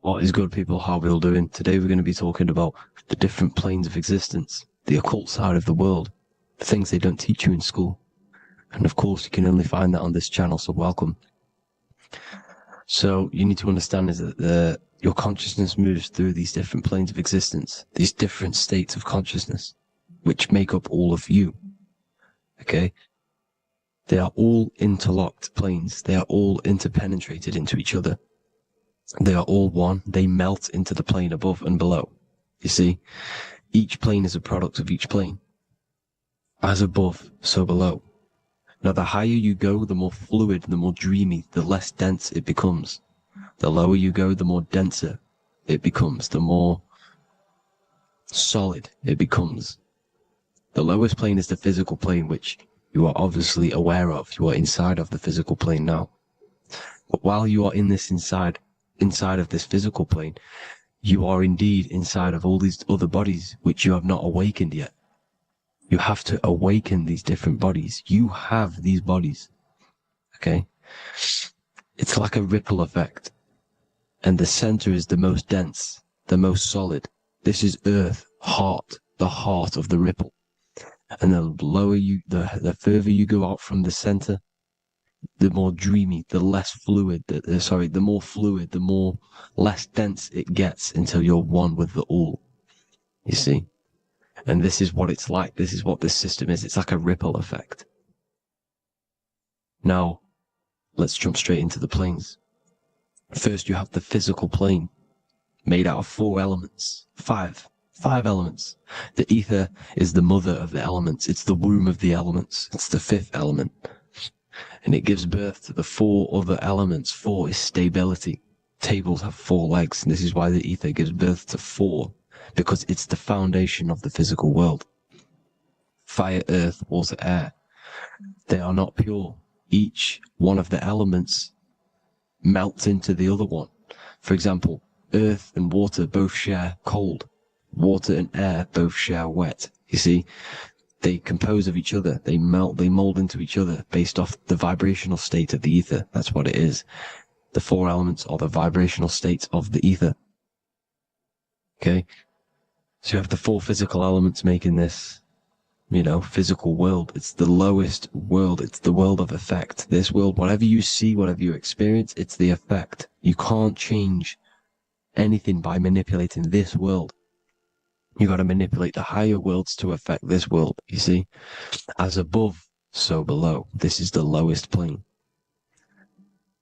What is good, people? How are we all doing? Today we're going to be talking about the different planes of existence, the occult side of the world, the things they don't teach you in school. And of course, you can only find that on this channel, so welcome. So you need to understand is that your consciousness moves through these different planes of existence, these different states of consciousness, which make up all of you. Okay? They are all interlocked planes. They are all interpenetrated into each other. They are all one. They melt into the plane above and below. You see, each plane is a product of each plane. As above, so below. Now, the higher you go, the more fluid, the more dreamy, the less dense it becomes. The lower you go, the more denser it becomes, the more solid it becomes. The lowest plane is the physical plane, which you are obviously aware of. You are inside of the physical plane now. But while you are in this inside of this physical plane, you are indeed inside of all these other bodies which you have not awakened yet. You have to awaken these different bodies. You have these bodies. Okay? It's like a ripple effect. And the center is the most dense, the most solid. This is Earth, heart, the heart of the ripple. And the lower you, the further you go out from the center, the more dreamy, the less fluid, the more fluid, the more less dense it gets until you're one with the all. You see? And this is what it's like. This is what this system is. It's like a ripple effect. Now, let's jump straight into the planes. First, you have the physical plane, made out of 4 elements. 5 elements. The ether is the mother of the elements. It's the womb of the elements. It's the 5th element. And it gives birth to the 4 other elements. 4 is stability. Tables have 4 legs, and this is why the ether gives birth to 4, because it's the foundation of the physical world. Fire, earth, water, air. They are not pure. Each one of the elements melts into the other one. For example, earth and water both share cold. Water and air both share wet. You see? They compose of each other. They melt, they mold into each other based off the vibrational state of the ether. That's what it is. The 4 elements are the vibrational states of the ether. Okay? So you have the 4 physical elements making this, physical world. It's the lowest world. It's the world of effect. This world, whatever you see, whatever you experience, it's the effect. You can't change anything by manipulating this world. You got to manipulate the higher worlds to affect this world, you see? As above, so below. This is the lowest plane.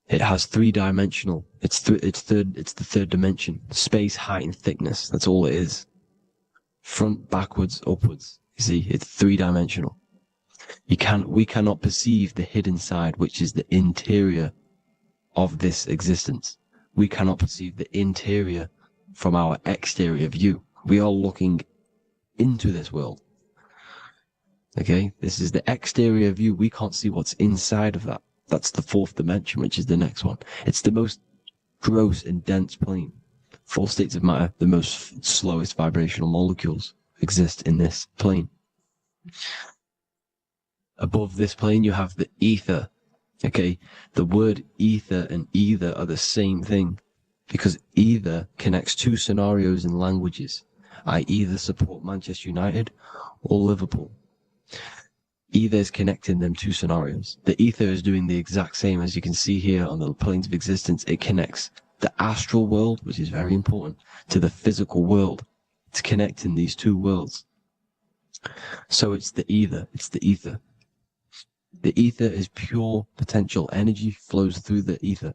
It has 3-dimensional. It's the 3rd dimension. Space, height, and thickness. That's all it is. Front, backwards, upwards. You see, it's 3-dimensional. We cannot perceive the hidden side, which is the interior of this existence. We cannot perceive the interior from our exterior view. We are looking into this world. Okay? This is the exterior view. We can't see what's inside of that. That's the 4th dimension, which is the next one. It's the most gross and dense plane. 4 states of matter, the most slowest vibrational molecules exist in this plane. Above this plane, you have the ether. Okay? The word ether and either are the same thing, because either connects 2 scenarios in languages. I either support Manchester United or Liverpool. Either is connecting them 2 scenarios. The ether is doing the exact same, as you can see here on the planes of existence. It connects the astral world, which is very important, to the physical world. It's connecting these 2 worlds. So it's the ether. It's the ether. The ether is pure potential. Energy flows through the ether.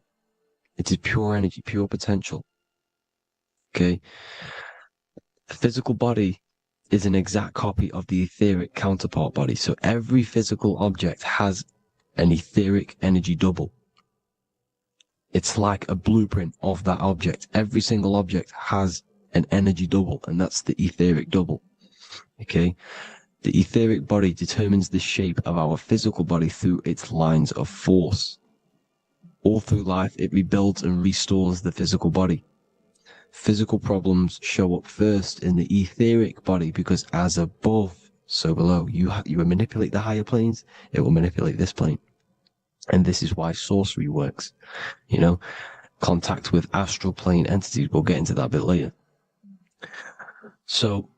It is pure energy, pure potential. Okay? The physical body is an exact copy of the etheric counterpart body. So every physical object has an etheric energy double. It's like a blueprint of that object. Every single object has an energy double, and that's the etheric double. Okay? The etheric body determines the shape of our physical body through its lines of force. All through life, it rebuilds and restores the physical body. Physical problems show up first in the etheric body, because as above, so below. You manipulate the higher planes, it will manipulate this plane. And this is why sorcery works. contact with astral plane entities. We'll get into that a bit later. So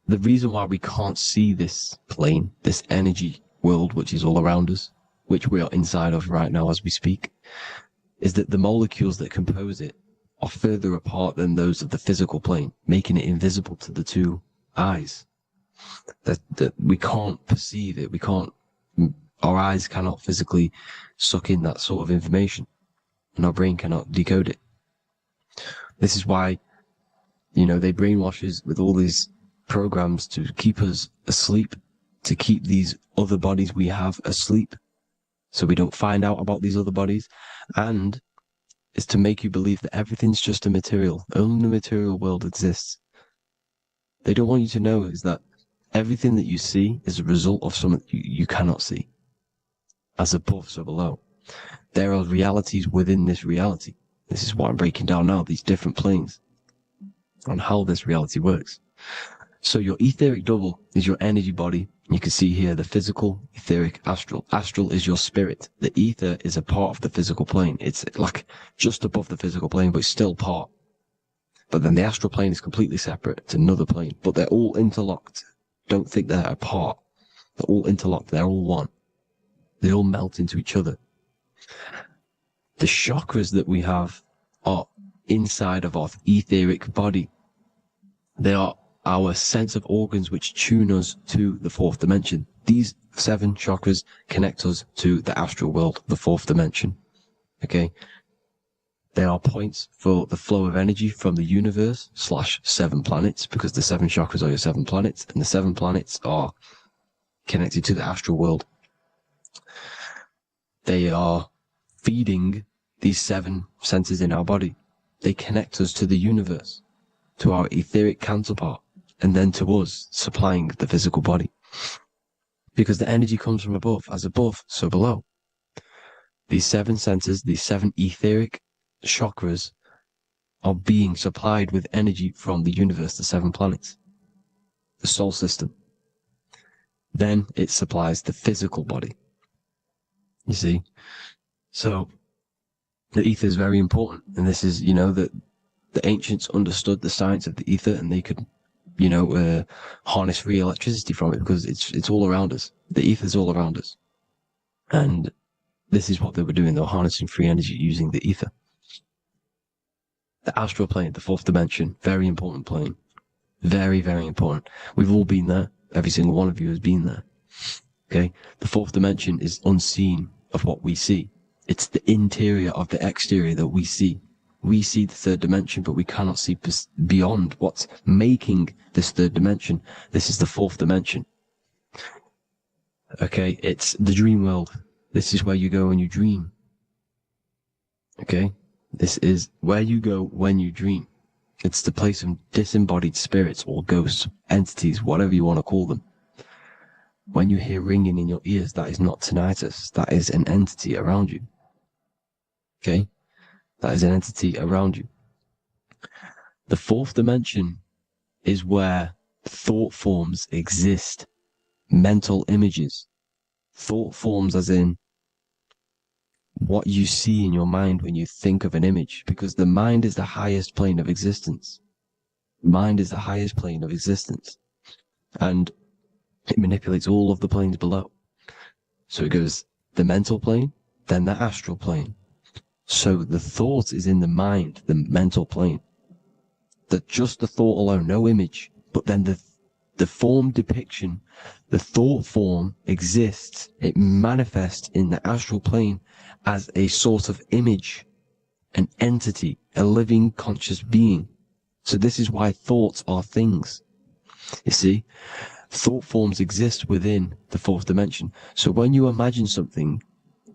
the reason why we can't see this plane, this energy world, which is all around us, which we are inside of right now as we speak, is that the molecules that compose it are further apart than those of the physical plane, making it invisible to the two eyes. That we can't perceive it. Our eyes cannot physically suck in that sort of information, and our brain cannot decode it. This is why, they brainwash us with all these programs to keep us asleep, to keep these other bodies we have asleep, so we don't find out about these other bodies, and is to make you believe that everything's just a material. Only the material world exists. They don't want you to know is that everything that you see is a result of something you cannot see. As above, so below. There are realities within this reality. This is what I'm breaking down now, these different planes, on how this reality works. So your etheric double is your energy body. You can see here the physical, etheric, astral. Astral is your spirit. The ether is a part of the physical plane. It's like just above the physical plane, but it's still part. But then the astral plane is completely separate. It's another plane, but they're all interlocked. Don't think they're apart. They're all interlocked. They're all one. They all melt into each other. The chakras that we have are inside of our etheric body. They are our sense of organs which tune us to the fourth dimension. These 7 chakras connect us to the astral world, the fourth dimension. Okay? They are points for the flow of energy from the universe / 7 planets, because the 7 chakras are your 7 planets, and the 7 planets are connected to the astral world. They are feeding these 7 senses in our body. They connect us to the universe, to our etheric counterpart, and then to us, supplying the physical body. Because the energy comes from above. As above, so below. These 7 senses, these 7 etheric chakras, are being supplied with energy from the universe, the 7 planets, the solar system. Then it supplies the physical body. You see? So the ether is very important. And this is, that the ancients understood the science of the ether, and they could, harness free electricity from it, because it's all around us. The ether is all around us. And this is what they were doing. They were harnessing free energy using the ether. The astral plane, the fourth dimension, very important plane. Very, very important. We've all been there. Every single one of you has been there. Okay? The fourth dimension is unseen of what we see. It's the interior of the exterior that we see. We see the third dimension, but we cannot see beyond what's making this third dimension. This is the fourth dimension. Okay? It's the dream world. This is where you go when you dream. Okay? This is where you go when you dream. It's the place of disembodied spirits or ghosts, entities, whatever you want to call them. When you hear ringing in your ears, that is not tinnitus. That is an entity around you. Okay? That is an entity around you. The fourth dimension is where thought forms exist. Mental images. Thought forms as in what you see in your mind when you think of an image, because the mind is the highest plane of existence. Mind is the highest plane of existence. And it manipulates all of the planes below. So it goes the mental plane, then the astral plane. So the thought is in the mind, the mental plane. That just the thought alone, no image, but then the form depiction, the thought form exists. It manifests in the astral plane as a sort of image, an entity, a living conscious being. So this is why thoughts are things. You see, thought forms exist within the fourth dimension. So when you imagine something,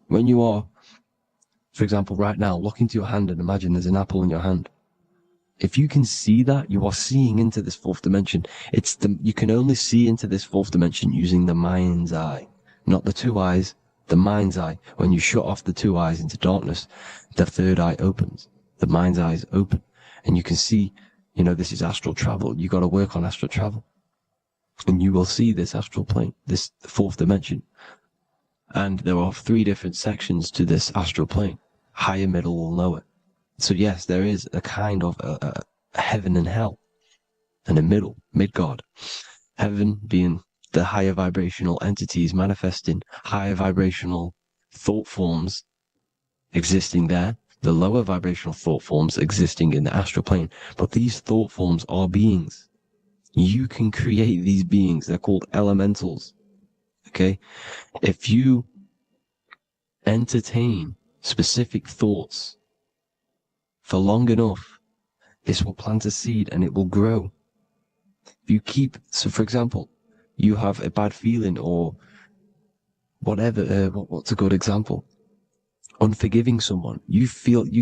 when you are, for example, right now, look into your hand and imagine there's an apple in your hand. If you can see that, you are seeing into this fourth dimension. You can only see into this fourth dimension using the mind's eye, not the two eyes, the mind's eye. When you shut off the two eyes into darkness, the third eye opens. The mind's eye is open. And you can see, this is astral travel. You got to work on astral travel. And you will see this astral plane, this fourth dimension. And there are 3 different sections to this astral plane. Higher, middle, or lower. So yes, there is a kind of a heaven and hell, and a mid-god. Heaven being the higher vibrational entities manifesting higher vibrational thought forms existing there, the lower vibrational thought forms existing in the astral plane. But these thought forms are beings. You can create these beings. They're called elementals. Okay? If you entertain specific thoughts for long enough, this will plant a seed and it will grow. If you keep, so for example, you have a bad feeling or whatever, what's a good example? Unforgiving someone, you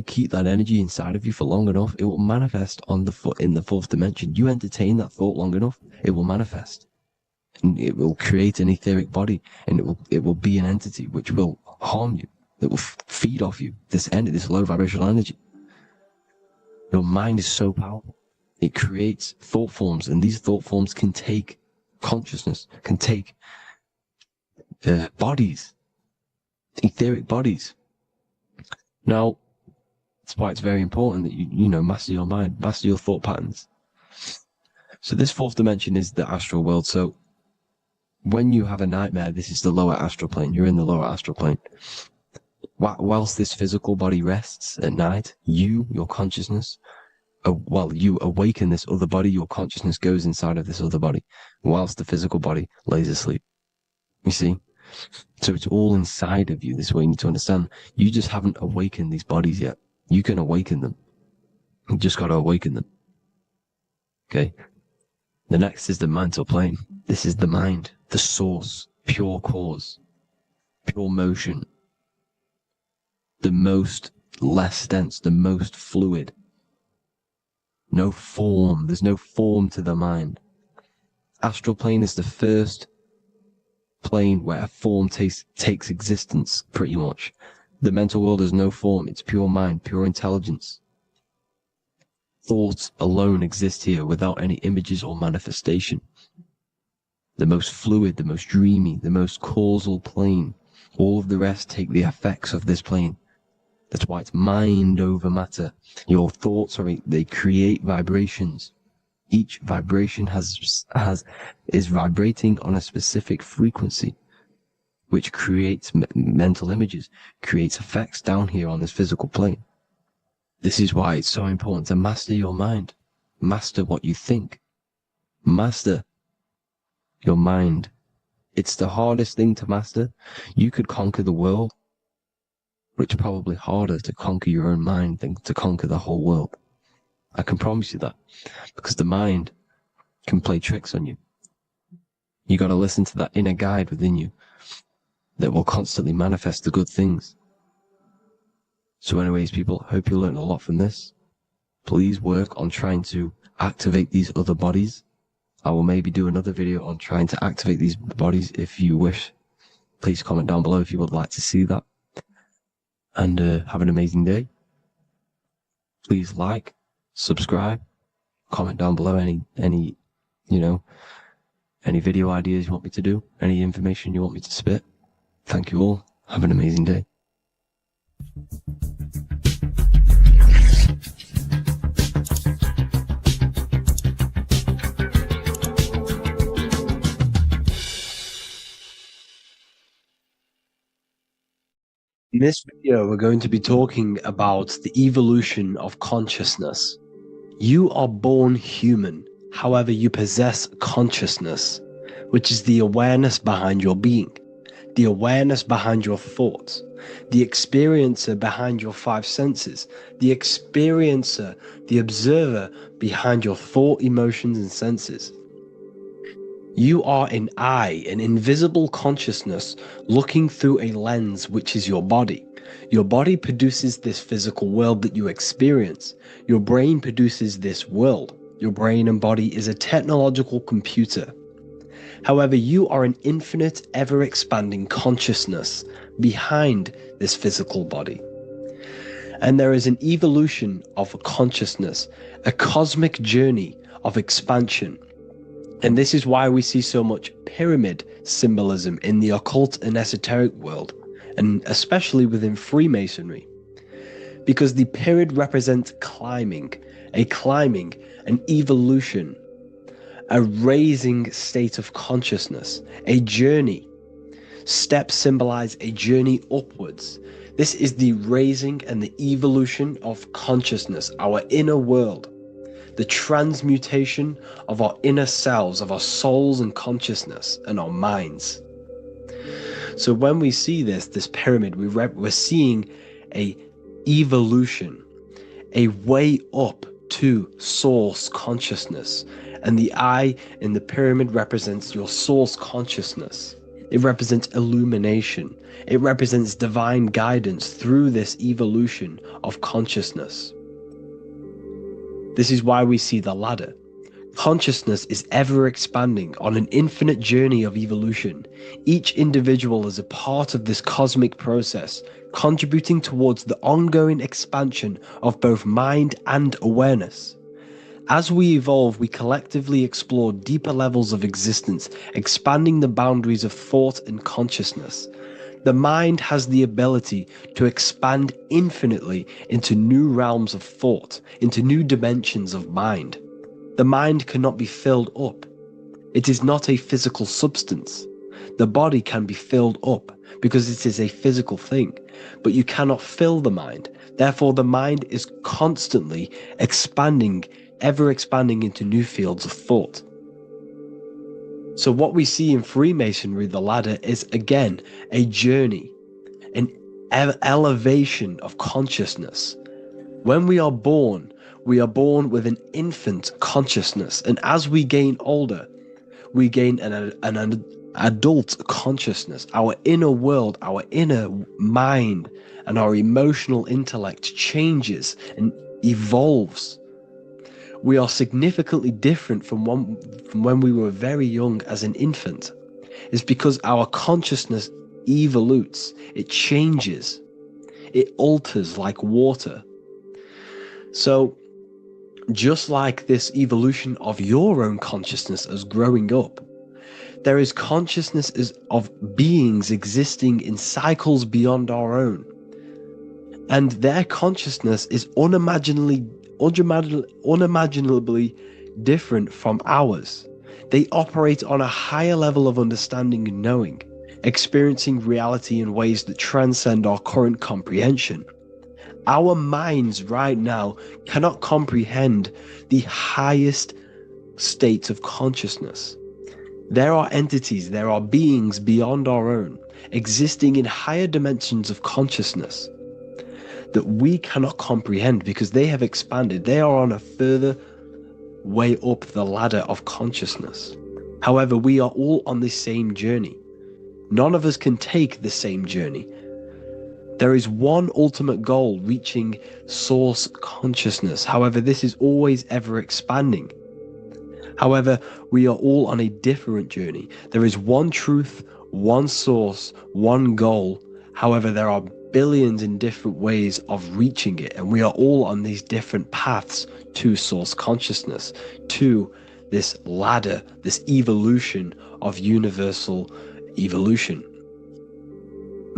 keep that energy inside of you for long enough, it will manifest on in the fourth dimension. You entertain that thought long enough, it will manifest, and it will create an etheric body, and it will be an entity which will harm you. It will feed off you this low vibrational energy. Your mind is so powerful. It creates thought forms, and these thought forms can take consciousness, can take bodies, etheric bodies. Now, that's why it's very important that you master your mind, master your thought patterns. So this fourth dimension is the astral world. So when you have a nightmare, this is the lower astral plane. You're in the lower astral plane. Whilst this physical body rests at night, your consciousness, you awaken this other body, your consciousness goes inside of this other body, whilst the physical body lays asleep. You see? So it's all inside of you. This is what you need to understand. You just haven't awakened these bodies yet. You can awaken them. You just got to awaken them. Okay? The next is the mental plane. This is the mind, the source, pure cause, pure motion, the most less dense, the most fluid. No form. There's no form to the mind. Astral plane is the first plane where a form takes existence, pretty much. The mental world has no form. It's pure mind, pure intelligence. Thoughts alone exist here without any images or manifestation. The most fluid, the most dreamy, the most causal plane. All of the rest take the effects of this plane. That's why it's mind over matter. Your thoughts they create vibrations. Each vibration is vibrating on a specific frequency, which creates mental images, creates effects down here on this physical plane. This is why it's so important to master your mind. Master what you think. Master your mind. It's the hardest thing to master. You could conquer the world, but it's probably harder to conquer your own mind than to conquer the whole world. I can promise you that, because the mind can play tricks on you. You got to listen to that inner guide within you that will constantly manifest the good things. So anyways, people, hope you learned a lot from this. Please work on trying to activate these other bodies. I will maybe do another video on trying to activate these bodies if you wish. Please comment down below if you would like to see that. And have an amazing day. Please like, subscribe, comment down below any video ideas you want me to do, any information you want me to spit. Thank you all. Have an amazing day. In this video, we're going to be talking about the evolution of consciousness. You are born human, however you possess consciousness, which is the awareness behind your being, the awareness behind your thoughts, the experiencer behind your five senses, the experiencer, the observer behind your thought, emotions, and senses. You are an eye, an invisible consciousness looking through a lens which is your body. Your body produces this physical world that you experience. Your brain produces this world. Your brain and body is a technological computer. However, you are an infinite, ever-expanding consciousness behind this physical body. And there is an evolution of consciousness, a cosmic journey of expansion. And this is why we see so much pyramid symbolism in the occult and esoteric world, and especially within Freemasonry. because the pyramid represents climbing, an evolution, a raising state of consciousness, a journey. Steps symbolize a journey upwards. This is the raising and the evolution of consciousness, our inner world, the transmutation of our inner selves, of our souls and consciousness and our minds. So when we see this pyramid, we're seeing a evolution, a way up to source consciousness. And the eye in the pyramid represents your source consciousness. It represents illumination. It represents divine guidance through this evolution of consciousness. This is why we see the ladder. Consciousness is ever expanding on an infinite journey of evolution. Each individual is a part of this cosmic process, contributing towards the ongoing expansion of both mind and awareness. As we evolve, we collectively explore deeper levels of existence, expanding the boundaries of thought and consciousness. The mind has the ability to expand infinitely into new realms of thought, into new dimensions of mind. The mind cannot be filled up. It is not a physical substance. The body can be filled up because it is a physical thing, but you cannot fill the mind. Therefore, the mind is constantly expanding, ever expanding into new fields of thought. So what we see in Freemasonry, the ladder, is again a journey, an elevation of consciousness. When we are born with an infant consciousness, and as we gain older, we gain an adult consciousness. Our inner world, our inner mind, and our emotional intellect changes and evolves. We are significantly different from when we were very young as an infant. It's because our consciousness evolutes, it changes, it alters like water. So just like this evolution of your own consciousness as growing up, there is consciousness of beings existing in cycles beyond our own. And their consciousness is unimaginably different from ours. They operate on a higher level of understanding and knowing, experiencing reality in ways that transcend our current comprehension. Our minds right now cannot comprehend the highest states of consciousness. There are entities, there are beings beyond our own, existing in higher dimensions of consciousness that we cannot comprehend because they have expanded. They are on a further way up the ladder of consciousness. However, we are all on the same journey. None of us can take the same journey. There is one ultimate goal, reaching source consciousness. However, this is always ever expanding. However, we are all on a different journey. There is one truth, one source, one goal. However, there are billions in different ways of reaching it, and we are all on these different paths to source consciousness, to this ladder, this evolution of universal evolution.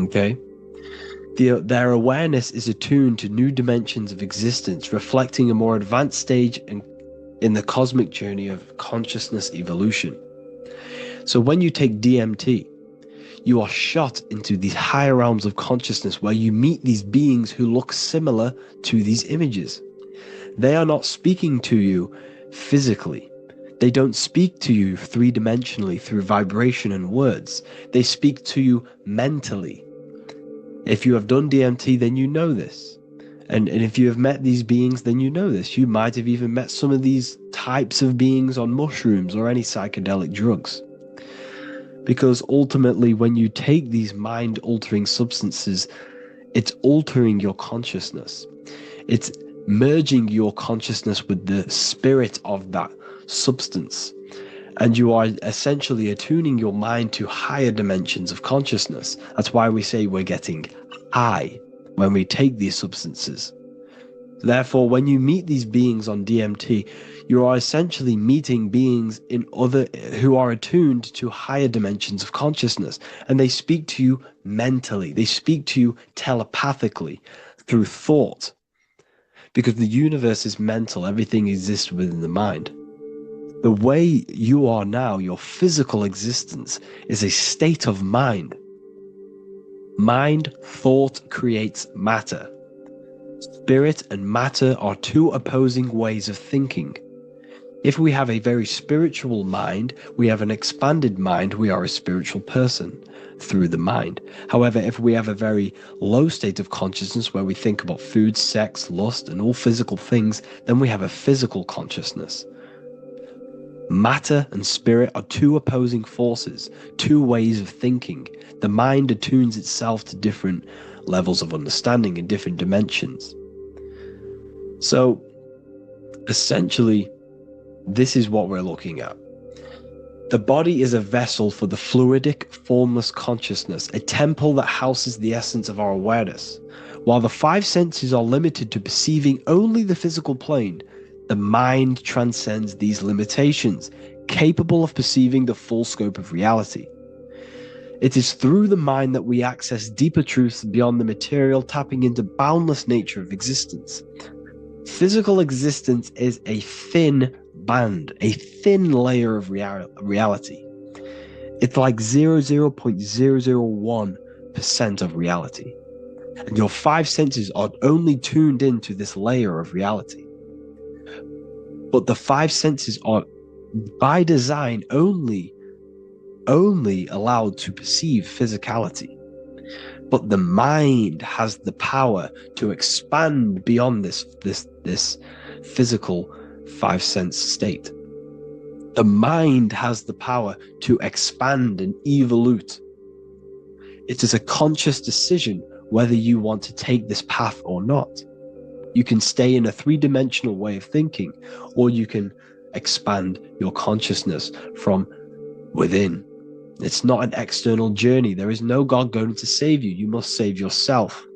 Okay? Their awareness is attuned to new dimensions of existence, reflecting a more advanced stage in the cosmic journey of consciousness evolution. So when you take DMT, you are shot into these higher realms of consciousness where you meet these beings who look similar to these images. They are not speaking to you physically. They don't speak to you three-dimensionally through vibration and words. They speak to you mentally. If you have done DMT, then you know this. And if you have met these beings, then you know this. You might have even met some of these types of beings on mushrooms or any psychedelic drugs. Because ultimately, when you take these mind-altering substances, it's altering your consciousness. It's merging your consciousness with the spirit of that substance. And you are essentially attuning your mind to higher dimensions of consciousness. That's why we say we're getting high when we take these substances. Therefore, when you meet these beings on DMT, you are essentially meeting beings who are attuned to higher dimensions of consciousness, and they speak to you mentally. They speak to you telepathically through thought, because the universe is mental. Everything exists within the mind. The way you are now, your physical existence, is a state of mind. Mind, thought creates matter. Spirit and matter are two opposing ways of thinking. If we have a very spiritual mind, we have an expanded mind, we are a spiritual person through the mind. However, if we have a very low state of consciousness where we think about food, sex, lust, and all physical things, then we have a physical consciousness. Matter and spirit are two opposing forces, two ways of thinking. The mind attunes itself to different levels of understanding in different dimensions. So, essentially, this is what we're looking at. The body is a vessel for the fluidic, formless consciousness, a temple that houses the essence of our awareness. While the five senses are limited to perceiving only the physical plane, the mind transcends these limitations, capable of perceiving the full scope of reality. It is through the mind that we access deeper truths beyond the material, tapping into boundless nature of existence. Physical existence is a thin band, a thin layer of reality. It's like 0.001% of reality. And your five senses are only tuned into this layer of reality. But the five senses are, by design, only allowed to perceive physicality. But the mind has the power to expand beyond this physical five sense state. The mind has the power to expand and evolute. It is a conscious decision whether you want to take this path or not. You can stay in a three-dimensional way of thinking, or you can expand your consciousness from within. It's not an external journey. There is no God going to save you. You must save yourself.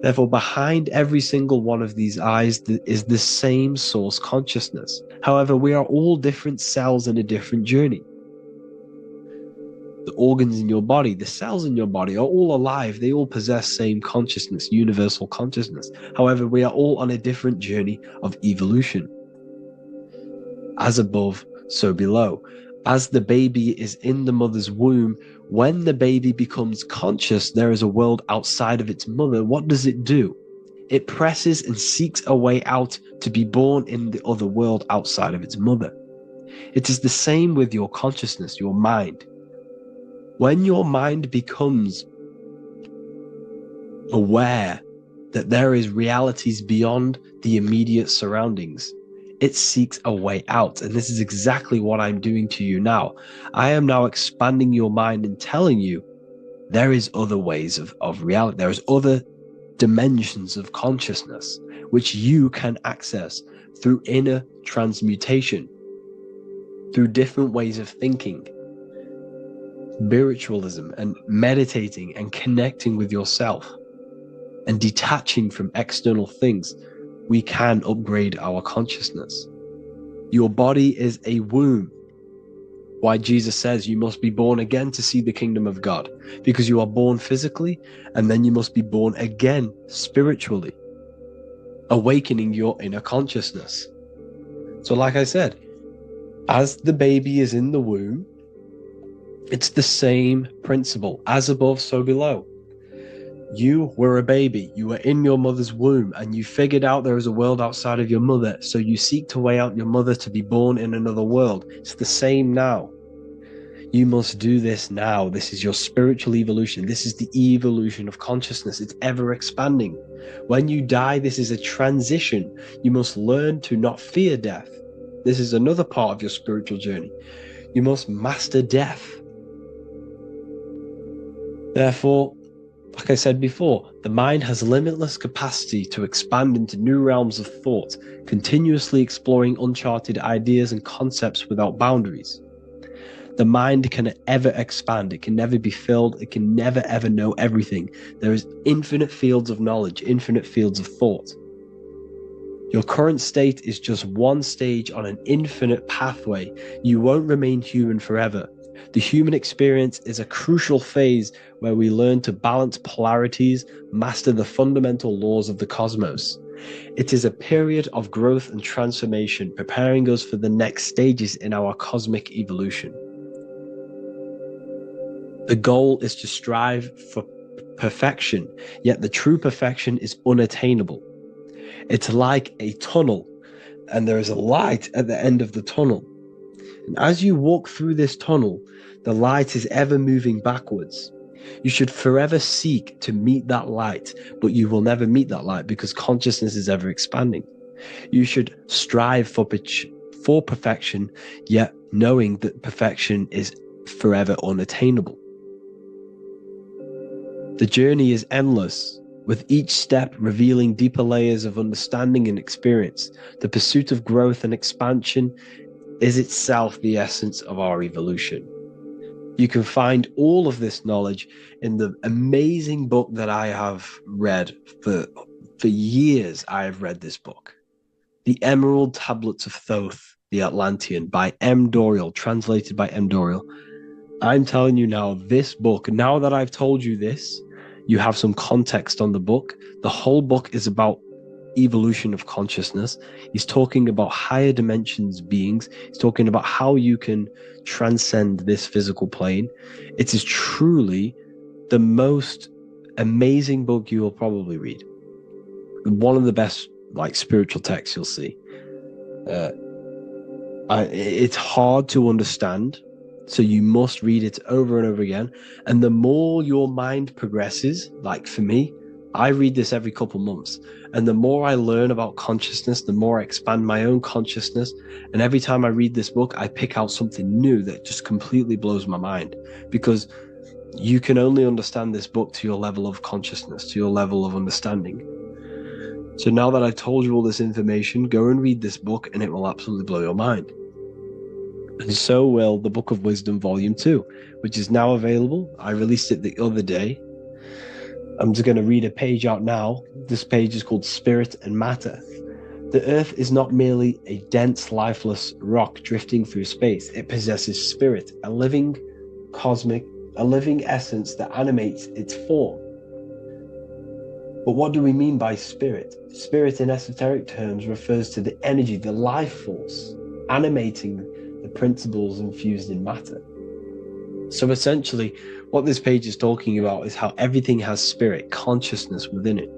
Therefore, behind every single one of these eyes is the same source consciousness. However, we are all different cells in a different journey. The organs in your body, the cells in your body are all alive. They all possess same consciousness, universal consciousness. However, we are all on a different journey of evolution. As above, so below. As the baby is in the mother's womb, when the baby becomes conscious, there is a world outside of its mother. What does it do? It presses and seeks a way out to be born in the other world outside of its mother. It is the same with your consciousness, your mind. When your mind becomes aware that there is realities beyond the immediate surroundings, it seeks a way out. And this is exactly what I'm doing to you now. I am now expanding your mind and telling you there is other ways of reality. There is other dimensions of consciousness which you can access through inner transmutation, through different ways of thinking, spiritualism, and meditating and connecting with yourself and detaching from external things. We can upgrade our consciousness. Your body is a womb. Why Jesus says you must be born again to see the kingdom of God, because you are born physically and then you must be born again spiritually, awakening your inner consciousness. So like I said, as the baby is in the womb, it's the same principle. As above, so below. You were a baby, you were in your mother's womb, and you figured out there is a world outside of your mother, so you seek to way out your mother to be born in another world. It's the same now. You must do this now. This is your spiritual evolution. This is the evolution of consciousness. It's ever expanding. When you die, this is a transition. You must learn to not fear death. This is another part of your spiritual journey. You must master death. Therefore, like I said before, the mind has limitless capacity to expand into new realms of thought, continuously exploring uncharted ideas and concepts without boundaries. The mind can ever expand. It can never be filled. It can never, ever know everything. There is infinite fields of knowledge, infinite fields of thought. Your current state is just one stage on an infinite pathway. You won't remain human forever. The human experience is a crucial phase where we learn to balance polarities, master the fundamental laws of the cosmos. It is a period of growth and transformation, preparing us for the next stages in our cosmic evolution. The goal is to strive for perfection, yet the true perfection is unattainable. It's like a tunnel, and there is a light at the end of the tunnel. And as you walk through this tunnel, the light is ever moving backwards. You should forever seek to meet that light, but you will never meet that light because consciousness is ever expanding. You should strive for perfection, yet knowing that perfection is forever unattainable. The journey is endless, with each step revealing deeper layers of understanding and experience. The pursuit of growth and expansion is itself the essence of our evolution. You can find all of this knowledge in the amazing book that I have read for years. I have read this book, The Emerald Tablets of Thoth, the Atlantean, by M. Dorial, translated by M. Dorial. I'm telling you now, this book, now that I've told you this, you have some context on the book. The whole book is about evolution of consciousness. He's talking about higher dimensions beings. He's talking about how you can transcend this physical plane. It is truly the most amazing book you will probably read. One of the best spiritual texts you'll see. It's hard to understand, so you must read it over and over again. And the more your mind progresses, like for me, I read this every couple months. And the more I learn about consciousness, the more I expand my own consciousness. And every time I read this book, I pick out something new that just completely blows my mind. Because you can only understand this book to your level of consciousness, to your level of understanding. So now that I've told you all this information, go and read this book and it will absolutely blow your mind. And so will the Book of Wisdom Volume 2, which is now available. I released it the other day. I'm just going to read a page out now. This page is called Spirit and Matter. The Earth is not merely a dense, lifeless rock drifting through space. It possesses spirit, a living essence that animates its form. But what do we mean by spirit? Spirit in esoteric terms refers to the energy, the life force, animating the principles infused in matter. So essentially, what this page is talking about is how everything has spirit, consciousness within it.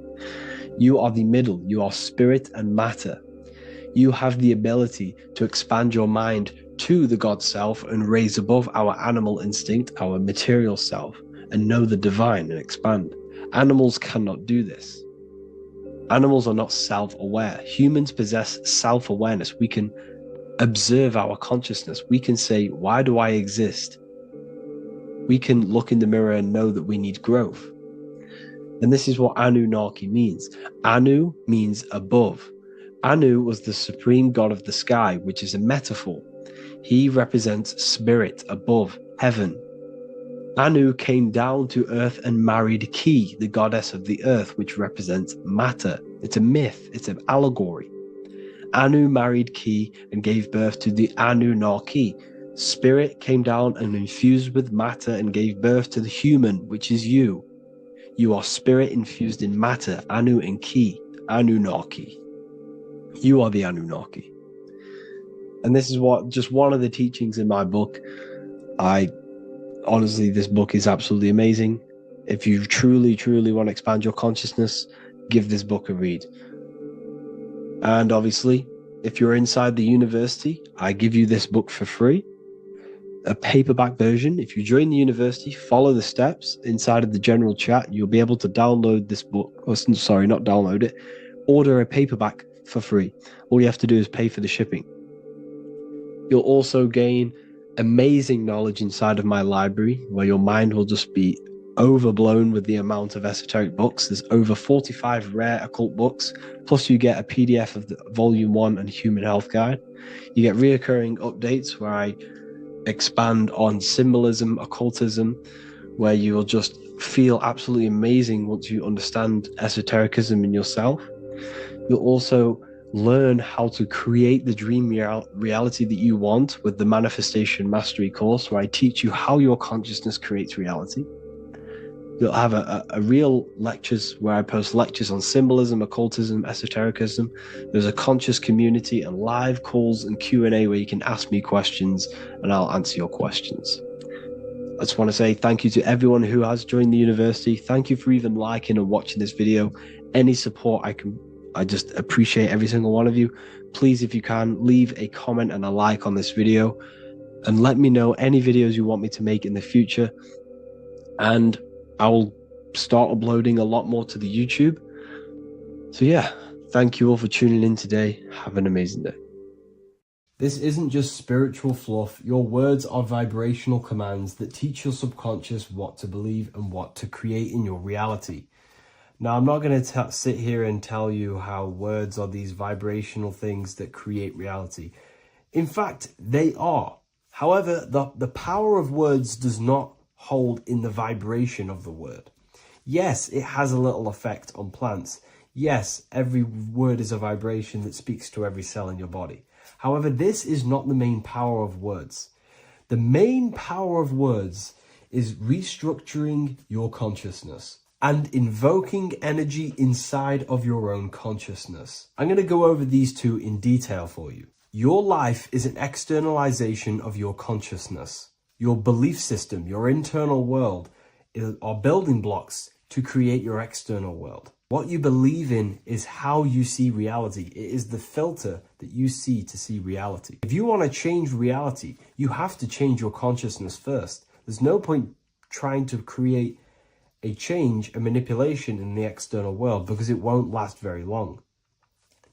You are the middle, you are spirit and matter. You have the ability to expand your mind to the God self and raise above our animal instinct, our material self, and know the divine and expand. Animals cannot do this. Animals are not self-aware. Humans possess self-awareness. We can observe our consciousness. We can say, why do I exist? We can look in the mirror and know that we need growth. And this is what Anunnaki means. Anu means above. Anu was the supreme god of the sky, which is a metaphor. He represents spirit above, heaven. Anu came down to earth and married Ki, the goddess of the earth, which represents matter. It's a myth, it's an allegory. Anu married Ki and gave birth to the Anunnaki. Spirit came down and infused with matter and gave birth to the human, which is you. You are spirit infused in matter, Anu and Ki, Anunnaki. You are the Anunnaki. And this is just one of the teachings in my book. Honestly, this book is absolutely amazing. If you truly, truly want to expand your consciousness, give this book a read. And obviously, if you're inside the university, I give you this book for free. A paperback version. If you join the university, follow the steps inside of the general chat. You'll be able to download this book. Not download it. Order a paperback for free. All you have to do is pay for the shipping. You'll also gain amazing knowledge inside of my library, where your mind will just be overblown with the amount of esoteric books. There's over 45 rare occult books, plus you get a PDF of the Volume 1 and Human Health Guide. You get reoccurring updates where I expand on symbolism, occultism, where you will just feel absolutely amazing once you understand esotericism in yourself. You'll also learn how to create the dream reality that you want with the Manifestation Mastery course, where I teach you how your consciousness creates reality. You'll have a real lectures where I post lectures on symbolism, occultism, esotericism. There's a conscious community and live calls and Q&A where you can ask me questions and I'll answer your questions. I just want to say thank you to everyone who has joined the university. Thank you for even liking and watching this video. Any support I just appreciate every single one of you. Please, if you can, leave a comment and a like on this video and let me know any videos you want me to make in the future. And I will start uploading a lot more to the YouTube. So yeah, thank you all for tuning in today. Have an amazing day. This isn't just spiritual fluff. Your words are vibrational commands that teach your subconscious what to believe and what to create in your reality. Now, I'm not going to sit here and tell you how words are these vibrational things that create reality. In fact, they are. However, the power of words does not hold in the vibration of the word. Yes, it has a little effect on plants. Yes, every word is a vibration that speaks to every cell in your body. However, this is not the main power of words. The main power of words is restructuring your consciousness and invoking energy inside of your own consciousness. I'm going to go over these two in detail for you. Your life is an externalization of your consciousness. Your belief system, your internal world, are building blocks to create your external world. What you believe in is how you see reality. It is the filter that you see to see reality. If you want to change reality, you have to change your consciousness first. There's no point trying to create a change, a manipulation in the external world, because it won't last very long.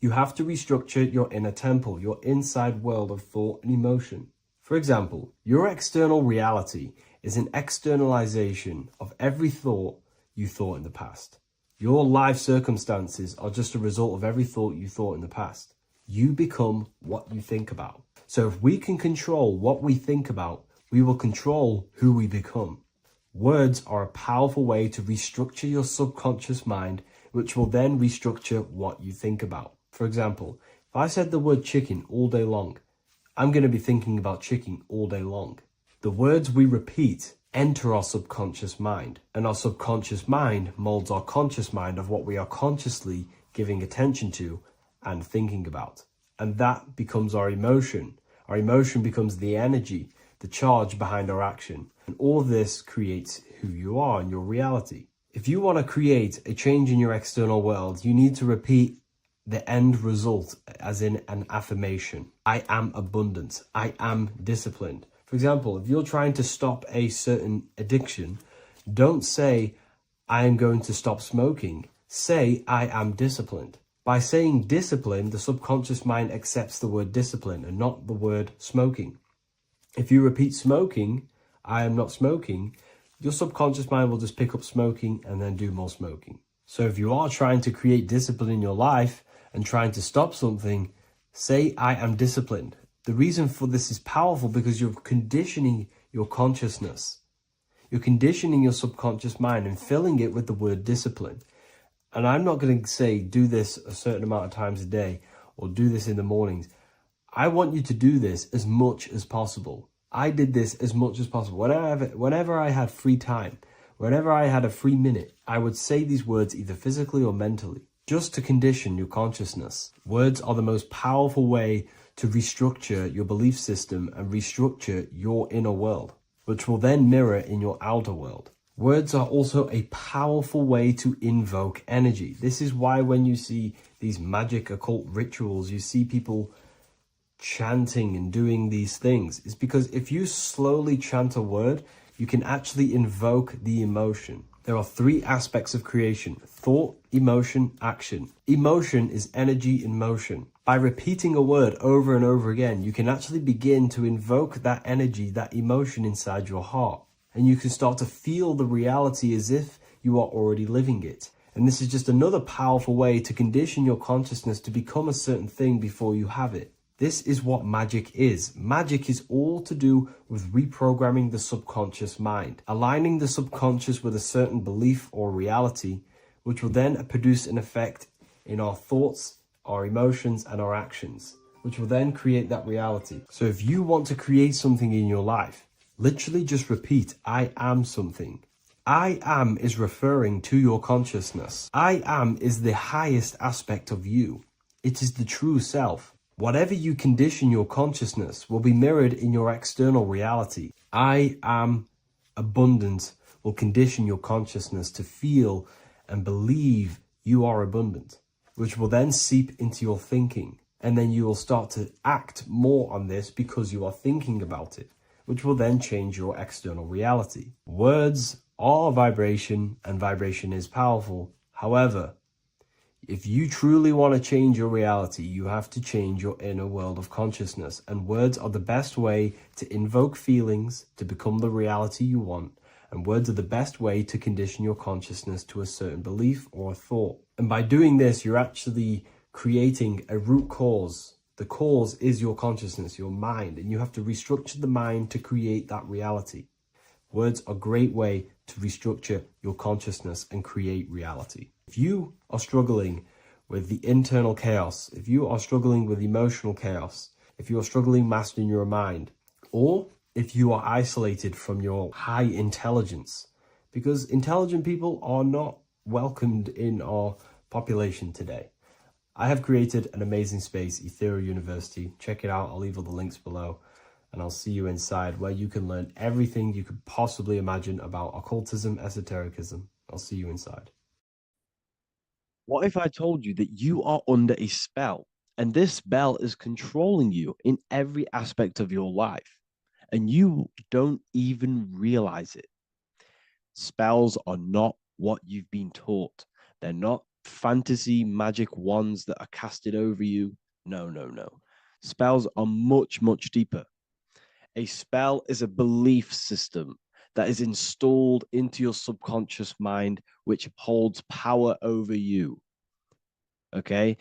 You have to restructure your inner temple, your inside world of thought and emotion. For example, your external reality is an externalization of every thought you thought in the past. Your life circumstances are just a result of every thought you thought in the past. You become what you think about. So if we can control what we think about, we will control who we become. Words are a powerful way to restructure your subconscious mind, which will then restructure what you think about. For example, if I said the word chicken all day long, I'm going to be thinking about chicken all day long. The words we repeat enter our subconscious mind, and our subconscious mind molds our conscious mind of what we are consciously giving attention to and thinking about. And that becomes our emotion. Our emotion becomes the energy, the charge behind our action. And all of this creates who you are and your reality. If you want to create a change in your external world, you need to repeat the end result as in an affirmation. I am abundant. I am disciplined. For example, if you're trying to stop a certain addiction, don't say, I am going to stop smoking. Say, I am disciplined. By saying discipline, the subconscious mind accepts the word discipline and not the word smoking. If you repeat smoking, I am not smoking, your subconscious mind will just pick up smoking and then do more smoking. So if you are trying to create discipline in your life and trying to stop something, say, I am disciplined. The reason for this is powerful because you're conditioning your consciousness. You're conditioning your subconscious mind and filling it with the word discipline. And I'm not going to say, do this a certain amount of times a day or do this in the mornings. I want you to do this as much as possible. I did this as much as possible. Whenever I had free time, whenever I had a free minute, I would say these words either physically or mentally, just to condition your consciousness. Words are the most powerful way to restructure your belief system and restructure your inner world, which will then mirror in your outer world. Words are also a powerful way to invoke energy. This is why when you see these magic occult rituals, you see people chanting and doing these things. It's because if you slowly chant a word, you can actually invoke the emotion. There are three aspects of creation: thought, emotion, action. Emotion is energy in motion. By repeating a word over and over again, you can actually begin to invoke that energy, that emotion inside your heart. And you can start to feel the reality as if you are already living it. And this is just another powerful way to condition your consciousness to become a certain thing before you have it. This is what magic is. Magic is all to do with reprogramming the subconscious mind, aligning the subconscious with a certain belief or reality, which will then produce an effect in our thoughts, our emotions, and our actions, which will then create that reality. So if you want to create something in your life, literally just repeat, I am something. I am is referring to your consciousness. I am is the highest aspect of you. It is the true self. Whatever you condition your consciousness will be mirrored in your external reality. I am abundant will condition your consciousness to feel and believe you are abundant, which will then seep into your thinking. And then you will start to act more on this because you are thinking about it, which will then change your external reality. Words are vibration, and vibration is powerful. However, if you truly want to change your reality, you have to change your inner world of consciousness. And words are the best way to invoke feelings to become the reality you want. And words are the best way to condition your consciousness to a certain belief or a thought. And by doing this, you're actually creating a root cause. The cause is your consciousness, your mind, and you have to restructure the mind to create that reality. Words are a great way to restructure your consciousness and create reality. If you are struggling with the internal chaos, if you are struggling with emotional chaos, if you are struggling mastering your mind, or if you are isolated from your high intelligence, because intelligent people are not welcomed in our population today. I have created an amazing space, Ethereal University. Check it out. I'll leave all the links below. And I'll see you inside, where you can learn everything you could possibly imagine about occultism, esotericism. I'll see you inside. What if I told you that you are under a spell, and this spell is controlling you in every aspect of your life, and you don't even realize it? Spells are not what you've been taught. They're not fantasy magic wands that are casted over you. No, no, no. Spells are much, much deeper. A spell is a belief system that is installed into your subconscious mind, which holds power over you. Okay?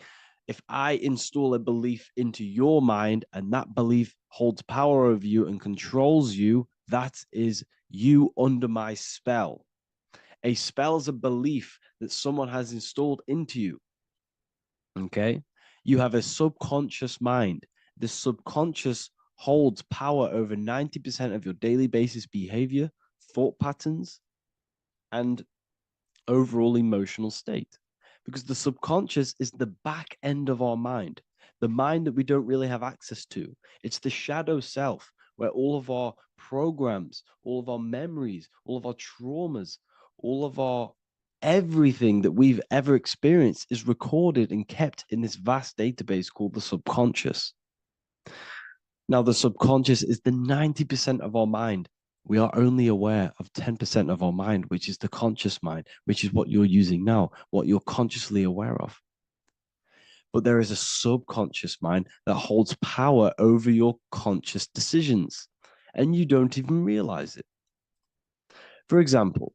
If I install a belief into your mind and that belief holds power over you and controls you, that is you under my spell. A spell is a belief that someone has installed into you. Okay? You have a subconscious mind. The subconscious holds power over 90% of your daily basis behavior, thought patterns, and overall emotional state. Because the subconscious is the back end of our mind, the mind that we don't really have access to. It's the shadow self, where all of our programs, all of our memories, all of our traumas, all of our everything that we've ever experienced is recorded and kept in this vast database called the subconscious. Now, the subconscious is the 90% of our mind. We are only aware of 10% of our mind, which is the conscious mind, which is what you're using now, what you're consciously aware of. But there is a subconscious mind that holds power over your conscious decisions, and you don't even realize it. For example,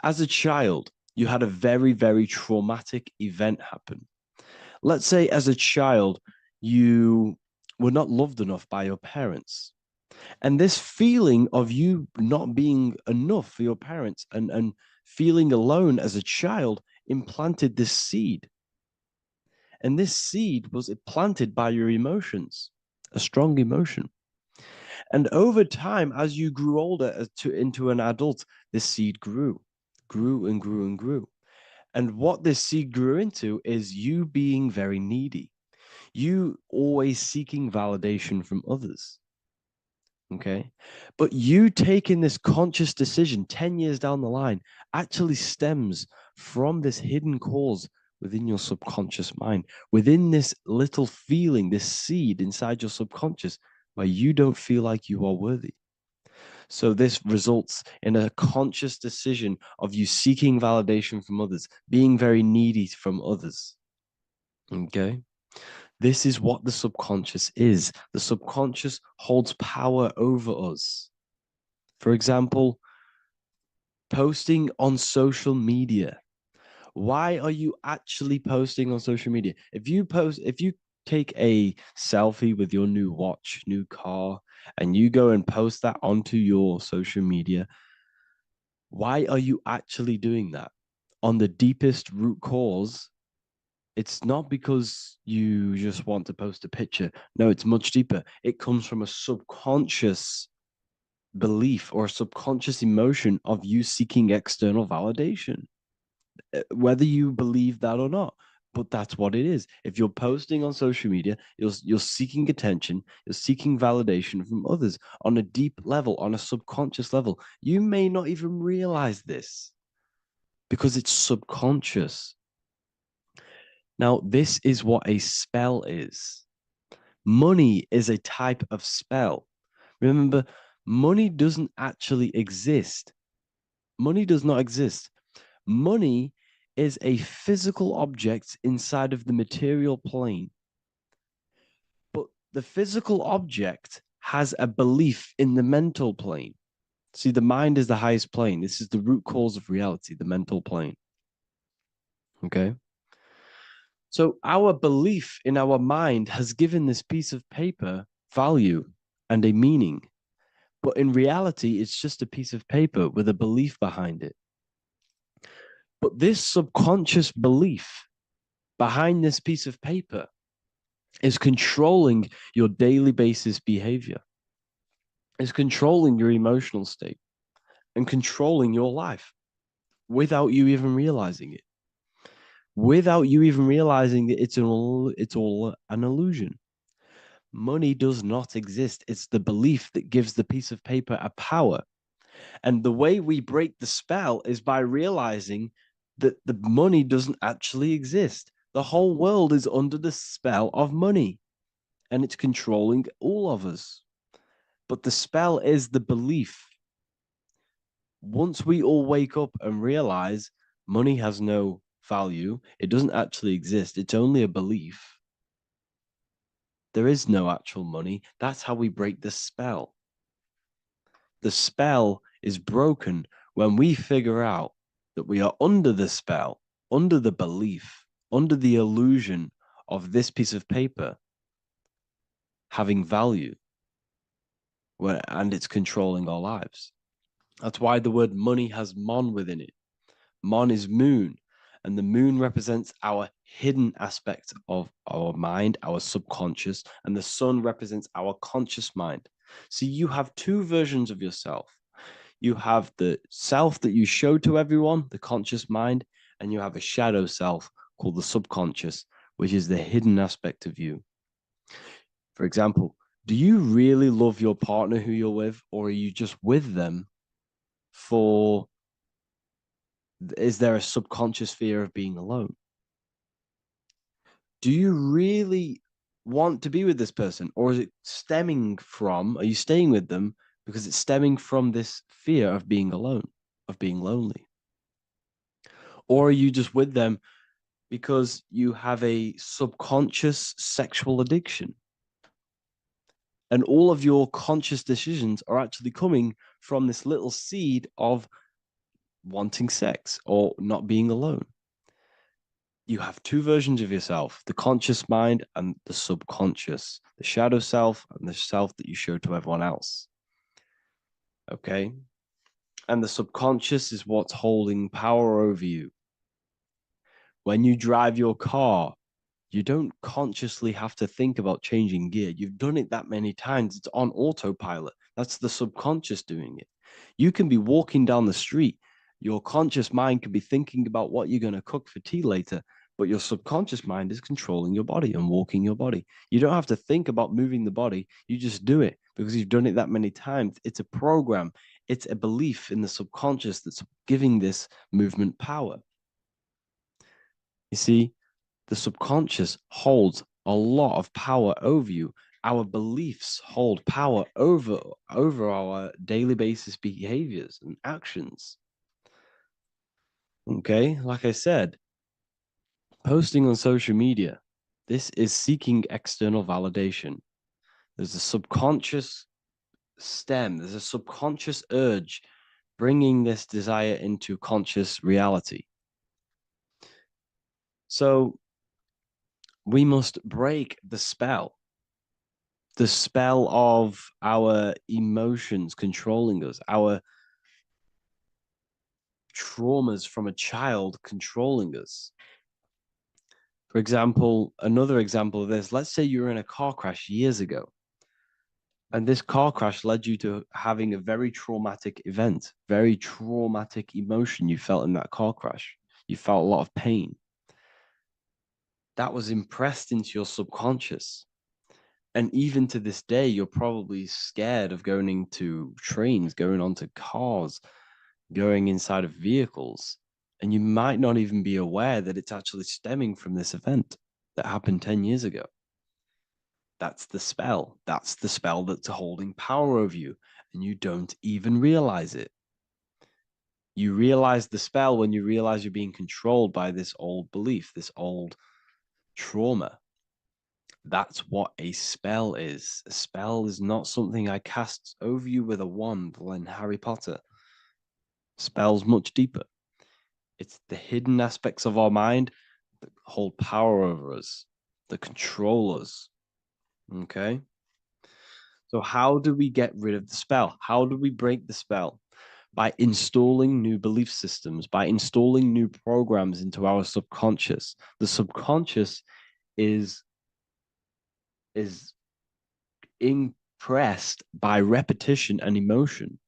as a child, you had a very, very traumatic event happen. Let's say as a child, you were not loved enough by your parents. And this feeling of you not being enough for your parents and feeling alone as a child implanted this seed. And this seed was planted by your emotions, a strong emotion. And over time, as you grew older into an adult, this seed grew and grew and grew. And what this seed grew into is you being very needy, you always seeking validation from others. Okay. But you taking this conscious decision 10 years down the line actually stems from this hidden cause within your subconscious mind, within this little feeling, this seed inside your subconscious where you don't feel like you are worthy. So this results in a conscious decision of you seeking validation from others, being very needy from others. Okay. This is what the subconscious is. The subconscious holds power over us. For example, posting on social media. Why are you actually posting on social media? If you take a selfie with your new watch, new car, and you go and post that onto your social media, why are you actually doing that? On the deepest root cause, it's not because you just want to post a picture. No, it's much deeper. It comes from a subconscious belief or a subconscious emotion of you seeking external validation, whether you believe that or not. But that's what it is. If you're posting on social media, you're seeking attention, you're seeking validation from others on a deep level, on a subconscious level. You may not even realize this because it's subconscious. Now, this is what a spell is. Money is a type of spell. Remember, money doesn't actually exist. Money does not exist. Money is a physical object inside of the material plane. But the physical object has a belief in the mental plane. See, the mind is the highest plane. This is the root cause of reality, the mental plane. Okay? So our belief in our mind has given this piece of paper value and a meaning. But in reality, it's just a piece of paper with a belief behind it. But this subconscious belief behind this piece of paper is controlling your daily basis behavior, is controlling your emotional state and controlling your life without you even realizing it. Without you even realizing that it's all an illusion. Money does not exist. It's the belief that gives the piece of paper a power. And the way we break the spell is by realizing that the money doesn't actually exist. The whole world is under the spell of money, and it's controlling all of us. But the spell is the belief. Once we all wake up and realize money has no value, it doesn't actually exist, it's only a belief. There is no actual money. That's how we break the spell. The spell is broken when we figure out that we are under the spell, under the belief, under the illusion of this piece of paper having value, and it's controlling our lives. That's why the word money has mon within it. Mon is moon, and the moon represents our hidden aspect of our mind, our subconscious, and the sun represents our conscious mind. So you have two versions of yourself. You have the self that you show to everyone, the conscious mind, and you have a shadow self called the subconscious, which is the hidden aspect of you. For example, do you really love your partner who you're with, or are you just with them for, is there a subconscious fear of being alone? Do you really want to be with this person, or is it stemming from, are you staying with them because it's stemming from this fear of being alone, of being lonely? Or are you just with them because you have a subconscious sexual addiction? And all of your conscious decisions are actually coming from this little seed of wanting sex or not being alone. You have two versions of yourself, the conscious mind and the subconscious, the shadow self and the self that you show to everyone else. Okay? And the subconscious is what's holding power over you. When you drive your car, you don't consciously have to think about changing gear. You've done it that many times. It's on autopilot. That's the subconscious doing it. You can be walking down the street. Your conscious mind can be thinking about what you're going to cook for tea later, but your subconscious mind is controlling your body and walking your body. You don't have to think about moving the body. You just do it because you've done it that many times. It's a program. It's a belief in the subconscious that's giving this movement power. You see, the subconscious holds a lot of power over you. Our beliefs hold power over our daily basis behaviors and actions. Okay, like I said, posting on social media, this is seeking external validation. There's a subconscious stem, there's a subconscious urge bringing this desire into conscious reality. So we must break the spell of our emotions controlling us, our traumas from a child controlling us. For example, another example of this, let's say you were in a car crash years ago, and this car crash led you to having a very traumatic event, very traumatic emotion you felt in that car crash. You felt a lot of pain. That was impressed into your subconscious. And even to this day, you're probably scared of going into trains, going onto cars, going inside of vehicles. And you might not even be aware that it's actually stemming from this event that happened 10 years ago. That's the spell. That's the spell that's holding power over you. And you don't even realize it. You realize the spell when you realize you're being controlled by this old belief, this old trauma. That's what a spell is. A spell is not something I cast over you with a wand like Harry Potter. Spell's much deeper. It's the hidden aspects of our mind that hold power over us, that control us. Okay? So how do we get rid of the spell? How do we break the spell? By installing new belief systems, by installing new programs into our subconscious. The subconscious is impressed by repetition and emotion.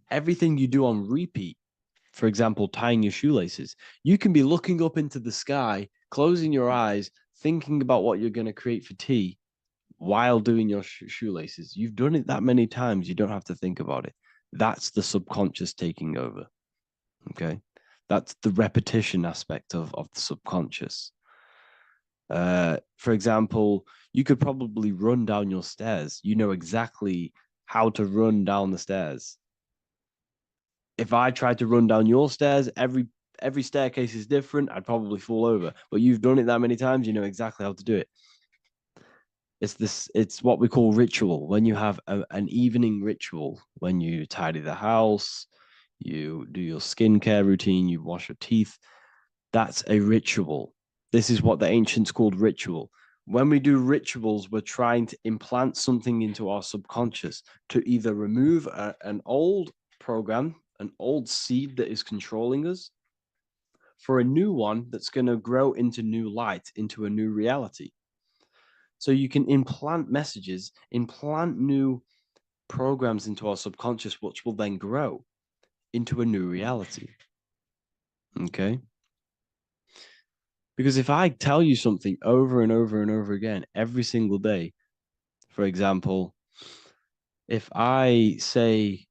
Everything you do on repeat, for example, tying your shoelaces, you can be looking up into the sky, closing your eyes, thinking about what you're going to create for tea while doing your shoelaces. You've done it that many times, you don't have to think about it. That's the subconscious taking over. Okay. That's the repetition aspect of the subconscious. For example, you could probably run down your stairs. You know exactly how to run down the stairs. If I tried to run down your stairs, every staircase is different. I'd probably fall over. But you've done it that many times, you know exactly how to do it. It's what we call ritual. When you have an evening ritual, when you tidy the house, you do your skincare routine, you wash your teeth, that's a ritual. This is what the ancients called ritual. When we do rituals, we're trying to implant something into our subconscious to either remove an old program, an old seed that is controlling us, for a new one that's going to grow into new light, into a new reality. So you can implant messages, implant new programs into our subconscious, which will then grow into a new reality. Okay? Because if I tell you something over and over and over again every single day, for example, if I say,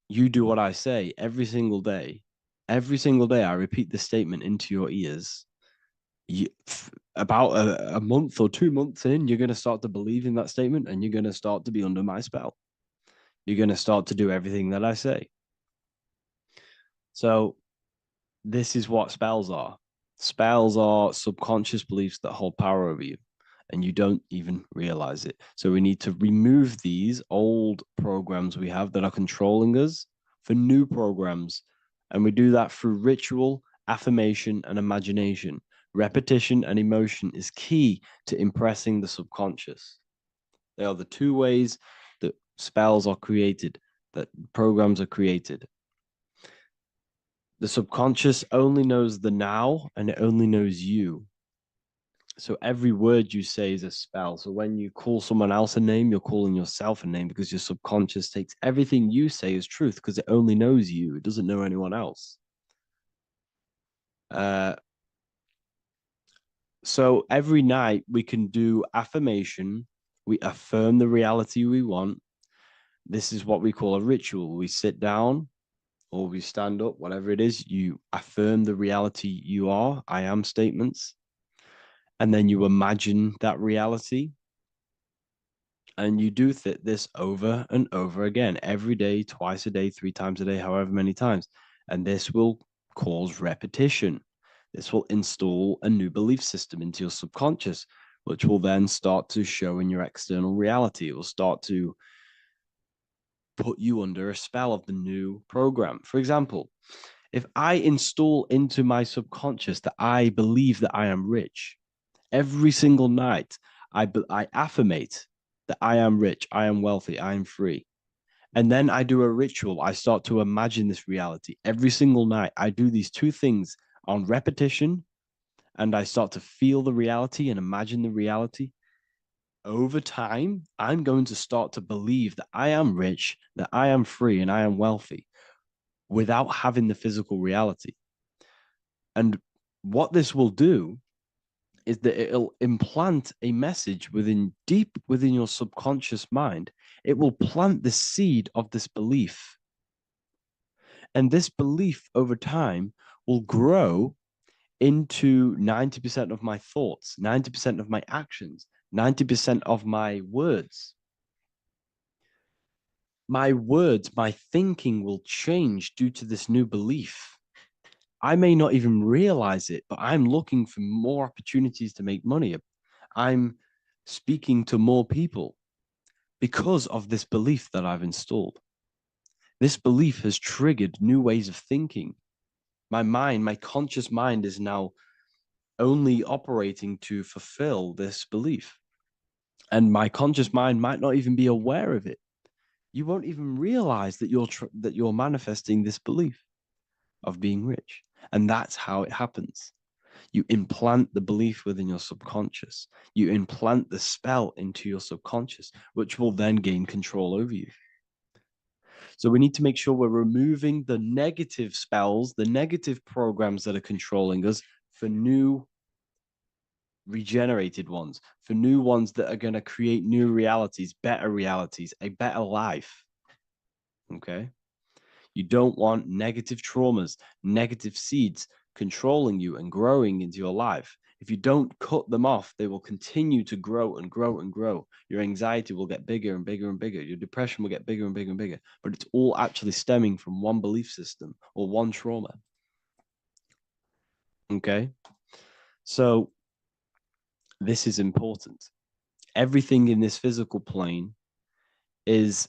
you do what I say every single day I repeat this statement into your ears, about a month or 2 months in, you're going to start to believe in that statement and you're going to start to be under my spell. You're going to start to do everything that I say. So this is what spells are. Spells are subconscious beliefs that hold power over you, and you don't even realize it. So we need to remove these old programs we have that are controlling us for new programs. And we do that through ritual, affirmation, and imagination. Repetition and emotion is key to impressing the subconscious. They are the two ways that spells are created, that programs are created. The subconscious only knows the now, and it only knows you. So every word you say is a spell. So when you call someone else a name, you're calling yourself a name, because your subconscious takes everything you say as truth, because it only knows you. It doesn't know anyone else. So every night we can do affirmation. We affirm the reality we want. This is what we call a ritual. We sit down or we stand up, whatever it is. You affirm the reality you are, I am statements. And then you imagine that reality. And you do this over and over again, every day, twice a day, 3 times a day, however many times. And this will cause repetition. This will install a new belief system into your subconscious, which will then start to show in your external reality. It will start to put you under a spell of the new program. For example, If I install into my subconscious that I believe that I am rich, every single night I affirmate that I am rich, I am wealthy, I am free. And then I do a ritual. I start to imagine this reality. Every single night, I do these two things on repetition, and I start to feel the reality and imagine the reality. Over time, I'm going to start to believe that I am rich, that I am free, and I am wealthy without having the physical reality. And what this will do is that it'll implant a message deep within your subconscious mind. It will plant the seed of this belief. And this belief over time will grow into 90% of my thoughts, 90% of my actions, 90% of my words. My words, my thinking will change due to this new belief. I may not even realize it, but I'm looking for more opportunities to make money. I'm speaking to more people because of this belief that I've installed. This belief has triggered new ways of thinking. My mind, my conscious mind is now only operating to fulfill this belief. And my conscious mind might not even be aware of it. You won't even realize that you're manifesting this belief of being rich. And that's how it happens. You implant the belief within your subconscious. You implant the spell into your subconscious, which will then gain control over you. So we need to make sure we're removing the negative spells, the negative programs that are controlling us for new regenerated ones, for new ones that are going to create new realities, a better life. Okay? You don't want negative traumas, negative seeds controlling you and growing into your life. If you don't cut them off, they will continue to grow and grow and grow. Your anxiety will get bigger and bigger and bigger. Your depression will get bigger and bigger and bigger. But it's all actually stemming from one belief system or one trauma. Okay? So this is important. Everything in this physical plane is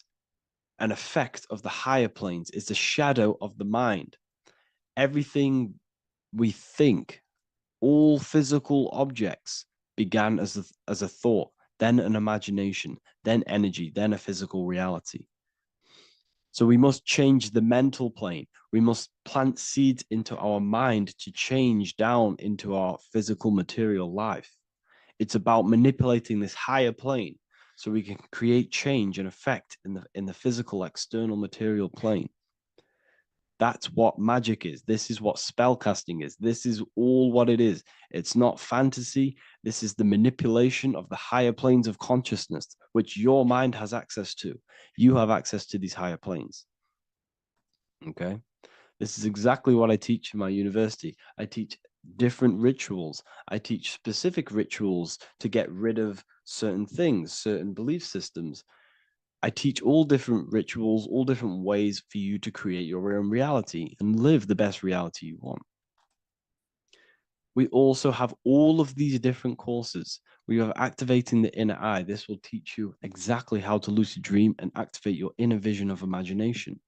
an effect of the higher planes. It's a shadow of the mind. Everything we think, all physical objects began as a thought, then an imagination, then energy, then a physical reality. So we must change the mental plane. We must plant seeds into our mind to change down into our physical material life. It's about manipulating this higher plane so we can create change and effect in the physical external material plane. That's what magic is. This is what spellcasting is. This is all what it is. It's not fantasy. This is the manipulation of the higher planes of consciousness, which your mind has access to. You have access to these higher planes. Okay? This is exactly what I teach in my university. I teach different rituals. I teach specific rituals to get rid of certain things, certain belief systems. I teach all different rituals, all different ways for you to create your own reality and live the best reality you want. We also have all of these different courses. We have activating the inner eye. This will teach you exactly how to lucid dream and activate your inner vision of imagination.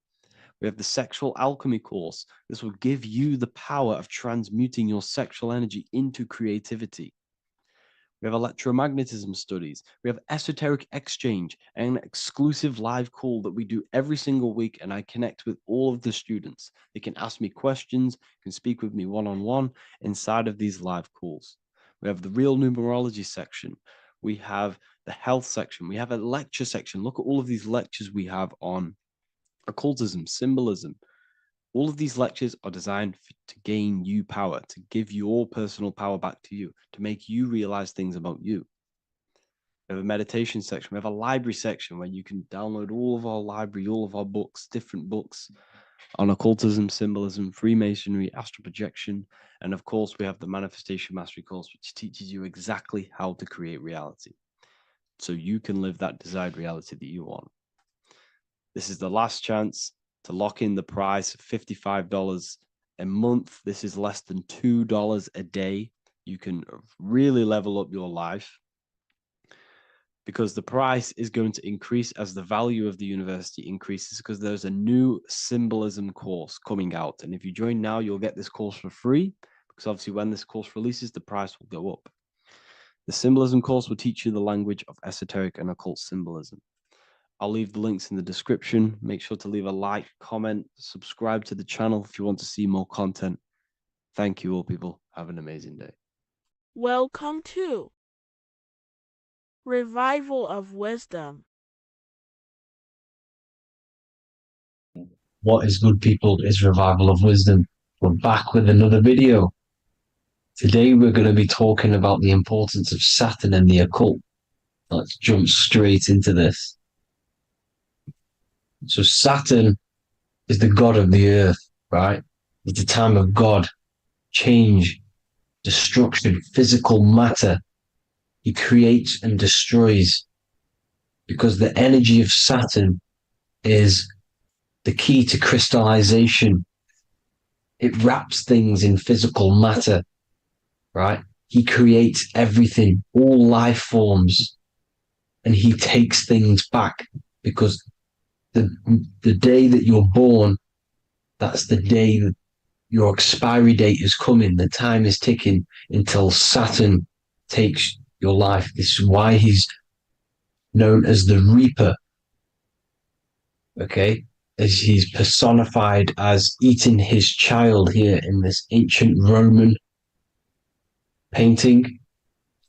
We have the sexual alchemy course. This will give you the power of transmuting your sexual energy into creativity. We have electromagnetism studies. We have esoteric exchange and an exclusive live call that we do every single week. And I connect with all of the students. They can ask me questions, can speak with me one-on-one inside of these live calls. We have the real numerology section. We have the health section. We have a lecture section. Look at all of these lectures we have on occultism, symbolism. All of these lectures are designed to gain you power, to give your personal power back to you, to make you realize things about you. We have a meditation section. We have a library section where you can download all of our library, all of our books, different books on occultism, symbolism, Freemasonry, astral projection. And of course, we have the Manifestation Mastery course, which teaches you exactly how to create reality so you can live that desired reality that you want. This is the last chance to lock in the price of $55 a month. This is less than $2 a day. You can really level up your life. because the price is going to increase as the value of the university increases, because there's a new Symbolism course coming out. And if you join now, you'll get this course for free, because obviously when this course releases, the price will go up. The Symbolism course will teach you the language of esoteric and occult symbolism. I'll leave the links in the description. Make sure to leave a like, comment, subscribe to the channel if you want to see more content. Thank you all, people. Have an amazing day. Welcome to Revival of Wisdom. What is good, people? Is Revival of Wisdom. We're back with another video. Today we're going to be talking about the importance of Saturn and the occult. Let's jump straight into this. So Saturn is the god of the earth, right? It's the time of God, change, destruction, physical matter. He creates and destroys, because the energy of Saturn is the key to crystallization. It wraps things in physical matter, right? He creates everything, all life forms, and he takes things back, because the day that you're born, that's the day that your expiry date is coming. The time is ticking until Saturn takes your life. This is why he's known as the Reaper. Okay? As he's personified as eating his child here in this ancient Roman painting.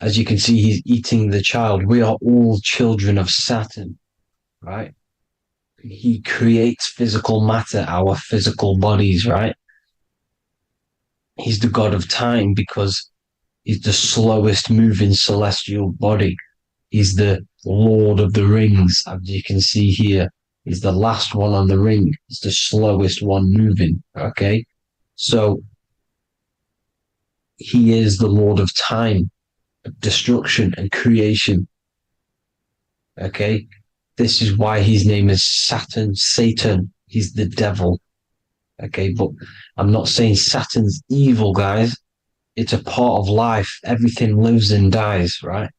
As you can see, he's eating the child. We are all children of Saturn, right? He creates physical matter, our physical bodies, right? He's the god of time because he's the slowest moving celestial body. He's the Lord of the Rings, as you can see here. He's the last one on the ring. He's the slowest one moving, okay? So he is the Lord of time, destruction and creation, okay? This is why his name is Saturn, Satan. He's the devil, okay? But I'm not saying Saturn's evil, guys. It's a part of life. Everything lives and dies, right?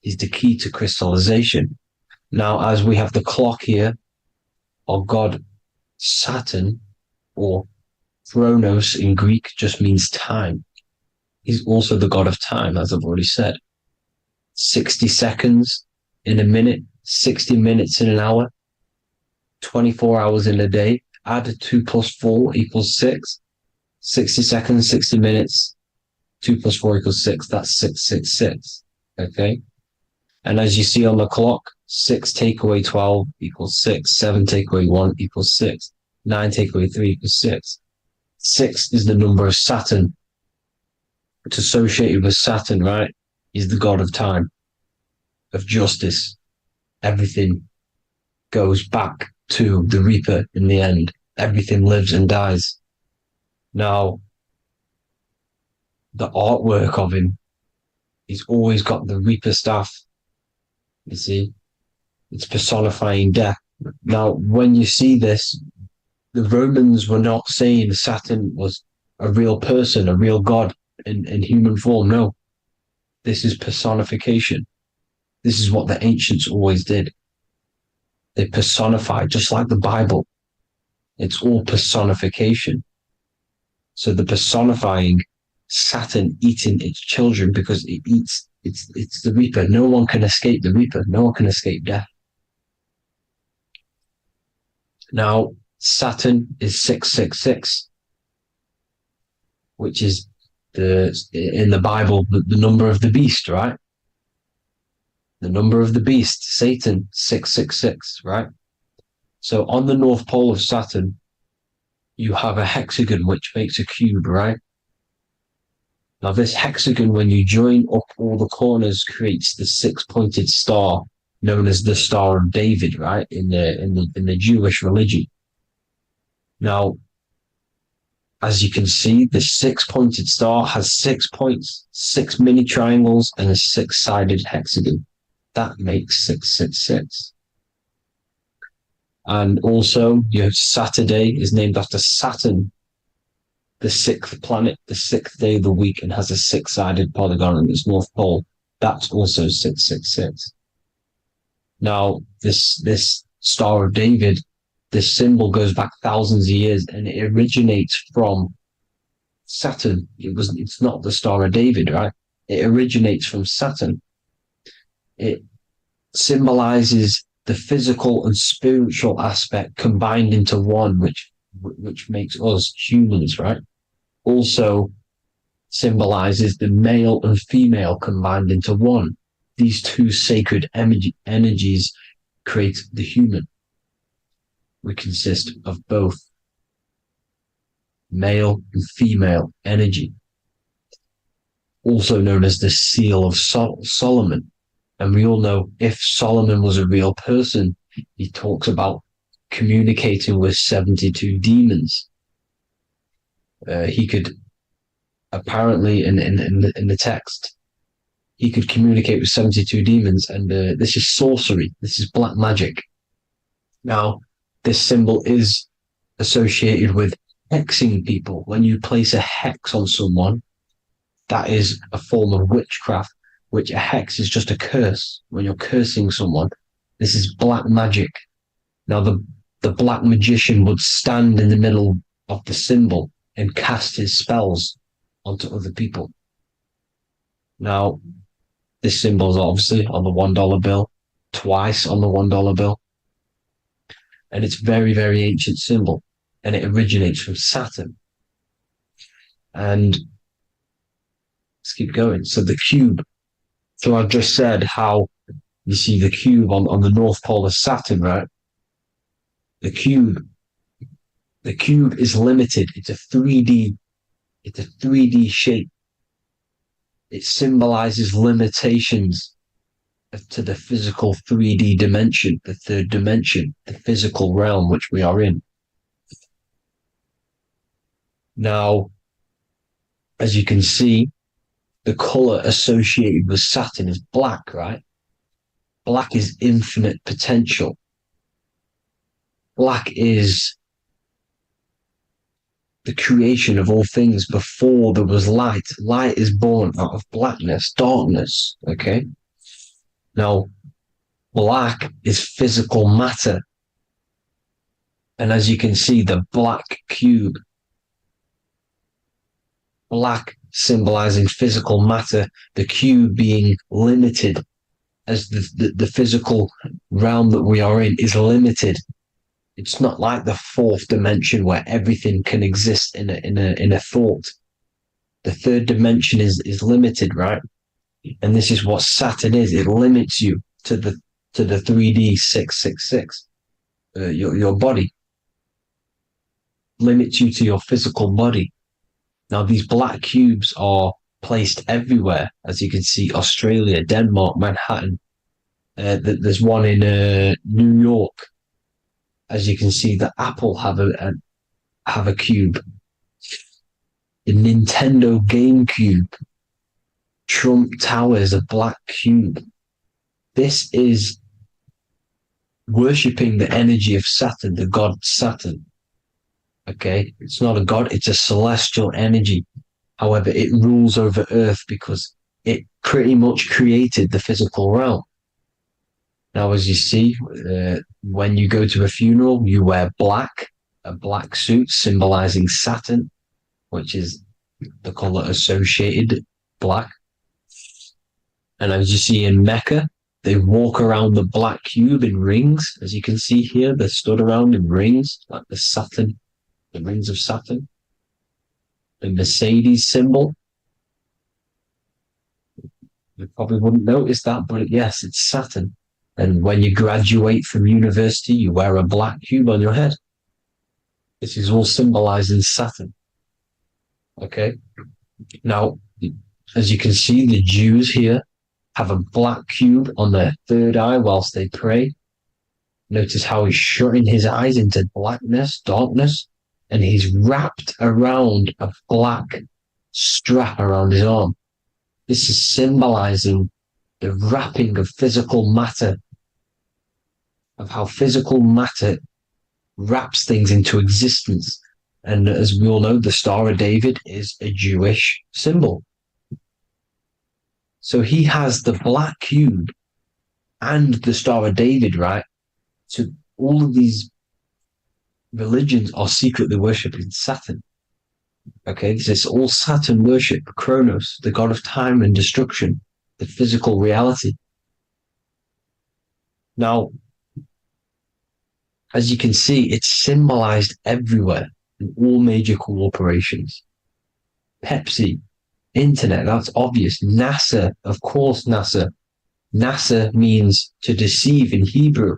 He's the key to crystallization. Now, as we have the clock here, our god Saturn, or Chronos in Greek, just means time. He's also the god of time, as I've already said. 60 seconds in a minute, 60 minutes in an hour, 24 hours in a day. Add 2 plus 4 equals 6. 60 seconds, 60 minutes, 2 plus 4 equals 6. That's 666. Okay? And as you see on the clock, 6 take away 12 equals 6. 7 take away 1 equals 6. 9 take away 3 equals 6. 6 is the number of Saturn. It's associated with Saturn, right? He's the god of time, of justice. Everything goes back to the Reaper in the end. Everything lives and dies. Now, the artwork of him, he's always got the Reaper staff. You see, it's personifying death. Now, when you see this, the Romans were not saying Saturn was a real person, a real god in human form. No, this is personification. This is what the ancients always did. They personified, just like the Bible. It's all personification. So the personifying Saturn eating its children because it eats, it's the Reaper. No one can escape the Reaper. No one can escape death. Now, Saturn is 666, which is in the Bible, the number of the beast, right? The number of the beast, Satan, 666, right? So on the North Pole of Saturn, you have a hexagon which makes a cube, right? Now this hexagon, when you join up all the corners, creates the 6-pointed star known as the Star of David, right? In the Jewish religion. Now, as you can see, the 6-pointed star has 6 points, 6 mini triangles, and a 6-sided hexagon. That makes 666. And also, you have Saturday is named after Saturn, the 6th planet, the 6th day of the week, and has a 6-sided polygon on its north pole. That's also 666. Now, this Star of David, this symbol goes back thousands of years, and it originates from Saturn. It's not the Star of David, right? It originates from Saturn. It symbolizes the physical and spiritual aspect combined into one, which makes us humans, right? Also symbolizes the male and female combined into one. These two sacred energies create the human. We consist of both male and female energy, also known as the Seal of Solomon. And we all know if Solomon was a real person, he talks about communicating with 72 demons. He could apparently, in the text, he could communicate with 72 demons, and this is sorcery. This is black magic. Now, this symbol is associated with hexing people. When you place a hex on someone, that is a form of witchcraft, which a hex is just a curse. When you're cursing someone, this is black magic. Now, the black magician would stand in the middle of the symbol and cast his spells onto other people. Now, this symbol is obviously on the $1 bill, twice on the $1 bill. And it's very, very ancient symbol. And it originates from Saturn. And let's keep going. So the cube. So I've just said how you see the cube on the North Pole of Saturn, right? The cube is limited. It's a 3D shape. It symbolizes limitations to the physical 3D dimension, the third dimension, the physical realm which we are in. Now, as you can see, the color associated with Saturn is black, right? Black is infinite potential. Black is the creation of all things. Before there was light. Light is born out of blackness, darkness, okay? Now, black is physical matter. And as you can see, the black cube, black symbolizing physical matter, the cube being limited, as the physical realm that we are in is limited. It's not like the fourth dimension where everything can exist in a thought. The third dimension is limited, right? And this is what Saturn is. It limits you to the 3D 666. Your body limits you to your physical body. Now, these black cubes are placed everywhere. As you can see, Australia, Denmark, Manhattan. There's one in New York. As you can see, the Apple have a cube. The Nintendo GameCube. Trump Tower is a black cube. This is worshipping the energy of Saturn, the god Saturn. Okay, it's not a god, it's a celestial energy. However, it rules over Earth because it pretty much created the physical realm. Now, as you see, when you go to a funeral, you wear black, a black suit symbolizing Saturn, which is the color associated, black. And as you see in Mecca, they walk around the black cube in rings. As you can see here, they're stood around in rings, like the Saturn, the rings of Saturn. The Mercedes symbol. You probably wouldn't notice that, but yes, it's Saturn. And when you graduate from university, you wear a black cube on your head. This is all symbolizing Saturn. Okay. Now, as you can see, the Jews here have a black cube on their third eye whilst they pray. Notice how he's shutting his eyes into blackness, darkness, and he's wrapped around a black strap around his arm. This is symbolizing the wrapping of physical matter, of how physical matter wraps things into existence. And as we all know, the Star of David is a Jewish symbol. So he has the black cube and the Star of David, right? So all of these religions are secretly worshipping Saturn. Okay, this is all Saturn worship, Kronos, the god of time and destruction, the physical reality. Now, as you can see, it's symbolized everywhere in all major corporations. Pepsi, internet, that's obvious. NASA, of course, NASA. NASA means to deceive in Hebrew.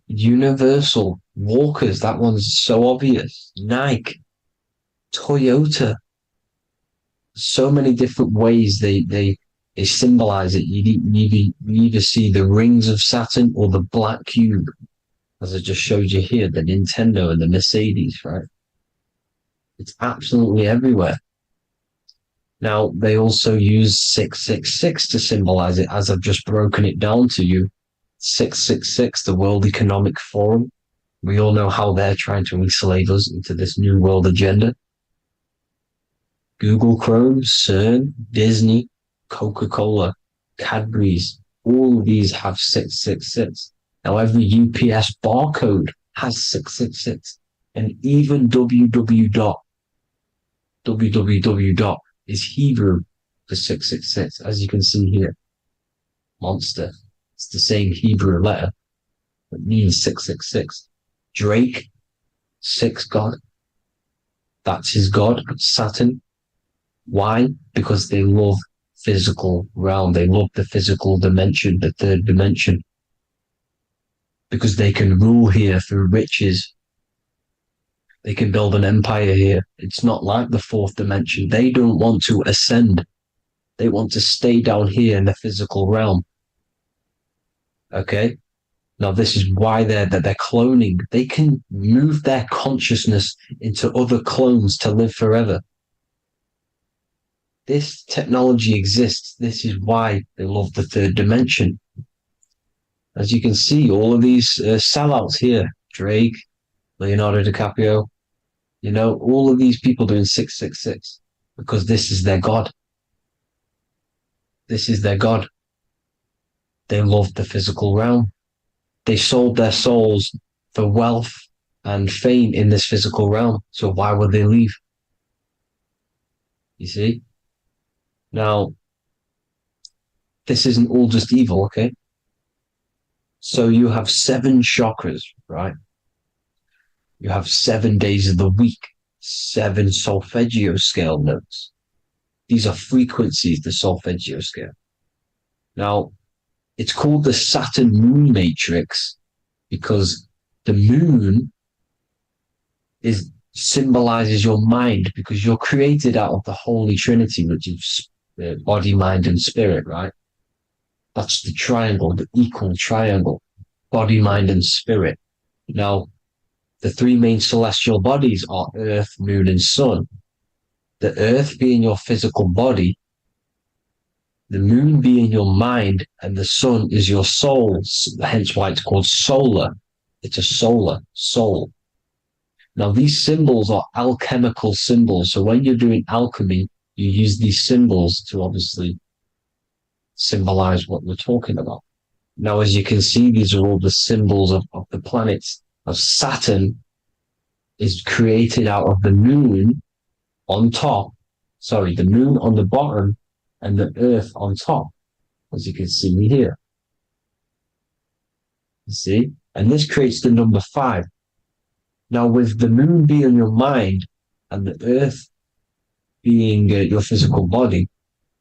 Universal, Walkers, that one's so obvious. Nike, Toyota. So many different ways they symbolize it. You either see the rings of Saturn or the black cube, as I just showed you here, the Nintendo and the Mercedes, right? It's absolutely everywhere. Now, they also use 666 to symbolize it, as I've just broken it down to you. 666, the World Economic Forum. We all know how they're trying to enslave us into this new world agenda. Google Chrome, CERN, Disney, Coca-Cola, Cadbury's, all of these have 666. Now, every UPS barcode has 666. And even www. Is Hebrew for 666, as you can see here. Monster. It's the same Hebrew letter that means 666. Drake, 6 God. That's his God, Saturn. Why? Because they love physical realm. They love the physical dimension, the third dimension. Because they can rule here through riches. They can build an empire here. It's not like the fourth dimension. They don't want to ascend. They want to stay down here in the physical realm. Okay? Now, this is why they're cloning. They can move their consciousness into other clones to live forever. This technology exists. This is why they love the third dimension. As you can see, all of these sellouts here, Drake, Leonardo DiCaprio, all of these people doing 666 because this is their God. This is their God. They love the physical realm. They sold their souls for wealth and fame in this physical realm. So why would they leave? You see? Now, this isn't all just evil, okay? So you have 7 chakras, right? You have 7 days of the week, 7 solfeggio scale notes. These are frequencies, the solfeggio scale. Now, it's called the Saturn moon matrix because the moon symbolizes your mind, because you're created out of the Holy Trinity, which is body, mind, and spirit, right? That's the triangle, the equal triangle, body, mind, and spirit. Now, the 3 main celestial bodies are Earth, Moon, and Sun. The Earth being your physical body, the Moon being your mind, and the Sun is your soul, hence why it's called solar. It's a solar, soul. Now, these symbols are alchemical symbols. So when you're doing alchemy, you use these symbols to obviously symbolize what we're talking about. Now, as you can see, these are all the symbols of the planets. Of Saturn is created out of the moon on top, the moon on the bottom and the earth on top, as you can see here. You see? And this creates the number 5. Now, with the moon being your mind and the earth being your physical body,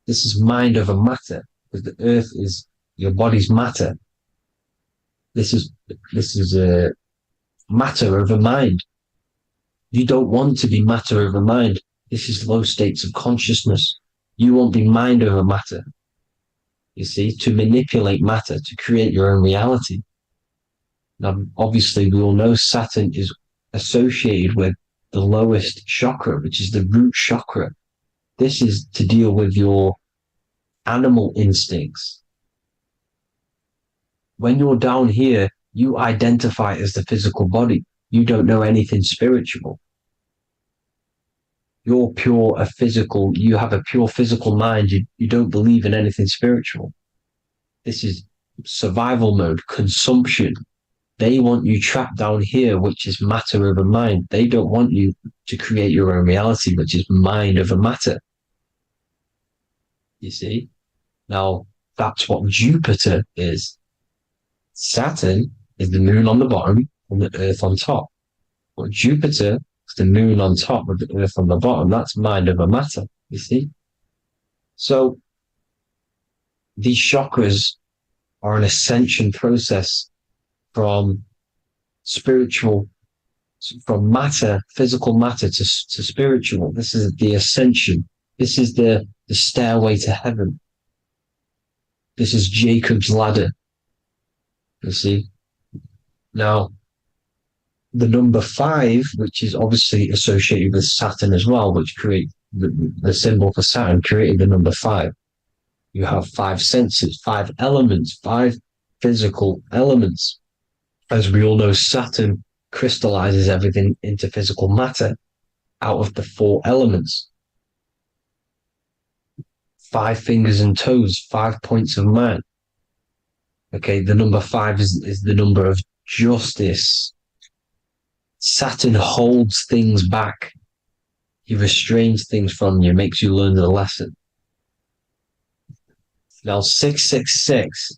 this is mind over matter, because the earth is your body's matter. This is matter over mind. You don't want to be matter over mind. This is low states of consciousness. You won't be mind over matter. You see, to manipulate matter, to create your own reality. Now, obviously, we all know Saturn is associated with the lowest chakra, which is the root chakra. This is to deal with your animal instincts. When you're down here, you identify as the physical body. You don't know anything spiritual. you have a pure physical mind. You don't believe in anything spiritual. This is survival mode, consumption. They want you trapped down here, which is matter over mind. They don't want you to create your own reality, which is mind over matter. You see? Now, that's what Jupiter is. Saturn is the moon on the bottom and the earth on top. But Jupiter is the moon on top with the earth on the bottom. That's mind over matter, you see? So these chakras are an ascension process from matter, physical matter to spiritual. This is the ascension. This is the stairway to heaven. This is Jacob's ladder. You see? Now, the number 5, which is obviously associated with Saturn as well, which create the symbol for Saturn, created the number 5. You have 5 senses, 5 elements, 5 physical elements. As we all know, Saturn crystallizes everything into physical matter out of the 4 elements. 5 fingers and toes, 5 points of man. Okay, the number 5 is the number of justice. Saturn holds things back. He restrains things from you, makes you learn the lesson. Now, 666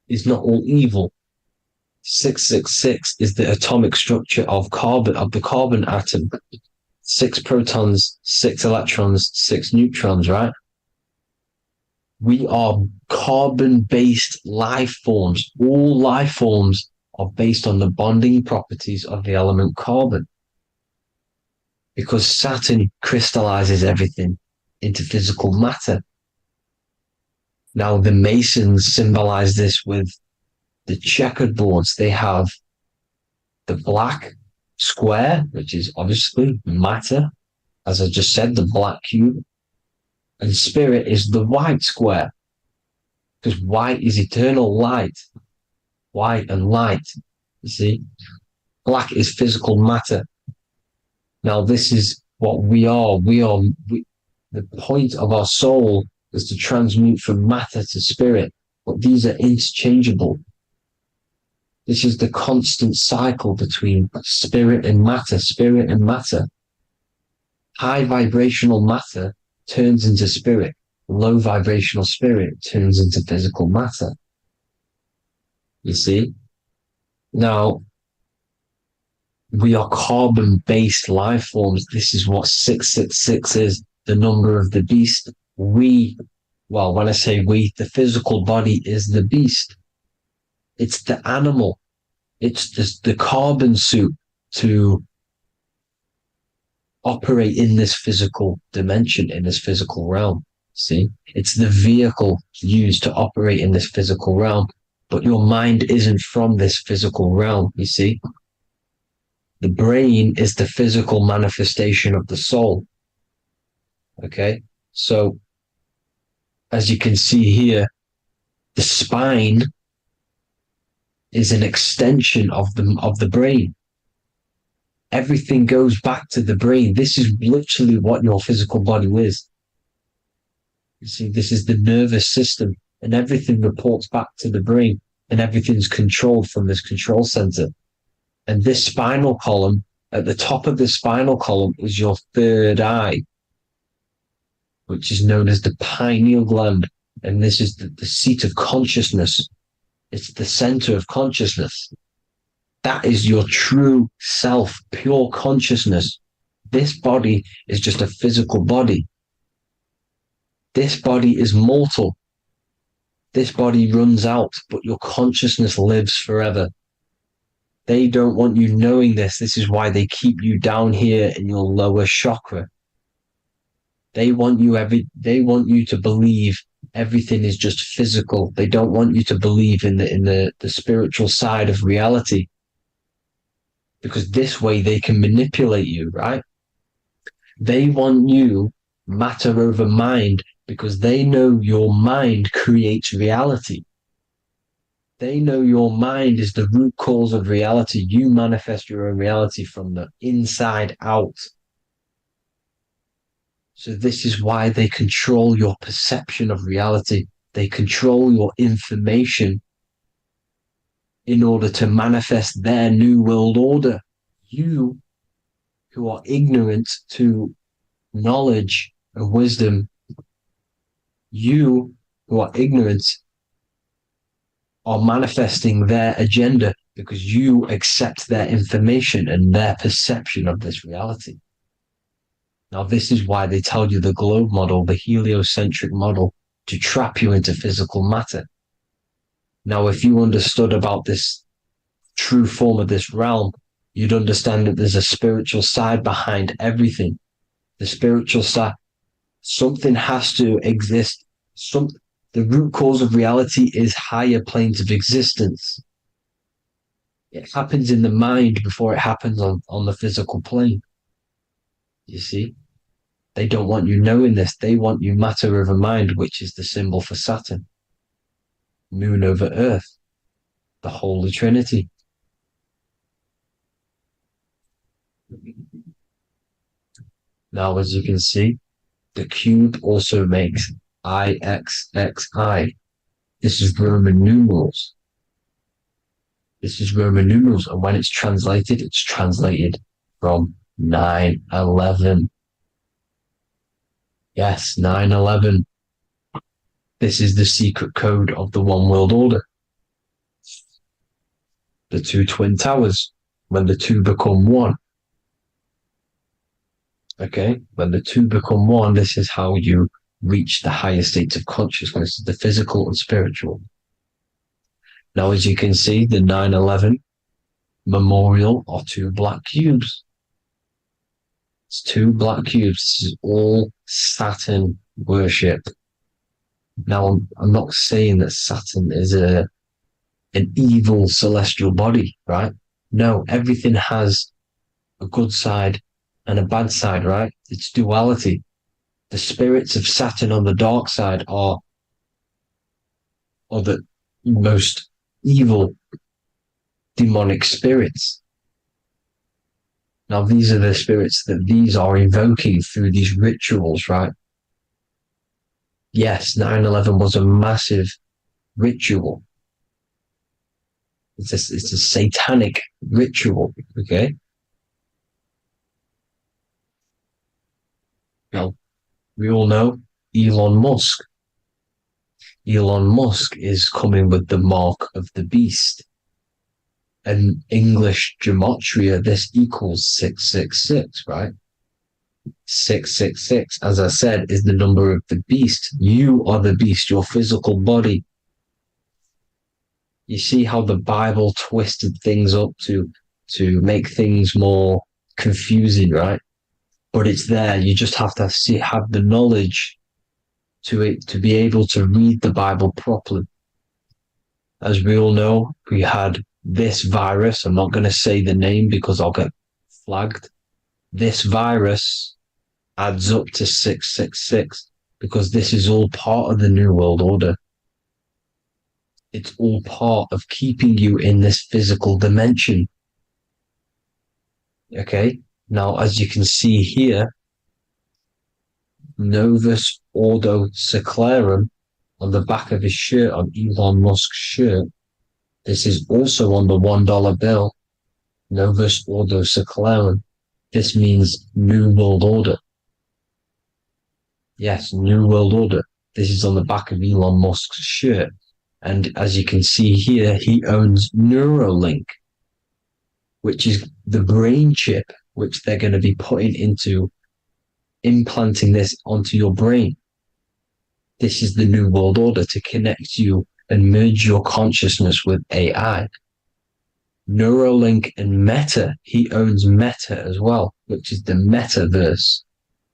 is not all evil. 666 is the atomic structure of the carbon atom. 6 protons, 6 electrons, 6 neutrons, right? We are carbon-based life forms. All life forms are based on the bonding properties of the element carbon. Because Saturn crystallizes everything into physical matter. Now, the Masons symbolize this with the checkered boards. They have the black square, which is obviously matter, as I just said, the black cube, and spirit is the white square, because white is eternal light, white and light, you see. Black is physical matter. Now, this is what we are. The point of our soul is to transmute from matter to spirit, but these are interchangeable. This is the constant cycle between spirit and matter, spirit and matter. High vibrational matter turns into spirit. Low vibrational spirit turns into physical matter. You see? Now, we are carbon-based life forms. This is what 666 is, the number of the beast. When I say we, the physical body is the beast. It's the animal. It's the carbon suit to operate in this physical dimension, in this physical realm. See? It's the vehicle used to operate in this physical realm. But your mind isn't from this physical realm, you see? The brain is the physical manifestation of the soul. Okay? So, as you can see here, the spine is an extension of the brain. Everything goes back to the brain. This is literally what your physical body is. You see, this is the nervous system, and everything reports back to the brain, and everything's controlled from this control center. And this spinal column, at the top of the spinal column, is your third eye, which is known as the pineal gland. And this is the seat of consciousness. It's the center of consciousness. That is your true self, pure consciousness. This body is just a physical body. This body is mortal. This body runs out, but your consciousness lives forever. They don't want you knowing this. This is why they keep you down here in your lower chakra. They want you to believe everything is just physical. They don't want you to believe in the spiritual side of reality. Because this way they can manipulate you, right? They want you matter over mind because they know your mind creates reality. They know your mind is the root cause of reality. You manifest your own reality from the inside out. So this is why they control your perception of reality. They control your information in order to manifest their new world order. You, who are ignorant to knowledge and wisdom, you who are ignorant are manifesting their agenda because you accept their information and their perception of this reality. Now, this is why they tell you the globe model, the heliocentric model, to trap you into physical matter. Now, if you understood about this true form of this realm, you'd understand that there's a spiritual side behind everything. The spiritual side, something has to exist. The root cause of reality is higher planes of existence. It happens in the mind before it happens on the physical plane. You see? They don't want you knowing this. They want you matter over mind, which is the symbol for Saturn. Moon over Earth. The Holy Trinity. Now, as you can see, the cube also makes IXXI. This is Roman numerals. This is Roman numerals, and when it's translated from 9/11. Yes, 9/11. This is the secret code of the One World Order. The two twin towers, when the two become one. Okay, when the two become one, this is how you reach the higher states of consciousness, the physical and spiritual. Now, as you can see, the 9/11 memorial are two black cubes. It's two black cubes. This is all Saturn worship. Now, I'm not saying that Saturn is an evil celestial body, right? No, everything has a good side and a bad side, right? It's duality. The spirits of Saturn on the dark side are the most evil demonic spirits. Now, these are the spirits that these are invoking through these rituals, right? Yes, 9/11 was a massive ritual. It's a satanic ritual, okay? Now, we all know Elon Musk. Elon Musk is coming with the mark of the beast. And English gematria, this equals 666, right? 666, as I said, is the number of the beast. You are the beast, your physical body. You see how the Bible twisted things up to make things more confusing, right? But it's there. You just have to have the knowledge to be able to read the Bible properly. As we all know, we had this virus. I'm not going to say the name because I'll get flagged. This virus adds up to 666 because this is all part of the New World Order. It's all part of keeping you in this physical dimension. Okay? Now, as you can see here, Novus Ordo Secularum on the back of his shirt, on Elon Musk's shirt, this is also on the $1 bill, Novus Ordo Secularum. This means New World Order. Yes, New World Order. This is on the back of Elon Musk's shirt. And as you can see here, he owns Neuralink, which is the brain chip which they're going to be putting into implanting this onto your brain. This is the New World Order to connect you and merge your consciousness with AI. Neuralink and Meta, he owns Meta as well, which is the metaverse.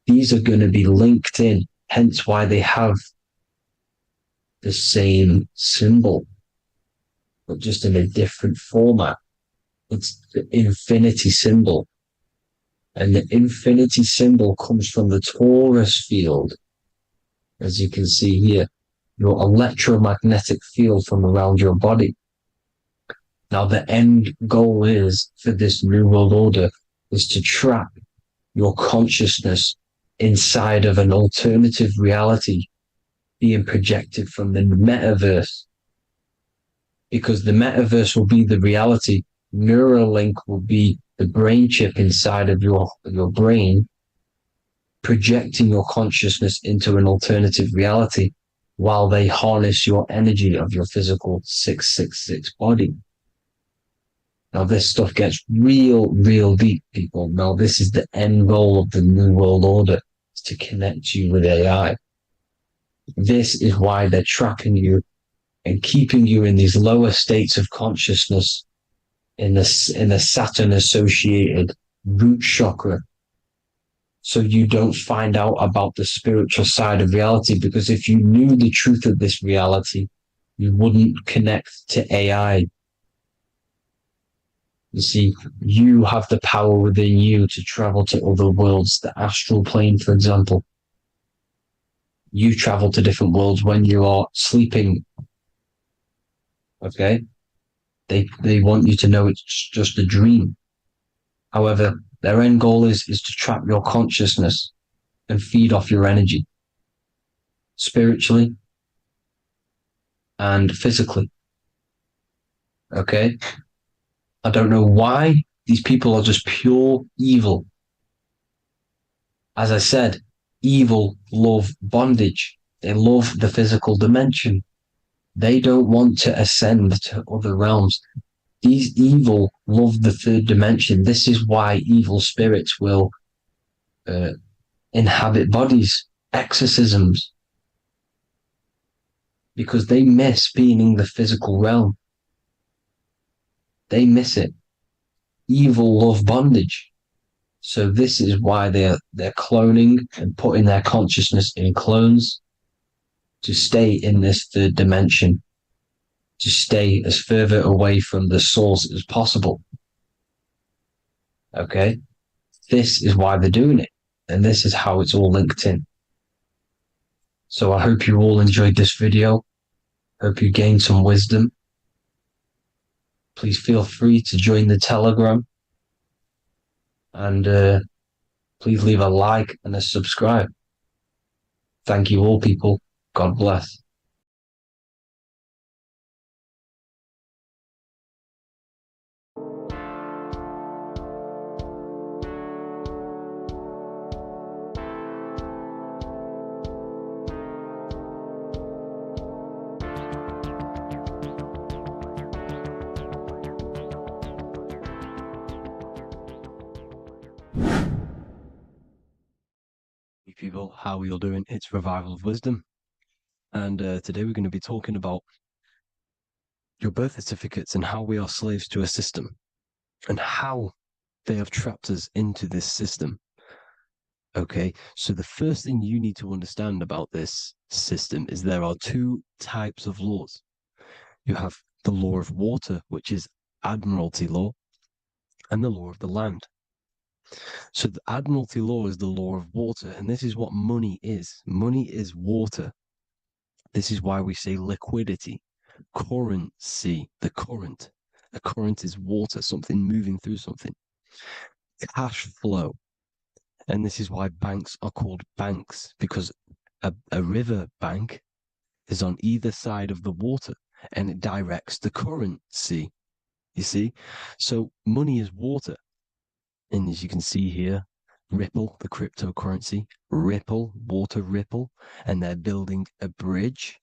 These are going to be linked in, hence why they have the same symbol, but just in a different format. It's the infinity symbol. And the infinity symbol comes from the torus field, as you can see here, your electromagnetic field from around your body. Now, the end goal is for this New World Order is to trap your consciousness inside of an alternative reality being projected from the metaverse. Because the metaverse will be the reality. Neuralink will be the brain chip inside of your brain, projecting your consciousness into an alternative reality while they harness your energy of your physical 666 body. Now, this stuff gets real deep, people. Now, this is the end goal of the New World Order, is to connect you with AI. This is why they're trapping you and keeping you in these lower states of consciousness in the Saturn associated root chakra. So you don't find out about the spiritual side of reality, because if you knew the truth of this reality, you wouldn't connect to AI. You see, you have the power within you to travel to other worlds, the astral plane, for example. You travel to different worlds when you are sleeping. Okay? They want you to know it's just a dream. However, their end goal is to trap your consciousness and feed off your energy, spiritually and physically. Okay? I don't know why these people are just pure evil. As I said, evil love bondage. They love the physical dimension. They don't want to ascend to other realms. These evil love the third dimension. This is why evil spirits will inhabit bodies, exorcisms, because they miss being in the physical realm. They miss it. Evil love bondage. So this is why they're cloning and putting their consciousness in clones to stay in this third dimension, to stay as further away from the source as possible. Okay? This is why they're doing it. And this is how it's all linked in. So I hope you all enjoyed this video. Hope you gained some wisdom. Please feel free to join the Telegram. And please leave a like and a subscribe. Thank you all, people. God bless. People, how are you all doing? It's Revival of Wisdom, and today we're going to be talking about your birth certificates and how we are slaves to a system and how they have trapped us into this system. Okay, so the first thing you need to understand about this system is there are two types of laws. You have the law of water, which is Admiralty law, and the law of the land. So the Admiralty law is the law of water, and this is what money is. Money is water. This is why we say liquidity, currency, the current. A current is water, something moving through something. Cash flow. And this is why banks are called banks, because a river bank is on either side of the water and it directs the currency. You see? So money is water. And as you can see here, Ripple, the cryptocurrency, Ripple, water Ripple, and they're building a bridge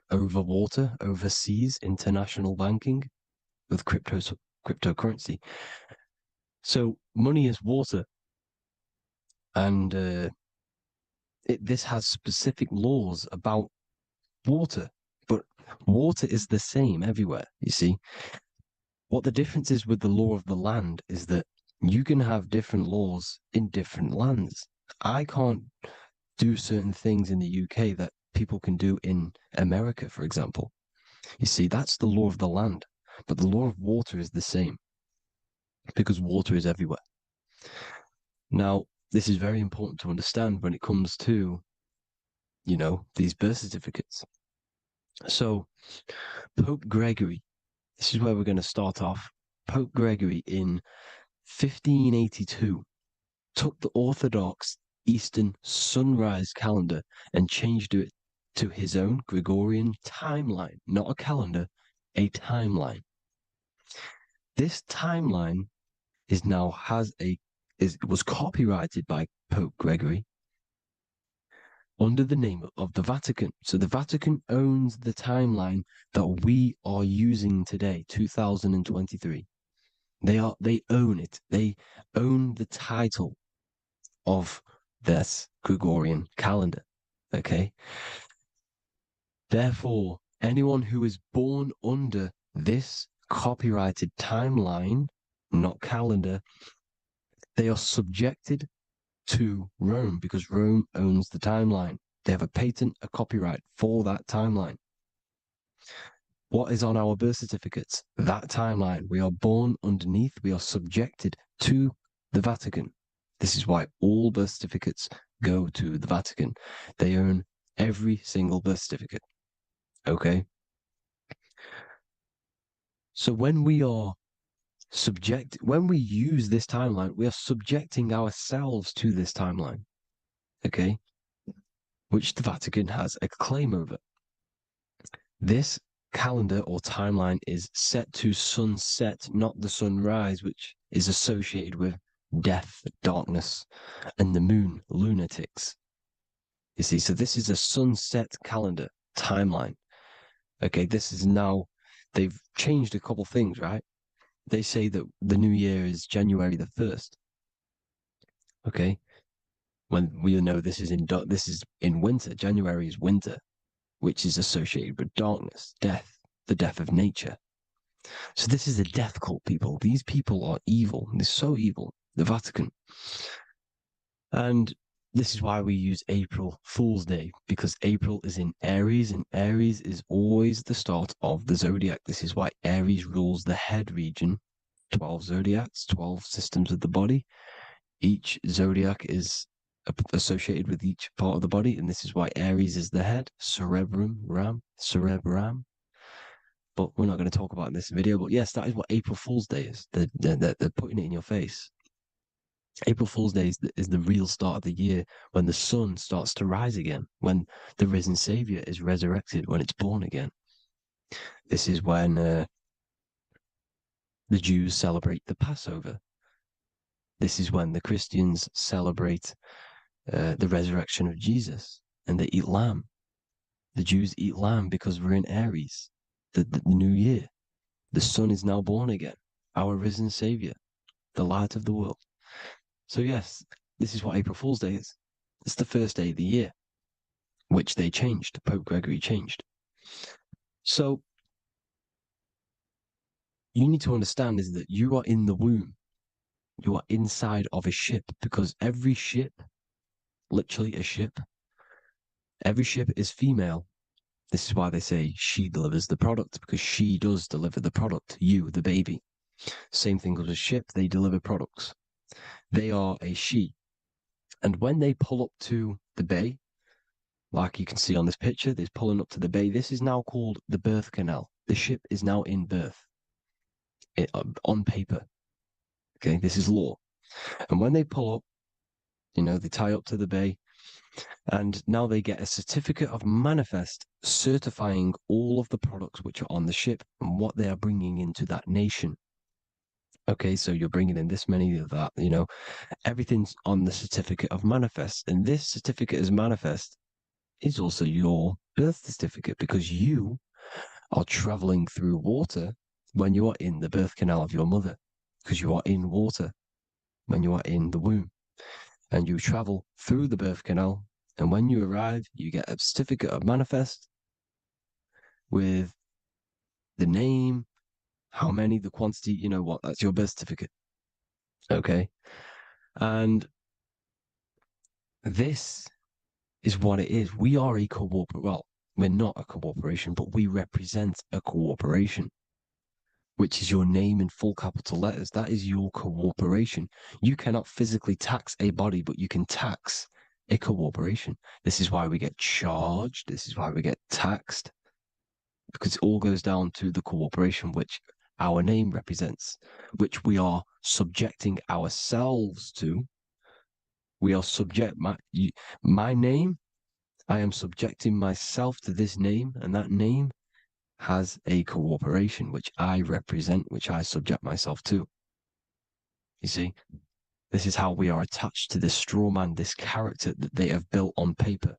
over water, overseas, international banking with cryptocurrency. So money is water, and this has specific laws about water, but water is the same everywhere, you see. What the difference is with the law of the land is that you can have different laws in different lands. I can't do certain things in the UK that people can do in America, for example. You see, that's the law of the land. But the law of water is the same because water is everywhere. Now, this is very important to understand when it comes to, you know, these birth certificates. So, Pope Gregory, this is where we're going to start off. Pope Gregory in 1582 took the Orthodox Eastern sunrise calendar and changed it to his own Gregorian timeline, not a calendar, a timeline. This timeline was copyrighted by Pope Gregory under the name of the Vatican. So the Vatican owns the timeline that we are using today, 2023. They own it. They own the title of this Gregorian calendar. Okay. Therefore, anyone who is born under this copyrighted timeline, not calendar, they are subjected to Rome because Rome owns the timeline. They have a patent, a copyright for that timeline. What is on our birth certificates? That timeline. We are born underneath, we are subjected to the Vatican. This is why all birth certificates go to the Vatican. They own every single birth certificate. Okay? So when we use this timeline, we are subjecting ourselves to this timeline. Okay? Which the Vatican has a claim over. This calendar or timeline is set to sunset, not the sunrise, which is associated with death, darkness, and the moon, lunatics. You see, so this is a sunset calendar timeline. Okay, this is now, they've changed a couple things, right? They say that the new year is January the 1st. Okay, when we know this is in winter. January is winter, which is associated with darkness, death, the death of nature. So this is a death cult, people. These people are evil. They're so evil. The Vatican. And this is why we use April Fool's Day, because April is in Aries, and Aries is always the start of the zodiac. This is why Aries rules the head region. 12 zodiacs, 12 systems of the body. Each zodiac is associated with each part of the body, and this is why Aries is the head, cerebrum. But we're not going to talk about in this video. But yes, that is what April Fool's Day is. They're putting it in your face. April Fool's Day is the real start of the year, when the sun starts to rise again, when the risen Savior is resurrected, when it's born again. This is when the Jews celebrate the Passover. This is when the Christians celebrate the resurrection of Jesus, and they eat lamb. The Jews eat lamb because we're in Aries, the new year. The sun is now born again, our risen Savior, the light of the world. So yes, this is what April Fool's Day is. It's the first day of the year, which they changed. Pope Gregory changed. So you need to understand is that you are in the womb. You are inside of a ship, because every ship, literally a ship, every ship is female. This is why they say she delivers the product, because she does deliver the product, you, the baby. Same thing with a ship, they deliver products. They are a she. And when they pull up to the bay, like you can see on this picture, they're pulling up to the bay. This is now called the birth canal. The ship is now in birth on paper. Okay, this is law. And when they pull up, they tie up to the bay, and now they get a certificate of manifest certifying all of the products which are on the ship and what they are bringing into that nation. Okay, so you're bringing in this many of that, everything's on the certificate of manifest. And this certificate as manifest is also your birth certificate, because you are traveling through water when you are in the birth canal of your mother, because you are in water when you are in the womb, and you travel through the birth canal. And when you arrive, you get a certificate of manifest with the name, how many, the quantity, that's your birth certificate. Okay. And this is what it is. We are a we're not a corporation, but we represent a corporation, which is your name in full capital letters. That is your corporation. You cannot physically tax a body, but you can tax a corporation. This is why we get charged. This is why we get taxed, because it all goes down to the corporation, which our name represents, which we are subjecting ourselves to, We are subject, my name, I am subjecting myself to this name, and that name has a cooperation, which I represent, which I subject myself to. You see, this is how we are attached to this straw man, this character that they have built on paper.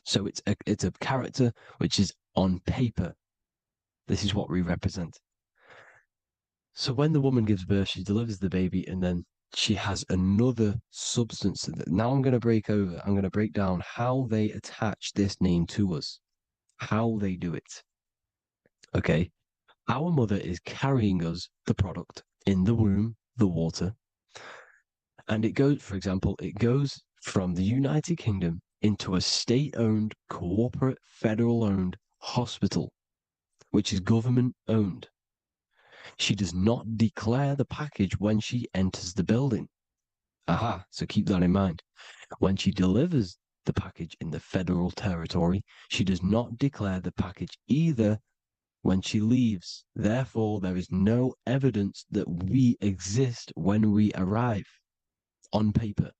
So it's a character which is on paper. This is what we represent. So when the woman gives birth, she delivers the baby, and then she has another substance. Now I'm going to break down how they attach this name to us, how they do it. Okay. Our mother is carrying us the product in the womb, the water. And it goes, for example, it goes from the United Kingdom into a state-owned, corporate, federal-owned hospital, which is government-owned. She does not declare the package when she enters the building. Aha, so keep that in mind. When she delivers the package in the federal territory, she does not declare the package either when she leaves. Therefore, there is no evidence that we exist when we arrive. On paper.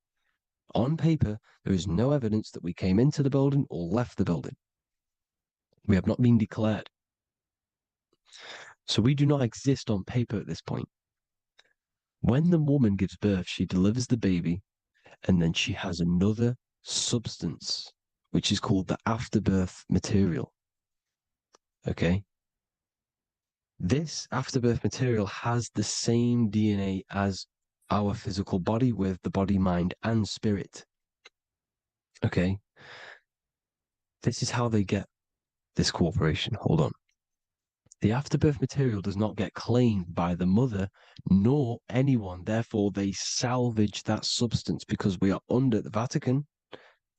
On paper, there is no evidence that we came into the building or left the building. We have not been declared. So we do not exist on paper at this point. When the woman gives birth, she delivers the baby, and then she has another substance, which is called the afterbirth material. Okay? This afterbirth material has the same DNA as our physical body, with the body, mind, and spirit. Okay? This is how they get this cooperation. Hold on. The afterbirth material does not get claimed by the mother nor anyone. Therefore, they salvage that substance because we are under the Vatican.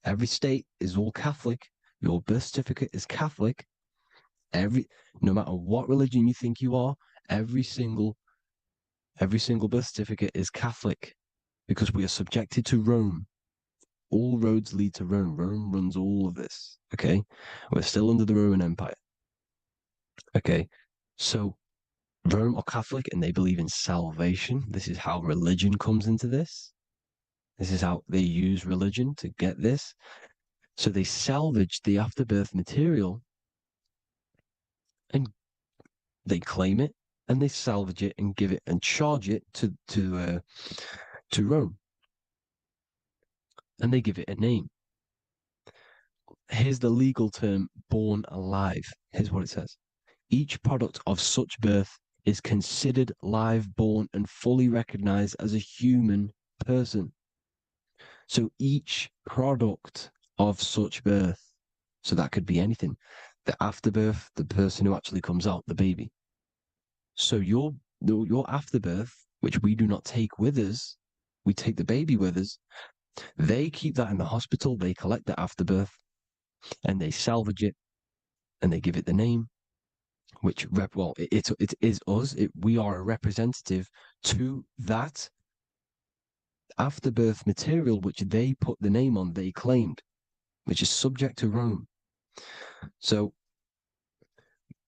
Every state is all Catholic. Your birth certificate is Catholic. No matter what religion you think you are, every single birth certificate is Catholic because we are subjected to Rome. All roads lead to Rome. Rome runs all of this. Okay? We're still under the Roman Empire. Okay, so Rome are Catholic and they believe in salvation. This is how religion comes into this. This is how they use religion to get this. So they salvage the afterbirth material and they claim it and they salvage it and give it and charge it to Rome. And they give it a name. Here's the legal term, born alive. Here's what it says. Each product of such birth is considered live, born, and fully recognized as a human person. So each product of such birth, so that could be anything, the afterbirth, the person who actually comes out, the baby. So your afterbirth, which we do not take with us, we take the baby with us, they keep that in the hospital, they collect the afterbirth, and they salvage it, and they give it the name, which it is us. We are a representative to that afterbirth material, which they put the name on, they claimed, which is subject to Rome. So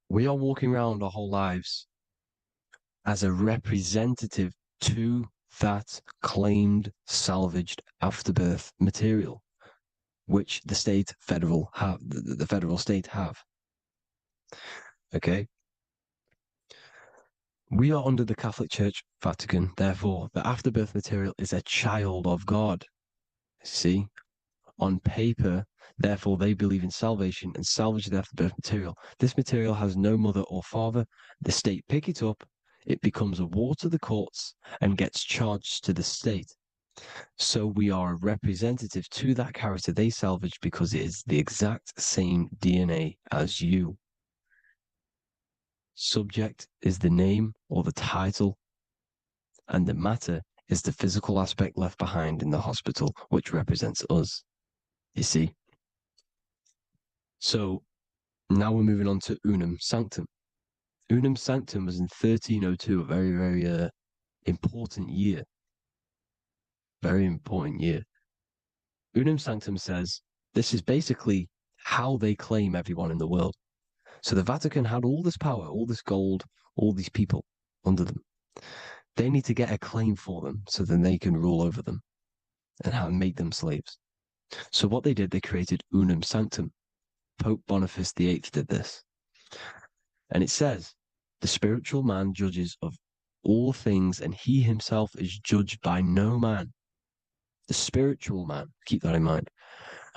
we are walking around our whole lives as a representative to that claimed salvaged afterbirth material, which the federal state have. Okay. We are under the Catholic Church, Vatican. Therefore, the afterbirth material is a child of God. See, on paper, therefore, they believe in salvation and salvage the afterbirth material. This material has no mother or father. The state pick it up. It becomes a war to the courts and gets charged to the state. So we are a representative to that character they salvage because it is the exact same DNA as you. Subject is the name or the title, and the matter is the physical aspect left behind in the hospital, which represents us. You see? So now we're moving on to Unam Sanctum. Unam Sanctum was in 1302, a very, very important year. Very important year. Unam Sanctum says this is basically how they claim everyone in the world. So the Vatican had all this power, all this gold, all these people under them. They need to get a claim for them so then they can rule over them. and how to make them slaves. So what they did, they created Unam Sanctum. Pope Boniface VIII did this. And it says, the spiritual man judges of all things, and he himself is judged by no man. The spiritual man, keep that in mind,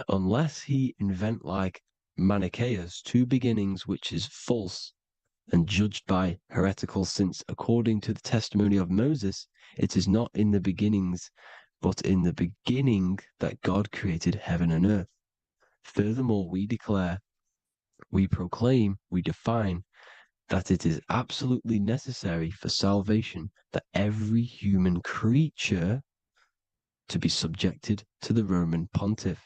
unless he invent like Manichaeus two beginnings, which is false and judged by heretical, since according to the testimony of Moses, it is not in the beginnings, but in the beginning that God created heaven and earth. Furthermore, we declare, we proclaim, we define that it is absolutely necessary for salvation that every human creature to be subjected to the Roman pontiff.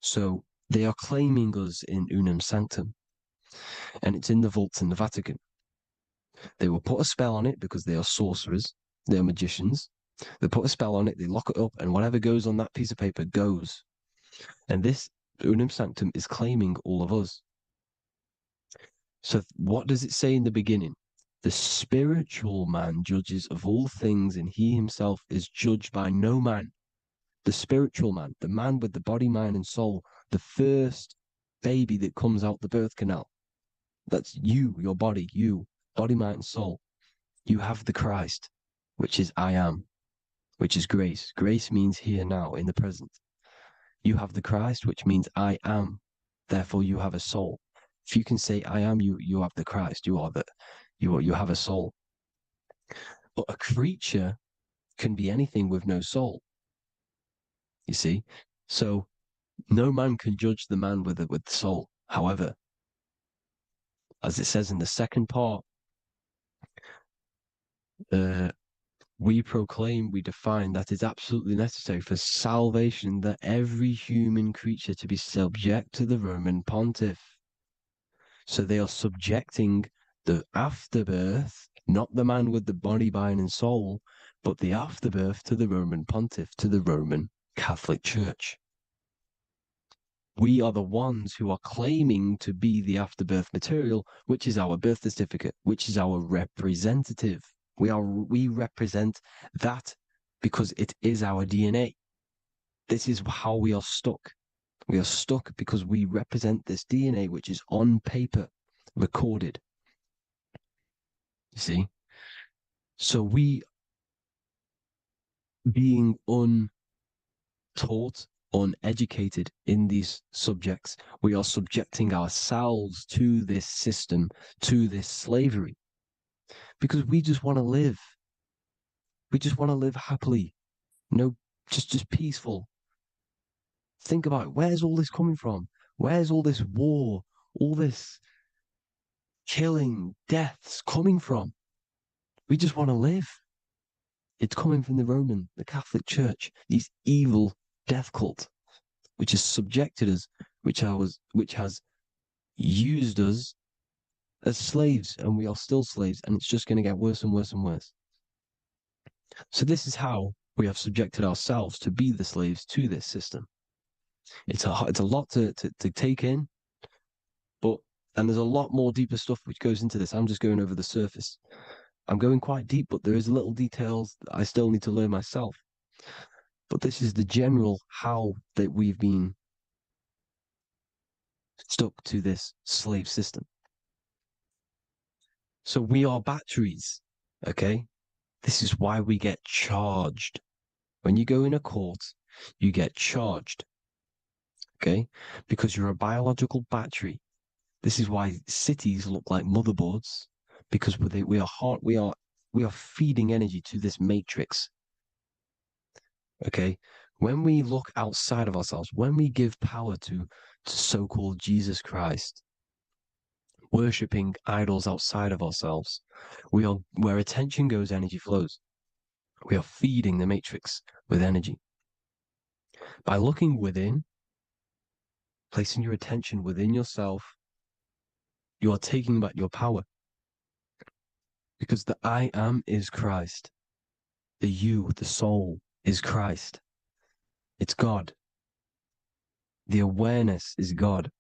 So they are claiming us in Unam Sanctum, and it's in the vaults in the Vatican. They will put a spell on it because they are sorcerers, they are magicians. They put a spell on it, they lock it up, and whatever goes on that piece of paper goes. And this Unam Sanctum is claiming all of us. So what does it say in the beginning? The spiritual man judges of all things, and he himself is judged by no man. The spiritual man, the man with the body, mind, and soul, the first baby that comes out the birth canal. That's you, your body, you, body, mind, and soul. You have the Christ, which is I am, which is grace. Grace means here now, in the present. You have the Christ, which means I am. Therefore, you have a soul. If you can say I am, you have the Christ. You have a soul. But a creature can be anything with no soul. You see, so no man can judge the man with the soul. However, as it says in the second part, we proclaim, we define that it's absolutely necessary for salvation that every human creature to be subject to the Roman pontiff. So they are subjecting the afterbirth, not the man with the body, mind, and soul, but the afterbirth to the Roman pontiff, to the Roman Catholic Church. We are the ones who are claiming to be the afterbirth material, which is our birth certificate, which is our representative. We represent that because it is our DNA. This is how we are stuck. We are stuck because we represent this DNA, which is on paper, recorded. You see? So we, being untaught, uneducated in these subjects, we are subjecting ourselves to this system, to this slavery, because we just want to live. We just want to live happily, just peaceful. Think about it. Where's all this coming from? Where's all this war, all this killing, deaths coming from? We just want to live. It's coming from the Catholic Church, these evil death cult, which has subjected us, which has used us as slaves, and we are still slaves, and it's just going to get worse and worse and worse. So this is how we have subjected ourselves to be the slaves to this system. It's a lot to take in, and there's a lot more deeper stuff which goes into this. I'm just going over the surface. I'm going quite deep, but there is little details that I still need to learn myself. But this is the general how that we've been stuck to this slave system. So we are batteries, okay? This is why we get charged. When you go in a court, you get charged, okay? Because you're a biological battery. This is why cities look like motherboards, because we are feeding energy to this matrix. Okay, when we look outside of ourselves, when we give power to so-called Jesus Christ, worshipping idols outside of ourselves, where attention goes, energy flows. We are feeding the matrix with energy. By looking within, placing your attention within yourself, you are taking back your power. Because the I am is Christ. The you, the soul, is Christ. It's God. The awareness is God.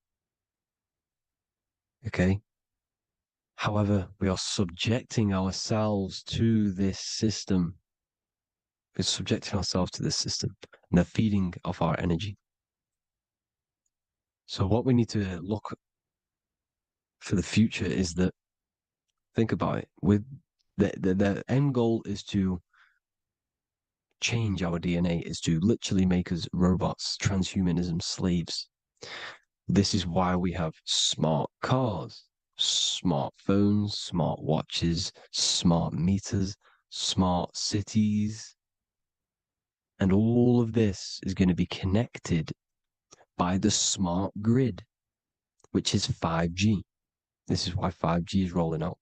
Okay? However, we are subjecting ourselves to this system. We're subjecting ourselves to this system, and they're feeding off our energy. So what we need to look for the future is that, think about it, with the end goal is to change our DNA, is to literally make us robots, transhumanism slaves. This is why we have smart cars, smartphones, smart watches, smart meters, smart cities. And all of this is going to be connected by the smart grid, which is 5G. This is why 5G is rolling out.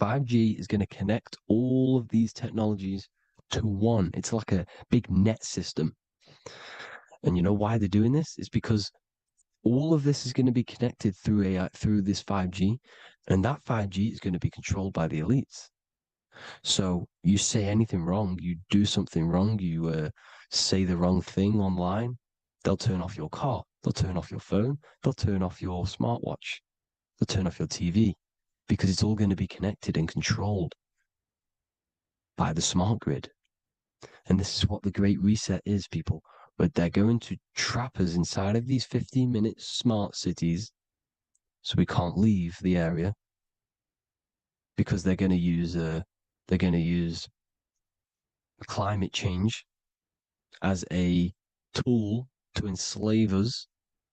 5G is going to connect all of these technologies to one. It's like a big net system. And you know why they're doing this? It's because all of this is going to be connected through AI, through this 5G, and that 5G is going to be controlled by the elites. So you say anything wrong, you do something wrong, you say the wrong thing online, they'll turn off your car, they'll turn off your phone, they'll turn off your smartwatch, they'll turn off your TV, because it's all going to be connected and controlled by the smart grid. And this is what the Great Reset is, people. But they're going to trap us inside of these 15-minute smart cities so we can't leave the area, because they're going to use climate change as a tool to enslave us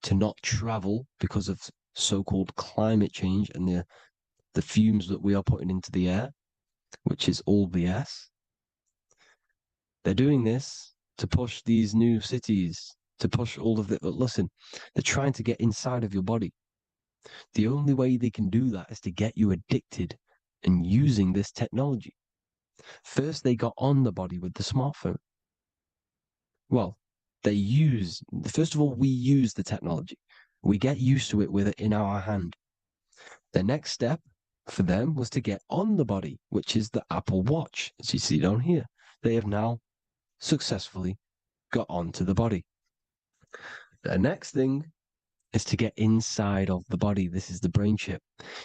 to not travel because of so-called climate change and the fumes that we are putting into the air, which is all BS. They're doing this to push these new cities, to push all of it. But listen, they're trying to get inside of your body. The only way they can do that is to get you addicted and using this technology. First, they got on the body with the smartphone. Well, first of all, we use the technology. We get used to it with it in our hand. The next step for them was to get on the body, which is the Apple Watch, as you see down here. They have now successfully got onto the body. The next thing is to get inside of the body. This is the brain chip.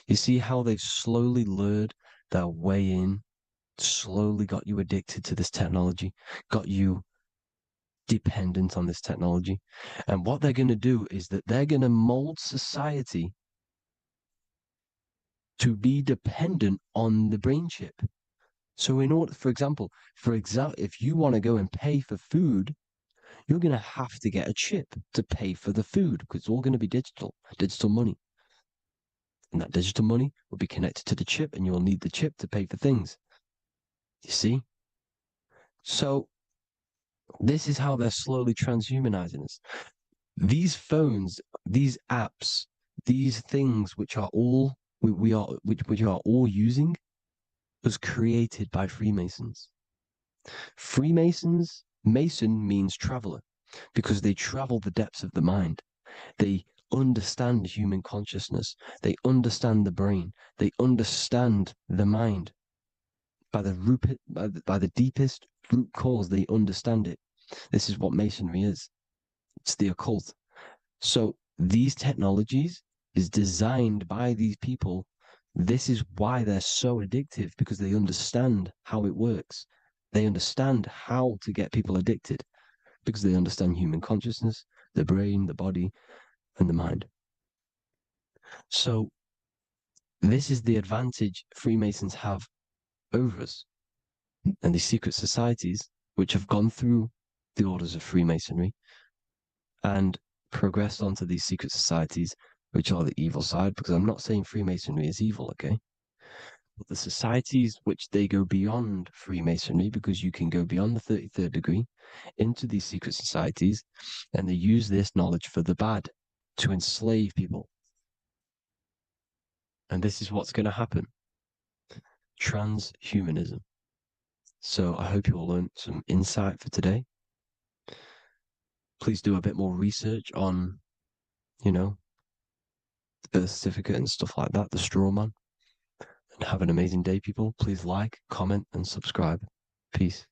You see how they've slowly lured their way in, slowly got you addicted to this technology, got you dependent on this technology. And what they're going to do is that they're going to mold society to be dependent on the brain chip. So in order, for example, if you want to go and pay for food, you're going to have to get a chip to pay for the food, because it's all going to be digital money. And that digital money will be connected to the chip, and you'll need the chip to pay for things. You see? So this is how they're slowly transhumanizing us. These phones, these apps, these things which are all we are all using was created by Freemasons. Mason means traveler, because they travel the depths of the mind. They understand human consciousness. They understand the brain. They understand the mind. By the deepest root cause, they understand it. This is what Masonry is. It's the occult. So these technologies is designed by these people. This is why they're so addictive, because they understand how it works. They understand how to get people addicted, because they understand human consciousness, the brain, the body, and the mind. So this is the advantage Freemasons have over us. And these secret societies, which have gone through the orders of Freemasonry and progressed onto these secret societies, which are the evil side, because I'm not saying Freemasonry is evil, okay? But the societies which they go beyond Freemasonry, because you can go beyond the 33rd degree into these secret societies, and they use this knowledge for the bad, to enslave people. And this is what's going to happen. Transhumanism. So I hope you all learned some insight for today. Please do a bit more research on, the birth certificate and stuff like that, the straw man. And have an amazing day, people. Please like, comment, and subscribe. Peace.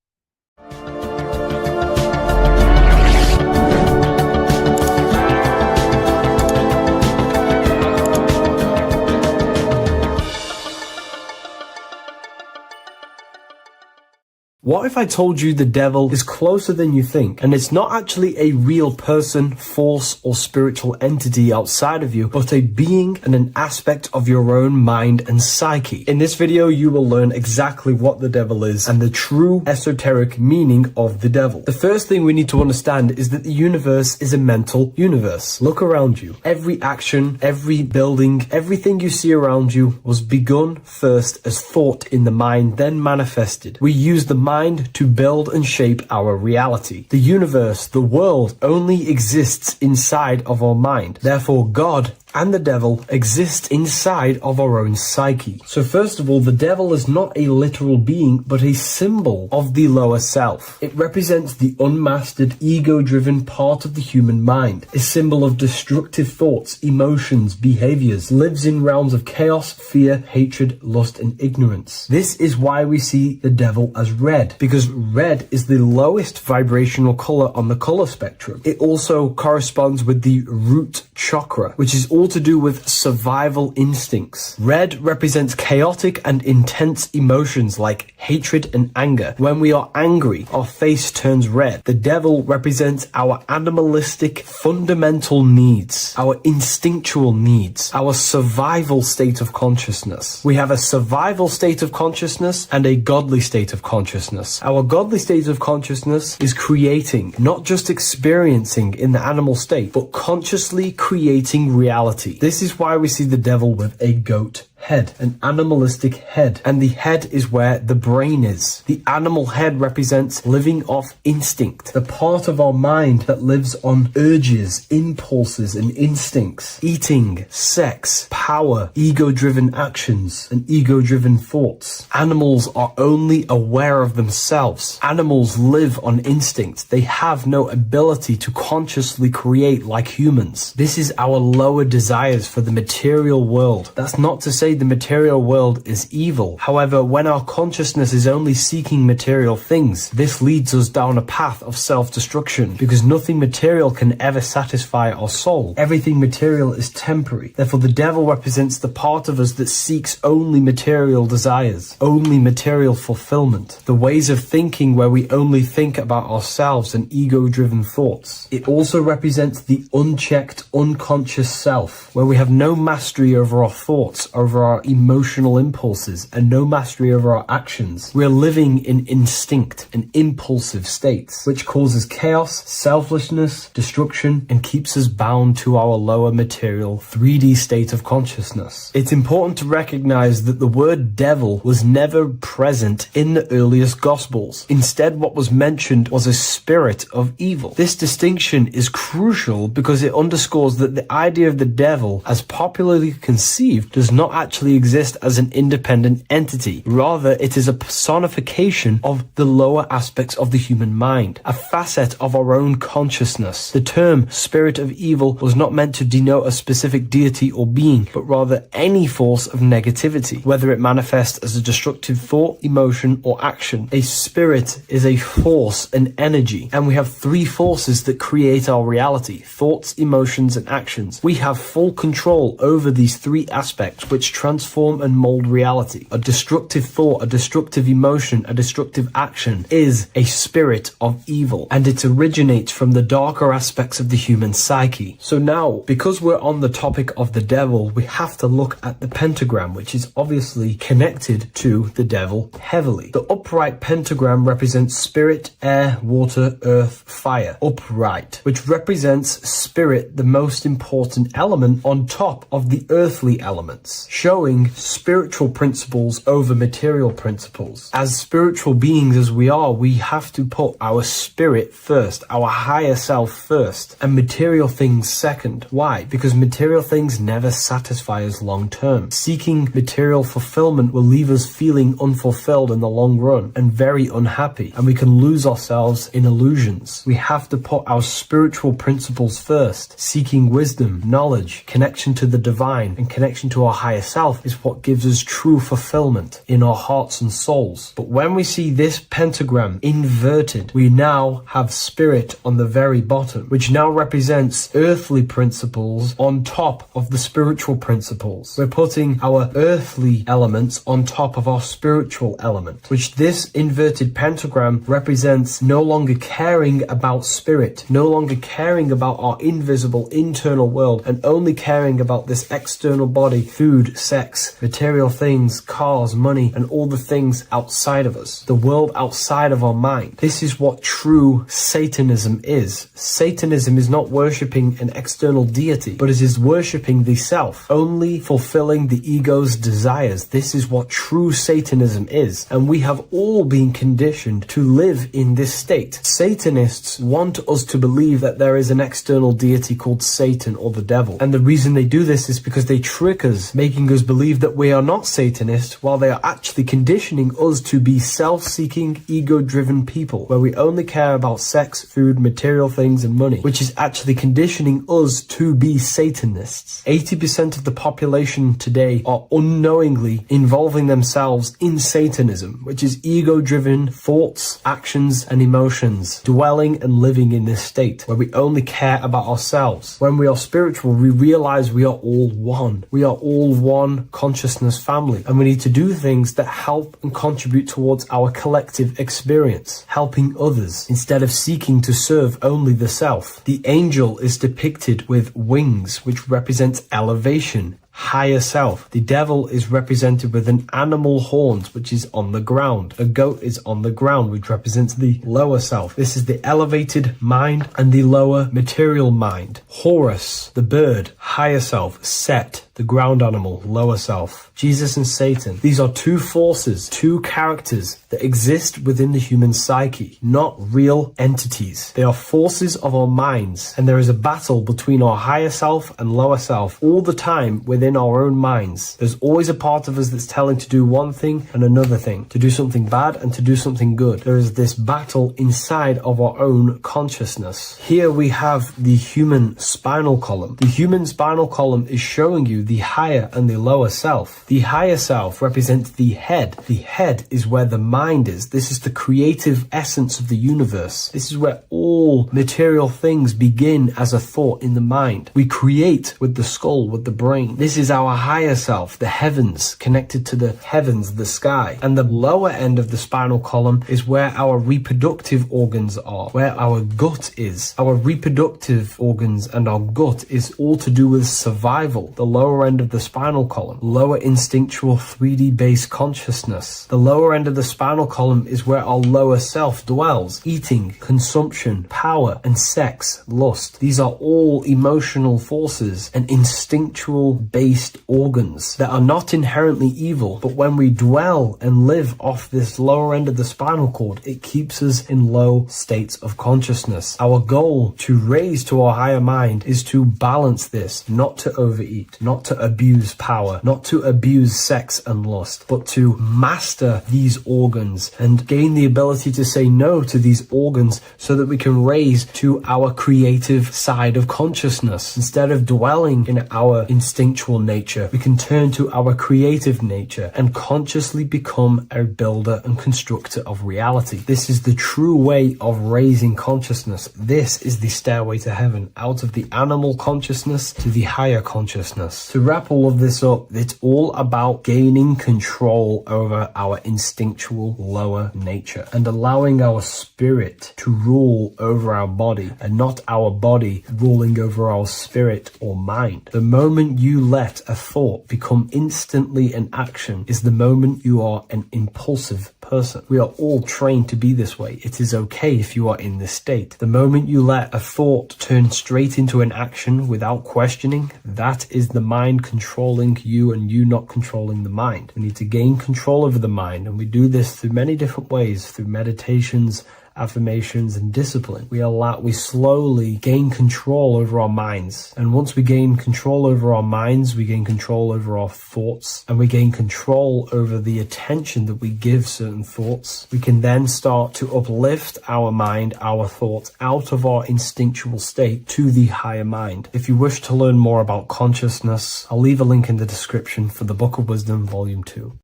What if I told you the devil is closer than you think, and it's not actually a real person, force, or spiritual entity outside of you, but a being and an aspect of your own mind and psyche? In this video, you will learn exactly what the devil is and the true esoteric meaning of the devil. The first thing we need to understand is that the universe is a mental universe. Look around you. Every action, every building, everything you see around you was begun first as thought in the mind, then manifested. We use the mind to build and shape our reality. The universe, the world, only exists inside of our mind. Therefore, God and the devil exist inside of our own psyche. So first of all, the devil is not a literal being, but a symbol of the lower self. It represents the unmastered, ego-driven part of the human mind, a symbol of destructive thoughts, emotions, behaviors, lives in realms of chaos, fear, hatred, lust, and ignorance. This is why we see the devil as red, because red is the lowest vibrational color on the color spectrum. It also corresponds with the root chakra, which is all to do with survival instincts. Red represents chaotic and intense emotions like hatred and anger. When we are angry, our face turns red. The devil represents our animalistic fundamental needs, our instinctual needs, our survival state of consciousness. We have a survival state of consciousness and a godly state of consciousness. Our godly state of consciousness is creating, not just experiencing in the animal state, but consciously creating reality. This is why we see the devil with a goat head, an animalistic head, and the head is where the brain is. The animal head represents living off instinct, the part of our mind that lives on urges, impulses, and instincts, eating, sex, power, ego-driven actions, and ego-driven thoughts. Animals are only aware of themselves. Animals live on instinct. They have no ability to consciously create like humans. This is our lower desires for the material world. That's not to say the material world is evil. However, when our consciousness is only seeking material things, this leads us down a path of self-destruction, because nothing material can ever satisfy our soul. Everything material is temporary. Therefore, the devil represents the part of us that seeks only material desires, only material fulfillment, the ways of thinking where we only think about ourselves and ego-driven thoughts. It also represents the unchecked, unconscious self, where we have no mastery over our thoughts, over our emotional impulses, and no mastery over our actions. We're living in instinct and impulsive states, which causes chaos, selflessness, destruction, and keeps us bound to our lower material 3D state of consciousness. It's important to recognize that the word devil was never present in the earliest Gospels. Instead, what was mentioned was a spirit of evil. This distinction is crucial because it underscores that the idea of the devil, as popularly conceived, does not actually exist as an independent entity. Rather, it is a personification of the lower aspects of the human mind, a facet of our own consciousness. The term spirit of evil was not meant to denote a specific deity or being, but rather any force of negativity, whether it manifests as a destructive thought, emotion, or action. A spirit is a force, an energy, and we have three forces that create our reality: thoughts, emotions, and actions. We have full control over these three aspects, which transform and mold reality. A destructive thought, a destructive emotion, a destructive action is a spirit of evil, and it originates from the darker aspects of the human psyche. So now, because we're on the topic of the devil, we have to look at the pentagram, which is obviously connected to the devil heavily. The upright pentagram represents spirit, air, water, earth, fire. Upright, which represents spirit, the most important element on top of the earthly elements, showing spiritual principles over material principles. As spiritual beings as we are, we have to put our spirit first, our higher self first, and material things second. Why? Because material things never satisfy us long term. Seeking material fulfillment will leave us feeling unfulfilled in the long run and very unhappy, and we can lose ourselves in illusions. We have to put our spiritual principles first, seeking wisdom, knowledge, connection to the divine, and connection to our higher self itself is what gives us true fulfillment in our hearts and souls. But when we see this pentagram inverted, we now have spirit on the very bottom, which now represents earthly principles on top of the spiritual principles. We're putting our earthly elements on top of our spiritual element, which this inverted pentagram represents no longer caring about spirit, no longer caring about our invisible internal world, and only caring about this external body, food, sex, material things, cars, money, and all the things outside of us, the world outside of our mind. This is what true Satanism is. Satanism is not worshipping an external deity, but it is worshipping the self, only fulfilling the ego's desires. This is what true Satanism is, and we have all been conditioned to live in this state. Satanists want us to believe that there is an external deity called Satan or the devil, and the reason they do this is because they trick us, making us believe that we are not Satanists, while they are actually conditioning us to be self-seeking, ego-driven people, where we only care about sex, food, material things, and money, which is actually conditioning us to be Satanists. 80% of the population today are unknowingly involving themselves in Satanism, which is ego-driven thoughts, actions, and emotions, dwelling and living in this state, where we only care about ourselves. When we are spiritual, we realize we are all one. We are all one consciousness family, and we need to do things that help and contribute towards our collective experience, helping others, instead of seeking to serve only the self. The angel is depicted with wings, which represents elevation, higher self. The devil is represented with an animal horns, which is on the ground. A goat is on the ground, which represents the lower self. This is the elevated mind and the lower material mind. Horus, the bird, higher self. Set, the ground animal, lower self. Jesus and Satan. These are two forces, two characters that exist within the human psyche, not real entities. They are forces of our minds, and there is a battle between our higher self and lower self all the time within our own minds. There's always a part of us that's telling to do one thing and another thing, to do something bad and to do something good. There is this battle inside of our own consciousness. Here we have the human spinal column. The human spinal column is showing you the higher and the lower self. The higher self represents the head. The head is where the mind is. This is the creative essence of the universe. This is where all material things begin as a thought in the mind. We create with the skull, with the brain. This is our higher self, the heavens, connected to the heavens, the sky. And the lower end of the spinal column is where our reproductive organs are, where our gut is. Our reproductive organs and our gut is all to do with survival. The lower end of the spinal column, lower instinctual 3D based consciousness. The lower end of the spinal column is where our lower self dwells. Eating, consumption, power, and sex, lust. These are all emotional forces and instinctual based organs that are not inherently evil, but when we dwell and live off this lower end of the spinal cord, it keeps us in low states of consciousness. Our goal to raise to our higher mind is to balance this, not to overeat, not to abuse power, not to abuse sex and lust, but to master these organs and gain the ability to say no to these organs so that we can raise to our creative side of consciousness. Instead of dwelling in our instinctual nature, we can turn to our creative nature and consciously become a builder and constructor of reality. This is the true way of raising consciousness. This is the stairway to heaven, out of the animal consciousness to the higher consciousness. To wrap all of this up, it's all about gaining control over our instinctual lower nature and allowing our spirit to rule over our body and not our body ruling over our spirit or mind. The moment you let a thought become instantly an action is the moment you are an impulsive person. We are all trained to be this way. It is okay if you are in this state. The moment you let a thought turn straight into an action without questioning, that is the mind controlling you and you not controlling the mind. We need to gain control over the mind, and we do this through many different ways, through meditations affirmations, and discipline, we slowly gain control over our minds. And once we gain control over our minds, we gain control over our thoughts, and we gain control over the attention that we give certain thoughts. We can then start to uplift our mind, our thoughts, out of our instinctual state to the higher mind. If you wish to learn more about consciousness, I'll leave a link in the description for the Book of Wisdom, Volume 2.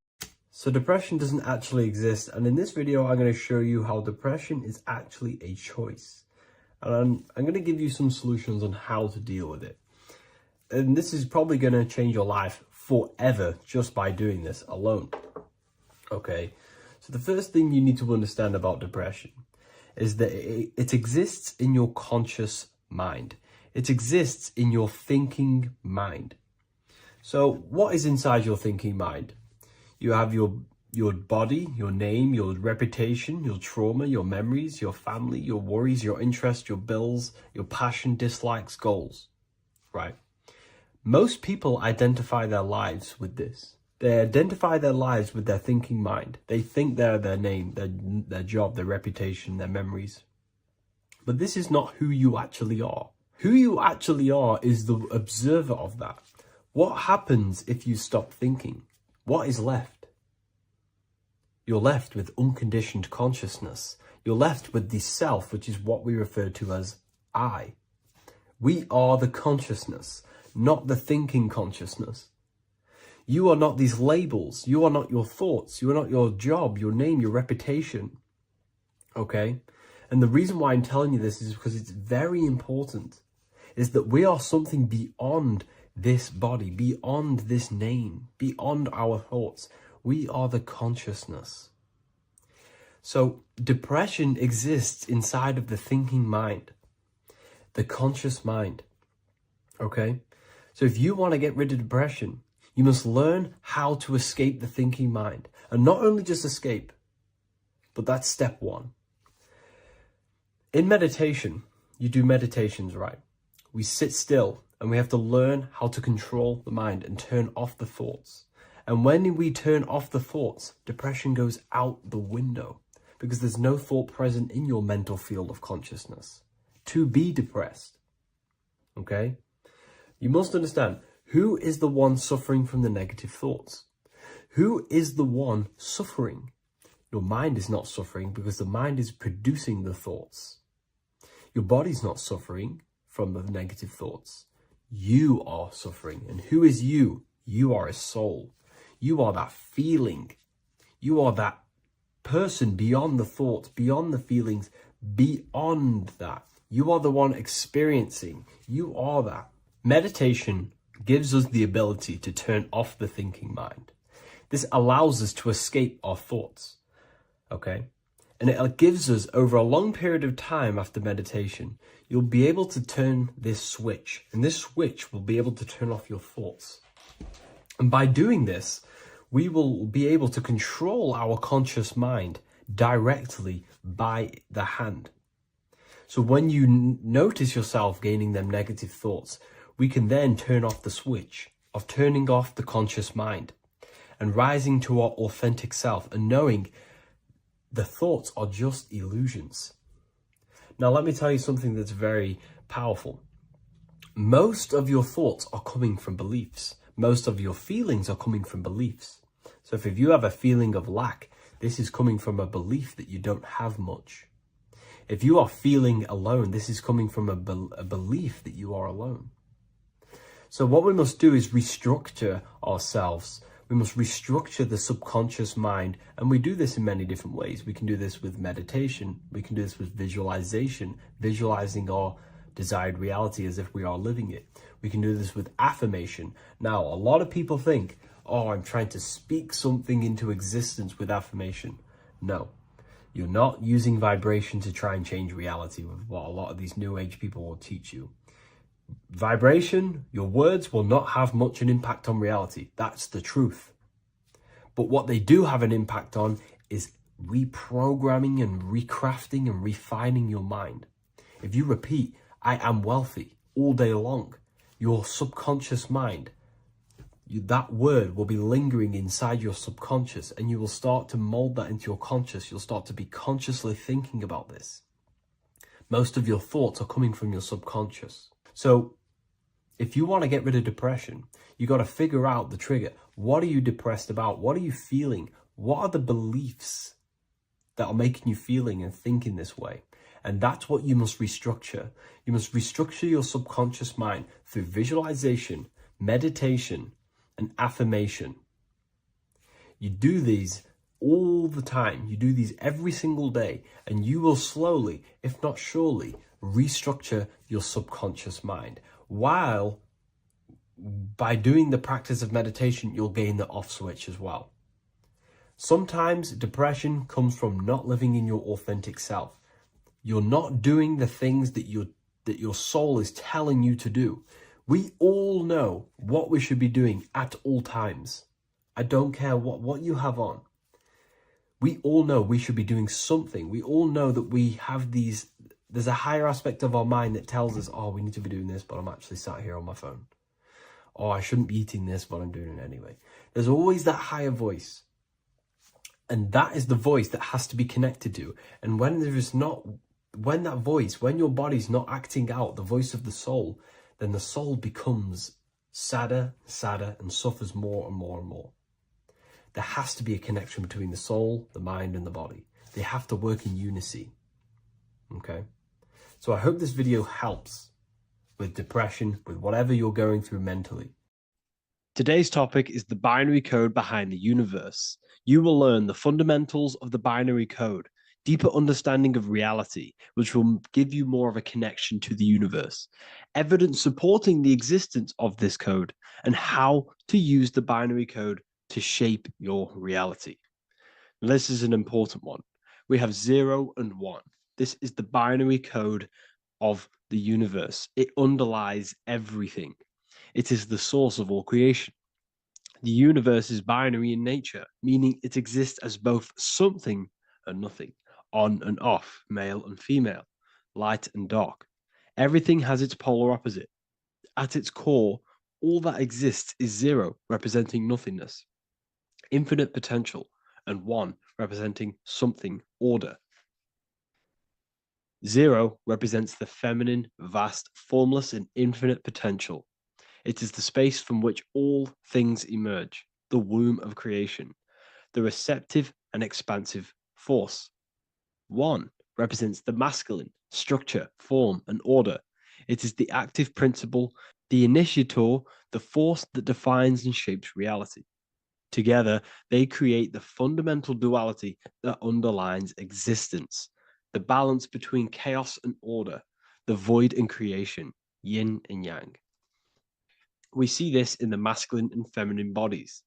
So depression doesn't actually exist, and in this video I'm going to show you how depression is actually a choice. And I'm going to give you some solutions on how to deal with it. And this is probably going to change your life forever just by doing this alone. Okay, so the first thing you need to understand about depression is that it exists in your conscious mind. It exists in your thinking mind. So what is inside your thinking mind? You have your body, your name, your reputation, your trauma, your memories, your family, your worries, your interests, your bills, your passion, dislikes, goals, right? Most people identify their lives with this. They identify their lives with their thinking mind. They think they're their name, their job, their reputation, their memories. But this is not who you actually are. Who you actually are is the observer of that. What happens if you stop thinking? What is left? You're left with unconditioned consciousness. You're left with the self, which is what we refer to as I. We are the consciousness, not the thinking consciousness. You are not these labels. You are not your thoughts. You are not your job, your name, your reputation. Okay? And the reason why I'm telling you this is because it's very important, is that we are something beyond this body, beyond this name, beyond our thoughts. We are the consciousness. So depression exists inside of the thinking mind, the conscious mind. Okay? So if you want to get rid of depression, you must learn how to escape the thinking mind. And not only just escape, but that's step one. In meditation, you do meditations, right? We sit still. And we have to learn how to control the mind and turn off the thoughts. And when we turn off the thoughts, depression goes out the window because there's no thought present in your mental field of consciousness to be depressed. Okay? You must understand, who is the one suffering from the negative thoughts? Who is the one suffering? Your mind is not suffering because the mind is producing the thoughts. Your body's not suffering from the negative thoughts. You are suffering. And who is you? You are a soul. You are that feeling. You are that person beyond the thoughts, beyond the feelings, beyond that. You are the one experiencing. You are that. Meditation gives us the ability to turn off the thinking mind. This allows us to escape our thoughts. Okay? And it gives us, over a long period of time after meditation, you'll be able to turn this switch. And this switch will be able to turn off your thoughts. And by doing this, we will be able to control our conscious mind directly by the hand. So when you notice yourself gaining them negative thoughts, we can then turn off the switch of turning off the conscious mind and rising to our authentic self and knowing the thoughts are just illusions. Now, let me tell you something that's very powerful. Most of your thoughts are coming from beliefs. Most of your feelings are coming from beliefs. So if you have a feeling of lack, this is coming from a belief that you don't have much. If you are feeling alone, this is coming from a belief that you are alone. So what we must do is restructure ourselves. We must restructure the subconscious mind, and we do this in many different ways. We can do this with meditation. We can do this with visualization, visualizing our desired reality as if we are living it. We can do this with affirmation. Now, a lot of people think, oh, I'm trying to speak something into existence with affirmation. No, you're not using vibration to try and change reality with what a lot of these new age people will teach you. Vibration, your words will not have much an impact on reality. That's the truth. But what they do have an impact on is reprogramming and recrafting and refining your mind. If you repeat, I am wealthy all day long, your subconscious mind that word will be lingering inside your subconscious, and you will start to mold that into your conscious. You'll start to be consciously thinking about this. Most of your thoughts are coming from your subconscious. So if you want to get rid of depression, you got to figure out the trigger. What are you depressed about? What are you feeling? What are the beliefs that are making you feeling and thinking this way? And that's what you must restructure. You must restructure your subconscious mind through visualization, meditation, and affirmation. You do these all the time. You do these every single day, and you will slowly, if not surely, restructure your subconscious mind. While by doing the practice of meditation, you'll gain the off switch as well. Sometimes depression comes from not living in your authentic self. You're not doing the things that your soul is telling you to do. We all know what we should be doing at all times. I don't care what you have on. We all know we should be doing something. We all know that we have there's a higher aspect of our mind that tells us, oh, we need to be doing this, but I'm actually sat here on my phone. Oh, I shouldn't be eating this, but I'm doing it anyway. There's always that higher voice. And that is the voice that has to be connected to. And when your body's not acting out the voice of the soul, then the soul becomes sadder, and suffers more and more and more. There has to be a connection between the soul, the mind, and the body. They have to work in unison. Okay? So I hope this video helps with depression, with whatever you're going through mentally. Today's topic is the binary code behind the universe. You will learn the fundamentals of the binary code, deeper understanding of reality, which will give you more of a connection to the universe, evidence supporting the existence of this code, and how to use the binary code to shape your reality. Now, this is an important one. We have 0 and 1. This is the binary code of the universe. It underlies everything. It is the source of all creation. The universe is binary in nature, meaning it exists as both something and nothing, on and off, male and female, light and dark. Everything has its polar opposite. At its core, all that exists is 0, representing nothingness, infinite potential, and 1, representing something, order. 0 represents the feminine, vast, formless, and infinite potential. It is the space from which all things emerge, the womb of creation, the receptive and expansive force. 1 represents the masculine, structure, form, and order. It is the active principle, the initiator, the force that defines and shapes reality. Together, they create the fundamental duality that underlines existence, the balance between chaos and order, the void and creation, yin and yang. We see this in the masculine and feminine bodies.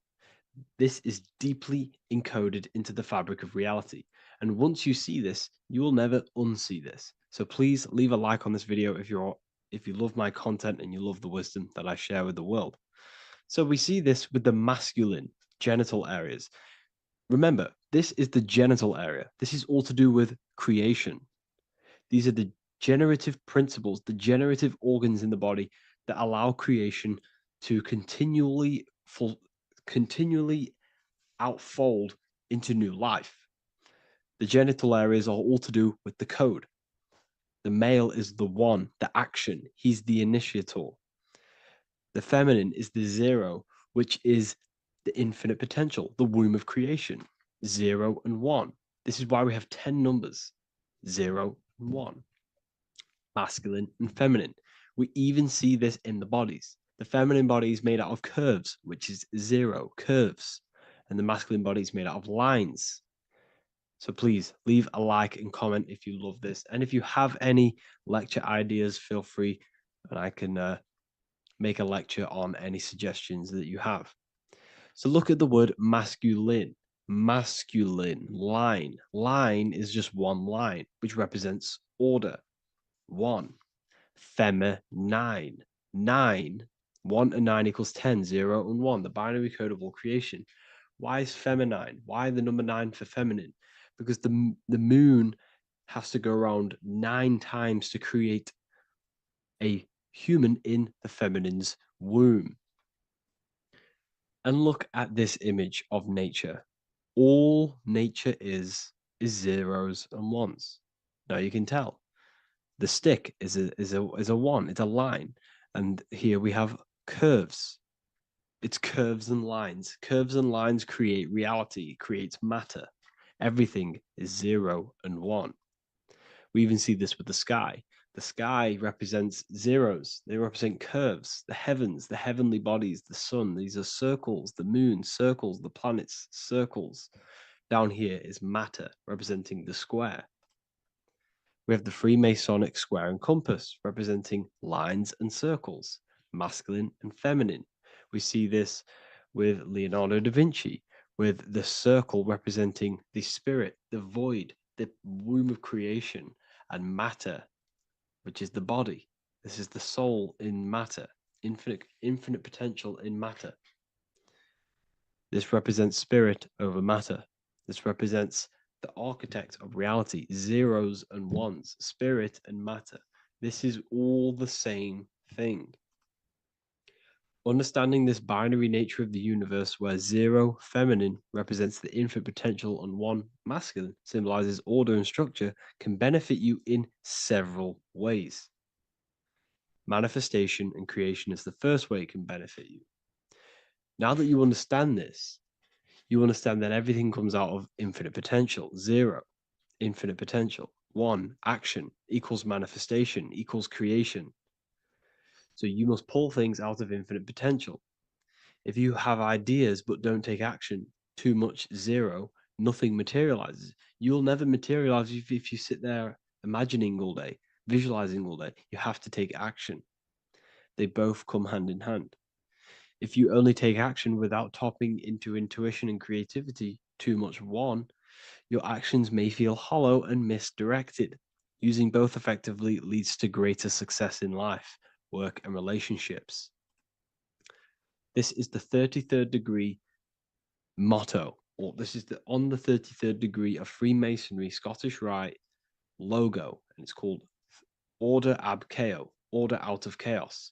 This is deeply encoded into the fabric of reality. And once you see this, you will never unsee this. So please leave a like on this video if you love my content and you love the wisdom that I share with the world. So we see this with the masculine genital areas. Remember, this is the genital area. This is all to do with creation. These are the generative principles, the generative organs in the body that allow creation to continually outfold into new life. The genital areas are all to do with the code. The male is the 1, the action. He's the initiator. The feminine is the 0, which is the infinite potential, the womb of creation. 0 and 1. This is why we have 10 numbers. 0 and 1. Masculine and feminine. We even see this in the bodies. The feminine body is made out of curves, which is 0, curves. And the masculine body is made out of lines. So please leave a like and comment if you love this. And if you have any lecture ideas, feel free, and I can make a lecture on any suggestions that you have. So look at the word masculine. Masculine, line. Line is just one line, which represents order. 1. Feminine. 9. 1 and 9 equals 10. 0 and 1. The binary code of all creation. Why is feminine? Why the number 9 for feminine? Because the moon has to go around 9 times to create a human in the feminine's womb. And look at this image of nature. All nature is zeros and ones. Now you can tell the stick is a one. It's a line, and here we have curves. It's curves and lines. Curves and lines create reality, creates matter. Everything is 0 and 1. We even see this with the sky. The sky represents zeros. They represent curves, the heavens, the heavenly bodies, the sun. These are circles, the moon, circles, the planets, circles. Down here is matter, representing the square. We have the Freemasonic square and compass, representing lines and circles, masculine and feminine. We see this with Leonardo da Vinci, with the circle representing the spirit, the void, the womb of creation, and matter, which is the body. This is the soul in matter, infinite potential in matter. This represents spirit over matter. This represents the architect of reality, zeros and ones, spirit and matter. This is all the same thing. Understanding this binary nature of the universe, where 0 feminine represents the infinite potential and 1 masculine symbolizes order and structure, can benefit you in several ways. Manifestation and creation is the first way it can benefit you. Now that you understand this, you understand that everything comes out of infinite potential. 0, infinite potential. 1, action equals manifestation equals creation. So you must pull things out of infinite potential. If you have ideas but don't take action, too much 0, nothing materializes. You'll never materialize if you sit there imagining all day, visualizing all day. You have to take action. They both come hand in hand. If you only take action without tapping into intuition and creativity, too much 1, your actions may feel hollow and misdirected. Using both effectively leads to greater success in life, work, and relationships. This is the 33rd degree motto, or this is on the 33rd degree of Freemasonry Scottish Rite logo, and it's called Order ab Chaos, order out of chaos.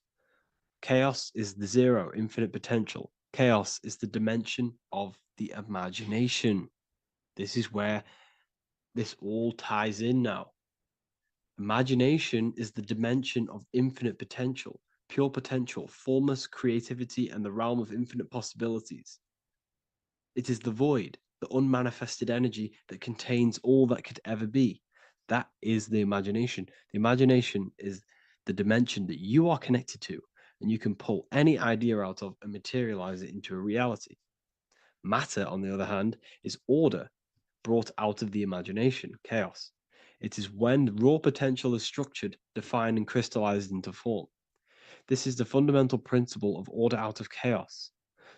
Chaos is the 0, infinite potential. Chaos is the dimension of the imagination. This is where this all ties in now. Imagination is the dimension of infinite potential, pure potential, formless creativity, and the realm of infinite possibilities. It is the void, the unmanifested energy that contains all that could ever be. That is the imagination. The imagination is the dimension that you are connected to, and you can pull any idea out of and materialize it into a reality. Matter, on the other hand, is order brought out of the imagination, chaos. It is when raw potential is structured, defined, and crystallized into form. This is the fundamental principle of order out of chaos,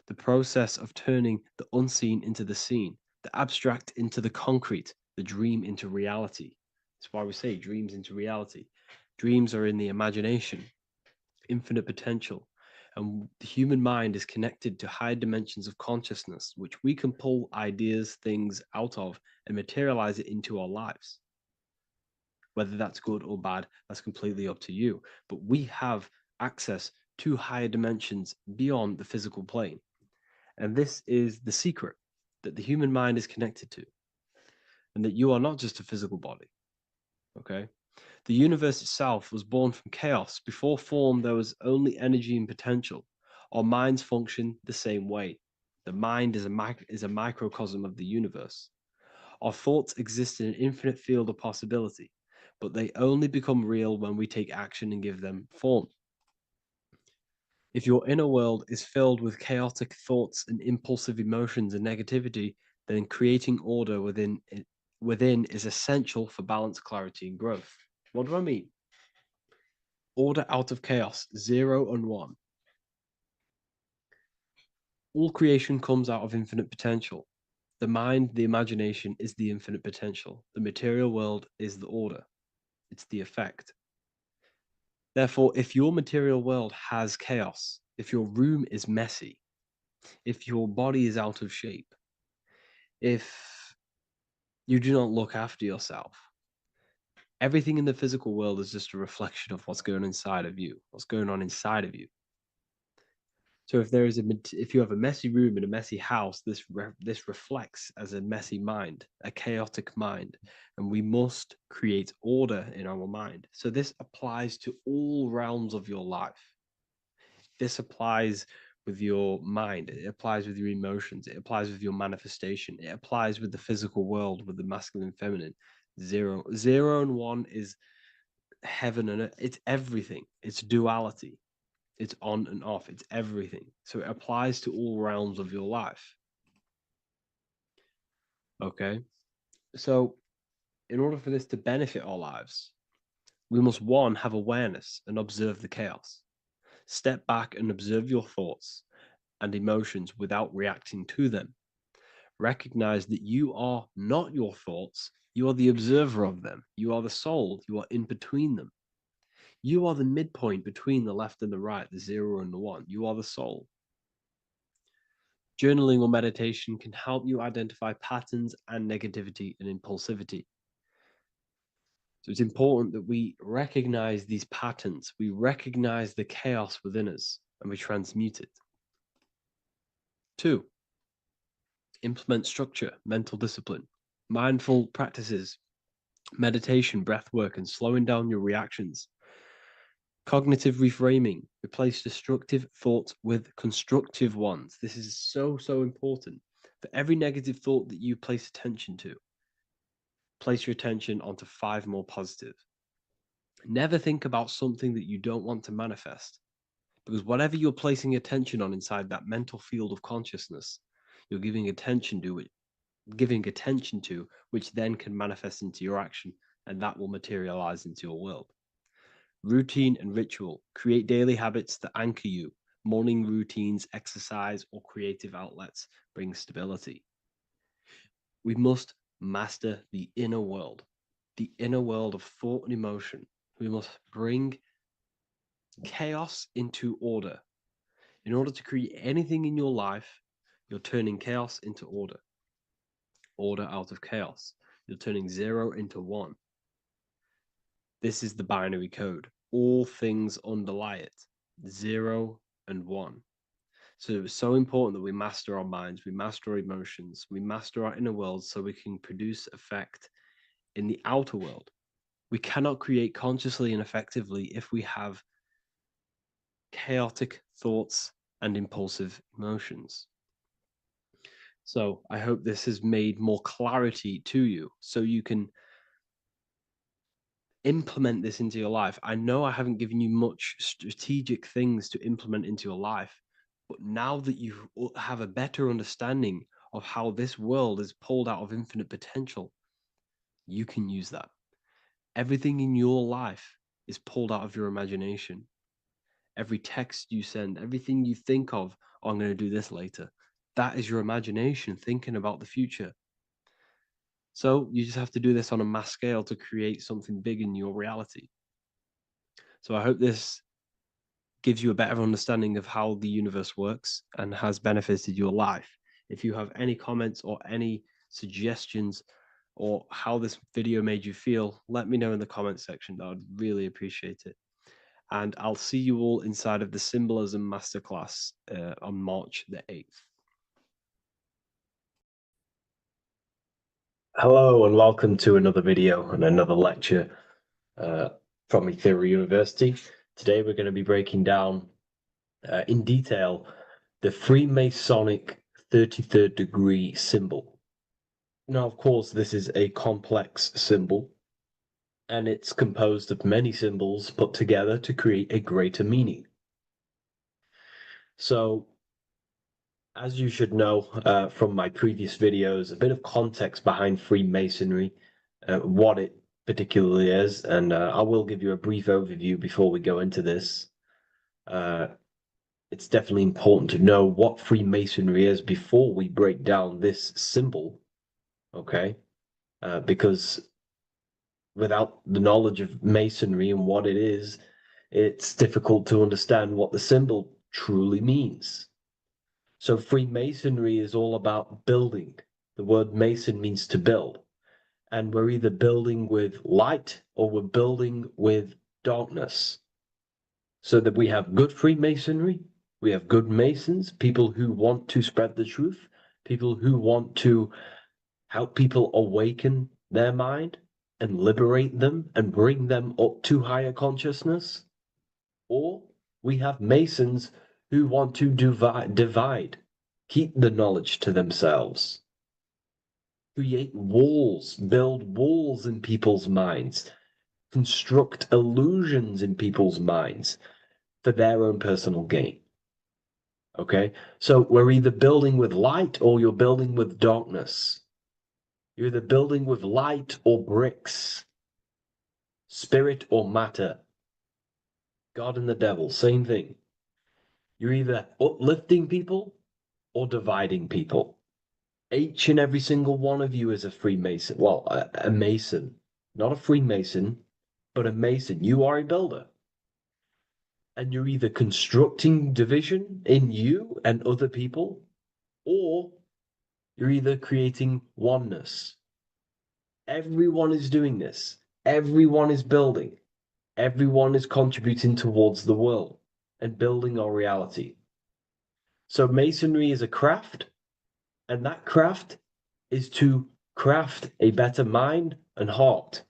the process of turning the unseen into the seen, the abstract into the concrete, the dream into reality. That's why we say dreams into reality. Dreams are in the imagination, infinite potential, and the human mind is connected to high dimensions of consciousness, which we can pull ideas, things out of and materialize it into our lives. Whether that's good or bad, that's completely up to you. But we have access to higher dimensions beyond the physical plane. And this is the secret that the human mind is connected to, and that you are not just a physical body. Okay? The universe itself was born from chaos. Before form, there was only energy and potential. Our minds function the same way. The mind is a microcosm of the universe. Our thoughts exist in an infinite field of possibility, but they only become real when we take action and give them form. If your inner world is filled with chaotic thoughts and impulsive emotions and negativity, then creating order within is essential for balance, clarity, and growth. What do I mean? Order out of chaos, 0 and 1. All creation comes out of infinite potential. The mind, the imagination, is the infinite potential. The material world is the order. It's the effect. Therefore, if your material world has chaos, if your room is messy, if your body is out of shape, if you do not look after yourself, everything in the physical world is just a reflection of what's going on inside of you, what's going on inside of you. So if you have a messy room in a messy house, this reflects as a messy mind, a chaotic mind, and we must create order in our mind. So this applies to all realms of your life. This applies with your mind, it applies with your emotions, it applies with your manifestation, it applies with the physical world, with the masculine and feminine. Zero and one is heaven and earth. It's everything. It's duality. It's on and off. It's everything. So it applies to all realms of your life. Okay. So in order for this to benefit our lives, we must, one, have awareness and observe the chaos. Step back and observe your thoughts and emotions without reacting to them. Recognize that you are not your thoughts. You are the observer of them. You are the soul. You are in between them. You are the midpoint between the left and the right, the zero and the one. You are the soul. Journaling or meditation can help you identify patterns and negativity and impulsivity. So it's important that we recognize these patterns, we recognize the chaos within us, and we transmute it. 2, implement structure, mental discipline, mindful practices, meditation, breath work, and slowing down your reactions. Cognitive reframing, replace destructive thoughts with constructive ones. This is so important. For every negative thought that you place attention to, place your attention onto 5 more positive. Never think about something that you don't want to manifest, because whatever you're placing attention on inside that mental field of consciousness, you're giving attention to it, which then can manifest into your action, and that will materialize into your world. Routine and ritual. Create daily habits that anchor you. Morning routines, exercise, or creative outlets bring stability. We must master the inner world of thought and emotion. We must bring chaos into order. In order to create anything in your life, you're turning chaos into order. Order out of chaos. You're turning 0 into 1. This is the binary code. All things underlie it. 0 and 1. So it's so important that we master our minds, we master our emotions, we master our inner world so we can produce effect in the outer world. We cannot create consciously and effectively if we have chaotic thoughts and impulsive emotions. So I hope this has made more clarity to you so you can implement this into your life. I know I haven't given you much strategic things to implement into your life, but now that you have a better understanding of how this world is pulled out of infinite potential, you can use that. Everything in your life is pulled out of your imagination. Every text you send, everything you think of, oh, I'm going to do this later, that is your imagination thinking about the future. So you just have to do this on a mass scale to create something big in your reality. So I hope this gives you a better understanding of how the universe works and has benefited your life. If you have any comments or any suggestions or how this video made you feel, let me know in the comment section. I would really appreciate it. And I'll see you all inside of the Symbolism Masterclass on March the 8th. Hello and welcome to another video and another lecture from Ethereal University. Today we're going to be breaking down in detail the Freemasonic 33rd degree symbol. Now, of course, this is a complex symbol, and it's composed of many symbols put together to create a greater meaning. So, as you should know from my previous videos, a bit of context behind Freemasonry, what it particularly is, and I will give you a brief overview before we go into this. It's definitely important to know what Freemasonry is before we break down this symbol, okay? Because without the knowledge of Masonry and what it is, it's difficult to understand what the symbol truly means. So Freemasonry is all about building. The word Mason means to build. And we're either building with light or we're building with darkness. So that we have good Freemasonry We have good Masons, people who want to spread the truth, people who want to help people awaken their mind and liberate them and bring them up to higher consciousness. Or we have Masons who want to divide, keep the knowledge to themselves, create walls, build walls in people's minds, construct illusions in people's minds for their own personal gain. Okay? So we're either building with light or you're building with darkness. You're either building with light or bricks, spirit or matter. God and the devil, same thing. You're either uplifting people or dividing people. Each and every single one of you is a Freemason. Well, a Mason. Not a Freemason, but a Mason. You are a builder. And you're either constructing division in you and other people, or you're either creating oneness. Everyone is doing this. Everyone is building. Everyone is contributing towards the world and building our reality. So Masonry is a craft, and that craft is to craft a better mind and heart,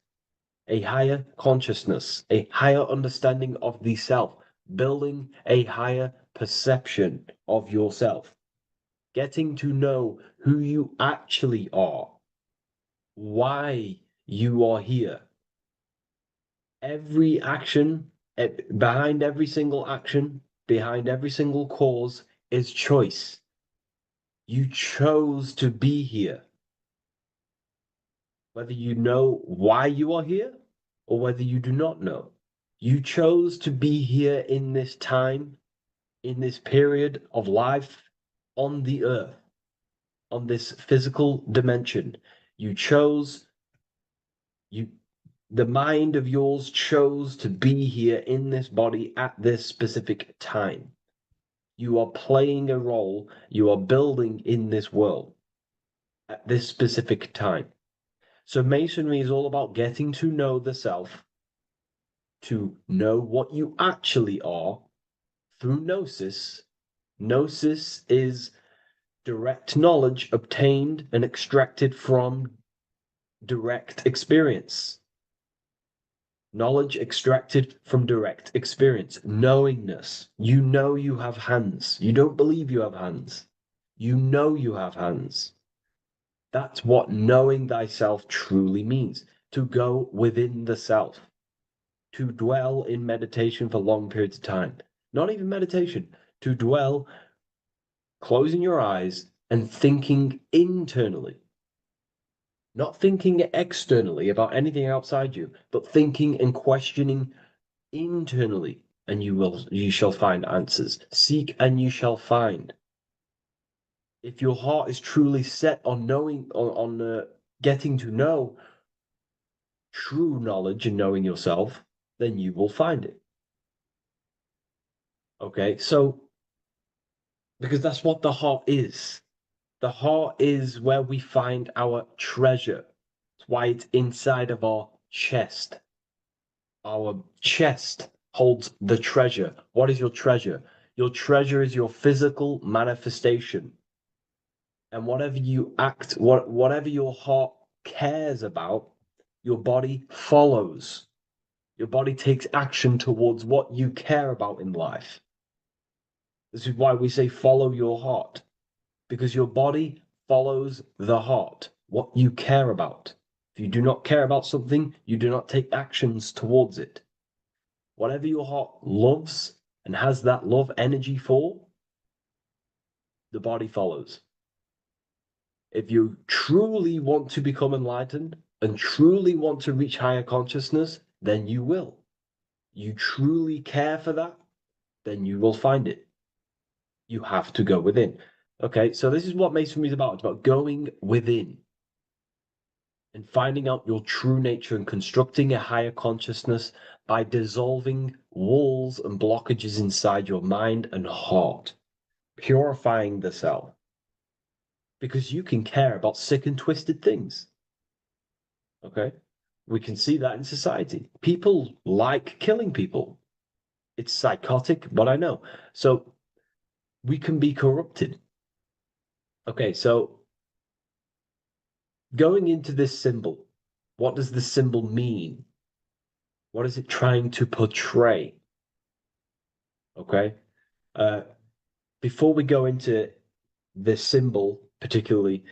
a higher consciousness, a higher understanding of the self, building a higher perception of yourself, getting to know who you actually are, why you are here. Every action, behind every single action, behind every single cause is choice. You chose to be here. Whether you know why you are here or whether you do not know. You chose to be here in this time, in this period of life on the earth, on this physical dimension. You chose, the mind of yours chose to be here in this body at this specific time. You are playing a role, you are building in this world at this specific time. So Masonry is all about getting to know the self, to know what you actually are through Nosis. Nosis is direct knowledge obtained and extracted from direct experience. Knowledge extracted from direct experience. Knowingness. You know you have hands. You don't believe you have hands. You know you have hands. That's what knowing thyself truly means. To go within the self. To dwell in meditation for long periods of time. Not even meditation. To dwell, closing your eyes and thinking internally. Not thinking externally about anything outside you, but thinking and questioning internally, and you shall find answers. Seek and you shall find. If your heart is truly set on knowing, on getting to know true knowledge and knowing yourself, then you will find it. Okay, so because that's what the heart is. The heart is where we find our treasure. That's why it's inside of our chest. Our chest holds the treasure. What is your treasure? Your treasure is your physical manifestation. And whatever you act, whatever your heart cares about, your body follows. Your body takes action towards what you care about in life. This is why we say follow your heart, because your body follows the heart, what you care about. If you do not care about something, you do not take actions towards it. Whatever your heart loves and has that love energy for, the body follows. If you truly want to become enlightened and truly want to reach higher consciousness, then you will. You truly care for that, then you will find it. You have to go within. Okay, so this is what Masonry is about. It's about going within and finding out your true nature and constructing a higher consciousness by dissolving walls and blockages inside your mind and heart, purifying the self. Because you can care about sick and twisted things. Okay? We can see that in society. People like killing people. It's psychotic, but I know. So we can be corrupted. Okay, so going into this symbol, what does the symbol mean? What is it trying to portray? Okay. Before we go into this symbol, particularly,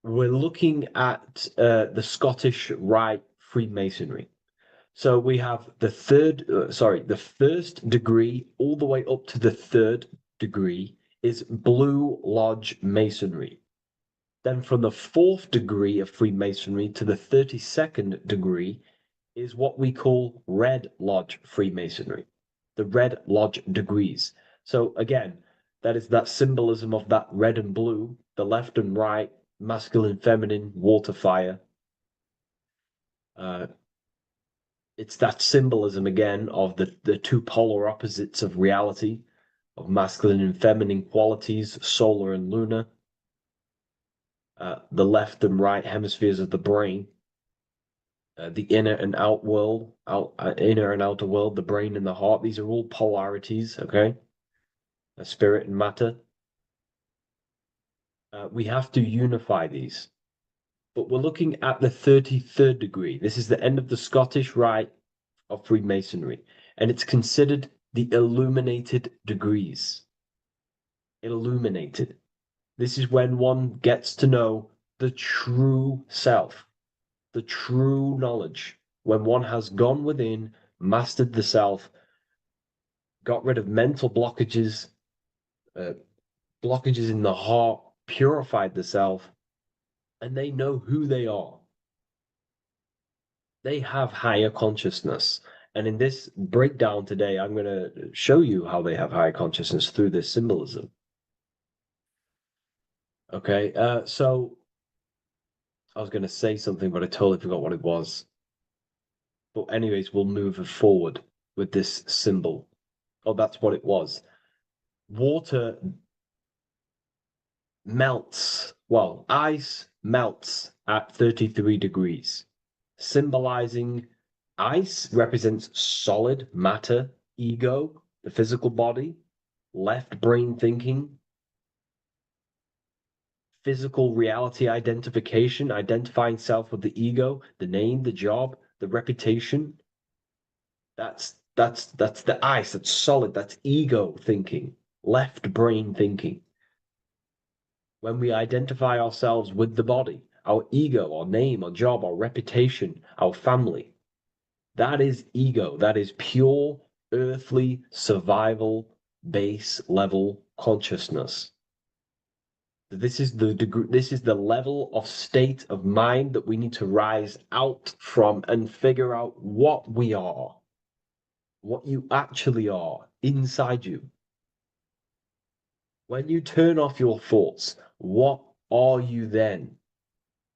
we're looking at the Scottish Rite Freemasonry. So we have the first degree all the way up to the third degree is Blue Lodge Masonry. Then from the fourth degree of Freemasonry to the 32nd degree is what we call Red Lodge Freemasonry, the Red Lodge degrees. So again, that is that symbolism of that red and blue, the left and right, masculine, feminine, water, fire. It's that symbolism again of the two polar opposites of reality, of masculine and feminine qualities, solar and lunar, the left and right hemispheres of the brain, the inner and out world, inner and outer world, the brain and the heart. These are all polarities, okay? Spirit and matter. We have to unify these. But we're looking at the 33rd degree. This is the end of the Scottish Rite of Freemasonry, and it's considered the illuminated degrees. Illuminated. This is when one gets to know the true self, the true knowledge, when one has gone within, mastered the self, got rid of mental blockages, blockages in the heart, purified the self, and they know who they are. They have higher consciousness. And in this breakdown today, I'm going to show you how they have higher consciousness through this symbolism. Okay, so I was going to say something, but I totally forgot what it was. But anyways, we'll move forward with this symbol. Oh, that's what it was. Water melts. Well, ice melts at 33 degrees, symbolizing ice represents solid matter, ego, the physical body, left brain thinking, physical reality identification, identifying self with the ego, the name, the job, the reputation. That's the ice, that's solid, that's ego thinking, left brain thinking. When we identify ourselves with the body, our ego, our name, our job, our reputation, our family, that is ego. That is pure earthly survival base level consciousness. This is the degree, this is the level of state of mind that we need to rise out from and figure out what we are, what you actually are inside you. When you turn off your thoughts, what are you then?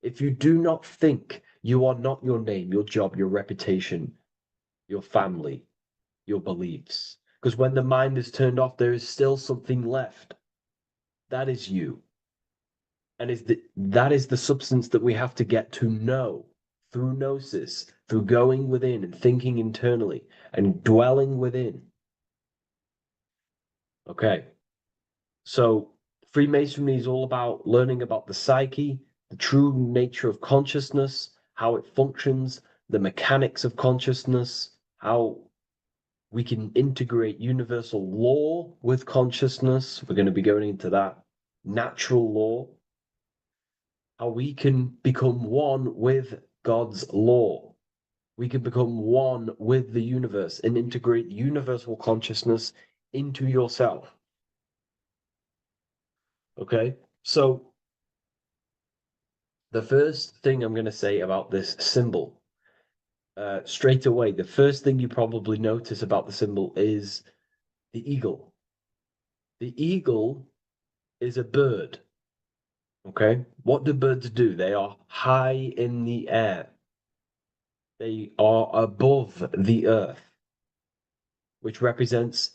If you do not think, you are not your name, your job, your reputation, your family, your beliefs. Because when the mind is turned off, there is still something left. That is you. And that is the substance that we have to get to know through Nosis, through going within and thinking internally and dwelling within. Okay. So Freemasonry is all about learning about the psyche, the true nature of consciousness, how it functions, the mechanics of consciousness, how we can integrate universal law with consciousness. We're going to be going into that. Natural law, how we can become one with God's law. We can become one with the universe and integrate universal consciousness into yourself. Okay, so the first thing I'm going to say about this symbol, straight away, the first thing you probably notice about the symbol is the eagle. The eagle is a bird. Okay, what do birds do? They are high in the air. They are above the earth, which represents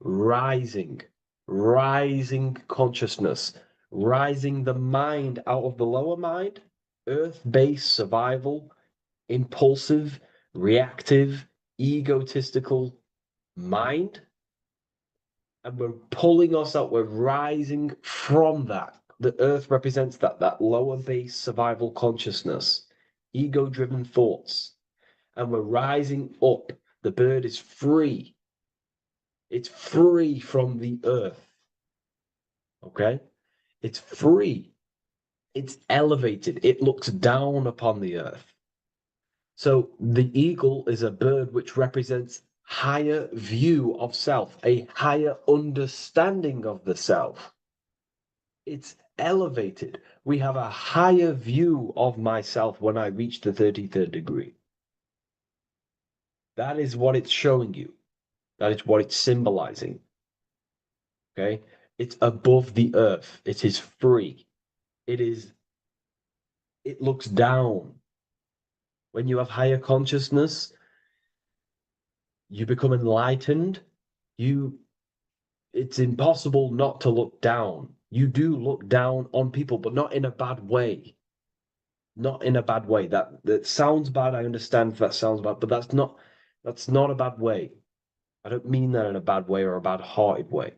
rising, rising consciousness, rising the mind out of the lower mind, earth-based survival, impulsive, reactive, egotistical mind, And we're pulling ourselves, we're rising from that. The earth represents that lower base survival consciousness, ego-driven thoughts. And we're rising up. The bird is free. It's free from the earth. Okay? It's free. It's elevated. It looks down upon the earth. So the eagle is a bird which represents higher view of self, a higher understanding of the self. It's elevated. We have a higher view of myself when I reach the 33rd degree. That is what it's showing you. That is what it's symbolizing. Okay? It's above the earth. It is free. It looks down. When you have higher consciousness, you become enlightened. It's impossible not to look down. You do look down on people, but not in a bad way. Not in a bad way. That sounds bad. I understand that sounds bad, but that's not a bad way. I don't mean that in a bad way or a bad-hearted way.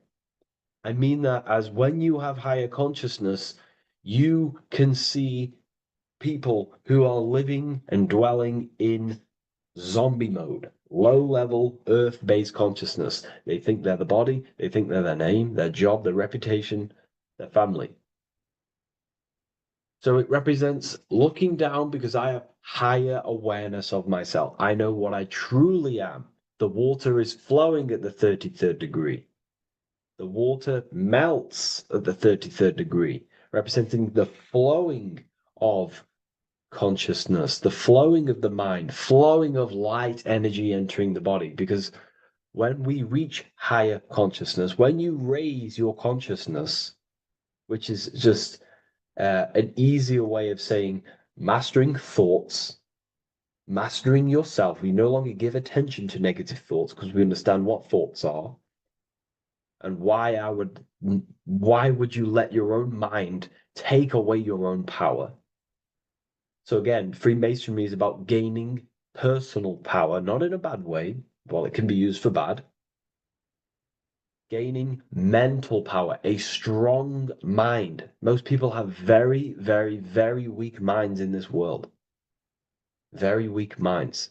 I mean that as when you have higher consciousness, you can see people who are living and dwelling in zombie mode, low level earth based consciousness. They think they're the body, they think they're their name, their job, their reputation, their family. So it represents looking down because I have higher awareness of myself. I know what I truly am. The water is flowing at the 33rd degree. The water melts at the 33rd degree, representing the flowing of consciousness, the flowing of the mind, flowing of light energy entering the body. Because when we reach higher consciousness, when you raise your consciousness, which is just an easier way of saying mastering thoughts, mastering yourself, we no longer give attention to negative thoughts because we understand what thoughts are and why would you let your own mind take away your own power. So again, Freemasonry is about gaining personal power, not in a bad way. Well, it can be used for bad. Gaining mental power, a strong mind. Most people have very, very, very weak minds in this world. Very weak minds.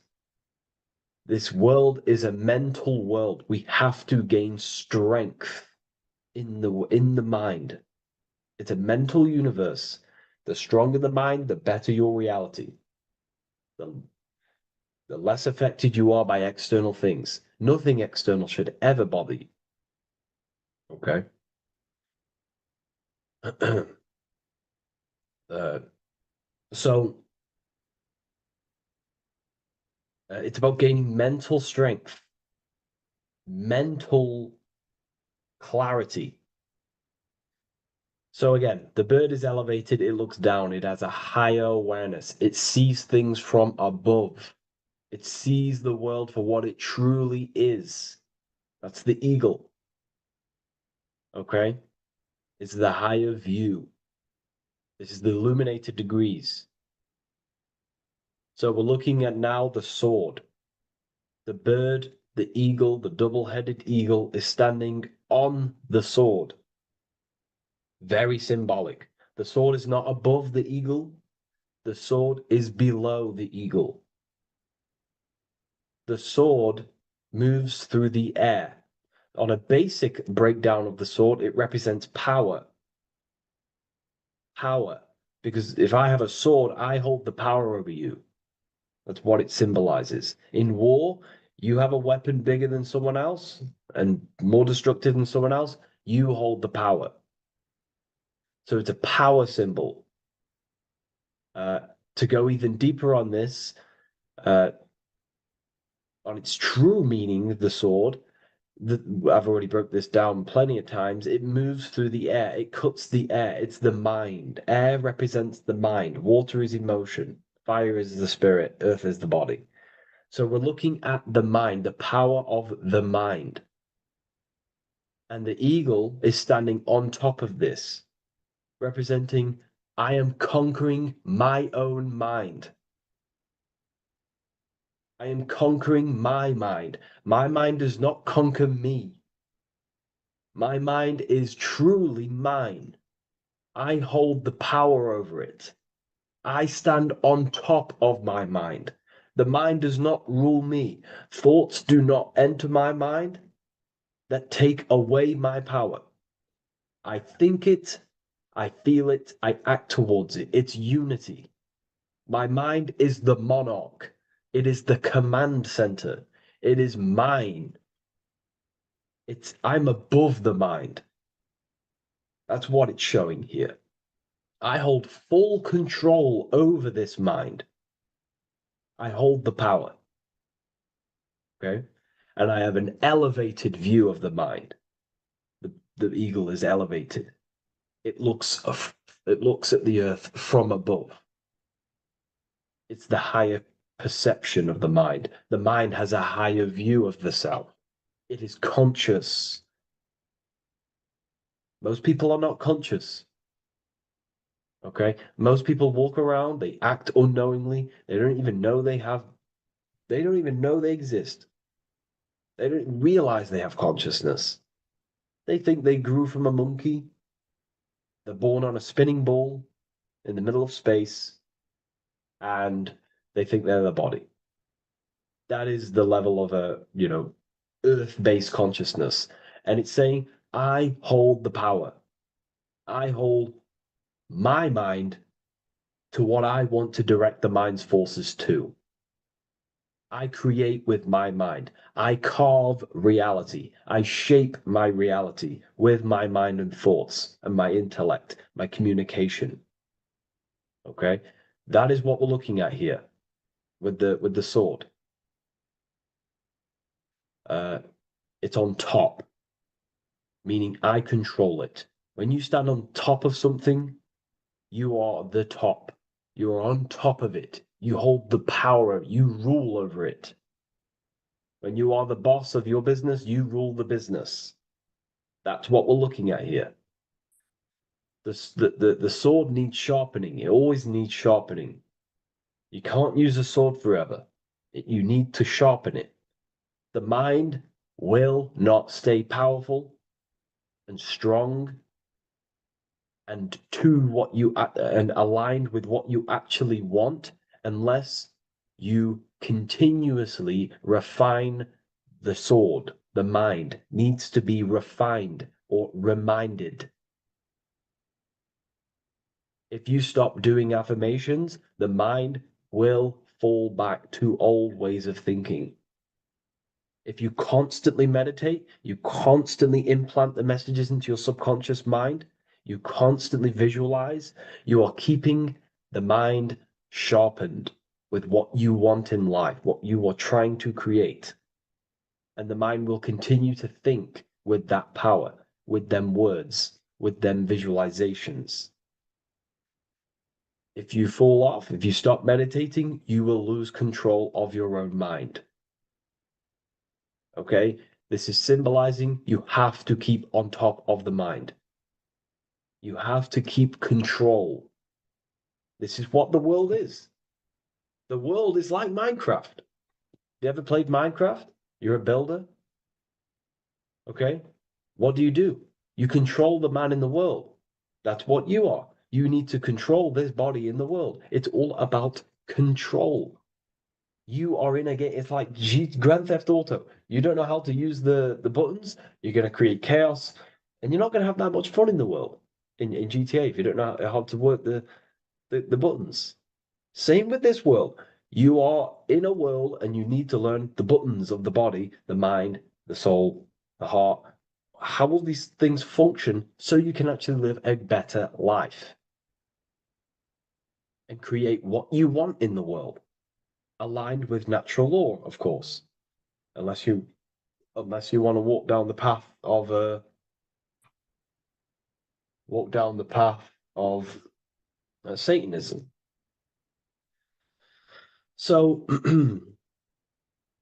This world is a mental world. We have to gain strength in the mind. It's a mental universe. The stronger the mind, the better your reality. The less affected you are by external things. Nothing external should ever bother you. Okay? So it's about gaining mental strength, mental clarity. So again, the bird is elevated, it looks down, it has a higher awareness, it sees things from above, it sees the world for what it truly is. That's the eagle. Okay? It's the higher view. This is the illuminated degrees. So we're looking at now the sword. The bird, the eagle, the double-headed eagle is standing on the sword. Very symbolic. The sword is not above the eagle. The sword is below the eagle. The sword moves through the air. On a basic breakdown of the sword, it represents power. Power. Because if I have a sword, I hold the power over you. That's what it symbolizes. In war, you have a weapon bigger than someone else and more destructive than someone else, you hold the power. So it's a power symbol. To go even deeper on this, on its true meaning, the sword, I've already broke this down plenty of times. It moves through the air. It cuts the air. It's the mind. Air represents the mind. Water is emotion. Fire is the spirit. Earth is the body. So we're looking at the mind, the power of the mind. And the eagle is standing on top of this, representing, I am conquering my own mind. I am conquering my mind. My mind does not conquer me. My mind is truly mine. I hold the power over it. I stand on top of my mind. The mind does not rule me. Thoughts do not enter my mind that take away my power. I think it, I feel it, I act towards it. It's unity. My mind is the monarch. It is the command center. It is mine. I'm above the mind. That's what it's showing here. I hold full control over this mind. I hold the power. Okay? And I have an elevated view of the mind. The eagle is elevated. It looks at the earth from above. It's the higher perception of the mind. The mind has a higher view of the self. It is conscious. Most people are not conscious. Okay? Most people walk around, they act unknowingly, they don't even know they exist. They don't realize they have consciousness. They think they grew from a monkey. They're born on a spinning ball in the middle of space, and they think they're the body. That is the level of earth-based consciousness. And it's saying, I hold the power. I hold my mind to what I want to direct the mind's forces to. I create with my mind. I carve reality. I shape my reality with my mind and thoughts and my intellect, my communication. Okay? That is what we're looking at here with the sword. It's on top, meaning I control it. When you stand on top of something, you are the top. You are on top of it. You hold the power. You rule over it. When you are the boss of your business, you rule the business. That's what we're looking at here. The sword needs sharpening. It always needs sharpening. You can't use a sword forever. You need to sharpen it. The mind will not stay powerful and strong and and aligned with what you actually want unless you continuously refine the sword. The mind needs to be refined or reminded. If you stop doing affirmations, the mind will fall back to old ways of thinking. If you constantly meditate, you constantly implant the messages into your subconscious mind, you constantly visualize, you are keeping the mind sharpened with what you want in life, what you are trying to create. And the mind will continue to think with that power, with them words, with them visualizations. If you fall off, if you stop meditating, you will lose control of your own mind. Okay? This is symbolizing you have to keep on top of the mind. You have to keep control. This is what the world is. The world is like Minecraft. You ever played Minecraft? You're a builder. Okay? What do? You control the man in the world. That's what you are. You need to control this body in the world. It's all about control. You are in a game. It's like Grand Theft Auto. You don't know how to use the buttons. You're going to create chaos, and you're not going to have that much fun in the world in GTA if you don't know how to work the buttons. Same with this world. You are in a world, and you need to learn the buttons of the body, the mind, the soul, the heart. How will these things function so you can actually live a better life and create what you want in the world? Aligned with natural law, of course, unless you want to walk down the path of Satanism. So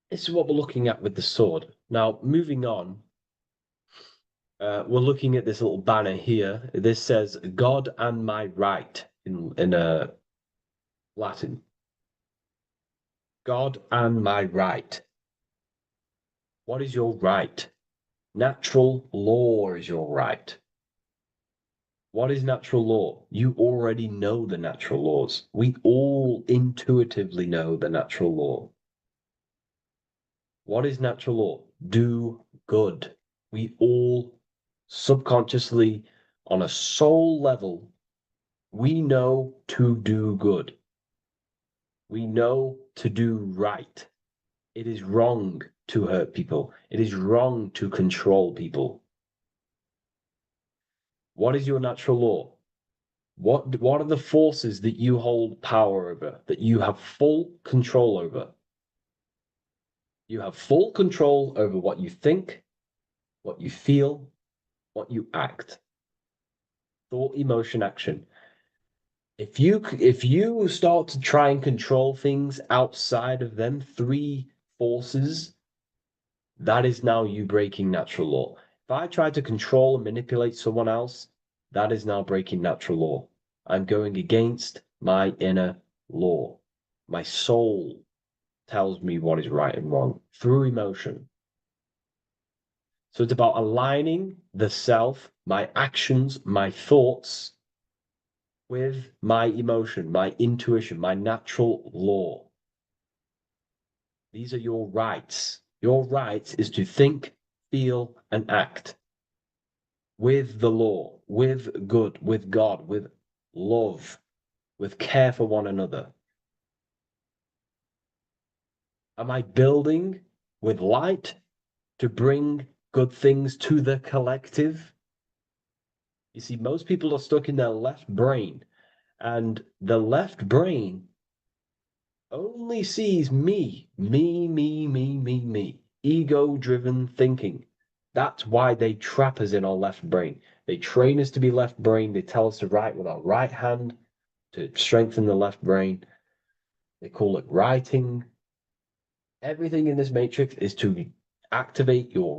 this is what we're looking at with the sword. Now, moving on, we're looking at this little banner here. This says "God and my right" in Latin. God and my right. What is your right? Natural law is your right. What is natural law? You already know the natural laws. We all intuitively know the natural law. What is natural law? Do good. We all subconsciously, on a soul level, we know to do good. We know to do right. It is wrong to hurt people. It is wrong to control people. What is your natural law? What are the forces that you hold power over, that you have full control over? You have full control over what you think, what you feel, what you act. Thought, emotion, action. If you start to try and control things outside of them three forces, that is now you breaking natural law. If I try to control and manipulate someone else, that is now breaking natural law. I'm going against my inner law. My soul tells me what is right and wrong through emotion. So it's about aligning the self, my actions, my thoughts, with my emotion, my intuition, my natural law. These are your rights. Your rights is to think, feel, and act with the law, with good, with God, with love, with care for one another. Am I building with light to bring good things to the collective? You see, most people are stuck in their left brain, and the left brain only sees me, ego-driven thinking. That's why they trap us in our left brain. They train us to be left brain. They tell us to write with our right hand to strengthen the left brain. They call it writing. Everything in this matrix is to activate your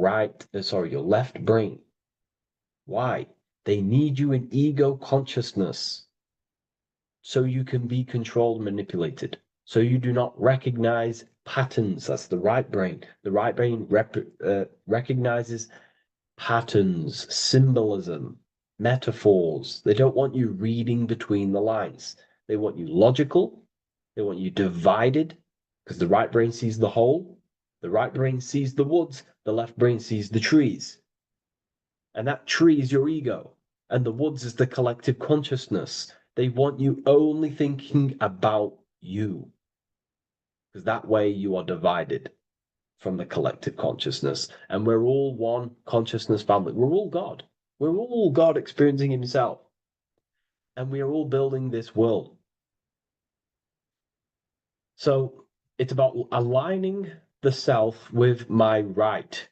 your left brain. Why? They need you in ego consciousness so you can be controlled and manipulated. So you do not recognize patterns. That's the right brain. The right brain recognizes patterns, symbolism, metaphors. They don't want you reading between the lines. They want you logical. They want you divided, because the right brain sees the whole. The right brain sees the woods. The left brain sees the trees. And that tree is your ego. And the woods is the collective consciousness. They want you only thinking about you, because that way you are divided from the collective consciousness. And we're all one consciousness family. We're all God. We're all God experiencing himself. And we are all building this world. So it's about aligning the self with my right,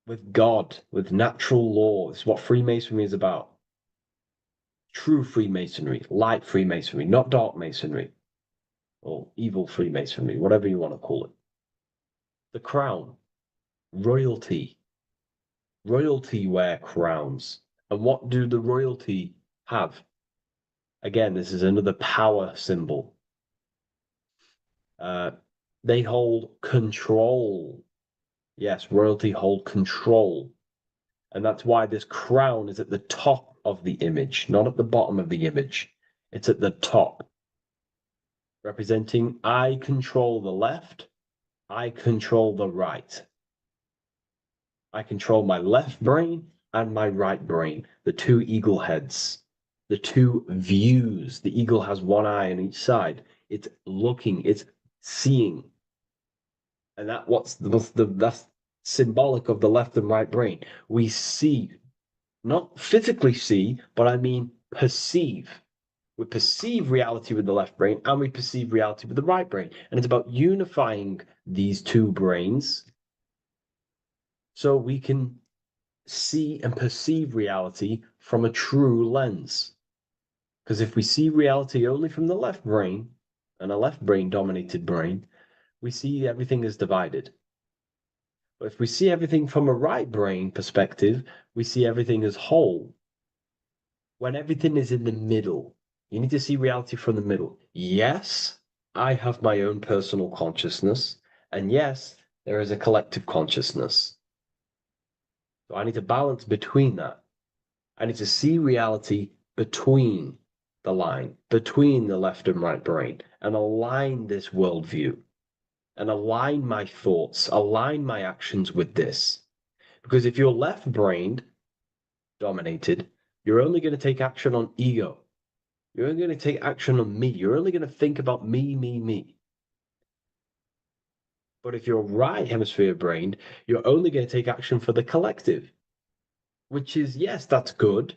with God, with natural law. It's what Freemasonry is about. True Freemasonry, light Freemasonry, not dark Masonry or evil Freemasonry, whatever you want to call it. The crown, royalty. Royalty wear crowns. And what do the royalty have? Again, this is another power symbol. They hold control. Yes, royalty hold control. And that's why this crown is at the top of the image, not at the bottom of the image. It's at the top, representing I control the left, I control the right. I control my left brain and my right brain, the two eagle heads, the two views. The eagle has one eye on each side. It's looking, it's seeing. And that's symbolic of the left and right brain. We see, not physically see, but I mean perceive. We perceive reality with the left brain and we perceive reality with the right brain. And it's about unifying these two brains so we can see and perceive reality from a true lens. Because if we see reality only from the left brain, and a left brain dominated brain, we see everything as divided. But if we see everything from a right brain perspective, we see everything as whole. When everything is in the middle, you need to see reality from the middle. Yes, I have my own personal consciousness. And yes, there is a collective consciousness. So I need to balance between that. I need to see reality between the line, between the left and right brain, and align this worldview, and align my thoughts, align my actions with this. Because if you're left-brained dominated, you're only going to take action on ego. You're only going to take action on me. You're only going to think about me, me, me. But if you're right hemisphere brained, you're only going to take action for the collective, which is, yes, that's good,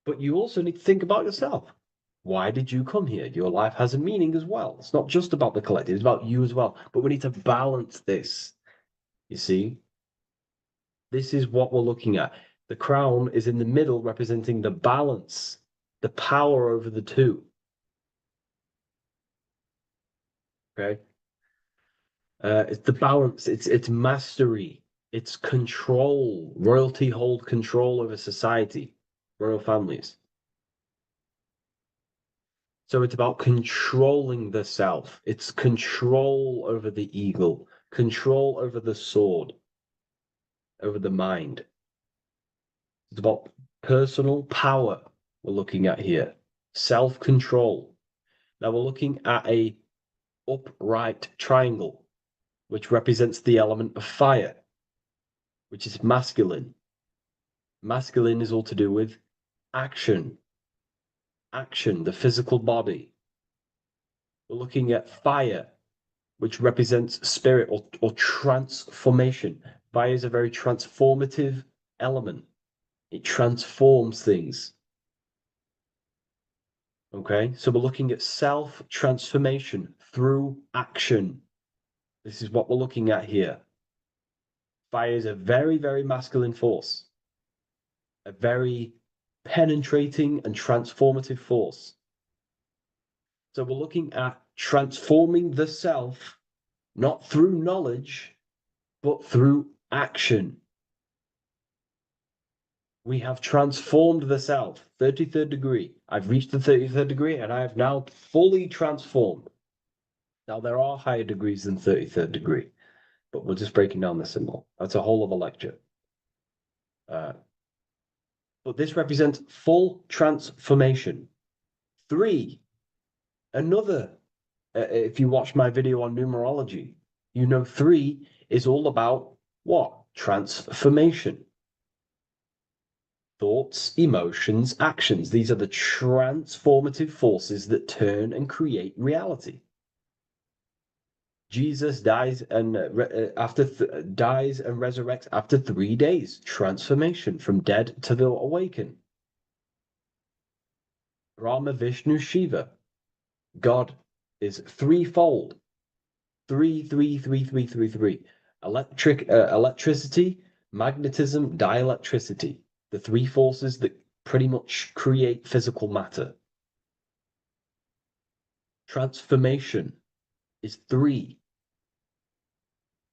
but you also need to think about yourself. Why did you come here? Your life has a meaning as well. It's not just about the collective, it's about you as well. But we need to balance this. You see? This is what we're looking at. The crown is in the middle, representing the balance, the power over the two. Okay? It's the balance, it's mastery, it's control. Royalty hold control over society, royal families. So it's about controlling the self. It's control over the eagle, control over the sword, over the mind. It's about personal power we're looking at here. Self-control. Now we're looking at a upright triangle, which represents the element of fire, which is masculine. Masculine is all to do with action. Action, the physical body. We're looking at fire, which represents spirit or transformation. Fire is a very transformative element. It transforms things. Okay, so we're looking at self-transformation through action. This is what we're looking at here. Fire is a very, very masculine force. A very penetrating and transformative force. So we're looking at transforming the self, not through knowledge, but through action. We have transformed the self, 33rd degree. I've reached the 33rd degree and I have now fully transformed. Now there are higher degrees than 33rd degree, but we're just breaking down the symbol. That's a whole other lecture. But this represents full transformation. 3, another, if you watch my video on numerology, you know 3 is all about what? Transformation. Thoughts, emotions, actions. These are the transformative forces that turn and create reality. Jesus dies and dies and resurrects after 3 days. Transformation from dead to the awaken. Brahma, Vishnu, Shiva. God is threefold. 3, 3, 3, 3, 3, 3. Electricity, magnetism, dielectricity. The 3 forces that pretty much create physical matter. Transformation is 3.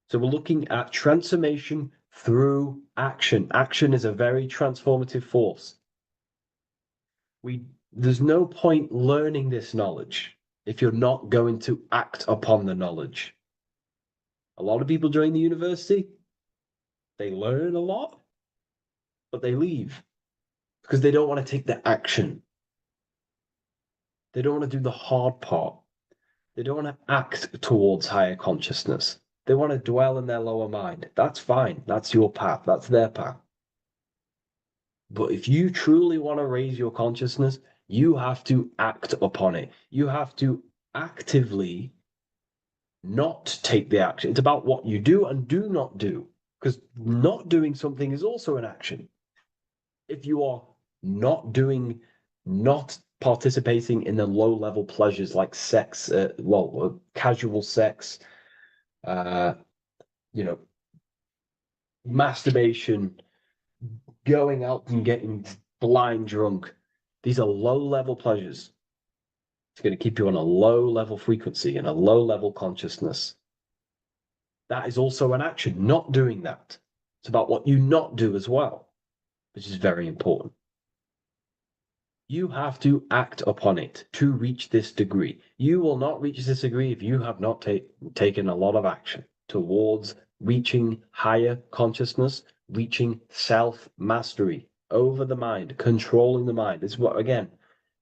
So we're looking at transformation through action. Action is a very transformative force. There's no point learning this knowledge if you're not going to act upon the knowledge. A lot of people join the university, they learn a lot, but they leave because they don't want to take the action. They don't want to do the hard part. They don't want to act towards higher consciousness. They want to dwell in their lower mind. That's fine. That's your path. That's their path. But if you truly want to raise your consciousness, you have to act upon it. You have to actively not take the action. It's about what you do and do not do, because not doing something is also an action. If you are not participating in the low-level pleasures like sex, casual sex, masturbation, going out and getting blind drunk. These are low-level pleasures. It's going to keep you on a low-level frequency and a low-level consciousness. That is also an action, not doing that. It's about what you not do as well, which is very important. You have to act upon it to reach this degree. You will not reach this degree if you have not taken a lot of action towards reaching higher consciousness, reaching self-mastery over the mind, controlling the mind. This is what, again,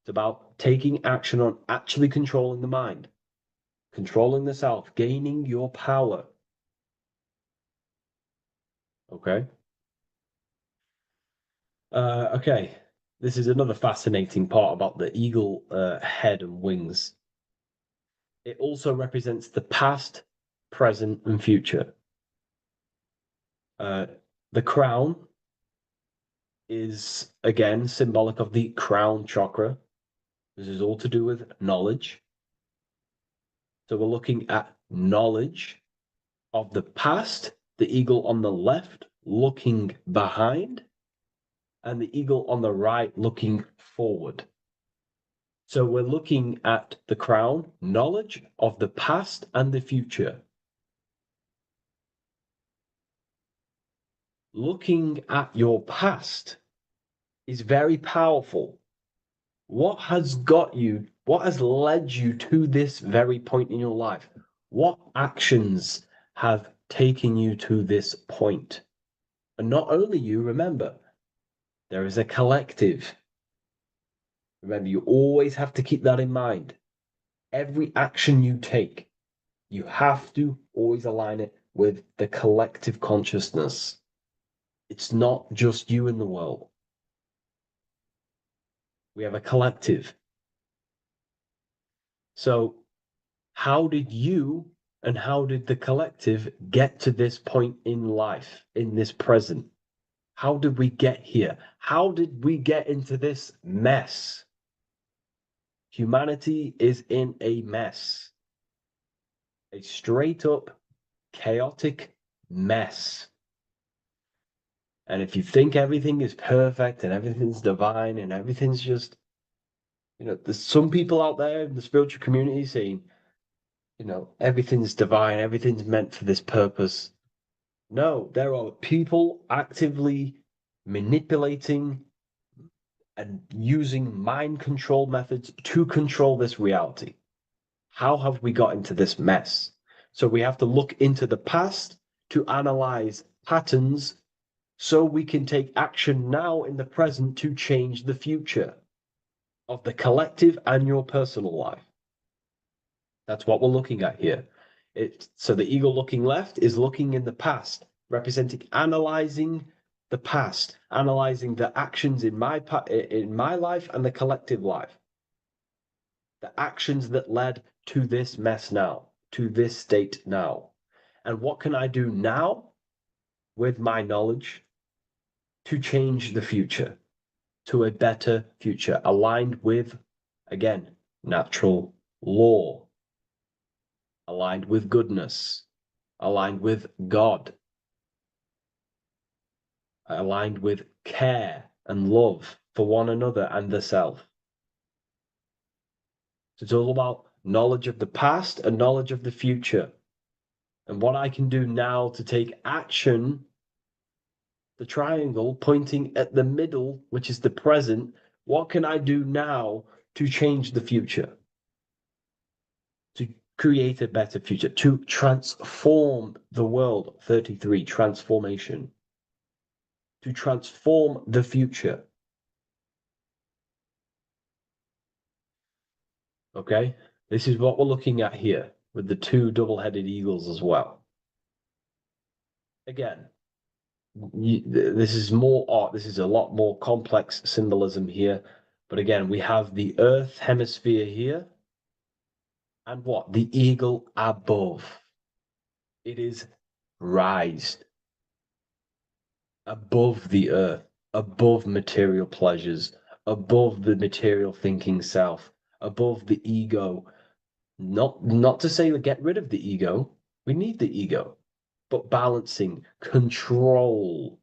it's about taking action on actually controlling the mind, controlling the self, gaining your power. Okay? Okay, this is another fascinating part about the eagle head and wings. It also represents the past, present, and future. The crown is, again, symbolic of the crown chakra. This is all to do with knowledge. So we're looking at knowledge of the past, the eagle on the left looking behind, and the eagle on the right looking forward. So we're looking at the crown, knowledge of the past and the future. Looking at your past is very powerful. What has got you, what has led you to this very point in your life? What actions have taken you to this point? And not only you, remember, there is a collective. Remember, you always have to keep that in mind. Every action you take, you have to always align it with the collective consciousness. It's not just you in the world. We have a collective. So, how did you and how did the collective get to this point in life, in this present? How did we get here? How did we get into this mess? Humanity is in a mess. A straight up chaotic mess. And if you think everything is perfect and everything's divine and everything's just, there's some people out there in the spiritual community saying, everything's divine, everything's meant for this purpose. No, there are people actively manipulating and using mind control methods to control this reality. How have we got into this mess? So we have to look into the past to analyze patterns so we can take action now in the present to change the future of the collective and your personal life. That's what we're looking at here. So the eagle looking left is looking in the past, representing analyzing the past, analyzing the actions in my life and the collective life. The actions that led to this mess now, to this state now. And what can I do now with my knowledge to change the future to a better future, aligned with, again, natural law, aligned with goodness, aligned with God, aligned with care and love for one another and the self. So it's all about knowledge of the past and knowledge of the future. And what I can do now to take action, the triangle pointing at the middle, which is the present, what can I do now to change the future? To create a better future, to transform the world. 33, transformation. To transform the future. Okay, this is what we're looking at here with the two double-headed eagles as well. Again, this is more art. This is a lot more complex symbolism here. But again, we have the Earth hemisphere here. And what? The eagle above. It is raised above the earth, above material pleasures, above the material thinking self, above the ego. Not to say get rid of the ego. We need the ego, but balancing, control,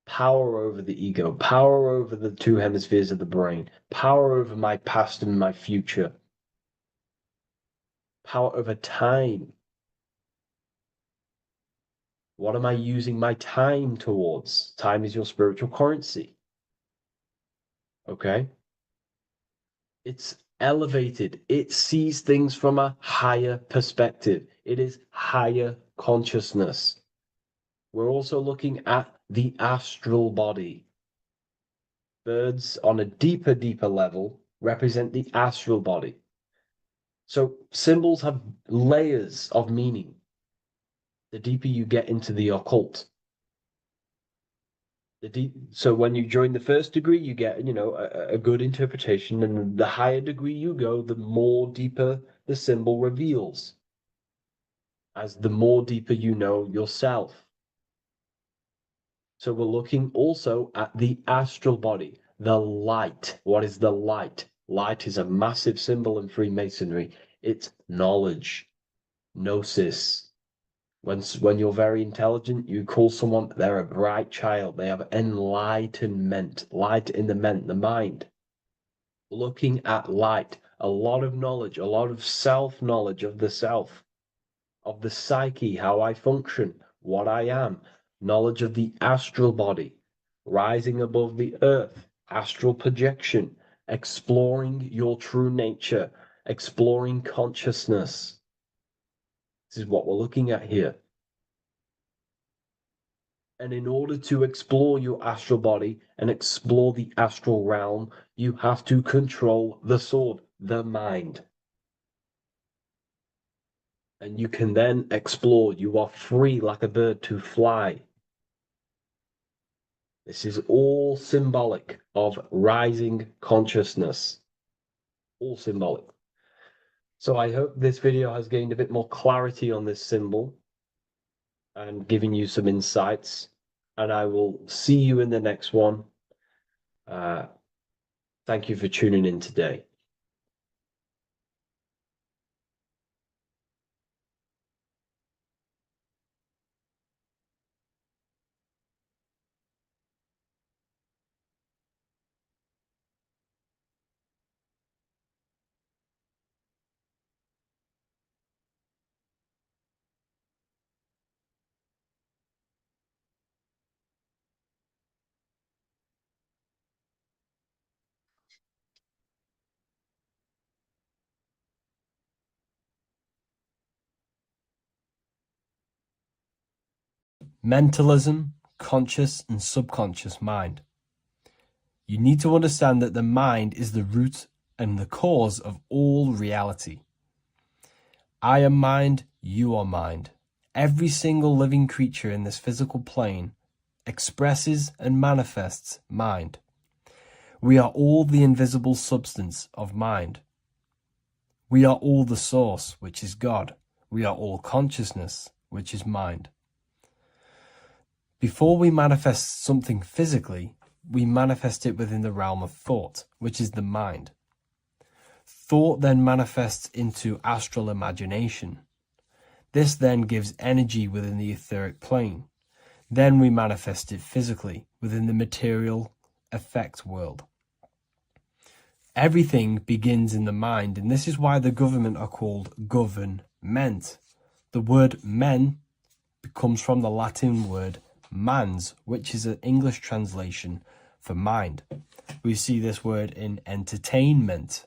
power over the ego, power over the two hemispheres of the brain, power over my past and my future, power over time. What am I using my time towards? Time is your spiritual currency. Okay? It's elevated. It sees things from a higher perspective. It is higher consciousness. We're also looking at the astral body. Birds on a deeper level represent the astral body. So symbols have layers of meaning. The deeper you get into the occult, so when you join the first degree, you get, a good interpretation, and the higher degree you go, the more deeper the symbol reveals, as the more deeper you know yourself. So we're looking also at the astral body, the light. What is the light? Light is a massive symbol in Freemasonry. It's knowledge, Nosis. When you're very intelligent, you call someone, they're a bright child. They have enlightenment, light in the mind. Looking at light, a lot of knowledge, a lot of self-knowledge of the self, of the psyche, how I function, what I am, knowledge of the astral body, rising above the earth, astral projection, exploring your true nature, exploring consciousness. This is what we're looking at here. And in order to explore your astral body and explore the astral realm, you have to control the sword, the mind. And you can then explore. You are free like a bird to fly. This is all symbolic of rising consciousness. All symbolic. So I hope this video has gained a bit more clarity on this symbol and given you some insights. And I will see you in the next one. Thank you for tuning in today. Mentalism, conscious and subconscious mind. You need to understand that the mind is the root and the cause of all reality. I am mind, you are mind. Every single living creature in this physical plane expresses and manifests mind. We are all the invisible substance of mind. We are all the source, which is God. We are all consciousness, which is mind. Before we manifest something physically, we manifest it within the realm of thought, which is the mind. Thought then manifests into astral imagination. This then gives energy within the etheric plane. Then we manifest it physically within the material effect world. Everything begins in the mind, and this is why the government are called government. The word men comes from the Latin word mans, which is an English translation for mind. We see this word in entertainment,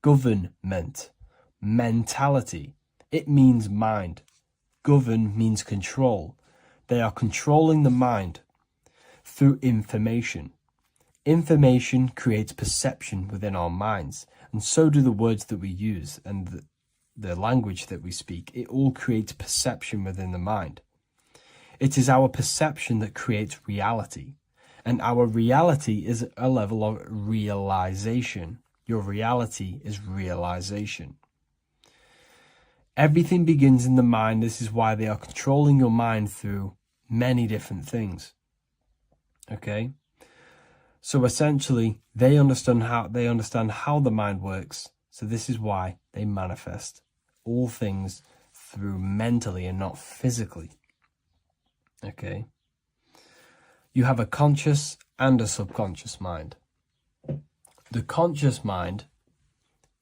government, mentality. It means mind. Govern means control. They are controlling the mind through information. Information creates perception within our minds, and so do the words that we use and the language that we speak. It all creates perception within the mind. It is our perception that creates reality, and our reality is a level of realization. Your reality is realization. Everything begins in the mind. This is why they are controlling your mind through many different things. Okay? So essentially, they understand how the mind works. So this is why they manifest all things through mentally and not physically. Okay? You have a conscious and a subconscious mind. The conscious mind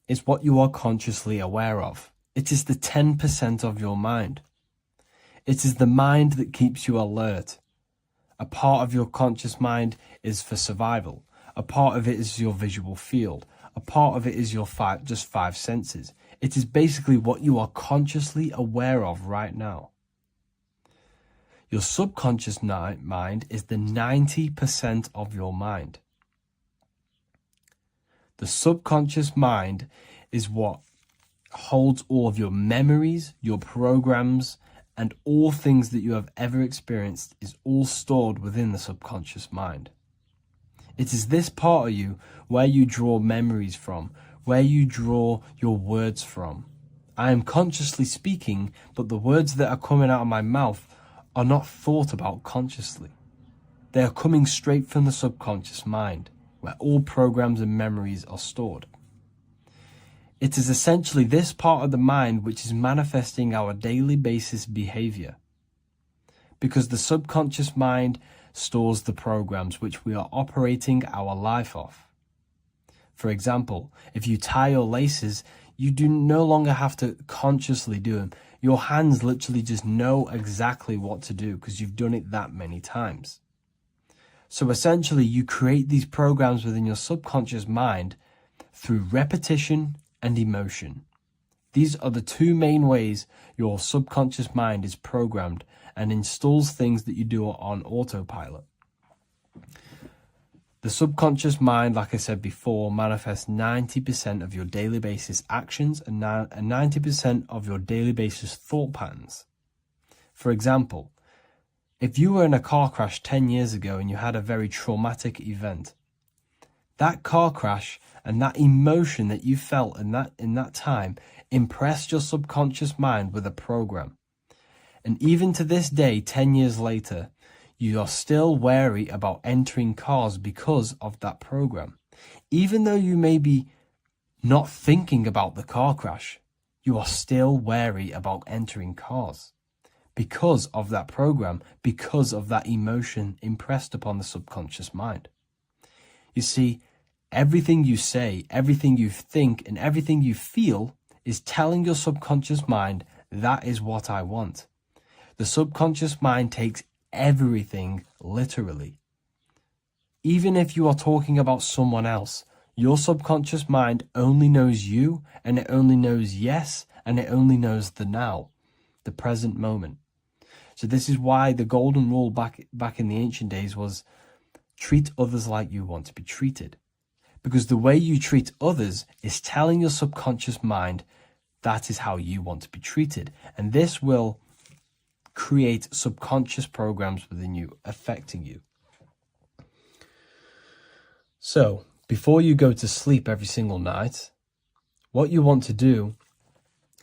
is what you are consciously aware of. It is the 10% of your mind. It is the mind that keeps you alert. A part of your conscious mind is for survival. A part of it is your visual field. A part of it is your just five senses. It is basically what you are consciously aware of right now. Your subconscious mind is the 90% of your mind. The subconscious mind is what holds all of your memories, your programs, and all things that you have ever experienced is all stored within the subconscious mind. It is this part of you where you draw memories from, where you draw your words from. I am consciously speaking, but the words that are coming out of my mouth are not thought about consciously. They are coming straight from the subconscious mind, where all programs and memories are stored. It is essentially this part of the mind which is manifesting our daily basis behavior, because the subconscious mind stores the programs which we are operating our life off. For example, if you tie your laces, you do no longer have to consciously do them. Your hands literally just know exactly what to do because you've done it that many times. So essentially, you create these programs within your subconscious mind through repetition and emotion. These are the two main ways your subconscious mind is programmed and installs things that you do on autopilot. The subconscious mind, like I said before, manifests 90% of your daily basis actions and 90% of your daily basis thought patterns. For example, if you were in a car crash 10 years ago and you had a very traumatic event, that car crash and that emotion that you felt in that time impressed your subconscious mind with a program. And even to this day, 10 years later, you are still wary about entering cars because of that program. Even though you may be not thinking about the car crash, you are still wary about entering cars because of that program, because of that emotion impressed upon the subconscious mind. You see, everything you say, everything you think, and everything you feel is telling your subconscious mind, that is what I want. The subconscious mind takes everything literally. Even if you are talking about someone else, your subconscious mind only knows you, and it only knows yes, and it only knows the now, the present moment. So this is why the golden rule back in the ancient days was treat others like you want to be treated. Because the way you treat others is telling your subconscious mind that is how you want to be treated. And this will create subconscious programs within you, affecting you. So, before you go to sleep every single night, what you want to do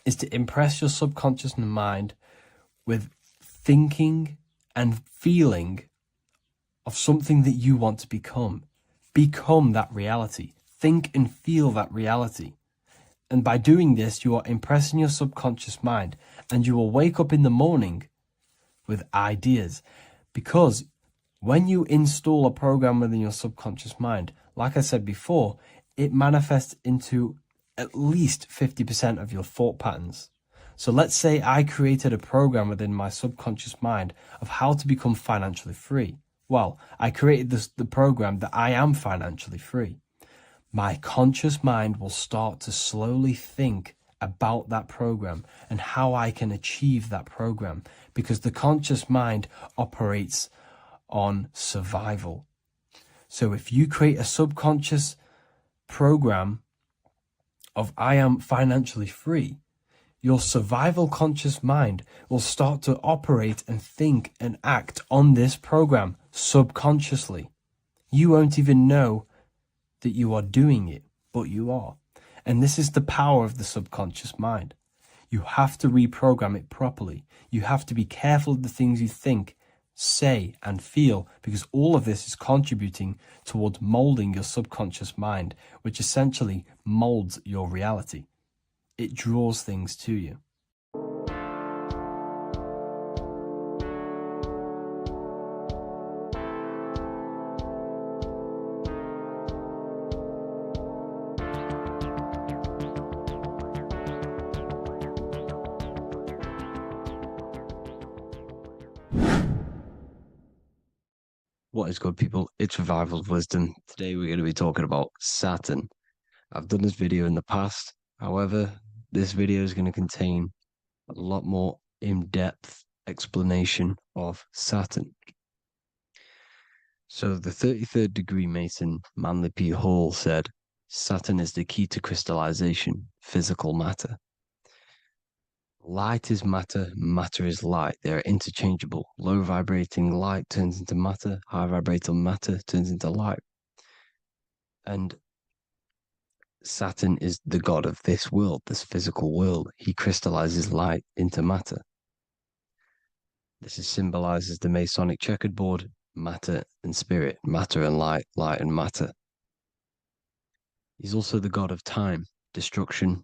is to impress your subconscious mind with thinking and feeling of something that you want to become. Become that reality. Think and feel that reality. And by doing this, you are impressing your subconscious mind, and you will wake up in the morning with ideas. Because when you install a program within your subconscious mind, like I said before, it manifests into at least 50% of your thought patterns. So let's say I created a program within my subconscious mind of how to become financially free. Well, I created the program that I am financially free. My conscious mind will start to slowly think about that program and how I can achieve that program, because the conscious mind operates on survival. So if you create a subconscious program of I am financially free, your survival conscious mind will start to operate and think and act on this program subconsciously. You won't even know that you are doing it, but you are. And this is the power of the subconscious mind. You have to reprogram it properly. You have to be careful of the things you think, say, and feel, because all of this is contributing towards molding your subconscious mind, which essentially molds your reality. It draws things to you. What is good, people? It's Revival of Wisdom. Today we're going to be talking about Saturn. I've done this video in the past. However, this video is going to contain a lot more in-depth explanation of Saturn. So the 33rd degree Mason Manly P. Hall said, Saturn is the key to crystallization, physical matter. Light is matter, matter is light. They are interchangeable. Low vibrating light turns into matter, high vibrating matter turns into light. And Saturn is the god of this world, this physical world. He crystallizes light into matter. This is symbolized as the Masonic checkerboard, matter and spirit, matter and light, light and matter. He's also the god of time, destruction,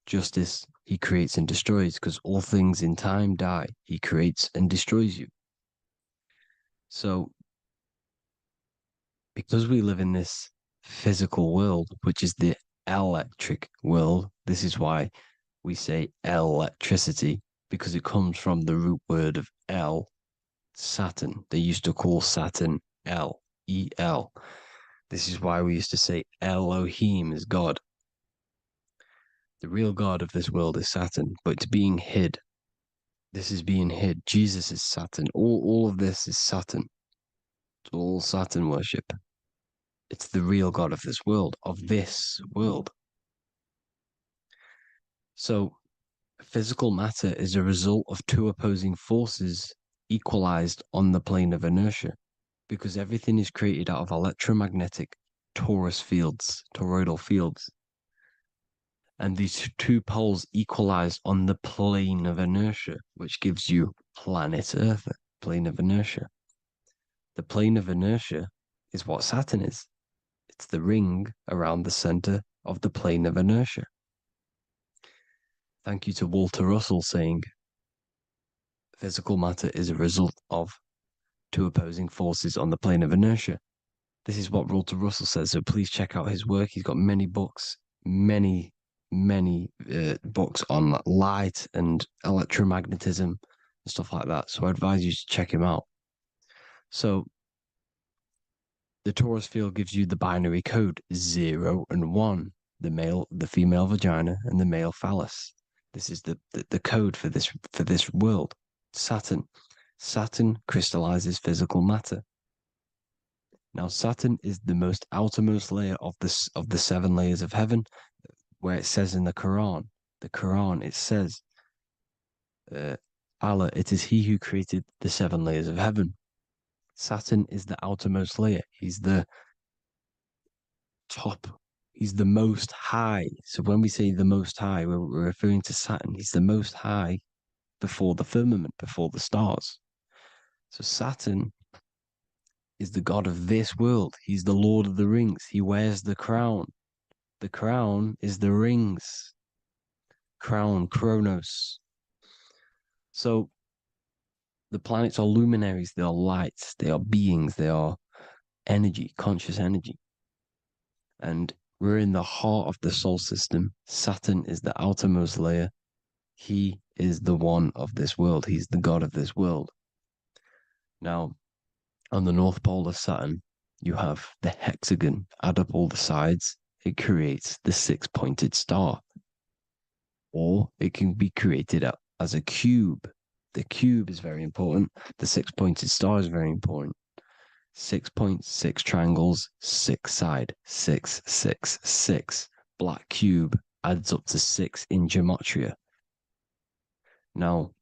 justice. He creates and destroys, because all things in time die. He creates and destroys you. So, because we live in this physical world, which is the electric world, this is why we say electricity, because it comes from the root word of El, Saturn. They used to call Saturn El, E-L. This is why we used to say Elohim is God. The real God of this world is Saturn, but it's being hid. This is being hid. Jesus is Saturn. All of this is Saturn. It's all Saturn worship. It's the real God of this world, So, physical matter is a result of two opposing forces equalized on the plane of inertia, because everything is created out of electromagnetic toroidal fields. And these two poles equalize on the plane of inertia, which gives you planet Earth, plane of inertia. The plane of inertia is what Saturn is. It's the ring around the center of the plane of inertia. Thank you to Walter Russell saying, physical matter is a result of two opposing forces on the plane of inertia. This is what Walter Russell says, so please check out his work. He's got many books, many books on light and electromagnetism and stuff like that. So I advise you to check him out. So the torus field gives you the binary code 0 and 1, the female vagina and the male phallus. This is the code for this world. Saturn crystallizes physical matter. Now Saturn is the most outermost layer of the 7 layers of heaven, where it says in the Quran, it says, Allah, it is He who created the 7 layers of heaven. Saturn is the outermost layer. He's the top. He's the most high. So when we say the most high, we're referring to Saturn. He's the most high before the firmament, before the stars. So Saturn is the god of this world. He's the Lord of the Rings. He wears the crown. The crown is the rings. Crown, Kronos. So the planets are luminaries. They are lights. They are beings. They are energy, conscious energy. And we're in the heart of the solar system. Saturn is the outermost layer. He is the one of this world. He's the god of this world. Now, on the North Pole of Saturn, you have the hexagon. Add up all the sides. It creates the 6-pointed star. Or it can be created as a cube. The cube is very important. The 6-pointed star is very important. 6.6 triangles, 6 side, 6, 6, 6. Black cube adds up to 6 in gematria. Now,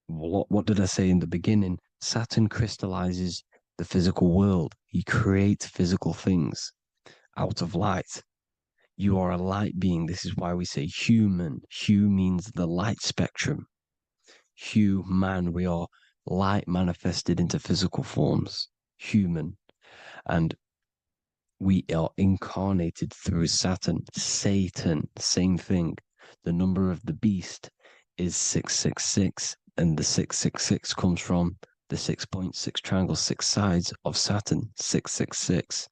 what did I say in the beginning? Saturn crystallizes the physical world. He creates physical things out of light. You are a light being. This is why we say human. Hue means the light spectrum. Hue, man, we are light manifested into physical forms. Human. And we are incarnated through Saturn. Satan, same thing. The number of the beast is 666, and the 666 comes from the 6.6 triangle, 6 sides of Saturn, 666.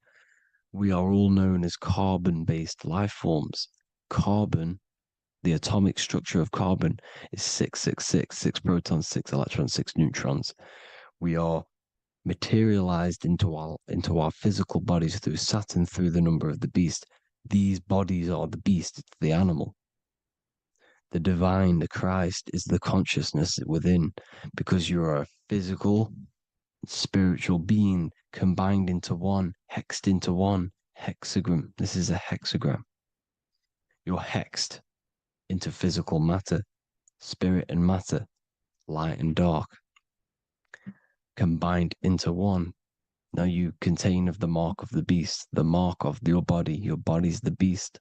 We are all known as carbon-based life forms. Carbon, the atomic structure of carbon, is 666, 6 protons, 6 electrons, 6 neutrons. We are materialized into our physical bodies through Saturn, through the number of the beast. These bodies are the beast, it's the animal. The divine, the Christ, is the consciousness within, because you are a physical, spiritual being combined into one, hexed into one. Hexagram. This is a hexagram. You're hexed into physical matter, spirit and matter, light and dark, combined into one. Now you contain of the mark of the beast, the mark of your body. Your body's the beast.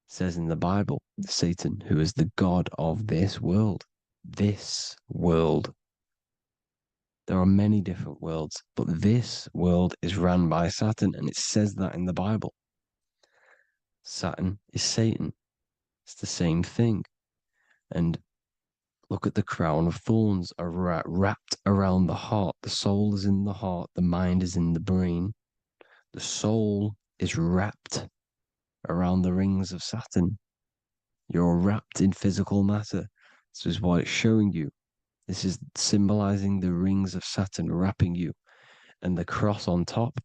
It says in the Bible, Satan, who is the god of this world. This world. There are many different worlds, but this world is run by Saturn, and it says that in the Bible. Saturn is Satan. It's the same thing. And look at the crown of thorns are wrapped around the heart. The soul is in the heart. The mind is in the brain. The soul is wrapped around the rings of Saturn. You're wrapped in physical matter. This is what it's showing you. This is symbolizing the rings of Saturn wrapping you. And the cross on top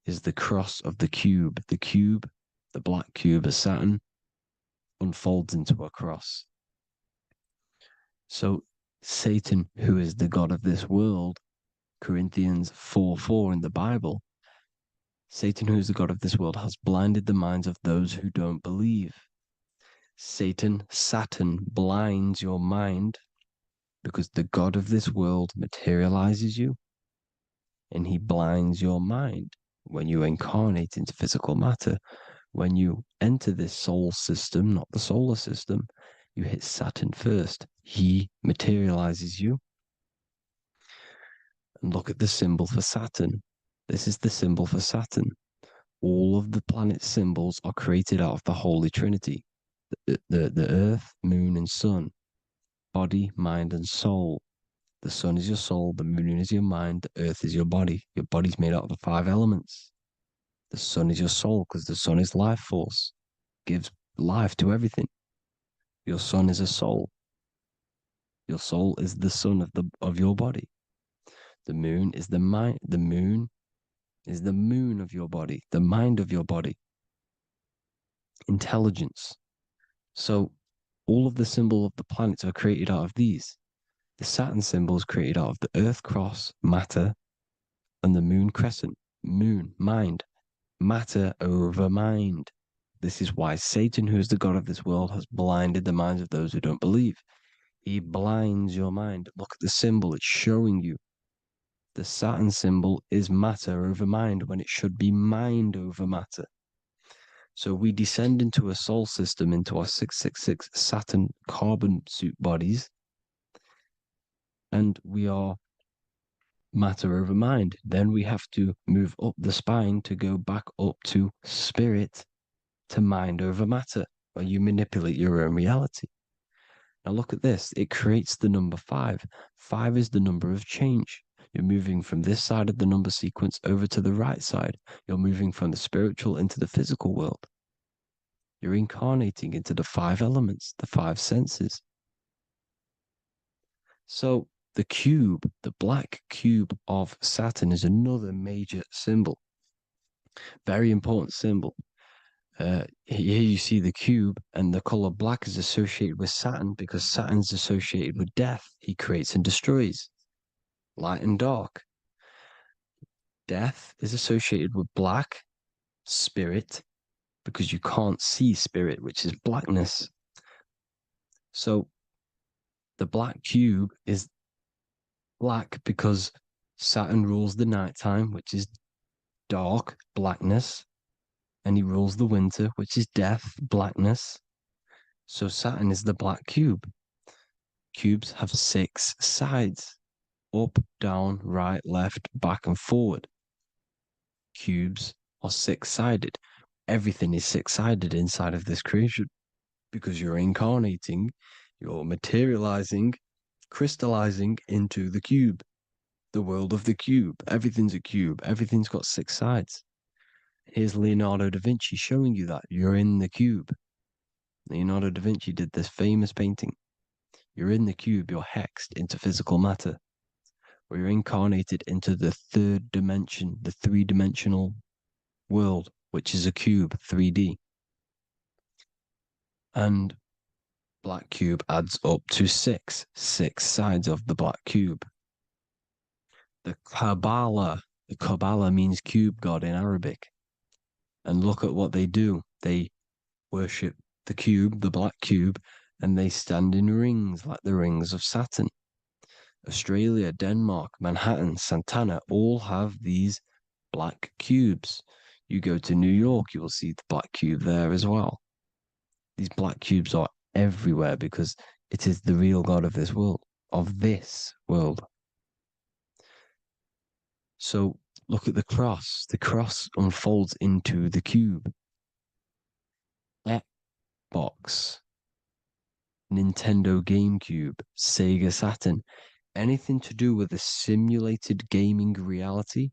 is the cross of the cube. The cube, the black cube of Saturn, unfolds into a cross. So Satan, who is the god of this world, Corinthians 4:4 in the Bible, Satan, who is the god of this world, has blinded the minds of those who don't believe. Saturn blinds your mind because the god of this world materializes you, and he blinds your mind when you incarnate into physical matter. When you enter this soul system, not the solar system, you hit Saturn first. He materializes you. And look at the symbol for Saturn. This is the symbol for Saturn. All of the planet symbols are created out of the Holy Trinity. The Earth, Moon, and Sun. Body, mind, and soul. The sun is your soul, the moon is your mind, the earth is your body. Your body's made out of the 5 elements. The sun is your soul because the sun is life force, gives life to everything. Your sun is a soul. Your soul is the sun of your body. The moon is the mind. The moon is the moon of your body, the mind of your body. Intelligence. So all of the symbol of the planets are created out of these. The Saturn symbol is created out of the Earth cross, matter, and the moon crescent, moon, mind, matter over mind. This is why Satan, who is the god of this world, has blinded the minds of those who don't believe. He blinds your mind. Look at the symbol, it's showing you. The Saturn symbol is matter over mind when it should be mind over matter. So we descend into a soul system, into our 666 Saturn carbon suit bodies, and we are matter over mind. Then we have to move up the spine to go back up to spirit, to mind over matter, where you manipulate your own reality. Now look at this. It creates the number 5. 5 is the number of change. You're moving from this side of the number sequence over to the right side. You're moving from the spiritual into the physical world. You're incarnating into the 5 elements, the 5 senses. So the cube, the black cube of Saturn, is another major symbol. Very important symbol. Here you see the cube, and the color black is associated with Saturn because Saturn's associated with death. He creates and destroys. Light and dark. Death is associated with black, spirit, because you can't see spirit, which is blackness. So the black cube is black because Saturn rules the nighttime, which is dark, blackness, and he rules the winter, which is death, blackness. So Saturn is the black cube. Cubes have 6 sides: up, down, right, left, back, and forward. Cubes are 6-sided. Everything is 6-sided inside of this creation because you're incarnating, you're materializing, crystallizing into the cube, the world of the cube. Everything's a cube. Everything's got 6 sides. Here's Leonardo da Vinci showing you that you're in the cube. Leonardo da Vinci did this famous painting. You're in the cube, you're hexed into physical matter, where you're incarnated into the 3rd dimension, the 3-dimensional world, which is a cube, 3D. And Black cube adds up to six sides of the black cube. The Kabbalah means cube god in Arabic. And look at what they do. They worship the cube, the black cube, and they stand in rings like the rings of Saturn. Australia, Denmark, Manhattan, Santana all have these black cubes. You go to New York, you will see the black cube there as well. These black cubes are everywhere because it is the real God of this world, So look at the cross. The cross unfolds into the cube. Xbox, Nintendo GameCube, Sega Saturn, anything to do with a simulated gaming reality,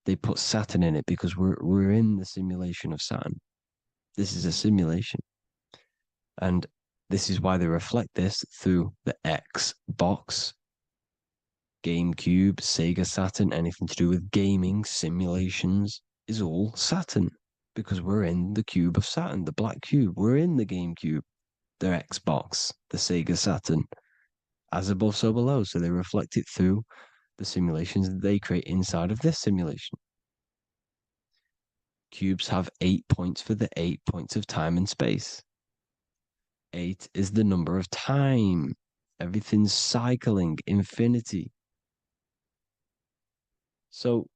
they put Saturn in it because we're in the simulation of Saturn. This is a simulation. And this is why they reflect this through the Xbox, GameCube, Sega Saturn, anything to do with gaming, simulations, is all Saturn. Because we're in the cube of Saturn, the black cube. We're in the GameCube, the Xbox, the Sega Saturn. As above, so below. So they reflect it through the simulations that they create inside of this simulation. Cubes have 8 points for the 8 points of time and space. 8 is the number of time. Everything's cycling, infinity. So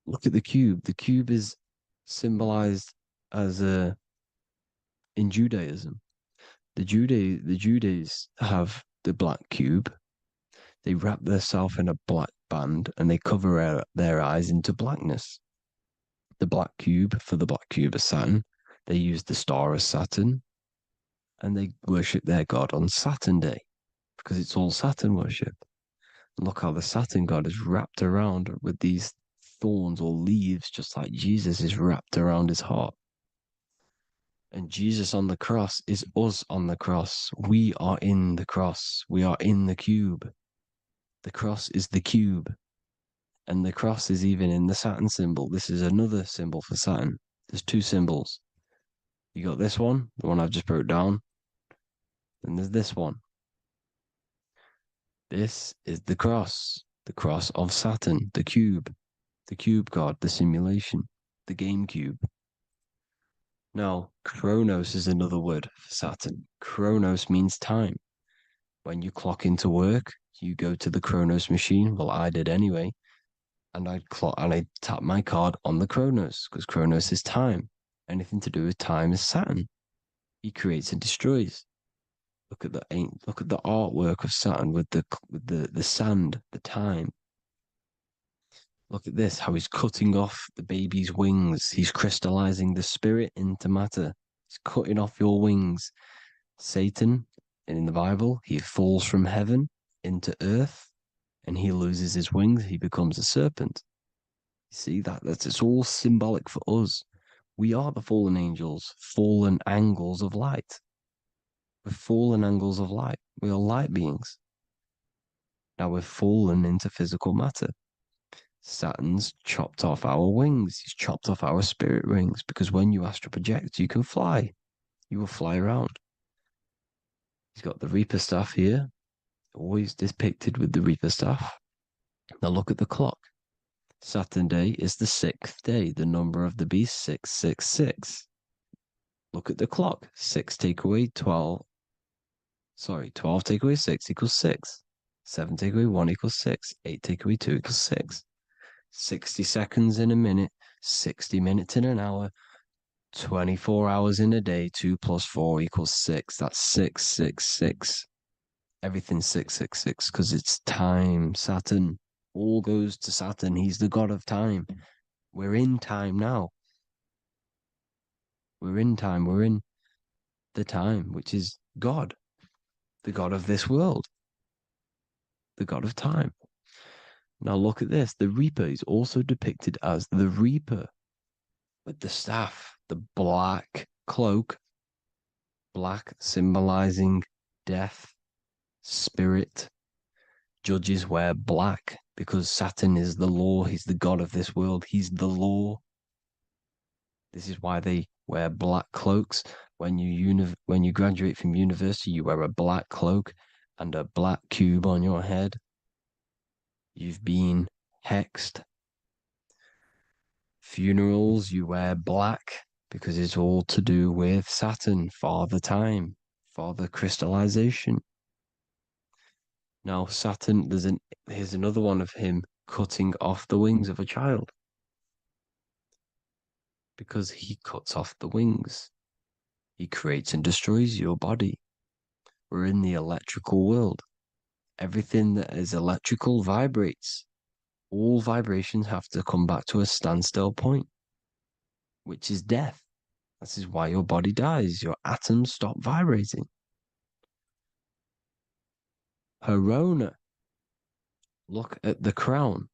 look at the cube. The cube is symbolized as in Judaism. The Judays have the black cube. They wrap themselves in a black band and they cover their eyes into blackness. The black cube for the black cube of Saturn. They use the star of Saturn and they worship their god on Saturn Day because it's all Saturn worship. And look how the Saturn god is wrapped around with these thorns or leaves, just like Jesus is wrapped around his heart. And Jesus on the cross is us on the cross. We are in the cross. We are in the cube. The cross is the cube. And the cross is even in the Saturn symbol. This is another symbol for Saturn. There's two symbols. You got this one, the one I've just broke down. Then there's this one. This is the cross of Saturn, the cube god, the simulation, the game cube. Now, Chronos is another word for Saturn. Chronos means time. When you clock into work, you go to the Chronos machine. Well, I did anyway. And I tap my card on the Chronos because Chronos is time. Anything to do with time is Saturn. He creates and destroys. Look at the artwork of Saturn with the sand, the time. Look at this, how he's cutting off the baby's wings. He's crystallizing the spirit into matter. He's cutting off your wings. Satan, in the Bible, he falls from heaven into earth and he loses his wings. He becomes a serpent. You see that's it's all symbolic for us. We are the fallen angels, fallen angles of light. We're fallen angles of light. We are light beings. Now we're fallen into physical matter. Saturn's chopped off our wings. He's chopped off our spirit wings because when you astral project, you can fly. You will fly around. He's got the Reaper staff here, always depicted with the Reaper staff. Now look at the clock. Saturn Day is the 6th day. The number of the beast, 666. Look at the clock. 6 take away 12. 12 take away 6 equals 6. 7 take away 1 equals 6. 8 take away 2 equals 6. 60 seconds in a minute, 60 minutes in an hour, 24 hours in a day, 2 plus 4 equals 6. That's 666. Everything's 666 because it's time. Saturn. All goes to Saturn. He's the god of time. We're in time now. We're in time. We're in the time, which is God, the god of this world, the god of time. Now look at this. The Reaper is also depicted as the Reaper with the staff, the black cloak, black symbolizing death, spirit. Judges wear black because Saturn is the law. He's the god of this world. He's the law. This is why they wear black cloaks. When you graduate from university, you wear a black cloak and a black cube on your head. You've been hexed. Funerals, you wear black because it's all to do with Saturn, Father Time, Father Crystallization. Now, Saturn, here's another one of him cutting off the wings of a child. Because he cuts off the wings. He creates and destroys your body. We're in the electrical world. Everything that is electrical vibrates. All vibrations have to come back to a standstill point, which is death. This is why your body dies. Your atoms stop vibrating. Corona. Look at the crown.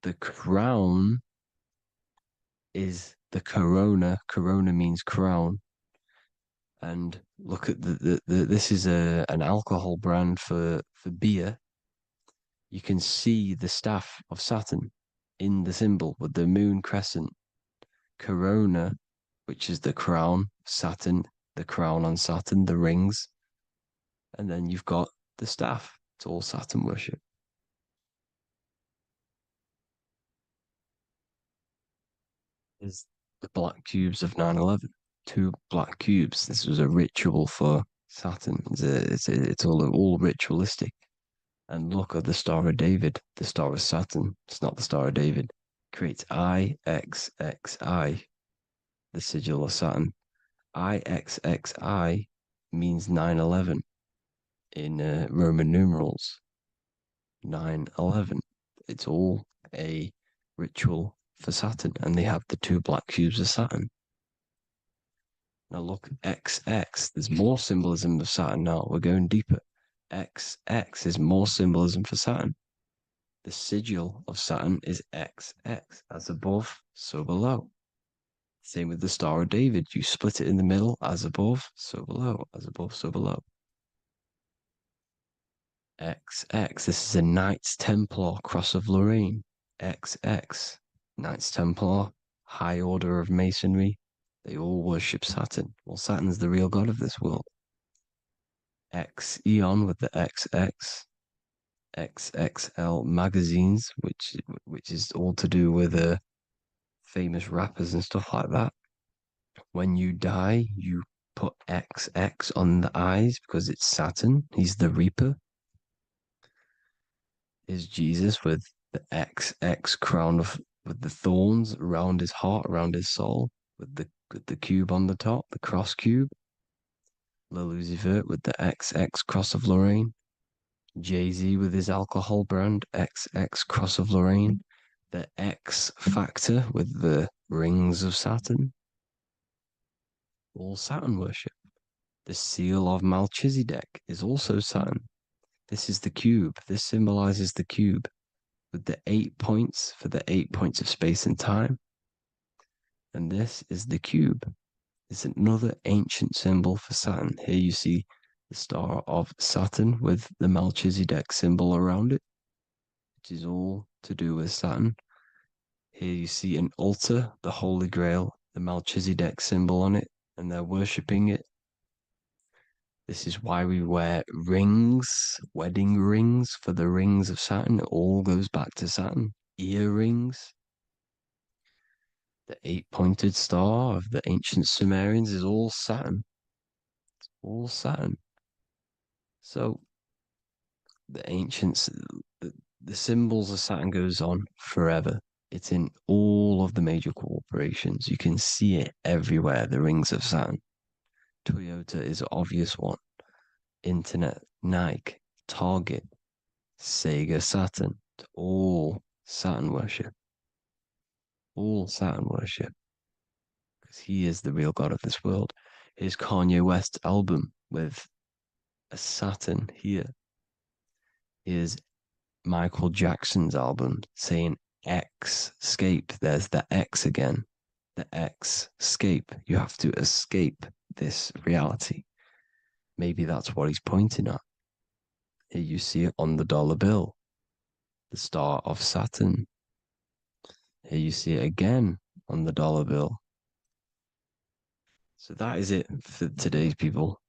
The crown is the corona. Corona means crown. And look at this is an alcohol brand for beer. You can see the staff of Saturn in the symbol with the moon crescent. Corona, which is the crown, Saturn, the crown on Saturn, the rings. And then you've got the staff. It's all Saturn worship. Is the black cubes of 9/11. 2 black cubes. This was a ritual for Saturn. It's all ritualistic. And look at the Star of David, the Star of Saturn. It's not the Star of David. Creates IXXI, the sigil of Saturn. IXXI means 9/11 in Roman numerals. 9/11. It's all a ritual for Saturn, and they have the 2 black cubes of Saturn. Now look, XX. There's more symbolism of Saturn now. We're going deeper. XX is more symbolism for Saturn. The sigil of Saturn is XX, as above, so below. Same with the Star of David. You split it in the middle, as above, so below, as above, so below. XX, this is a Knights Templar cross of Lorraine. XX, Knights Templar, high order of Masonry. They all worship Saturn. Well, Saturn's the real god of this world. X Eon with the XX. XXL magazines, which is all to do with famous rappers and stuff like that. When you die, you put XX on the eyes because it's Saturn. He's the Reaper. Is Jesus with the XX crown with the thorns around his heart, around his soul, with the cube on the top, the cross cube. Le Lucifer with the XX cross of Lorraine. Jay-Z with his alcohol brand, XX Cross of Lorraine. The X Factor with the rings of Saturn. All Saturn worship. The seal of Melchizedek is also Saturn. This is the cube. This symbolizes the cube with the 8 points for the 8 points of space and time. And this is the cube. It's another ancient symbol for Saturn. Here you see the star of Saturn with the Melchizedek symbol around it, which is all to do with Saturn. Here you see an altar, the Holy Grail, the Melchizedek symbol on it, and they're worshipping it. This is why we wear rings, wedding rings for the rings of Saturn. It all goes back to Saturn. Earrings. The 8-pointed star of the ancient Sumerians is all Saturn. It's all Saturn. So the ancients, the symbols of Saturn goes on forever. It's in all of the major corporations. You can see it everywhere, the rings of Saturn. Toyota is an obvious one. Internet, Nike, Target, Sega, Saturn. It's all Saturn worship. All Saturn worship. Because he is the real god of this world. Here's Kanye West's album with a Saturn here. Here's Michael Jackson's album saying X escape. There's the X again. The X escape. You have to escape this reality. Maybe that's what he's pointing at. Here you see it on the dollar bill. The star of Saturn. Here you see it again on the dollar bill. So that is it for today's people.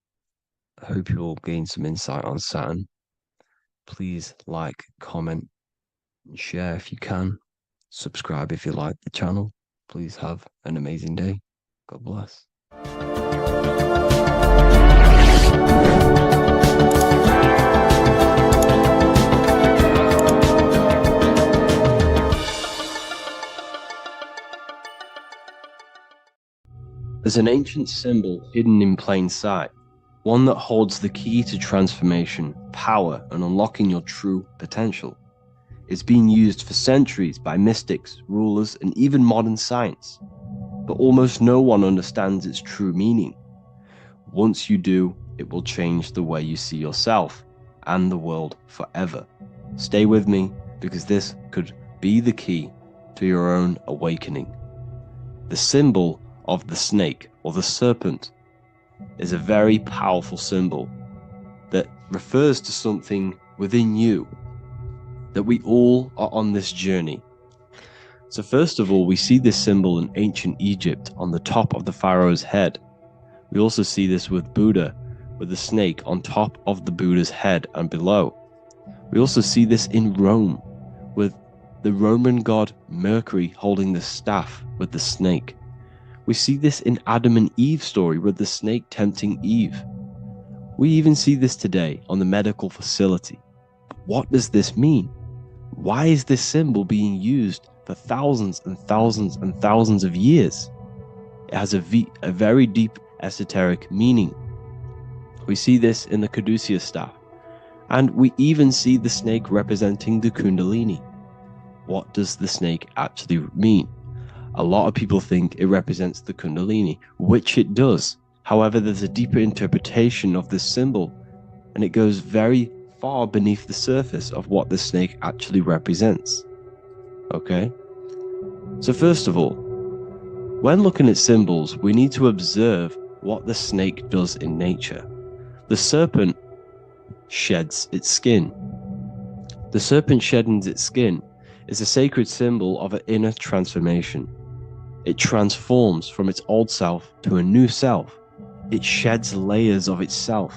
I hope you all gain some insight on Saturn. Please like, comment, and share if you can. Subscribe if you like the channel. Please have an amazing day. God bless. There's an ancient symbol hidden in plain sight, one that holds the key to transformation, power, and unlocking your true potential. It's been used for centuries by mystics, rulers, and even modern science, but almost no one understands its true meaning. Once you do, it will change the way you see yourself and the world forever. Stay with me, because this could be the key to your own awakening. The symbol of the snake, or the serpent, is a very powerful symbol that refers to something within you, that we all are on this journey. So first of all, we see this symbol in ancient Egypt on the top of the pharaoh's head. We also see this with Buddha, with the snake on top of the Buddha's head and below. We also see this in Rome, with the Roman god Mercury holding the staff with the snake. We see this in Adam and Eve story with the snake tempting Eve. We even see this today on the medical facility. But what does this mean? Why is this symbol being used for thousands and thousands and thousands of years? It has a very deep esoteric meaning. We see this in the caduceus staff, and we even see the snake representing the Kundalini. What does the snake actually mean? A lot of people think it represents the Kundalini, which it does. However, there's a deeper interpretation of this symbol, and it goes very far beneath the surface of what the snake actually represents. Okay? So first of all, when looking at symbols, we need to observe what the snake does in nature. The serpent sheds its skin. The serpent shedding its skin is a sacred symbol of an inner transformation. It transforms from its old self to a new self. It sheds layers of itself.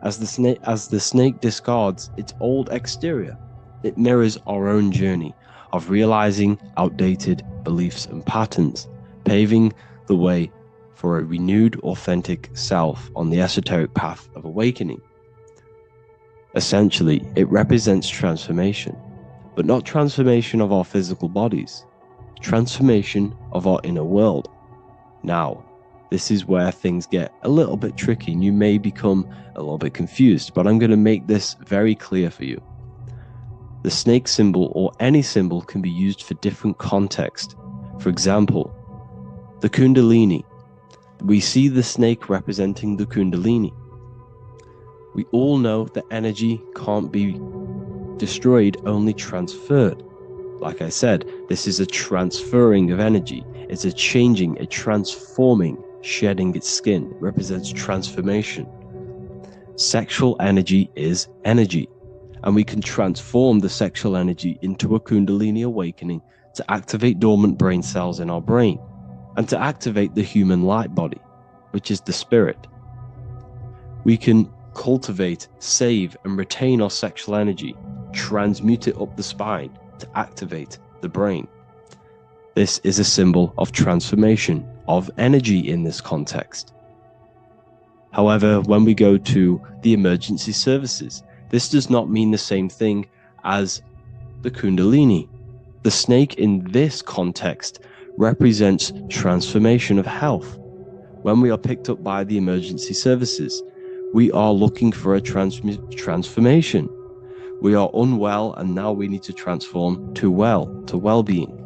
As the snake discards its old exterior, it mirrors our own journey of realizing outdated beliefs and patterns, paving the way for a renewed, authentic self on the esoteric path of awakening. Essentially, it represents transformation, but not transformation of our physical bodies, transformation of our inner world. Now, this is where things get a little bit tricky and you may become a little bit confused, but I'm going to make this very clear for you. The snake symbol, or any symbol, can be used for different contexts. For example, the Kundalini. We see the snake representing the Kundalini. We all know that energy can't be destroyed, only transferred. Like I said, this is a transferring of energy. It's a changing, a transforming, shedding its skin. It represents transformation. Sexual energy is energy, and we can transform the sexual energy into a Kundalini awakening to activate dormant brain cells in our brain, and to activate the human light body, which is the spirit. We can cultivate, save, and retain our sexual energy, transmute it up the spine to activate the brain. This is a symbol of transformation, of energy in this context. However, when we go to the emergency services, this does not mean the same thing as the Kundalini. The snake in this context represents transformation of health. When we are picked up by the emergency services, we are looking for a transformation. We are unwell, and now we need to transform to well-being.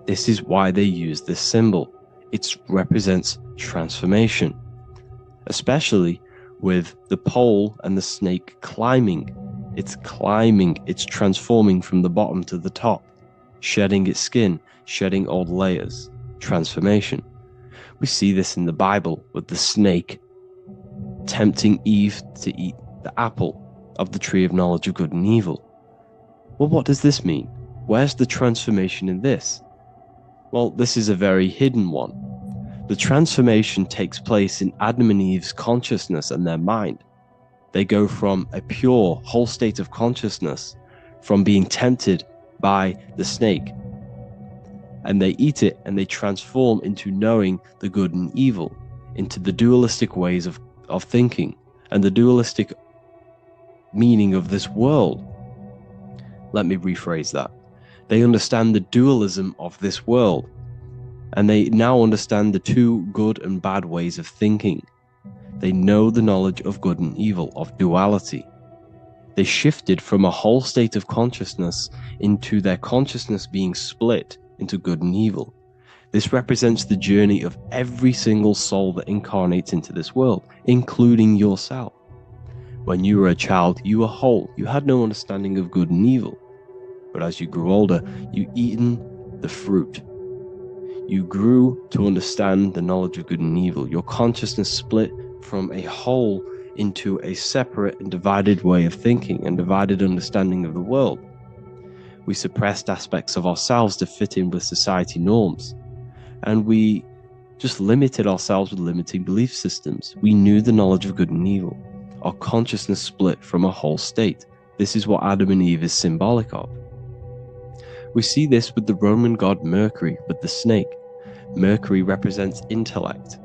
This is why they use this symbol. It represents transformation, especially with the pole and the snake climbing. It's climbing, it's transforming from the bottom to the top, shedding its skin, shedding old layers, transformation. We see this in the Bible with the snake tempting Eve to eat the apple of the tree of knowledge of good and evil. Well, what does this mean? Where's the transformation in this? Well, this is a very hidden one. The transformation takes place in Adam and Eve's consciousness and their mind. They go from a pure, whole state of consciousness, from being tempted by the snake, and they eat it and they transform into knowing the good and evil, into the dualistic ways of thinking and the dualistic meaning of this world. Let me rephrase that. They understand the dualism of this world, and they now understand the two good and bad ways of thinking. They know the knowledge of good and evil, of duality. They shifted from a whole state of consciousness into their consciousness being split into good and evil. This represents the journey of every single soul that incarnates into this world, including yourself. When you were a child, you were whole. You had no understanding of good and evil. But as you grew older, you eaten the fruit. You grew to understand the knowledge of good and evil. Your consciousness split from a whole into a separate and divided way of thinking and divided understanding of the world. We suppressed aspects of ourselves to fit in with society norms, and we just limited ourselves with limiting belief systems. We knew the knowledge of good and evil. Our consciousness split from a whole state. This is what Adam and Eve is symbolic of. We see this with the Roman god Mercury, with the snake. Mercury represents intellect,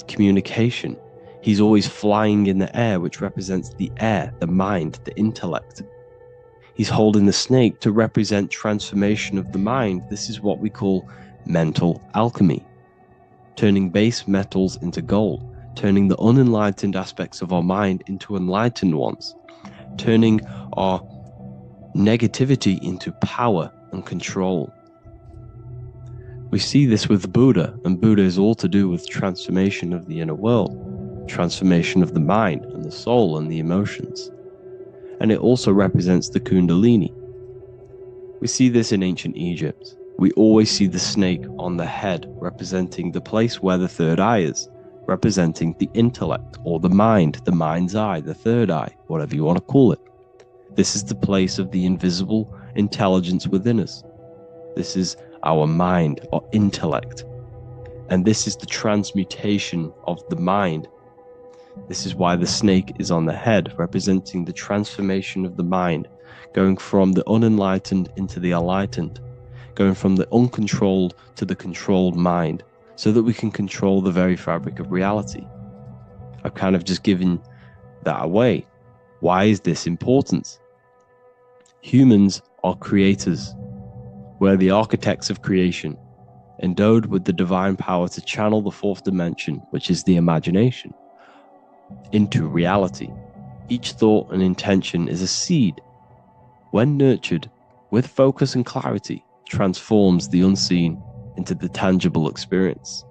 communication. He's always flying in the air, which represents the air, the mind, the intellect. He's holding the snake to represent transformation of the mind. This is what we call mental alchemy, turning base metals into gold, turning the unenlightened aspects of our mind into enlightened ones, turning our negativity into power and control. We see this with Buddha, and Buddha is all to do with transformation of the inner world, transformation of the mind and the soul and the emotions. And it also represents the Kundalini. We see this in ancient Egypt. We always see the snake on the head, representing the place where the third eye is, representing the intellect or the mind, the mind's eye, the third eye, whatever you want to call it. This is the place of the invisible intelligence within us. This is our mind or intellect. And this is the transmutation of the mind. This is why the snake is on the head, representing the transformation of the mind, going from the unenlightened into the enlightened, going from the uncontrolled to the controlled mind, so that we can control the very fabric of reality. I've kind of just given that away. Why is this important? Humans are creators. We're the architects of creation, endowed with the divine power to channel the fourth dimension, which is the imagination, into reality. Each thought and intention is a seed. When nurtured with focus and clarity, transforms the unseen into the tangible experience.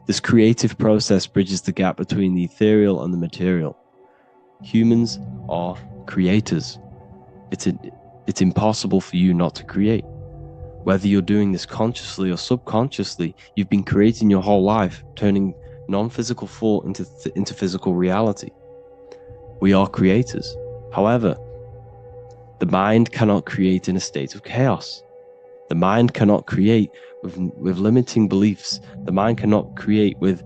This creative process bridges the gap between the ethereal and the material. Humans are creators. It's impossible for you not to create. Whether you're doing this consciously or subconsciously, you've been creating your whole life, turning non-physical thought into physical reality. We are creators. However, the mind cannot create in a state of chaos. The mind cannot create with limiting beliefs. The mind cannot create with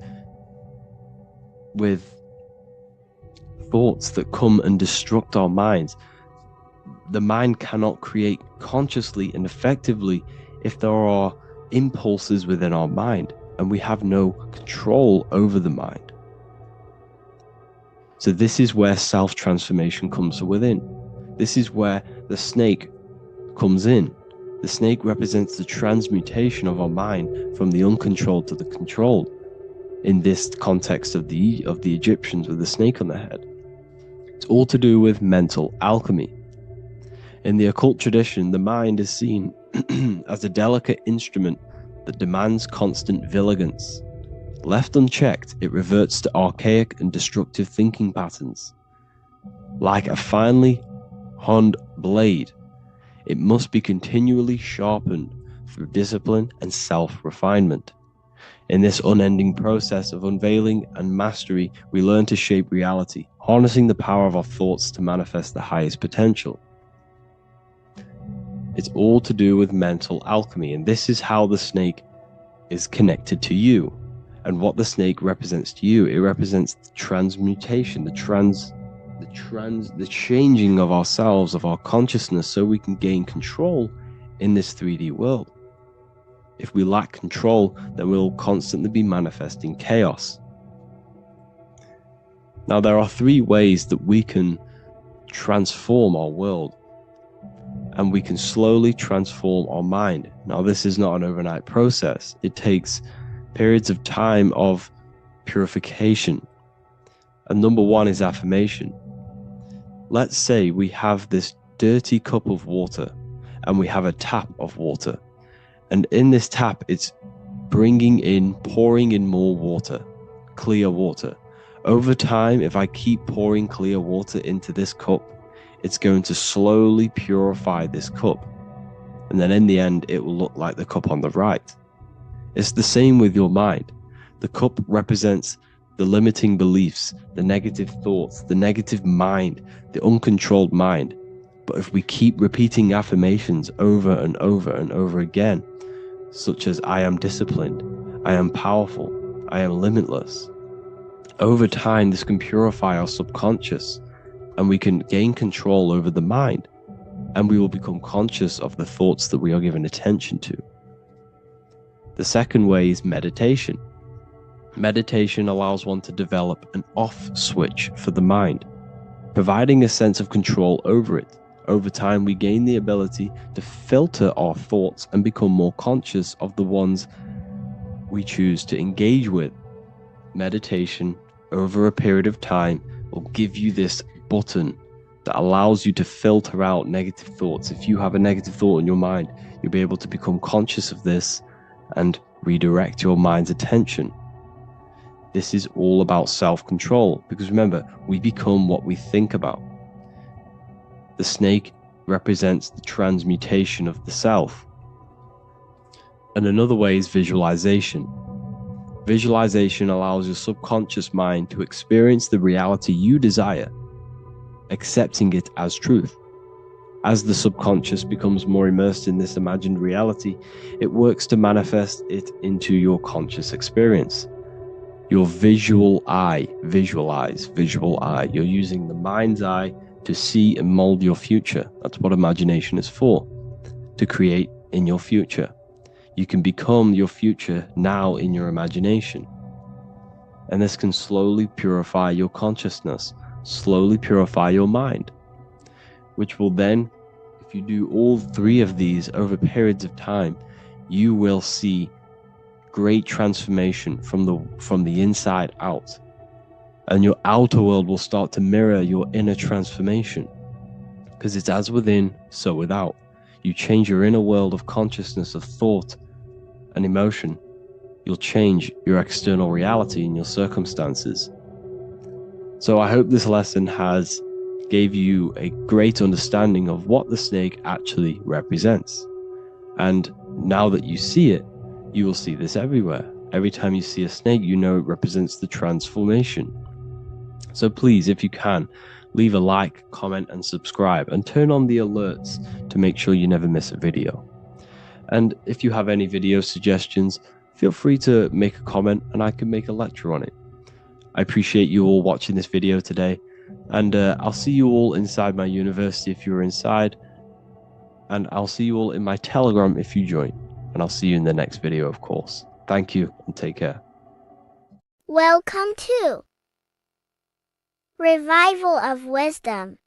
thoughts that come and destruct our minds. The mind cannot create consciously and effectively if there are impulses within our mind and we have no control over the mind. So this is where self-transformation comes from within. This is where the snake comes in. The snake represents the transmutation of our mind from the uncontrolled to the controlled. In this context of the Egyptians with the snake on their head, it's all to do with mental alchemy. In the occult tradition, the mind is seen as a delicate instrument that demands constant vigilance. Left unchecked, it reverts to archaic and destructive thinking patterns. Like a finely honed blade, it must be continually sharpened through discipline and self-refinement. In this unending process of unveiling and mastery, we learn to shape reality, harnessing the power of our thoughts to manifest the highest potential. It's all to do with mental alchemy, and this is how the snake is connected to you. And what the snake represents to you, it represents the transmutation, the changing of ourselves, of our consciousness, so we can gain control in this 3D world. If we lack control, then we'll constantly be manifesting chaos. Now, there are 3 ways that we can transform our world, and we can slowly transform our mind. Now, this is not an overnight process. It takes periods of time of purification. And number 1 is affirmation. Let's say we have this dirty cup of water and we have a tap of water. And in this tap, it's pouring in more water, clear water. Over time, if I keep pouring clear water into this cup, it's going to slowly purify this cup. And then in the end, it will look like the cup on the right. It's the same with your mind. The cup represents the limiting beliefs, the negative thoughts, the negative mind, the uncontrolled mind. But if we keep repeating affirmations over and over and over again, such as I am disciplined, I am powerful, I am limitless, over time this can purify our subconscious and we can gain control over the mind, and we will become conscious of the thoughts that we are giving attention to. The second way is meditation. Meditation allows one to develop an off switch for the mind, providing a sense of control over it. Over time, we gain the ability to filter our thoughts and become more conscious of the ones we choose to engage with. Meditation, over a period of time, will give you this button that allows you to filter out negative thoughts. If you have a negative thought in your mind, you'll be able to become conscious of this and redirect your mind's attention. This is all about self-control, because remember, we become what we think about. The snake represents the transmutation of the self. And another way is visualization. Visualization allows your subconscious mind to experience the reality you desire, accepting it as truth. As the subconscious becomes more immersed in this imagined reality, it works to manifest it into your conscious experience. Your visual eye, visual eye. You're using the mind's eye to see and mold your future. That's what imagination is for, to create in your future. You can become your future now in your imagination. And this can slowly purify your consciousness, slowly purify your mind, which will then, if you do all 3 of these over periods of time, you will see great transformation from the inside out. And your outer world will start to mirror your inner transformation, because it's as within, so without. You change your inner world of consciousness, of thought and emotion, you'll change your external reality and your circumstances. So I hope this lesson has gave you a great understanding of what the snake actually represents. And now that you see it, you will see this everywhere. Every time you see a snake, you know it represents the transformation. So please, if you can, leave a like, comment, and subscribe, and turn on the alerts to make sure you never miss a video. And if you have any video suggestions, feel free to make a comment and I can make a lecture on it. I appreciate you all watching this video today, and I'll see you all inside my university if you're inside, and I'll see you all in my Telegram if you join, and I'll see you in the next video, of course. Thank you and take care. Welcome to Revival of Wisdom.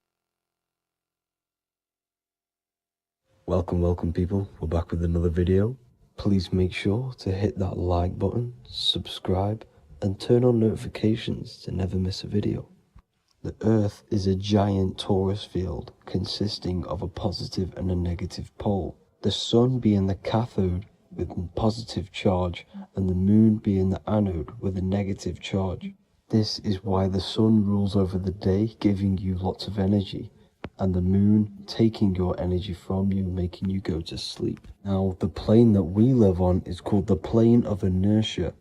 Welcome people, we're back with another video. Please make sure to hit that like button, subscribe, and turn on notifications to never miss a video. The Earth is a giant torus field consisting of a positive and a negative pole. The Sun being the cathode with a positive charge and the Moon being the anode with a negative charge. This is why the Sun rules over the day, giving you lots of energy, and the Moon taking your energy from you, making you go to sleep. Now, the plane that we live on is called the plane of inertia,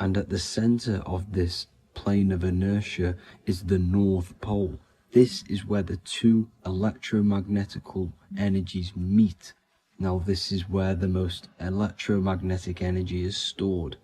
and at the center of this plane of inertia is the North Pole. This is where the 2 electromagnetical energies meet. Now, this is where the most electromagnetic energy is stored.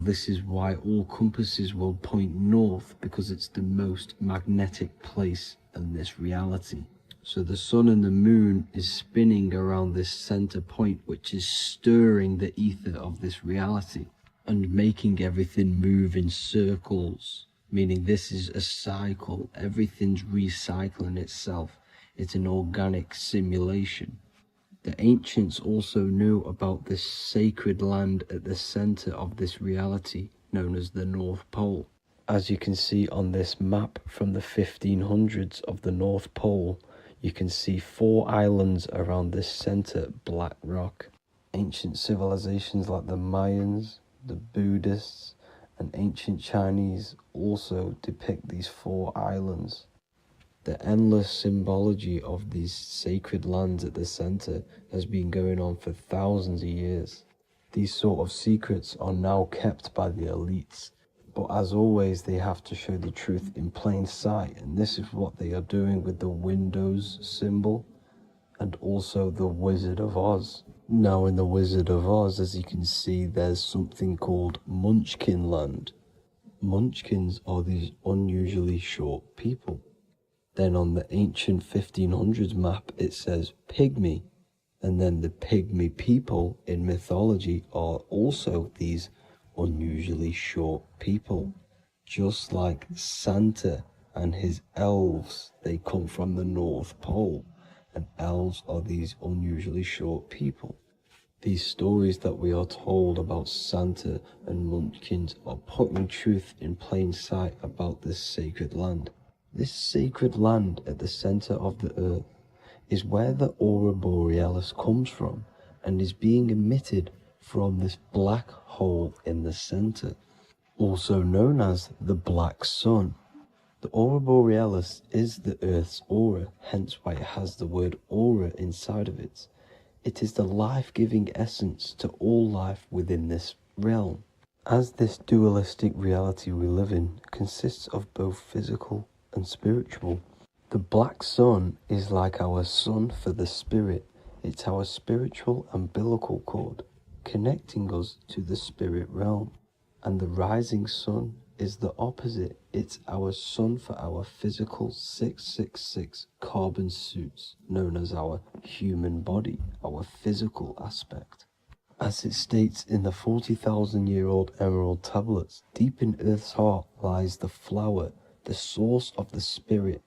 This is why all compasses will point north, because it's the most magnetic place in this reality. So the sun and the moon is spinning around this center point, which is stirring the ether of this reality and making everything move in circles, meaning this is a cycle. Everything's recycling itself. It's an organic simulation. The ancients also knew about this sacred land at the center of this reality, known as the North Pole. As you can see on this map from the 1500s of the North Pole, you can see 4 islands around this center black rock. Ancient civilizations like the Mayans, the Buddhists, and ancient Chinese also depict these 4 islands. The endless symbology of these sacred lands at the center has been going on for thousands of years. These sort of secrets are now kept by the elites, but as always they have to show the truth in plain sight, and this is what they are doing with the Windows symbol and also the Wizard of Oz. Now in the Wizard of Oz, as you can see, there's something called Munchkin Land. Munchkins are these unusually short people. Then on the ancient 1500s map, it says pygmy. And then the pygmy people in mythology are also these unusually short people. Just like Santa and his elves, they come from the North Pole. And elves are these unusually short people. These stories that we are told about Santa and Munchkins are putting truth in plain sight about this sacred land. This sacred land at the center of the earth is where the aurora borealis comes from and is being emitted from this black hole in the center, also known as the black sun. The aurora borealis is the earth's aura, hence why it has the word aura inside of it. It is the life-giving essence to all life within this realm. As this dualistic reality we live in consists of both physical and spiritual, the black sun is like our sun for the spirit. It's our spiritual umbilical cord, connecting us to the spirit realm. And the rising sun is the opposite. It's our sun for our physical 666 carbon suits, known as our human body, our physical aspect. As it states in the 40,000-year-old emerald tablets, deep in Earth's heart lies the flower, the source of the spirit.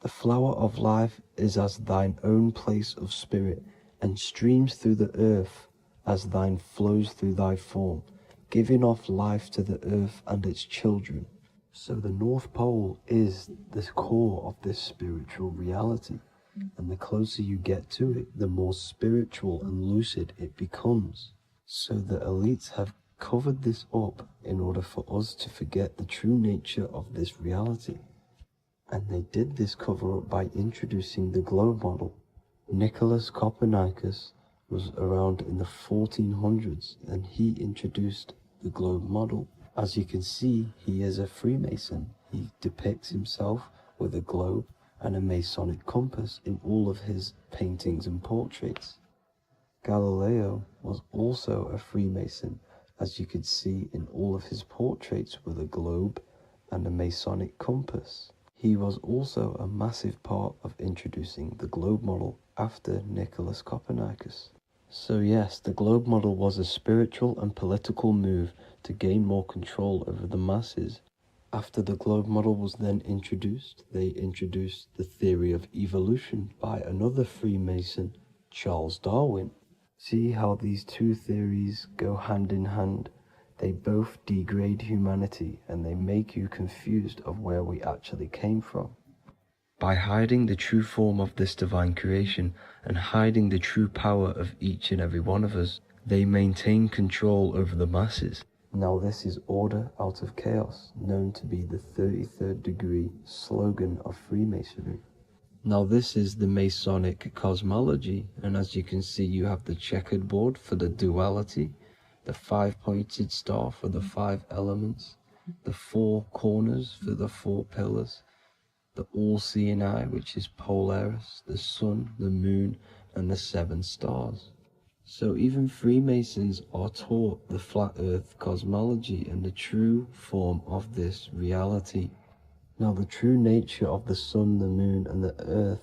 The flower of life is as thine own place of spirit, and streams through the earth as thine flows through thy form, giving off life to the earth and its children. So the North Pole is the core of this spiritual reality, and the closer you get to it, the more spiritual and lucid it becomes. So the elites have covered this up in order for us to forget the true nature of this reality. And they did this cover up by introducing the globe model. Nicholas Copernicus was around in the 1400s, and he introduced the globe model. As you can see, he is a Freemason. He depicts himself with a globe and a Masonic compass in all of his paintings and portraits. Galileo was also a Freemason, as you could see in all of his portraits with a globe and a Masonic compass. He was also a massive part of introducing the globe model after Nicholas Copernicus. So yes, the globe model was a spiritual and political move to gain more control over the masses. After the globe model was then introduced, they introduced the theory of evolution by another Freemason, Charles Darwin. See how these two theories go hand in hand? They both degrade humanity, and they make you confused of where we actually came from. By hiding the true form of this divine creation and hiding the true power of each and every one of us, they maintain control over the masses. Now this is order out of chaos, known to be the 33rd degree slogan of Freemasonry. Now this is the Masonic cosmology, and as you can see, you have the checkered board for the duality, the 5-pointed star for the 5 elements, the 4 corners for the 4 pillars, the all-seeing eye, which is Polaris, the sun, the moon, and the 7 stars. So even Freemasons are taught the flat earth cosmology and the true form of this reality. Now the true nature of the sun, the moon and the earth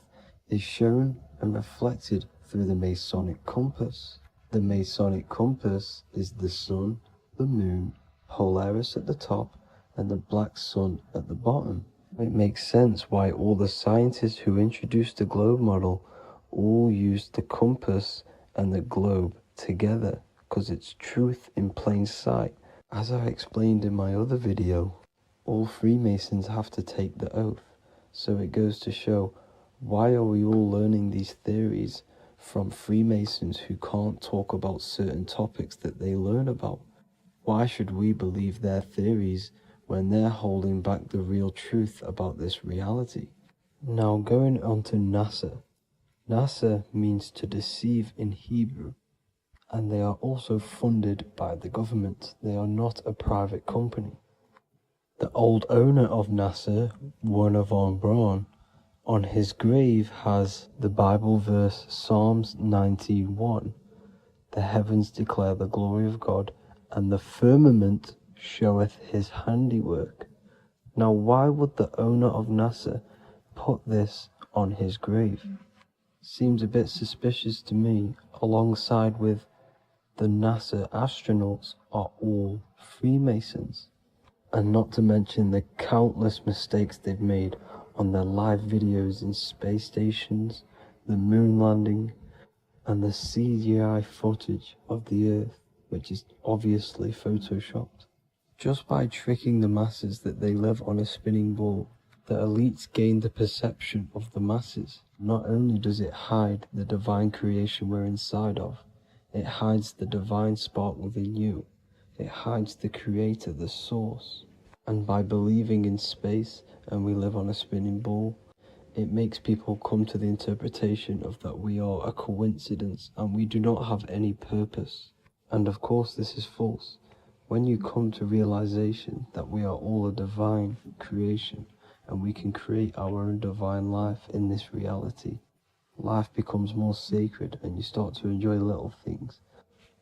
is shown and reflected through the Masonic compass. The Masonic compass is the sun, the moon, Polaris at the top and the black sun at the bottom. It makes sense why all the scientists who introduced the globe model all used the compass and the globe together, because it's truth in plain sight. As I explained in my other video, all Freemasons have to take the oath, so it goes to show, why are we all learning these theories from Freemasons who can't talk about certain topics that they learn about? Why should we believe their theories when they're holding back the real truth about this reality? Now going on to NASA. NASA means to deceive in Hebrew, and they are also funded by the government. They are not a private company. The old owner of NASA, Werner von Braun, on his grave has the Bible verse Psalms 91. The heavens declare the glory of God, and the firmament showeth his handiwork. Now why would the owner of NASA put this on his grave? Seems a bit suspicious to me, alongside with the NASA astronauts are all Freemasons. And not to mention the countless mistakes they've made on their live videos in space stations, the moon landing, and the CGI footage of the Earth, which is obviously photoshopped. Just by tricking the masses that they live on a spinning ball, the elites gain the perception of the masses. Not only does it hide the divine creation we're inside of, it hides the divine spark within you. It hides the creator, the source. And by believing in space and we live on a spinning ball, it makes people come to the interpretation of that we are a coincidence and we do not have any purpose. And of course this is false. When you come to realization that we are all a divine creation and we can create our own divine life in this reality, life becomes more sacred and you start to enjoy little things.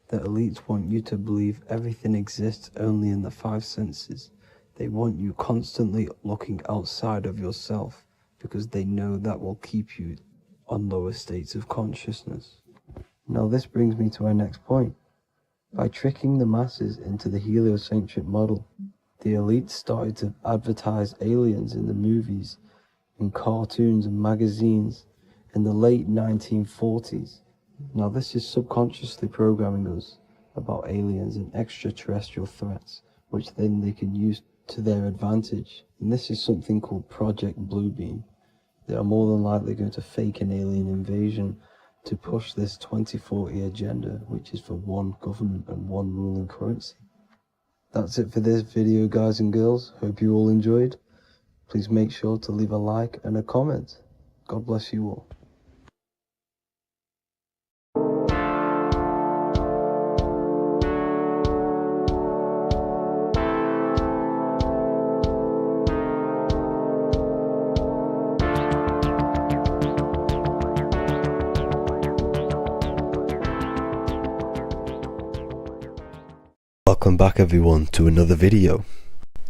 The elites want you to believe everything exists only in the five senses. They want you constantly looking outside of yourself because they know that will keep you on lower states of consciousness. Now this brings me to our next point. By tricking the masses into the heliocentric model, the elites started to advertise aliens in the movies, in cartoons and magazines in the late 1940s. Now this is subconsciously programming us about aliens and extraterrestrial threats, which then they can use to their advantage. And this is something called Project Bluebeam. They are more than likely going to fake an alien invasion to push this 2040 agenda, which is for one government and one ruling currency. That's it for this video, guys and girls. Hope you all enjoyed. Please make sure to leave a like and a comment. God bless you all. Welcome back everyone to another video.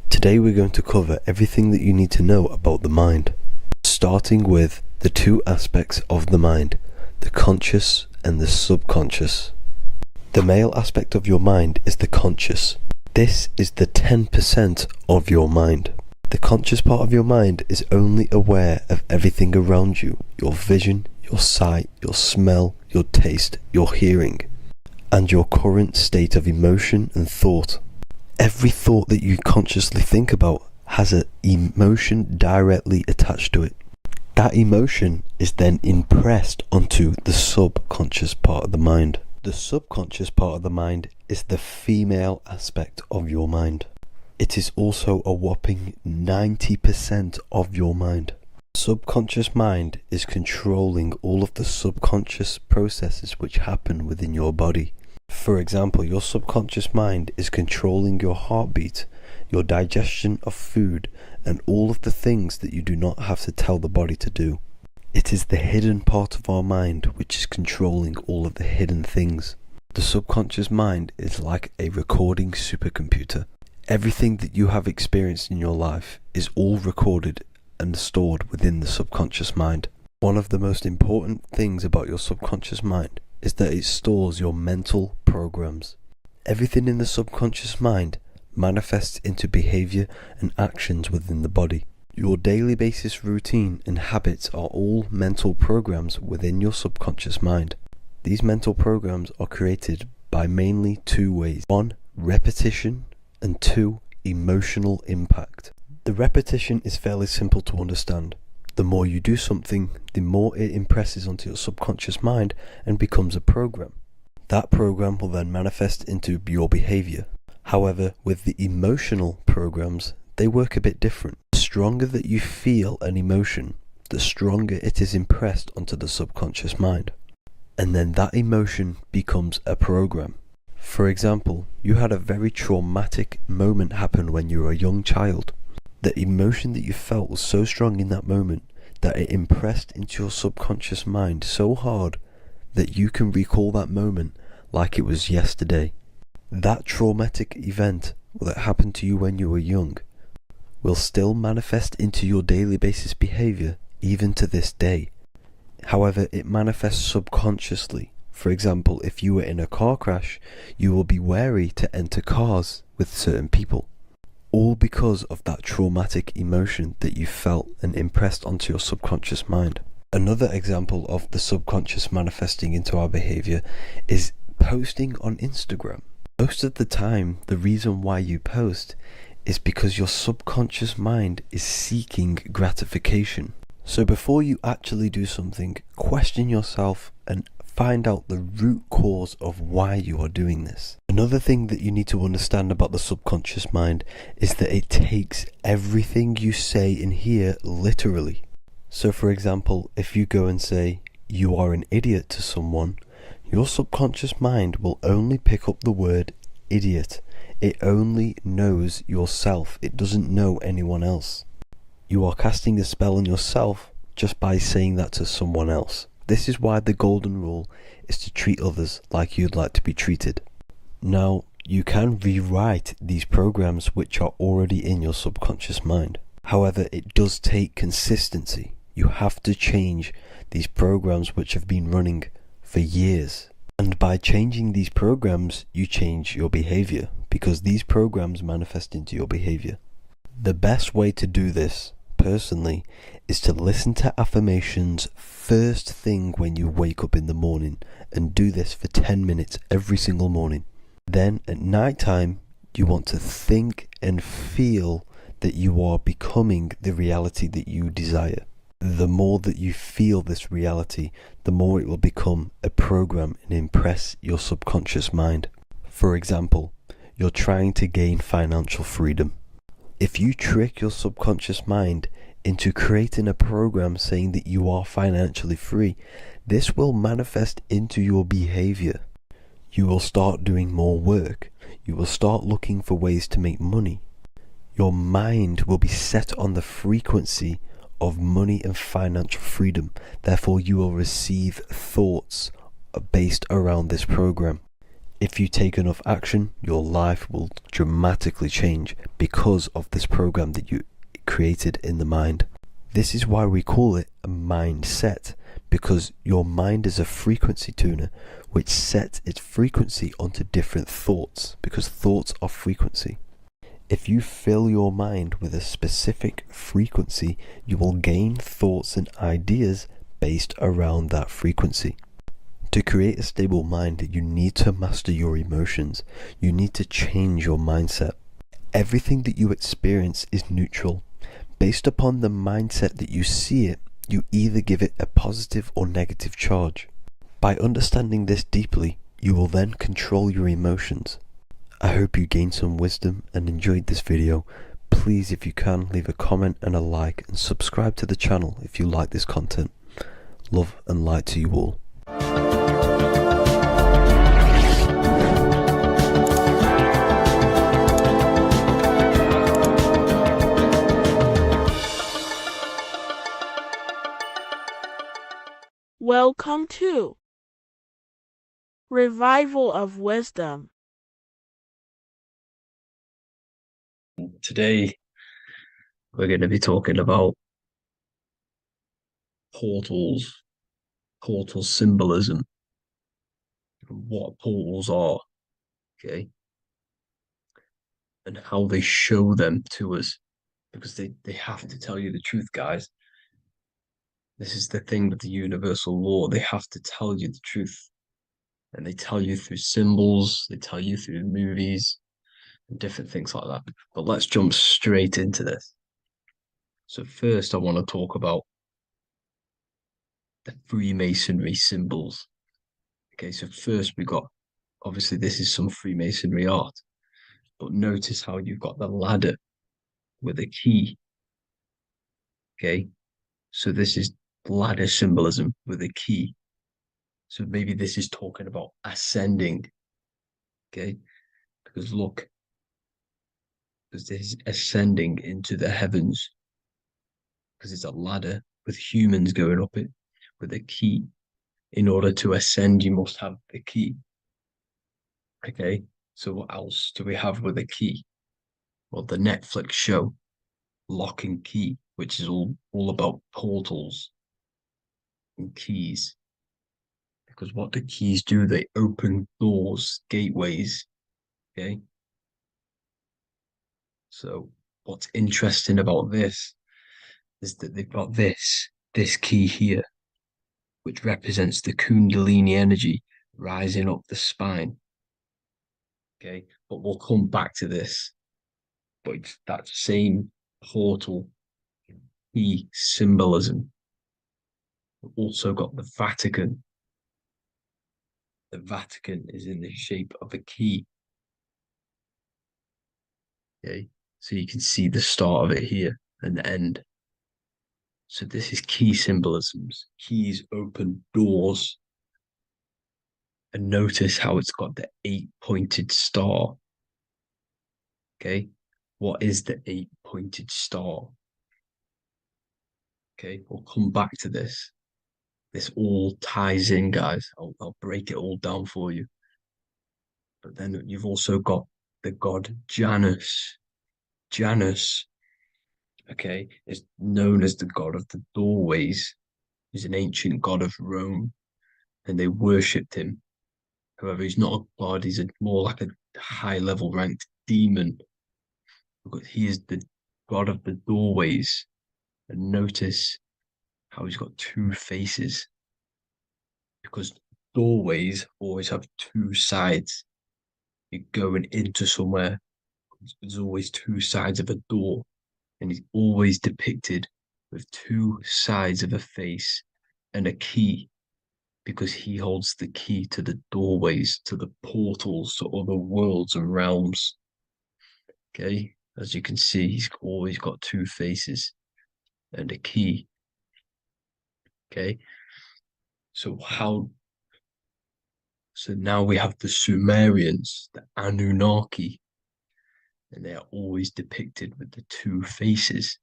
Today we're going to cover everything that you need to know about the mind, starting with the two aspects of the mind, the conscious and the subconscious. The male aspect of your mind is the conscious. This is the 10% of your mind. The conscious part of your mind is only aware of everything around you, your vision, your sight, your smell, your taste, your hearing, and your current state of emotion and thought. Every thought that you consciously think about has an emotion directly attached to it. That emotion is then impressed onto the subconscious part of the mind. The subconscious part of the mind is the female aspect of your mind. It is also a whopping 90% of your mind. Subconscious mind is controlling all of the subconscious processes which happen within your body. For example, your subconscious mind is controlling your heartbeat, your digestion of food, and all of the things that you do not have to tell the body to do. It is the hidden part of our mind which is controlling all of the hidden things. The subconscious mind is like a recording supercomputer. Everything that you have experienced in your life is all recorded and stored within the subconscious mind. One of the most important things about your subconscious mind is that it stores your mental programs. Everything in the subconscious mind manifests into behavior and actions within the body. Your daily basis routine and habits are all mental programs within your subconscious mind. These mental programs are created by mainly two ways. 1, repetition, and 2, emotional impact. The repetition is fairly simple to understand. The more you do something, the more it impresses onto your subconscious mind and becomes a program. That program will then manifest into your behavior. However, with the emotional programs, they work a bit different. The stronger that you feel an emotion, the stronger it is impressed onto the subconscious mind. And then that emotion becomes a program. For example, you had a very traumatic moment happen when you were a young child. The emotion that you felt was so strong in that moment that it impressed into your subconscious mind so hard that you can recall that moment like it was yesterday. That traumatic event that happened to you when you were young will still manifest into your daily basis behavior even to this day. However, it manifests subconsciously. For example, if you were in a car crash, you will be wary to enter cars with certain people. All because of that traumatic emotion that you felt and impressed onto your subconscious mind. Another example of the subconscious manifesting into our behavior is posting on Instagram. Most of the time, the reason why you post is because your subconscious mind is seeking gratification. So before you actually do something, question yourself and find out the root cause of why you are doing this. Another thing that you need to understand about the subconscious mind is that it takes everything you say and hear literally. So for example, if you go and say, "You are an idiot" to someone, your subconscious mind will only pick up the word idiot. It only knows yourself. It doesn't know anyone else. You are casting a spell on yourself just by saying that to someone else. This is why the golden rule is to treat others like you'd like to be treated. Now, you can rewrite these programs which are already in your subconscious mind. However, it does take consistency. You have to change these programs which have been running for years. And by changing these programs, you change your behavior, because these programs manifest into your behavior. The best way to do this, personally, is to listen to affirmations first thing when you wake up in the morning, and do this for 10 minutes every single morning. Then at night time, you want to think and feel that you are becoming the reality that you desire. The more that you feel this reality, the more it will become a program and impress your subconscious mind. For example, you're trying to gain financial freedom. If you trick your subconscious mind into creating a program saying that you are financially free, this will manifest into your behavior. You will start doing more work. You will start looking for ways to make money. Your mind will be set on the frequency of money and financial freedom. Therefore, you will receive thoughts based around this program. If you take enough action, your life will dramatically change because of this program that you created in the mind. This is why we call it a mindset, because your mind is a frequency tuner which sets its frequency onto different thoughts, because thoughts are frequency. If you fill your mind with a specific frequency, you will gain thoughts and ideas based around that frequency. To create a stable mind, you need to master your emotions. You need to change your mindset. Everything that you experience is neutral. Based upon the mindset that you see it, you either give it a positive or negative charge. By understanding this deeply, you will then control your emotions. I hope you gained some wisdom and enjoyed this video. Please, if you can, leave a comment and a like, and subscribe to the channel if you like this content. Love and light to you all. to Revival of Wisdom. Today, we're going to be talking about portals, portal symbolism, what portals are, okay, and how they show them to us, because they have to tell you the truth, guys. This is the thing with the universal law. They have to tell you the truth. And they tell you through symbols, they tell you through movies, and different things like that. But let's jump straight into this. So first, I want to talk about the Freemasonry symbols. Okay, so first we got, obviously this is some Freemasonry art, but notice how you've got the ladder with a key. Okay, so this is ladder symbolism with a key. So maybe this is talking about ascending. Okay, because look, because this is ascending into the heavens, because it's a ladder with humans going up it with a key. In order to ascend, you must have the key. Okay, so what else do we have with a key? Well, the Netflix show Lock and Key, which is all about portals and keys. Because what the keys do, they open doors, gateways. Okay, so what's interesting about this is that they've got this key here, which represents the Kundalini energy rising up the spine. Okay, but we'll come back to this. But it's that same portal key symbolism. We've also got the Vatican. The Vatican is in the shape of a key. Okay, so you can see the start of it here and the end. So this is key symbolisms. Keys open doors. And notice how it's got the 8-pointed star. Okay, what is the 8-pointed star? Okay, we'll come back to this. This all ties in, guys. I'll break it all down for you. But then you've also got the god Janus. Janus, okay, is known as the god of the doorways. He's an ancient god of Rome, and they worshipped him. However, he's not a god, he's more like a high-level ranked demon. Because he is the god of the doorways. And notice how he's got two faces. Because doorways always have two sides. You're going into somewhere, there's always two sides of a door, and he's always depicted with two sides of a face and a key, because he holds the key to the doorways, to the portals, to other worlds and realms. Okay, as you can see, he's always got two faces and a key. Okay, so now we have the Sumerians, the Anunnaki, and they are always depicted with the two faces.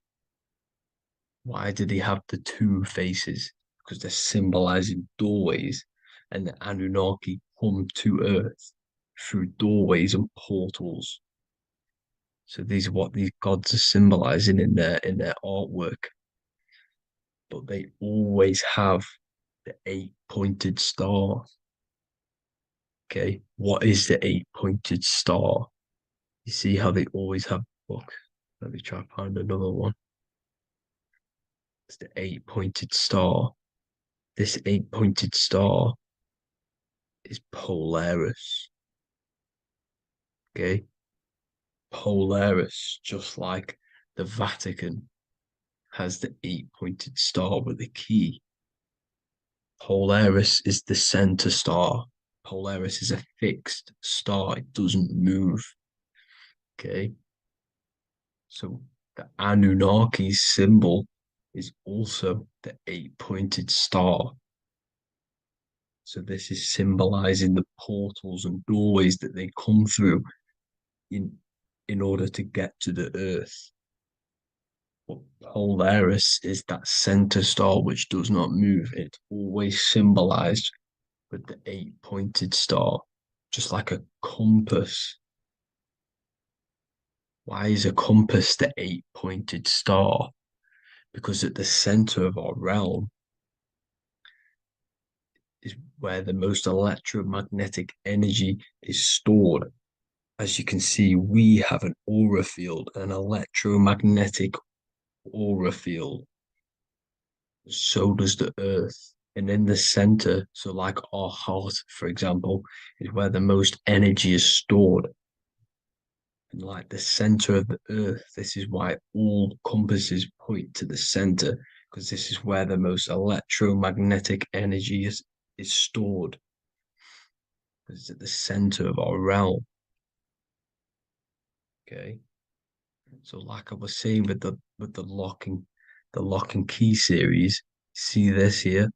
Why do they have the two faces? Because they're symbolizing doorways, and the Anunnaki come to Earth through doorways and portals. So these are what these gods are symbolizing in their artwork. But they always have the 8-pointed star. Okay, what is the 8-pointed star? You see how they always have, look, let me try to find another one. It's the 8-pointed star. This 8-pointed star is Polaris. Okay, Polaris, just like the Vatican has the 8-pointed star with a key. Polaris is the center star. Polaris is a fixed star, it doesn't move. Okay, so the Anunnaki symbol is also the 8-pointed star. So this is symbolizing the portals and doorways that they come through in order to get to the earth. But Polaris is that center star which does not move. It's always symbolized with the 8-pointed star, just like a compass. Why is a compass the 8-pointed star? Because at the center of our realm is where the most electromagnetic energy is stored. As you can see, we have an aura field, an electromagnetic aura field. So does the Earth. And in the center, so like our heart, for example, is where the most energy is stored. And like the center of the Earth, this is why all compasses point to the center, because this is where the most electromagnetic energy is stored. It's at the center of our realm. Okay. So like I was saying with the lock and key series, see this here?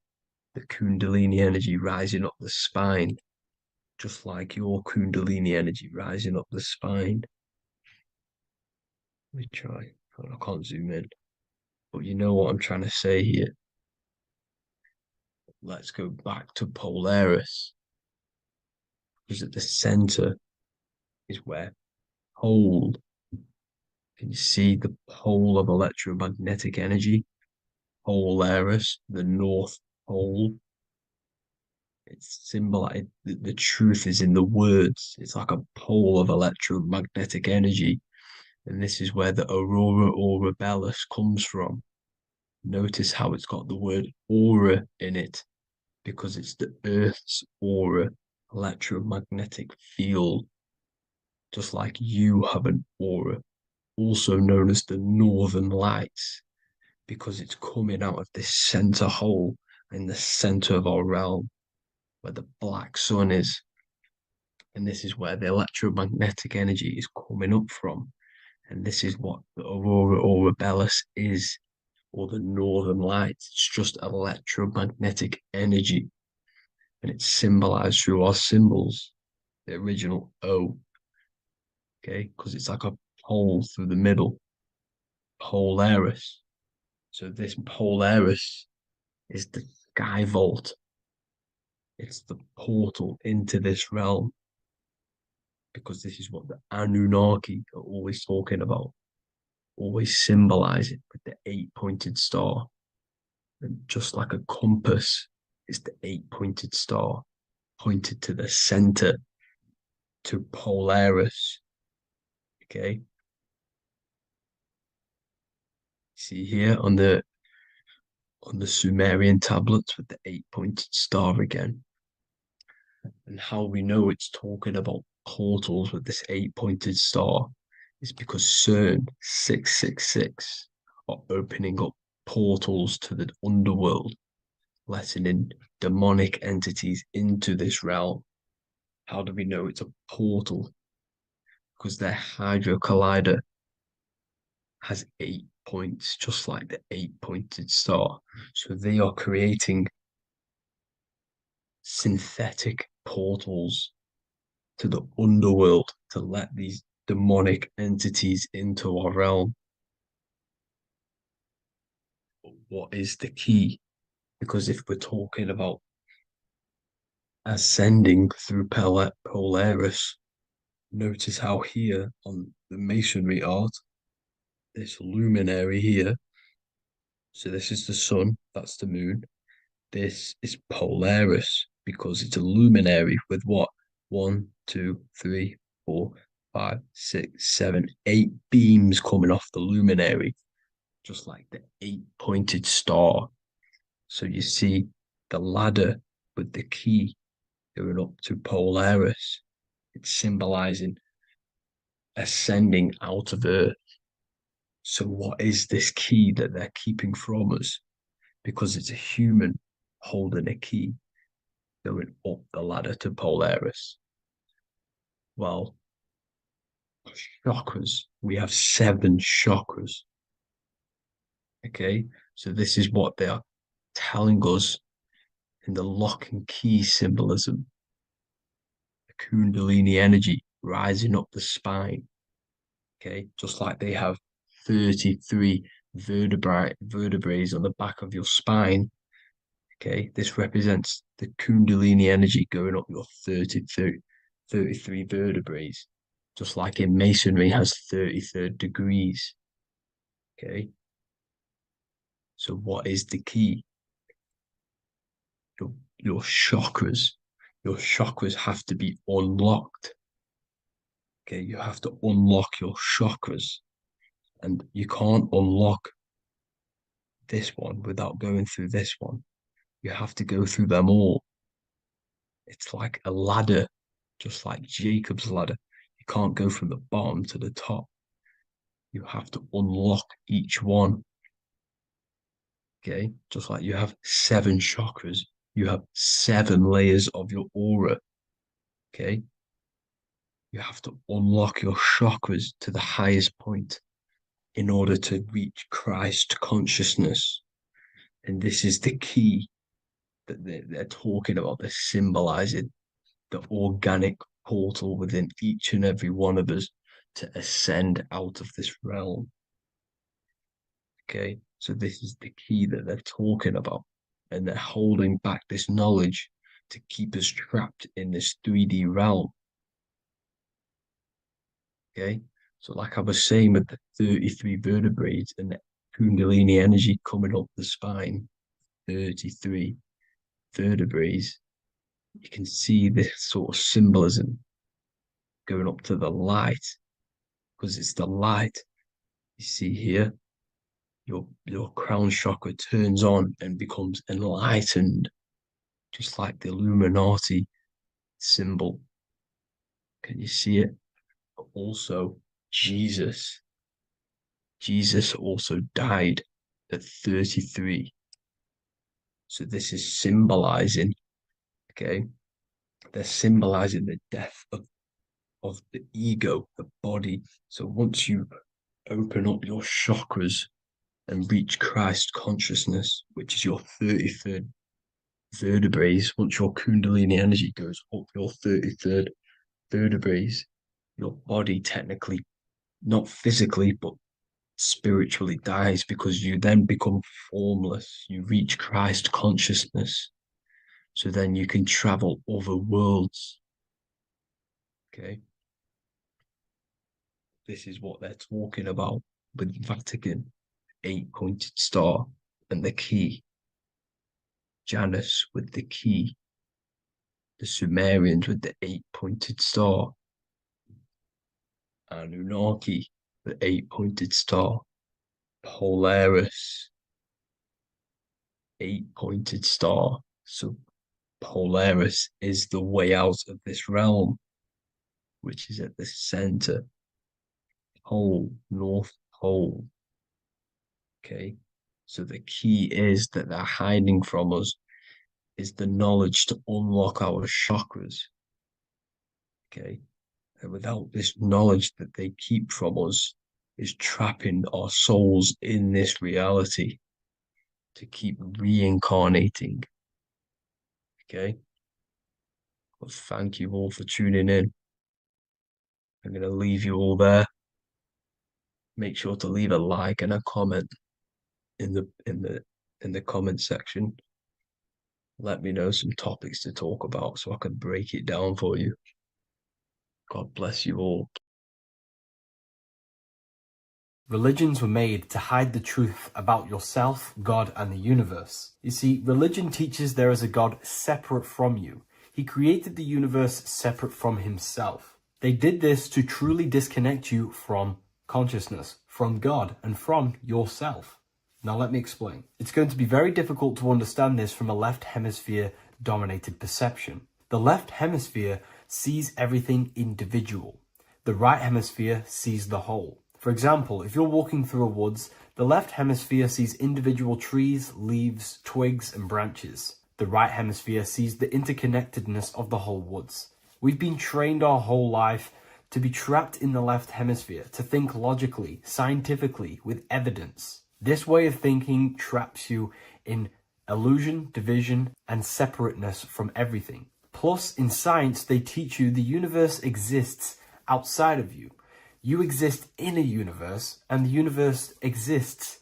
The Kundalini energy rising up the spine, just like your Kundalini energy rising up the spine. Let me try. I can't zoom in, but you know what I'm trying to say here. Let's go back to Polaris, because at the center is where pole. Can you see the pole of electromagnetic energy? Polaris, the North Pole. It's symbolized. The truth is in the words. It's like a pole of electromagnetic energy. And this is where the aurora borealis comes from. Notice how it's got the word aura in it, because it's the Earth's aura, electromagnetic field. Just like you have an aura, also known as the northern lights, because it's coming out of this center hole in the center of our realm, where the black sun is. And this is where the electromagnetic energy is coming up from. And this is what the aurora borealis is, or the northern lights. It's just electromagnetic energy. And it's symbolized through our symbols, the original O. Okay, because it's like a pole through the middle. Polaris. So this Polaris is the sky vault. It's the portal into this realm, because this is what the Anunnaki are always talking about, always symbolize it with the 8-pointed star. And just like a compass, it's the 8-pointed star pointed to the center, to Polaris. Okay. See here on the Sumerian tablets with the 8-pointed star again. And how we know it's talking about portals with this 8-pointed star is because CERN 666 are opening up portals to the underworld, letting in demonic entities into this realm. How do we know it's a portal? Because their Hydro Collider has 8 points, just like the 8-pointed star. So they are creating synthetic portals to the underworld to let these demonic entities into our realm. But what is the key? Because if we're talking about ascending through Polaris, notice how here on the masonry art, this luminary here, so this is the sun, that's the moon, this is Polaris, because it's a luminary with what? 1, 2, 3, 4, 5, 6, 7, 8 beams coming off the luminary, just like the 8-pointed star. So you see the ladder with the key going up to Polaris. It's symbolizing ascending out of Earth. So what is this key that they're keeping from us? Because it's a human holding a key going up the ladder to Polaris. Well, chakras. We have 7 chakras. Okay, so this is what they are telling us in the lock and key symbolism. The Kundalini energy rising up the spine. Okay, just like they have 33 vertebrae on the back of your spine. Okay, this represents the Kundalini energy going up your 33 vertebrae, just like in Masonry has 33rd degrees. Okay, so what is the key? Your chakras. Your chakras have to be unlocked. Okay, you have to unlock your chakras, and you can't unlock this one without going through this one. You have to go through them all. It's like a ladder, just like Jacob's ladder. You can't go from the bottom to the top. You have to unlock each one. Okay, just like you have 7 chakras, you have 7 layers of your aura. Okay, you have to unlock your chakras to the highest point in order to reach Christ consciousness. And this is the key that they're talking about. They're symbolizing the organic portal within each and every one of us to ascend out of this realm. Okay, so this is the key that they're talking about, and they're holding back this knowledge to keep us trapped in this 3D realm. Okay, so like I was saying with the 33 vertebrae and the Kundalini energy coming up the spine, 33 vertebrae, you can see this sort of symbolism going up to the light, because it's the light. You see here, your crown chakra turns on and becomes enlightened, just like the Illuminati symbol. Can you see it? But also, Jesus also died at 33. So this is symbolizing, okay? They're symbolizing the death of the ego, the body. So once you open up your chakras and reach Christ consciousness, which is your 33rd vertebrae, once your Kundalini energy goes up your 33rd vertebrae, your body technically, not physically, but spiritually dies, because you then become formless. You reach Christ consciousness. So then you can travel other worlds. Okay. This is what they're talking about with Vatican, 8-pointed star, and the key. Janus with the key. The Sumerians with the 8-pointed star. Anunnaki, the 8-pointed star. Polaris, 8-pointed star. So Polaris is the way out of this realm, which is at the center. Pole, North Pole. Okay, so the key is that they're hiding from us is the knowledge to unlock our chakras. Okay, and without this knowledge that they keep from us is trapping our souls in this reality to keep reincarnating. Okay, well, thank you all for tuning in. I'm going to leave you all there. Make sure to leave a like and a comment in the comment section. Let me know some topics to talk about so I can break it down for you. God bless you all. Religions were made to hide the truth about yourself, God, and the universe. You see, religion teaches there is a God separate from you. He created the universe separate from himself. They did this to truly disconnect you from consciousness, from God, and from yourself. Now let me explain. It's going to be very difficult to understand this from a left hemisphere dominated perception. The left hemisphere sees everything individual. The right hemisphere sees the whole. For example, if you're walking through a woods, the left hemisphere sees individual trees, leaves, twigs, and branches. The right hemisphere sees the interconnectedness of the whole woods. We've been trained our whole life to be trapped in the left hemisphere, to think logically, scientifically, with evidence. This way of thinking traps you in illusion, division, and separateness from everything. Plus, in science, they teach you the universe exists outside of you. You exist in a universe, and the universe exists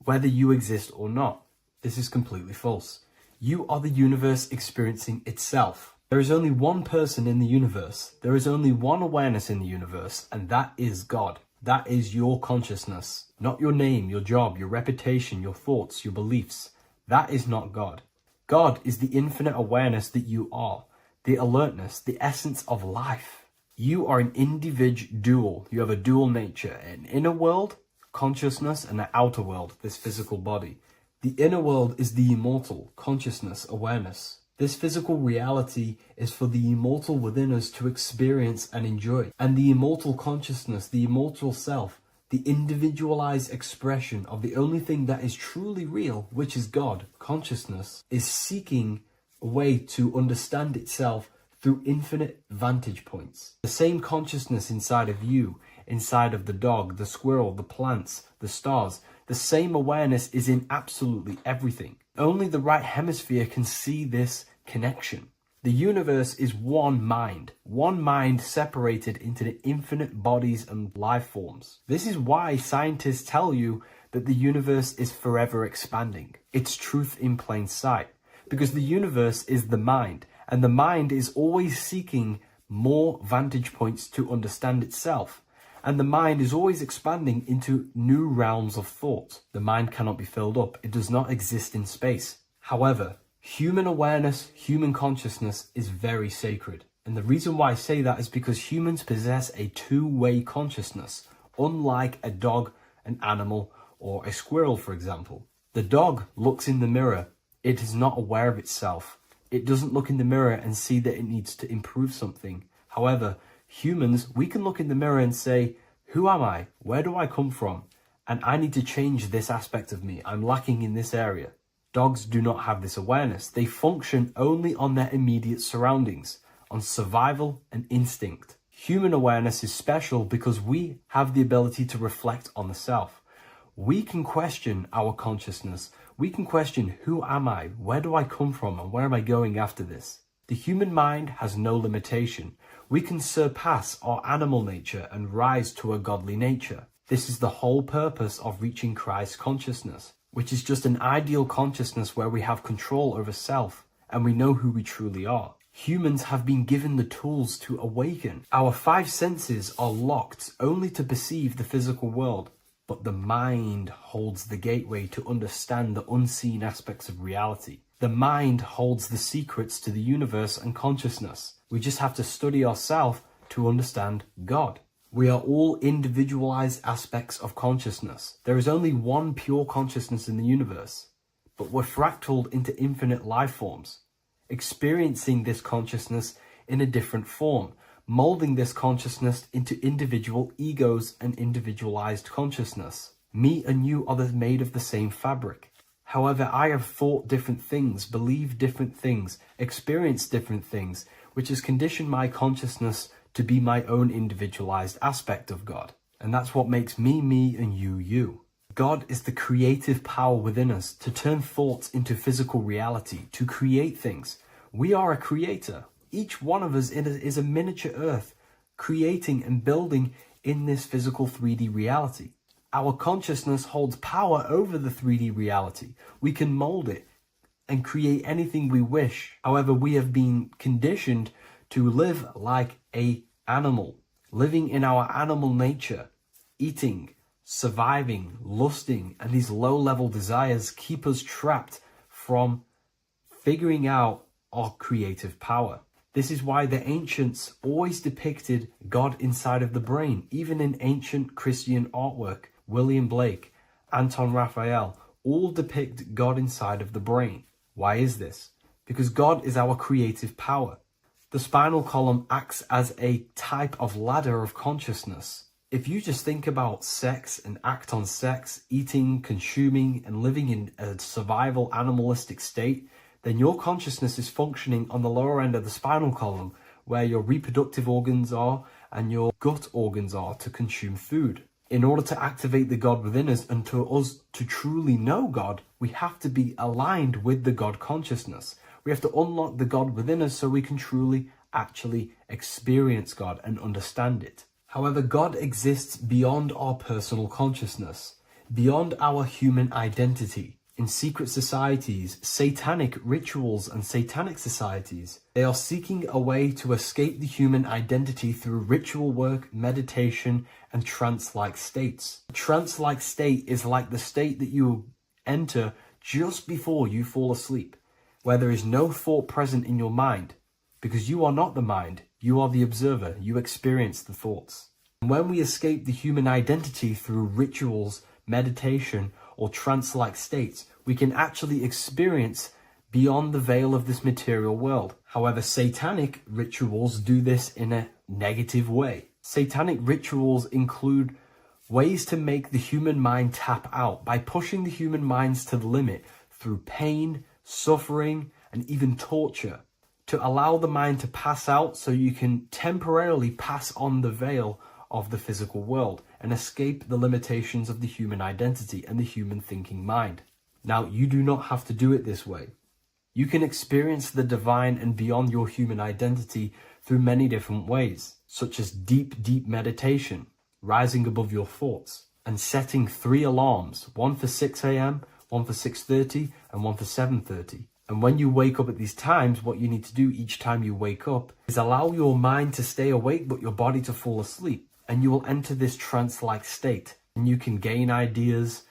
whether you exist or not. This is completely false. You are the universe experiencing itself. There is only one person in the universe. There is only one awareness in the universe, and that is God. That is your consciousness. Not your name, your job, your reputation, your thoughts, your beliefs. That is not God. God is the infinite awareness that you are, the alertness, the essence of life. You are an individual. You have a dual nature, an inner world, consciousness, and an outer world, this physical body. The inner world is the immortal, consciousness, awareness. This physical reality is for the immortal within us to experience and enjoy. And the immortal consciousness, the immortal self, the individualized expression of the only thing that is truly real, which is God, consciousness, is seeking a way to understand itself through infinite vantage points. The same consciousness inside of you, inside of the dog, the squirrel, the plants, the stars, the same awareness is in absolutely everything. Only the right hemisphere can see this connection. The universe is one mind separated into the infinite bodies and life forms. This is why scientists tell you that the universe is forever expanding. It's truth in plain sight. Because the universe is the mind, and the mind is always seeking more vantage points to understand itself. And the mind is always expanding into new realms of thought. The mind cannot be filled up. It does not exist in space. However, human awareness, human consciousness is very sacred. And the reason why I say that is because humans possess a two-way consciousness, unlike a dog, an animal, or a squirrel, for example. The dog looks in the mirror. It is not aware of itself. It doesn't look in the mirror and see that it needs to improve something. However, humans, we can look in the mirror and say, who am I? Where do I come from? And I need to change this aspect of me. I'm lacking in this area. Dogs do not have this awareness. They function only on their immediate surroundings, on survival and instinct. Human awareness is special because we have the ability to reflect on the self. We can question our consciousness. We can question, who am I? Where do I come from? And where am I going after this? The human mind has no limitation. We can surpass our animal nature and rise to a godly nature. This is the whole purpose of reaching Christ consciousness, which is just an ideal consciousness where we have control over self and we know who we truly are. Humans have been given the tools to awaken. Our five senses are locked only to perceive the physical world, but the mind holds the gateway to understand the unseen aspects of reality. The mind holds the secrets to the universe and consciousness. We just have to study ourselves to understand God. We are all individualized aspects of consciousness. There is only one pure consciousness in the universe, but we're fractaled into infinite life forms, experiencing this consciousness in a different form, molding this consciousness into individual egos and individualized consciousness. Me and you are made of the same fabric. However, I have thought different things, believed different things, experienced different things, which has conditioned my consciousness to be my own individualized aspect of God. And that's what makes me, me, and you, you. God is the creative power within us to turn thoughts into physical reality, to create things. We are a creator. Each one of us is a miniature earth, creating and building in this physical 3D reality. Our consciousness holds power over the 3D reality. We can mold it and create anything we wish. However, we have been conditioned to live like an animal, living in our animal nature, eating, surviving, lusting, and these low-level desires keep us trapped from figuring out our creative power. This is why the ancients always depicted God inside of the brain. Even in ancient Christian artwork, William Blake, Anton Raphael, all depict God inside of the brain. Why is this? Because God is our creative power. The spinal column acts as a type of ladder of consciousness. If you just think about sex and act on sex, eating, consuming, and living in a survival animalistic state, then your consciousness is functioning on the lower end of the spinal column, where your reproductive organs are and your gut organs are to consume food. In order to activate the God within us and to us to truly know God, we have to be aligned with the God consciousness. We have to unlock the God within us so we can truly actually experience God and understand it. However, God exists beyond our personal consciousness. beyond our human identity. In secret societies, satanic rituals and satanic societies, they are seeking a way to escape the human identity through ritual work, meditation, and trance-like states. A trance-like state is like the state that you enter just before you fall asleep, where there is no thought present in your mind, because you are not the mind, you are the observer, you experience the thoughts. And when we escape the human identity through rituals, meditation, or trance-like states, we can actually experience beyond the veil of this material world. However, satanic rituals do this in a negative way. Satanic rituals include ways to make the human mind tap out by pushing the human minds to the limit through pain, suffering, and even torture, to allow the mind to pass out so you can temporarily pass on the veil of the physical world and escape the limitations of the human identity and the human thinking mind. Now, you do not have to do it this way. You can experience the divine and beyond your human identity through many different ways, such as deep, deep meditation, rising above your thoughts, and setting 3 alarms, one for 6 a.m., one for 6:30, and one for 7:30. And when you wake up at these times, what you need to do each time you wake up is allow your mind to stay awake but your body to fall asleep. And you will enter this trance-like state. And you can gain ideas,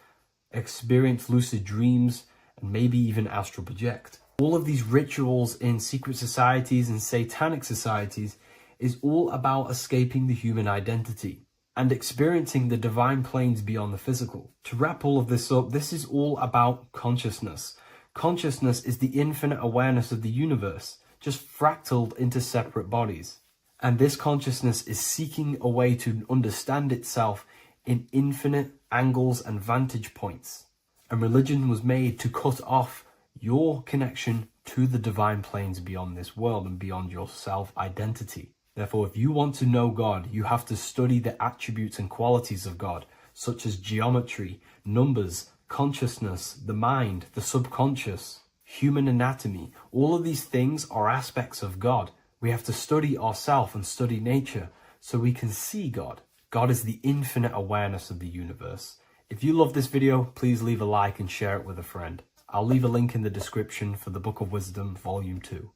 experience lucid dreams, and maybe even astral project. All of these rituals in secret societies and satanic societies is all about escaping the human identity and experiencing the divine planes beyond the physical. To wrap all of this up, this is all about consciousness. Consciousness is the infinite awareness of the universe, just fractaled into separate bodies. And this consciousness is seeking a way to understand itself in infinite angles and vantage points. And religion was made to cut off your connection to the divine planes beyond this world and beyond your self-identity. Therefore, if you want to know God, you have to study the attributes and qualities of God, such as geometry, numbers, consciousness, the mind, the subconscious, human anatomy. All of these things are aspects of God. We have to study ourselves and study nature so we can see God. God is the infinite awareness of the universe. If you love this video, please leave a like and share it with a friend. I'll leave a link in the description for the Book of Wisdom, Volume 2.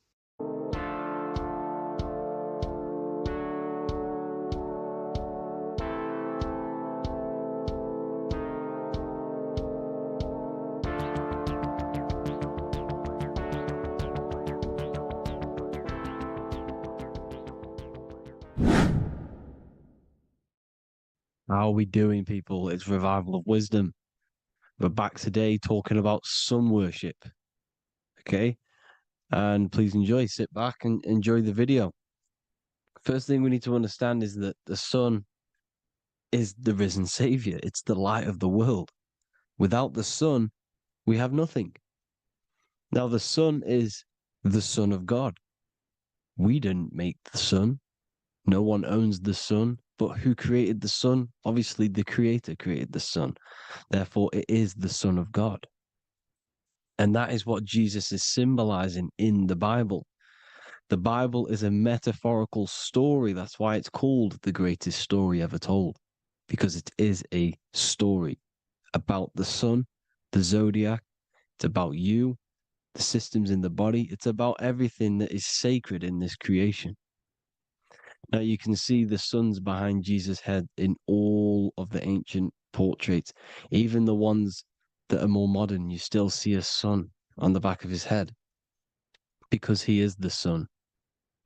How are we doing, people? It's Revival of Wisdom. We're back today talking about sun worship. Okay? And please enjoy. Sit back and enjoy the video. First thing we need to understand is that the sun is the risen savior. It's the light of the world. Without the sun, we have nothing. Now, the sun is the Son of God. We didn't make the sun. No one owns the sun. But who created the sun? Obviously, the Creator created the sun. Therefore, it is the Son of God. And that is what Jesus is symbolizing in the Bible. The Bible is a metaphorical story. That's why it's called the greatest story ever told. Because it is a story about the sun, the zodiac. It's about you, the systems in the body. It's about everything that is sacred in this creation. Now you can see the suns behind Jesus' head in all of the ancient portraits, even the ones that are more modern. You still see a sun on the back of his head because he is the sun.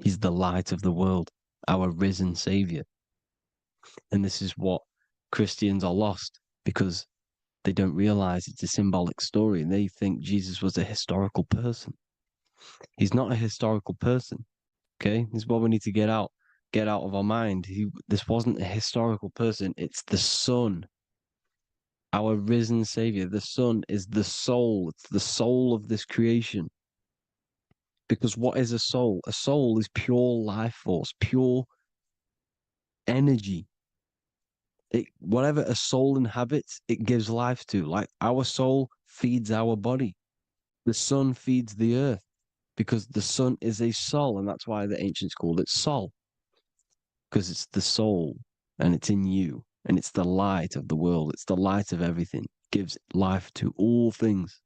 He's the light of the world, our risen savior. And this is what Christians are lost because they don't realize it's a symbolic story and they think Jesus was a historical person. He's not a historical person. Okay, this is what we need to get out of our mind. This wasn't a historical person. It's the Son, our risen Savior. The Son is the soul. It's the soul of this creation. Because what is a soul? A soul is pure life force, pure energy. Whatever a soul inhabits, it gives life to. Like our soul feeds our body. The sun feeds the earth because the sun is a soul, and that's why the ancients called it Sol. Because it's the soul and it's in you. and it's the light of the world. It's the light of everything. Gives life to all things.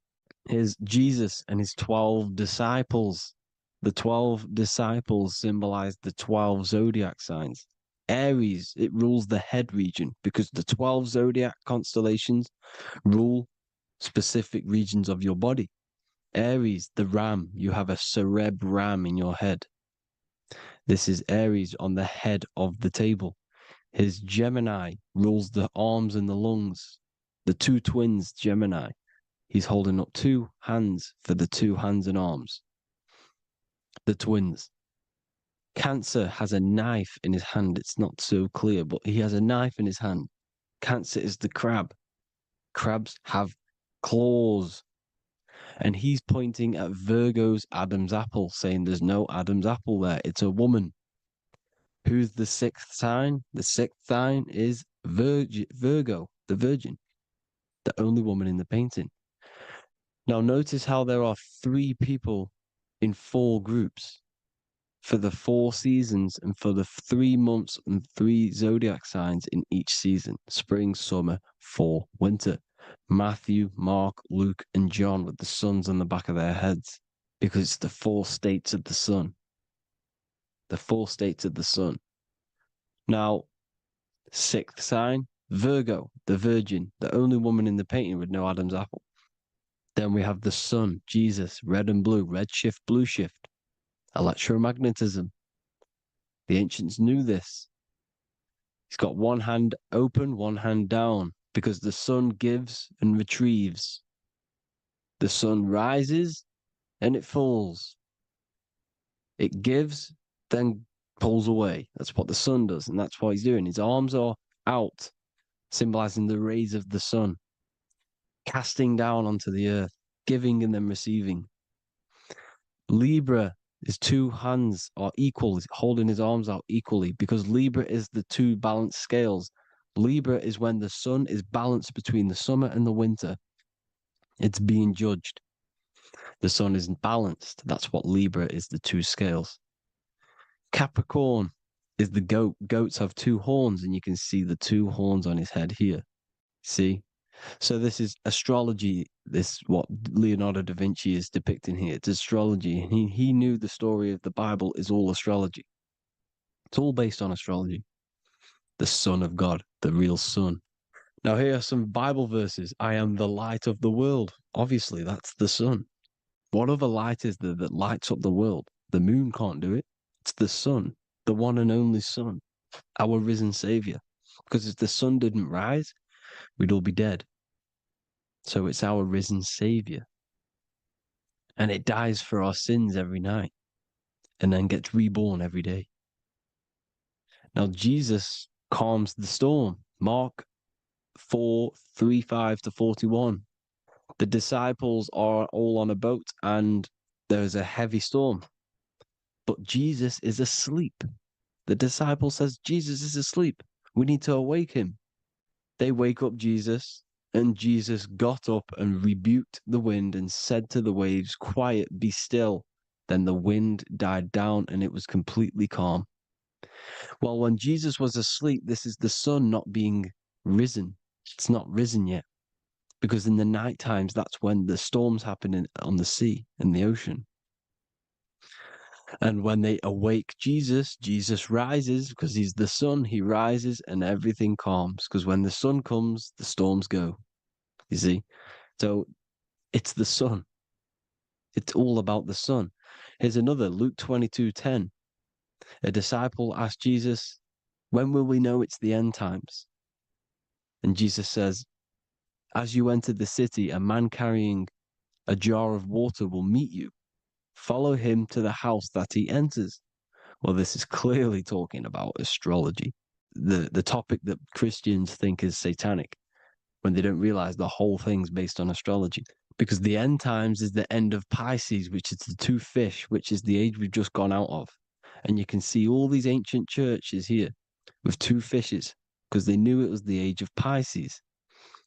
Here's Jesus and his 12 disciples. The 12 disciples symbolize the 12 zodiac signs. Aries, it rules the head region because the 12 zodiac constellations rule specific regions of your body. Aries, the ram, you have a cerebrum in your head. This is Aries on the head of the table. His Gemini rules the arms and the lungs. The two twins, Gemini. He's holding up two hands for the two hands and arms. The twins. Cancer has a knife in his hand. It's not so clear, but he has a knife in his hand. Cancer is the crab. Crabs have claws. And he's pointing at Virgo's Adam's apple, saying there's no Adam's apple there. It's a woman. Who's the sixth sign? The sixth sign is Virgo, the Virgin, the only woman in the painting. Now notice how there are 3 people in 4 groups for the 4 seasons and for the 3 months and 3 zodiac signs in each season: spring, summer, fall, winter. Matthew, Mark, Luke, and John with the suns on the back of their heads, because it's the 4 states of the sun. The 4 states of the sun. Now, 6th sign, Virgo, the Virgin, the only woman in the painting with no Adam's apple. Then we have the sun, Jesus, red and blue, red shift, blue shift. Electromagnetism. The ancients knew this. He's got one hand open, one hand down, because the sun gives and retrieves. The sun rises and it falls. It gives, then pulls away. That's what the sun does, and that's what he's doing. His arms are out, symbolizing the rays of the sun, casting down onto the earth, giving and then receiving. Libra, his 2 hands are equal, holding his arms out equally, because Libra is the 2 balanced scales. Libra is when the sun is balanced between the summer and the winter. It's being judged. The sun isn't balanced. That's what Libra is, the 2 scales. Capricorn is the goat. Goats have 2 horns, and you can see the 2 horns on his head here. See? So this is astrology. This what Leonardo da Vinci is depicting here. It's astrology. And he knew the story of the Bible is all astrology. It's all based on astrology. The Son of God, the real Son. Now here are some Bible verses. I am the light of the world. Obviously, that's the sun. What other light is there that lights up the world? The moon can't do it. It's the sun, the one and only Son, our risen Savior. Because if the sun didn't rise, we'd all be dead. So it's our risen Savior. And it dies for our sins every night and then gets reborn every day. Now Jesus calms the storm. Mark 4:35-41. The disciples are all on a boat and there's a heavy storm. But Jesus is asleep. The disciple says, Jesus is asleep. We need to awake him. They wake up Jesus, and Jesus got up and rebuked the wind and said to the waves, quiet, be still. Then the wind died down and it was completely calm. Well, when Jesus was asleep, this is the sun not being risen. It's not risen yet. Because in the night times, that's when the storms happen on the sea and the ocean. And when they awake Jesus, Jesus rises because he's the sun. He rises and everything calms. Because when the sun comes, the storms go. You see? So it's the sun. It's all about the sun. Here's another, Luke 22:10. A disciple asked Jesus, when will we know it's the end times? And Jesus says, as you enter the city, a man carrying a jar of water will meet you. Follow him to the house that he enters. Well, this is clearly talking about astrology, the topic that Christians think is satanic, when they don't realize the whole thing's based on astrology. Because the end times is the end of Pisces, which is the 2 fish, which is the age we've just gone out of. And you can see all these ancient churches here with 2 fishes, because they knew it was the age of Pisces.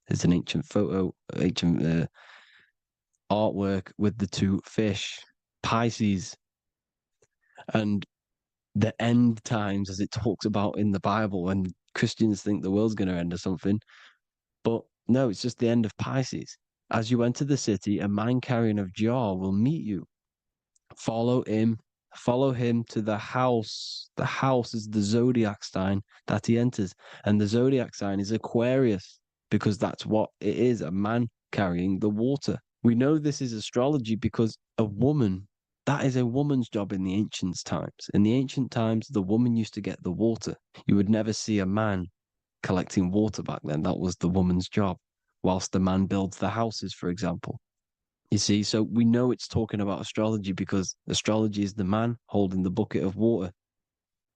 There's an ancient photo, ancient artwork with the 2 fish, Pisces. And the end times, as it talks about in the Bible, when Christians think the world's going to end or something. But no, it's just the end of Pisces. As you enter the city, a man carrying a jar will meet you. Follow him to the house. The house is the zodiac sign that he enters. And the zodiac sign is Aquarius, because that's what it is, a man carrying the water. We know this is astrology because a woman, that is a woman's job in the ancient times. In the ancient times, the woman used to get the water. You would never see a man collecting water back then. That was the woman's job, whilst the man builds the houses, for example. You see, so we know it's talking about astrology because astrology is the man holding the bucket of water.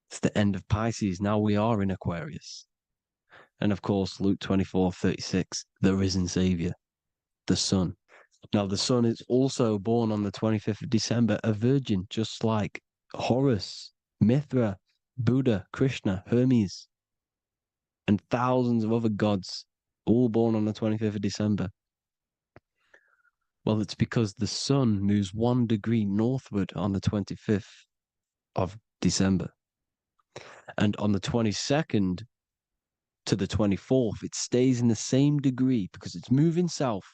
It's the end of Pisces. Now we are in Aquarius. And of course, Luke 24:36, the risen Savior, the Son. Now, the Son is also born on the 25th of December, a virgin, just like Horus, Mithra, Buddha, Krishna, Hermes, and thousands of other gods, all born on the 25th of December. Well, it's because the sun moves 1 degree northward on the 25th of December. And on the 22nd to the 24th, it stays in the same degree because it's moving south.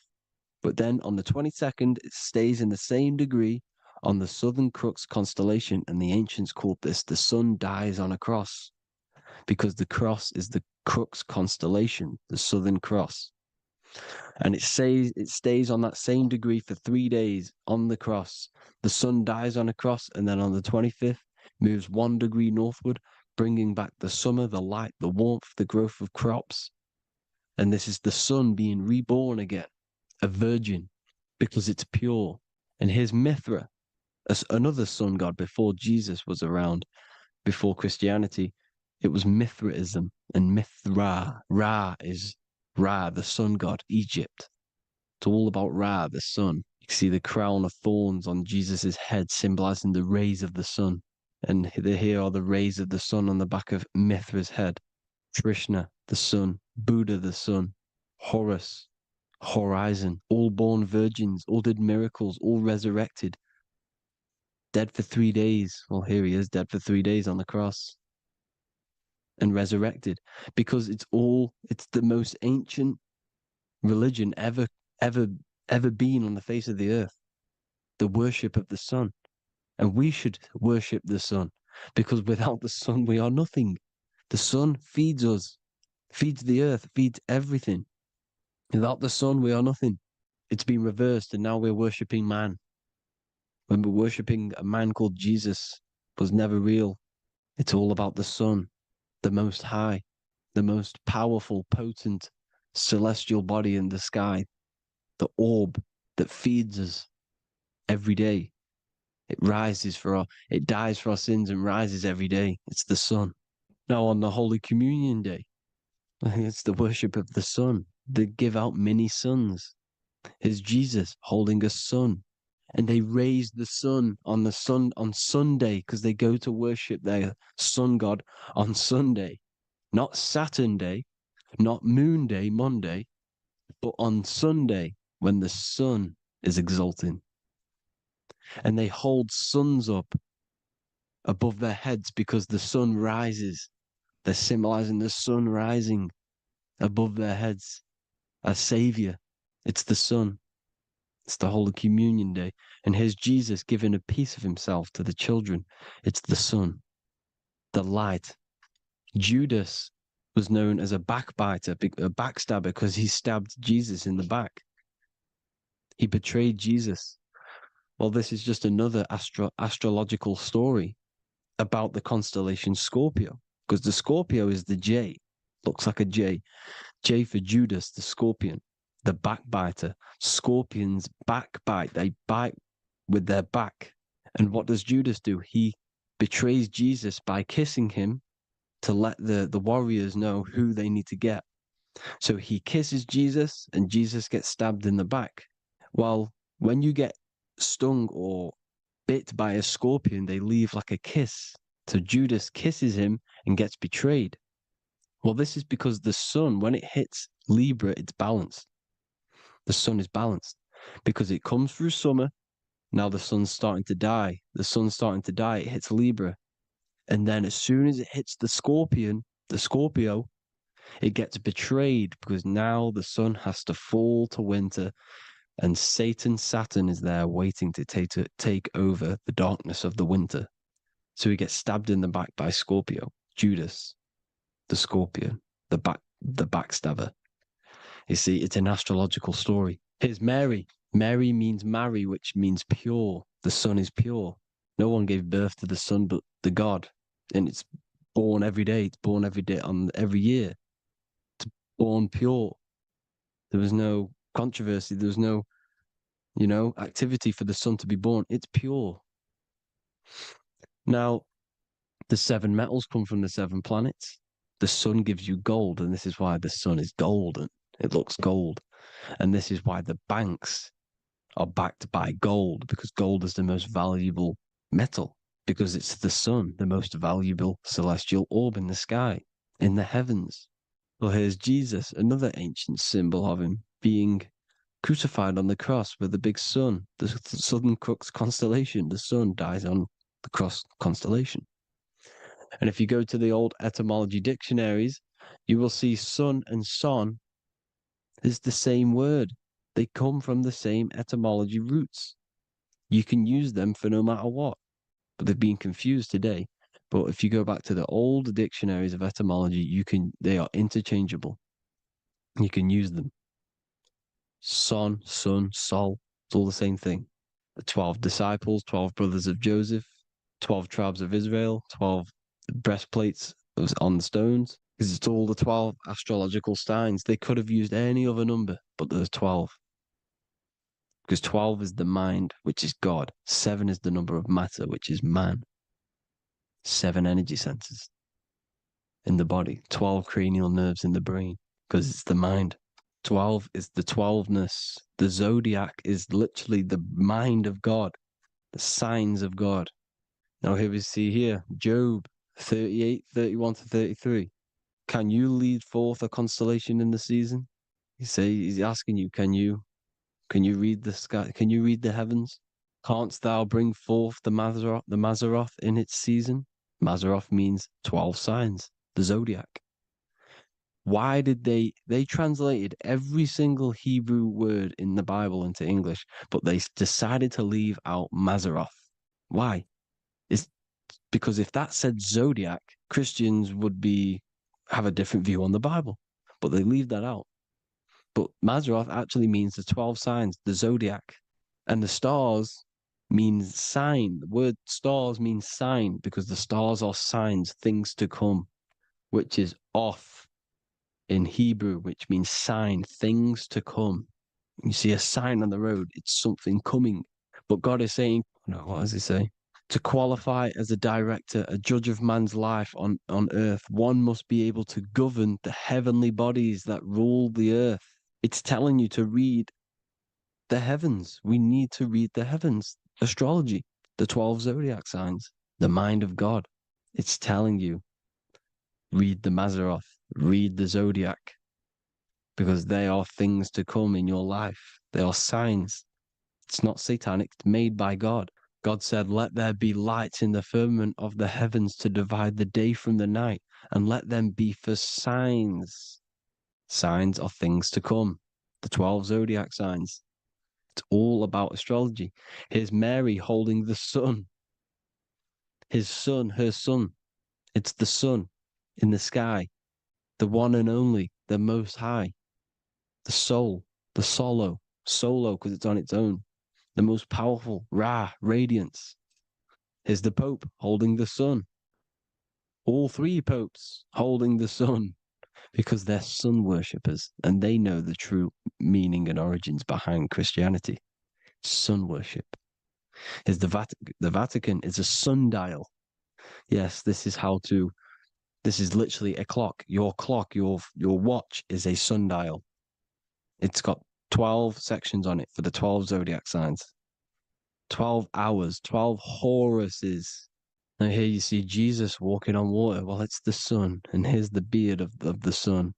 But then on the 22nd, it stays in the same degree on the Southern Crux constellation. And the ancients called this the sun dies on a cross, because the cross is the Crux constellation, the Southern Cross. And it stays on that same degree for 3 days on the cross. The sun dies on a cross, and then on the 25th, moves 1 degree northward, bringing back the summer, the light, the warmth, the growth of crops. And this is the sun being reborn again, a virgin, because it's pure. And here's Mithra, another sun god before Jesus was around, before Christianity. It was Mithraism, and Mithra, Ra is Ra, the sun god, Egypt. It's all about Ra, the sun. You can see the crown of thorns on Jesus' head, symbolizing the rays of the sun. And here are the rays of the sun on the back of Mithra's head. Krishna, the sun. Buddha, the sun. Horus, horizon. All born virgins, all did miracles, all resurrected. Dead for 3 days. Well, here he is, dead for 3 days on the cross. And resurrected, because it's the most ancient religion ever been on the face of the earth, the worship of the sun. And we should worship the sun, because without the sun we are nothing. The sun feeds us, feeds the earth, feeds everything. Without the sun we are nothing. It's been reversed, and now we're worshipping man. When we're worshipping a man called Jesus, was never real. It's all about the sun, the most high, the most powerful, potent, celestial body in the sky, the orb that feeds us every day. It dies for our sins and rises every day. It's the sun. Now on the Holy Communion Day, it's the worship of the sun. They give out mini suns. Here's Jesus holding a sun. And they raise the sun on Sunday, because they go to worship their sun god on Sunday. Not Saturn Day, not Moon Day, Monday, but on Sunday when the sun is exalting. And they hold suns up above their heads because the sun rises. They're symbolizing the sun rising above their heads as Savior. It's the sun. It's the Holy Communion Day. And here's Jesus giving a piece of himself to the children. It's the sun, the light. Judas was known as a backbiter, a backstabber, because he stabbed Jesus in the back. He betrayed Jesus. Well, this is just another astrological story about the constellation Scorpio, because the Scorpio is the J, looks like a J. J for Judas, the scorpion, the backbiter. Scorpions backbite. They bite with their back. And what does Judas do? He betrays Jesus by kissing him to let the warriors know who they need to get. So he kisses Jesus, and Jesus gets stabbed in the back. Well, when you get stung or bit by a scorpion, they leave like a kiss. So Judas kisses him and gets betrayed. Well, this is because the sun, when it hits Libra, it's balanced. The sun is balanced because it comes through summer. Now the sun's starting to die. The sun's starting to die. It hits Libra. And then as soon as it hits the scorpion, The Scorpio, it gets betrayed because now the sun has to fall to winter, and Saturn is there waiting to take over the darkness of the winter. So he gets stabbed in the back by Scorpio. Judas, the Scorpion, the backstabber. You see, it's an astrological story. Here's Mary. Mary means marry, which means pure. The sun is pure. No one gave birth to the sun but the God. And it's born every day. It's born every day on every year. It's born pure. There was no controversy. There was no, activity for the sun to be born. It's pure. Now, the 7 metals come from the 7 planets. The sun gives you gold, and this is why the sun is golden. It looks gold. And this is why the banks are backed by gold, because gold is the most valuable metal, because it's the sun, the most valuable celestial orb in the sky, in the heavens. Well, here's Jesus, another ancient symbol of him being crucified on the cross with the big sun, the Southern Cross constellation. The sun dies on the cross constellation. And if you go to the old etymology dictionaries, you will see sun and son is the same word. They come from the same etymology roots. You can use them for no matter what, but they've been confused today. But if you go back to the old dictionaries of etymology, they are interchangeable. You can use them. Son, sun, sol, it's all the same thing. The 12 disciples, 12 brothers of Joseph, 12 tribes of Israel, 12 breastplates on the stones, because it's all the 12 astrological signs. They could have used any other number, but there's 12. Because 12 is the mind, which is God. 7 is the number of matter, which is man. 7 energy centers in the body. 12 cranial nerves in the brain, because it's the mind. 12 is the 12ness. The zodiac is literally the mind of God, the signs of God. Now here we see here, Job 38, 31 to 33. Can you lead forth a constellation in the season? He's asking you, can you read the sky? Can you read the heavens? Canst thou bring forth the Mazzaroth in its season? Mazzaroth means 12 signs, the zodiac. Why did they translated every single Hebrew word in the Bible into English, but they decided to leave out Mazzaroth? Why? It's because if that said zodiac, Christians would have a different view on the Bible, but they leave that out. But Mazzaroth actually means the 12 signs, the zodiac, and the stars means sign. The word stars means sign because the stars are signs, things to come, which is off in Hebrew, which means sign, things to come. You see a sign on the road, it's something coming. But God is saying, no, what does he say? To qualify as a director, a judge of man's life on earth, one must be able to govern the heavenly bodies that rule the earth. It's telling you to read the heavens. We need to read the heavens. Astrology, the 12 zodiac signs, the mind of God. It's telling you, read the Mazzaroth, read the zodiac, because they are things to come in your life. They are signs. It's not satanic, it's made by God. God said, let there be lights in the firmament of the heavens to divide the day from the night, and let them be for signs. Signs are things to come. The 12 zodiac signs. It's all about astrology. Here's Mary holding the sun. His son, her son. It's the sun in the sky. The one and only, the most high. The soul, the solo because it's on its own. The most powerful, Ra, radiance. Here's the Pope holding the sun. All 3 popes holding the sun because they're sun worshippers and they know the true meaning and origins behind Christianity. Sun worship. Here's the Vatican is a sundial. Yes, this is literally a clock. Your watch is a sundial. It's got 12 sections on it for the 12 zodiac signs. 12 hours, 12 Horuses. Now here you see Jesus walking on water. Well, it's the sun. And here's the beard of the sun.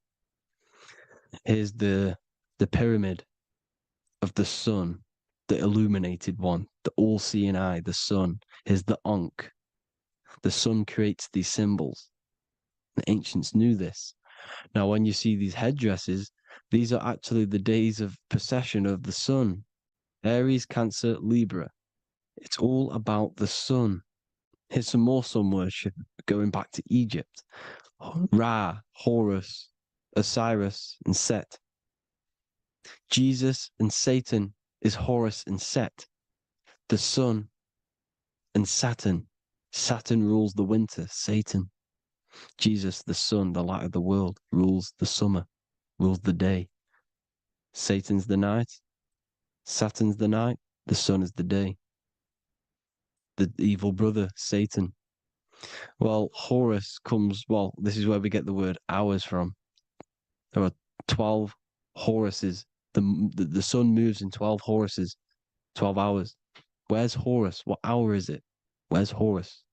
Here's the pyramid of the sun, the illuminated one, the all-seeing eye, the sun. Here's the Ankh. The sun creates these symbols. The ancients knew this. Now, when you see these headdresses, these are actually the days of precession of the sun. Aries, Cancer, Libra. It's all about the sun. Here's some more sun worship going back to Egypt. Ra, Horus, Osiris, and Set. Jesus and Satan is Horus and Set. The sun and Saturn. Saturn rules the winter, Satan. Jesus, the sun, the light of the world, rules the summer, rules the day. Satan's the night, Saturn's the night, the sun is the day. The evil brother, Satan. Well, Horus comes, well, this is where we get the word hours from. There are 12 Horuses. The sun moves in 12 Horuses, 12 hours. Where's Horus? What hour is it? Where's Horus?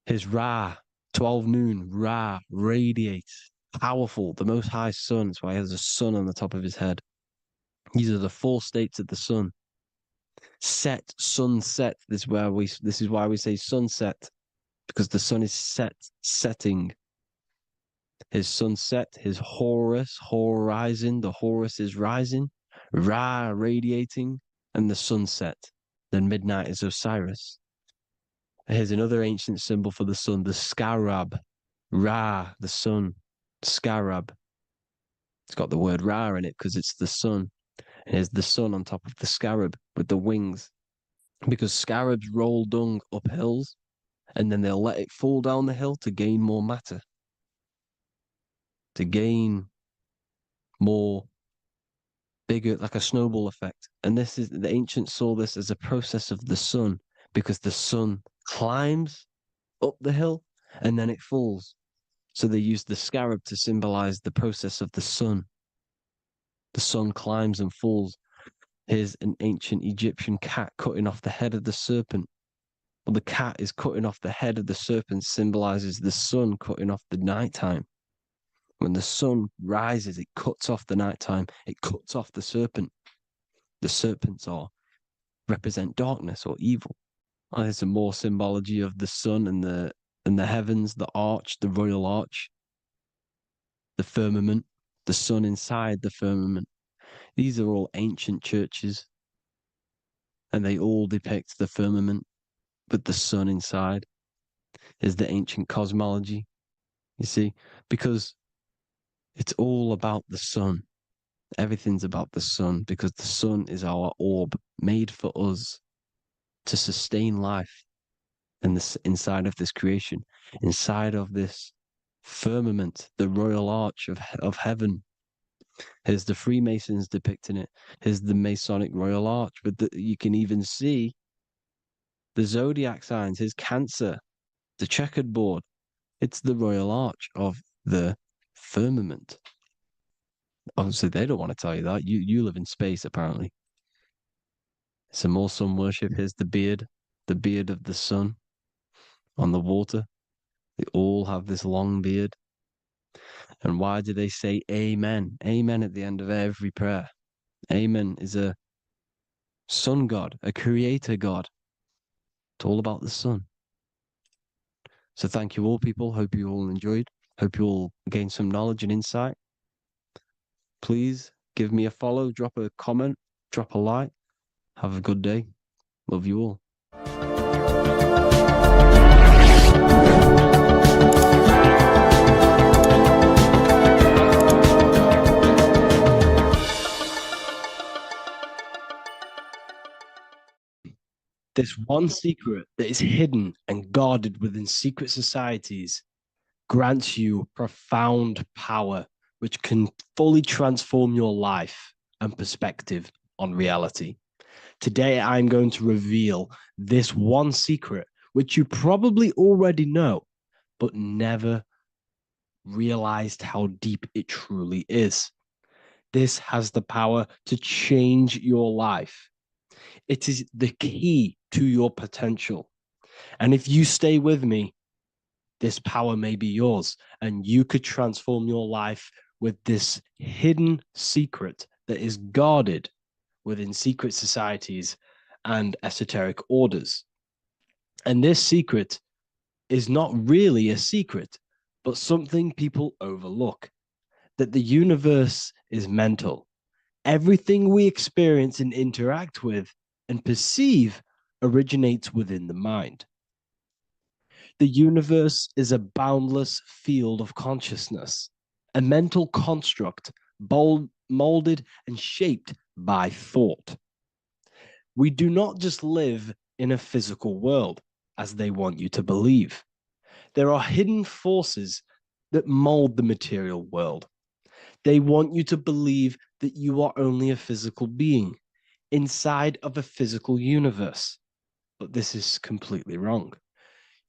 His Ra, 12 noon, Ra, radiates, powerful, the most high sun. That's why he has a sun on the top of his head. These are the 4 states of the sun. Set, sunset. This is why we say sunset, because the sun is setting. His sunset, his Horus, horizon, the Horus is rising, Ra radiating, and the sunset. Then midnight is Osiris. Here's another ancient symbol for the sun, the scarab. Ra, the sun, scarab. It's got the word Ra in it because it's the sun. And here's the sun on top of the scarab with the wings. Because scarabs roll dung up hills, and then they'll let it fall down the hill to gain more matter. To gain more bigger, like a snowball effect. And this is, the ancients saw this as a process of the sun, because the sun climbs up the hill and then it falls. So they used the scarab to symbolize the process of the sun. The sun climbs and falls. Here's an ancient Egyptian cat cutting off the head of the serpent. Well, the cat is cutting off the head of the serpent, symbolizes the sun cutting off the nighttime. When the sun rises, it cuts off the nighttime. It cuts off the serpent. The serpents represent darkness or evil. Oh, there's some more symbology of the sun and the heavens, the arch, the royal arch, the firmament, the sun inside the firmament. These are all ancient churches, and they all depict the firmament with the sun inside. Is the ancient cosmology, you see, because it's all about the sun. Everything's about the sun, because the sun is our orb made for us to sustain life in this, inside of this creation, inside of this firmament, the royal arch of heaven. Here's the Freemasons depicting it. Here's the Masonic royal arch, but you can even see the zodiac signs. Here's Cancer, the checkered board. It's the royal arch of the firmament. Obviously, they don't want to tell you that. You live in space, apparently. Some more sun worship. Here's the beard of the sun on the water. They all have this long beard. And why do they say amen? Amen at the end of every prayer. Amen is a sun god, a creator god. It's all about the sun. So thank you all, people. Hope you all enjoyed. Hope you all gained some knowledge and insight. Please give me a follow, drop a comment, drop a like. Have a good day. Love you all. This one secret that is hidden and guarded within secret societies grants you profound power, which can fully transform your life and perspective on reality. Today, I'm going to reveal this one secret, which you probably already know, but never realized how deep it truly is. This has the power to change your life. It is the key to your potential. And if you stay with me, this power may be yours, and you could transform your life with this hidden secret that is guarded within secret societies and esoteric orders. And this secret is not really a secret, but something people overlook, that the universe is mental. Everything we experience and interact with and perceive originates within the mind. The universe is a boundless field of consciousness, a mental construct molded and shaped by thought. We do not just live in a physical world, as they want you to believe. There are hidden forces that mold the material world. They want you to believe that you are only a physical being inside of a physical universe. But this is completely wrong.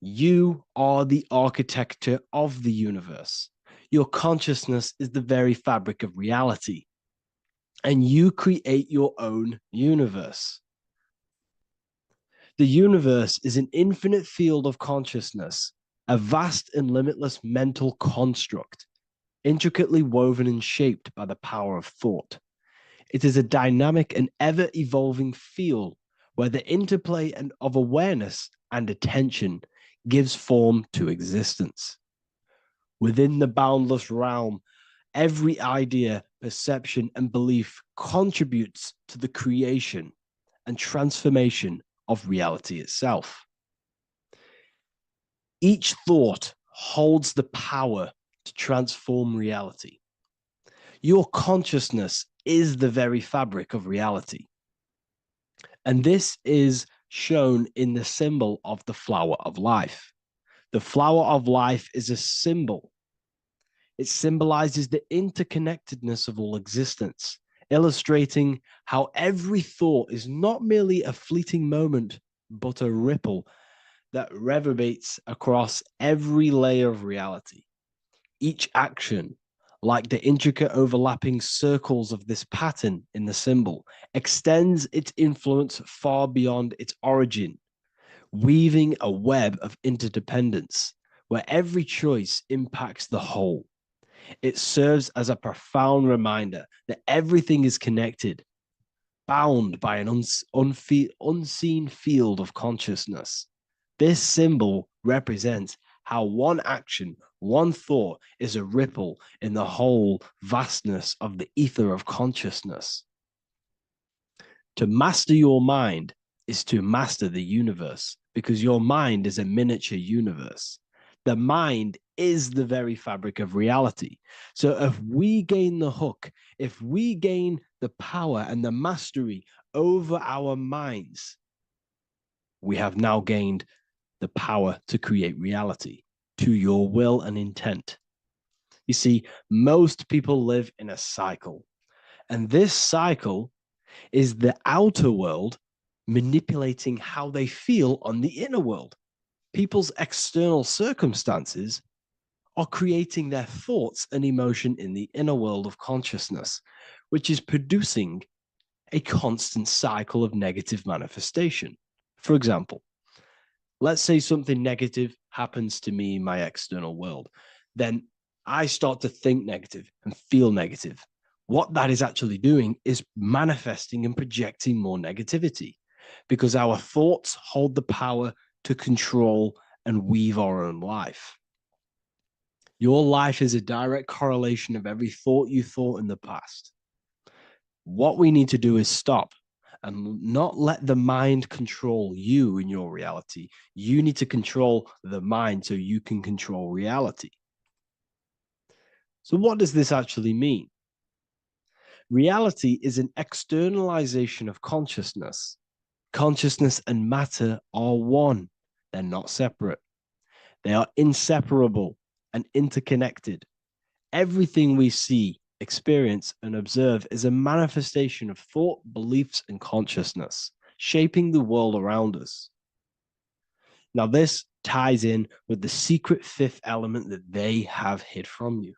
You are the architecture of the universe. Your consciousness is the very fabric of reality. And you create your own universe. The universe is an infinite field of consciousness, a vast and limitless mental construct, intricately woven and shaped by the power of thought. It is a dynamic and ever-evolving field where the interplay of awareness and attention gives form to existence. Within the boundless realm, every idea, perception, and belief contributes to the creation and transformation of reality itself. Each thought holds the power to transform reality. Your consciousness is the very fabric of reality. And this is shown in the symbol of the flower of life. The flower of life is a symbol. It symbolizes the interconnectedness of all existence, illustrating how every thought is not merely a fleeting moment, but a ripple that reverberates across every layer of reality. Each action, like the intricate overlapping circles of this pattern in the symbol, extends its influence far beyond its origin, weaving a web of interdependence where every choice impacts the whole. It serves as a profound reminder that everything is connected, bound by an unseen field of consciousness. This symbol represents how one action, one thought is a ripple in the whole vastness of the ether of consciousness. To master your mind is to master the universe, because your mind is a miniature universe. The mind is the very fabric of reality. So if we gain the hook, if we gain the power and the mastery over our minds, we have now gained the power to create reality to your will and intent. You see, most people live in a cycle, and this cycle is the outer world manipulating how they feel on the inner world. People's external circumstances are creating their thoughts and emotion in the inner world of consciousness, which is producing a constant cycle of negative manifestation. For example, let's say something negative happens to me in my external world. Then I start to think negative and feel negative. What that is actually doing is manifesting and projecting more negativity, because our thoughts hold the power to control and weave our own life. Your life is a direct correlation of every thought you thought in the past. What we need to do is stop and not let the mind control you in your reality. You need to control the mind so you can control reality. So what does this actually mean? Reality is an externalization of consciousness. Consciousness and matter are one. They're not separate. They are inseparable and interconnected. Everything we see, experience, and observe is a manifestation of thought, beliefs, and consciousness, shaping the world around us. Now, this ties in with the secret fifth element that they have hid from you.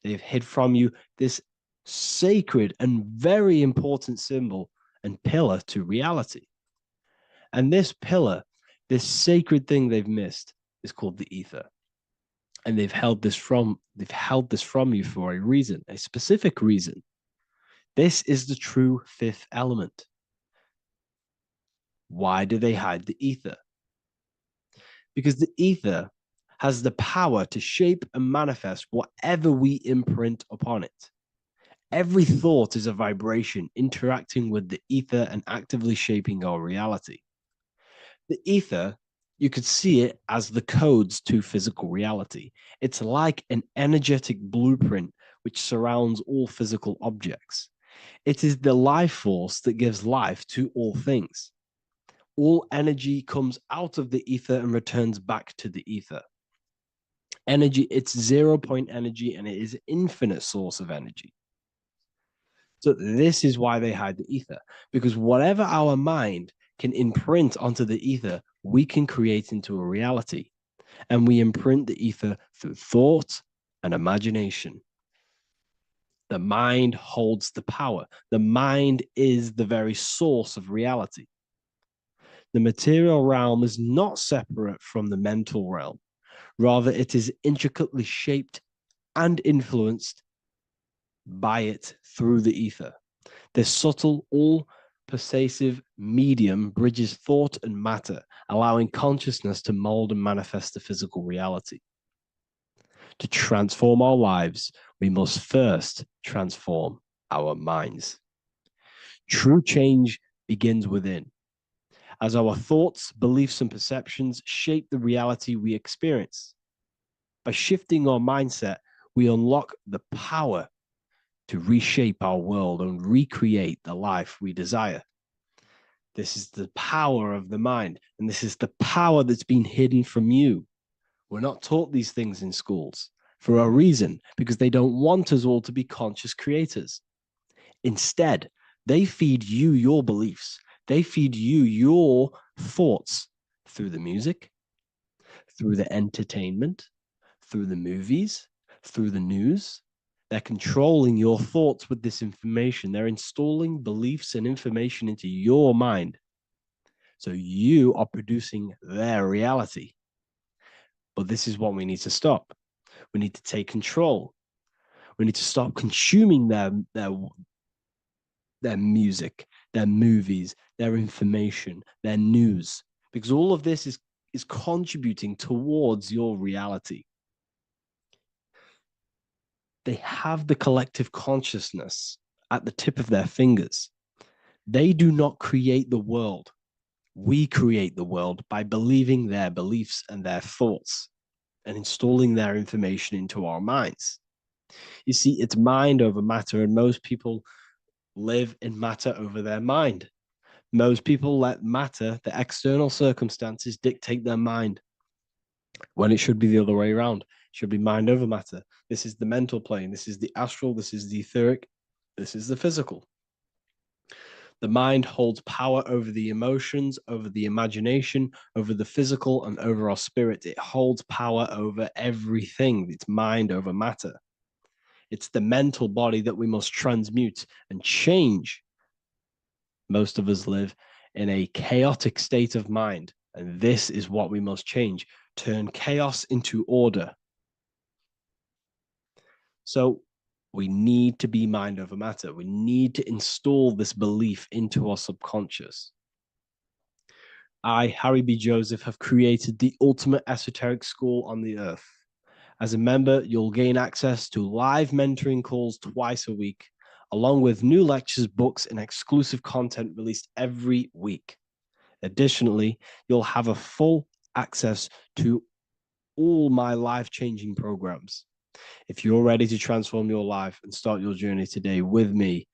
They've hid from you this sacred and very important symbol and pillar to reality. And this pillar, this sacred thing they've missed, is called the ether. And they've held this from you for a reason, a specific reason. This is the true fifth element. Why do they hide the ether? Because the ether has the power to shape and manifest whatever we imprint upon it. Every thought is a vibration interacting with the ether and actively shaping our reality. The ether, you could see it as the codes to physical reality. It's like an energetic blueprint which surrounds all physical objects. It is the life force that gives life to all things. All energy comes out of the ether and returns back to the ether. Energy, it's 0 point energy, and it is an infinite source of energy. So this is why they hide the ether, because whatever our mind can imprint onto the ether, we can create into a reality. And we imprint the ether through thought and imagination. The mind holds the power. The mind is the very source of reality. The material realm is not separate from the mental realm. Rather, it is intricately shaped and influenced by it through the ether. This subtle, all-pervasive medium bridges thought and matter, allowing consciousness to mold and manifest the physical reality. To transform our lives, we must first transform our minds. True change begins within, as our thoughts, beliefs, and perceptions shape the reality we experience. By shifting our mindset, we unlock the power to reshape our world and recreate the life we desire. This is the power of the mind, and this is the power that's been hidden from you. We're not taught these things in schools for a reason, because they don't want us all to be conscious creators. Instead, they feed you your beliefs. They feed you your thoughts through the music, through the entertainment, through the movies, through the news. They're controlling your thoughts with this information. They're installing beliefs and information into your mind. So you are producing their reality. But this is what we need to stop. We need to take control. We need to stop consuming their music, their movies, their information, their news, because all of this is contributing towards your reality. They have the collective consciousness at the tip of their fingers. They do not create the world. We create the world by believing their beliefs and their thoughts and installing their information into our minds. You see, it's mind over matter, and most people live in matter over their mind. Most people let matter, the external circumstances, dictate their mind, when it should be the other way around. It should be mind over matter. This is the mental plane. This is the astral. This is the etheric. This is the physical. The mind holds power over the emotions, over the imagination, over the physical, and over our spirit. It holds power over everything. It's mind over matter. It's the mental body that we must transmute and change. Most of us live in a chaotic state of mind, and this is what we must change. Turn chaos into order. So we need to be mind over matter. We need to install this belief into our subconscious. I, Harry B. Joseph, have created the ultimate esoteric school on the earth. As a member, you'll gain access to live mentoring calls twice a week, along with new lectures, books, and exclusive content released every week. Additionally, you'll have a full access to all my life-changing programs. If you're ready to transform your life and start your journey today with me,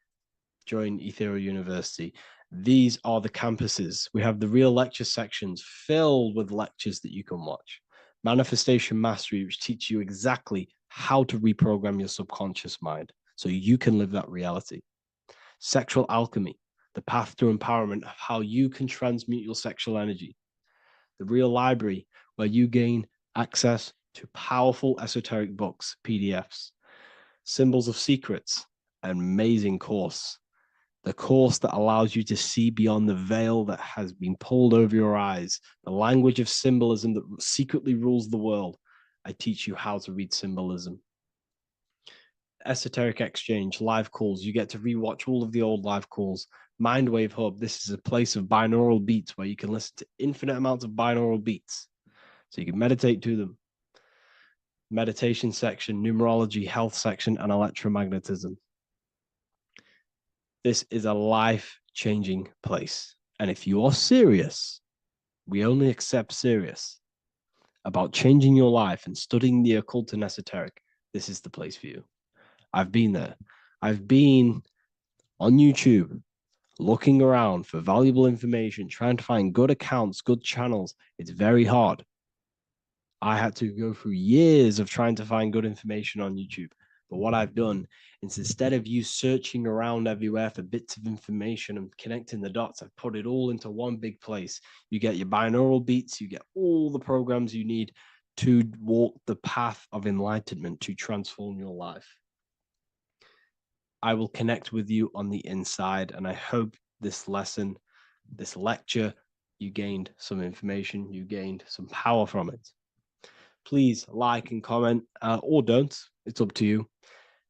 join Ethereal University. These are the campuses. We have the real lecture sections filled with lectures that you can watch. Manifestation Mastery, which teach you exactly how to reprogram your subconscious mind so you can live that reality. Sexual Alchemy, the path to empowerment of how you can transmute your sexual energy. The Real Library, where you gain access to powerful esoteric books, PDFs. Symbols of Secrets, an amazing course. The course that allows you to see beyond the veil that has been pulled over your eyes. The language of symbolism that secretly rules the world. I teach you how to read symbolism. Esoteric Exchange, live calls. You get to rewatch all of the old live calls. Mindwave Hub, this is a place of binaural beats where you can listen to infinite amounts of binaural beats. So you can meditate to them. meditation section, numerology, health section, and electromagnetism. This is a life-changing place. And if you are serious, we only accept serious about changing your life and studying the occult and esoteric, this is the place for you. I've been there. I've been on YouTube looking around for valuable information, trying to find good accounts, good channels. It's very hard. I had to go through years of trying to find good information on YouTube. But what I've done is, instead of you searching around everywhere for bits of information and connecting the dots, I've put it all into one big place. You get your binaural beats, you get all the programs you need to walk the path of enlightenment to transform your life. I will connect with you on the inside, and I hope this lesson, this lecture, you gained some information, you gained some power from it. Please like and comment, or don't. It's up to you.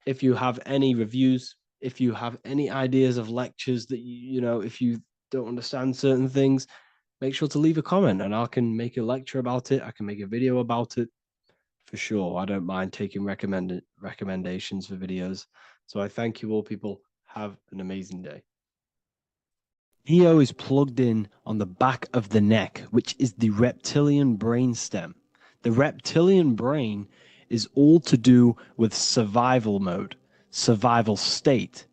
If you have any reviews, if you have any ideas of lectures that you know, if you don't understand certain things, make sure to leave a comment and I can make a lecture about it. I can make a video about it for sure. I don't mind taking recommendations for videos. So I thank you all, people. Have an amazing day. Neo is plugged in on the back of the neck, which is the reptilian brain stem. The reptilian brain is all to do with survival mode, survival state.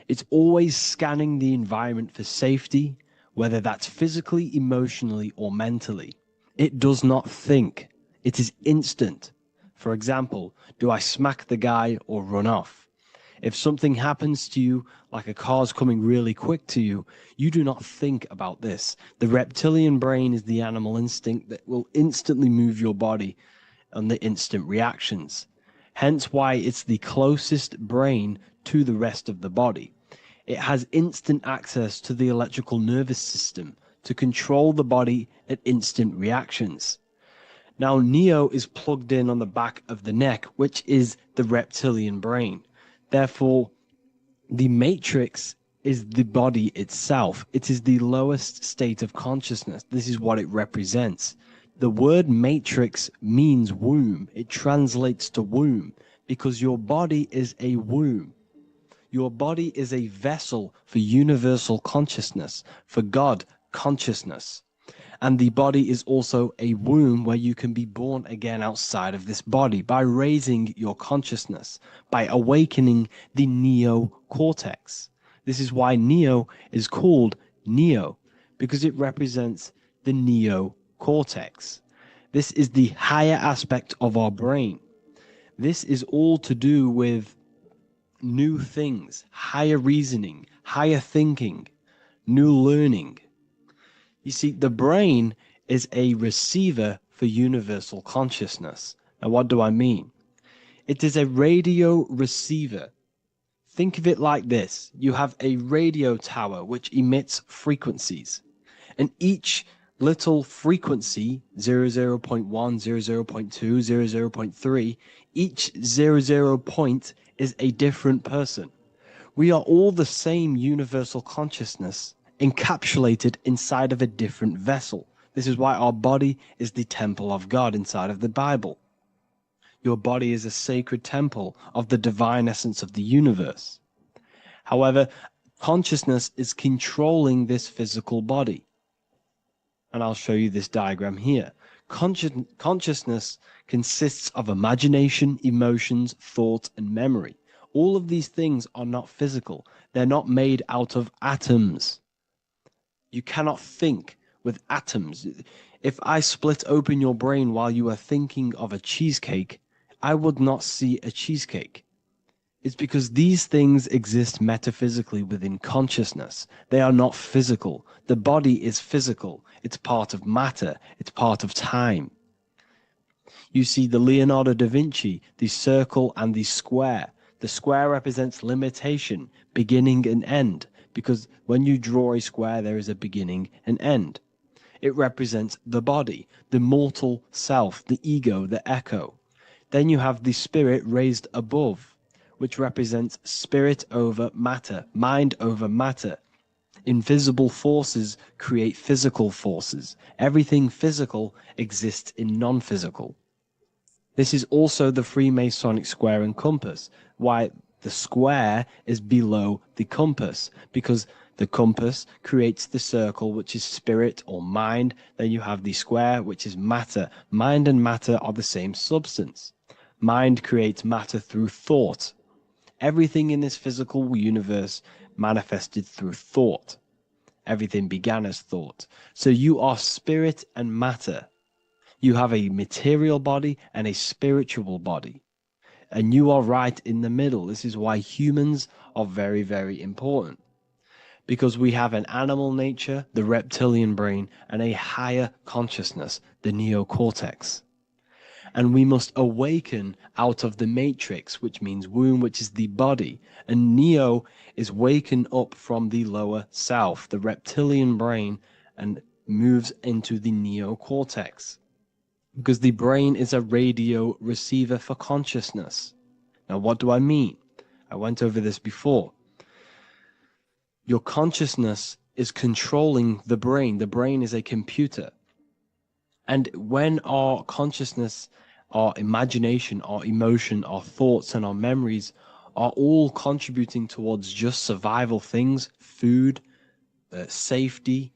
It's always scanning the environment for safety, whether that's physically, emotionally, or mentally. It does not think. It is instant. For example, do I smack the guy or run off? If something happens to you, like a car's coming really quick to you, you do not think about this. The reptilian brain is the animal instinct that will instantly move your body on the instant reactions. Hence why it's the closest brain to the rest of the body. It has instant access to the electrical nervous system to control the body at instant reactions. Now, Neo is plugged in on the back of the neck, which is the reptilian brain. Therefore, the matrix is the body itself. It is the lowest state of consciousness. This is what it represents. The word matrix means womb. It translates to womb because your body is a womb. Your body is a vessel for universal consciousness, for God consciousness. And the body is also a womb where you can be born again outside of this body by raising your consciousness, by awakening the neocortex. This is why Neo is called Neo, because it represents the neocortex. This is the higher aspect of our brain. This is all to do with new things, higher reasoning, higher thinking, new learning. You see, the brain is a receiver for universal consciousness. Now, what do I mean? It is a radio receiver. Think of it like this. You have a radio tower which emits frequencies. And each little frequency, 00.1, 00.2, 00.3, each 00 point is a different person. We are all the same universal consciousness, encapsulated inside of a different vessel. This is why our body is the temple of God inside of the Bible. Your body is a sacred temple of the divine essence of the universe. However, consciousness is controlling this physical body. And I'll show you this diagram here. Consciousness consists of imagination, emotions, thought, and memory. All of these things are not physical. They're not made out of atoms. You cannot think with atoms. If I split open your brain while you are thinking of a cheesecake, I would not see a cheesecake. It's because these things exist metaphysically within consciousness. They are not physical. The body is physical. It's part of matter. It's part of time. You see the Leonardo da Vinci, the circle and the square. The square represents limitation, beginning and end, because when you draw a square, there is a beginning and end. It represents the body, the mortal self, the ego, the echo. Then you have the spirit raised above, which represents spirit over matter, mind over matter. Invisible forces create physical forces. Everything physical exists in non-physical. This is also the Freemasonic square and compass, why the square is below the compass, because the compass creates the circle, which is spirit or mind. Then you have the square, which is matter. Mind and matter are the same substance. Mind creates matter through thought. Everything in this physical universe manifested through thought. Everything began as thought. So you are spirit and matter. You have a material body and a spiritual body. And you are right in the middle. This is why humans are very, very important. Because we have an animal nature, the reptilian brain, and a higher consciousness, the neocortex. And we must awaken out of the matrix, which means womb, which is the body. And neo is waken up from the lower self, the reptilian brain, and moves into the neocortex. Because the brain is a radio receiver for consciousness. Now, what do I mean? I went over this before. Your consciousness is controlling the brain. The brain is a computer. And when our consciousness, our imagination, our emotion, our thoughts, and our memories are all contributing towards just survival things, food, safety,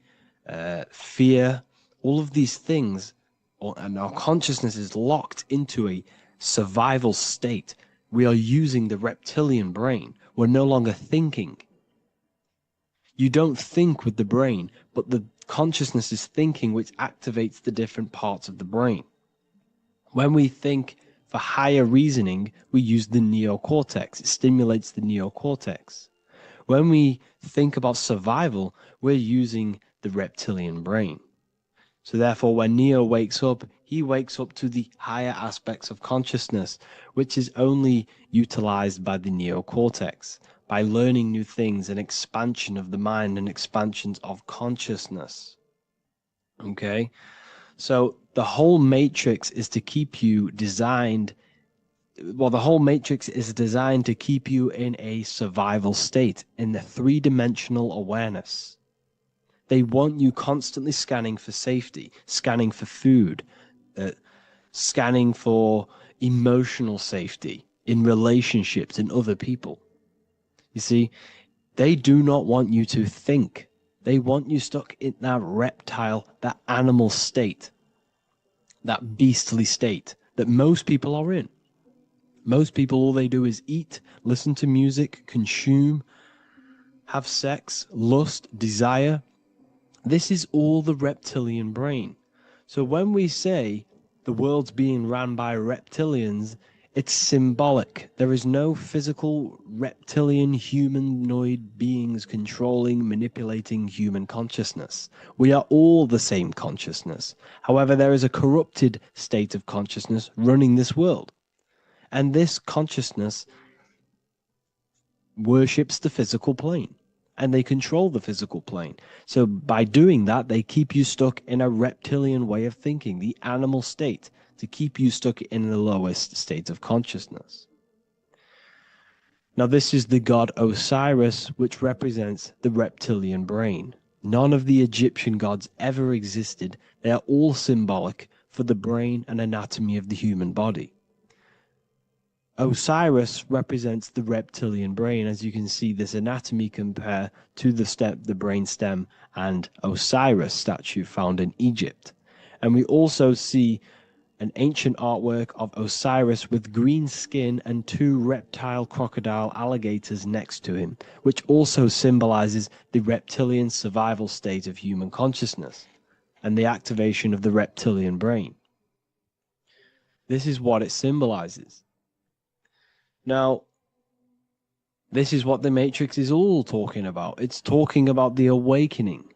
fear, all of these things, and our consciousness is locked into a survival state, we are using the reptilian brain. We're no longer thinking. You don't think with the brain, but the consciousness is thinking, which activates the different parts of the brain. When we think for higher reasoning, we use the neocortex. It stimulates the neocortex. When we think about survival, we're using the reptilian brain. So therefore, when Neo wakes up, he wakes up to the higher aspects of consciousness, which is only utilized by the neocortex, by learning new things and expansion of the mind and expansions of consciousness. Okay? So the whole matrix is to keep you designed, well, the whole matrix is designed to keep you in a survival state, in the three-dimensional awareness. They want you constantly scanning for safety, scanning for food, scanning for emotional safety in relationships and other people. You see, they do not want you to think. They want you stuck in that reptile, that animal state, that beastly state that most people are in. Most people, all they do is eat, listen to music, consume, have sex, lust, desire. This is all the reptilian brain. So when we say the world's being ran by reptilians, it's symbolic. There is no physical reptilian humanoid beings controlling, manipulating human consciousness. We are all the same consciousness. However, there is a corrupted state of consciousness running this world. And this consciousness worships the physical plane. And they control the physical plane. So by doing that, they keep you stuck in a reptilian way of thinking, the animal state, to keep you stuck in the lowest state of consciousness. Now, this is the god Osiris, which represents the reptilian brain. None of the Egyptian gods ever existed. They are all symbolic for the brain and anatomy of the human body. Osiris represents the reptilian brain. As you can see, this anatomy compare to the brain stem and Osiris statue found in Egypt. And we also see an ancient artwork of Osiris with green skin and two reptile crocodile alligators next to him, which also symbolizes the reptilian survival state of human consciousness and the activation of the reptilian brain. This is what it symbolizes. Now, this is what the Matrix is all talking about. It's talking about the awakening,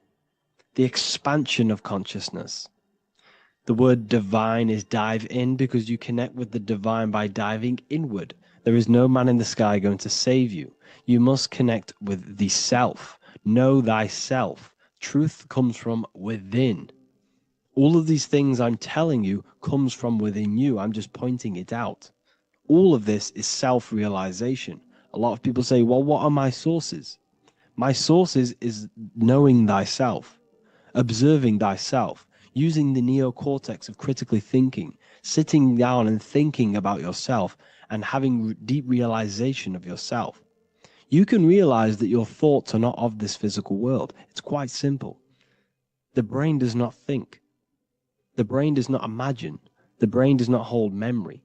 the expansion of consciousness. The word divine is dive in because you connect with the divine by diving inward. There is no man in the sky going to save you. You must connect with the self. Know thyself. Truth comes from within. All of these things I'm telling you comes from within you. I'm just pointing it out. All of this is self-realization. A lot of people say, well, what are my sources? My sources is knowing thyself, observing thyself, using the neocortex of critically thinking sitting down and thinking about yourself and having deep realization of yourself. You can realize that your thoughts are not of this physical world. It's quite simple. The brain does not think. The brain does not imagine. The brain does not hold memory.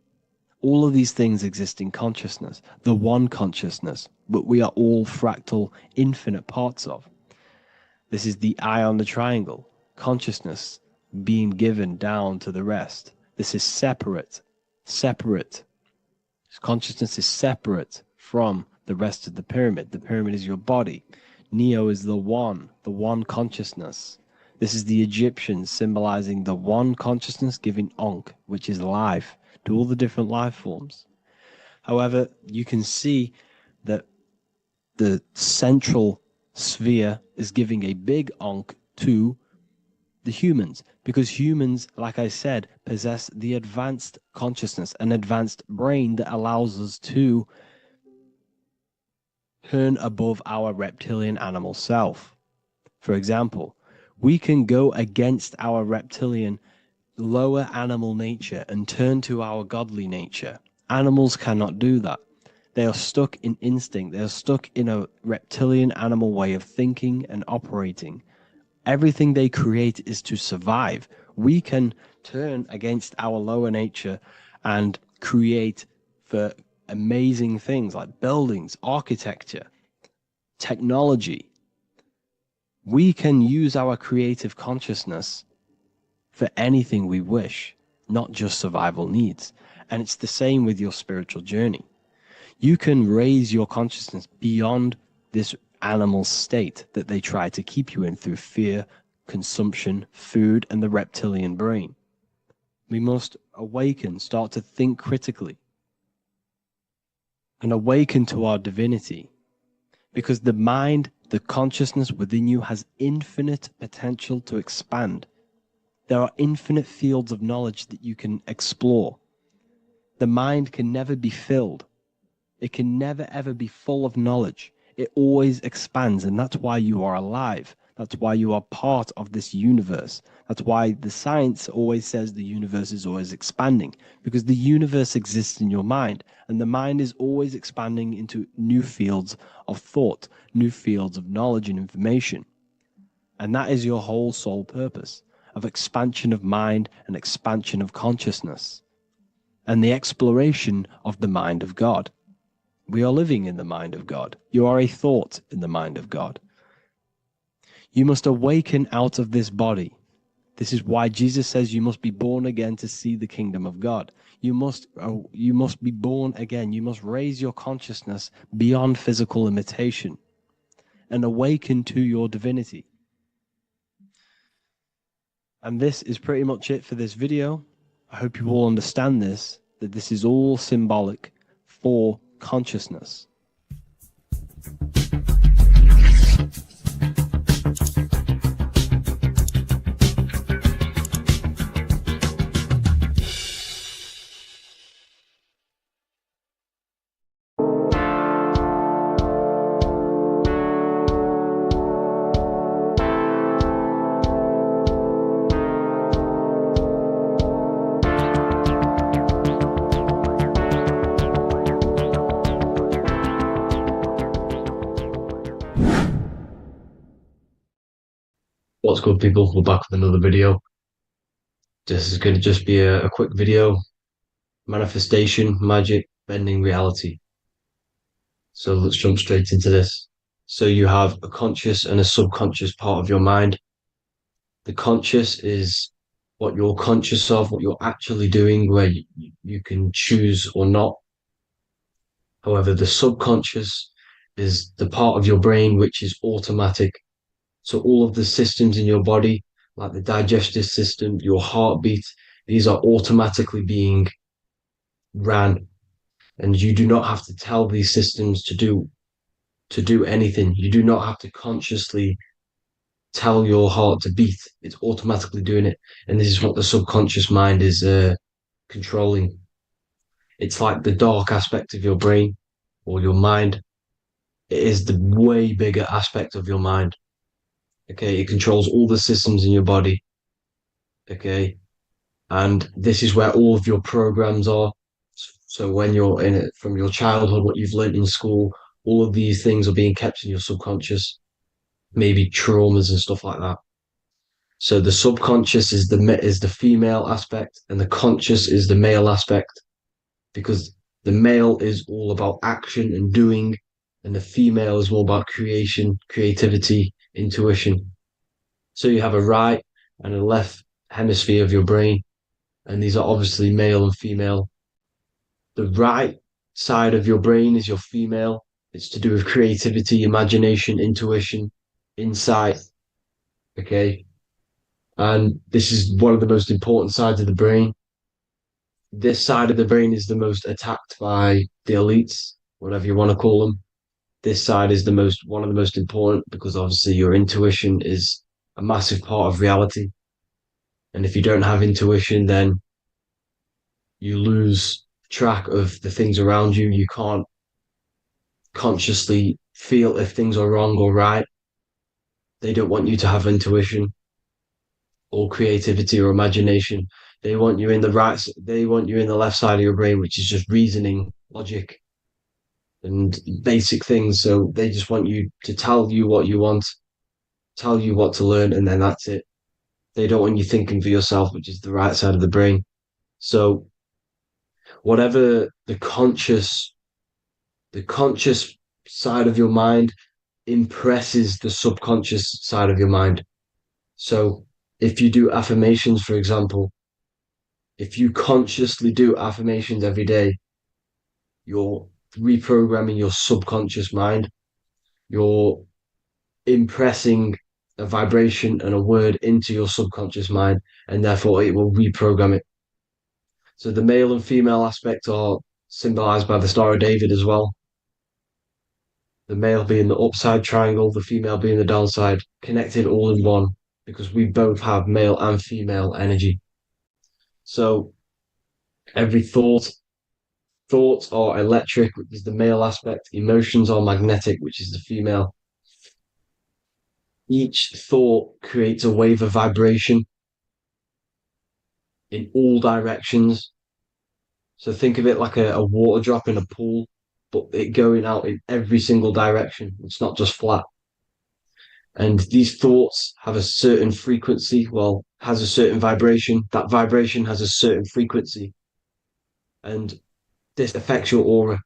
All of these things exist in consciousness, the one consciousness, but we are all fractal, infinite parts of. This is the eye on the triangle, consciousness being given down to the rest. This is separate. Consciousness is separate from the rest of the pyramid. The pyramid is your body. Neo is the one consciousness. This is the Egyptians symbolizing the one consciousness giving Ankh, which is life, to all the different life forms. However, you can see that the central sphere is giving a big Ankh to the humans, because humans, like I said, possess the advanced consciousness, an advanced brain that allows us to turn above our reptilian animal self. For example, we can go against our reptilian lower animal nature and turn to our godly nature. Animals cannot do that. They are stuck in instinct. They are stuck in a reptilian animal way of thinking and operating. Everything they create is to survive. We can turn against our lower nature and create for amazing things like buildings, architecture, technology. We can use our creative consciousness for anything we wish, not just survival needs. And it's the same with your spiritual journey. You can raise your consciousness beyond this animal state that they try to keep you in through fear, consumption, food, and the reptilian brain. We must awaken, start to think critically, and awaken to our divinity, because the mind, the consciousness within you has infinite potential to expand. There are infinite fields of knowledge that you can explore. The mind can never be filled. It can never ever be full of knowledge. It always expands, and that's why you are alive. That's why you are part of this universe. That's why the science always says the universe is always expanding, because the universe exists in your mind, and the mind is always expanding into new fields of thought, new fields of knowledge and information. And that is your whole sole purpose, of expansion of mind and expansion of consciousness, and the exploration of the mind of God. We are living in the mind of God. You are a thought in the mind of God. You must awaken out of this body. This is why Jesus says you must be born again to see the kingdom of God. You must be born again. You must raise your consciousness beyond physical limitation and awaken to your divinity. And this is pretty much it for this video. I hope you all understand this, that this is all symbolic for consciousness. What's good, people? We're back with another video. This is going to just be a quick video. Manifestation, magic, bending reality. So let's jump straight into this. So you have a conscious and a subconscious part of your mind. The conscious is what you're conscious of, what you're actually doing, where you can choose or not. However, the subconscious is the part of your brain which is automatic. So all of the systems in your body, like the digestive system, your heartbeat, these are automatically being ran. And you do not have to tell these systems to do anything. You do not have to consciously tell your heart to beat. It's automatically doing it. And this is what the subconscious mind is controlling. It's like the dark aspect of your brain or your mind. It is the way bigger aspect of your mind. Okay, it controls all the systems in your body. Okay, And this is where all of your programs are. So when you're in it from your childhood, what you've learned in school, all of these things are being kept in your subconscious, maybe traumas and stuff like that. So the subconscious is the female aspect, and the conscious is the male aspect, because the male is all about action and doing, and the female is more about creation, creativity, intuition. So you have a right and a left hemisphere of your brain, and these are obviously male and female. The right side of your brain is your female. It's to do with creativity, imagination, intuition, insight. Okay. And this is one of the most important sides of the brain. This side of the brain is the most attacked by the elites, whatever you want to call them. This side is one of the most important, because obviously your intuition is a massive part of reality. And if you don't have intuition, then you lose track of the things around you. You can't consciously feel if things are wrong or right. They don't want you to have intuition or creativity or imagination. They want you in the left side of your brain, which is just reasoning, logic, and basic things. So they just want you to tell you what you want, tell you what to learn, and then that's it. They don't want you thinking for yourself, which is the right side of the brain. So whatever the conscious side of your mind impresses the subconscious side of your mind. So if you do affirmations, for example, if you consciously do affirmations every day, you're reprogramming your subconscious mind. You're impressing a vibration and a word into your subconscious mind, and therefore it will reprogram it. So the male and female aspect are symbolized by the Star of David as well. The male being the upside triangle, the female being the downside, connected all in one, because we both have male and female energy. So every thoughts are electric, which is the male aspect. Emotions are magnetic, which is the female. Each thought creates a wave of vibration in all directions. So think of it like a water drop in a pool, but it going out in every single direction. It's not just flat. And these thoughts have a certain frequency, has a certain vibration. That vibration has a certain frequency. And this affects your aura.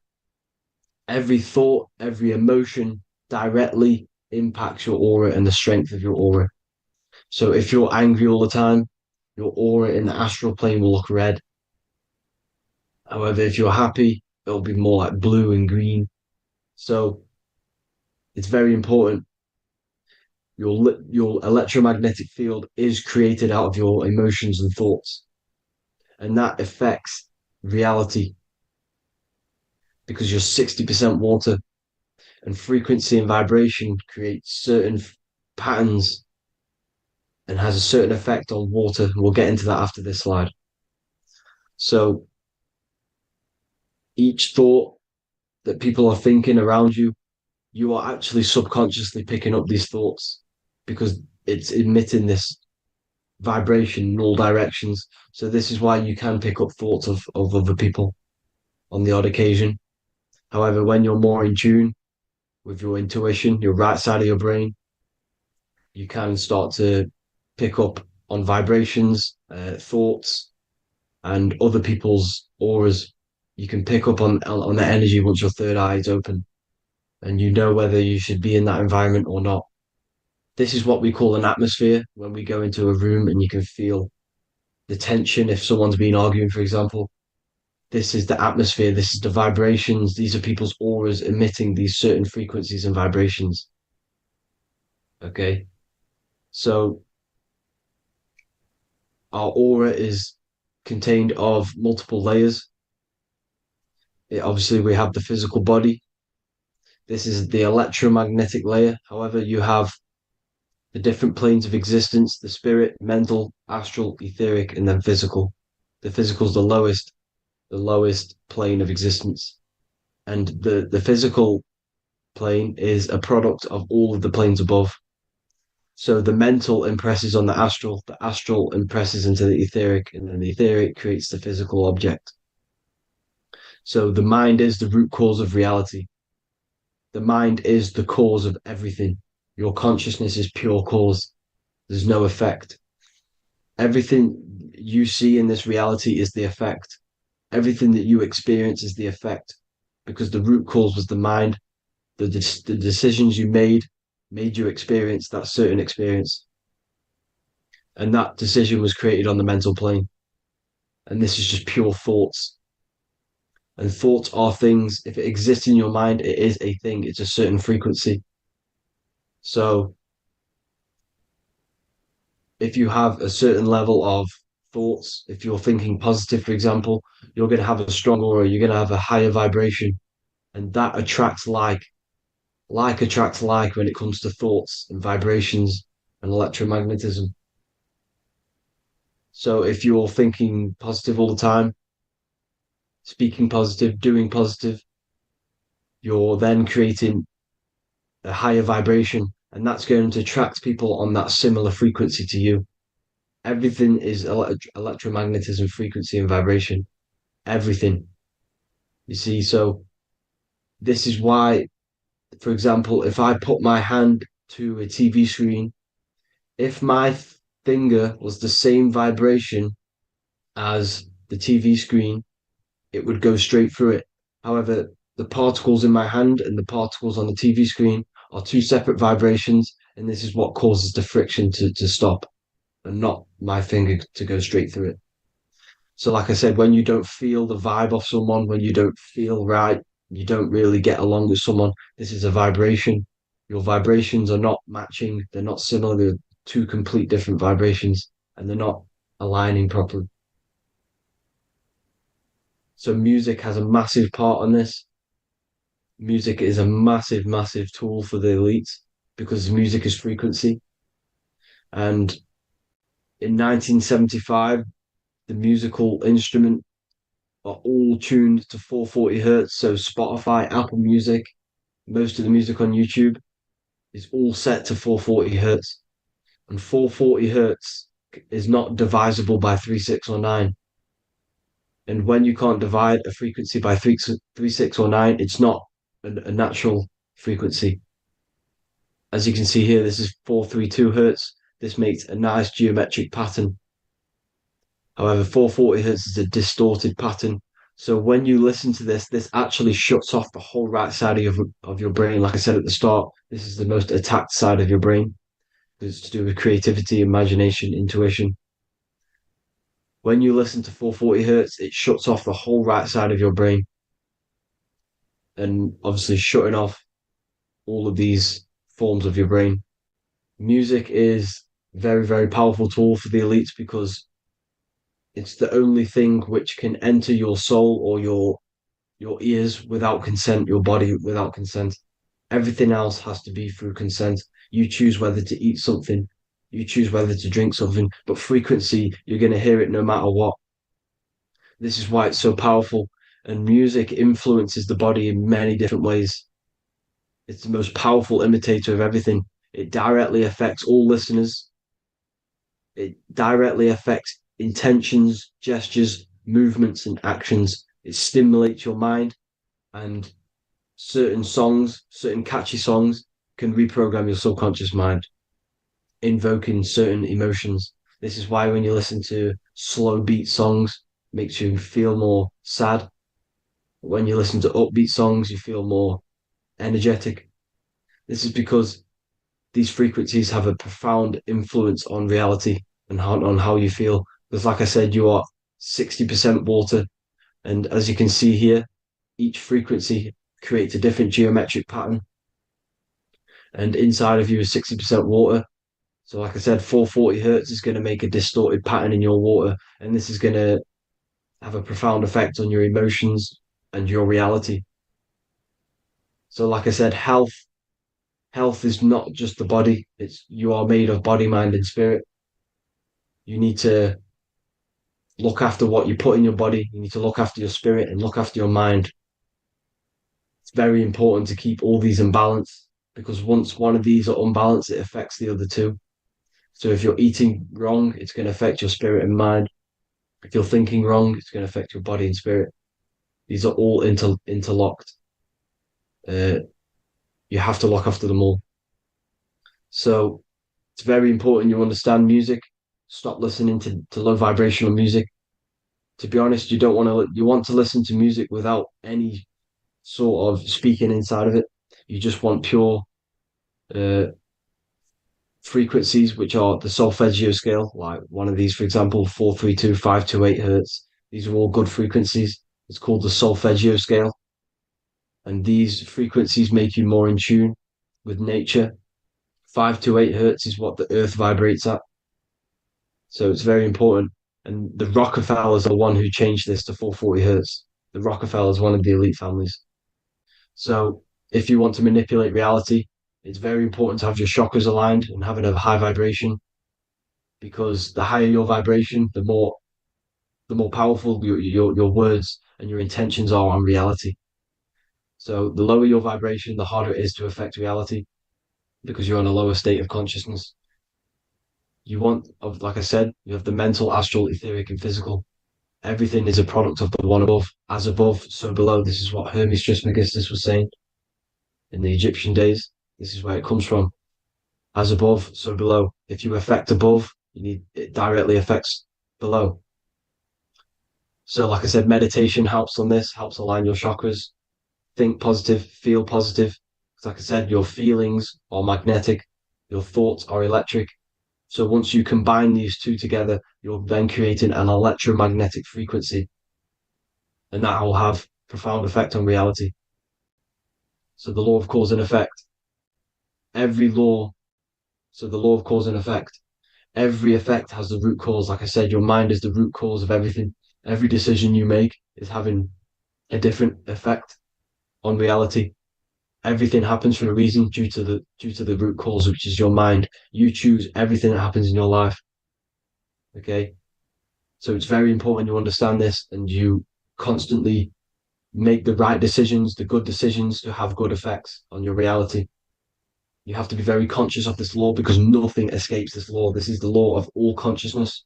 Every thought, every emotion directly impacts your aura and the strength of your aura. So if you're angry all the time, your aura in the astral plane will look red. However, if you're happy, it'll be more like blue and green. So it's very important. Your electromagnetic field is created out of your emotions and thoughts. And that affects reality, because you're 60% water, and frequency and vibration create certain patterns and has a certain effect on water. We'll get into that after this slide. So each thought that people are thinking around you, you are actually subconsciously picking up these thoughts, because it's emitting this vibration in all directions. So this is why you can pick up thoughts of other people on the odd occasion. However, when you're more in tune with your intuition, your right side of your brain, you can start to pick up on vibrations, thoughts, and other people's auras. You can pick up on the energy once your third eye is open, and you know whether you should be in that environment or not. This is what we call an atmosphere. When we go into a room and you can feel the tension, if someone's been arguing, for example, this is the atmosphere, this is the vibrations, these are people's auras emitting these certain frequencies and vibrations. Okay, so our aura is contained of multiple layers. Obviously, we have the physical body. This is the electromagnetic layer. However, you have the different planes of existence: the spirit, mental, astral, etheric, and then physical. The physical is the lowest plane of existence. And the physical plane is a product of all of the planes above. So the mental impresses on the astral impresses into the etheric, and then the etheric creates the physical object. So the mind is the root cause of reality. The mind is the cause of everything. Your consciousness is pure cause. There's no effect. Everything you see in this reality is the effect. Everything that you experience is the effect, because the root cause was the mind. The decisions you made you experience that certain experience. And that decision was created on the mental plane. And this is just pure thoughts. And thoughts are things. If it exists in your mind, it is a thing. It's a certain frequency. So if you have a certain level of thoughts, if you're thinking positive, for example, you're going to have a strong aura, you're going to have a higher vibration. And that attracts like. Like attracts like when it comes to thoughts and vibrations and electromagnetism. So if you're thinking positive all the time, speaking positive, doing positive, you're then creating a higher vibration, and that's going to attract people on that similar frequency to you. Everything is electromagnetism, frequency, and vibration. Everything. You see, so this is why, for example, if I put my hand to a TV screen, if my finger was the same vibration as the TV screen, it would go straight through it. However, the particles in my hand and the particles on the TV screen are two separate vibrations, and this is what causes the friction to stop and not my finger to go straight through it. So, like I said, when you don't feel the vibe of someone, when you don't feel right, you don't really get along with someone, this is a vibration. Your vibrations are not matching, they're not similar, they're two complete different vibrations, and they're not aligning properly. So music has a massive part on this. Music is a massive, massive tool for the elites because music is frequency. And in 1975, the musical instrument are all tuned to 440 hertz. So Spotify, Apple Music, most of the music on YouTube is all set to 440 hertz. And 440 hertz is not divisible by 3, 6, or 9. And when you can't divide a frequency by 3, 6, or 9, it's not a natural frequency. As you can see here, this is 432 hertz. This makes a nice geometric pattern. However, 440 hertz is a distorted pattern. So when you listen to this, this actually shuts off the whole right side of your brain. Like I said at the start, this is the most attacked side of your brain. It's to do with creativity, imagination, intuition. When you listen to 440 hertz, it shuts off the whole right side of your brain. And obviously shutting off all of these forms of your brain. Music is a very, very powerful tool for the elites because it's the only thing which can enter your soul or your ears without consent, your body without consent. Everything else has to be through consent. You choose whether to eat something, you choose whether to drink something, but frequency, you're going to hear it no matter what. This is why it's so powerful. And music influences the body in many different ways. It's the most powerful imitator of everything. It directly affects all listeners. It directly affects intentions, gestures, movements, and actions. It stimulates your mind, and certain songs, certain catchy songs, can reprogram your subconscious mind, invoking certain emotions. This is why when you listen to slow beat songs, it makes you feel more sad. When you listen to upbeat songs, you feel more energetic. This is because these frequencies have a profound influence on reality and on how you feel. Because like I said, you are 60% water. And as you can see here, each frequency creates a different geometric pattern. And inside of you is 60% water. So like I said, 440 hertz is going to make a distorted pattern in your water. And this is going to have a profound effect on your emotions and your reality. So like I said, health is not just the body. It's you are made of body, mind, and spirit. You need to look after what you put in your body. You need to look after your spirit and look after your mind. It's very important to keep all these in balance. because once one of these are unbalanced, it affects the other two. So if you're eating wrong, it's going to affect your spirit and mind. If you're thinking wrong, it's going to affect your body and spirit. These are all interlocked. You have to look after them all. So it's very important you understand music. Stop listening to low vibrational music. To be honest, you want to listen to music without any sort of speaking inside of it. You just want pure uh, frequencies, which are the solfeggio scale, like one of these, for example, 432, 528 hertz. These are all good frequencies. It's called the solfeggio scale. And these frequencies make you more in tune with nature. 528 hertz is what the earth vibrates at. So it's very important. And the Rockefellers are the one who changed this to 440 hertz. The Rockefellers, one of the elite families. So if you want to manipulate reality, it's very important to have your chakras aligned and having a high vibration, because the higher your vibration, the more powerful your words and your intentions are on reality. So the lower your vibration, the harder it is to affect reality, because you're on a lower state of consciousness. Like I said, you have the mental, astral, etheric, and physical. Everything is a product of the one above. As above, so below. This is what Hermes Trismegistus was saying in the Egyptian days. This is where it comes from. As above, so below. If you affect above, it directly affects below. So, like I said, meditation helps on this, helps align your chakras. Think positive, feel positive. Like I said, your feelings are magnetic, your thoughts are electric. So once you combine these two together, you're then creating an electromagnetic frequency, and that will have profound effect on reality. So the law of cause and effect. So the law of cause and effect. Every effect has the root cause. Like I said, your mind is the root cause of everything. Every decision you make is having a different effect on reality. Everything happens for a reason due to the root cause, which is your mind. You choose everything that happens in your life. Okay. So it's very important you understand this and you constantly make the right decisions, the good decisions to have good effects on your reality. You have to be very conscious of this law, because nothing escapes this law. This is the law of all consciousness.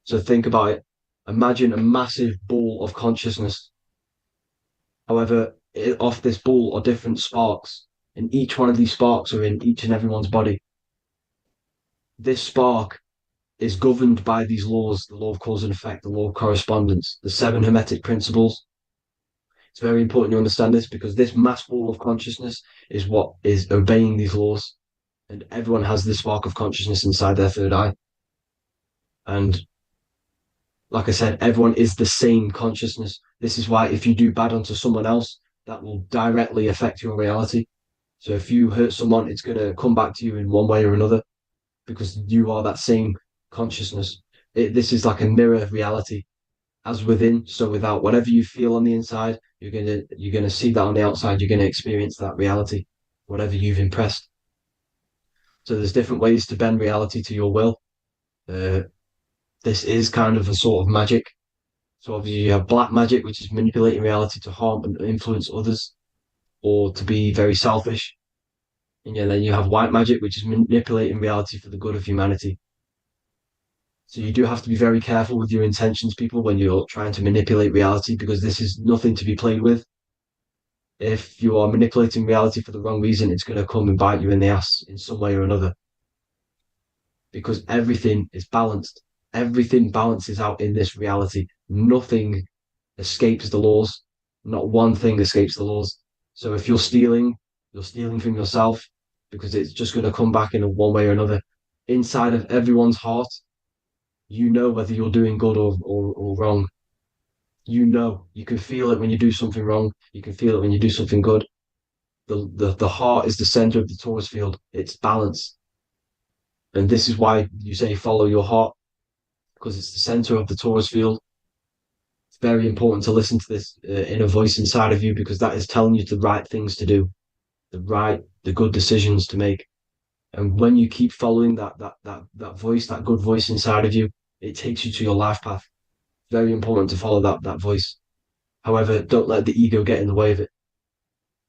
So think about it. Imagine a massive ball of consciousness. However, off this ball are different sparks, and each one of these sparks are in each and everyone's body. This spark is governed by these laws, the law of cause and effect, the law of correspondence, the 7 hermetic principles. It's very important you understand this, because this mass ball of consciousness is what is obeying these laws, and everyone has this spark of consciousness inside their third eye. And like I said, everyone is the same consciousness. This is why if you do bad unto someone else, that will directly affect your reality. So if you hurt someone, it's going to come back to you in one way or another, because you are that same consciousness. This is like a mirror reality. As within, so without. Whatever you feel on the inside, you're gonna see that on the outside. You're gonna experience that reality, whatever you've impressed. So there's different ways to bend reality to your will. This is kind of a sort of magic. So obviously you have black magic, which is manipulating reality to harm and influence others, or to be very selfish. And then you have white magic, which is manipulating reality for the good of humanity. So you do have to be very careful with your intentions, people, when you're trying to manipulate reality, because this is nothing to be played with. If you are manipulating reality for the wrong reason, it's going to come and bite you in the ass in some way or another. Because everything is balanced. Everything balances out in this reality. Nothing escapes the laws. Not one thing escapes the laws. So if you're stealing from yourself, because it's just going to come back in one way or another. Inside of everyone's heart, you know whether you're doing good or wrong. You can feel it when you do something wrong. You can feel it when you do something good. The heart is the center of the torus field. It's balance. And this is why you say follow your heart, because it's the center of the torus field. It's very important to listen to this inner voice inside of you, because that is telling you the right things to do, the good decisions to make. And when you keep following that voice, that good voice inside of you, it takes you to your life path. Very important to follow that voice. However, don't let the ego get in the way of it.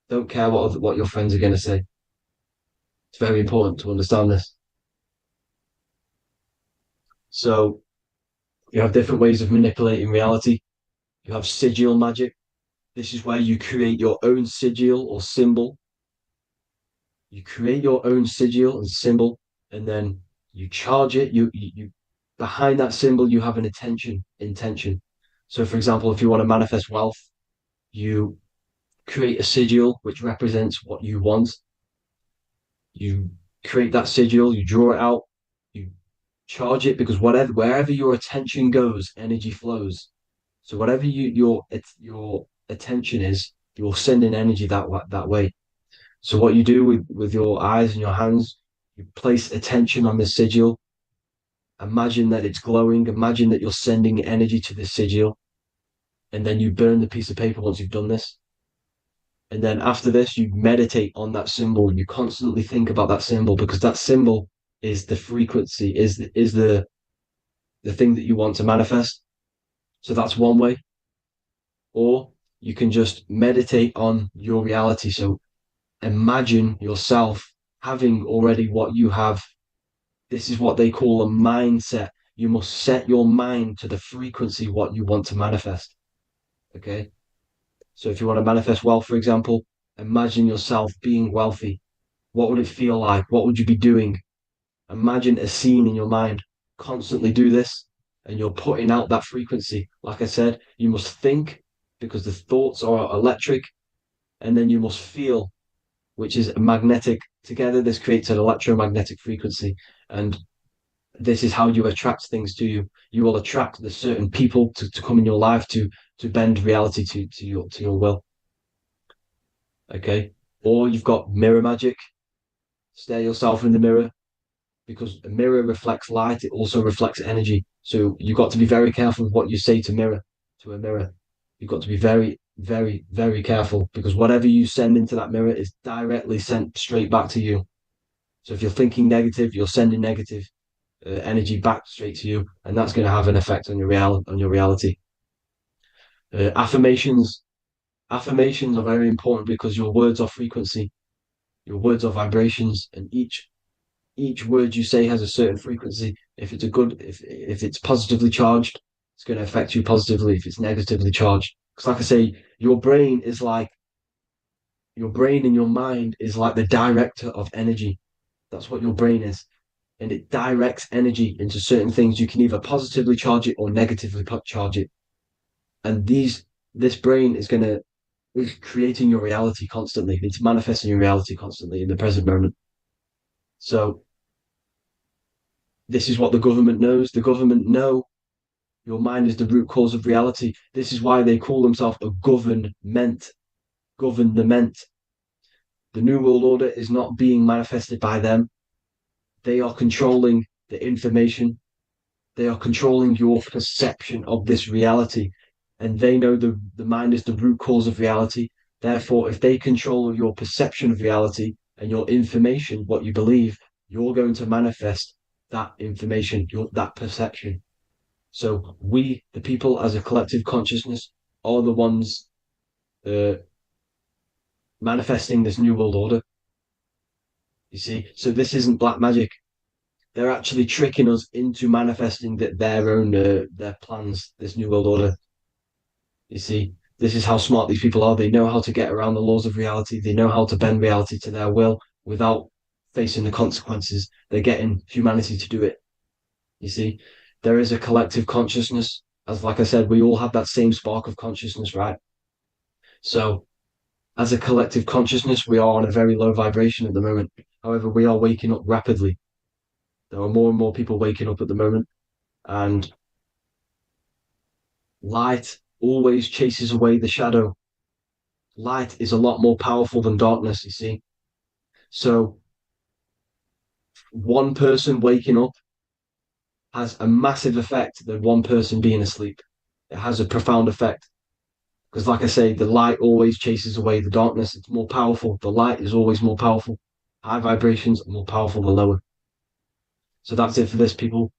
Don't care what your friends are going to say. It's very important to understand this. So you have different ways of manipulating reality. You have sigil magic. This is where you create your own sigil or symbol. You create your own sigil and symbol, and then you charge it. You behind that symbol, you have an intention. So, for example, if you want to manifest wealth, you create a sigil which represents what you want. You create that sigil, you draw it out, you charge it, because wherever your attention goes, energy flows. So whatever your attention is, you're sending energy that way. So what you do with your eyes and your hands, you place attention on the sigil. Imagine that it's glowing. Imagine that you're sending energy to the sigil. And then you burn the piece of paper once you've done this. And then after this, you meditate on that symbol. You constantly think about that symbol, because that symbol is the frequency, is the thing that you want to manifest. So that's one way. Or you can just meditate on your reality. So imagine yourself having already what you have. This is what they call a mindset. You must set your mind to the frequency what you want to manifest. Okay? So if you want to manifest wealth, for example, imagine yourself being wealthy. What would it feel like? What would you be doing? Imagine a scene in your mind. Constantly do this, and you're putting out that frequency. Like I said, you must think, because the thoughts are electric, and then you must feel, which is magnetic. Together, this creates an electromagnetic frequency, and this is how you attract things to you. You will attract the certain people to come in your life to bend reality to your will. Okay? Or you've got mirror magic. Stare yourself in the mirror, because a mirror reflects light. It also reflects energy. So you've got to be very careful with what you say to a mirror. You've got to be very, very, very careful, because whatever you send into that mirror is directly sent straight back to you. So if you're thinking negative, you're sending negative energy back straight to you, and that's going to have an effect on your reality. Affirmations are very important, because your words are frequency, your words are vibrations, and each word you say has a certain frequency. If it's positively charged, it's going to affect you positively. If it's negatively charged, because like I say, your brain and your mind is like the director of energy. That's what your brain is. And it directs energy into certain things. You can either positively charge it or negatively charge it. And this brain is creating your reality constantly. It's manifesting your reality constantly in the present moment. So this is what the government knows. The government know your mind is the root cause of reality. This is why they call themselves a government. Government. The New World Order is not being manifested by them. They are controlling the information. They are controlling your perception of this reality. And they know the mind is the root cause of reality. Therefore, if they control your perception of reality and your information, what you believe, you're going to manifest that information, that perception. So we, the people as a collective consciousness, are the ones manifesting this New World Order. You see, so this isn't black magic. They're actually tricking us into manifesting their own their plans, this New World Order. You see, this is how smart these people are. They know how to get around the laws of reality. They know how to bend reality to their will without facing the consequences. They're getting humanity to do it. You see, there is a collective consciousness. As like I said, we all have that same spark of consciousness, right? So as a collective consciousness, we are on a very low vibration at the moment. However, we are waking up rapidly. There are more and more people waking up at the moment, and light always chases away the shadow. Light is a lot more powerful than darkness, you see. So one person waking up has a massive effect than one person being asleep. It has a profound effect. Because like I say, the light always chases away the darkness. It's more powerful. The light is always more powerful. High vibrations are more powerful than lower. So that's it for this, people.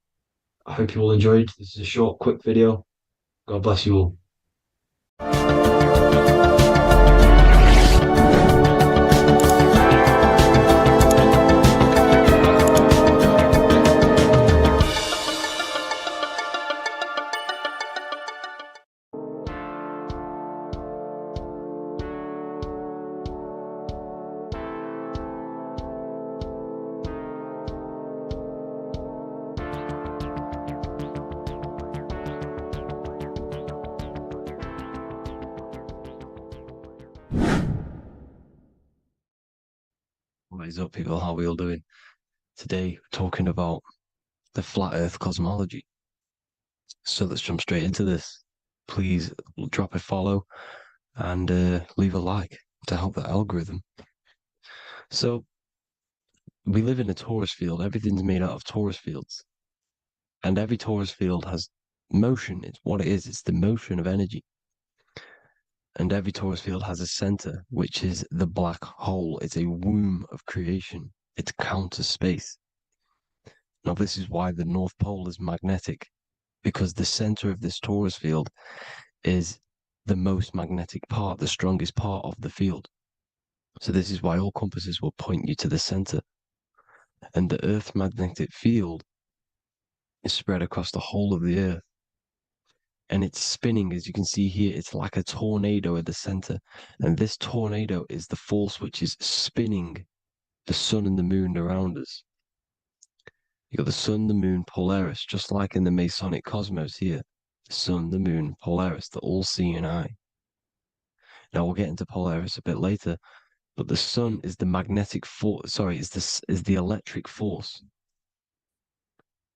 I hope you all enjoyed. This is a short, quick video. God bless you all. What is up, people? How are we all doing? Today, we're talking about the flat earth cosmology. So let's jump straight into this. Please drop a follow and leave a like to help the algorithm. So we live in a torus field. Everything's made out of torus fields. And every torus field has motion. It's what it is. It's the motion of energy. And every torus field has a center, which is the black hole. It's a womb of creation. It's counter space. Now, this is why the North Pole is magnetic, because the center of this torus field is the most magnetic part, the strongest part of the field. So this is why all compasses will point you to the center. And the Earth's magnetic field is spread across the whole of the Earth. And it's spinning, as you can see here, it's like a tornado at the center. And this tornado is the force which is spinning the sun and the moon around us. You got the sun, the moon, Polaris, just like in the Masonic cosmos here. The sun, the moon, Polaris, the all-seeing eye. Now we'll get into Polaris a bit later, but the sun is the magnetic force. Sorry, is the electric force,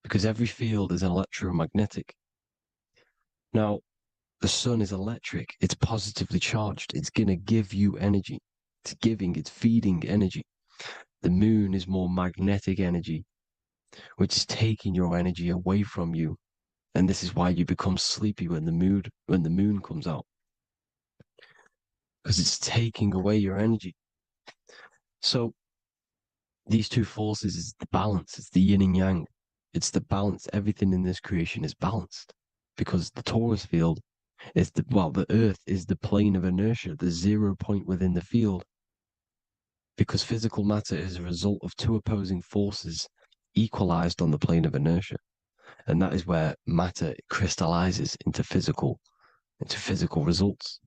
because every field is electromagnetic. Now, the sun is electric. It's positively charged. It's gonna give you energy. It's feeding energy. The moon is more magnetic energy, which is taking your energy away from you. And this is why you become sleepy when the moon comes out, because it's taking away your energy. So these two forces is the balance. It's the yin and yang. It's the balance. Everything in this creation is balanced, because the torus field is the Earth is the plane of inertia, the 0 point within the field, because physical matter is a result of two opposing forces equalized on the plane of inertia. And that is where matter crystallizes into physical results.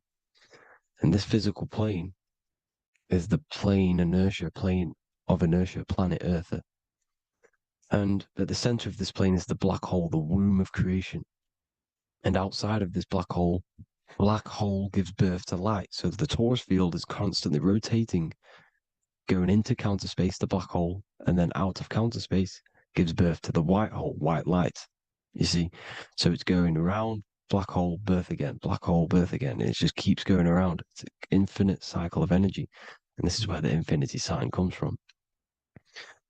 And this physical plane is the plane of inertia, planet Earth. And at the center of this plane is the black hole, the womb of creation. And outside of this black hole gives birth to light. So the torus field is constantly rotating, going into counter space, the black hole, and then out of counter space gives birth to the white hole, white light. You see? So it's going around, black hole, birth again, black hole, birth again. And it just keeps going around. It's an infinite cycle of energy. And this is where the infinity sign comes from.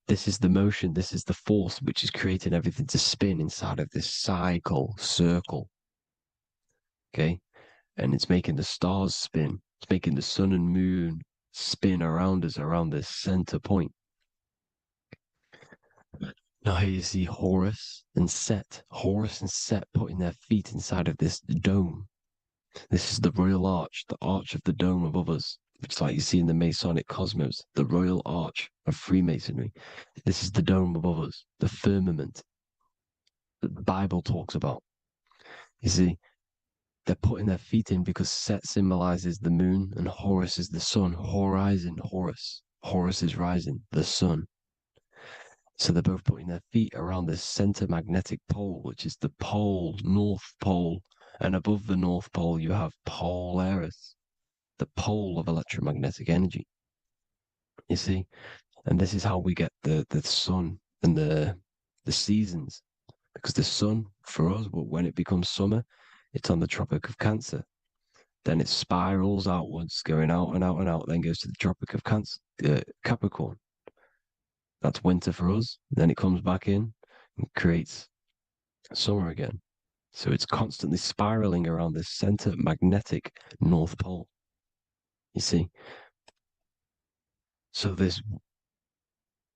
This is the motion, this is the force which is creating everything to spin inside of this circle. Okay? And it's making the stars spin. It's making the sun and moon spin around us, around this center point. Now here you see Horus and Set putting their feet inside of this dome. This is the royal arch, the arch of the dome above us, which is like you see in the Masonic cosmos, the royal arch of Freemasonry. This is the dome above us, the firmament that the Bible talks about. You see, they're putting their feet in because Set symbolizes the moon and Horus is the sun. Horizon, Horus. Horus is rising, the sun. So they're both putting their feet around this center magnetic pole, which is the pole, North Pole. And above the North Pole, you have Polaris, the pole of electromagnetic energy. You see? And this is how we get the sun and the seasons. Because the sun, for us, when it becomes summer, it's on the Tropic of Cancer. Then it spirals outwards, going out and out and out, then goes to the Tropic of Capricorn. That's winter for us. Then it comes back in and creates summer again. So it's constantly spiraling around this center magnetic North Pole. You see? So this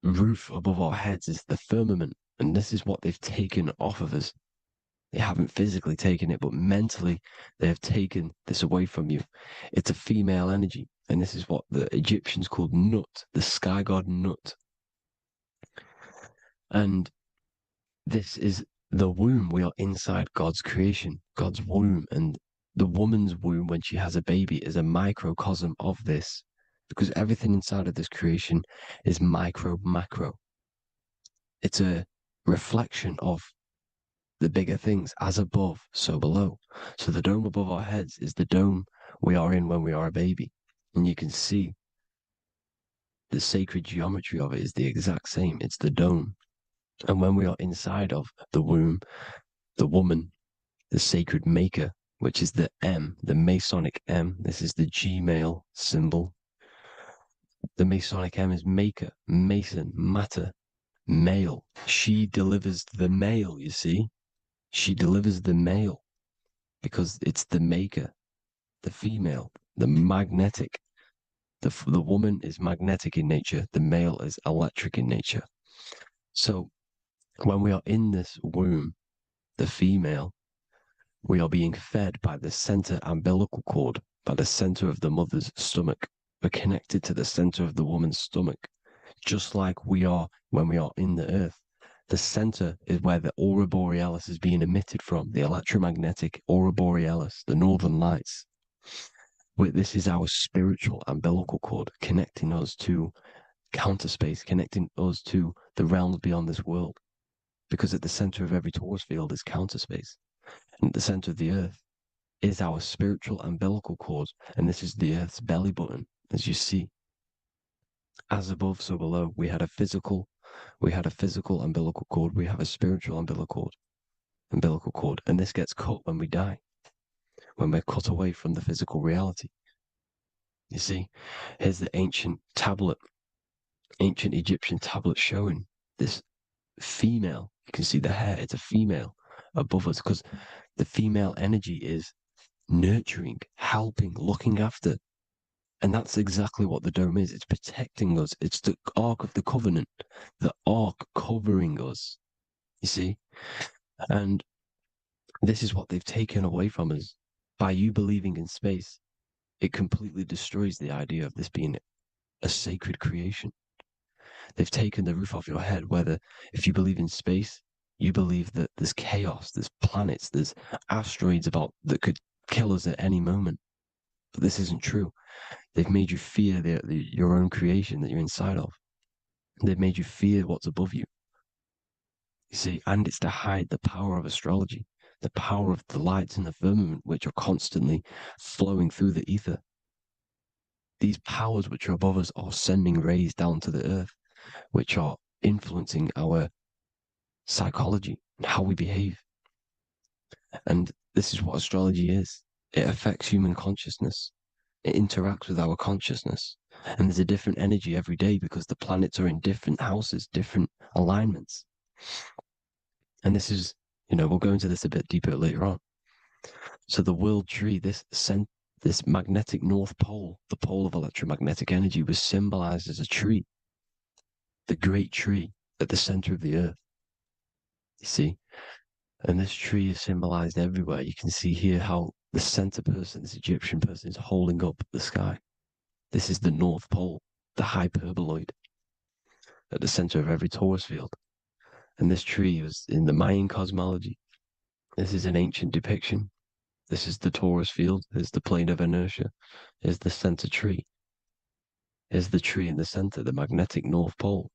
roof above our heads is the firmament. And this is what they've taken off of us. They haven't physically taken it, but mentally they have taken this away from you. It's a female energy. And this is what the Egyptians called Nut, the sky god Nut. And this is the womb. We are inside God's creation, God's womb. And the woman's womb, when she has a baby, is a microcosm of this, because everything inside of this creation is macro. It's a reflection of the bigger things, as above, so below. So the dome above our heads is the dome we are in when we are a baby. And you can see the sacred geometry of it is the exact same. It's the dome. And when we are inside of the womb, the woman, the sacred maker, which is the M, the Masonic M. This is the G male symbol. The Masonic M is maker, mason, matter, male. She delivers the male, you see. She delivers the male because it's the maker, the female, the magnetic. The woman is magnetic in nature. The male is electric in nature. So when we are in this womb, the female, we are being fed by the center umbilical cord, by the center of the mother's stomach. We're connected to the center of the woman's stomach, just like we are when we are in the earth. The center is where the aurora borealis is being emitted from, the electromagnetic aurora borealis, the northern lights. This is our spiritual umbilical cord, connecting us to counter space, connecting us to the realms beyond this world. Because at the center of every torus field is counter space. And at the center of the earth is our spiritual umbilical cord, and this is the earth's belly button, as you see. As above, so below. We had a physical umbilical cord, we have a spiritual umbilical cord, and this gets cut when we die, when we're cut away from the physical reality. You see, here's the ancient Egyptian tablet showing this female. You can see the hair, it's a female above us, because the female energy is nurturing, helping, looking after. And that's exactly what the dome is. It's protecting us. It's the Ark of the Covenant, the Ark covering us, you see? And this is what they've taken away from us. By you believing in space, it completely destroys the idea of this being a sacred creation. They've taken the roof off your head, whether if you believe in space, you believe that there's chaos, there's planets, there's asteroids about that could kill us at any moment. But this isn't true. They've made you fear your own creation that you're inside of. They've made you fear what's above you. You see, and it's to hide the power of astrology, the power of the lights in the firmament, which are constantly flowing through the ether. These powers which are above us are sending rays down to the earth, which are influencing our psychology and how we behave. And this is what astrology is. It affects human consciousness. It interacts with our consciousness. And there's a different energy every day because the planets are in different houses, different alignments. And this is, we'll go into this a bit deeper later on. So the world tree, this magnetic north pole, the pole of electromagnetic energy, was symbolized as a tree, the great tree at the center of the earth. You see? And this tree is symbolized everywhere. You can see here how the center person, this Egyptian person, is holding up the sky. This is the North Pole, the hyperboloid, at the center of every torus field. And this tree was in the Mayan cosmology. This is an ancient depiction. This is the torus field. There's the plane of inertia. Here's the center tree. Here's the tree in the center, the magnetic North Pole,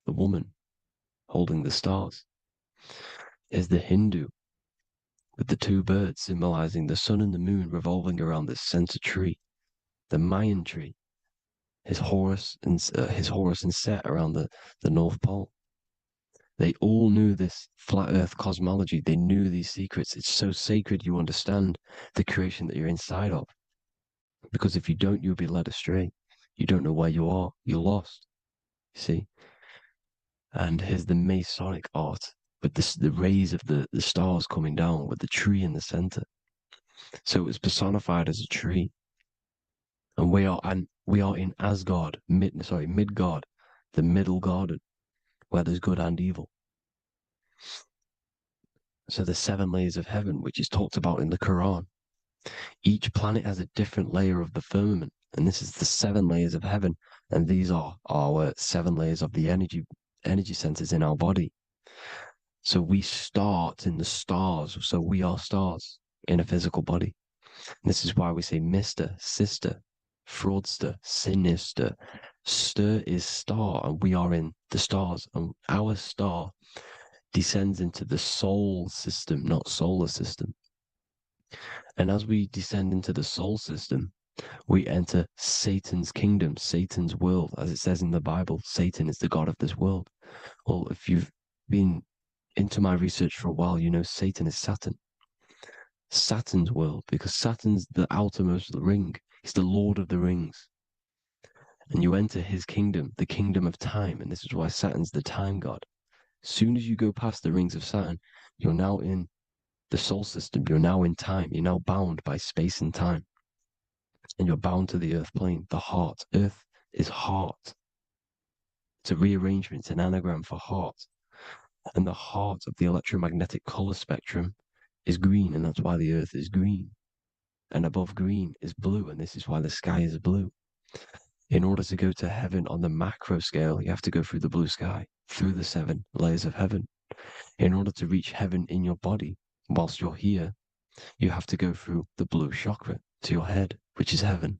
the woman holding the stars. Here's the Hindu with the two birds symbolizing the sun and the moon revolving around this center tree. The Mayan tree, his Horus and Set around the North Pole. They all knew this flat earth cosmology. They knew these secrets. It's so sacred you understand the creation that you're inside of. Because if you don't, you'll be led astray. You don't know where you are. You're lost. You see? And here's the Masonic art with the rays of the stars coming down with the tree in the center. So it was personified as a tree. And we are in Asgard, Midgard, the middle garden, where there's good and evil. So the 7 layers of heaven, which is talked about in the Quran. Each planet has a different layer of the firmament, and this is the 7 layers of heaven, and these are our 7 layers of the energy centers in our body. So we start in the stars, so we are stars in a physical body. And this is why we say Mr., Sister, Fraudster, Sinister. Stir is star, and we are in the stars, and our star descends into the soul system, not solar system. And as we descend into the soul system, We enter Satan's kingdom, Satan's world. As it says in the Bible, Satan is the god of this world. Well, if you've been into my research for a while, you know Satan is Saturn. Saturn's world, because Saturn's the outermost ring. He's the Lord of the Rings. And you enter his kingdom, the kingdom of time. And this is why Saturn's the time god. As soon as you go past the rings of Saturn, you're now in the soul system. You're now in time. You're now bound by space and time. And you're bound to the earth plane, the heart. Earth is heart. It's a rearrangement, it's an anagram for heart. And the heart of the electromagnetic color spectrum is green, and that's why the earth is green. And above green is blue, and this is why the sky is blue. In order to go to heaven on the macro scale, you have to go through the blue sky, through the 7 layers of heaven. In order to reach heaven in your body, whilst you're here, you have to go through the blue chakra to your head, which is heaven.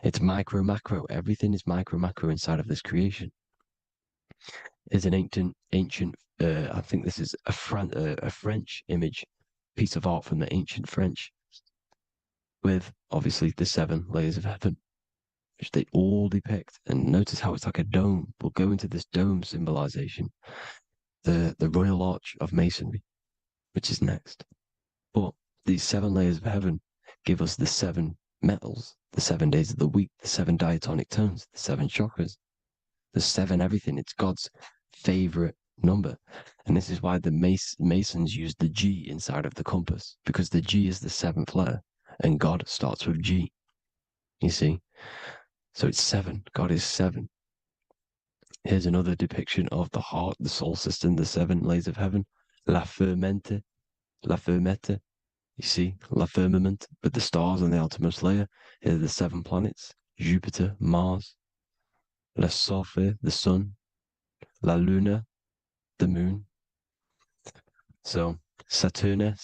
It's micro, macro. Everything is micro, macro inside of this creation. It's an ancient, I think this is a French image, piece of art from the ancient French, with obviously the 7 layers of heaven, which they all depict. And notice how it's like a dome. We'll go into this dome symbolization, the Royal Arch of Masonry, which is next. But these 7 layers of heaven give us the 7 metals, the 7 days of the week, the 7 diatonic tones, the 7 chakras, the 7 everything. It's God's favorite number. And this is why the Masons use the G inside of the compass, because the G is the 7th letter, and God starts with G. You see? So it's 7. God is 7. Here's another depiction of the heart, the soul system, the 7 layers of heaven. La fermente. You see, la firmament, with the stars on the outermost layer. Here are the 7 planets: Jupiter, Mars, la Sophie, the sun, la Luna, the moon. So Saturn.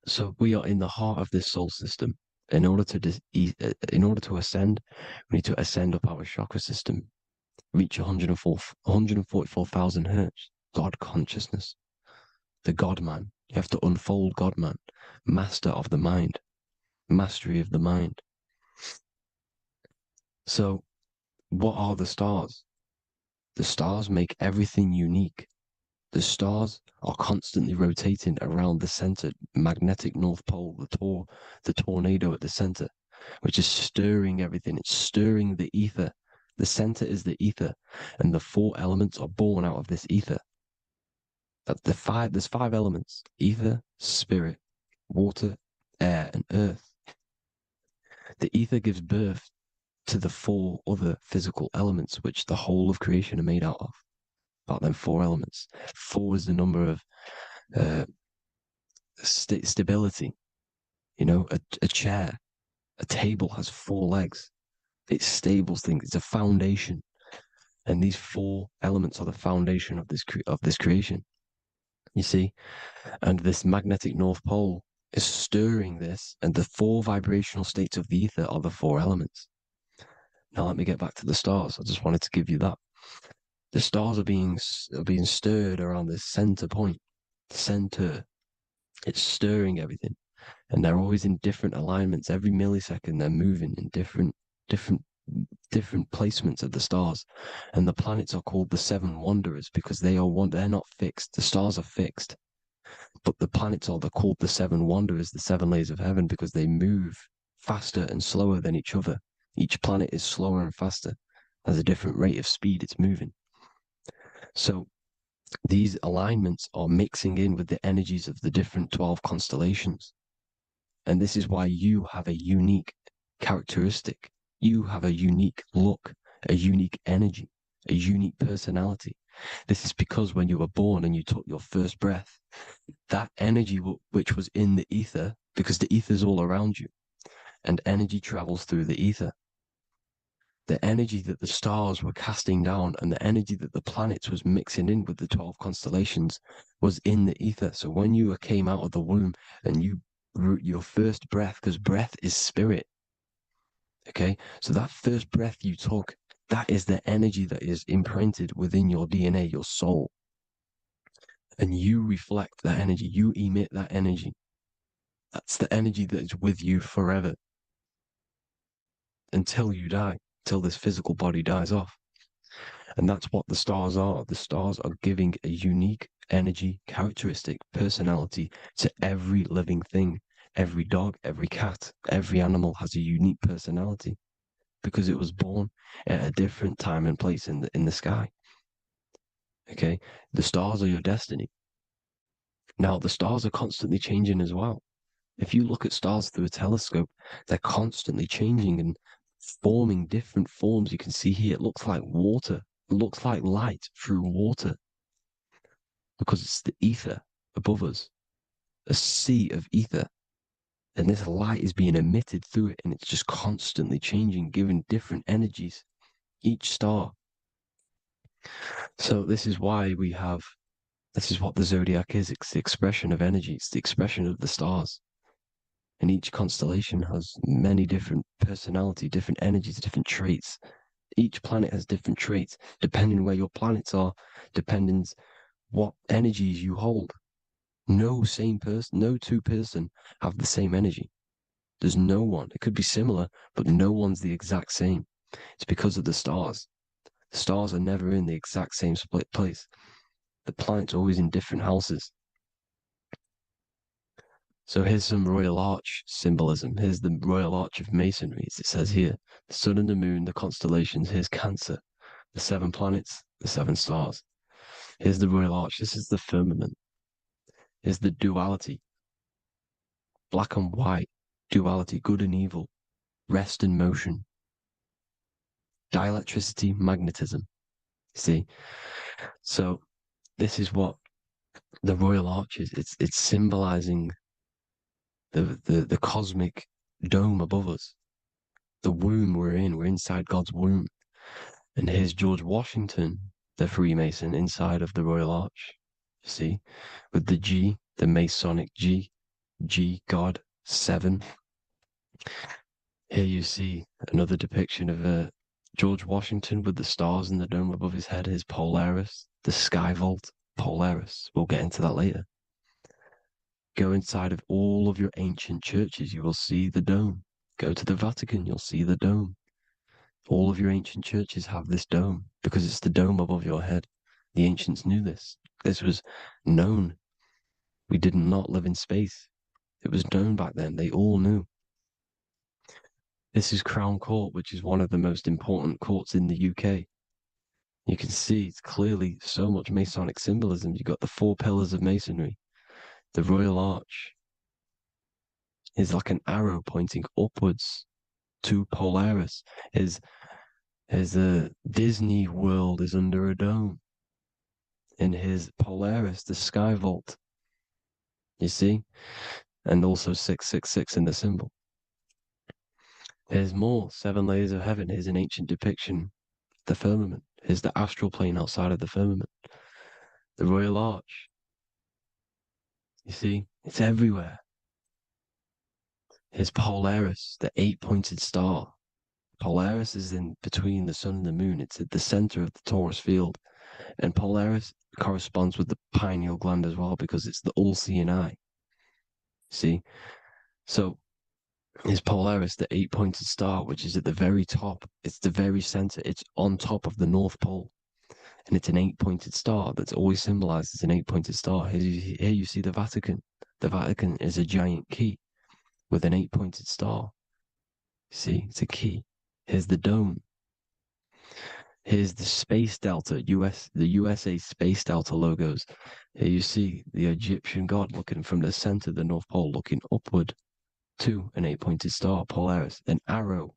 So we are in the heart of this soul system. In order to ascend, we need to ascend up our chakra system, reach 144,000 hertz, God consciousness, the God man. You have to unfold God man, master of the mind, mastery of the mind. So what are the stars? The stars make everything unique. The stars are constantly rotating around the center, magnetic North Pole, the tornado at the center, which is stirring everything. It's stirring the ether. The center is the ether, and the 4 elements are born out of this ether. There's 5 elements: ether, spirit, water, air, and earth. The ether gives birth to the 4 other physical elements, which the whole of creation are made out of. About them 4 elements. 4 is the number of stability. You know, a chair, a table has 4 legs. It stables things. It's a foundation, and these 4 elements are the foundation of this creation. You see, and this magnetic North Pole is stirring this, and the 4 vibrational states of the ether are the 4 elements. Now let me get back to the stars. I just wanted to give you that. The stars are being stirred around this center point. Center. It's stirring everything. And they're always in different alignments. Every millisecond they're moving in different placements of the stars. And the planets are called the 7 wanderers because they're not fixed. The stars are fixed. But the planets are called the 7 wanderers, the 7 layers of heaven, because they move faster and slower than each other. Each planet is slower and faster, has a different rate of speed it's moving. So these alignments are mixing in with the energies of the different 12 constellations. And this is why you have a unique characteristic. You have a unique look, a unique energy, a unique personality. This is because when you were born and you took your first breath, that energy which was in the ether, because the ether is all around you, and energy travels through the ether. The energy that the stars were casting down and the energy that the planets was mixing in with the 12 constellations was in the ether. So when you came out of the womb and your first breath, because breath is spirit, okay? So that first breath you took, that is the energy that is imprinted within your DNA, your soul. And you reflect that energy, you emit that energy. That's the energy that is with you forever. until you die, till this physical body dies off. And that's what the stars are. The stars are giving a unique energy, characteristic, personality to every living thing. Every dog, every cat, every animal has a unique personality because it was born at a different time and place in the sky. Okay, the stars are your destiny. Now, the stars are constantly changing as well. If you look at stars through a telescope, they're constantly changing and forming different forms. You can see here, it looks like water. It looks like light through water because it's the ether above us, a sea of ether. And this light is being emitted through it, and it's just constantly changing, giving different energies, each star. So this is why this is what the zodiac is. It's the expression of energy. It's the expression of the stars. And each constellation has many different personality, different energies, different traits. Each planet has different traits, depending where your planets are, depending what energies you hold. No same person, no two person have the same energy. There's no one. It could be similar, but no one's the exact same. It's because of the stars. The stars are never in the exact same split place. The planet's always in different houses. So here's some Royal Arch symbolism. Here's the Royal Arch of Masonry, as it says here. The sun and the moon, the constellations. Here's Cancer, the 7 planets, the 7 stars. Here's the Royal Arch. This is the firmament. Here's the duality. Black and white, duality, good and evil, rest and motion, dielectricity, magnetism. See? So this is what the Royal Arch is. It's symbolizing the cosmic dome above us. The womb we're in. We're inside God's womb. And here's George Washington, the Freemason, inside of the Royal Arch. You see? With the G, the Masonic G, God, 7. Here you see another depiction of George Washington with the stars in the dome above his head, his Polaris, the sky vault, Polaris. We'll get into that later. Go inside of all of your ancient churches, you will see the dome. Go to the Vatican, you'll see the dome. All of your ancient churches have this dome because it's the dome above your head. The ancients knew this. This was known. We did not live in space. It was known back then. They all knew. This is Crown Court, which is one of the most important courts in the UK. You can see it's clearly so much Masonic symbolism. You've got the 4 pillars of Masonry. The Royal Arch is like an arrow pointing upwards to Polaris. His Disney World is under a dome. In his Polaris, the sky vault. You see? And also 666 in the symbol. There's more 7 layers of heaven. Here's an ancient depiction. The firmament. Here's the astral plane outside of the firmament. The Royal Arch. You see? It's everywhere. Here's Polaris, the 8-pointed star. Polaris is in between the sun and the moon. It's at the center of the Taurus field. And Polaris corresponds with the pineal gland as well because it's the all-seeing eye. See? So is Polaris, the 8-pointed star, which is at the very top. It's the very center. It's on top of the North Pole. And it's an 8-pointed star that's always symbolized as an 8-pointed star. Here you see the Vatican. The Vatican is a giant key with an 8-pointed star. See, it's a key. Here's the dome. Here's the Space Delta, the USA Space Delta logos. Here you see the Egyptian god looking from the center of the North Pole, looking upward to an 8-pointed star, Polaris. An arrow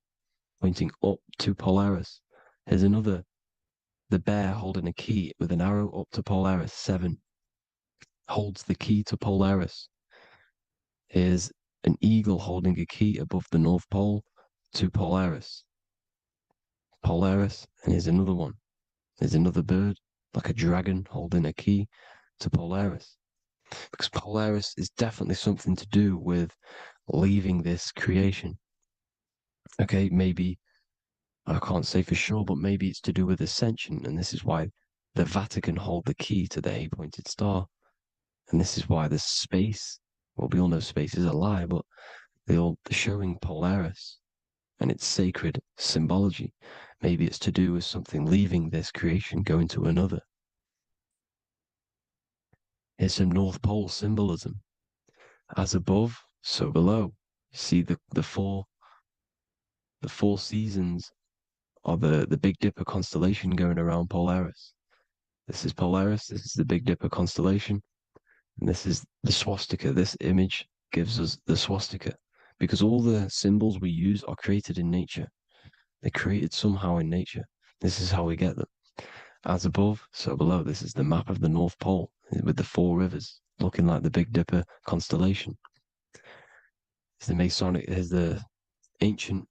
pointing up to Polaris. Here's another, the bear holding a key with an arrow up to Polaris. 7 holds the key to Polaris. Here's an eagle holding a key above the North Pole to Polaris. Polaris, and here's another one. There's another bird, like a dragon, holding a key to Polaris. Because Polaris is definitely something to do with leaving this creation. Okay, maybe, I can't say for sure, but maybe it's to do with Ascension, and this is why the Vatican hold the key to the 8-pointed star. And this is why the space, well, we all know space is a lie, but they're showing Polaris. and its sacred symbology. Maybe it's to do with something leaving this creation, going to another. Here's some North Pole symbolism. As above, so below. You see the four seasons of the Big Dipper constellation going around Polaris. This is Polaris, this is the Big Dipper constellation, and this is the swastika. This image gives us the swastika, because all the symbols we use are created in nature. They're created somehow in nature. This is how we get them. As above, so below. This is the map of the North Pole with the four rivers, looking like the Big Dipper constellation. It's the Masonic, here's the ancient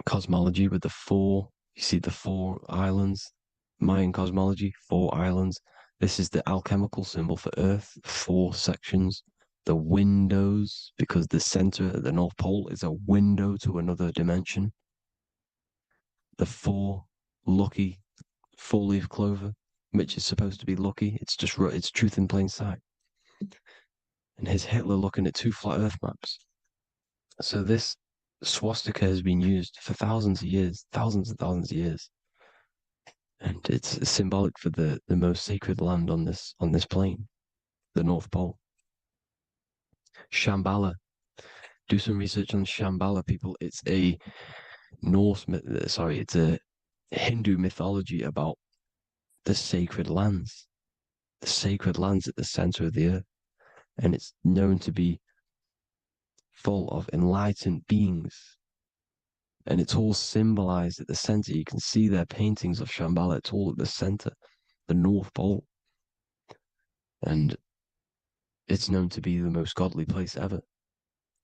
cosmology with the four, you see the four islands, Mayan cosmology, four islands. This is the alchemical symbol for Earth, four sections. The windows, because the center of the North Pole is a window to another dimension. The four lucky four-leaf clover, which is supposed to be lucky. It's just it's truth in plain sight. And here's Hitler looking at two flat Earth maps. So this swastika has been used for thousands of years, thousands and thousands of years. And it's symbolic for the most sacred land on this plane, the North Pole. Shambhala. Do some research on Shambhala, people. It's a it's a Hindu mythology about the sacred lands at the center of the earth. And it's known to be full of enlightened beings. And it's all symbolized at the center. You can see their paintings of Shambhala. It's all at the center, the North Pole. And it's known to be the most godly place ever,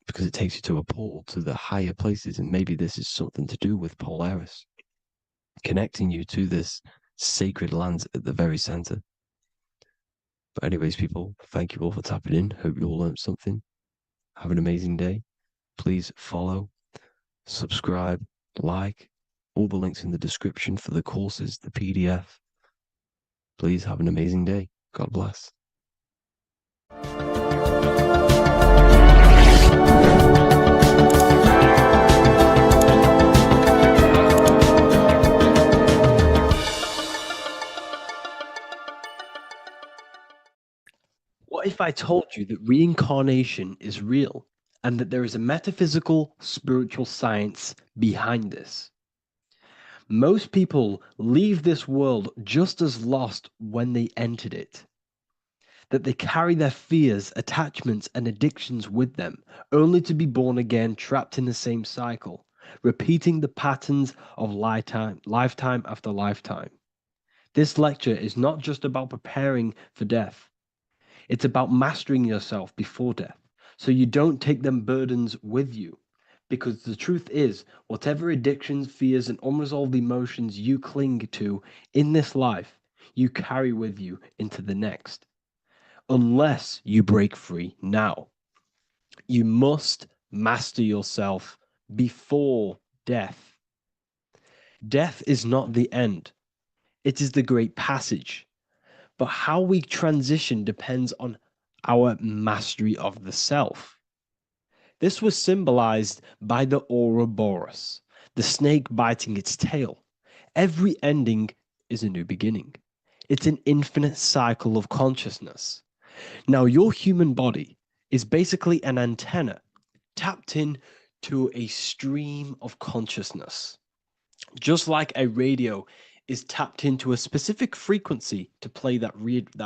because it takes you to a portal to the higher places. And maybe this is something to do with Polaris, connecting you to this sacred land at the very center. But anyways, people, thank you all for tapping in. Hope you all learned something. Have an amazing day. Please follow, subscribe, like, all the links in the description for the courses, the PDF. Please have an amazing day. God bless. What if I told you that reincarnation is real and that there is a metaphysical, spiritual science behind this? Most people leave this world just as lost when they entered it. That they carry their fears, attachments, and addictions with them, only to be born again, trapped in the same cycle, repeating the patterns of lifetime after lifetime. This lecture is not just about preparing for death. It's about mastering yourself before death, so you don't take them burdens with you. Because the truth is, whatever addictions, fears, and unresolved emotions you cling to in this life, you carry with you into the next. Unless you break free now. You must master yourself before death. Death is not the end. It is the great passage. But how we transition depends on our mastery of the self. This was symbolized by the Ouroboros, the snake biting its tail. Every ending is a new beginning. It's an infinite cycle of consciousness. Now, your human body is basically an antenna tapped in to a stream of consciousness. Just like a radio is tapped into a specific frequency to play that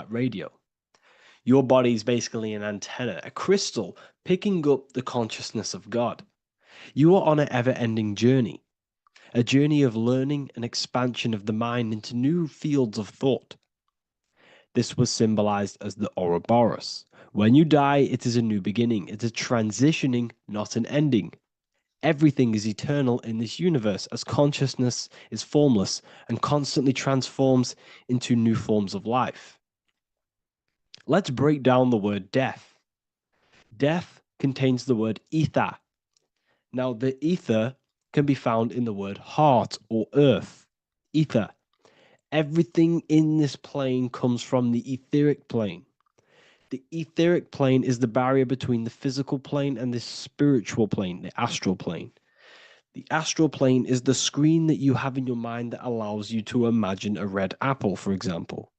radio. Your body is basically an antenna, a crystal picking up the consciousness of God. You are on an ever-ending journey, a journey of learning and expansion of the mind into new fields of thought. This was symbolized as the Ouroboros. When you die, it is a new beginning. It's a transitioning, not an ending. Everything is eternal in this universe, as consciousness is formless and constantly transforms into new forms of life. Let's break down the word death. Death contains the word ether. Now, the ether can be found in the word heart or earth. Ether. Everything in this plane comes from the etheric plane. The etheric plane is the barrier between the physical plane and the spiritual plane, the astral plane. The astral plane is the screen that you have in your mind that allows you to imagine a red apple, for example.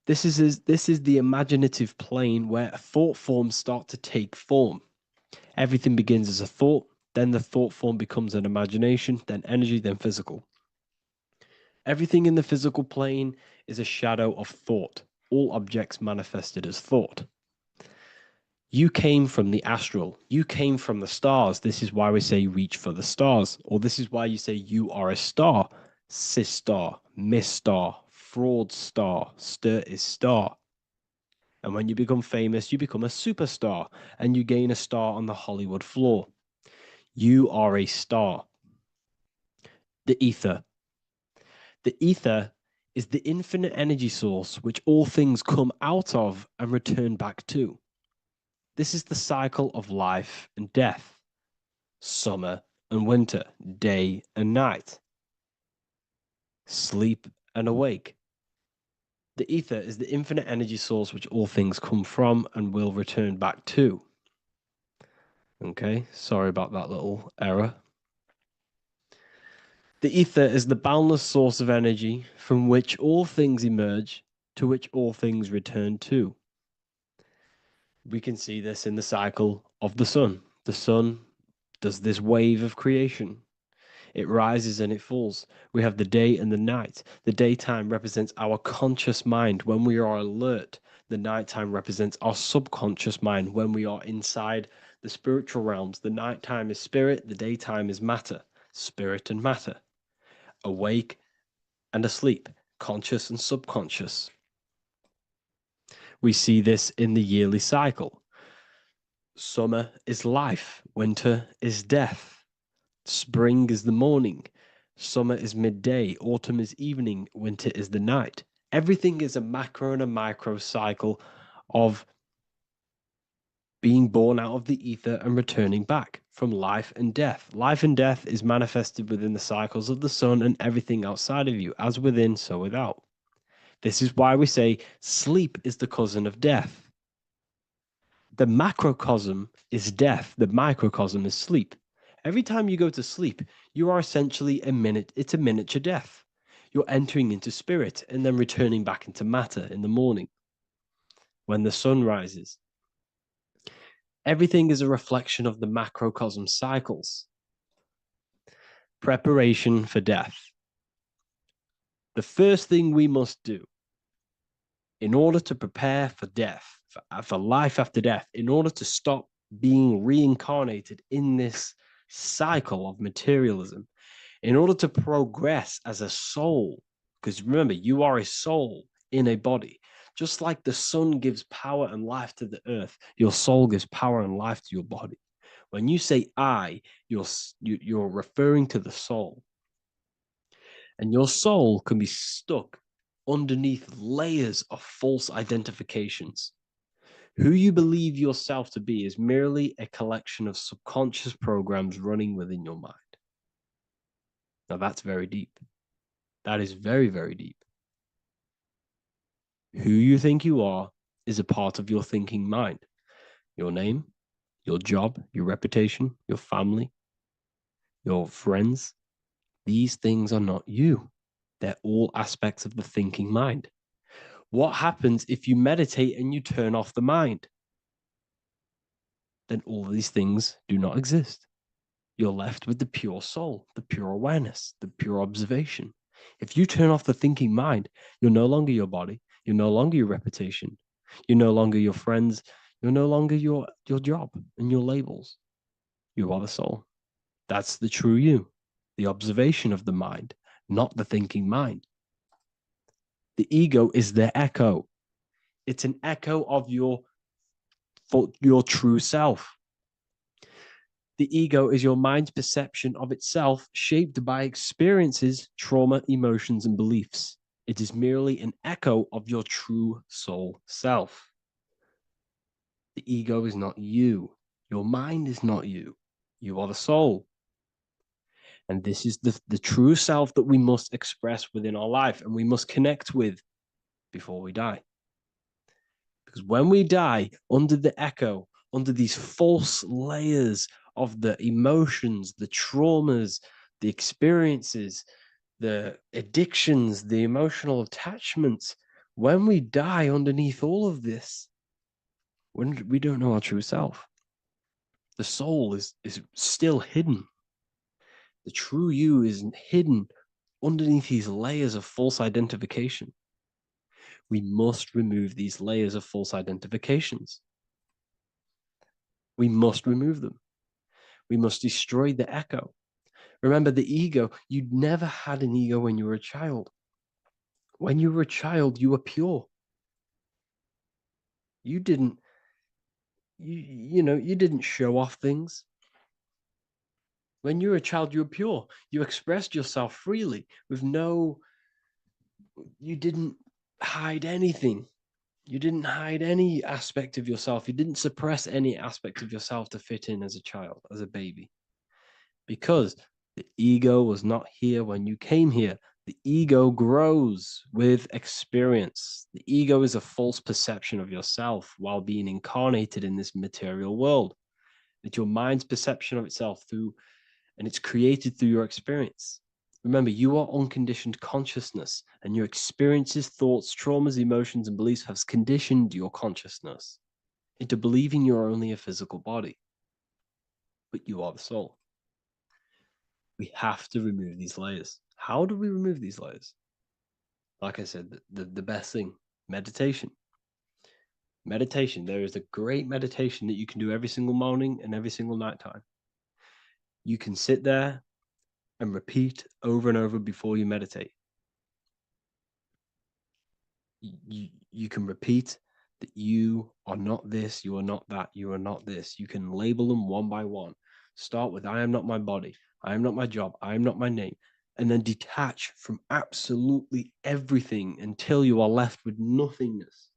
This is the imaginative plane where thought forms start to take form. Everything begins as a thought, then the thought form becomes an imagination, then energy, then physical. Everything in the physical plane is a shadow of thought, all objects manifested as thought. You came from the astral. You came from the stars. This is why we say reach for the stars. Or this is why you say you are a star. Cis star, miss star, fraud star, stir is star. And when you become famous, you become a superstar and you gain a star on the Hollywood floor. You are a star. The ether. The ether is the infinite energy source which all things come out of and return back to. This is the cycle of life and death, summer and winter, day and night, sleep and awake. The ether is the infinite energy source which all things come from and will return back to. Okay, sorry about that little error. The ether is the boundless source of energy from which all things emerge, to which all things return to. We can see this in the cycle of the sun. The sun does this wave of creation. It rises and it falls. We have the day and the night. The daytime represents our conscious mind when we are alert. The nighttime represents our subconscious mind when we are inside the spiritual realms. The nighttime is spirit, the daytime is matter, spirit and matter. Awake and asleep, conscious and subconscious. We see this in the yearly cycle. Summer is life, winter is death. Spring is the morning, summer is midday, autumn is evening, winter is the night. Everything is a macro and a micro cycle of being born out of the ether and returning back from life and death. Life and death is manifested within the cycles of the sun and everything outside of you, as within, so without. This is why we say sleep is the cousin of death. The macrocosm is death, the microcosm is sleep. Every time you go to sleep, you are essentially it's a miniature death. You're entering into spirit and then returning back into matter in the morning when the sun rises. Everything is a reflection of the macrocosm cycles. Preparation for death. The first thing we must do in order to prepare for death, for life after death, in order to stop being reincarnated in this cycle of materialism, in order to progress as a soul, because remember, you are a soul in a body. Just like the sun gives power and life to the earth, your soul gives power and life to your body. When you say I, you're referring to the soul. And your soul can be stuck underneath layers of false identifications. Who you believe yourself to be is merely a collection of subconscious programs running within your mind. Now that's very deep. That is very, very deep. Who you think you are is a part of your thinking mind. Your name, your job, your reputation, your family, your friends. These things are not you. They're all aspects of the thinking mind. What happens if you meditate and you turn off the mind? Then all these things do not exist. You're left with the pure soul, the pure awareness, the pure observation. If you turn off the thinking mind, you're no longer your body, you're no longer your reputation, you're no longer your friends, you're no longer your job and your labels. You are the soul. That's the true you, the observation of the mind, not the thinking mind. The ego is the echo. It's an echo of your true self. The ego is your mind's perception of itself, shaped by experiences, trauma, emotions, and beliefs. It is merely an echo of your true soul self. The ego is not you. Your mind is not you. You are the soul. And this is the true self that we must express within our life and we must connect with before we die. Because when we die under the echo, under these false layers of the emotions, the traumas, the experiences, the addictions, the emotional attachments. When we die underneath all of this, when we don't know our true self, the soul is still hidden. The true you is hidden underneath these layers of false identification. We must remove these layers of false identifications. We must remove them. We must destroy the echo. Remember, the ego, you never had an ego when you were a child. When you were a child, you were pure. You didn't, you didn't show off things. When you were a child, you were pure. You expressed yourself freely with you didn't hide anything. You didn't hide any aspect of yourself. You didn't suppress any aspect of yourself to fit in as a child, as a baby. Because the ego was not here when you came here. The ego grows with experience. The ego is a false perception of yourself while being incarnated in this material world. It's your mind's perception of itself and it's created through your experience. Remember, you are unconditioned consciousness, and your experiences, thoughts, traumas, emotions, and beliefs have conditioned your consciousness into believing you're only a physical body, but you are the soul. We have to remove these layers. How do we remove these layers? Like I said, the best thing, meditation. Meditation. There is a great meditation that you can do every single morning and every single nighttime. You can sit there and repeat over and over before you meditate. You can repeat that you are not this, you are not that, you are not this. You can label them one by one. Start with, I am not my body, I am not my job, I am not my name. And then detach from absolutely everything until you are left with nothingness.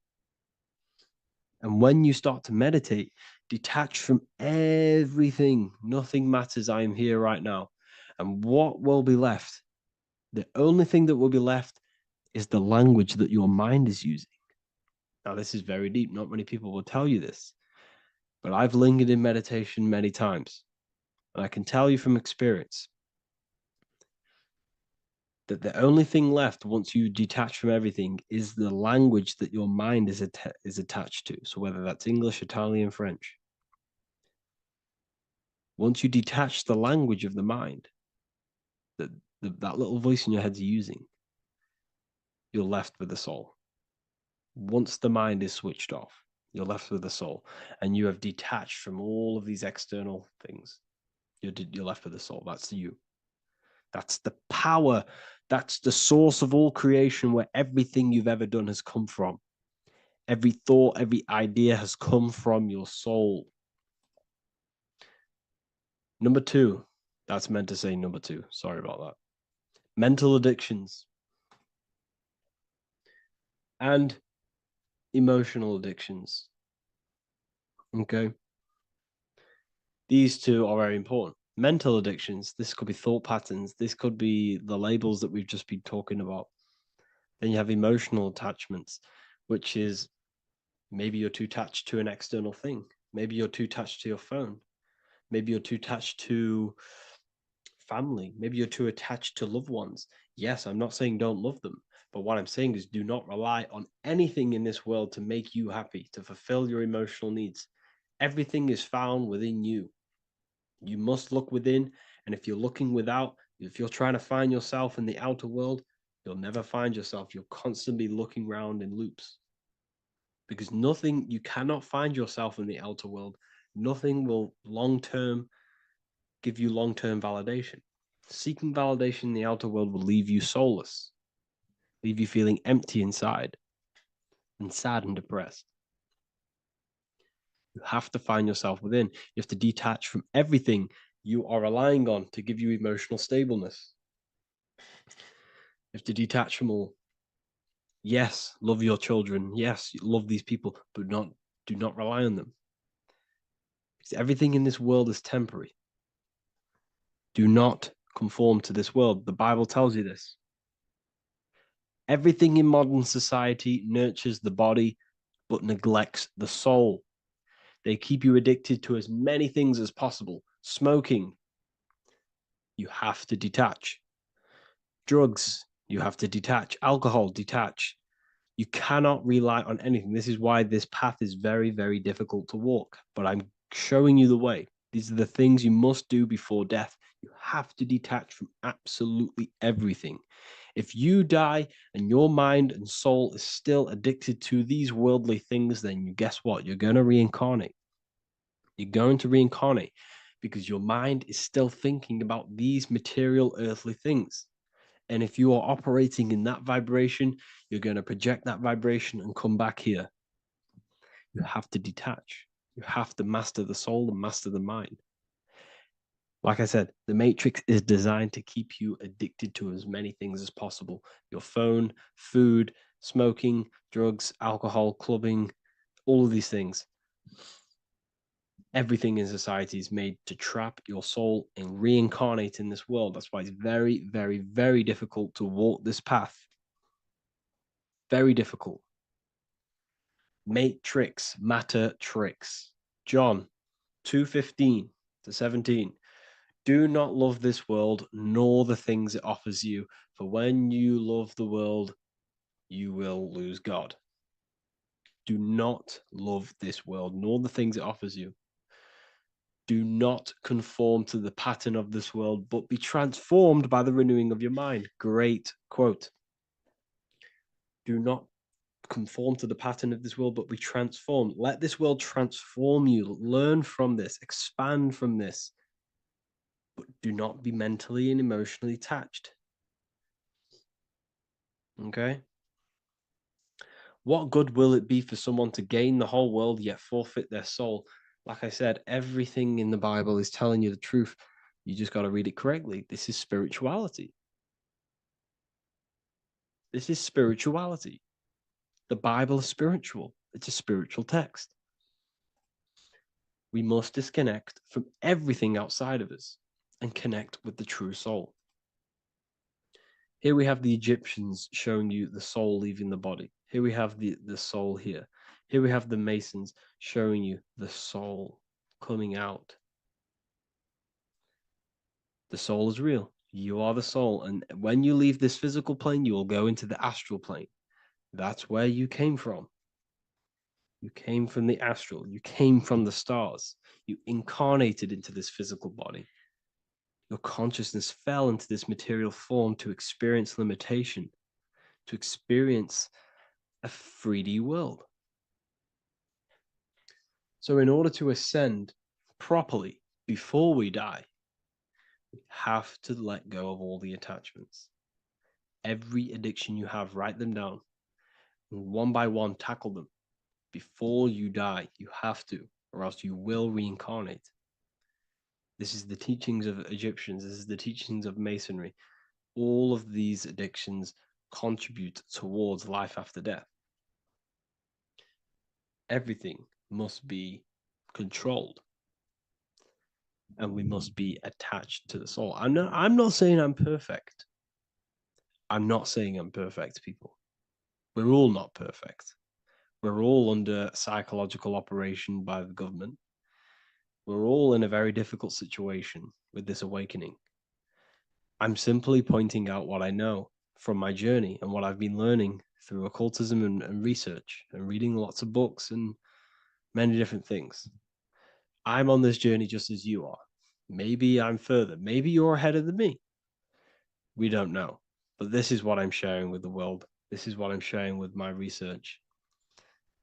And when you start to meditate, detach from everything. Nothing matters. I am here right now. And what will be left? The only thing that will be left is the language that your mind is using. Now, this is very deep. Not many people will tell you this, but I've lingered in meditation many times. And I can tell you from experience that the only thing left once you detach from everything is the language that your mind is attached to. So whether that's English, Italian, French. Once you detach the language of the mind that that little voice in your head's using, you're left with the soul. Once the mind is switched off, you're left with the soul, and you have detached from all of these external things. You're left with the soul. That's you. That's the power. That's the source of all creation, where everything you've ever done has come from. Every thought, every idea has come from your soul. Number two, that's meant to say number two. Sorry about that. Mental addictions and emotional addictions. Okay. These two are very important. Mental addictions, this could be thought patterns. This could be the labels that we've just been talking about. Then you have emotional attachments, which is maybe you're too attached to an external thing. Maybe you're too attached to your phone. Maybe you're too attached to family. Maybe you're too attached to loved ones. Yes, I'm not saying don't love them, but what I'm saying is do not rely on anything in this world to make you happy, to fulfill your emotional needs. Everything is found within you. You must look within, and if you're looking without, if you're trying to find yourself in the outer world, you'll never find yourself. You'll constantly be looking around in loops. Because you cannot find yourself in the outer world. Nothing will long-term give you long-term validation. Seeking validation in the outer world will leave you soulless, leave you feeling empty inside and sad and depressed. You have to find yourself within. You have to detach from everything you are relying on to give you emotional stableness. You have to detach from all. Yes, love your children. Yes, love these people, but do not rely on them. Because everything in this world is temporary. Do not conform to this world. The Bible tells you this. Everything in modern society nurtures the body, but neglects the soul. They keep you addicted to as many things as possible, Smoking, you have to detach. Drugs, you have to detach. Alcohol, detach. You cannot rely on anything. This is why this path is very, very difficult to walk. But I'm showing you the way. These are the things you must do before death. You have to detach from absolutely everything. If you die and your mind and soul is still addicted to these worldly things, then you guess what? You're going to reincarnate. You're going to reincarnate because your mind is still thinking about these material earthly things. And if you are operating in that vibration, you're going to project that vibration and come back here. You have to detach. You have to master the soul and master the mind. Like I said, the matrix is designed to keep you addicted to as many things as possible. Your phone, food, smoking, drugs, alcohol, clubbing, all of these things. Everything in society is made to trap your soul and reincarnate in this world. That's why it's very, very, very difficult to walk this path. Very difficult. Matrix, matter tricks. John 2:15 to 17. Do not love this world, nor the things it offers you. For when you love the world, you will lose God. Do not love this world, nor the things it offers you. Do not conform to the pattern of this world, but be transformed by the renewing of your mind. Great quote. Do not conform to the pattern of this world, but be transformed. Let this world transform you. Learn from this, expand from this, but do not be mentally and emotionally attached. Okay? What good will it be for someone to gain the whole world yet forfeit their soul? Like I said, everything in the Bible is telling you the truth. You just got to read it correctly. This is spirituality. This is spirituality. The Bible is spiritual. It's a spiritual text. We must disconnect from everything outside of us and connect with the true soul. Here we have the Egyptians showing you the soul leaving the body. Here we have the soul here. Here we have the Masons showing you the soul coming out. The soul is real. You are the soul. And when you leave this physical plane, you will go into the astral plane. That's where you came from. You came from the astral. You came from the stars. You incarnated into this physical body. Your consciousness fell into this material form to experience limitation, to experience a 3D world. So in order to ascend properly before we die, we have to let go of all the attachments. Every addiction you have, write them down. And one by one, tackle them. Before you die, you have to, or else you will reincarnate. This is the teachings of Egyptians. This is the teachings of Masonry. All of these addictions contribute towards life after death. Everything must be controlled. And we must be attached to the soul. I'm not saying I'm perfect. I'm not saying I'm perfect, people. We're all not perfect. We're all under psychological operation by the government. We're all in a very difficult situation with this awakening. I'm simply pointing out what I know from my journey and what I've been learning through occultism and research and reading lots of books and many different things. I'm on this journey just as you are. Maybe I'm further. Maybe you're ahead of me. We don't know. But this is what I'm sharing with the world. This is what I'm sharing with my research.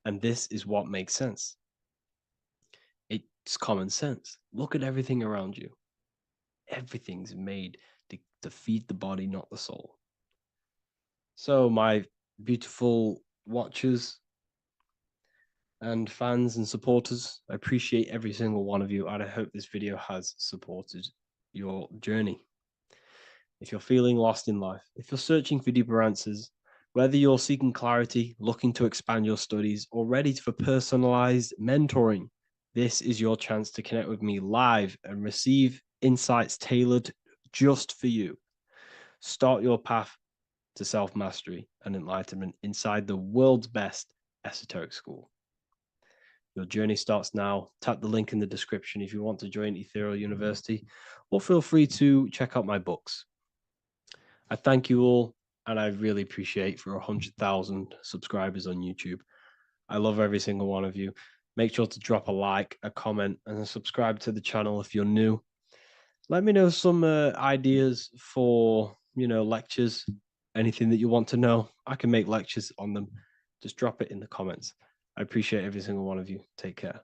And this is what makes sense. It's common sense. Look at everything around you. Everything's made to feed the body, not the soul. So my beautiful watchers and fans and supporters, I appreciate every single one of you, and I hope this video has supported your journey. If you're feeling lost in life, if you're searching for deeper answers, whether you're seeking clarity, looking to expand your studies, or ready for personalized mentoring, this is your chance to connect with me live and receive insights tailored just for you. Start your path to self-mastery and enlightenment inside the world's best esoteric school. Your journey starts now. Tap the link in the description if you want to join Ethereal University, or feel free to check out my books. I thank you all, and I really appreciate for 100,000 subscribers on YouTube. I love every single one of you. Make sure to drop a like, a comment, and subscribe to the channel if you're new. Let me know some ideas for, lectures, anything that you want to know. I can make lectures on them. Just drop it in the comments. I appreciate every single one of you. Take care.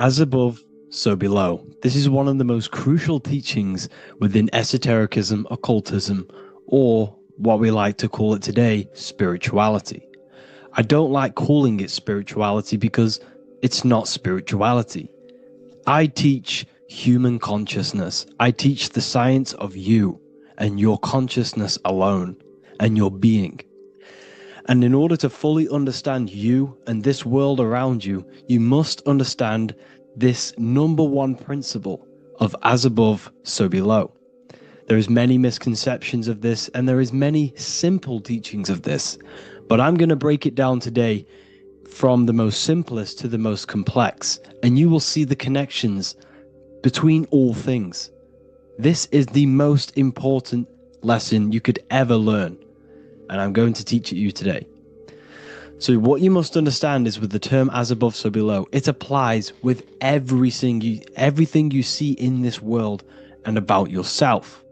As above, so below. This is one of the most crucial teachings within esotericism, occultism, or what we like to call it today, spirituality. I don't like calling it spirituality because it's not spirituality. I teach human consciousness. I teach the science of you and your consciousness alone and your being. And in order to fully understand you and this world around you, you must understand this number one principle of as above, so below. There is many misconceptions of this, and there is many simple teachings of this, but I'm going to break it down today from the most simplest to the most complex, and you will see the connections between all things. This is the most important lesson you could ever learn, and I'm going to teach it you today. So what you must understand is with the term as above, so below, it applies with everything you see in this world and about yourself.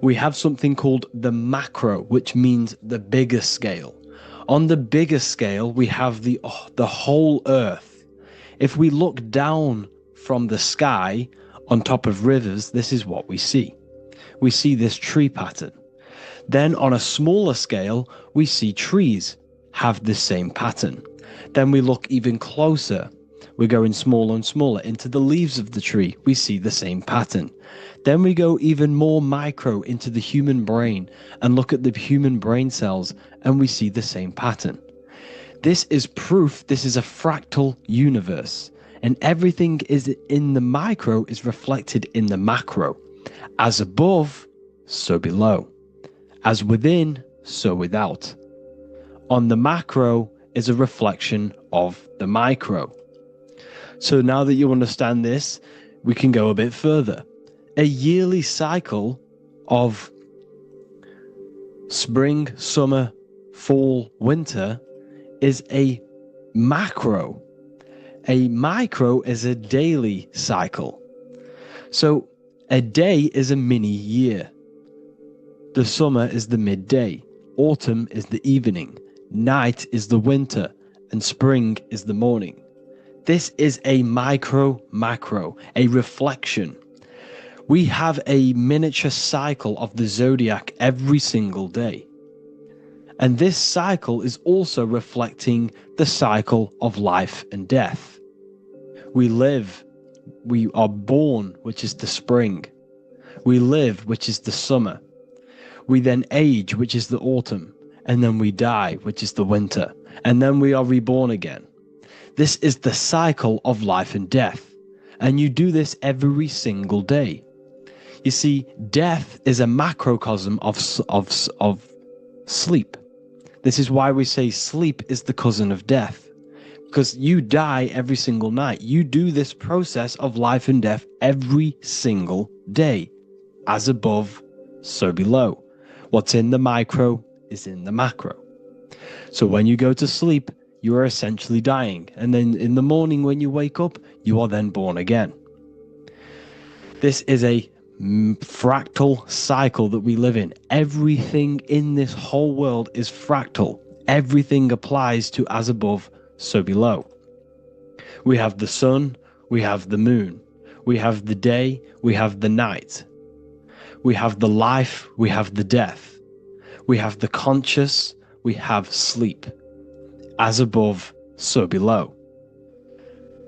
We have something called the macro, which means the bigger scale. On the bigger scale, we have the whole earth. If we look down from the sky on top of rivers, this is what we see. We see this tree pattern. Then on a smaller scale, we see trees have the same pattern. Then we look even closer. We're going smaller and smaller into the leaves of the tree. We see the same pattern. Then we go even more micro into the human brain and look at the human brain cells, and we see the same pattern. This is proof this is a fractal universe, and everything is in the micro is reflected in the macro. As above, so below. As within, so without. On the macro is a reflection of the micro. So now that you understand this, we can go a bit further. A yearly cycle of spring, summer, fall, winter is a macro. A micro is a daily cycle. So a day is a mini year. The summer is the midday. Autumn is the evening. Night is the winter, and spring is the morning. This is a macro, a reflection. We have a miniature cycle of the zodiac every single day. And this cycle is also reflecting the cycle of life and death. We live, we are born, which is the spring. We live, which is the summer. We then age, which is the autumn. And then we die, which is the winter, and then we are reborn again. This is the cycle of life and death, and you do this every single day. You see, death is a macrocosm of sleep. This is why we say sleep is the cousin of death, because you die every single night. You do this process of life and death every single day. As above, so below. What's in the micro is in the macro. So when you go to sleep, you are essentially dying. And then in the morning when you wake up, you are then born again. This is a fractal cycle that we live in. Everything in this whole world is fractal. Everything applies to as above, so below. We have the sun, we have the moon, we have the day, we have the night. We have the life, we have the death. We have the conscious, we have sleep. As above, so below.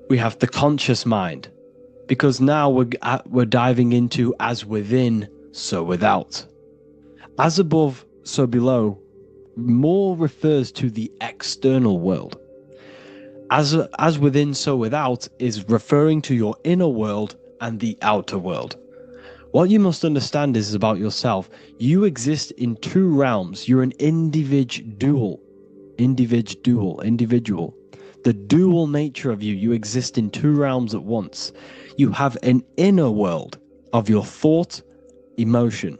We have the conscious mind, because now we're diving into as within, so without. As above, so below more refers to the external world. As within, so without is referring to your inner world and the outer world. What you must understand is about yourself. You exist in two realms. You're an individual. The dual nature of you. You exist in two realms at once. You have an inner world of your thought, emotion.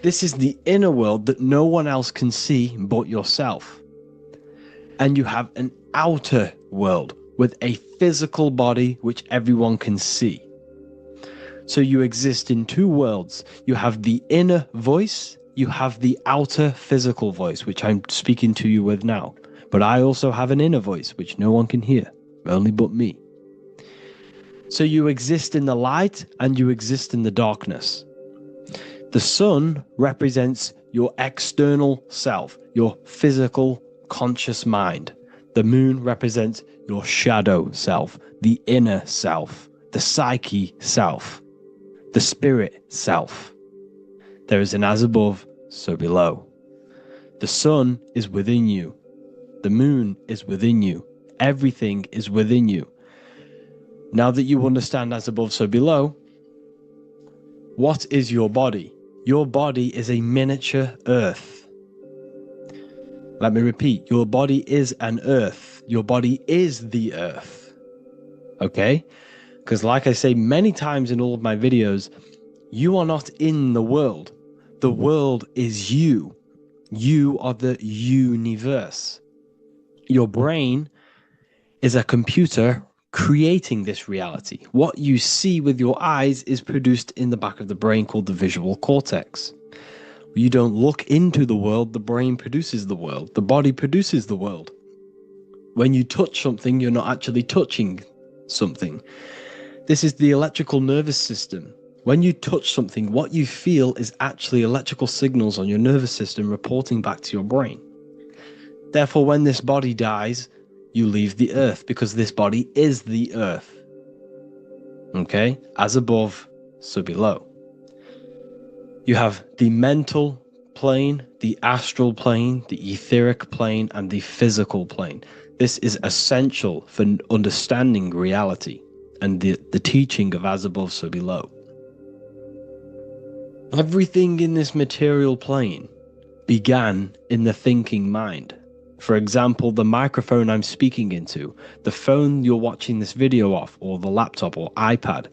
This is the inner world that no one else can see but yourself. And you have an outer world with a physical body which everyone can see. So you exist in two worlds. You have the inner voice, you have the outer physical voice, which I'm speaking to you with now. But I also have an inner voice, which no one can hear, only but me. So you exist in the light and you exist in the darkness. The sun represents your external self, your physical, conscious mind. The moon represents your shadow self, the inner self, the psyche self, the spirit self. There is an as above, so below. The sun is within you. The moon is within you. Everything is within you. Now that you understand as above, so below, what is your body? Your body is a miniature earth. Let me repeat, your body is an earth. Your body is the earth. Okay? Because like I say many times in all of my videos, you are not in the world. The world is you. You are the universe. Your brain is a computer creating this reality. What you see with your eyes is produced in the back of the brain called the visual cortex. You don't look into the world, the brain produces the world. The body produces the world. When you touch something, you're not actually touching something. This is the electrical nervous system. When you touch something, what you feel is actually electrical signals on your nervous system reporting back to your brain. Therefore, when this body dies, you leave the earth because this body is the earth. Okay? As above, so below. You have the mental plane, the astral plane, the etheric plane, and the physical plane. This is essential for understanding reality and the teaching of as above, so below. Everything in this material plane began in the thinking mind. For example, the microphone I'm speaking into, the phone you're watching this video off, or the laptop or iPad.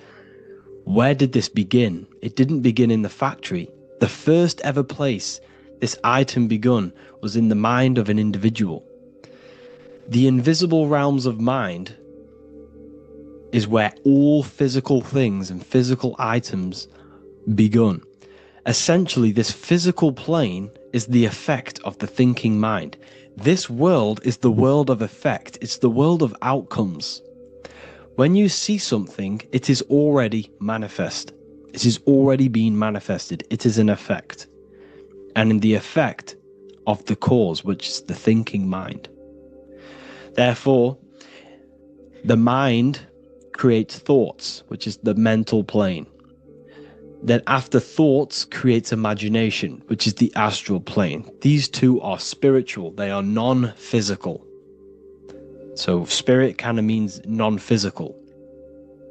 Where did this begin? It didn't begin in the factory. The first ever place this item begun was in the mind of an individual. The invisible realms of mind is where all physical things and physical items begun. Essentially, this physical plane is the effect of the thinking mind. This world is the world of effect. It's the world of outcomes. When you see something, it is already manifest. It is already being manifested. It is an effect. And in the effect of the cause, which is the thinking mind. Therefore, the mind creates thoughts, which is the mental plane. Then after thoughts creates imagination, which is the astral plane. These two are spiritual. They are non-physical. So spirit kind of means non-physical.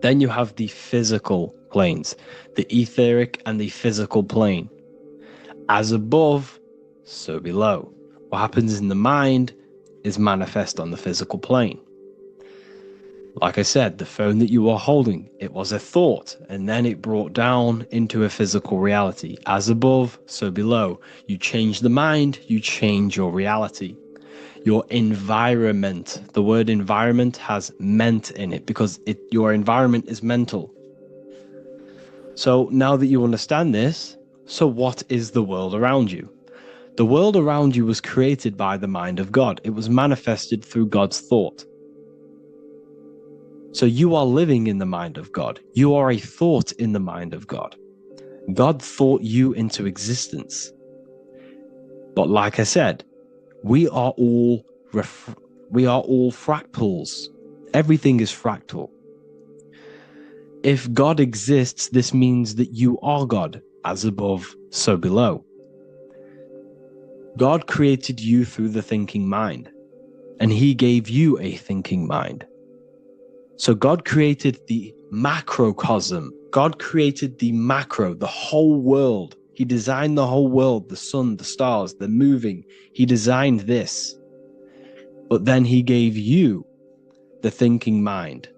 Then you have the physical planes, the etheric and the physical plane. As above, so below. What happens in the mind is manifest on the physical plane. Like I said, the phone that you are holding, it was a thought, and then it brought down into a physical reality. As above, so below. You change the mind, you change your reality. Your environment, the word environment has ment in it because your environment is mental. So now that you understand this, so what is the world around you? The world around you was created by the mind of God. It was manifested through God's thought. So you are living in the mind of God. You are a thought in the mind of God. God thought you into existence. But like I said, we are all fractals. Everything is fractal. If God exists, this means that you are God, as above, so below. God created you through the thinking mind, and he gave you a thinking mind. So God created the macrocosm, God created the macro, the whole world. He designed the whole world, the sun, the stars, the moving. He designed this. But then he gave you the thinking mind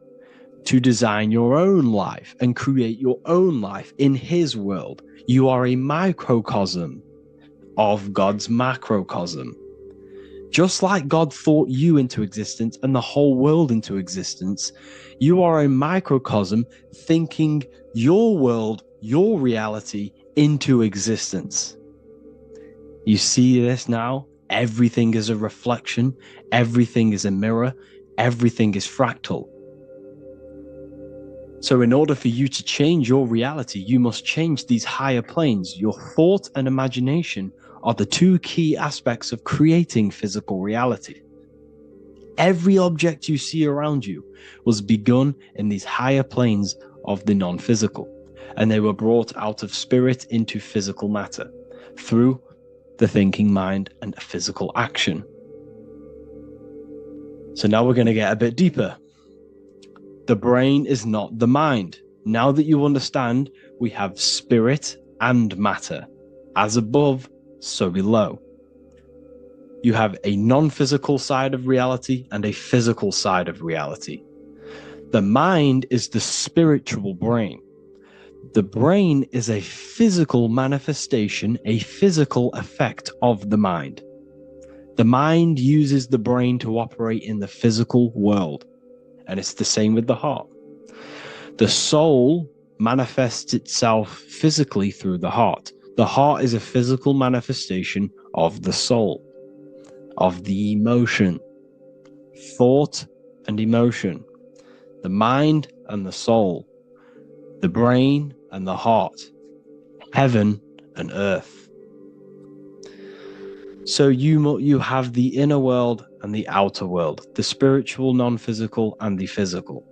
to design your own life and create your own life in his world. You are a microcosm of God's macrocosm. Just like God thought you into existence and the whole world into existence, you are a microcosm thinking your world, your reality into existence. You see this now? Everything is a reflection, everything is a mirror, everything is fractal. So in order for you to change your reality, you must change these higher planes. Your thought and imagination are the two key aspects of creating physical reality. Every object you see around you was begun in these higher planes of the non-physical, and they were brought out of spirit into physical matter through the thinking mind and physical action. So now we're going to get a bit deeper. The brain is not the mind. Now that you understand, we have spirit and matter. As above, so below. You have a non-physical side of reality and a physical side of reality. The mind is the spiritual brain. The brain is a physical manifestation, a physical effect of the mind. The mind uses the brain to operate in the physical world, and it's the same with the heart. The soul manifests itself physically through the heart. The heart is a physical manifestation of the soul, of the emotion, thought and emotion, the mind and the soul, the brain and the heart, heaven and earth. So you have the inner world and the outer world, the spiritual, non-physical, and the physical.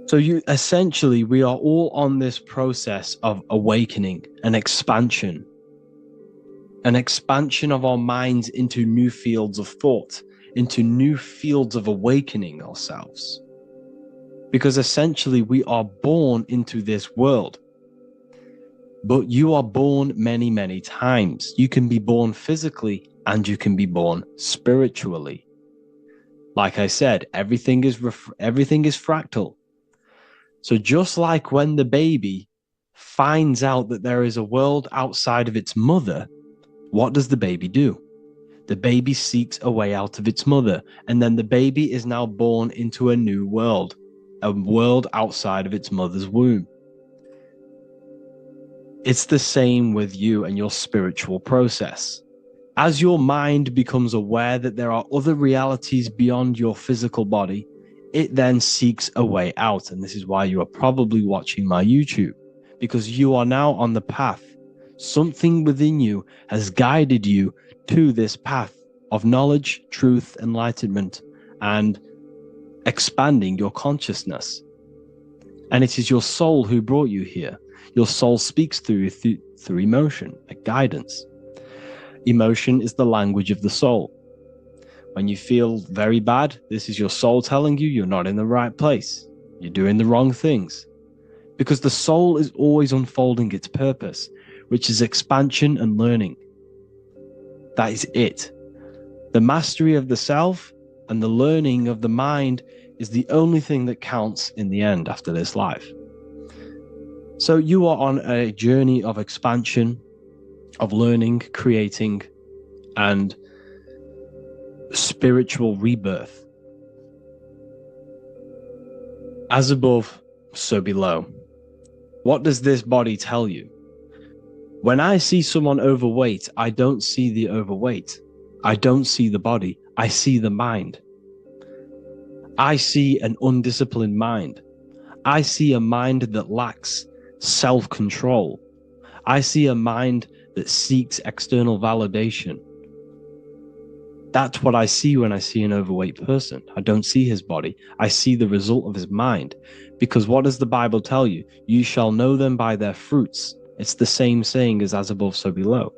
So we are all on this process of awakening, an expansion of our minds into new fields of thought, into new fields of awakening ourselves. Because essentially we are born into this world, but you are born many, many times. You can be born physically and you can be born spiritually. Like I said, everything is fractal. So just like when the baby finds out that there is a world outside of its mother, what does the baby do? The baby seeks a way out of its mother, and then the baby is now born into a new world, a world outside of its mother's womb. It's the same with you and your spiritual process. As your mind becomes aware that there are other realities beyond your physical body, it then seeks a way out. And this is why you are probably watching my YouTube, because you are now on the path. Something within you has guided you to this path of knowledge, truth, enlightenment, and expanding your consciousness. And it is your soul who brought you here. Your soul speaks through emotion, like guidance. Emotion is the language of the soul. When you feel very bad, this is your soul telling you you're not in the right place. You're doing the wrong things. Because the soul is always unfolding its purpose, which is expansion and learning. That is it. The mastery of the self and the learning of the mind is the only thing that counts in the end after this life. So you are on a journey of expansion, of learning, creating, and spiritual rebirth. As above, so below. What does this body tell you? When I see someone overweight, I don't see the overweight. I don't see the body. I see the mind. I see an undisciplined mind. I see a mind that lacks self-control. I see a mind that seeks external validation. That's what I see when I see an overweight person. I don't see his body. I see the result of his mind. Because what does the Bible tell you? You shall know them by their fruits. It's the same saying as above, so below.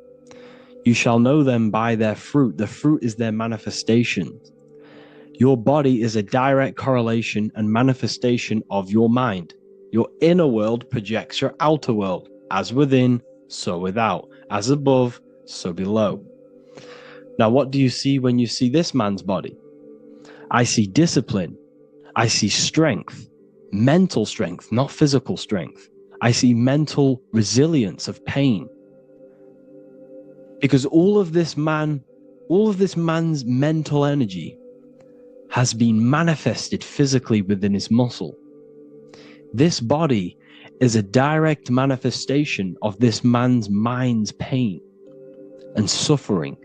You shall know them by their fruit. The fruit is their manifestation. Your body is a direct correlation and manifestation of your mind. Your inner world projects your outer world. As within, so without. As above, so below. Now, what do you see when you see this man's body? I see discipline. I see strength, mental strength, not physical strength. I see mental resilience of pain. Because all of this man's mental energy has been manifested physically within his muscle. This body is a direct manifestation of this man's mind's pain and suffering,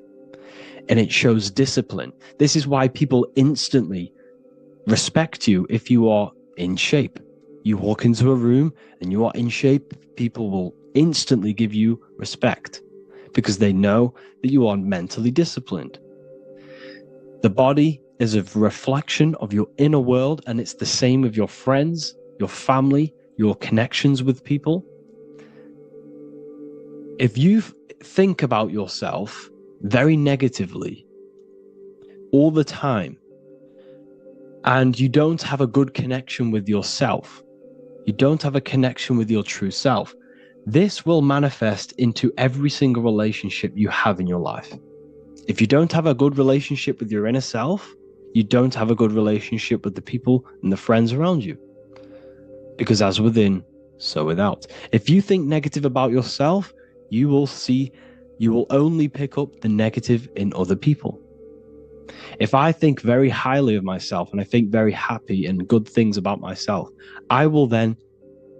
and it shows discipline. This is why people instantly respect you if you are in shape. You walk into a room and you are in shape, people will instantly give you respect because they know that you are mentally disciplined. The body is a reflection of your inner world, and it's the same with your friends, your family, your connections with people. If you think about yourself very negatively all the time, and you don't have a good connection with yourself, you don't have a connection with your true self, this will manifest into every single relationship you have in your life. If you don't have a good relationship with your inner self, you don't have a good relationship with the people and the friends around you. Because as within, so without. If you think negative about yourself, you will only pick up the negative in other people. If I think very highly of myself and I think very happy and good things about myself, I will then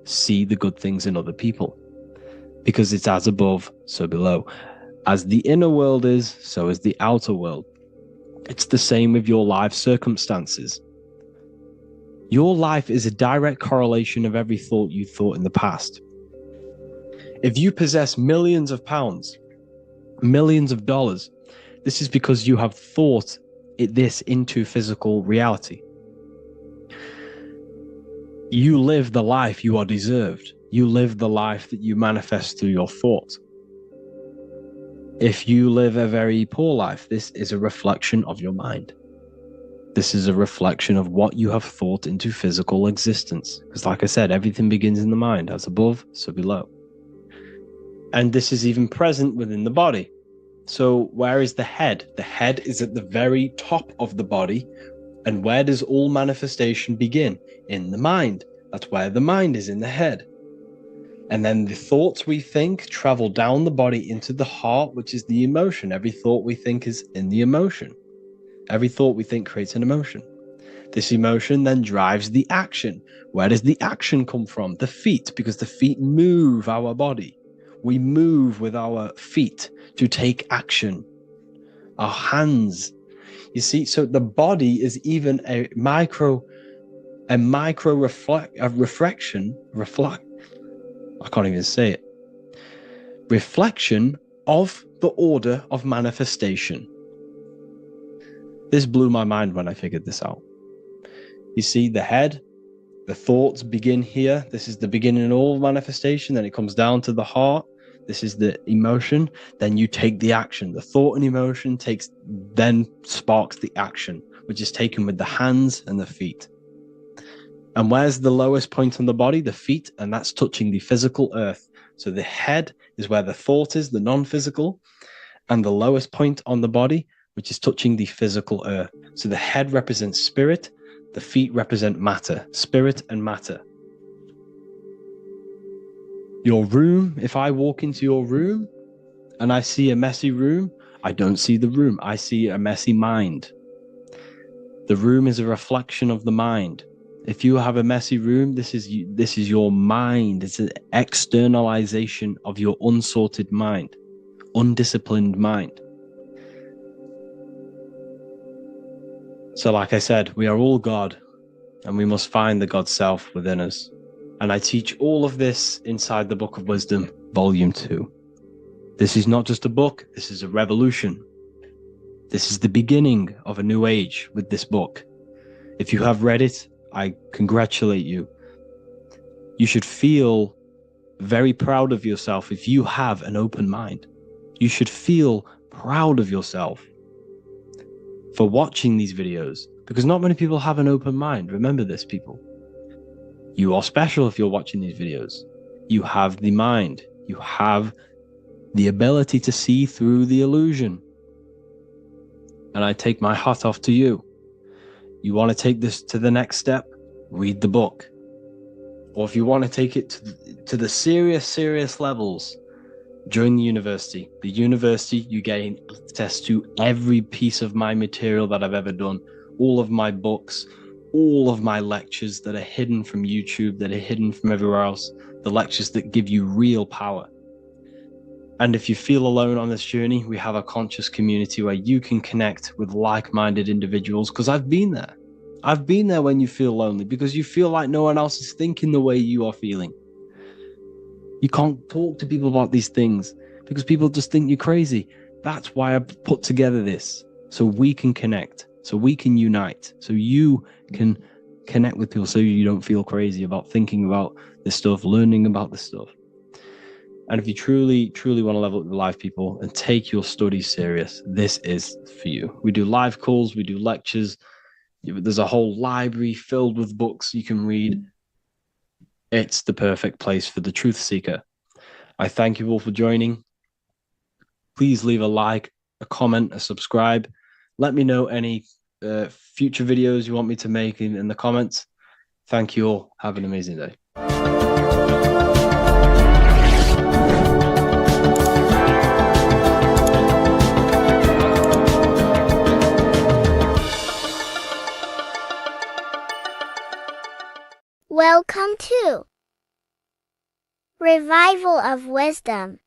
see the good things in other people. Because it's as above, so below. As the inner world is, so is the outer world. It's the same with your life circumstances. Your life is a direct correlation of every thought you thought in the past. If you possess millions of pounds, millions of dollars, this is because you have thought this into physical reality. You live the life you are deserved. You live the life that you manifest through your thought. If you live a very poor life, this is a reflection of your mind. This is a reflection of what you have thought into physical existence. Because like I said, everything begins in the mind, as above, so below. And this is even present within the body. So where is the head? The head is at the very top of the body. And where does all manifestation begin? In the mind. That's where the mind is, in the head. And then the thoughts we think travel down the body into the heart, which is the emotion. Every thought we think is in the emotion. Every thought we think creates an emotion. This emotion then drives the action. Where does the action come from? The feet, because the feet move our body. We move with our feet to take action. Our hands. You see, so the body is even a micro reflection. I can't even say it. Reflection of the order of manifestation. This blew my mind when I figured this out. You see, the head, the thoughts begin here. This is the beginning of all manifestation. Then it comes down to the heart. This is the emotion. Then you take the action. The thought and emotion then sparks the action, which is taken with the hands and the feet. And where's the lowest point on the body? The feet, and that's touching the physical earth. So the head is where the thought is, the non-physical, and the lowest point on the body, which is touching the physical earth. So the head represents spirit, the feet represent matter, spirit and matter. Your room, if I walk into your room and I see a messy room, I don't see the room, I see a messy mind. The room is a reflection of the mind. If you have a messy room, this is your mind. It's an externalization of your unsorted mind, undisciplined mind. So like I said, we are all God, and we must find the God self within us. And I teach all of this inside the Book of Wisdom, Volume 2. This is not just a book, this is a revolution. This is the beginning of a new age with this book. If you have read it, I congratulate you. You should feel very proud of yourself if you have an open mind. You should feel proud of yourself for watching these videos, Because not many people have an open mind. Remember this, people. You are special if you're watching these videos. You have the mind. You have the ability to see through the illusion. And I take my hat off to you. You want to take this to the next step? Read the book. Or if you want to take it to the serious levels, join the university. The university, you gain access to every piece of my material that I've ever done, all of my books, all of my lectures that are hidden from YouTube, that are hidden from everywhere else, the lectures that give you real power. And if you feel alone on this journey, we have a conscious community where you can connect with like-minded individuals, because I've been there. I've been there when you feel lonely, because you feel like no one else is thinking the way you are feeling. You can't talk to people about these things because people just think you're crazy. That's why I put together this, so we can connect, so we can unite, so you can connect with people, so you don't feel crazy about thinking about this stuff, learning about this stuff. And if you truly want to level up your life, people, and take your studies serious, this is for you. We do live calls, we do lectures. There's a whole library filled with books you can read. It's the perfect place for the truth seeker. I thank you all for joining. Please leave a like, a comment, a subscribe. Let me know any future videos you want me to make in the comments. Thank you all. Have an amazing day. Welcome to Revival of Wisdom.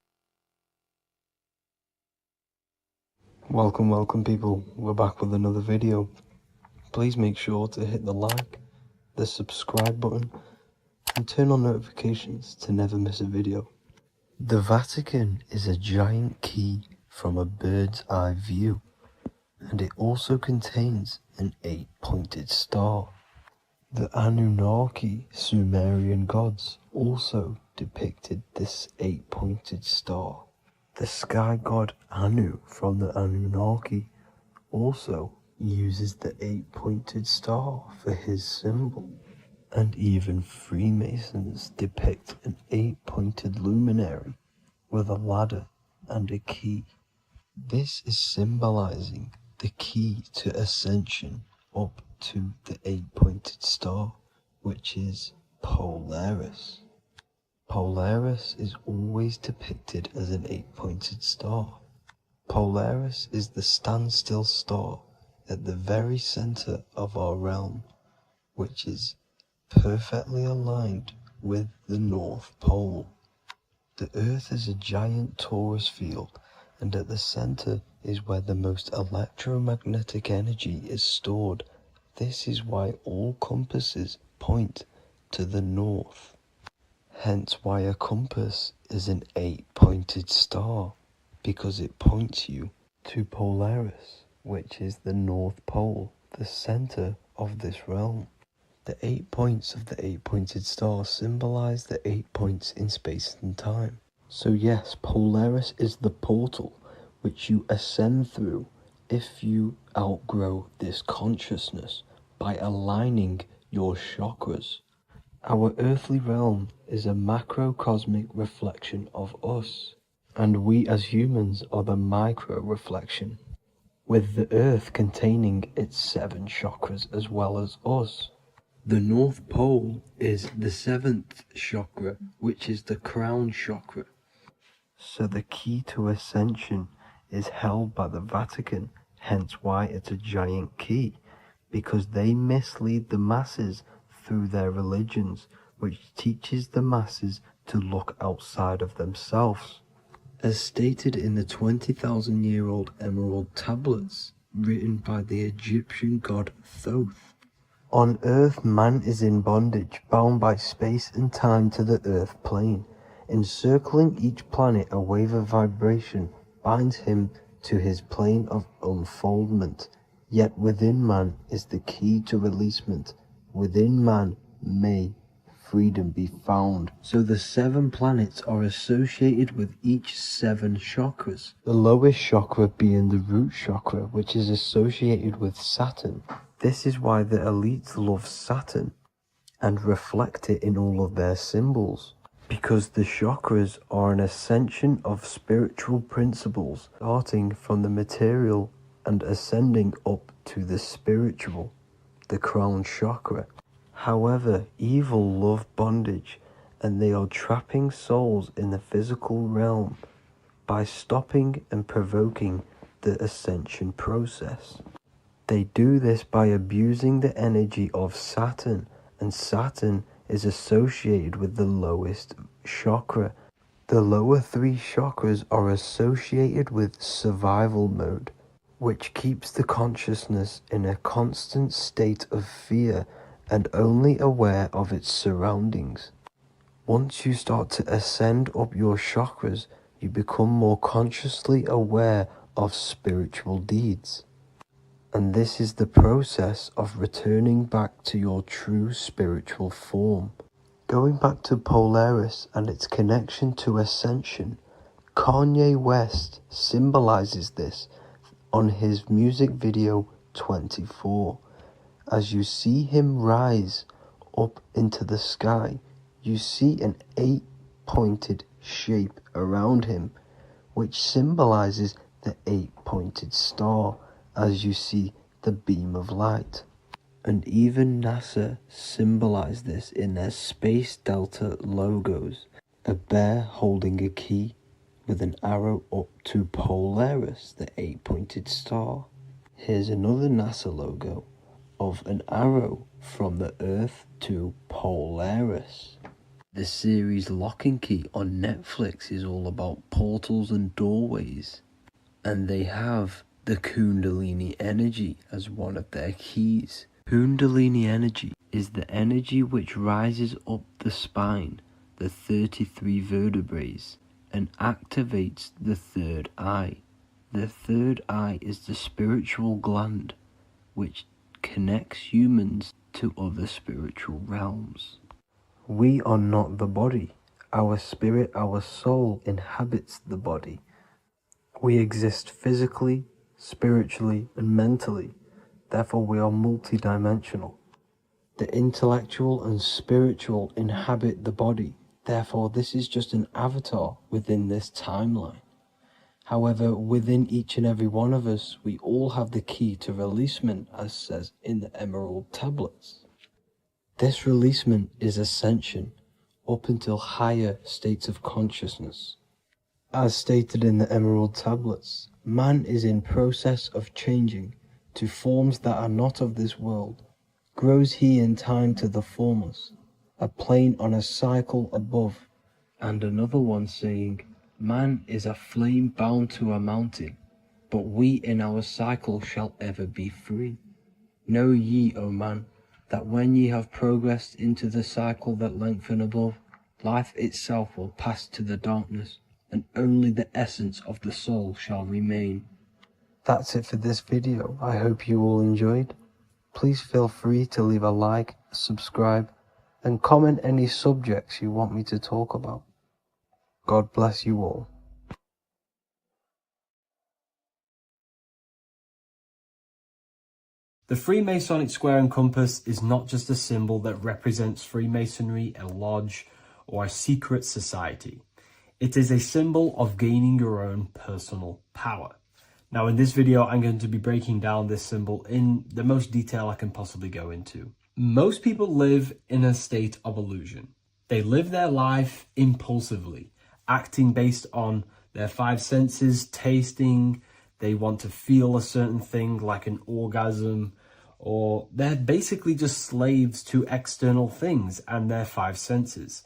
Welcome people, we're back with another video. Please make sure to hit the like, the subscribe button, and turn on notifications to never miss a video. The Vatican is a giant key from a bird's eye view, and it also contains an 8-pointed star. The Anunnaki Sumerian gods also depicted this 8-pointed star. The sky god Anu from the Anunnaki also uses the 8-pointed star for his symbol. And even Freemasons depict an 8-pointed luminary with a ladder and a key. This is symbolizing the key to ascension up to the 8-pointed star, which is Polaris. Polaris is always depicted as an 8-pointed star. Polaris is the standstill star at the very center of our realm, which is perfectly aligned with the North Pole. The Earth is a giant torus field, and at the center is where the most electromagnetic energy is stored. This is why all compasses point to the north. Hence why a compass is an 8-pointed star, because it points you to Polaris, which is the North Pole, the center of this realm. The 8 points of the 8-pointed star symbolize the 8 points in space and time. So yes, Polaris is the portal which you ascend through if you outgrow this consciousness by aligning your chakras. Our earthly realm is a macrocosmic reflection of us, and we as humans are the micro reflection, with the earth containing its 7 chakras as well as us. The North Pole is the 7th chakra, which is the crown chakra. So the key to ascension is held by the Vatican, hence why it's a giant key, because they mislead the masses through their religions, which teaches the masses to look outside of themselves. As stated in the 20,000-year-old emerald tablets, written by the Egyptian god Thoth. On Earth, man is in bondage, bound by space and time to the Earth plane. Encircling each planet, a wave of vibration binds him to his plane of unfoldment. Yet within man is the key to releasement. Within man may freedom be found. So the 7 planets are associated with each 7 chakras. The lowest chakra being the root chakra, which is associated with Saturn. This is why the elites love Saturn and reflect it in all of their symbols. Because the chakras are an ascension of spiritual principles, starting from the material and ascending up to the spiritual, the crown chakra. However, evil love bondage, and they are trapping souls in the physical realm by stopping and provoking the ascension process. They do this by abusing the energy of Saturn, and Saturn is associated with the lowest chakra. The lower three chakras are associated with survival mode, which keeps the consciousness in a constant state of fear and only aware of its surroundings. Once you start to ascend up your chakras, you become more consciously aware of spiritual deeds. And this is the process of returning back to your true spiritual form. Going back to Polaris and its connection to Ascension, Kanye West symbolizes this on his music video 24. As you see him rise up into the sky, you see an 8-pointed shape around him, which symbolizes the 8-pointed star, as you see the beam of light. And even NASA symbolize this in their Space Delta logos, a bear holding a key with an arrow up to Polaris, the 8-pointed star. Here's another NASA logo of an arrow from the Earth to Polaris. The series Lock and Key on Netflix is all about portals and doorways, and they have the Kundalini energy as one of their keys. Kundalini energy is the energy which rises up the spine, the 33 vertebrae, and activates the third eye. The third eye is the spiritual gland which connects humans to other spiritual realms. We are not the body. Our spirit, our soul inhabits the body. We exist physically, spiritually, and mentally. Therefore, we are multidimensional. The intellectual and spiritual inhabit the body. Therefore, this is just an avatar within this timeline. However, within each and every one of us, we all have the key to releasement, as says in the Emerald Tablets. This releasement is ascension, up until higher states of consciousness. As stated in the Emerald Tablets, man is in process of changing to forms that are not of this world. Grows he in time to the formless, a plane on a cycle above, and another one saying, man is a flame bound to a mountain, but we in our cycle shall ever be free. Know ye, O man, that when ye have progressed into the cycle that lengthen above, life itself will pass to the darkness, and only the essence of the soul shall remain. That's it for this video. I hope you all enjoyed. Please feel free to leave a like, subscribe, and comment any subjects you want me to talk about. God bless you all. The Freemasonic square and compass is not just a symbol that represents Freemasonry, a lodge, or a secret society. It is a symbol of gaining your own personal power. Now, in this video, I'm going to be breaking down this symbol in the most detail I can possibly go into. Most people live in a state of illusion. They live their life impulsively, acting based on their five senses, tasting. They want to feel a certain thing like an orgasm, or they're basically just slaves to external things and their five senses,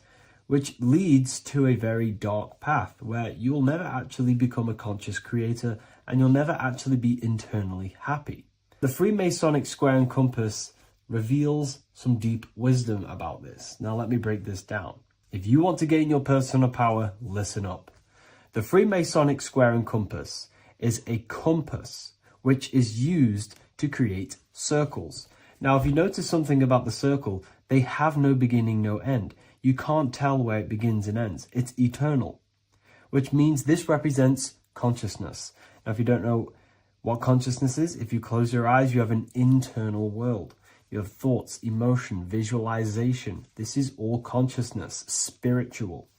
which leads to a very dark path where you'll never actually become a conscious creator and you'll never actually be internally happy. The Freemasonic square and compass reveals some deep wisdom about this. Now let me break this down. If you want to gain your personal power, listen up. The Freemasonic square and compass is a compass which is used to create circles. Now, if you notice something about the circle, they have no beginning, no end. You can't tell where it begins and ends. It's eternal, which means this represents consciousness. Now, if you don't know What consciousness is? If you close your eyes, you have an internal world. You have thoughts, emotion, visualization. This is all consciousness, spiritual.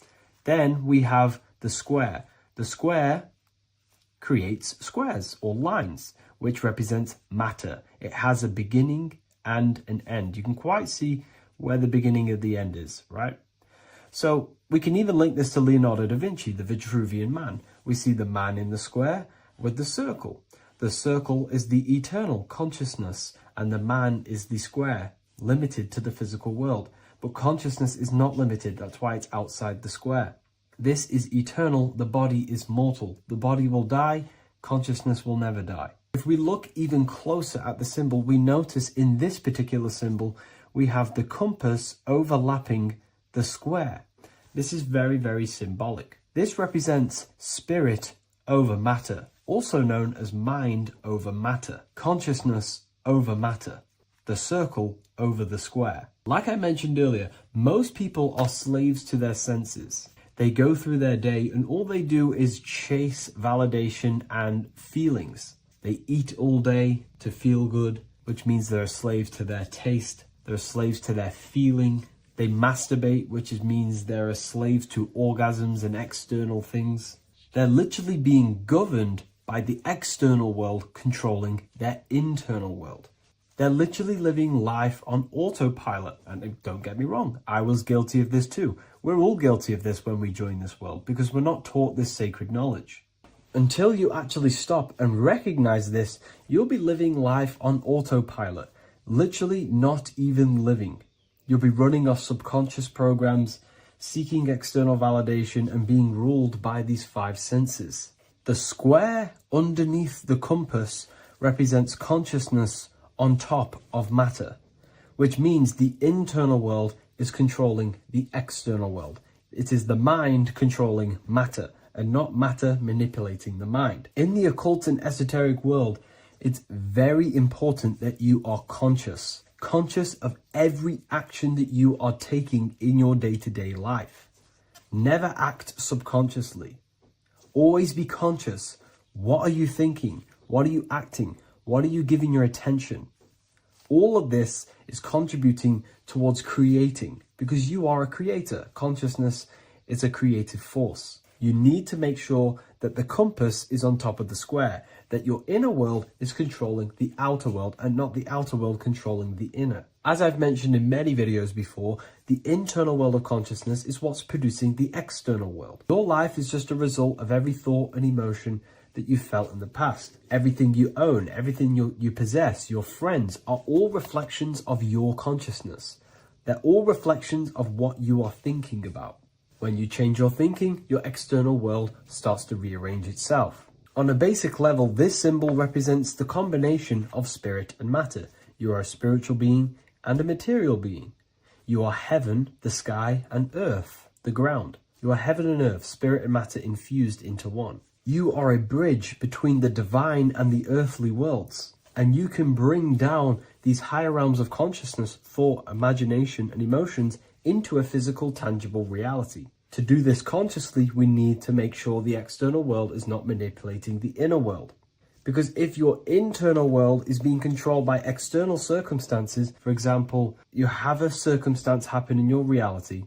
Then we have the square. The square creates squares or lines, which represents matter. It has a beginning and an end. You can quite see where the beginning of the end is, right? So we can even link this to Leonardo da Vinci, the Vitruvian Man. We see the man in the square with the circle. The circle is the eternal consciousness, and the man is the square, limited to the physical world. But consciousness is not limited, that's why it's outside the square. This is eternal, the body is mortal. The body will die, consciousness will never die. If we look even closer at the symbol, we notice in this particular symbol, we have the compass overlapping the square. This is very, very symbolic. This represents spirit over matter, also known as mind over matter, consciousness over matter, the circle over the square. Like I mentioned earlier, most people are slaves to their senses. They go through their day and all they do is chase validation and feelings. They eat all day to feel good, which means they're slaves to their taste. They're slaves to their feeling. They masturbate, which means they're a slave to orgasms and external things. They're literally being governed by the external world controlling their internal world. They're literally living life on autopilot. And don't get me wrong, I was guilty of this too. We're all guilty of this when we join this world because we're not taught this sacred knowledge. Until you actually stop and recognize this, you'll be living life on autopilot, literally not even living. You'll be running off subconscious programs, seeking external validation and being ruled by these five senses. The square underneath the compass represents consciousness on top of matter, which means the internal world is controlling the external world. It is the mind controlling matter and not matter manipulating the mind. In the occult and esoteric world, it's very important that you are conscious of every action that you are taking in your day-to-day life. Never act subconsciously. Always be conscious. What are you thinking? What are you acting? What are you giving your attention? All of this is contributing towards creating because you are a creator. Consciousness is a creative force. You need to make sure that the compass is on top of the square, that your inner world is controlling the outer world and not the outer world controlling the inner. As I've mentioned in many videos before, the internal world of consciousness is what's producing the external world. Your life is just a result of every thought and emotion that you felt in the past. Everything you own, everything you possess, your friends are all reflections of your consciousness. They're all reflections of what you are thinking about. When you change your thinking, your external world starts to rearrange itself. On a basic level, this symbol represents the combination of spirit and matter. You are a spiritual being and a material being. You are heaven, the sky, and earth, the ground. You are heaven and earth, spirit and matter infused into one. You are a bridge between the divine and the earthly worlds. And you can bring down these higher realms of consciousness, thought, imagination, and emotions into a physical, tangible reality. To do this consciously, we need to make sure the external world is not manipulating the inner world. Because if your internal world is being controlled by external circumstances, for example, you have a circumstance happen in your reality,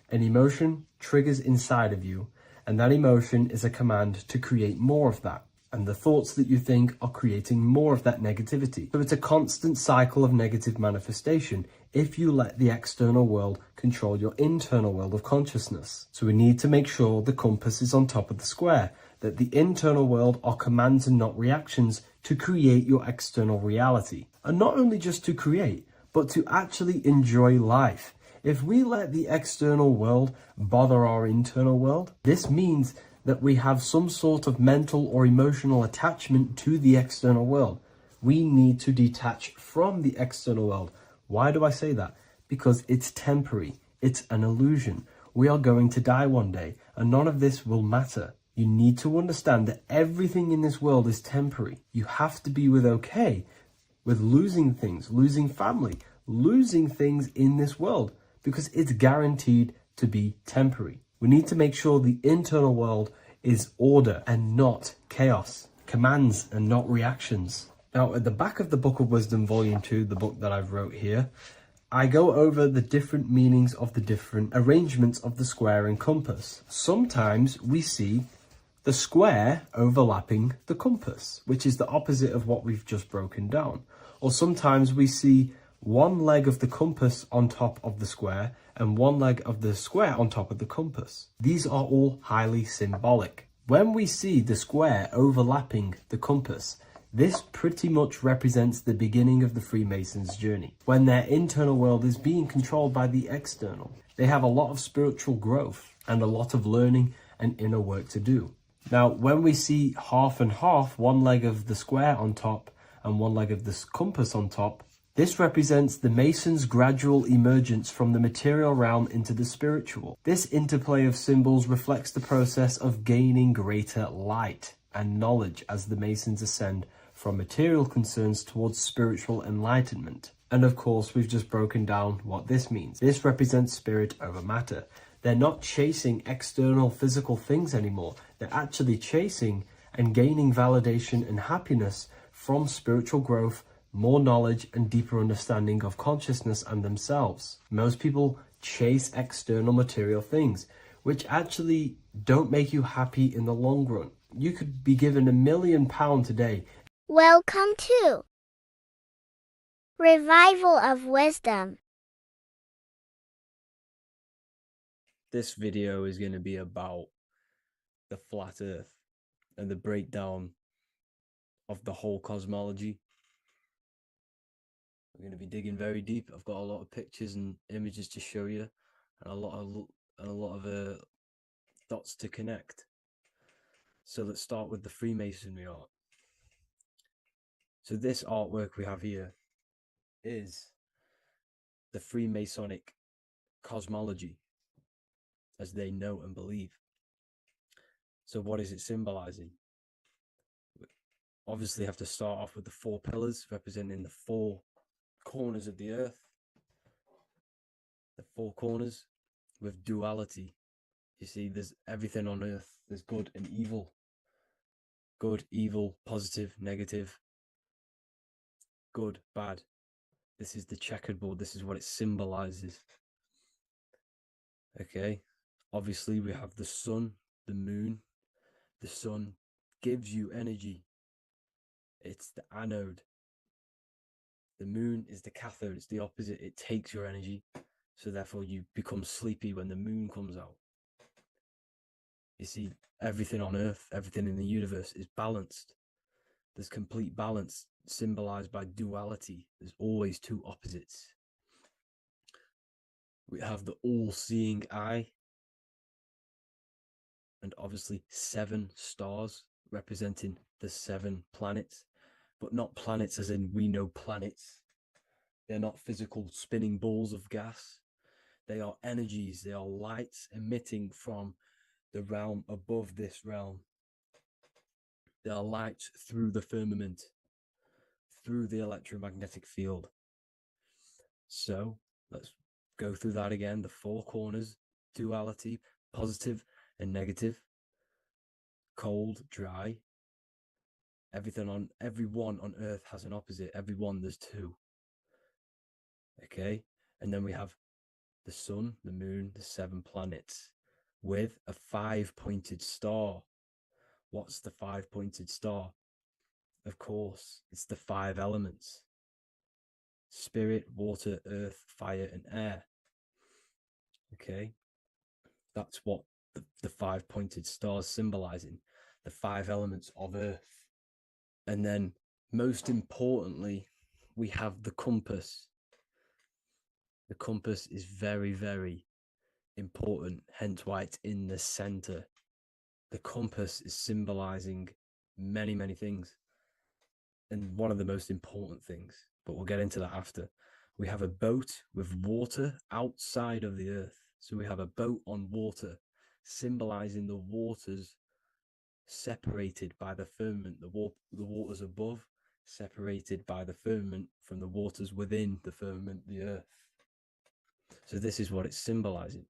an emotion triggers inside of you, and that emotion is a command to create more of that. And the thoughts that you think are creating more of that negativity. So it's a constant cycle of negative manifestation if you let the external world control your internal world of consciousness. So we need to make sure the compass is on top of the square, that the internal world are commands and not reactions to create your external reality. And not only just to create, but to actually enjoy life. If we let the external world bother our internal world, this means that we have some sort of mental or emotional attachment to the external world. We need to detach from the external world. Why do I say that? Because it's temporary. It's an illusion. We are going to die one day, and none of this will matter. You need to understand that everything in this world is temporary. You have to be okay with losing things, losing family, losing things in this world, because it's guaranteed to be temporary. We need to make sure the internal world is order and not chaos. commands and not reactions. Now, at the back of the Book of Wisdom, Volume 2, the book that I've wrote here, I go over the different meanings of the different arrangements of the square and compass. Sometimes we see the square overlapping the compass, which is the opposite of what we've just broken down. Or sometimes we see one leg of the compass on top of the square and one leg of the square on top of the compass. These are all highly symbolic. When we see the square overlapping the compass, this pretty much represents the beginning of the Freemasons' journey, when their internal world is being controlled by the external. They have a lot of spiritual growth and a lot of learning and inner work to do. Now, when we see half and half, one leg of the square on top and one leg of the compass on top, this represents the Masons' gradual emergence from the material realm into the spiritual. This interplay of symbols reflects the process of gaining greater light and knowledge as the Masons ascend from material concerns towards spiritual enlightenment. And of course, we've just broken down what this means. This represents spirit over matter. They're not chasing external physical things anymore. They're actually chasing and gaining validation and happiness from spiritual growth, more knowledge, and deeper understanding of consciousness and themselves. Most people chase external material things, which actually don't make you happy in the long run. You could be given £1 million today. Welcome to Revival of Wisdom. This video is going to be about the flat earth and the breakdown of the whole cosmology. We're going to be digging very deep. I've got a lot of pictures and images to show you, and a lot of dots to connect. So let's start with the Freemasonry art. So this artwork we have here is the Freemasonic cosmology, as they know and believe. So what is it symbolizing? We obviously have to start off with the 4 pillars representing the 4 corners of the earth. The 4 corners with duality. You see, there's everything on earth. There's good and evil. Good, evil, positive, negative. Good, bad. This is the checkered board. This is what it symbolizes. Okay. Obviously, we have the sun, the moon. The sun gives you energy. It's the anode. The moon is the cathode. It's the opposite. It takes your energy. So therefore, you become sleepy when the moon comes out. You see, everything on earth, everything in the universe is balanced. There's complete balance, symbolized by duality. There's always 2 opposites. We have the all-seeing eye, and obviously 7 stars representing the 7 planets, but not planets as in we know planets. They're not physical spinning balls of gas. They are energies. They are lights emitting from the realm above this realm. They are lights through the firmament, through the electromagnetic field. So let's go through that again. The 4 corners, duality, positive and negative, cold, dry. Everyone on earth has an opposite. Everyone, there's 2. Okay, and then we have the sun, the moon, the 7 planets with a 5-pointed star. What's the 5-pointed star? Of course, it's the 5 elements: spirit, water, earth, fire, and air. Okay, that's what the 5-pointed star is symbolizing, the 5 elements of earth. And then, most importantly, we have the compass. The compass is very, very important, hence why it's in the center. The compass is symbolizing many, many things. And one of the most important things, but we'll get into that after. We have a boat with water outside of the earth. So we have a boat on water, symbolizing the waters separated by the firmament, the waters above, separated by the firmament from the waters within the firmament, the earth. So this is what it's symbolizing.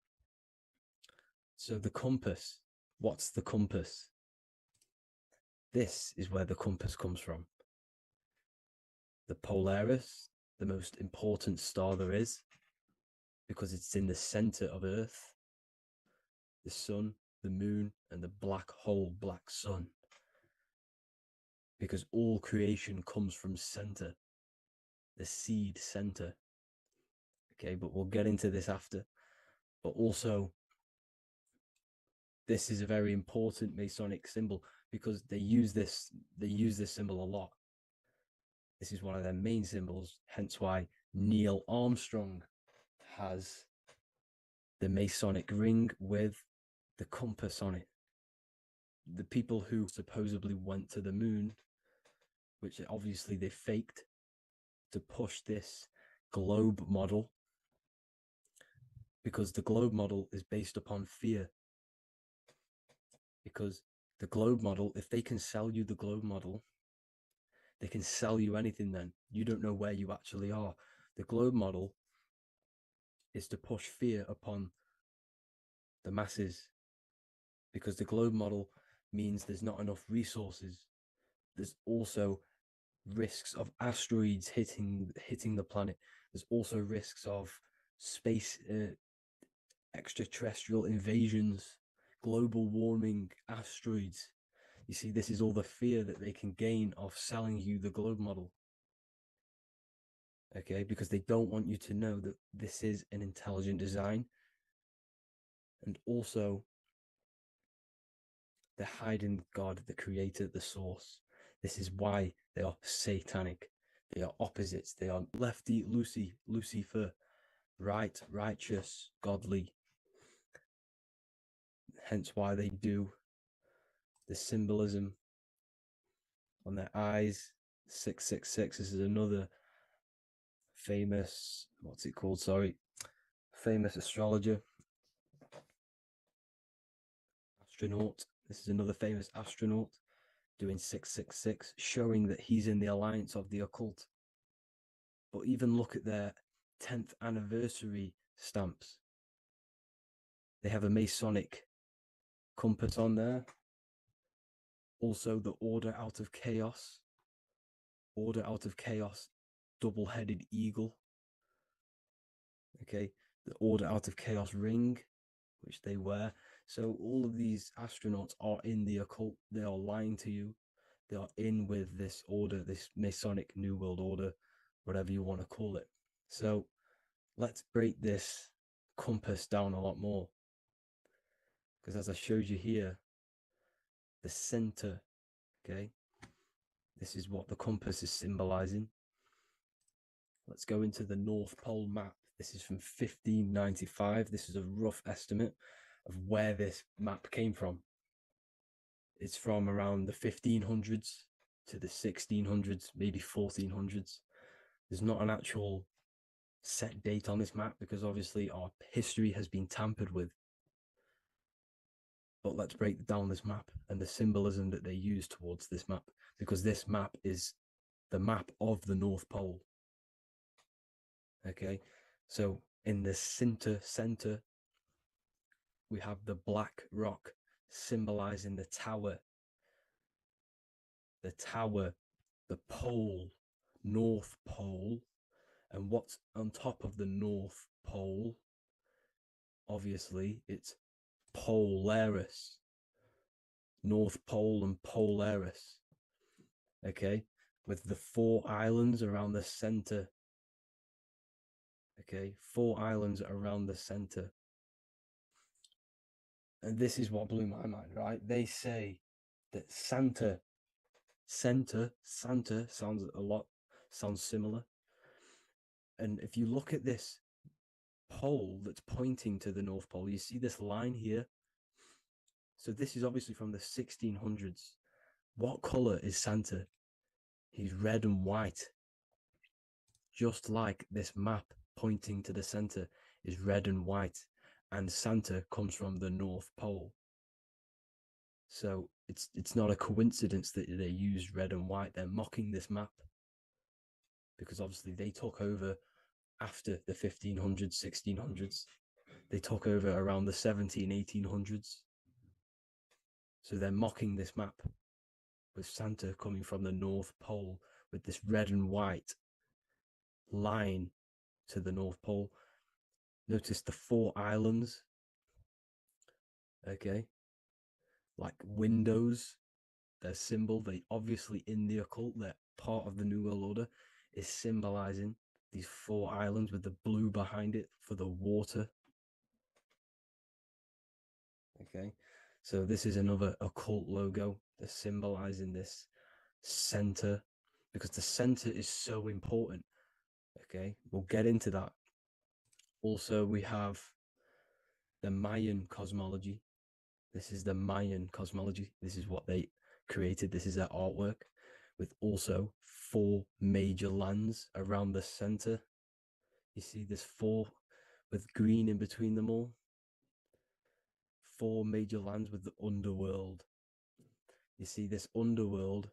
So the compass, what's the compass? This is where the compass comes from. The Polaris, the most important star there is, because it's in the center of Earth, the sun, the moon, and the black hole, black sun. Because all creation comes from center, the seed center. Okay, but we'll get into this after. But also, this is a very important Masonic symbol because they use this symbol a lot. This is one of their main symbols, hence why Neil Armstrong has the Masonic ring with the compass on it. The people who supposedly went to the moon, which obviously they faked to push this globe model, because the globe model is based upon fear. Because the globe model, if they can sell you the globe model, they can sell you anything then. You don't know where you actually are. The globe model is to push fear upon the masses, because the globe model means there's not enough resources. There's also risks of asteroids hitting the planet. There's also risks of space extraterrestrial invasions, global warming, asteroids. You see, this is all the fear that they can gain off selling you the globe model. Okay, because they don't want you to know that this is an intelligent design. And also, they're hiding God, the creator, the source. This is why they are satanic. They are opposites. They are lefty, Lucifer, right, righteous, godly. Hence why they do the symbolism on their eyes. 666. This is another famous, famous astrologer, astronaut. This is another famous astronaut doing 666, showing that he's in the alliance of the occult. But even look at their 10th anniversary stamps. They have a Masonic compass on there. Also, the Order Out of Chaos. Order Out of Chaos, double-headed eagle. Okay, the Order Out of Chaos ring, which they wear. So all of these astronauts are in the occult. They are lying to you. They are in with this order, this Masonic New World Order, whatever you want to call it. So let's break this compass down a lot more. Because as I showed you here, the center, okay, this is what the compass is symbolizing. Let's go into the North Pole map. This is from 1595. This is a rough estimate of where this map came from. It's from around the 1500s to the 1600s, maybe 1400s. There's not an actual set date on this map because obviously our history has been tampered with. But let's break down this map and the symbolism that they use towards this map, because this map is the map of the North Pole. Okay, so in the center, we have the black rock symbolizing the tower, the pole, North Pole. And what's on top of the North Pole? Obviously, it's Polaris. North Pole and Polaris. Okay, with the 4 islands around the center. Okay, 4 islands around the center. And this is what blew my mind, right? They say that Santa sounds similar. And if you look at this pole that's pointing to the North Pole, you see this line here. So this is obviously from the 1600s. What color is Santa? He's red and white. Just like this map pointing to the center is red and white, and Santa comes from the North Pole. So it's not a coincidence that they use red and white. They're mocking this map because obviously they took over after the 1500s, 1600s. They took over around the 1800s. So they're mocking this map with Santa coming from the North Pole with this red and white line to the North Pole. Notice the 4 islands, okay, like windows, their symbol. They obviously, in the occult, they're part of the New World Order, is symbolizing these 4 islands with the blue behind it for the water. Okay, so this is another occult logo. They're symbolizing this center, because the center is so important. Okay, we'll get into that. Also, we have the Mayan cosmology. This is the Mayan cosmology. This is what they created. This is their artwork, with also 4 major lands around the center. You see this 4 with green in between them all. 4 major lands with the underworld. You see this underworld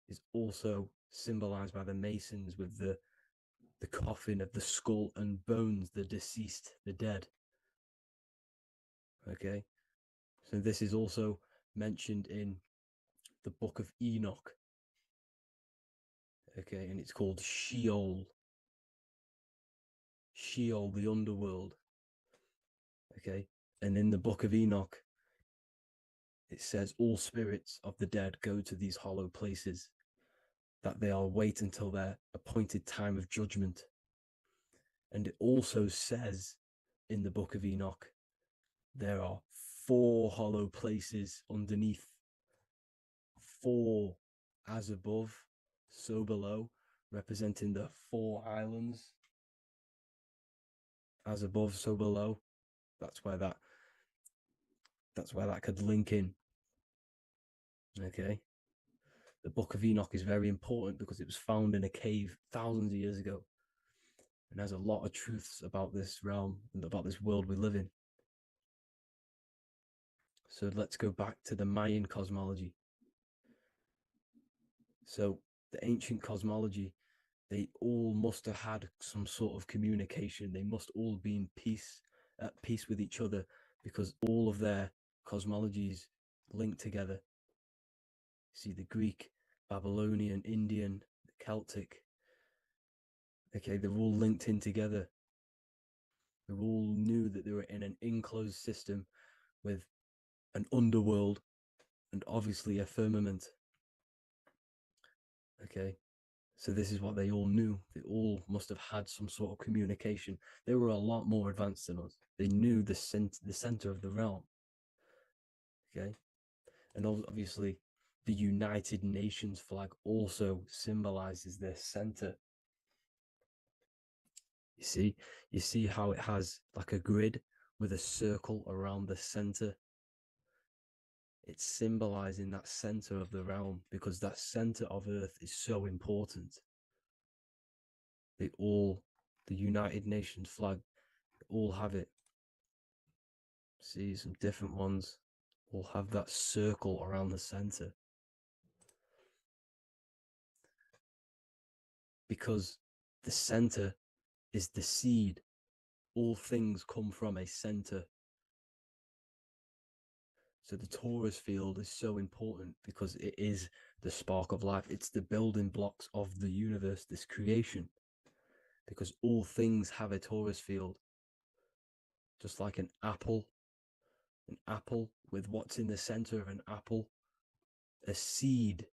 is also symbolized by the Masons with the coffin of the skull and bones, the deceased, the dead. Okay, so this is also mentioned in the Book of Enoch. Okay, and it's called Sheol. Sheol, the underworld. Okay, and in the Book of Enoch, it says all spirits of the dead go to these hollow places, that they'll wait until their appointed time of judgment. And it also says in the Book of Enoch, there are 4 hollow places underneath. 4, as above, so below, representing the 4 islands. As above, so below. That's where that could link in. Okay. The Book of Enoch is very important because it was found in a cave thousands of years ago, and has a lot of truths about this realm and about this world we live in. So let's go back to the Mayan cosmology. So the ancient cosmology, they all must have had some sort of communication. They must all be at peace with each other, because all of their cosmologies linked together. See, the Greek, Babylonian, Indian, Celtic. Okay, they're all linked in together. They all knew that they were in an enclosed system with an underworld and obviously a firmament. Okay, so this is what they all knew. They all must have had some sort of communication. They were a lot more advanced than us. They knew the center of the realm. Okay, and obviously the United Nations flag also symbolizes their center. You see how it has like a grid with a circle around the center. It's symbolizing that center of the realm, because that center of Earth is so important. The United Nations flag, all have it. See, some different ones all have that circle around the center. Because the center is the seed. All things come from a center. So the torus field is so important because it is the spark of life. It's the building blocks of the universe, this creation. Because all things have a torus field. Just like an apple with what's in the center of an apple, a seed.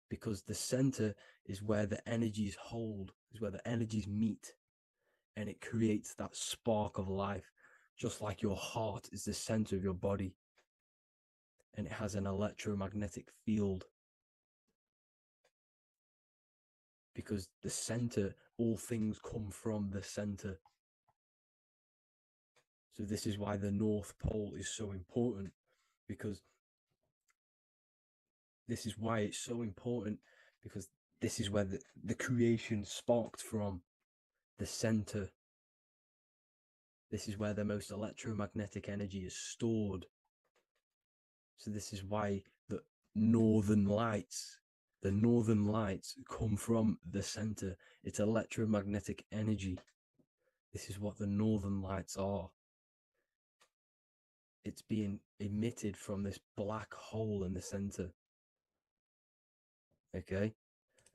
Because the center is where the energies hold, is where the energies meet, and it creates that spark of life. Just like your heart is the center of your body, and it has an electromagnetic field. Because the center, all things come from the center. So this is why the North Pole is so important, because this is why it's so important, because this is where the creation sparked from, the center. This is where the most electromagnetic energy is stored. So this is why the northern lights come from the center. It's electromagnetic energy. This is what the northern lights are. it's being emitted from this black hole in the center. Okay,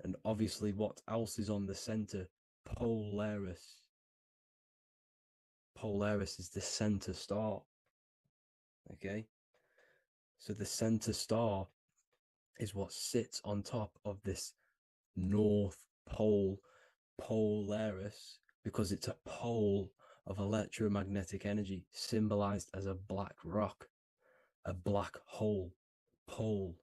and obviously what else is on the center? Polaris. Polaris is the center star. Okay, so the center star is what sits on top of this North Pole, Polaris, because it's a pole of electromagnetic energy symbolized as a black rock, a black hole, pole.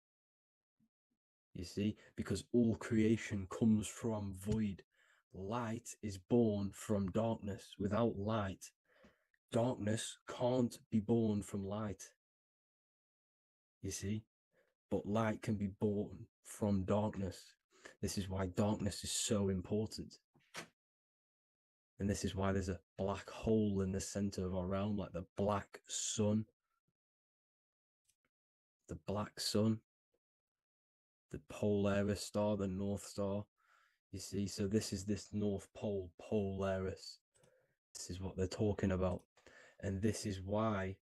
You see, because all creation comes from void. Light is born from darkness. Without light, darkness can't be born from light. You see, but light can be born from darkness. This is why darkness is so important. And this is why there's a black hole in the center of our realm, like the black sun. The black sun, the Polaris star, the North Star. You see, so this is this North Pole, Polaris. This is what they're talking about. And this is why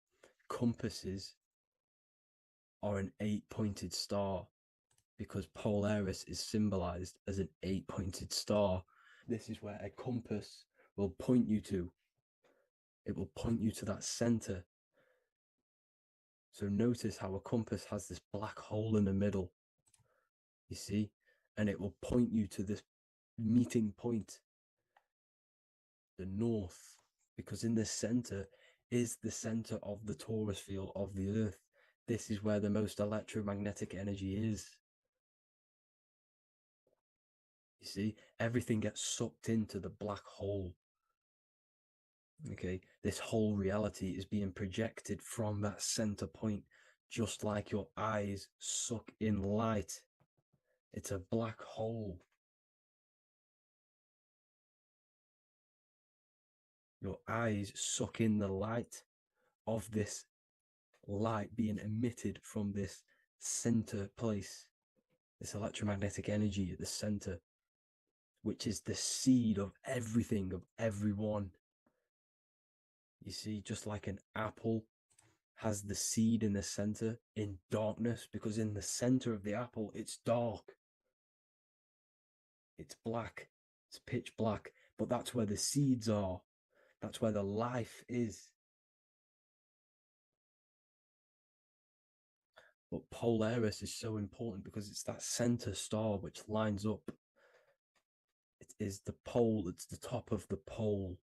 compasses are an 8-pointed star, because Polaris is symbolized as an 8-pointed star. This is where a compass will point you to. It will point you to that center. So notice how a compass has this black hole in the middle, you see, and it will point you to this meeting point, the north, because in the center is the center of the torus field of the earth. This is where the most electromagnetic energy is. You see, everything gets sucked into the black hole. Okay, this whole reality is being projected from that center point, just like your eyes suck in light. It's a black hole. Your eyes suck in the light of this light being emitted from this center place, this electromagnetic energy at the center, which is the seed of everything, of everyone. You see, just like an apple has the seed in the center in darkness, because in the center of the apple, it's dark. It's black. It's pitch black. But that's where the seeds are. That's where the life is. But Polaris is so important because it's that center star which lines up. It is the pole, it's the top of the pole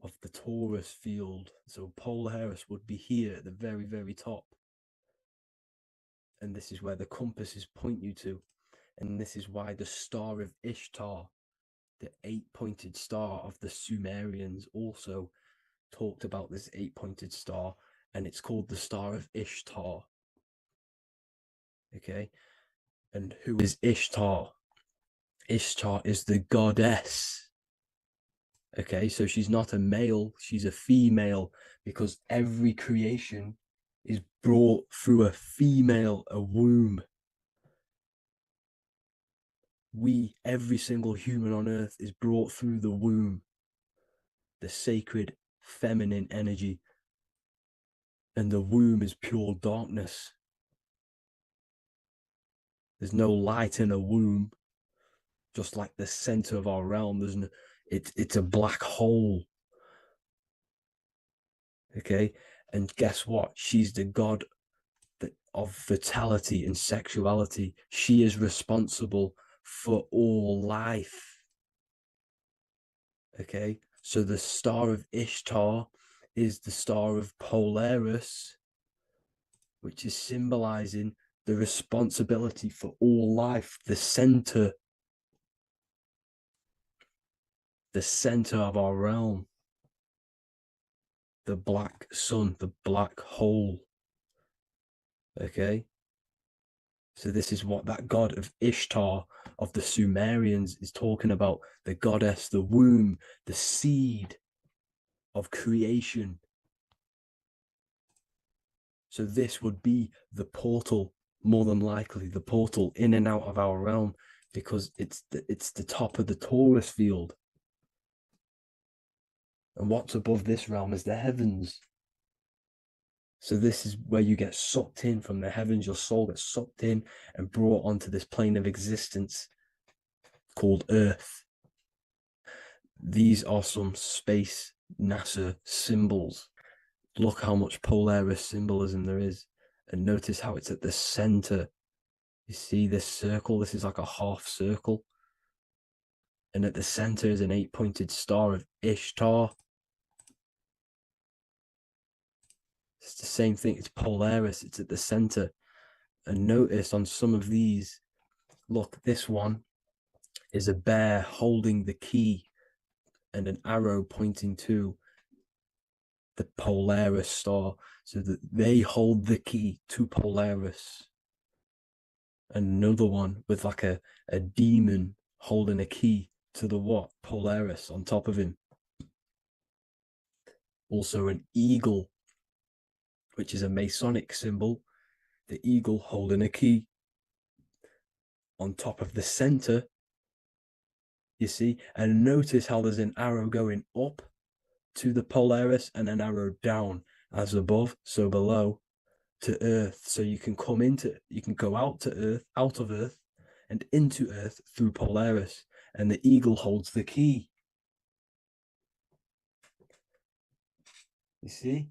of the torus field. So Polaris would be here at the very, very top. And this is where the compasses point you to. And this is why the star of Ishtar, the 8-pointed star of the Sumerians, also talked about this 8-pointed star, and it's called the star of Ishtar. Okay, and who is Ishtar? Ishtar is the goddess. Okay, so she's not a male, she's a female, because every creation is brought through a female, a womb. Every single human on earth is brought through the womb, the sacred feminine energy. And the womb is pure darkness. There's no light in a womb, just like the center of our realm. It's a black hole. Okay, and guess what? She's the god of fertility and sexuality. She is responsible for all life. Okay, so the star of Ishtar is the star of Polaris, which is symbolizing the responsibility for all life, the center of our realm, the black sun, the black hole. Okay, so this is what that god of Ishtar of the Sumerians is talking about, the goddess, the womb, the seed of creation. So this would be the portal, more than likely the portal in and out of our realm, because it's the top of the torus field. And what's above this realm is the heavens. So this is where you get sucked in from the heavens. Your soul gets sucked in and brought onto this plane of existence called Earth. These are some space NASA symbols. Look how much Polaris symbolism there is. And notice how it's at the center. You see this circle? This is like a half circle. And at the center is an 8-pointed star of Ishtar. It's the same thing. It's Polaris. It's at the center. And notice on some of these, look, this one is a bear holding the key and an arrow pointing to the Polaris star, so that they hold the key to Polaris. And another one with like a demon holding a key to the what? Polaris on top of him. Also an eagle, which is a Masonic symbol. The eagle holding a key on top of the center, you see. And notice how there's an arrow going up to the Polaris and an arrow down, as above, so below, to Earth. So you can go out to Earth, out of Earth, and into Earth through Polaris. And the eagle holds the key. You see?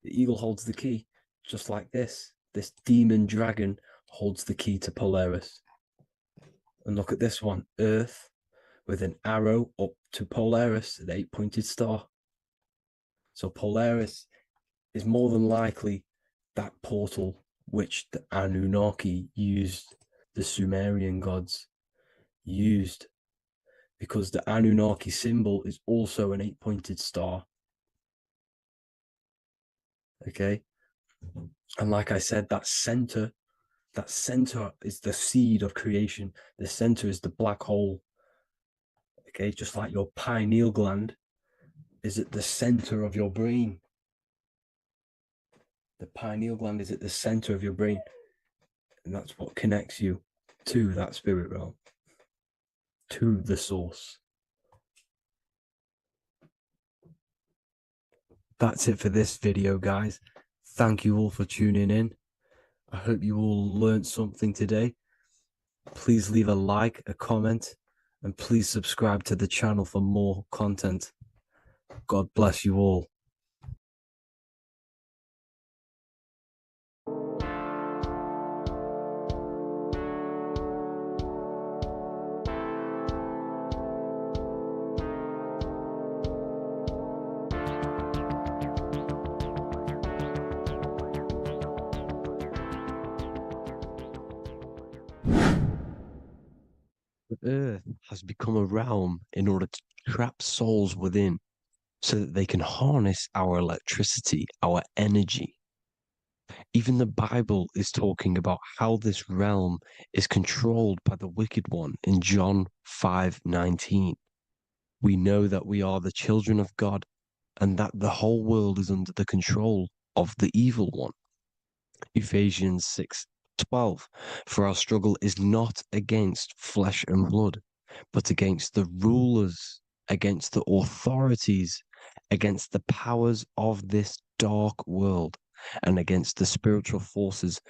The eagle holds the key, just like this. This demon dragon holds the key to Polaris. And look at this one, Earth, with an arrow up to Polaris, an 8-pointed star. So Polaris is more than likely that portal which the Anunnaki used, the Sumerian gods used, because the Anunnaki symbol is also an 8-pointed star. Okay. And like I said, that center is the seed of creation. The center is the black hole. Okay, just like your pineal gland is at the center of your brain. The pineal gland is at the center of your brain. And that's what connects you to that spirit realm, to the source. That's it for this video, guys. Thank you all for tuning in. I hope you all learned something today. Please leave a like, a comment, and please subscribe to the channel for more content. God bless you all. The earth has become a realm in order to trap souls within, so that they can harness our electricity, our energy. Even the Bible is talking about how this realm is controlled by the wicked one in John 5:19. We know that we are the children of God and that the whole world is under the control of the evil one. Ephesians 6:12. For our struggle is not against flesh and blood, but against the rulers, against the authorities, against the powers of this dark world, and against the spiritual forces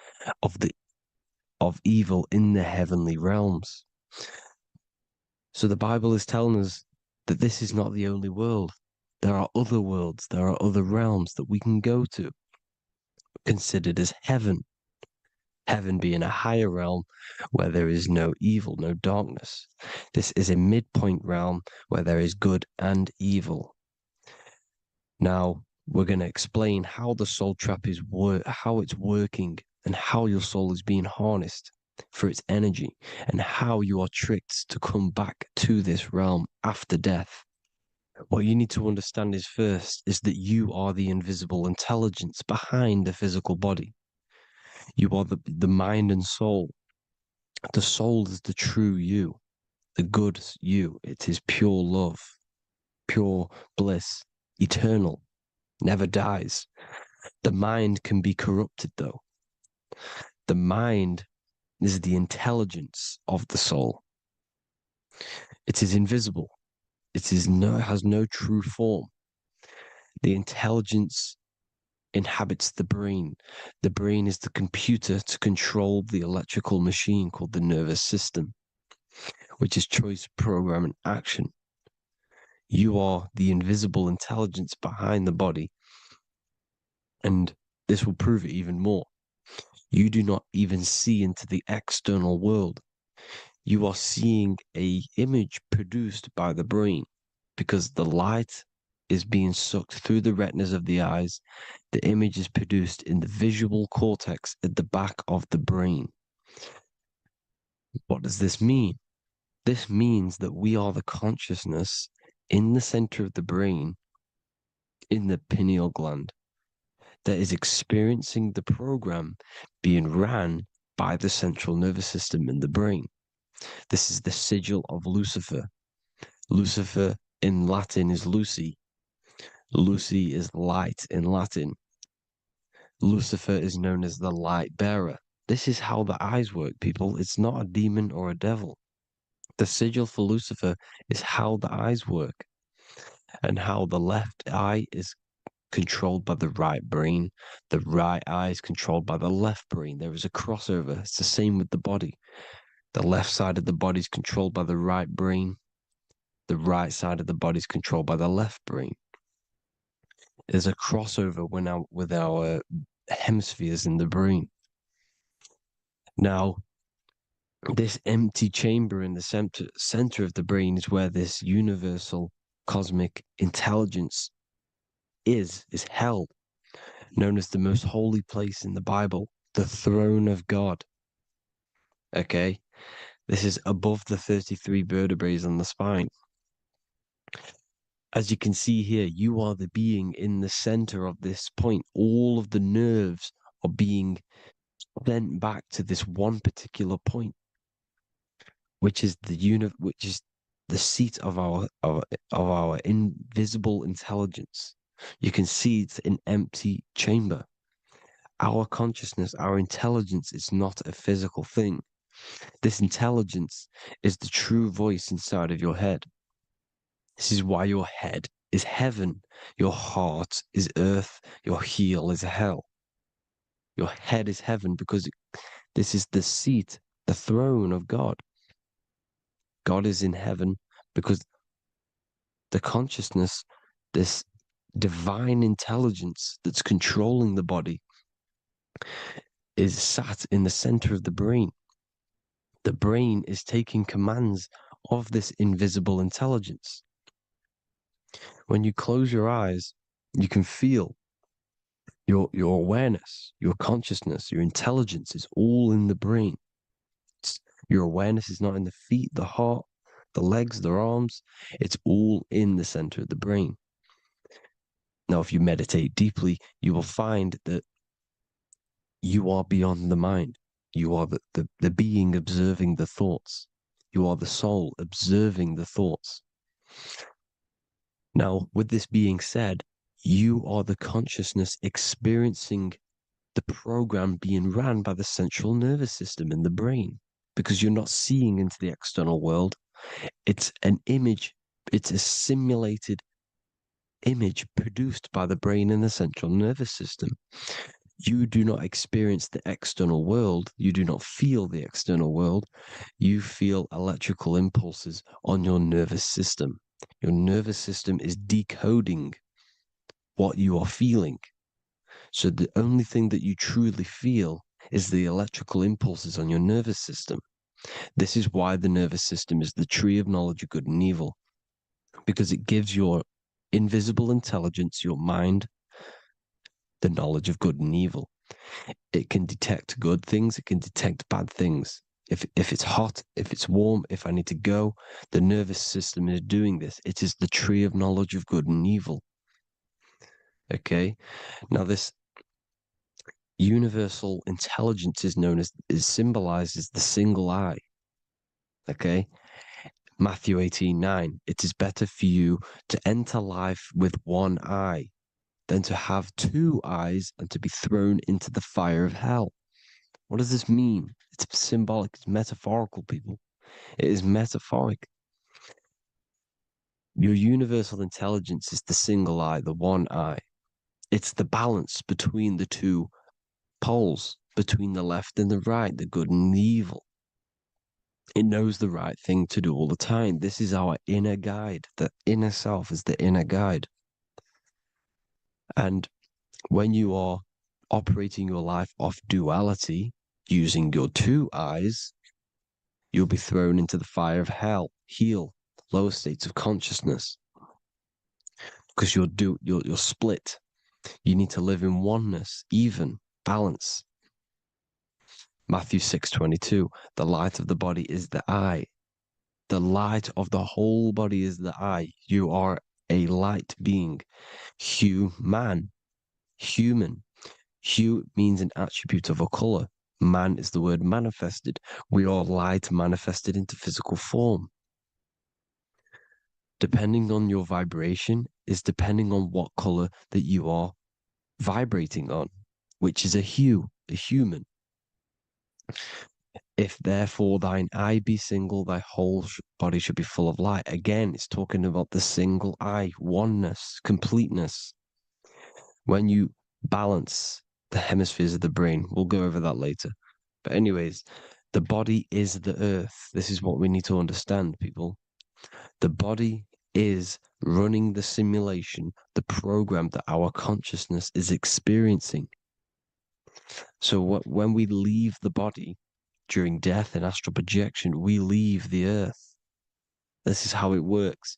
of evil in the heavenly realms. So the Bible is telling us that this is not the only world. There are other worlds, there are other realms that we can go to, considered as heaven. Heaven being a higher realm where there is no evil, no darkness. This is a midpoint realm where there is good and evil. Now, we're going to explain how the soul trap is how it's working, and how your soul is being harnessed for its energy, and how you are tricked to come back to this realm after death. What you need to understand is first is that you are the invisible intelligence behind the physical body. You are the mind and soul. The soul is the true you, the good you. It is pure love, pure bliss, eternal, never dies. The mind can be corrupted, though. The mind is the intelligence of the soul. It is invisible. It has no true form. The intelligence inhabits the brain. The brain is the computer to control the electrical machine called the nervous system, which is choice, program, and action. You are the invisible intelligence behind the body, and this will prove it even more. You do not even see into the external world. You are seeing an image produced by the brain because the light is being sucked through the retinas of the eyes. The image is produced in the visual cortex at the back of the brain. What does this mean? This means that we are the consciousness in the center of the brain, in the pineal gland, that is experiencing the program being ran by the central nervous system in the brain. This is the sigil of Lucifer. Lucifer in Latin is Lucy. Lucy is light in Latin. Lucifer is known as the light bearer. This is how the eyes work, people. It's not a demon or a devil. The sigil for Lucifer is how the eyes work, and how the left eye is controlled by the right brain. The right eye is controlled by the left brain. There is a crossover. It's the same with the body. The left side of the body is controlled by the right brain. The right side of the body is controlled by the left brain. There's a crossover with our hemispheres in the brain. Now, this empty chamber in the center of the brain is where this universal cosmic intelligence is held, known as the most holy place in the Bible, the throne of God. Okay? This is above the 33 vertebrae on the spine. As you can see here, you are the being in the center of this point. All of the nerves are being sent back to this one particular point, which is which is the seat of our invisible intelligence. You can see it's an empty chamber. Our consciousness, our intelligence is not a physical thing. This intelligence is the true voice inside of your head. This is why your head is heaven, your heart is earth, your heel is hell. Your head is heaven because this is the seat, the throne of God. God is in heaven because the consciousness, this divine intelligence that's controlling the body, is sat in the center of the brain. The brain is taking commands of this invisible intelligence. When you close your eyes, you can feel your awareness, your consciousness, your intelligence is all in the brain. Your awareness is not in the feet, the heart, the legs, the arms. It's all in the center of the brain. Now, if you meditate deeply, you will find that you are beyond the mind. You are the being observing the thoughts. You are the soul observing the thoughts. Now, with this being said, you are the consciousness experiencing the program being ran by the central nervous system in the brain, because you're not seeing into the external world. It's an image, it's a simulated image produced by the brain and the central nervous system. You do not experience the external world. You do not feel the external world. You feel electrical impulses on your nervous system. Your nervous system is decoding what you are feeling. So the only thing that you truly feel is the electrical impulses on your nervous system. This is why the nervous system is the tree of knowledge of good and evil, because it gives your invisible intelligence, your mind, the knowledge of good and evil. It can detect good things, it can detect bad things. If it's hot, if it's warm, if I need to go, the nervous system is doing this. It is the tree of knowledge of good and evil. Okay? Now this universal intelligence is symbolized as the single eye. Okay? Matthew 18:9. It is better for you to enter life with one eye than to have two eyes and to be thrown into the fire of hell. What does this mean? It's symbolic, it's metaphorical, people. It is metaphoric. Your universal intelligence is the single eye, the one eye. It's the balance between the two poles, between the left and the right, the good and the evil. It knows the right thing to do all the time. This is our inner guide. The inner self is the inner guide. And when you are operating your life off duality, using your two eyes, you'll be thrown into the fire of hell, lower states of consciousness, because you're split. You need to live in oneness, even, balance. Matthew 6:22, the light of the body is the eye. The light of the whole body is the eye. You are a light being. Human. Hue means an attribute of a color. Man is the word manifested. We are light manifested into physical form. Depending on your vibration is depending on what color that you are vibrating on, which is a hue, a human. If therefore thine eye be single, thy whole body should be full of light. Again, it's talking about the single eye, oneness, completeness. When you balance the hemispheres of the brain, we'll go over that later. But anyways, the body is the earth. This is what we need to understand, people. The body is running the simulation, the program that our consciousness is experiencing. So when we leave the body during death and astral projection, we leave the earth. This is how it works.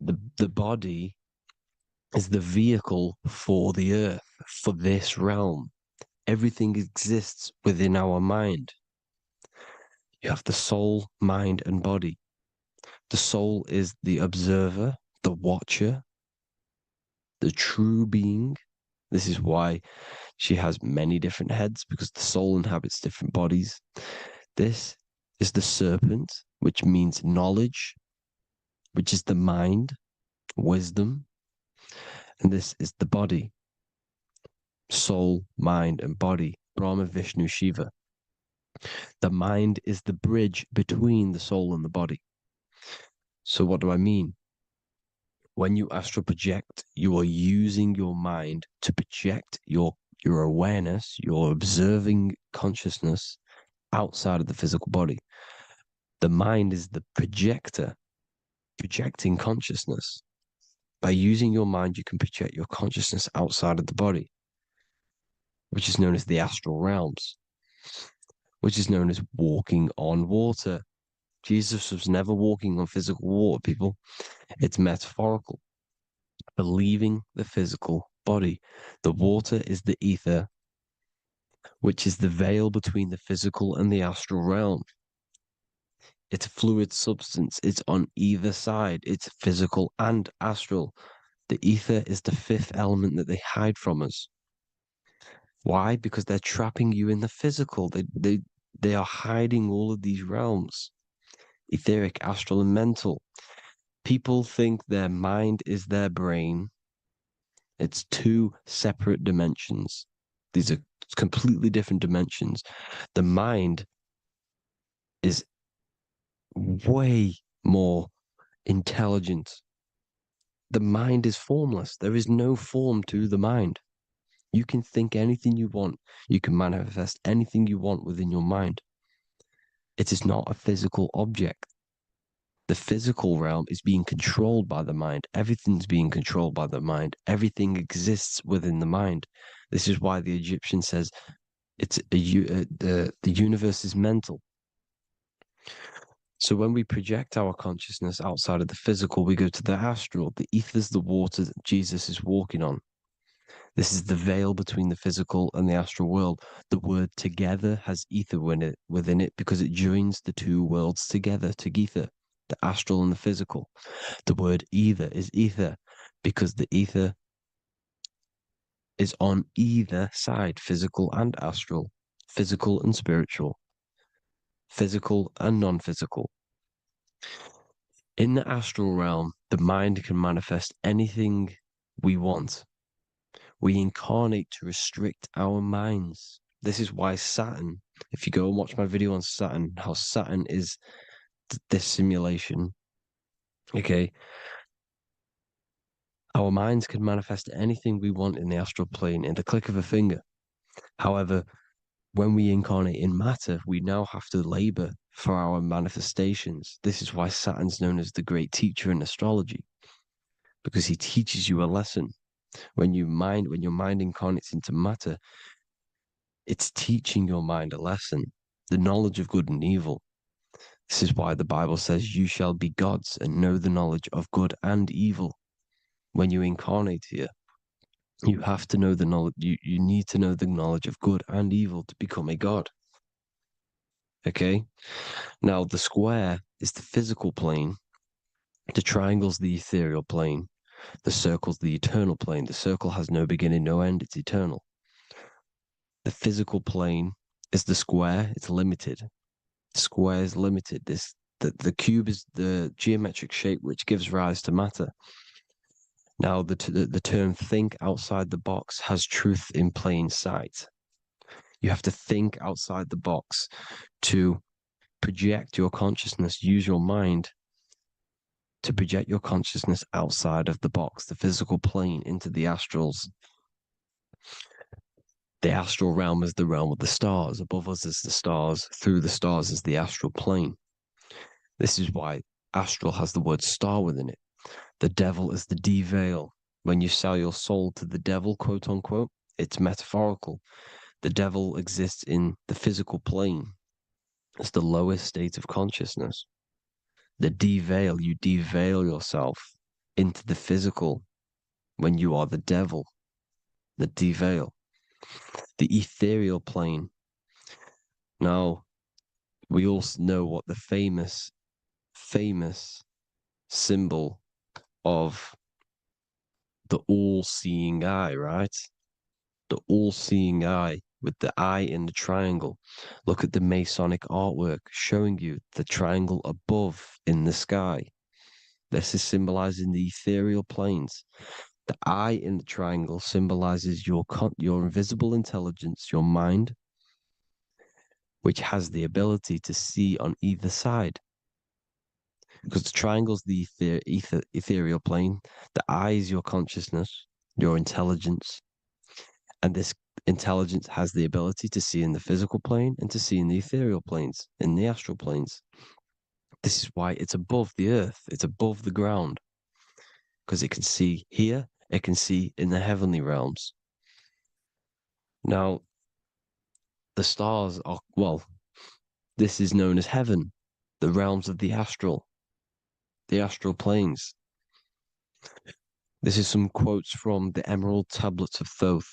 The body is the vehicle for the earth, for this realm. Everything exists within our mind. You have the soul, mind, and body. The soul is the observer, the watcher, the true being. This is why she has many different heads, because the soul inhabits different bodies. This is the serpent, which means knowledge, which is the mind, wisdom. And this is the body, soul, mind, and body, Brahma, Vishnu, Shiva. The mind is the bridge between the soul and the body. So what do I mean? When you astral project, you are using your mind to project your awareness, your observing consciousness outside of the physical body. The mind is the projector, projecting consciousness. By using your mind, you can project your consciousness outside of the body, which is known as the astral realms, which is known as walking on water. Jesus was never walking on physical water, people. It's metaphorical. Believing the physical body. The water is the ether, which is the veil between the physical and the astral realm. It's a fluid substance. It's on either side. It's physical and astral. The ether is the fifth element that they hide from us. Why? Because they're trapping you in the physical. They are hiding all of these realms. Etheric, astral, and mental. People think their mind is their brain. It's two separate dimensions. These are completely different dimensions. The mind is way more intelligent. The mind is formless. There is no form to the mind. You can think anything you want. You can manifest anything you want within your mind. It is not a physical object. The physical realm is being controlled by the mind. Everything's being controlled by the mind. Everything exists within the mind. This is why the Egyptian says the universe is mental. So when we project our consciousness outside of the physical, we go to the astral. The ether is the water that Jesus is walking on. This is the veil between the physical and the astral world. The word together has ether within it because it joins the two worlds together, together, the astral and the physical. The word either is ether because the ether is on either side, physical and astral, physical and spiritual, physical and non-physical. In the astral realm, the mind can manifest anything we want. We incarnate to restrict our minds. This is why Saturn, if you go and watch my video on Saturn, how Saturn is this simulation, okay? Our minds can manifest anything we want in the astral plane in the click of a finger. However, when we incarnate in matter, we now have to labor for our manifestations. This is why Saturn's known as the great teacher in astrology, because he teaches you a lesson. When your mind incarnates into matter, it's teaching your mind a lesson, the knowledge of good and evil. This is why the Bible says, you shall be gods and know the knowledge of good and evil. When you incarnate here, you have to know the knowledge, you need to know the knowledge of good and evil to become a god. Okay? Now, the square is the physical plane, the triangle's the ethereal plane, the circle's the eternal plane. The circle has no beginning, no end, it's eternal. The physical plane is the square, it's limited. The square is limited. The cube is the geometric shape which gives rise to matter. Now, the term think outside the box has truth in plain sight. You have to think outside the box to project your consciousness, use your mind to project your consciousness outside of the box, the physical plane, into the astrals. The astral realm is the realm of the stars. Above us is the stars. Through the stars is the astral plane. This is why astral has the word star within it. The devil is the deveil. When you sell your soul to the devil, quote unquote, it's metaphorical. The devil exists in the physical plane. It's the lowest state of consciousness. The deveil, you deveil yourself into the physical when you are the devil. The deveil. The ethereal plane. Now, we all know what the famous symbol of the all-seeing eye, right? The all-seeing eye with the eye in the triangle. Look at the Masonic artwork showing you the triangle above in the sky. This is symbolizing the ethereal planes. The eye in the triangle symbolizes your invisible intelligence, your mind, which has the ability to see on either side. Because the triangle's the ethereal plane. The eye is your consciousness, your intelligence. And this intelligence has the ability to see in the physical plane and to see in the ethereal planes, in the astral planes. This is why it's above the earth. It's above the ground. Because it can see here, it can see in the heavenly realms. Now, the stars are, well, this is known as heaven, the realms of the astral planes. This is some quotes from the Emerald Tablets of Thoth.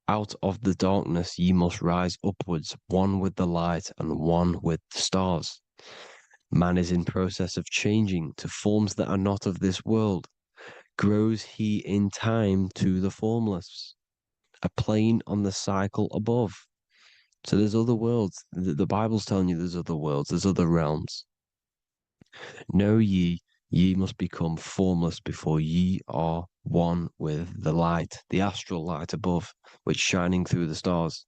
Out of the darkness ye must rise upwards, one with the light and one with the stars. Man is in process of changing to forms that are not of this world. Grows he in time to the formless, a plane on the cycle above. So there's other worlds. The Bible's telling you there's other worlds, there's other realms. Know ye must become formless before ye are one with the light, the astral light above, which shining through the stars.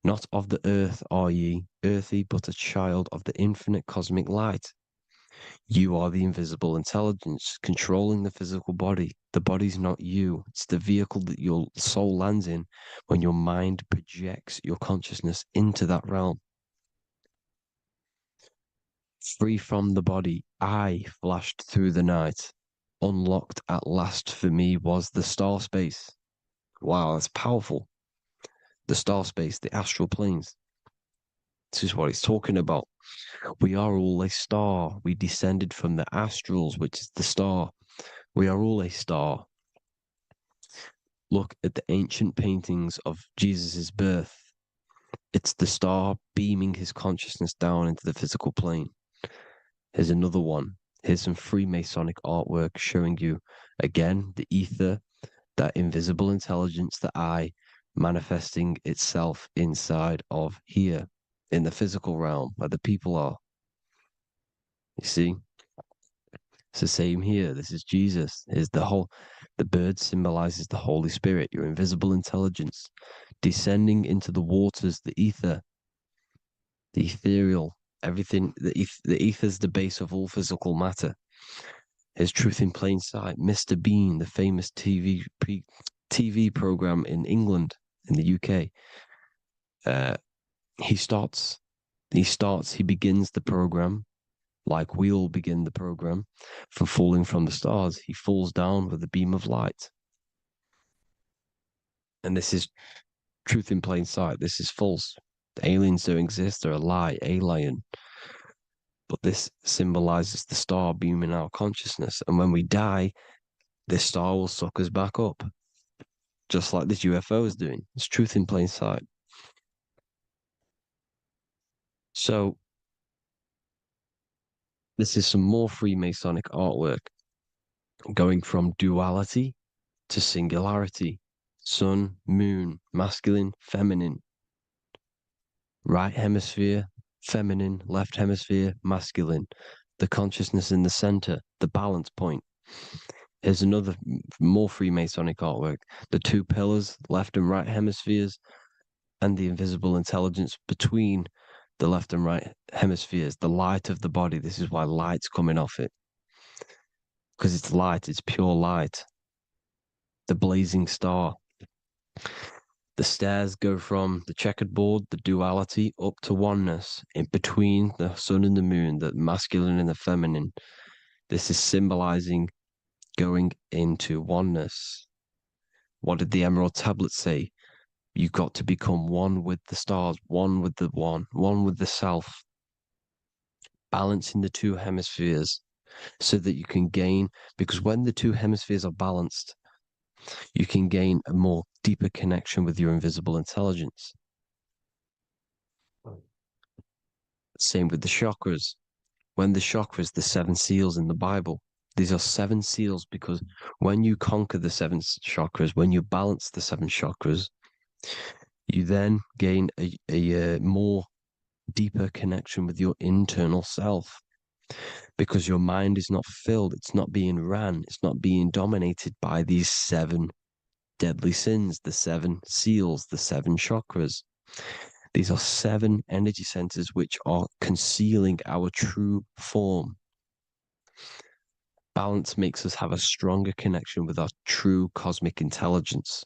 Not of the earth are ye, earthy, but a child of the infinite cosmic light. You are the invisible intelligence controlling the physical body. The body's not you. It's the vehicle that your soul lands in when your mind projects your consciousness into that realm. Free from the body, I flashed through the night. Unlocked at last for me was the star space. Wow, that's powerful. The star space, the astral planes. This is what it's talking about. We are all a star. We descended from the astrals, which is the star. We are all a star. Look at the ancient paintings of Jesus' birth. It's the star beaming his consciousness down into the physical plane. Here's another one. Here's some Freemasonic artwork showing you, again, the ether, that invisible intelligence, the eye, manifesting itself inside of here, in the physical realm, where the people are. You see? It's the same here. This is Jesus. Here's the bird symbolizes the Holy Spirit, your invisible intelligence, descending into the waters, the ether, the ethereal, everything. The ether is the base of all physical matter. His Truth in Plain Sight, Mr. Bean, the famous TV program in England, in the UK. He begins the program like we all begin the program from falling from the stars. He falls down with a beam of light. And this is Truth in Plain Sight. This is false. The aliens don't exist. They're a lie, alien. But this symbolizes the star beaming our consciousness. And when we die, this star will suck us back up. Just like this UFO is doing. It's Truth in Plain Sight. So, this is some more Freemasonic artwork. Going from duality to singularity. Sun, moon, masculine, feminine. Right hemisphere, feminine, left hemisphere, masculine. The consciousness in the center, the balance point. Here's another more Freemasonic artwork. The two pillars, left and right hemispheres, and the invisible intelligence between the left and right hemispheres, the light of the body. This is why light's coming off it. Because it's light, it's pure light. The blazing star. The stairs go from the checkered board, the duality, up to oneness, in between the sun and the moon, the masculine and the feminine. This is symbolizing going into oneness. What did the Emerald Tablet say? You've got to become one with the stars, one with the one with the self. Balancing the two hemispheres so that you can gain, because when the two hemispheres are balanced, you can gain a more deeper connection with your invisible intelligence. Same with the chakras. When the chakras, the 7 seals in the Bible, these are 7 seals because when you conquer the 7 chakras, when you balance the 7 chakras, you then gain a more deeper connection with your internal self because your mind is not filled, it's not being ran, it's not being dominated by these 7 deadly sins, the 7 seals, the 7 chakras. These are 7 energy centers which are concealing our true form. Balance makes us have a stronger connection with our true cosmic intelligence.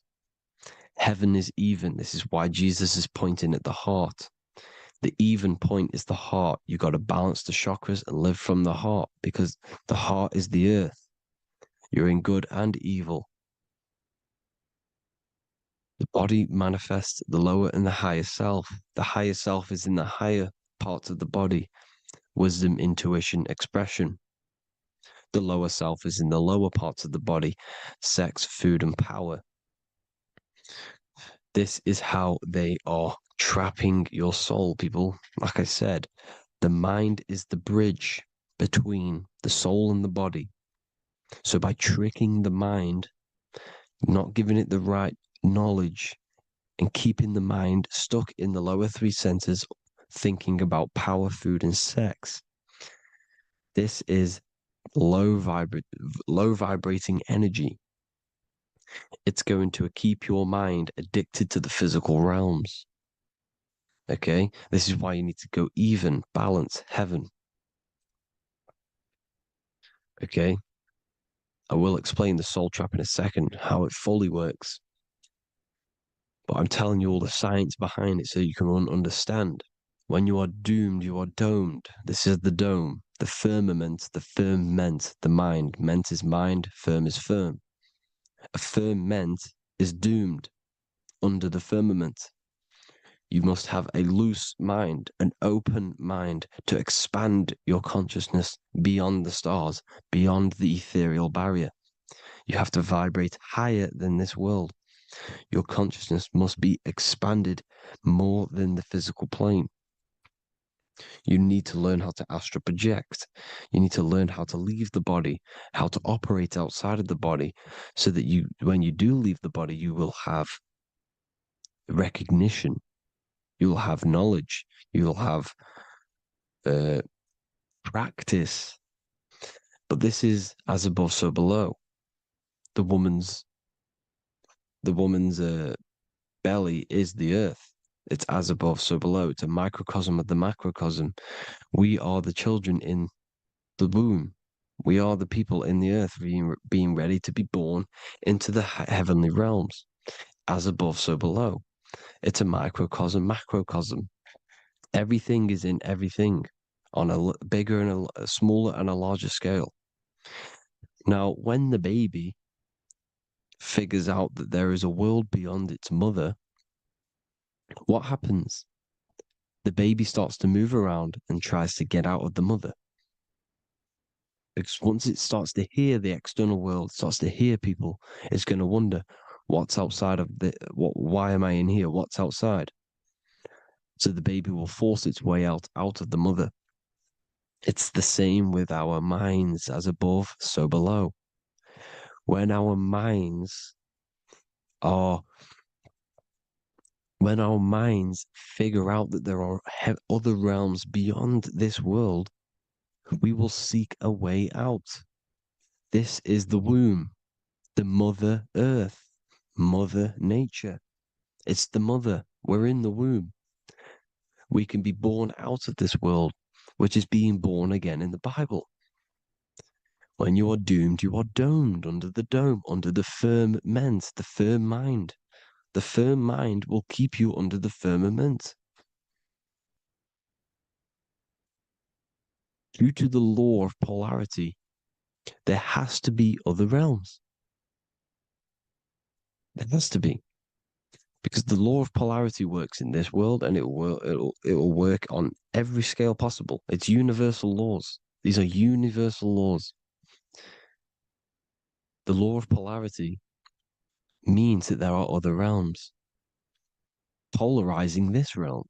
Heaven is even. This is why Jesus is pointing at the heart. The even point is the heart. You got to balance the chakras and live from the heart because the heart is the earth. You're in good and evil. The body manifests the lower and the higher self. The higher self is in the higher parts of the body. Wisdom, intuition, expression. The lower self is in the lower parts of the body. Sex, food, and power. This is how they are trapping your soul, people. Like I said, the mind is the bridge between the soul and the body. So by tricking the mind, not giving it the right knowledge, and keeping the mind stuck in the lower 3 centers, thinking about power, food, and sex, this is low vibrating energy. It's going to keep your mind addicted to the physical realms. Okay? This is why you need to go even, balance, heaven. Okay? I will explain the soul trap in a second, how it fully works. But I'm telling you all the science behind it so you can understand. When you are doomed, you are domed. This is the dome, the firmament, the firmament, the mind. Ment is mind, firm is firm. A firmament is doomed under the firmament. You must have a loose mind, an open mind to expand your consciousness beyond the stars, beyond the ethereal barrier. You have to vibrate higher than this world. Your consciousness must be expanded more than the physical plane. You need to learn how to astral project. You need to learn how to leave the body, how to operate outside of the body, so that you, when you do leave the body, you will have recognition. You'll have knowledge. You'll have practice. But this is as above, so below. The woman's belly is the earth. It's as above, so below. It's a microcosm of the macrocosm. We are the children in the womb. We are the people in the earth being ready to be born into the heavenly realms. As above, so below. It's a microcosm, macrocosm. Everything is in everything on a bigger and a smaller and a larger scale. Now, when the baby figures out that there is a world beyond its mother, what happens? The baby starts to move around and tries to get out of the mother. Because once it starts to hear the external world, starts to hear people, it's going to wonder, what's outside of why am I in here? What's outside? So the baby will force its way out of the mother. It's the same with our minds, as above, so below. When our minds figure out that there are other realms beyond this world, we will seek a way out. This is the womb, the mother earth, mother nature. It's the mother. We're in the womb. We can be born out of this world, which is being born again in the Bible. When you are doomed, you are domed under the dome, under the firmament, the firm mind. The firm mind will keep you under the firmament. Due to the law of polarity, there has to be other realms. There has to be. Because the law of polarity works in this world, and it will work on every scale possible. It's universal laws. These are universal laws. The law of polarity means that there are other realms polarizing this realm.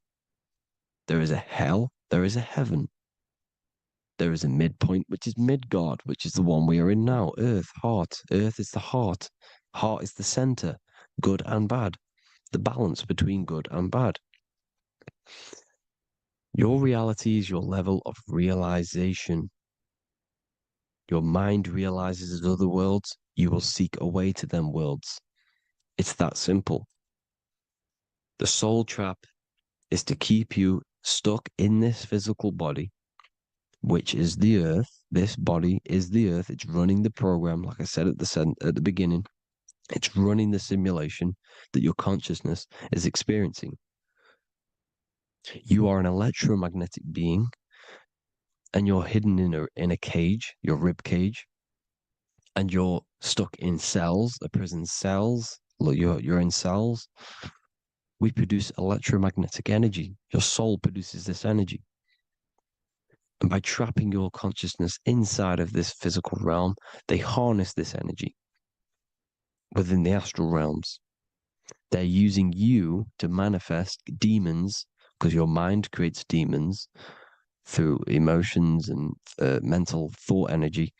There is a hell, there is a heaven. There is a midpoint, which is Midgard, which is the one we are in now. Earth, heart. Earth is the heart. Heart is the center, good and bad. The balance between good and bad. Your reality is your level of realization. Your mind realizes other worlds, you will seek a way to them worlds. It's that simple. The soul trap is to keep you stuck in this physical body, which is the earth. This body is the earth. It's running the program, like I said at the beginning. It's running the simulation that your consciousness is experiencing. You are an electromagnetic being, and you're hidden in a cage, your rib cage, and you're stuck in cells, a prison cells. Look, you're in cells. We produce electromagnetic energy. Your soul produces this energy. And by trapping your consciousness inside of this physical realm, they harness this energy within the astral realms. They're using you to manifest demons, because your mind creates demons through emotions and mental thought energy,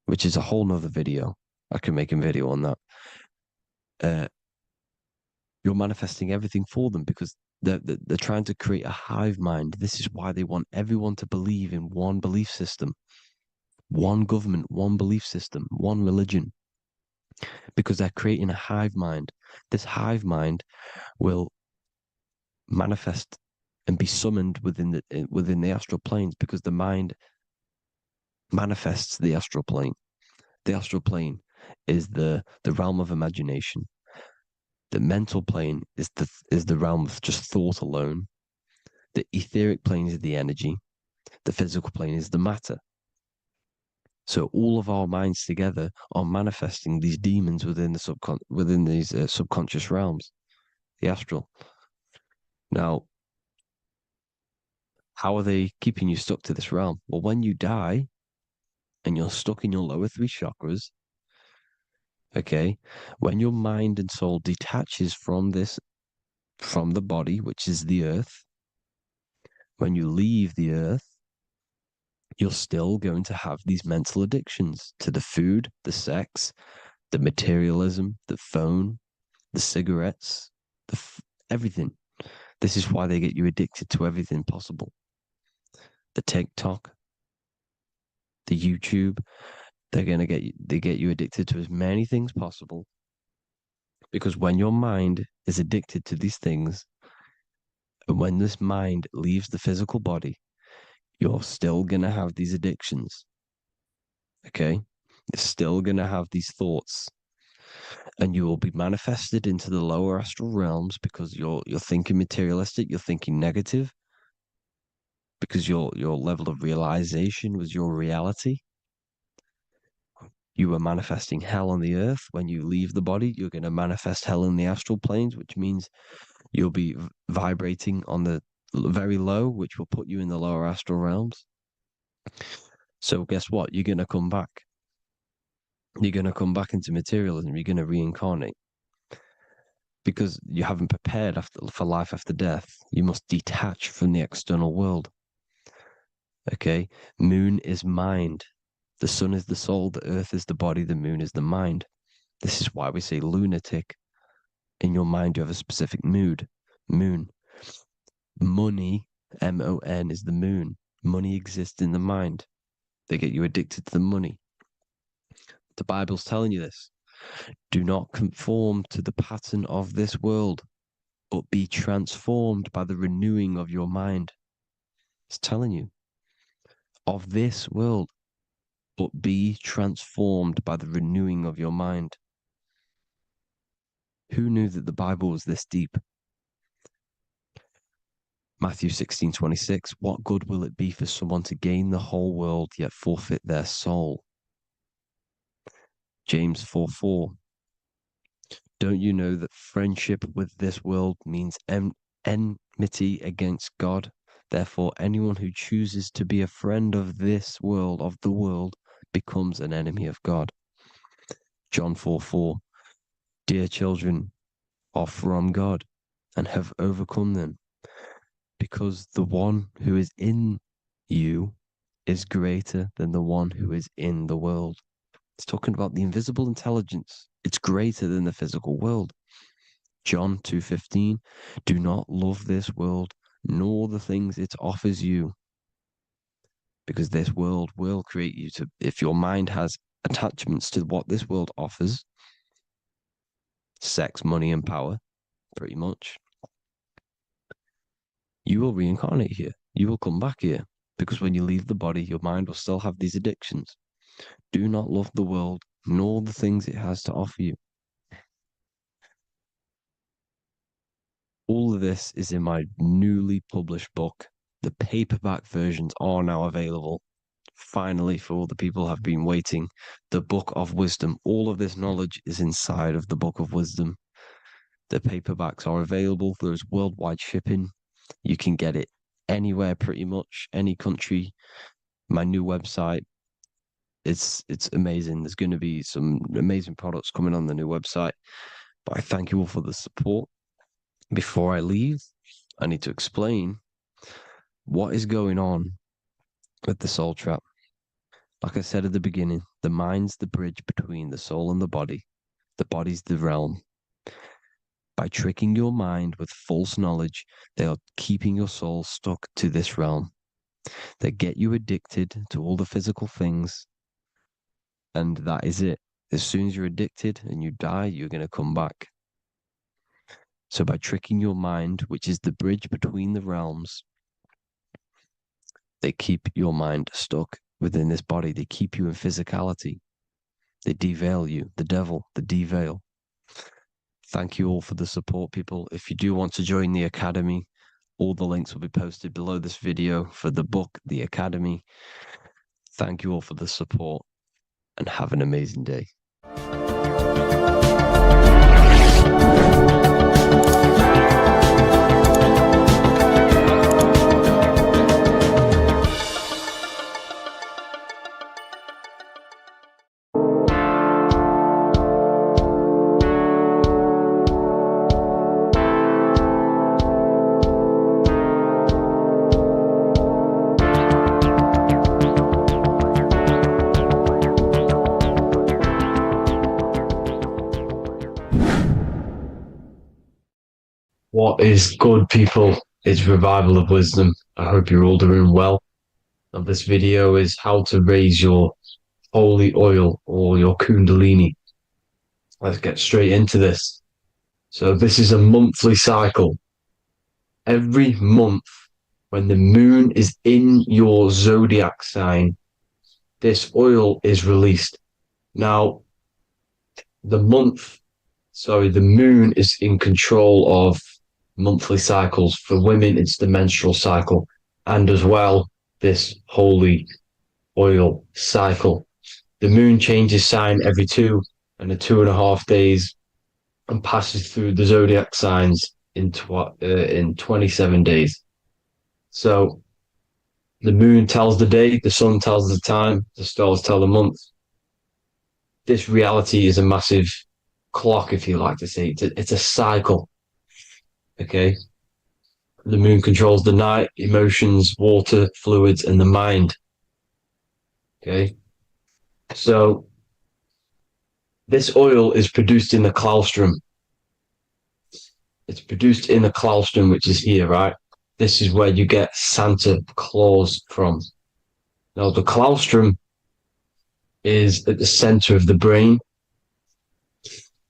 which is a whole nother video. I can make a video on that. You're manifesting everything for them because they're trying to create a hive mind. This is why they want everyone to believe in one belief system, one government, one belief system, one religion, because they're creating a hive mind. This hive mind will manifest and be summoned within the astral planes, because the mind manifests the astral plane. The astral plane is the realm of imagination. The mental plane is the realm of just thought alone. The etheric plane is the energy. The physical plane is the matter. So all of our minds together are manifesting these demons within these subconscious realms, the astral. Now, how are they keeping you stuck to this realm? Well, when you die and you're stuck in your lower three chakras, okay, when your mind and soul detaches from the body, which is the earth, when you leave the earth, you're still going to have these mental addictions to the food, the sex, the materialism, the phone, the cigarettes, everything. This is why they get you addicted to everything possible. The TikTok, the YouTube, they get you addicted to as many things possible. Because when your mind is addicted to these things, and when this mind leaves the physical body, you're still going to have these addictions. Okay? You're still going to have these thoughts, and you will be manifested into the lower astral realms because you're thinking materialistic, you're thinking negative, because your level of realization was your reality. You were manifesting hell on the earth. When you leave the body, you're going to manifest hell in the astral planes, which means you'll be vibrating on the very low, which will put you in the lower astral realms. So guess what? You're going to come back. You're going to come back into materialism. You're going to reincarnate. Because you haven't prepared for life after death. You must detach from the external world. Okay? Moon is mind. The sun is the soul. The earth is the body. The moon is the mind. This is why we say lunatic. In your mind, you have a specific mood. Moon. Money, M-O-N, is the moon. Money exists in the mind. They get you addicted to the money. The Bible's telling you this. Do not conform to the pattern of this world, but be transformed by the renewing of your mind. It's telling you. Of this world, but be transformed by the renewing of your mind. Who knew that the Bible was this deep? Matthew 16:26, what good will it be for someone to gain the whole world yet forfeit their soul? James 4:4, don't you know that friendship with this world means enmity against God? Therefore, anyone who chooses to be a friend of this world, of the world, becomes an enemy of God. John 4:4, dear children, are from God and have overcome them, because the one who is in you is greater than the one who is in the world. It's talking about the invisible intelligence. It's greater than the physical world. John 2:15, do not love this world, nor the things it offers you, because this world will create you to, if your mind has attachments to what this world offers, sex, money, and power, pretty much, you will reincarnate here. You will come back here, because when you leave the body, your mind will still have these addictions. Do not love the world, nor the things it has to offer you. All of this is in my newly published book. The paperback versions are now available. Finally, for all the people who have been waiting, the Book of Wisdom. All of this knowledge is inside of the Book of Wisdom. The paperbacks are available. There's worldwide shipping. You can get it anywhere, pretty much, any country. My new website, it's amazing. There's going to be some amazing products coming on the new website. But I thank you all for the support. Before I leave, I need to explain what is going on with the soul trap. Like I said at the beginning, the mind's the bridge between the soul and the body. The body's the realm. By tricking your mind with false knowledge, they are keeping your soul stuck to this realm. They get you addicted to all the physical things, and that is it. As soon as you're addicted and you die, you're going to come back. So by tricking your mind, which is the bridge between the realms, they keep your mind stuck within this body. They keep you in physicality. They deveil you, the devil, the deveil. Thank you all for the support, people. If you do want to join the Academy, all the links will be posted below this video for the book, The Academy. Thank you all for the support and have an amazing day. What is good, people? It's Revival of Wisdom. I hope you're all doing well. And this video is how to raise your holy oil or your kundalini. Let's get straight into this. So this is a monthly cycle. Every month, when the moon is in your zodiac sign, this oil is released. Now, the moon is in control of monthly cycles. For women, it's the menstrual cycle, and as well, this holy oil cycle. The moon changes sign every 2.5 days and passes through the zodiac signs in 27 days. So the moon tells the day, the sun tells the time, the stars tell the month. This reality is a massive clock, if you like to say. It's a cycle. Okay. The moon controls the night, emotions, water, fluids, and the mind. Okay. So this oil is produced in the claustrum. It's produced in the claustrum, which is here, right? This is where you get Santa Claus from. Now, the claustrum is at the center of the brain,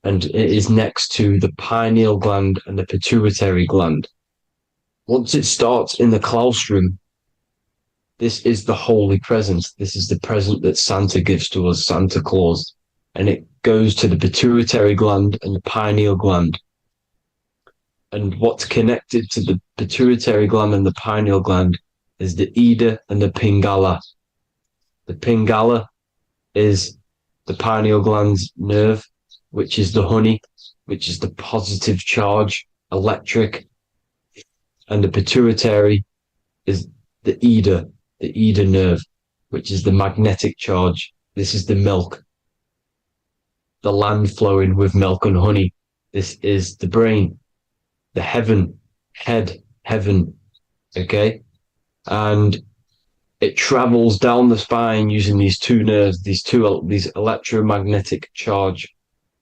and it is next to the pineal gland and the pituitary gland. Once it starts in the claustrum, this is the holy present. This is the present that Santa gives to us, Santa Claus. And it goes to the pituitary gland and the pineal gland. And what's connected to the pituitary gland and the pineal gland is the Ida and the Pingala. The Pingala is the pineal gland's nerve, which is the honey, which is the positive charge, electric. And the pituitary is the Ida nerve, which is the magnetic charge. This is the milk, the land flowing with milk and honey. This is the brain, the heaven, okay? And it travels down the spine using these two nerves, these electromagnetic charge.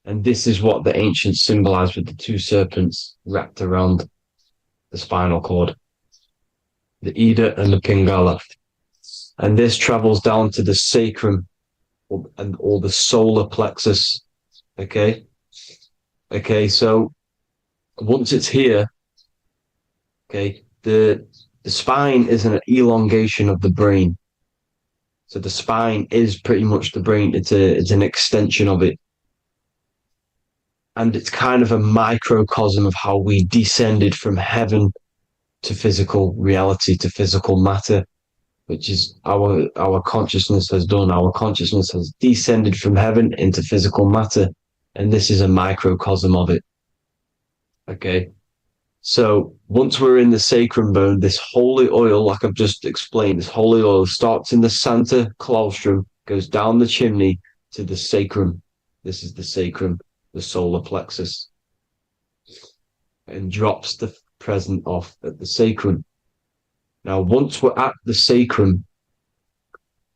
And this is what the ancients symbolized with the two serpents wrapped around the spinal cord, the Ida and the Pingala. And this travels down to the sacrum or the solar plexus. Okay. So once it's here, okay, the spine is an elongation of the brain. So the spine is pretty much the brain. It's an extension of it. And it's kind of a microcosm of how we descended from heaven to physical reality, to physical matter, which is our consciousness has done. Our consciousness has descended from heaven into physical matter. And this is a microcosm of it. Okay. So once we're in the sacrum bone, this holy oil, like I've just explained, this holy oil starts in the Santa Claustrum, goes down the chimney to the sacrum. This is the sacrum, the solar plexus, and drops the present off at the sacrum. Now, once we're at the sacrum,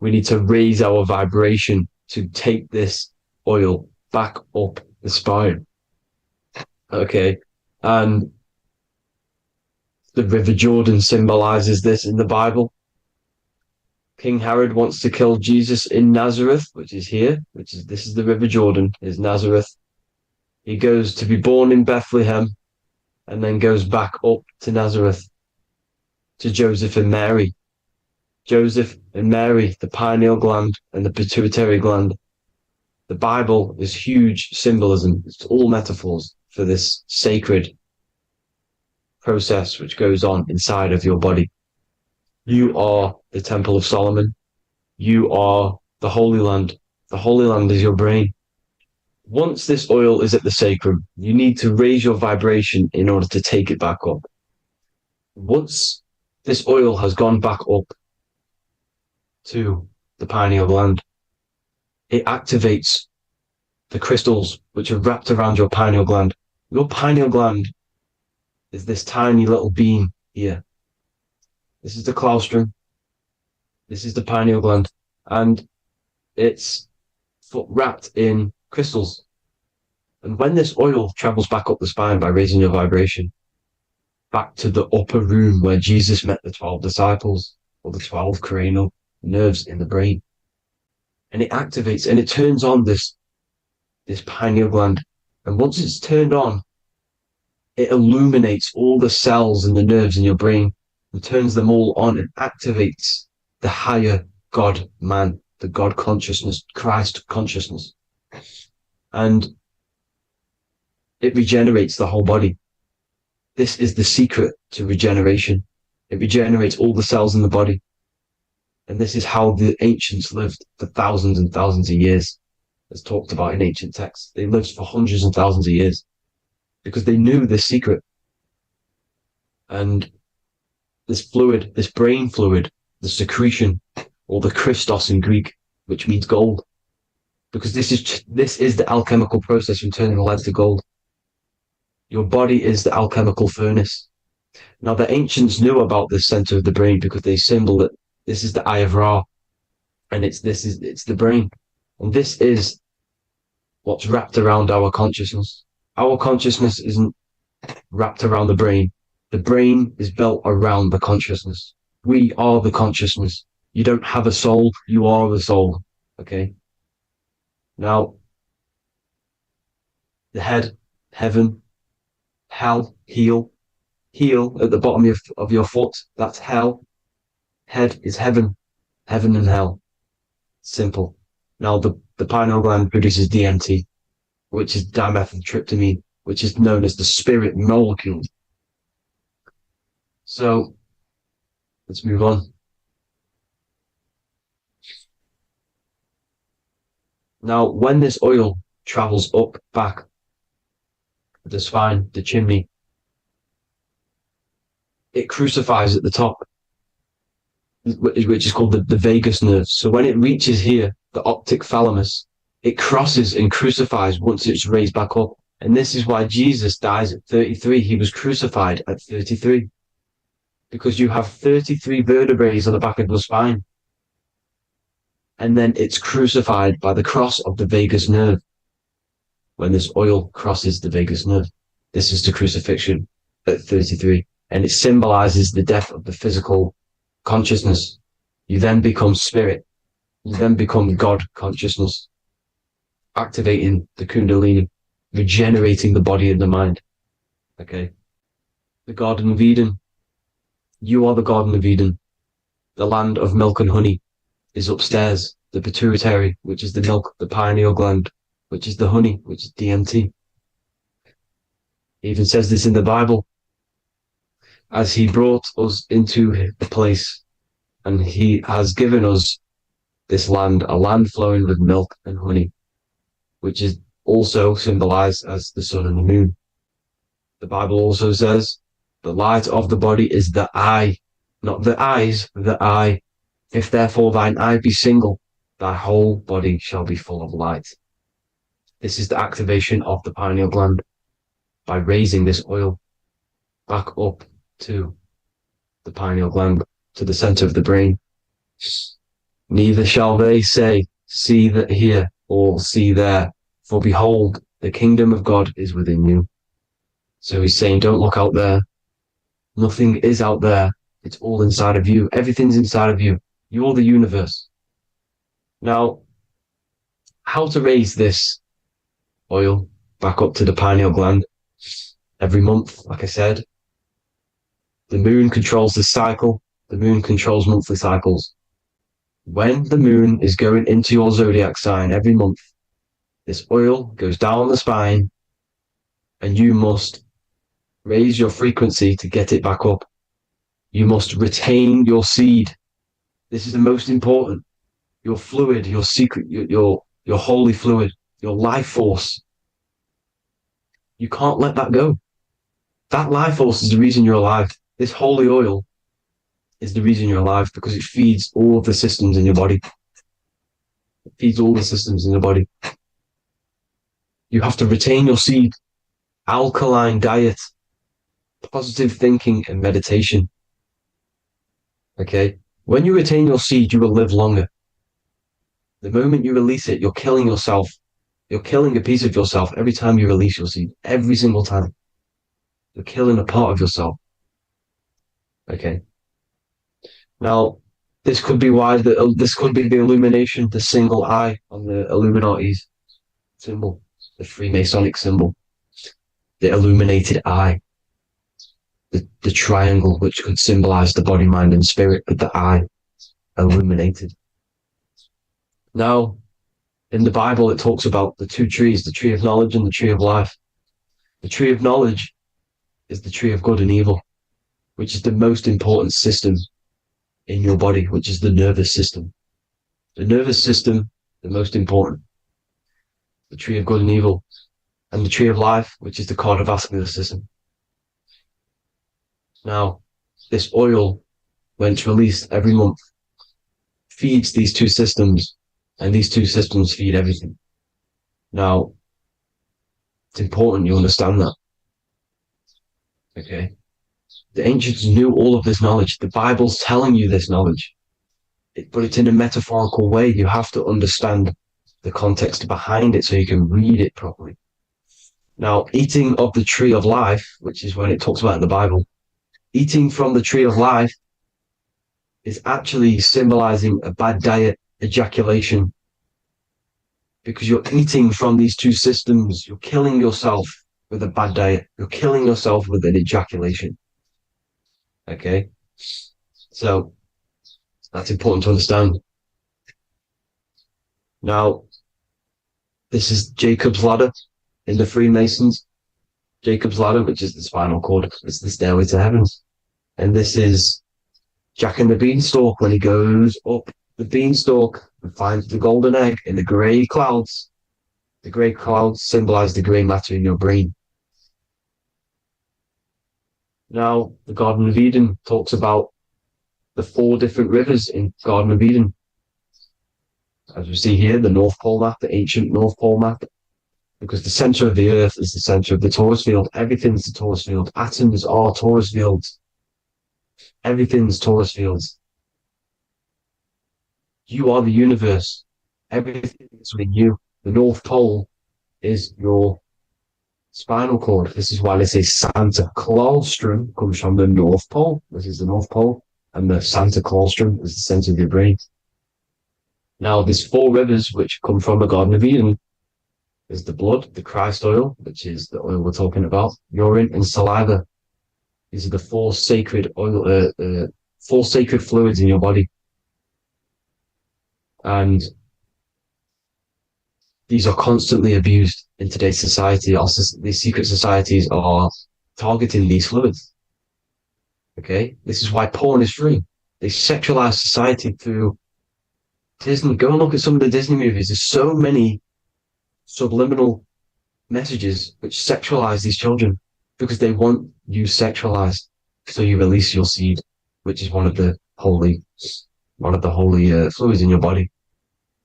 we need to raise our vibration to take this oil back up the spine. Okay. And the River Jordan symbolizes this in the Bible. King Herod wants to kill Jesus in Nazareth, which is here, this is the River Jordan, is Nazareth. He goes to be born in Bethlehem and then goes back up to Nazareth to Joseph and Mary. Joseph and Mary, the pineal gland and the pituitary gland. The Bible is huge symbolism. It's all metaphors for this sacred process which goes on inside of your body. You are the Temple of Solomon. You are the Holy Land. The Holy Land is your brain. Once this oil is at the sacrum, you need to raise your vibration in order to take it back up. Once this oil has gone back up to the pineal gland, it activates the crystals which are wrapped around your pineal gland. Your pineal gland is this tiny little beam here. This is the claustrum. This is the pineal gland. And it's wrapped in crystals. And when this oil travels back up the spine by raising your vibration, back to the upper room where Jesus met the 12 disciples, or the 12 cranial nerves in the brain, and it activates and it turns on this pineal gland. And once it's turned on, it illuminates all the cells and the nerves in your brain and turns them all on and activates the higher God man, the God consciousness, Christ consciousness. And it regenerates the whole body. This is the secret to regeneration. It regenerates all the cells in the body. And this is how the ancients lived for thousands and thousands of years, as talked about in ancient texts. They lived for hundreds and thousands of years because they knew this secret. And this fluid, this brain fluid, the secretion, or the Christos in Greek, which means gold, because this is the alchemical process from turning the lead to gold. Your body is the alchemical furnace. Now, the ancients knew about this center of the brain because they symbol it. This is the Eye of Ra, and it's the brain, and this is what's wrapped around our consciousness. Our consciousness isn't wrapped around the brain. The brain is built around the consciousness. We are the consciousness. You don't have a soul. You are the soul. Okay. Now, the head, heaven, hell, heel at the bottom of your foot. That's hell. Head is heaven and hell. Simple. Now, the pineal gland produces DMT, which is dimethyltryptamine, which is known as the spirit molecule. So, let's move on. Now, when this oil travels up, back, the spine, the chimney, it crucifies at the top, which is called the vagus nerve. So when it reaches here, the optic thalamus, it crosses and crucifies once it's raised back up. And this is why Jesus dies at 33. He was crucified at 33. Because you have 33 vertebrae on the back of the spine. And then it's crucified by the cross of the vagus nerve. When this oil crosses the vagus nerve, this is the crucifixion at 33. And it symbolizes the death of the physical consciousness. You then become spirit. You then become God consciousness, activating the Kundalini, regenerating the body and the mind. Okay. The Garden of Eden. You are the Garden of Eden. The land of milk and honey is upstairs. The pituitary, which is the milk, the pineal gland, which is the honey, which is DMT. It even says this in the Bible. As he brought us into the place, and he has given us this land, a land flowing with milk and honey, which is also symbolized as the sun and the moon. The Bible also says, the light of the body is the eye, not the eyes, the eye. If therefore thine eye be single, thy whole body shall be full of light. This is the activation of the pineal gland by raising this oil back up to the pineal gland, to the center of the brain. Neither shall they say, see that here, or see there, for behold, the kingdom of God is within you. So he's saying, don't look out there. Nothing is out there. It's all inside of you. Everything's inside of you. You're the universe. Now, how to raise this oil back up to the pineal gland? Every month, like I said. The moon controls the cycle. The moon controls monthly cycles. When the moon is going into your zodiac sign every month, this oil goes down the spine and you must raise your frequency to get it back up. You must retain your seed. This is the most important. Your fluid, your secret, your holy fluid, your life force. You can't let that go. That life force is the reason you're alive. This holy oil is the reason you're alive because it feeds all of the systems in your body. It feeds all the systems in your body. You have to retain your seed. Alkaline diet, positive thinking and meditation. Okay? When you retain your seed, you will live longer. The moment you release it, you're killing yourself. You're killing a piece of yourself every time you release your seed. Every single time. You're killing a part of yourself. Okay? Now, this could be why this could be the illumination, the single eye on the Illuminati's symbol, the Freemasonic symbol, the illuminated eye, the triangle, which could symbolize the body, mind, and spirit, but the eye illuminated. Now, in the Bible, it talks about the two trees, the tree of knowledge and the tree of life. The tree of knowledge is the tree of good and evil, which is the most important system in your body, which is the nervous system. The nervous system, the most important. The tree of good and evil. And the tree of life, which is the cardiovascular system. Now, this oil, when it's released every month, feeds these two systems, and these two systems feed everything. Now, it's important you understand that. Okay? The ancients knew all of this knowledge. The Bible's telling you this knowledge. But it's in a metaphorical way. You have to understand the context behind it so you can read it properly. Now, eating of the tree of life, which is when it talks about in the Bible, eating from the tree of life is actually symbolizing a bad diet, ejaculation, because you're eating from these two systems. You're killing yourself with a bad diet. You're killing yourself with an ejaculation. Okay? So, that's important to understand. Now, this is Jacob's ladder in the Freemasons. Jacob's ladder, which is the spinal cord, it's the stairway to heaven. And this is Jack and the Beanstalk when he goes up the beanstalk and finds the golden egg in the grey clouds. The grey clouds symbolize the grey matter in your brain. Now, the Garden of Eden talks about the 4 different rivers in Garden of Eden. As we see here, the North Pole map, the ancient North Pole map, because the center of the earth is the center of the torus field. Everything's the torus field. Atoms are torus fields. Everything's torus fields. You are the universe. Everything is within you. The North Pole is your spinal cord. This is why they say Santa Claustrum comes from the North Pole. This is the North Pole. And the Santa Claustrum is the center of your brain. Now, there's 4 rivers which come from the Garden of Eden. There's the blood, the Christ oil, which is the oil we're talking about, urine, and saliva. These are the 4 sacred oil, 4 sacred fluids in your body. And these are constantly abused in today's society. Also, these secret societies are targeting these fluids. Okay? This is why porn is free. They sexualize society through Disney. Go and look at some of the Disney movies. There's so many subliminal messages which sexualize these children because they want you sexualized. So you release your seed, which is one of the holy fluids in your body,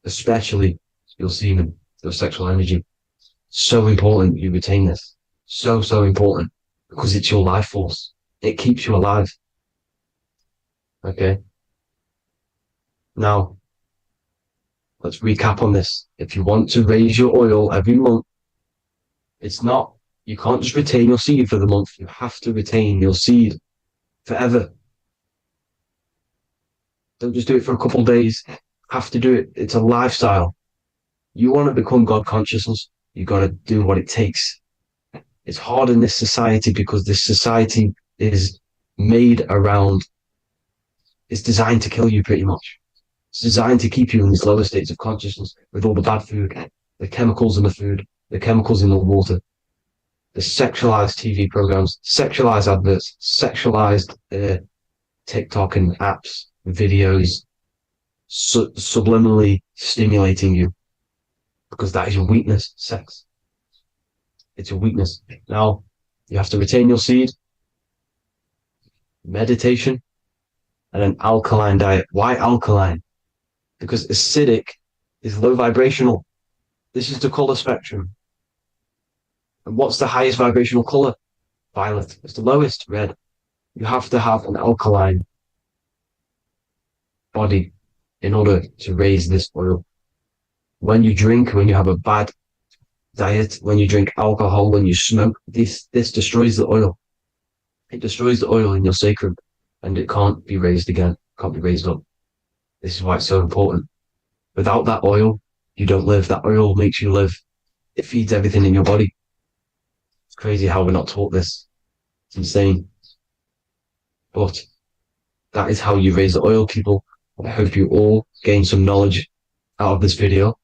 especially your semen, your sexual energy. So important you retain this. So important because it's your life force. It keeps you alive. Okay. Now, let's recap on this. If you want to raise your oil every month, you can't just retain your seed for the month. You have to retain your seed forever. Don't just do it for a couple of days. You have to do it. It's a lifestyle. You want to become God consciousness, you got to do what it takes. It's hard in this society because this society is it's designed to kill you pretty much. It's designed to keep you in these lower states of consciousness with all the bad food, the chemicals in the food, the chemicals in the water, the sexualized TV programs, sexualized adverts, sexualized TikTok and apps, videos, subliminally stimulating you because that is your weakness, sex. It's your weakness. Now, you have to retain your seed, meditation, and an alkaline diet. Why alkaline? Because acidic is low vibrational. This is the color spectrum. And what's the highest vibrational color? Violet. It's the lowest, red. You have to have an alkaline body in order to raise this oil. When you drink, when you have a bad diet, when you drink alcohol, when you smoke, this destroys the oil. It destroys the oil in your sacrum and it can't be raised again, can't be raised up. This is why it's so important. Without that oil, you don't live. That oil makes you live. It feeds everything in your body. It's crazy how we're not taught this. It's insane. But that is how you raise the oil, people. I hope you all gain some knowledge out of this video.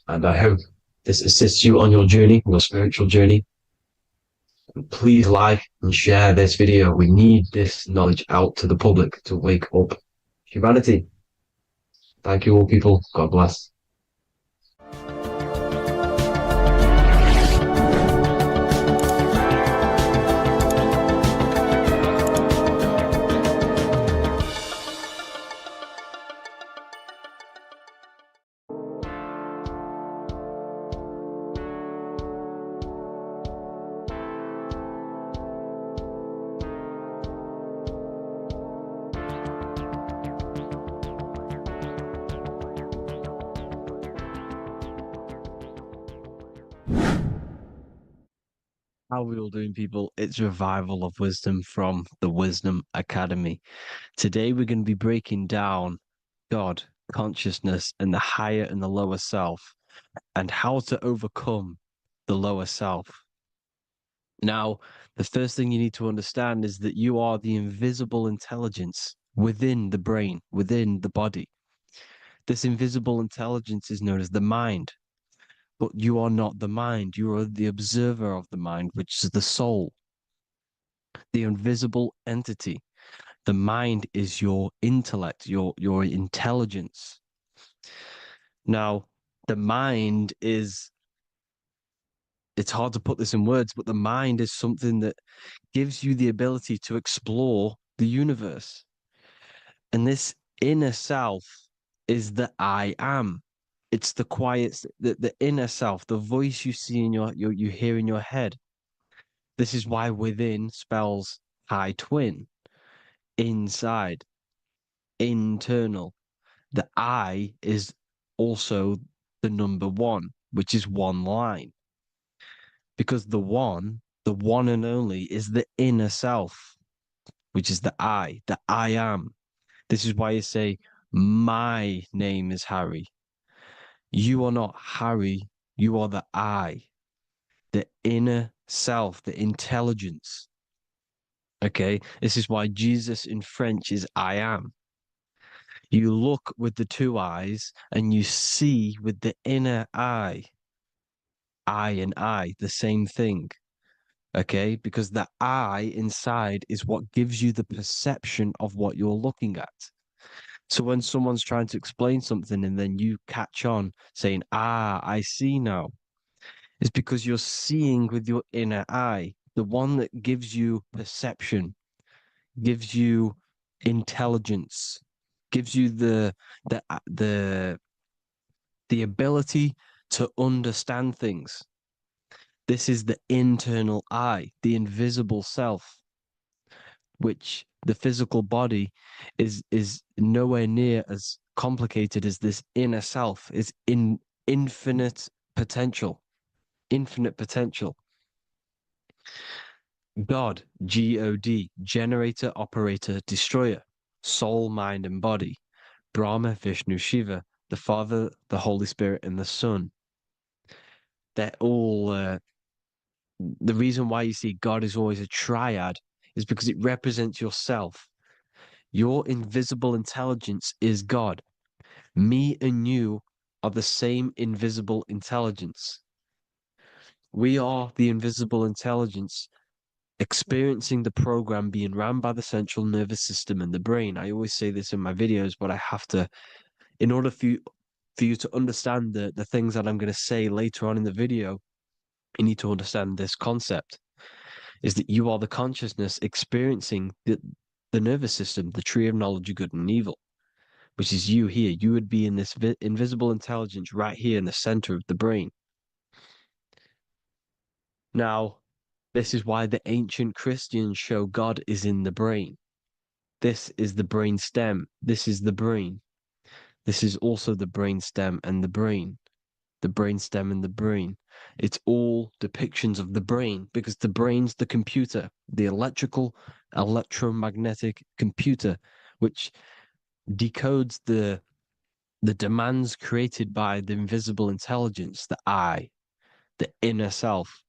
And I hope this assists you on your journey, your spiritual journey. And please like and share this video. We need this knowledge out to the public to wake up humanity. Thank you all, people. God bless. How are we all doing, people? It's Revival of Wisdom from the Wisdom Academy. Today we're going to be breaking down God, consciousness, and the higher and the lower self, and how to overcome the lower self. Now, the first thing you need to understand is that you are the invisible intelligence within the brain, within the body. This invisible intelligence is known as the mind. But you are not the mind. You are the observer of the mind, which is the soul, the invisible entity. The mind is your intellect, your intelligence. Now, the mind is, it's hard to put this in words, but the mind is something that gives you the ability to explore the universe. And this inner self is the I am. It's the quiet, the inner self, the voice you see in you hear in your head. This is why within spells high twin, inside, internal. The I is also the number one, which is one line. Because the one and only, is the inner self, which is the I am. This is why you say, my name is Harry. You are not Harry, you are the I, the inner self, the intelligence. Okay, this is why Jesus in French is I am. You look with the two eyes and you see with the inner eye. I and I, the same thing. Okay, because the I inside is what gives you the perception of what you're looking at. So when someone's trying to explain something and then you catch on saying, I see now, it's because you're seeing with your inner eye, the one that gives you perception, gives you intelligence, gives you the ability to understand things. This is the internal I, the invisible self, which the physical body is nowhere near as complicated as this inner self. Is in infinite potential, infinite potential. God, God, generator, operator, destroyer, soul, mind, and body. Brahma, Vishnu, Shiva, the Father, the Holy Spirit, and the Son. They're all, the reason why you see God is always a triad is because it represents yourself. Your invisible intelligence is God. Me and you are the same invisible intelligence. We are the invisible intelligence experiencing the program being ran by the central nervous system and the brain. I always say this in my videos, but I have to, in order for you to understand the things that I'm going to say later on in the video, you need to understand this concept, is that you are the consciousness experiencing the nervous system, the tree of knowledge of good and evil, which is you here. You would be in this invisible intelligence right here in the center of the brain. Now, this is why the ancient Christians show God is in the brain. This is the brain stem. This is the brain. This is also the brain stem and the brain. The brain stem and the brain. It's all depictions of the brain because the brain's the computer, the electromagnetic computer, which decodes the demands created by the invisible intelligence, the I, the inner self,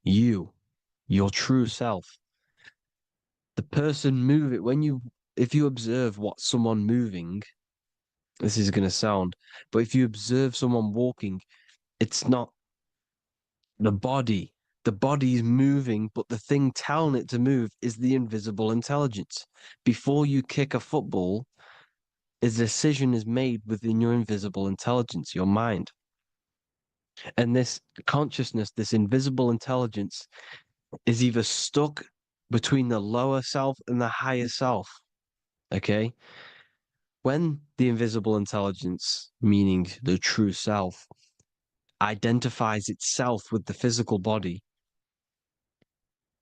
you, your true self. The person moving, if you observe what someone moving, this is going to sound, but if you observe someone walking, it's not the body. The body is moving, but the thing telling it to move is the invisible intelligence. Before you kick a football, a decision is made within your invisible intelligence, your mind. And this consciousness, this invisible intelligence, is either stuck between the lower self and the higher self. Okay? When the invisible intelligence, meaning the true self, identifies itself with the physical body,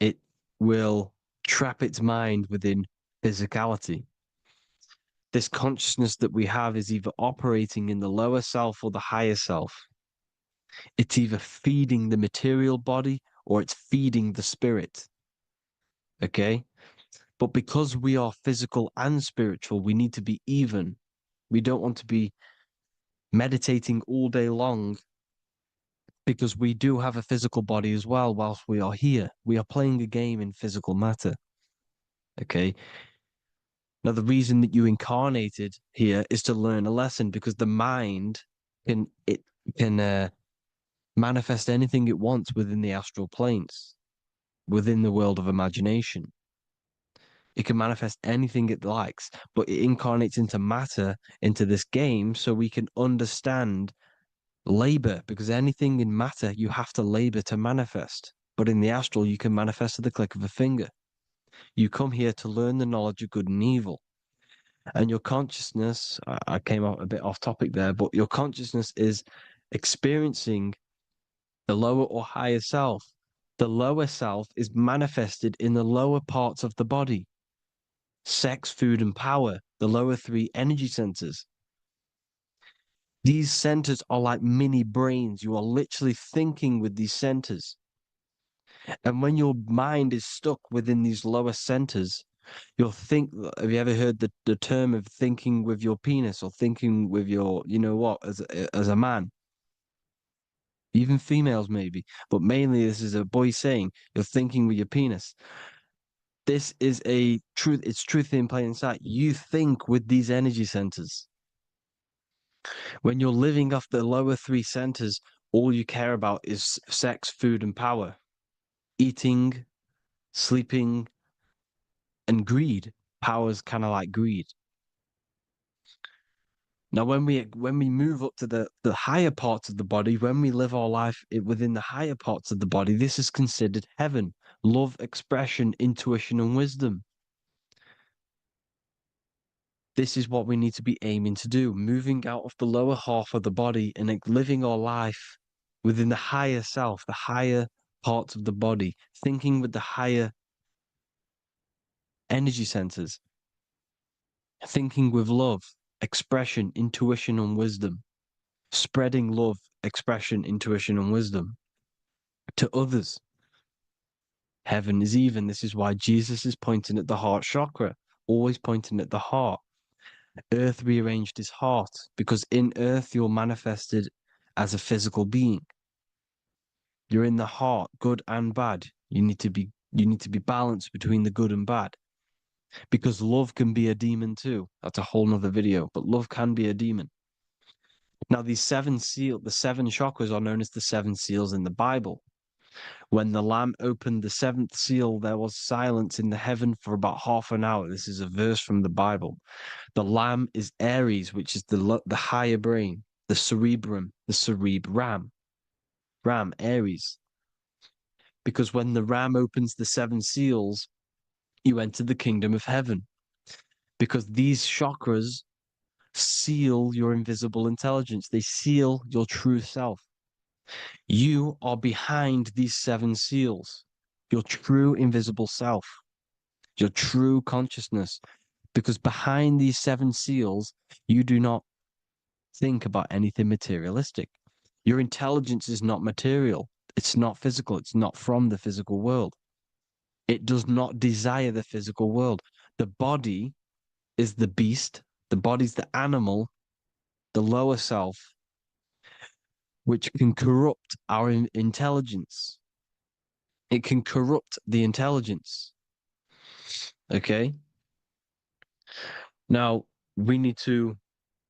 it will trap its mind within physicality. This consciousness that we have is either operating in the lower self or the higher self. It's either feeding the material body or it's feeding the spirit. Okay? But because we are physical and spiritual, we need to be even. We don't want to be meditating all day long because we do have a physical body as well whilst we are here. We are playing a game in physical matter. Okay? Now, the reason that you incarnated here is to learn a lesson because the mind can manifest anything it wants within the astral planes, within the world of imagination. It can manifest anything it likes, but it incarnates into matter, into this game, so we can understand labor, because anything in matter, you have to labor to manifest. But in the astral, you can manifest at the click of a finger. You come here to learn the knowledge of good and evil. And your consciousness, I came out a bit off topic there, but your consciousness is experiencing the lower or higher self. The lower self is manifested in the lower parts of the body. Sex, food, and power, the lower three energy centers. These centers are like mini brains. You are literally thinking with these centers. And when your mind is stuck within these lower centers, you'll think, have you ever heard the term of thinking with your penis or thinking with your, you know what, as a man? Even females maybe, but mainly this is a boy saying, you're thinking with your penis. This is a truth, it's truth in plain sight. You think with these energy centers. When you're living off the lower three centers, all you care about is sex, food, and power. Eating, sleeping, and greed. Power's kind of like greed. Now, when we move up to the higher parts of the body, when we live our life within the higher parts of the body, this is considered heaven. Love, expression, intuition, and wisdom. This is what we need to be aiming to do, moving out of the lower half of the body and living our life within the higher self, the higher parts of the body, thinking with the higher energy centers, thinking with love, expression, intuition, and wisdom, spreading love, expression, intuition, and wisdom to others. Heaven is even. This is why Jesus is pointing at the heart chakra, always pointing at the heart. Earth rearranged his heart because in earth you're manifested as a physical being. You're in the heart, good and bad. You need to be balanced between the good and bad. Because love can be a demon too. That's a whole nother video, but love can be a demon. Now, the seven chakras are known as the seven seals in the Bible. When the Lamb opened the seventh seal, there was silence in the heaven for about half an hour. This is a verse from the Bible. The Lamb is Aries, which is the higher brain, the cerebrum, Ram, Aries. Because when the Ram opens the seven seals, you enter the kingdom of heaven. Because these chakras seal your invisible intelligence. They seal your true self. You are behind these seven seals, your true invisible self, your true consciousness. Because behind these seven seals, you do not think about anything materialistic. Your intelligence is not material. It's not physical. It's not from the physical world. It does not desire the physical world. The body is the beast. The body's the animal, the lower self, which can corrupt our intelligence. It can corrupt the intelligence. Okay? Now, we need to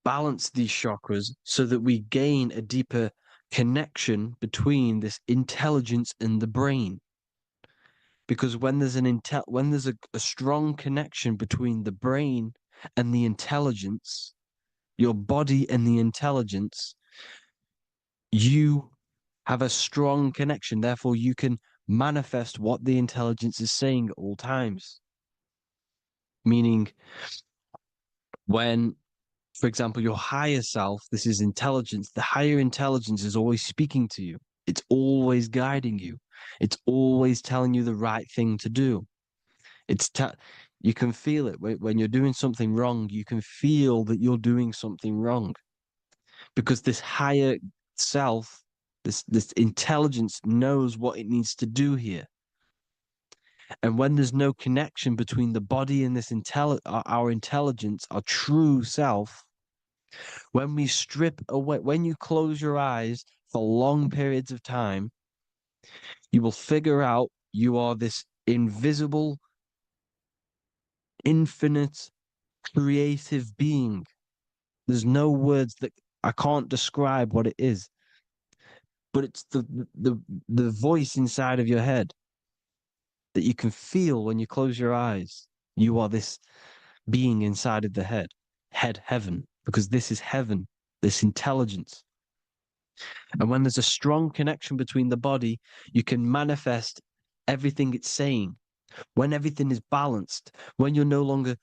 balance these chakras so that we gain a deeper connection between this intelligence and the brain. Because when there's a strong connection between the brain and the intelligence, your body and the intelligence, you have a strong connection. Therefore, you can manifest what the intelligence is saying at all times. Meaning, when, for example, your higher self, this is intelligence, the higher intelligence is always speaking to you. It's always guiding you. It's always telling you the right thing to do. You can feel it when you're doing something wrong. You can feel that you're doing something wrong because this higher self, this intelligence knows what it needs to do here. And when there's no connection between the body and this our intelligence, our true self, when we strip away, when you close your eyes for long periods of time, you will figure out you are this invisible, infinite, creative being. There's no words that I can't describe what it is, but it's the voice inside of your head that you can feel when you close your eyes. You are this being inside of the head, heaven, because this is heaven, this intelligence. And when there's a strong connection between the body, you can manifest everything it's saying. When everything is balanced, when you're no longer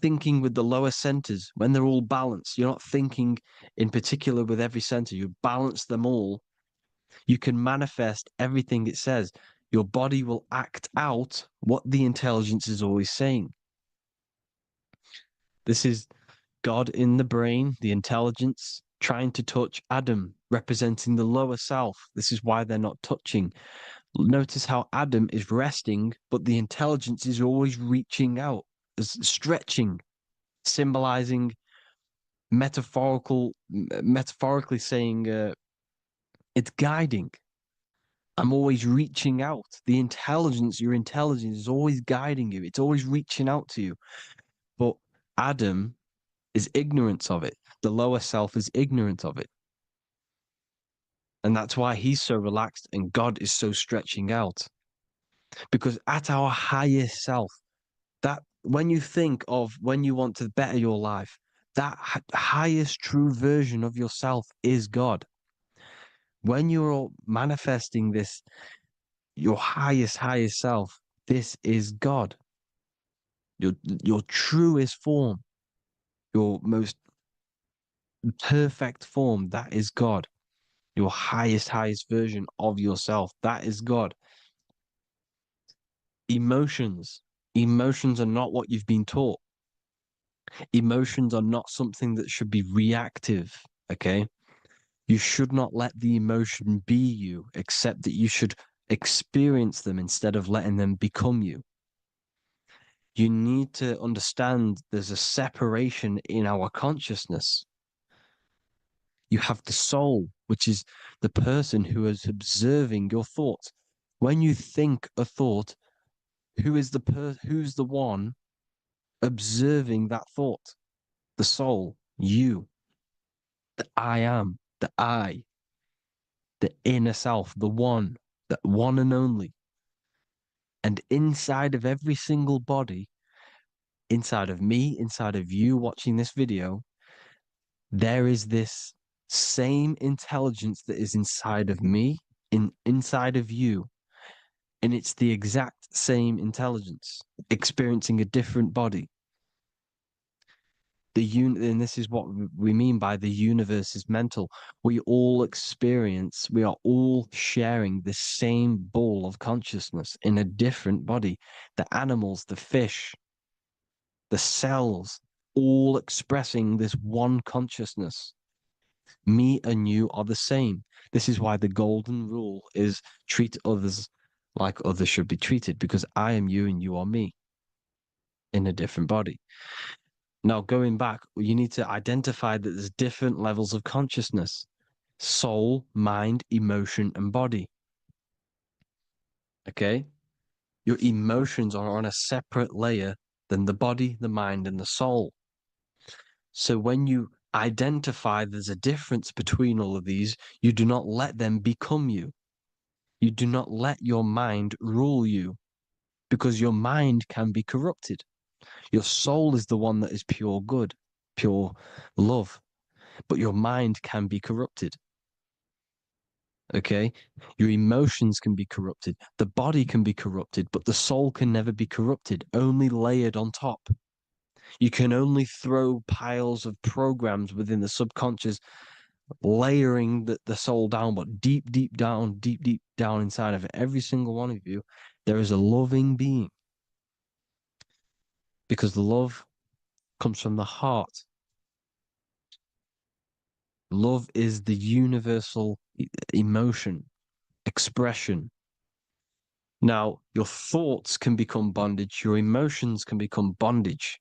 thinking with the lower centers, when they're all balanced, you're not thinking in particular with every center, you balance them all, you can manifest everything it says. Your body will act out what the intelligence is always saying. This is God in the brain, the intelligence, trying to touch Adam, representing the lower self. This is why they're not touching. Notice how Adam is resting, but the intelligence is always reaching out, stretching, symbolizing metaphorically saying it's guiding. I'm always reaching out. The intelligence, your intelligence is always guiding you. It's always reaching out to you. But Adam is ignorant of it. The lower self is ignorant of it. And that's why he's so relaxed and God is so stretching out. Because at our highest self, that when you think of when you want to better your life, that highest true version of yourself is God. When you're manifesting this, your highest self, this is God. Your truest form, your most perfect form, that is God. Your highest version of yourself, that is God. Emotions are not what you've been taught. Emotions are not something that should be reactive, okay? You should not let the emotion be you, except that you should experience them instead of letting them become you. You need to understand there's a separation in our consciousness. You have the soul, which is the person who is observing your thoughts. When you think a thought, who's the one observing that thought? The soul, you, the I am, the I, the inner self, the one and only. And inside of every single body, inside of me, inside of you watching this video, there is this same intelligence that is inside of me, inside of you. And it's the exact same intelligence, experiencing a different body. And this is what we mean by the universe is mental. We all are all sharing the same ball of consciousness in a different body. The animals, the fish, the cells, all expressing this one consciousness. Me and you are the same. This is why the golden rule is treat others like others should be treated, because I am you and you are me in a different body. Now, going back, you need to identify that there's different levels of consciousness: soul, mind, emotion, and body. Okay? Your emotions are on a separate layer than the body, the mind, and the soul. So when you identify there's a difference between all of these, you do not let them become you. You do not let your mind rule you, because your mind can be corrupted. Your soul is the one that is pure good, pure love, but your mind can be corrupted. Okay? Your emotions can be corrupted. The body can be corrupted, but the soul can never be corrupted, only layered on top. You can only throw piles of programs within the subconscious, layering the soul down, but deep, deep down inside of every single one of you, there is a loving being. Because love comes from the heart. Love is the universal emotion, expression. Now, your thoughts can become bondage, your emotions can become bondage.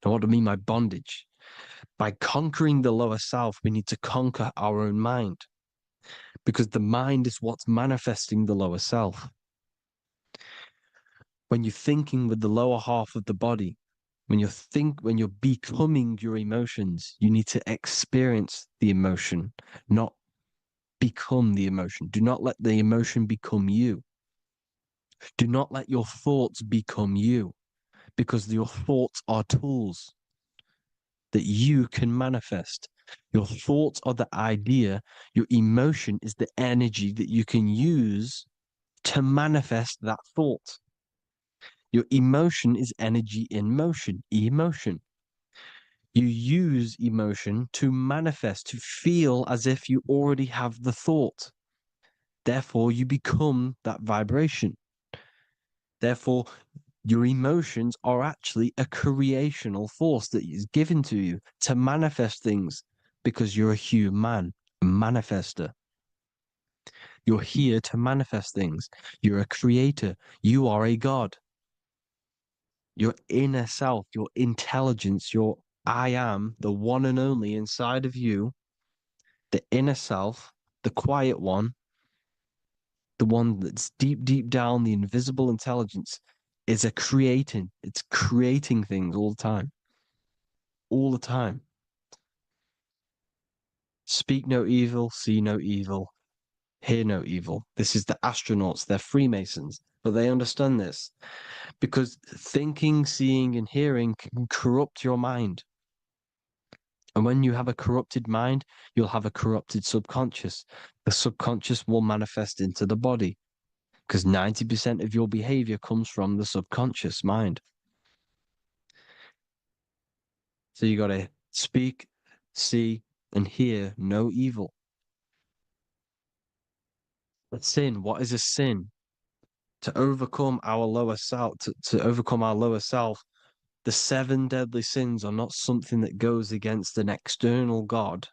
Now, what do I mean by bondage? By conquering the lower self, we need to conquer our own mind, because the mind is what's manifesting the lower self. When you're thinking with the lower half of the body, when you're becoming your emotions, you need to experience the emotion, not become the emotion. Do not let the emotion become you. Do not let your thoughts become you, because your thoughts are tools that you can manifest. Your thoughts are the idea. Your emotion is the energy that you can use to manifest that thought. Your emotion is energy in motion, emotion. You use emotion to manifest, to feel as if you already have the thought. Therefore, you become that vibration. Therefore, your emotions are actually a creational force that is given to you to manifest things, because you're a human, a manifester. You're here to manifest things. You're a creator. You are a god. Your inner self, your intelligence, your I am, the one and only inside of you, the inner self, the quiet one, the one that's deep, deep down, the invisible intelligence, is it's creating things all the time. All the time. Speak no evil, see no evil, hear no evil. This is the astronauts, they're Freemasons, but they understand this, because thinking, seeing, and hearing can corrupt your mind. And when you have a corrupted mind, you'll have a corrupted subconscious. The subconscious will manifest into the body, because 90% of your behavior comes from the subconscious mind. So you got to speak, see, and hear no evil. A sin, what is a sin? To overcome our lower self, to overcome our lower self, the 7 deadly sins are not something that goes against an external God.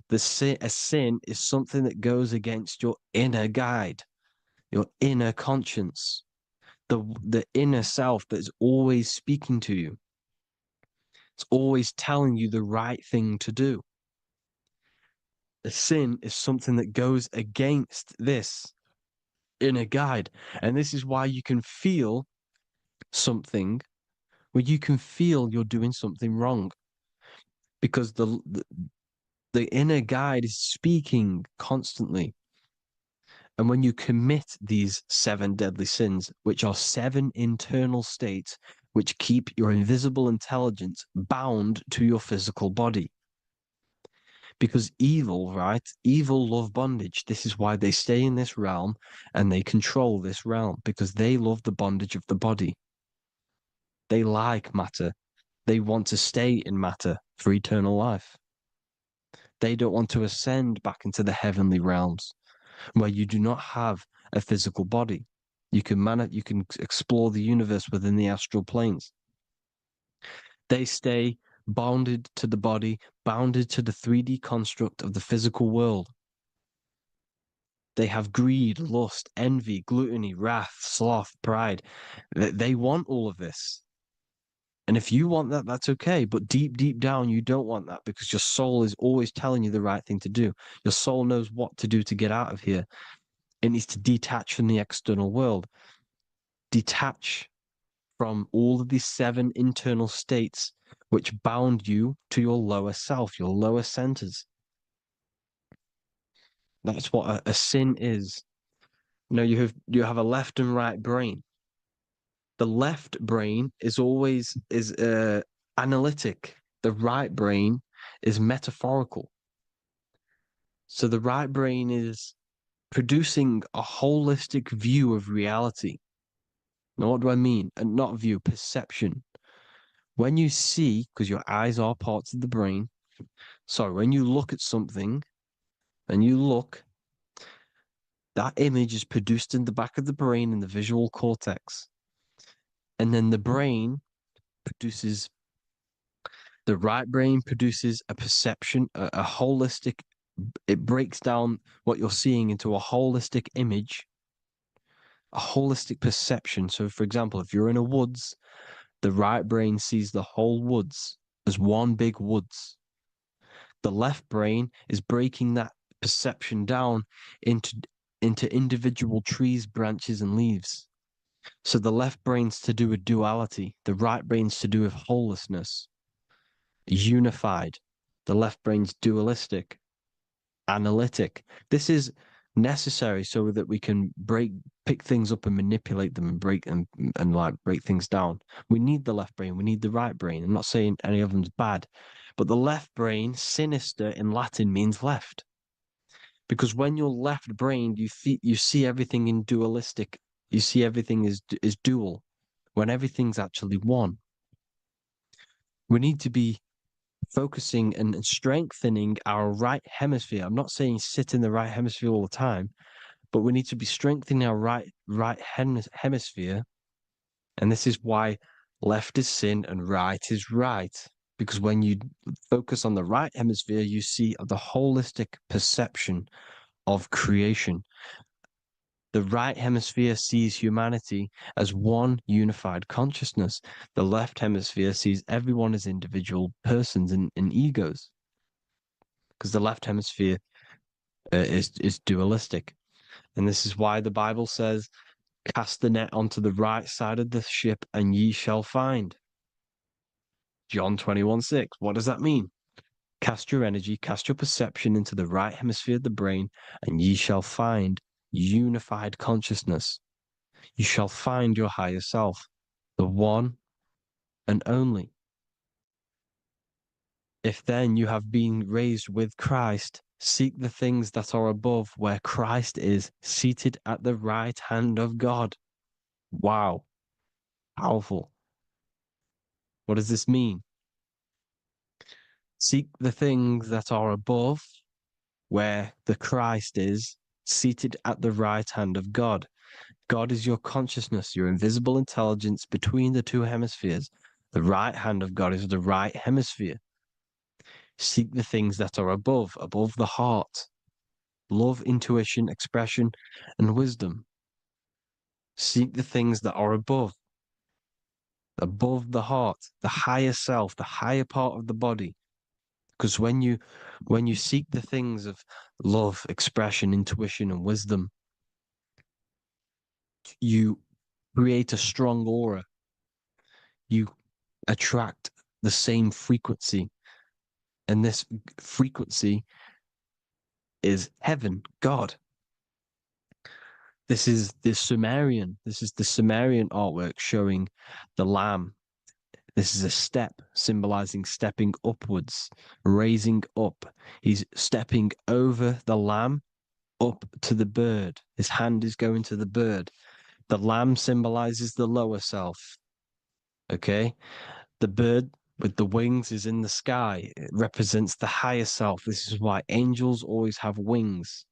A sin is something that goes against your inner guide, your inner conscience, the inner self that is always speaking to you. It's always telling you the right thing to do. A sin is something that goes against this inner guide. And this is why you can feel something where you can feel you're doing something wrong, because the inner guide is speaking constantly. And when you commit these 7 deadly sins, which are 7 internal states which keep your invisible intelligence bound to your physical body. Because evil, right? Evil love bondage. This is why they stay in this realm and they control this realm, because they love the bondage of the body. They like matter. They want to stay in matter for eternal life. They don't want to ascend back into the heavenly realms where you do not have a physical body. You can explore the universe within the astral planes. They stay bounded to the body, bounded to the 3D construct of the physical world. They have greed, lust, envy, gluttony, wrath, sloth, pride. They want all of this. And if you want that, that's okay. But deep, deep down, you don't want that, because your soul is always telling you the right thing to do. Your soul knows what to do to get out of here. It needs to detach from the external world. Detach from all of these 7 internal states which bound you to your lower self, your lower centers. That's what a sin is. You know, you have a left and right brain. The left brain is always analytic. The right brain is metaphorical. So the right brain is producing a holistic view of reality. Now, what do I mean? And not view, perception. When you see, because your eyes are parts of the brain, so when you look at something and you look, that image is produced in the back of the brain in the visual cortex. And then the right brain produces a perception, a holistic, it breaks down what you're seeing into a holistic image, a holistic perception. So, for example, if you're in a woods, the right brain sees the whole woods as one big woods. The left brain is breaking that perception down into individual trees, branches, and leaves. So the left brain's to do with duality, the right brain's to do with wholeness, unified. The left brain's dualistic, analytic. This is necessary so that we can pick things up and manipulate them and break things down. We need the left brain, we need the right brain. I'm not saying any of them's bad, but the left brain, sinister in Latin, means left. Because when you're left-brained, you see everything in dualistic. You see everything is dual, when everything's actually one. We need to be focusing and strengthening our right hemisphere. I'm not saying sit in the right hemisphere all the time, but we need to be strengthening our right hemisphere. And this is why left is sin and right is right. Because when you focus on the right hemisphere, you see the holistic perception of creation. The right hemisphere sees humanity as one unified consciousness. The left hemisphere sees everyone as individual persons and egos. Because the left hemisphere is dualistic. And this is why the Bible says, cast the net onto the right side of the ship and ye shall find. John 21:6. What does that mean? Cast your energy, cast your perception into the right hemisphere of the brain, and ye shall find unified consciousness. You shall find your higher self, the one and only. If then you have been raised with Christ, seek the things that are above, where Christ is seated at the right hand of God. Wow. Powerful. What does this mean? Seek the things that are above, where the Christ is seated at the right hand of God. God is your consciousness, your invisible intelligence between the two hemispheres. The right hand of God is the right hemisphere. Seek the things that are above the heart. Love, intuition, expression, and wisdom. Seek the things that are above the heart, the higher self, the higher part of the body. Because when you seek the things of love, expression, intuition, and wisdom, you create a strong aura. You attract the same frequency. And this frequency is heaven, God. This is the Sumerian artwork showing the Lamb. This is a step symbolizing stepping upwards, raising up. He's stepping over the Lamb up to the bird. His hand is going to the bird. The Lamb symbolizes the lower self. Okay? The bird with the wings is in the sky. It represents the higher self. This is why angels always have wings,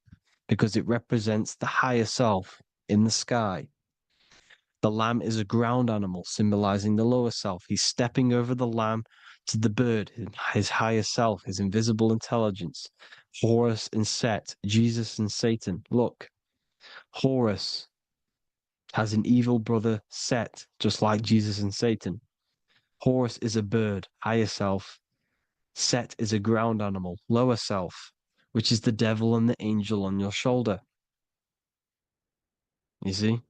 because it represents the higher self in the sky. The lamb is a ground animal, symbolizing the lower self. He's stepping over the lamb to the bird, his higher self, his invisible intelligence. Horus and Set, Jesus and Satan. Look, Horus has an evil brother, Set, just like Jesus and Satan. Horus is a bird, higher self. Set is a ground animal, lower self, which is the devil and the angel on your shoulder. You see?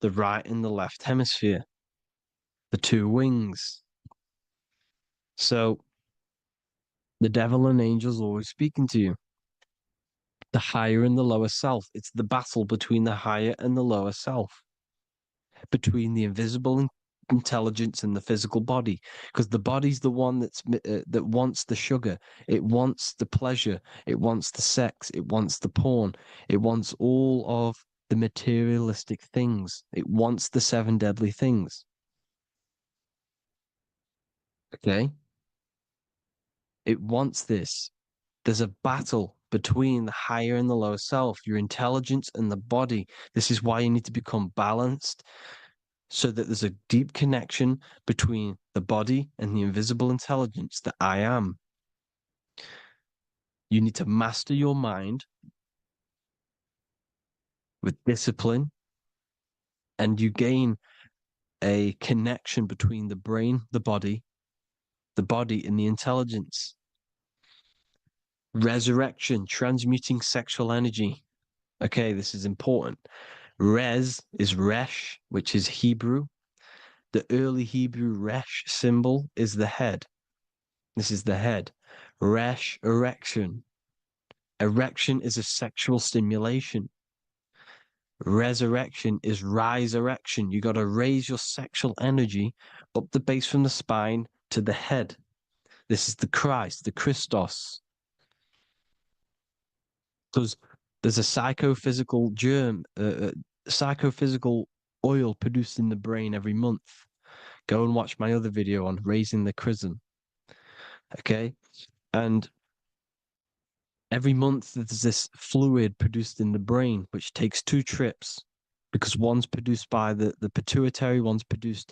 The right and the left hemisphere. The two wings. So the devil and angels always speaking to you. The higher and the lower self. It's the battle between the higher and the lower self, between the invisible intelligence and the physical body, because the body's the one that wants the sugar, it wants the pleasure, it wants the sex, it wants the porn, it wants all of the materialistic things, it wants the 7 deadly things. Okay, it wants this. There's a battle between the higher and the lower self, your intelligence and the body. This is why you need to become balanced, so that there's a deep connection between the body and the invisible intelligence, that I am. You need to master your mind with discipline, and you gain a connection between the brain, the body and the intelligence. Resurrection, transmuting sexual energy. Okay, this is important. Res is resh, which is Hebrew. The early Hebrew resh symbol is the head. This is the head. Resh, erection. Erection is a sexual stimulation. Resurrection is rise-erection. You got to raise your sexual energy up the base from the spine to the head. This is the Christ, the Christos. Because there's a psychophysical germ, psychophysical oil produced in the brain every month. Go and watch my other video on raising the chrism. Okay? And every month there's this fluid produced in the brain, which takes 2 trips, because one's produced by the pituitary, one's produced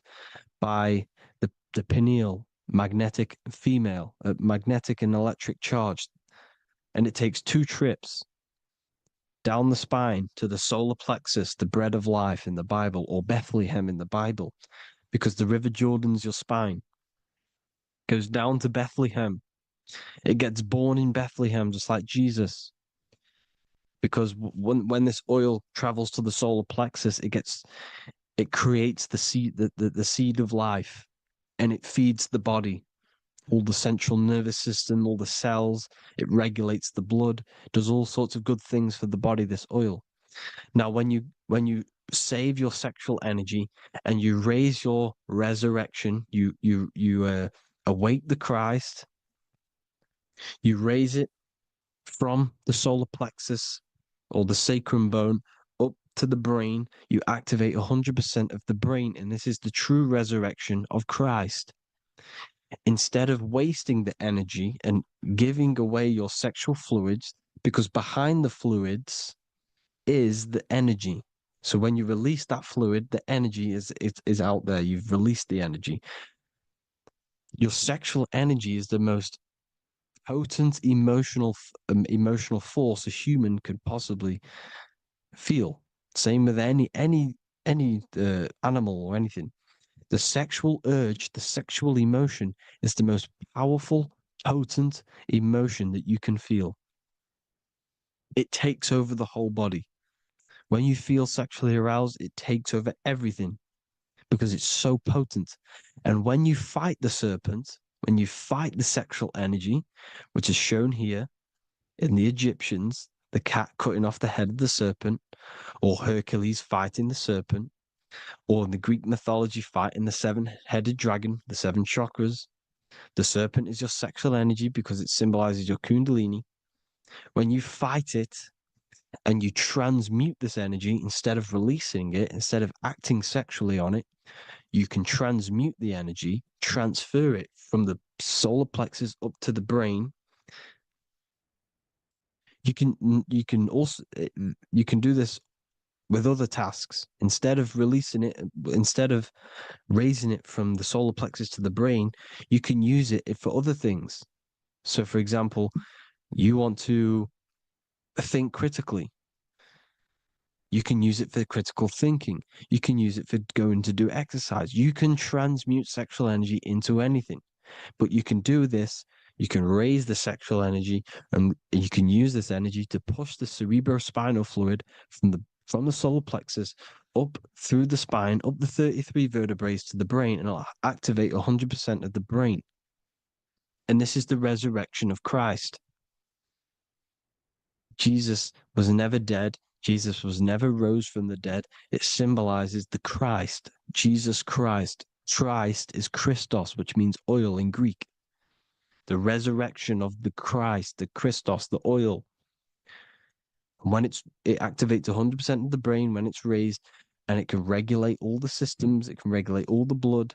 by the pineal, magnetic female, magnetic and electric charge. And it takes 2 trips down the spine to the solar plexus, the bread of life in the Bible, or Bethlehem in the Bible, because the River Jordan's your spine. Goes down to Bethlehem. It gets born in Bethlehem, just like Jesus. Because when this oil travels to the solar plexus, it creates the seed, the seed of life, and it feeds the body, all the central nervous system, all the cells. It regulates the blood, does all sorts of good things for the body, this oil. Now, when you save your sexual energy and you raise your resurrection, you awake the Christ, you raise it from the solar plexus or the sacrum bone up to the brain, you activate 100% of the brain, and this is the true resurrection of Christ. Instead of wasting the energy and giving away your sexual fluids, because behind the fluids is the energy. So when you release that fluid, the energy is out there. You've released the energy. Your sexual energy is the most potent emotional force a human could possibly feel. Same with any animal or anything. The sexual urge, the sexual emotion is the most powerful, potent emotion that you can feel. It takes over the whole body. When you feel sexually aroused, it takes over everything because it's so potent. And when you fight the serpent, when you fight the sexual energy, which is shown here in the Egyptians, the cat cutting off the head of the serpent, or Hercules fighting the serpent, or in the Greek mythology fighting the 7-headed dragon, the 7 chakras. The serpent is your sexual energy because it symbolizes your kundalini. When you fight it and you transmute this energy, instead of releasing it, instead of acting sexually on it, you can transmute the energy, transfer it from the solar plexus up to the brain. You can also do this with other tasks. Instead of releasing it, instead of raising it from the solar plexus to the brain, you can use it for other things. So, for example, you want to think critically. You can use it for critical thinking. You can use it for going to do exercise. You can transmute sexual energy into anything. But you can do this, you can raise the sexual energy, and you can use this energy to push the cerebrospinal fluid from the solar plexus up through the spine, up the 33 vertebrae to the brain, and it'll activate 100% of the brain. And this is the resurrection of Christ. Jesus was never dead. Jesus was never rose from the dead. It symbolizes the Christ, Jesus Christ. Christ is Christos, which means oil in Greek. The resurrection of the Christ, the Christos, the oil. When it activates 100% of the brain when it's raised, and it can regulate all the systems, it can regulate all the blood,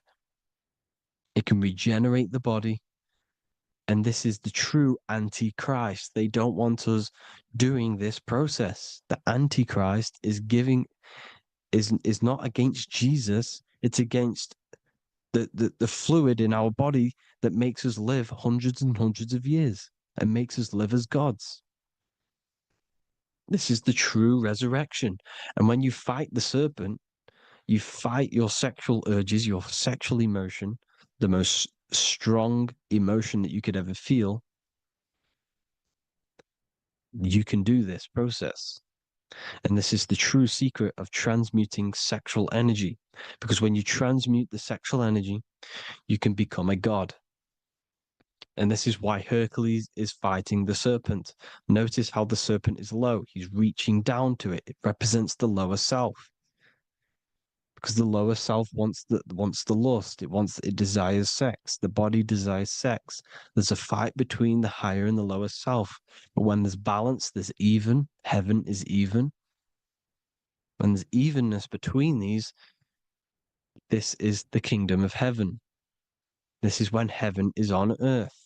it can regenerate the body. And this is the true Antichrist. They don't want us doing this process. The Antichrist is not against Jesus, it's against the fluid in our body that makes us live hundreds and hundreds of years and makes us live as gods. This is the true resurrection. And when you fight the serpent, you fight your sexual urges, your sexual emotion, the most strong emotion that you could ever feel. You can do this process. And this is the true secret of transmuting sexual energy. Because when you transmute the sexual energy, you can become a god. And this is why Hercules is fighting the serpent. Notice how the serpent is low. He's reaching down to it. It represents the lower self. Because the lower self wants the lust. It desires sex. The body desires sex. There's a fight between the higher and the lower self. But when there's balance, there's even. Heaven is even. When there's evenness between these, this is the kingdom of heaven. This is when heaven is on earth.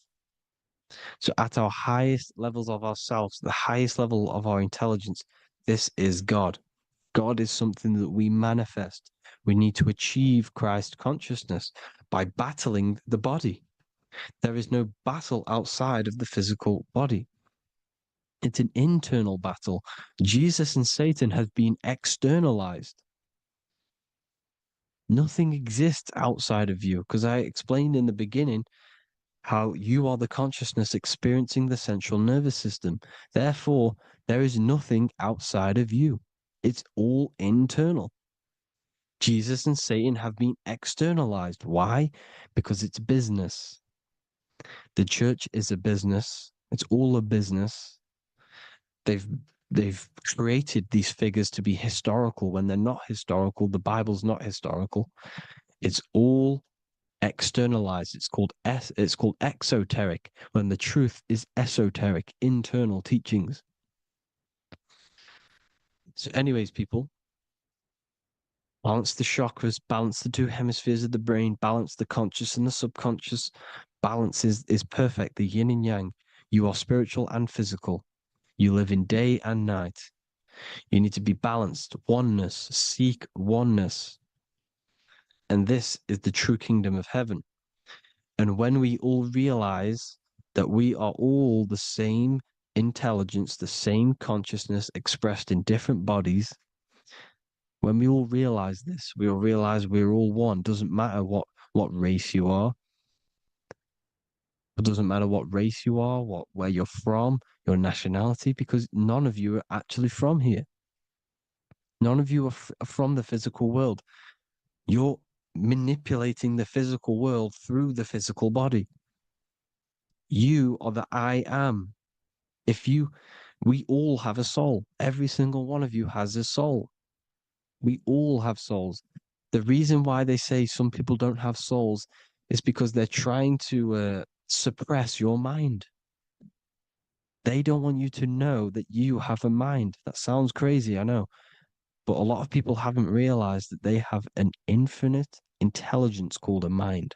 So at our highest levels of ourselves, the highest level of our intelligence, this is God. God is something that we manifest. We need to achieve Christ consciousness by battling the body. There is no battle outside of the physical body. It's an internal battle. Jesus and Satan have been externalized. Nothing exists outside of you, because I explained in the beginning how you are the consciousness experiencing the central nervous system. Therefore, there is nothing outside of you. It's all internal. Jesus and Satan have been externalized. Why? Because it's business. The church is a business. It's all a business. They've created these figures to be historical when they're not historical. The Bible's not historical. It's all externalized. It's called exoteric, when the truth is esoteric, internal teachings. So anyways, people, balance the chakras, balance the two hemispheres of the brain, balance the conscious and the subconscious. Balance is perfect, the yin and yang. You are spiritual and physical. You live in day and night. You need to be balanced. Oneness. Seek oneness. And this is the true kingdom of heaven. And when we all realize that we are all the same intelligence, the same consciousness expressed in different bodies, when we all realize this, we all realize we're all one. Doesn't matter what race you are. It doesn't matter what race you are, where you're from, your nationality, because none of you are actually from here. None of you are from the physical world. You're manipulating the physical world through the physical body. You are the I am. We all have a soul. Every single one of you has a soul. We all have souls. The reason why they say some people don't have souls is because they're trying to suppress your mind. They don't want you to know that you have a mind. That sounds crazy, I know. But a lot of people haven't realized that they have an infinite intelligence called a mind.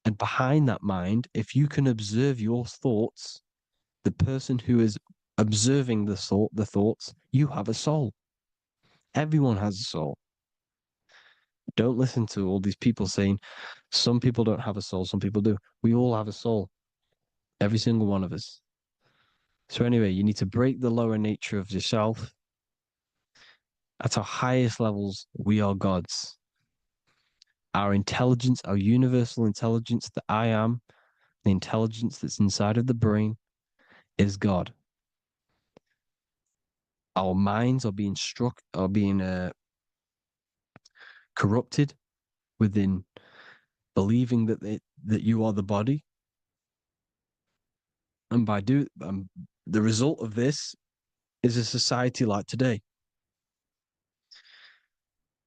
And behind that mind, if you can observe your thoughts, the person who is observing the thoughts, you have a soul. Everyone has a soul. Don't listen to all these people saying some people don't have a soul, some people do. We all have a soul. Every single one of us. So anyway, you need to break the lower nature of yourself. At our highest levels, we are gods. Our intelligence, our universal intelligence, the I am, the intelligence that's inside of the brain, is God. Our minds are being corrupted within believing that you are the body, And the result of this is a society like today.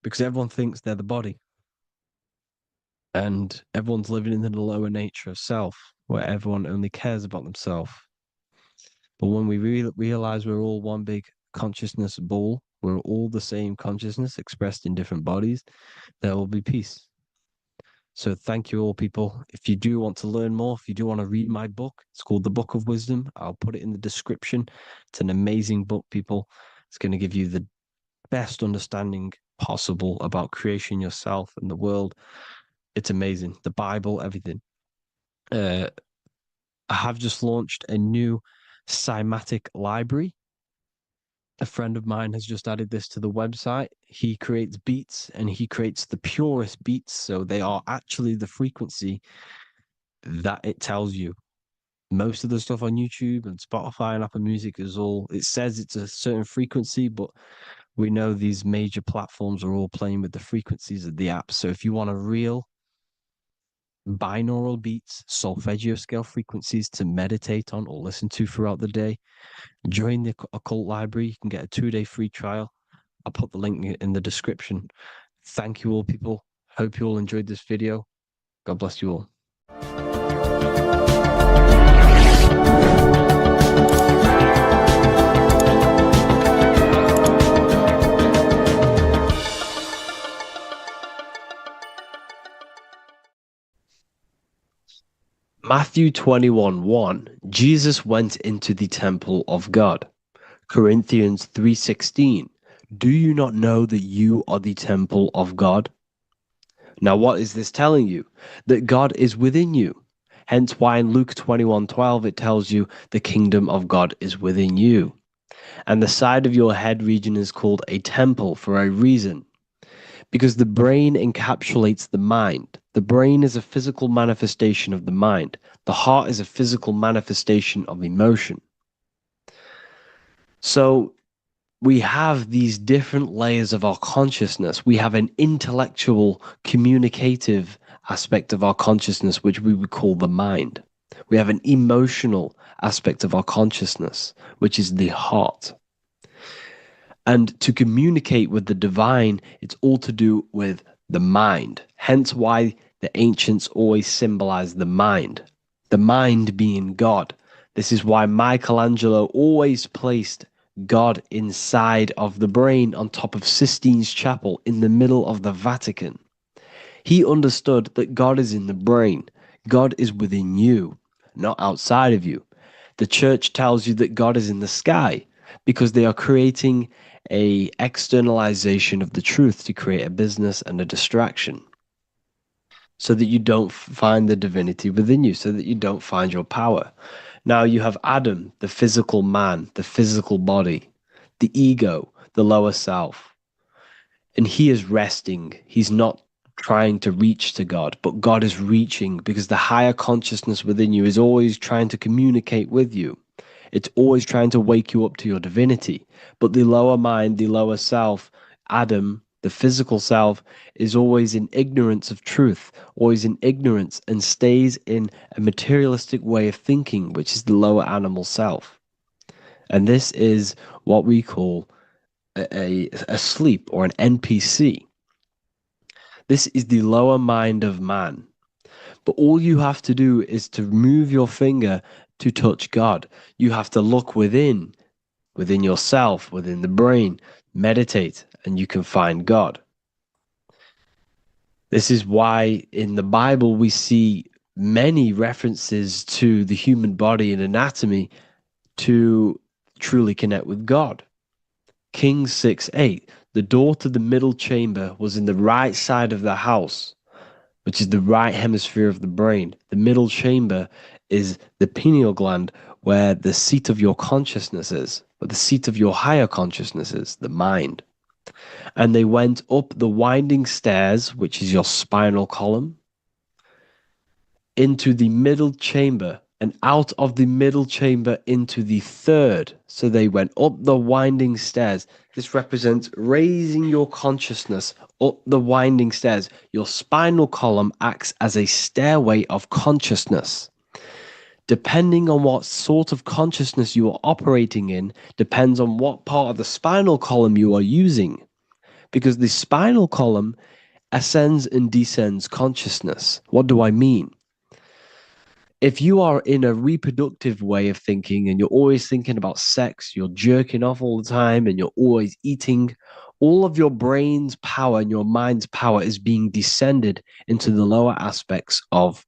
Because everyone thinks they're the body. And everyone's living in the lower nature of self, where everyone only cares about themselves. But when we realize we're all one big consciousness ball, we're all the same consciousness expressed in different bodies, there will be peace. So thank you all, people. If you do want to learn more, if you do want to read my book, it's called The Book of Wisdom. I'll put it in the description. It's an amazing book, people. It's going to give you the best understanding possible about creation, yourself, and the world. It's amazing. The Bible, everything. I have just launched a new cymatic library. A friend of mine has just added this to the website. He creates beats and he creates the purest beats. So they are actually the frequency that it tells you. Most of the stuff on YouTube and Spotify and Apple Music it says it's a certain frequency, but we know these major platforms are all playing with the frequencies of the app. So if you want a real binaural beats, solfeggio scale frequencies to meditate on or listen to throughout the day, join the occult library. You can get a 2-day free trial. I'll put the link in the description. Thank you all, people. Hope you all enjoyed this video. God bless you all. Matthew 21:1, Jesus went into the temple of God. Corinthians 3:16, do you not know that you are the temple of God? Now what is this telling you? That God is within you. Hence why in Luke 21:12 it tells you the kingdom of God is within you. And the side of your head region is called a temple for a reason. Because the brain encapsulates the mind. The brain is a physical manifestation of the mind. The heart is a physical manifestation of emotion. So we have these different layers of our consciousness. We have an intellectual, communicative aspect of our consciousness, which we would call the mind. We have an emotional aspect of our consciousness, which is the heart. And to communicate with the divine, it's all to do with the mind. Hence why the ancients always symbolize the mind being God. This is why Michelangelo always placed God inside of the brain on top of Sistine Chapel in the middle of the Vatican. He understood that God is in the brain. God is within you, not outside of you. The church tells you that God is in the sky because they are creating a externalization of the truth to create a business and a distraction so that you don't find the divinity within you, so that you don't find your power. Now you have Adam, the physical man, the physical body, the ego, the lower self, and he is resting. He's not trying to reach to God, but God is reaching because the higher consciousness within you is always trying to communicate with you. It's always trying to wake you up to your divinity. But the lower mind, the lower self, Adam, the physical self, is always in ignorance of truth, always in ignorance, and stays in a materialistic way of thinking, which is the lower animal self. And this is what we call a sleep or an NPC. This is the lower mind of man. But all you have to do is to move your finger to touch God. You have to look within yourself, within the brain, meditate, and you can find God. This is why in the Bible we see many references to the human body and anatomy to truly connect with God. Kings 6:8, the door to the middle chamber was in the right side of the house, which is the right hemisphere of the brain. The middle chamber is the pineal gland, where the seat of your consciousness is, where the seat of your higher consciousness is, the mind. And they went up the winding stairs, which is your spinal column, into the middle chamber, and out of the middle chamber into the third. So they went up the winding stairs. This represents raising your consciousness up the winding stairs. Your spinal column acts as a stairway of consciousness. Depending on what sort of consciousness you are operating in, depends on what part of the spinal column you are using. Because the spinal column ascends and descends consciousness. What do I mean? If you are in a reproductive way of thinking and you're always thinking about sex, you're jerking off all the time and you're always eating, all of your brain's power and your mind's power is being descended into the lower aspects of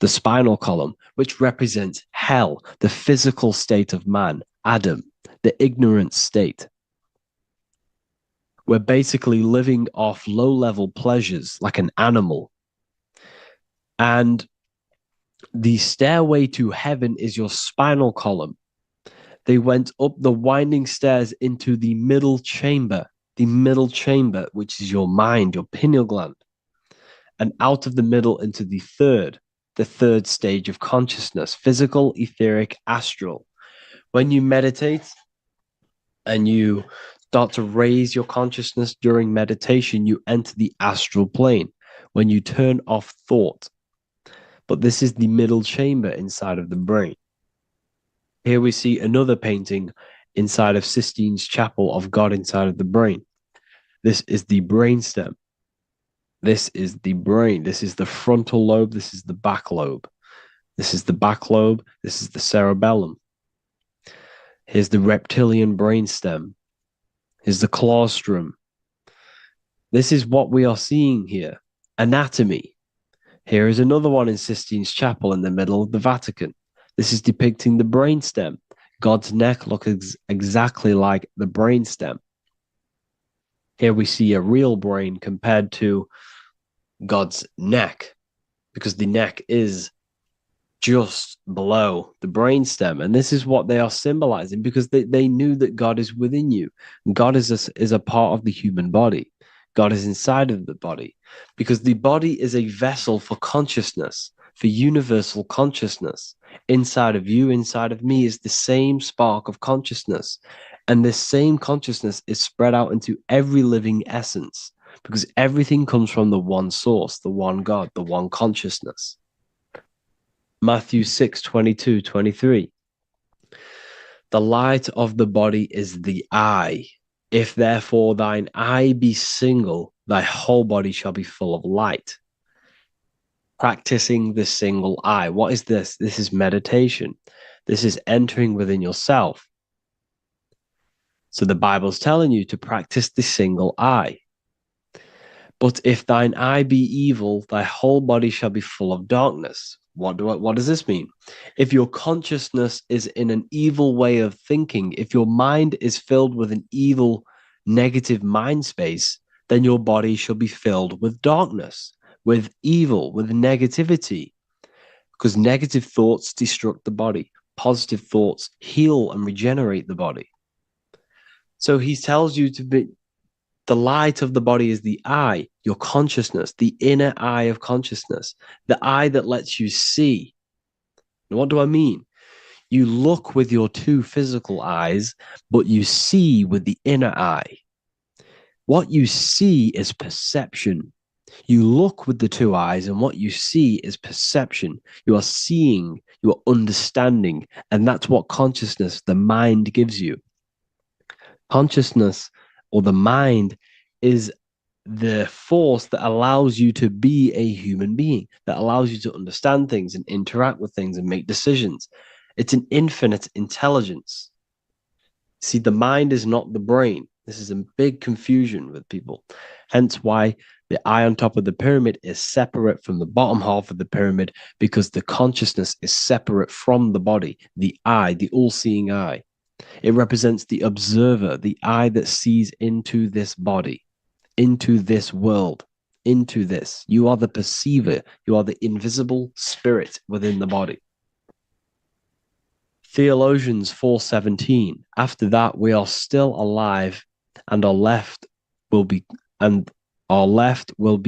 the spinal column, which represents hell, the physical state of man, Adam, the ignorant state. We're basically living off low-level pleasures like an animal. And the stairway to heaven is your spinal column. They went up the winding stairs into the middle chamber, which is your mind, your pineal gland, and out of the middle into the third stage of consciousness, physical, etheric, astral. When you meditate and you start to raise your consciousness during meditation, you enter the astral plane when you turn off thought. But this is the middle chamber inside of the brain. Here we see another painting inside of Sistine's chapel of God inside of the brain. This is the brainstem. This is the brain. This is the frontal lobe. This is the back lobe. This is the back lobe. This is the cerebellum. Here's the reptilian brainstem. Here's the claustrum. This is what we are seeing here. Anatomy. Here is another one in Sistine's chapel in the middle of the Vatican. This is depicting the brainstem. God's neck looks exactly like the brainstem. Here we see a real brain compared to God's neck, because the neck is just below the brainstem. And this is what they are symbolizing, because they knew that God is within you. God is a part of the human body. God is inside of the body, because the body is a vessel for consciousness, for universal consciousness. Inside of you, inside of me is the same spark of consciousness. And this same consciousness is spread out into every living essence, because everything comes from the one source, the one God, the one consciousness. Matthew 6:22-23. The light of the body is the eye. If therefore thine eye be single, thy whole body shall be full of light. Practicing the single eye. What is this? This is meditation. This is entering within yourself. So the Bible's telling you to practice the single eye. But if thine eye be evil, thy whole body shall be full of darkness. What does this mean? If your consciousness is in an evil way of thinking, if your mind is filled with an evil, negative mind space, then your body shall be filled with darkness, with evil, with negativity. Because negative thoughts destruct the body. Positive thoughts heal and regenerate the body. So he tells you to be, the light of the body is the eye, your consciousness, the inner eye of consciousness, the eye that lets you see. And what do I mean? You look with your two physical eyes, but you see with the inner eye. What you see is perception. You look with the two eyes, and what you see is perception. You are seeing, you are understanding, and that's what consciousness, the mind, gives you. Consciousness, or the mind, is the force that allows you to be a human being, that allows you to understand things and interact with things and make decisions. It's an infinite intelligence. See, the mind is not the brain. This is a big confusion with people. Hence why the eye on top of the pyramid is separate from the bottom half of the pyramid, because the consciousness is separate from the body, the eye, the all-seeing eye. It represents the observer, the eye that sees into this body, into this world, into this. You are the perceiver. You are the invisible spirit within the body. Theologians 4:17. After that, we are still alive, and our left will be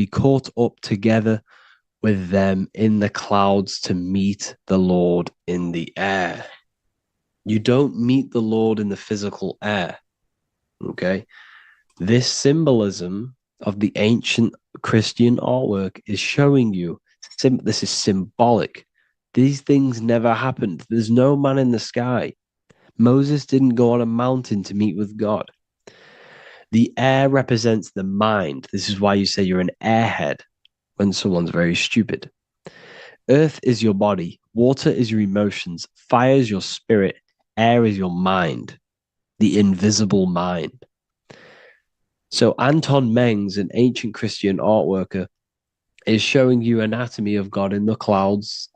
caught up together with them in the clouds to meet the Lord in the air. You don't meet the Lord in the physical air. Okay? This symbolism of the ancient Christian artwork is showing you, this is symbolic. These things never happened. There's no man in the sky. Moses didn't go on a mountain to meet with God. The air represents the mind. This is why you say you're an airhead when someone's very stupid. Earth is your body. Water is your emotions. Fire is your spirit. Air is your mind, the invisible mind. So Anton Mengs, an ancient Christian art worker, is showing you anatomy of God in the clouds.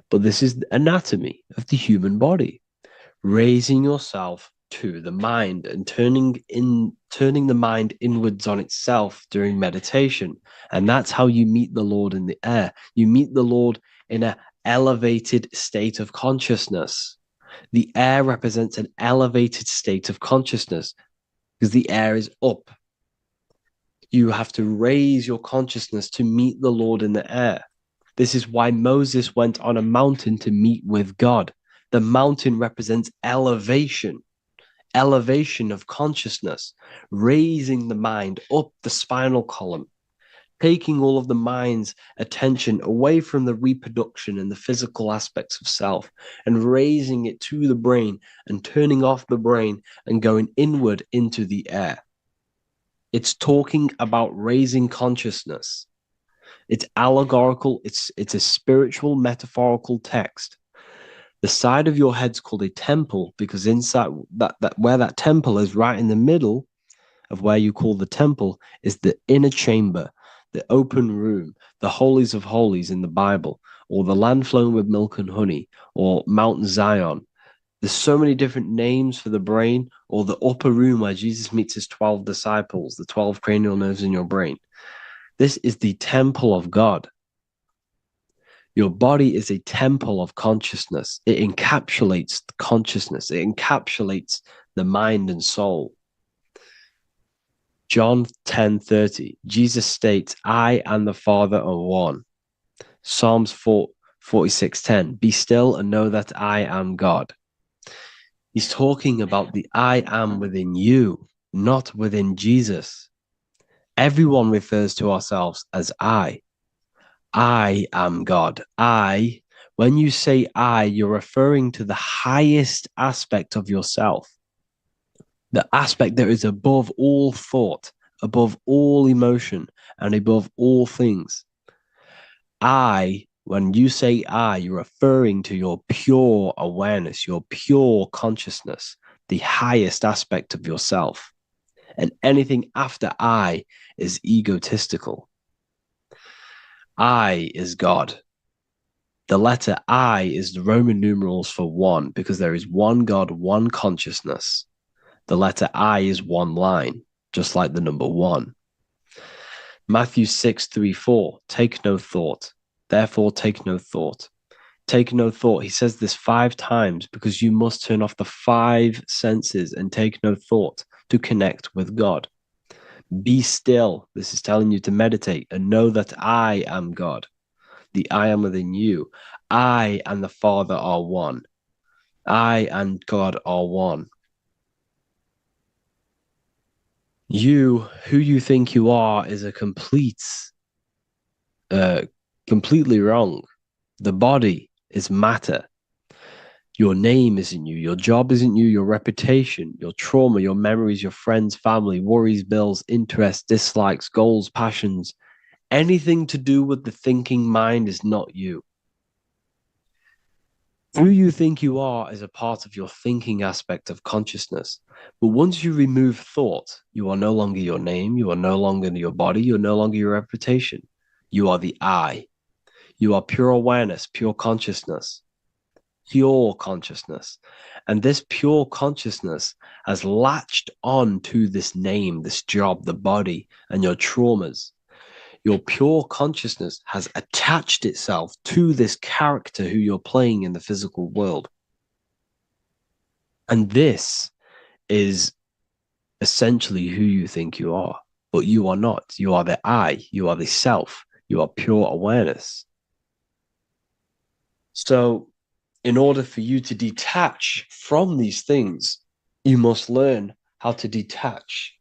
But this is anatomy of the human body, raising yourself to the mind and turning the mind inwards on itself during meditation. And that's how you meet the Lord in the air. You meet the Lord in an elevated state of consciousness. The air represents an elevated state of consciousness because the air is up. You have to raise your consciousness to meet the Lord in the air. This is why Moses went on a mountain to meet with God. The mountain represents elevation of consciousness, raising the mind up the spinal column, taking all of the mind's attention away from the reproduction and the physical aspects of self and raising it to the brain and turning off the brain and going inward into the air. It's talking about raising consciousness. It's allegorical. It's a spiritual, metaphorical text. The side of your head's called a temple because inside that where that temple is, right in the middle of where you call the temple, is the inner chamber, the open room, the holies of holies in the Bible, or the land flowing with milk and honey, or Mount Zion. There's so many different names for the brain, or the upper room where Jesus meets his 12 disciples, the 12 cranial nerves in your brain. This is the temple of God. Your body is a temple of consciousness. It encapsulates consciousness. It encapsulates the mind and soul. John 10:30, Jesus states, I and the Father are one. Psalms 46:10, be still and know that I am God. He's talking about the I am within you, not within Jesus. Everyone refers to ourselves as I. I am God. When you say I, you're referring to the highest aspect of yourself, the aspect that is above all thought, above all emotion, and above all things. When you say I, you're referring to your pure awareness, your pure consciousness, the highest aspect of yourself. And anything after I is egotistical. I is God. The letter I is the Roman numerals for one, because there is one God, one consciousness. The letter I is one line, just like the number one. Matthew 6:3-4, take no thought. Therefore, take no thought. Take no thought. He says this 5 times because you must turn off the 5 senses and take no thought to connect with God. Be still. This is telling you to meditate and know that I am God. The I am within you. I and the Father are one. I and God are one. You, who you think you are, is a completely wrong. The body is matter. Your name isn't you. Your job isn't you. Your reputation, your trauma, your memories, your friends, family, worries, bills, interests, dislikes, goals, passions. Anything to do with the thinking mind is not you. Who you think you are is a part of your thinking aspect of consciousness. But once you remove thought, you are no longer your name. You are no longer your body. You're no longer your reputation. You are the I. You are pure awareness, pure consciousness. Pure consciousness. And this pure consciousness has latched on to this name, this job, the body, and your traumas. Your pure consciousness has attached itself to this character who you're playing in the physical world. And this is essentially who you think you are, but you are not. You are the I, you are the self, you are pure awareness. So, in order for you to detach from these things, you must learn how to detach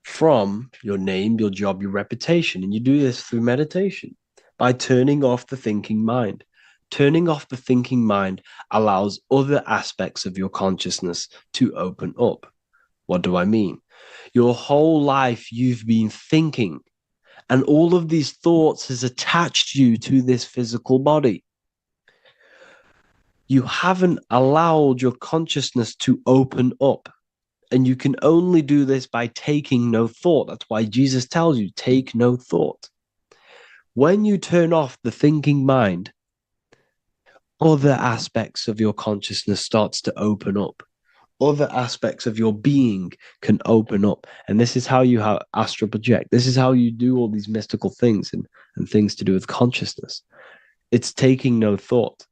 from your name, your job, your reputation. And you do this through meditation by turning off the thinking mind, Turning off the thinking mind allows other aspects of your consciousness to open up. What do I mean? Your whole life you've been thinking, and all of these thoughts has attached you to this physical body. You haven't allowed your consciousness to open up. And you can only do this by taking no thought. That's why Jesus tells you, take no thought. When you turn off the thinking mind, other aspects of your consciousness starts to open up. Other aspects of your being can open up. And this is how you have astral project. This is how you do all these mystical things and things to do with consciousness. It's taking no thought.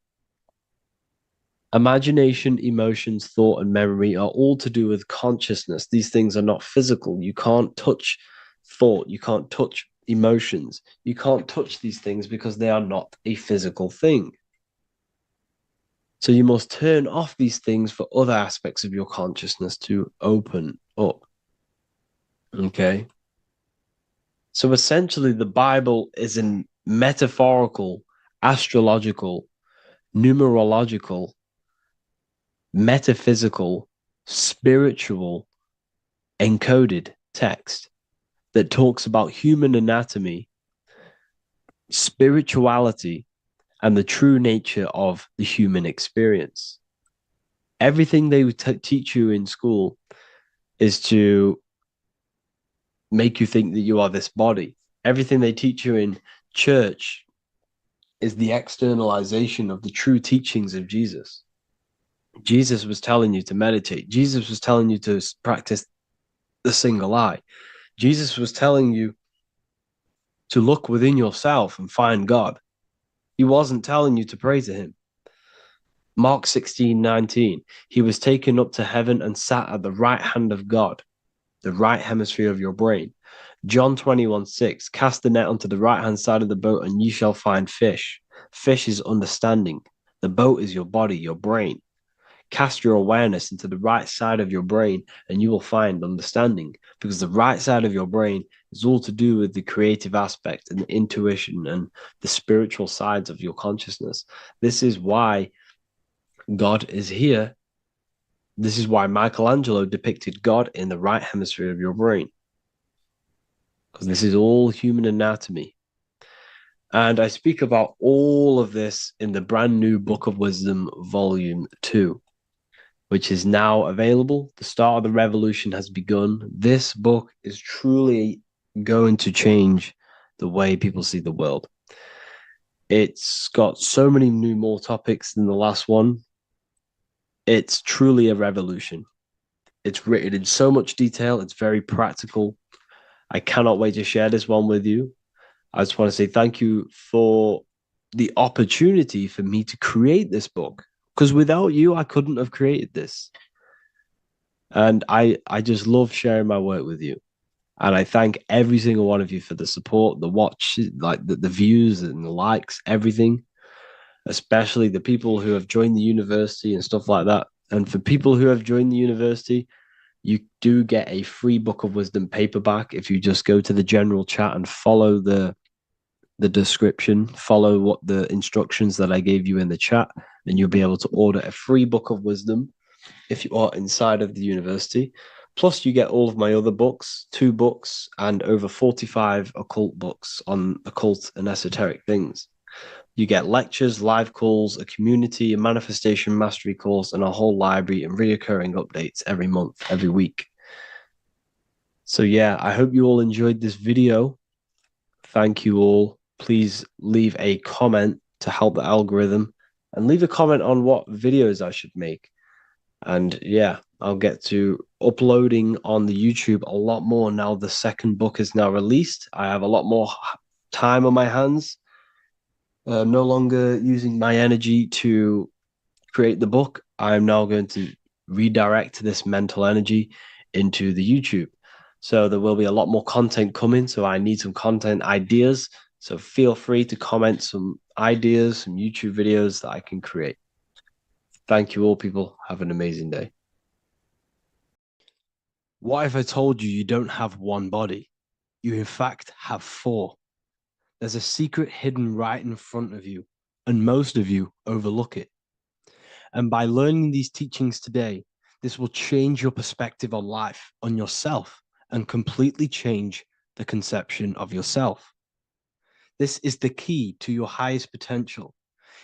Imagination, emotions, thought, and memory are all to do with consciousness. These things are not physical. You can't touch thought. You can't touch emotions. You can't touch these things because they are not a physical thing. So you must turn off these things for other aspects of your consciousness to open up. Okay? So essentially, the Bible is a metaphorical, astrological, numerological, metaphysical, spiritual, encoded text that talks about human anatomy, spirituality, and the true nature of the human experience. Everything they would teach you in school is to make you think that you are this body. Everything they teach you in church is the externalization of the true teachings of Jesus. Jesus was telling you to meditate. Jesus was telling you to practice the single eye. Jesus was telling you to look within yourself and find God. He wasn't telling you to pray to him. Mark 16:19, he was taken up to heaven and sat at the right hand of God, the right hemisphere of your brain. John 21:6, cast the net onto the right hand side of the boat and ye shall find fish. Fish is understanding. The boat is your body, your brain. Cast your awareness into the right side of your brain and you will find understanding, because the right side of your brain is all to do with the creative aspect and the intuition and the spiritual sides of your consciousness. This is why God is here. This is why Michelangelo depicted God in the right hemisphere of your brain, because this is all human anatomy. And I speak about all of this in the brand new Book of Wisdom, Volume 2. Which is now available. The start of the revolution has begun. This book is truly going to change the way people see the world. It's got so many more topics than the last one. It's truly a revolution. It's written in so much detail. It's very practical. I cannot wait to share this one with you. I just want to say thank you for the opportunity for me to create this book. Because without you, I couldn't have created this. And I just love sharing my work with you. And I thank every single one of you for the support, the watch, like the views and the likes, everything. Especially the people who have joined the university and stuff like that. And for people who have joined the university, you do get a free Book of Wisdom paperback if you just go to the general chat and follow the description, follow what the instructions that I gave you in the chat, and you'll be able to order a free Book of Wisdom if you are inside of the university. Plus, you get all of my other books, 2 books, and over 45 occult books on occult and esoteric things. You get lectures, live calls, a community, a manifestation mastery course, and a whole library and reoccurring updates every month, every week. So yeah, I hope you all enjoyed this video. Thank you all. Please leave a comment to help the algorithm, and leave a comment on what videos I should make. And yeah, I'll get to uploading on the YouTube a lot more now the second book is now released. I have a lot more time on my hands. No longer using my energy to create the book. I'm now going to redirect this mental energy into the YouTube. So there will be a lot more content coming. So I need some content ideas. So feel free to comment some ideas, some YouTube videos that I can create. Thank you all, people. Have an amazing day. What if I told you you don't have one body? You in fact have 4. There's a secret hidden right in front of you, and most of you overlook it. And by learning these teachings today, this will change your perspective on life, on yourself, and completely change the conception of yourself. This is the key to your highest potential.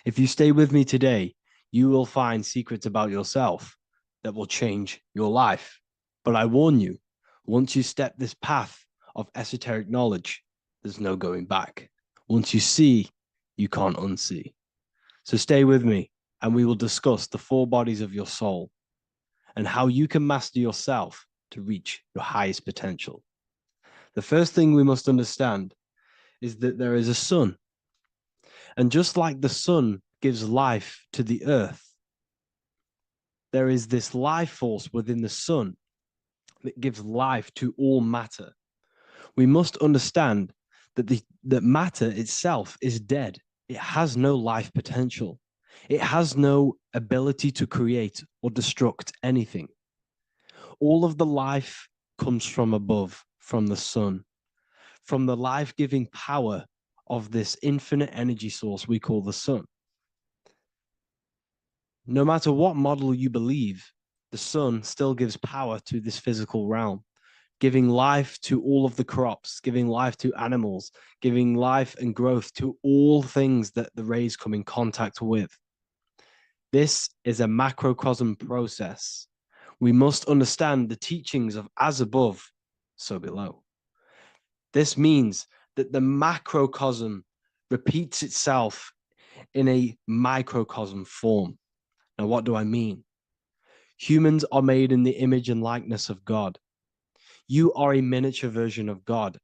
If you stay with me today, you will find secrets about yourself that will change your life. But I warn you, once you step this path of esoteric knowledge, there's no going back. Once you see, you can't unsee. So stay with me, and we will discuss the 4 bodies of your soul and how you can master yourself to reach your highest potential. The first thing we must understand is that there is a sun. And just like the sun gives life to the earth, there is this life force within the sun that gives life to all matter. We must understand that that matter itself is dead. It has no life potential. It has no ability to create or destruct anything. All of the life comes from above, from the sun, from the life-giving power of this infinite energy source we call the sun. No matter what model you believe, the sun still gives power to this physical realm, giving life to all of the crops, giving life to animals, giving life and growth to all things that the rays come in contact with. This is a macrocosm process. We must understand the teachings of as above, so below. This means that the macrocosm repeats itself in a microcosm form. Now, what do I mean? Humans are made in the image and likeness of God. You are a miniature version of God,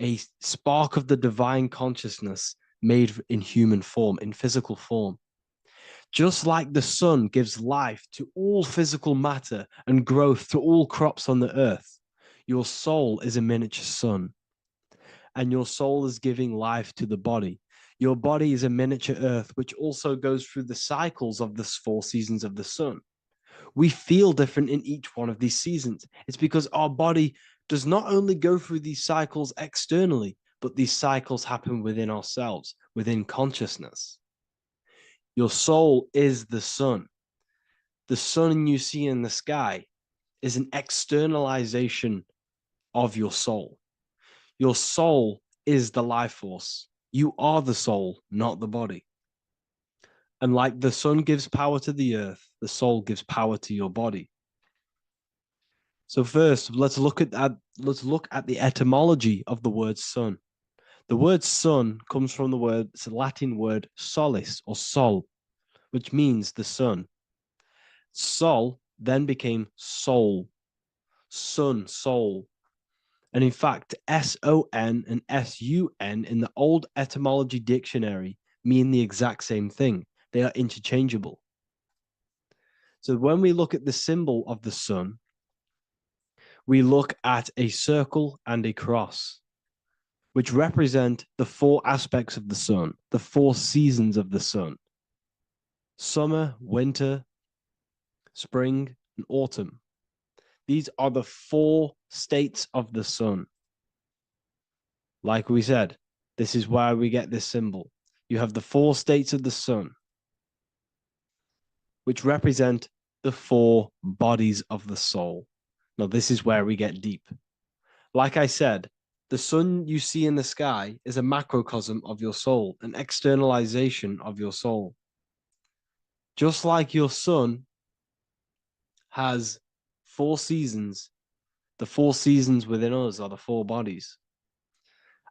a spark of the divine consciousness made in human form, in physical form. Just like the sun gives life to all physical matter and growth to all crops on the earth, your soul is a miniature sun. And your soul is giving life to the body. Your body is a miniature earth, which also goes through the cycles of the 4 seasons of the sun. We feel different in each one of these seasons. It's because our body does not only go through these cycles externally, but these cycles happen within ourselves, within consciousness. Your soul is the sun. The sun you see in the sky is an externalization of your soul. Your soul is the life force. You are the soul, not the body. And like the sun gives power to the earth, the soul gives power to your body. So first, let's look at the etymology of the word sun. The word sun comes from it's a Latin word solis or sol, which means the sun. Sol then became soul, sun, soul. And in fact, S-O-N and S-U-N in the old etymology dictionary mean the exact same thing. They are interchangeable. So when we look at the symbol of the sun, we look at a circle and a cross, which represent the 4 aspects of the sun, the 4 seasons of the sun: summer, winter, spring, and autumn. These are the 4 states of the sun. Like we said, this is why we get this symbol. You have the 4 states of the sun, which represent the 4 bodies of the soul. Now, this is where we get deep. Like I said, the sun you see in the sky is a macrocosm of your soul, an externalization of your soul. Just like your sun has 4 seasons, the 4 seasons within us are the 4 bodies.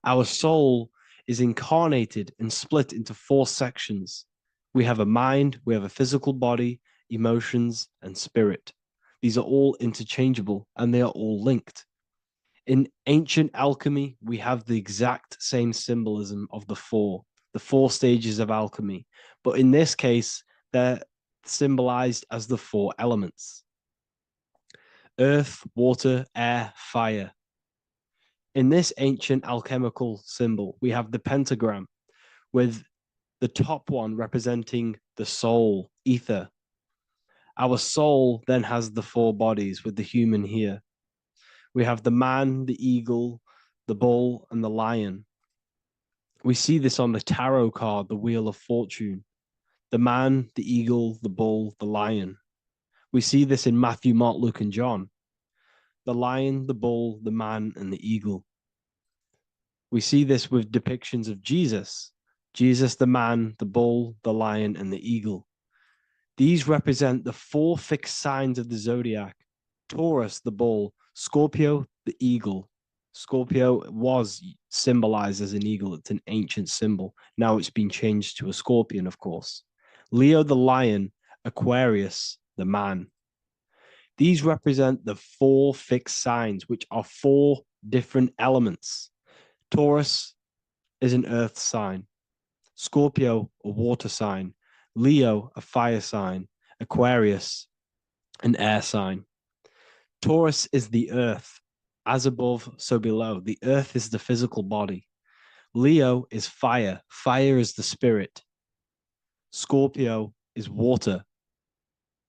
Our soul is incarnated and split into 4 sections. We have a mind, we have a physical body, emotions, and spirit. These are all interchangeable and they are all linked. In ancient alchemy, we have the exact same symbolism of the 4 stages of alchemy. But in this case, they're symbolized as the 4 elements: earth, water, air, fire. In this ancient alchemical symbol, we have the pentagram, with the top one representing the soul, ether. Our soul then has the 4 bodies, with the human here. We have the man, the eagle, the bull, and the lion. We see this on the tarot card, the Wheel of Fortune, the man, the eagle, the bull, the lion. We see this in Matthew, Mark, Luke, and John. The lion, the bull, the man, and the eagle. We see this with depictions of Jesus. Jesus, the man, the bull, the lion, and the eagle. These represent the 4 fixed signs of the zodiac. Taurus, the bull. Scorpio, the eagle. Scorpio was symbolized as an eagle. It's an ancient symbol. Now it's been changed to a scorpion, of course. Leo, the lion. Aquarius, the man. These represent the 4 fixed signs, which are 4 different elements. Taurus is an earth sign. Scorpio, a water sign. Leo, a fire sign. Aquarius, an air sign. Taurus is the earth. As above, so below. The earth is the physical body. Leo is fire. Fire is the spirit. Scorpio is water,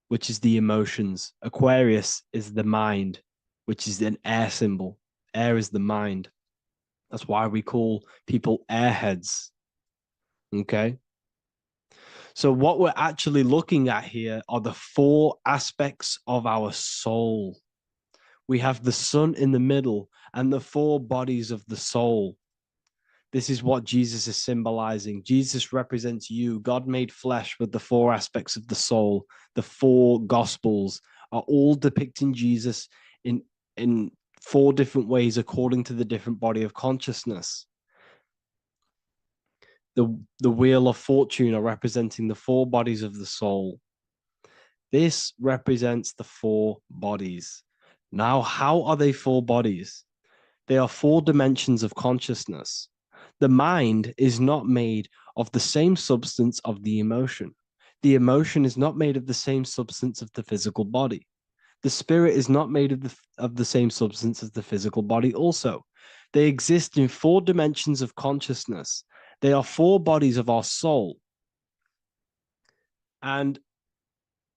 which is the emotions. Aquarius is the mind, which is an air symbol. Air is the mind. That's why we call people airheads. Okay? So what we're actually looking at here are the 4 aspects of our soul. We have the sun in the middle and the 4 bodies of the soul. This is what Jesus is symbolizing. Jesus represents you. God made flesh with the 4 aspects of the soul. The 4 gospels are all depicting Jesus in 4 different ways according to the different body of consciousness. The wheel of fortune are representing the 4 bodies of the soul. This represents the 4 bodies. Now, how are they 4 bodies? They are 4 dimensions of consciousness. The mind is not made of the same substance of the emotion. The emotion is not made of the same substance of the physical body. The spirit is not made of the same substance as the physical body also. They exist in 4 dimensions of consciousness. They are 4 bodies of our soul. And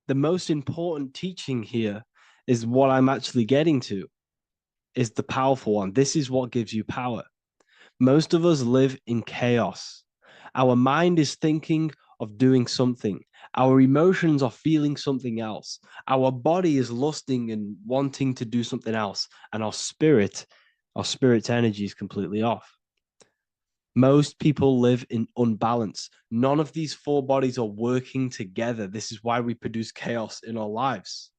the most important teaching here is what I'm actually getting to, is the powerful one. This is what gives you power. Most of us live in chaos. Our mind is thinking of doing something. Our emotions are feeling something else. Our body is lusting and wanting to do something else. And our spirit's energy is completely off. Most people live in unbalance. None of these 4 bodies are working together. This is why we produce chaos in our lives.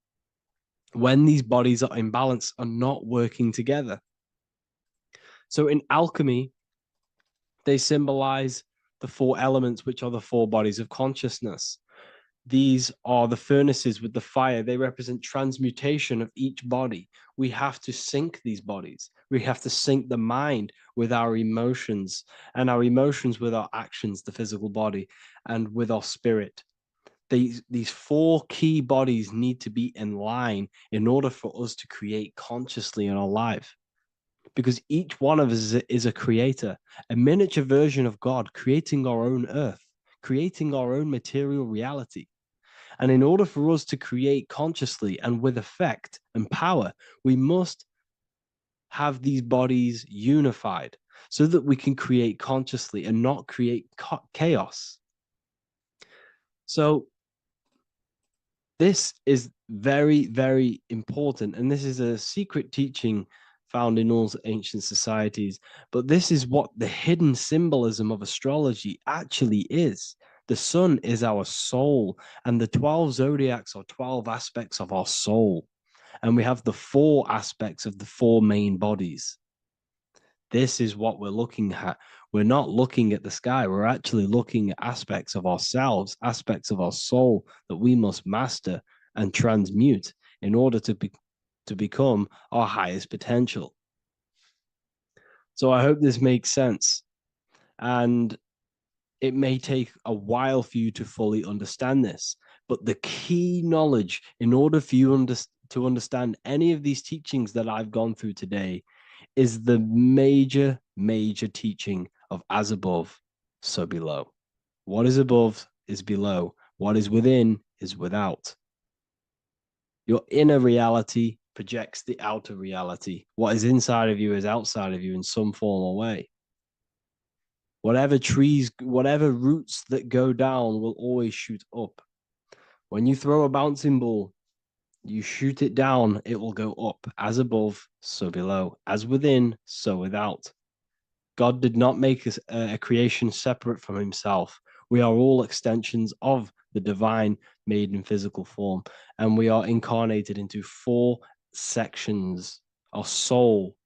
When these bodies are in balance, are not working together. So in alchemy, they symbolize the 4 elements, which are the 4 bodies of consciousness. These are the furnaces with the fire. They represent transmutation of each body. We have to sync these bodies. We have to sync the mind with our emotions, and our emotions with our actions, the physical body, and with our spirit. These 4 key bodies need to be in line in order for us to create consciously in our life. Because each one of us is a creator, a miniature version of God, creating our own earth, creating our own material reality. And in order for us to create consciously and with effect and power, we must have these bodies unified so that we can create consciously and not create chaos. So this is very, very important. And this is a secret teaching found in all ancient societies. But this is what the hidden symbolism of astrology actually is. The sun is our soul, and the 12 zodiacs are 12 aspects of our soul. And we have the 4 aspects of the 4 main bodies. This is what we're looking at. We're not looking at the sky. We're actually looking at aspects of ourselves, aspects of our soul that we must master and transmute in order to become our highest potential. So I hope this makes sense. And it may take a while for you to fully understand this, but the key knowledge in order for you to understand any of these teachings that I've gone through today is the major, major teaching of as above, so below. What is above is below. What is within is without. Your inner reality projects the outer reality. What is inside of you is outside of you in some form or way. Whatever trees, whatever roots that go down will always shoot up. When you throw a bouncing ball, you shoot it down, it will go up. As above, so below. As within, so without. God did not make a creation separate from himself. We are all extensions of the divine made in physical form. And we are incarnated into 4 sections. Our soul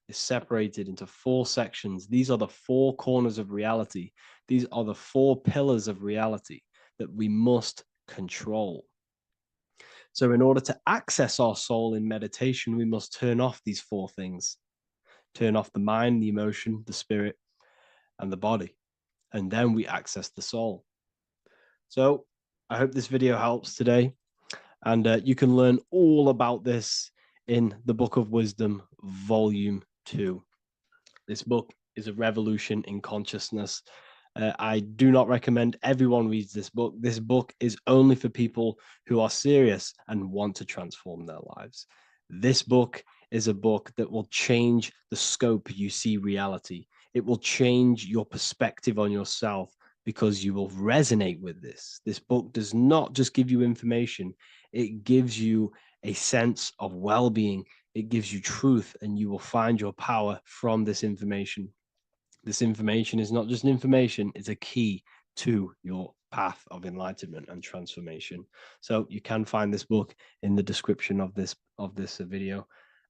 is separated into 4 sections. These are the 4 corners of reality. These are the 4 pillars of reality that we must control. So in order to access our soul in meditation, we must turn off these 4 things. Turn off the mind, the emotion, the spirit, and the body. And then we access the soul. So I hope this video helps today. And you can learn all about this in the Book of Wisdom, Volume 2. This book is a revolution in consciousness. I do not recommend everyone reads this book. This book is only for people who are serious and want to transform their lives. This book is a book that will change the scope you see reality. It will change your perspective on yourself because you will resonate with this. This book does not just give you information. It gives you a sense of well-being. It gives you truth, and you will find your power from this information. This information is not just information, it's a key to your path of enlightenment and transformation. So you can find this book in the description of this video.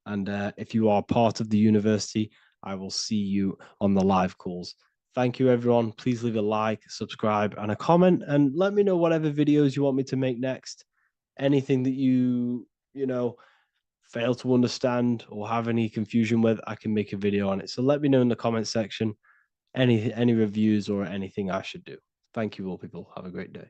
And if you are part of the university, I will see you on the live calls. Thank you, everyone. Please leave a like, subscribe, and a comment, and let me know whatever videos you want me to make next. Anything that you fail to understand or have any confusion with, I can make a video on it. So let me know in the comment section any reviews or anything I should do. Thank you all, people. Have a great day.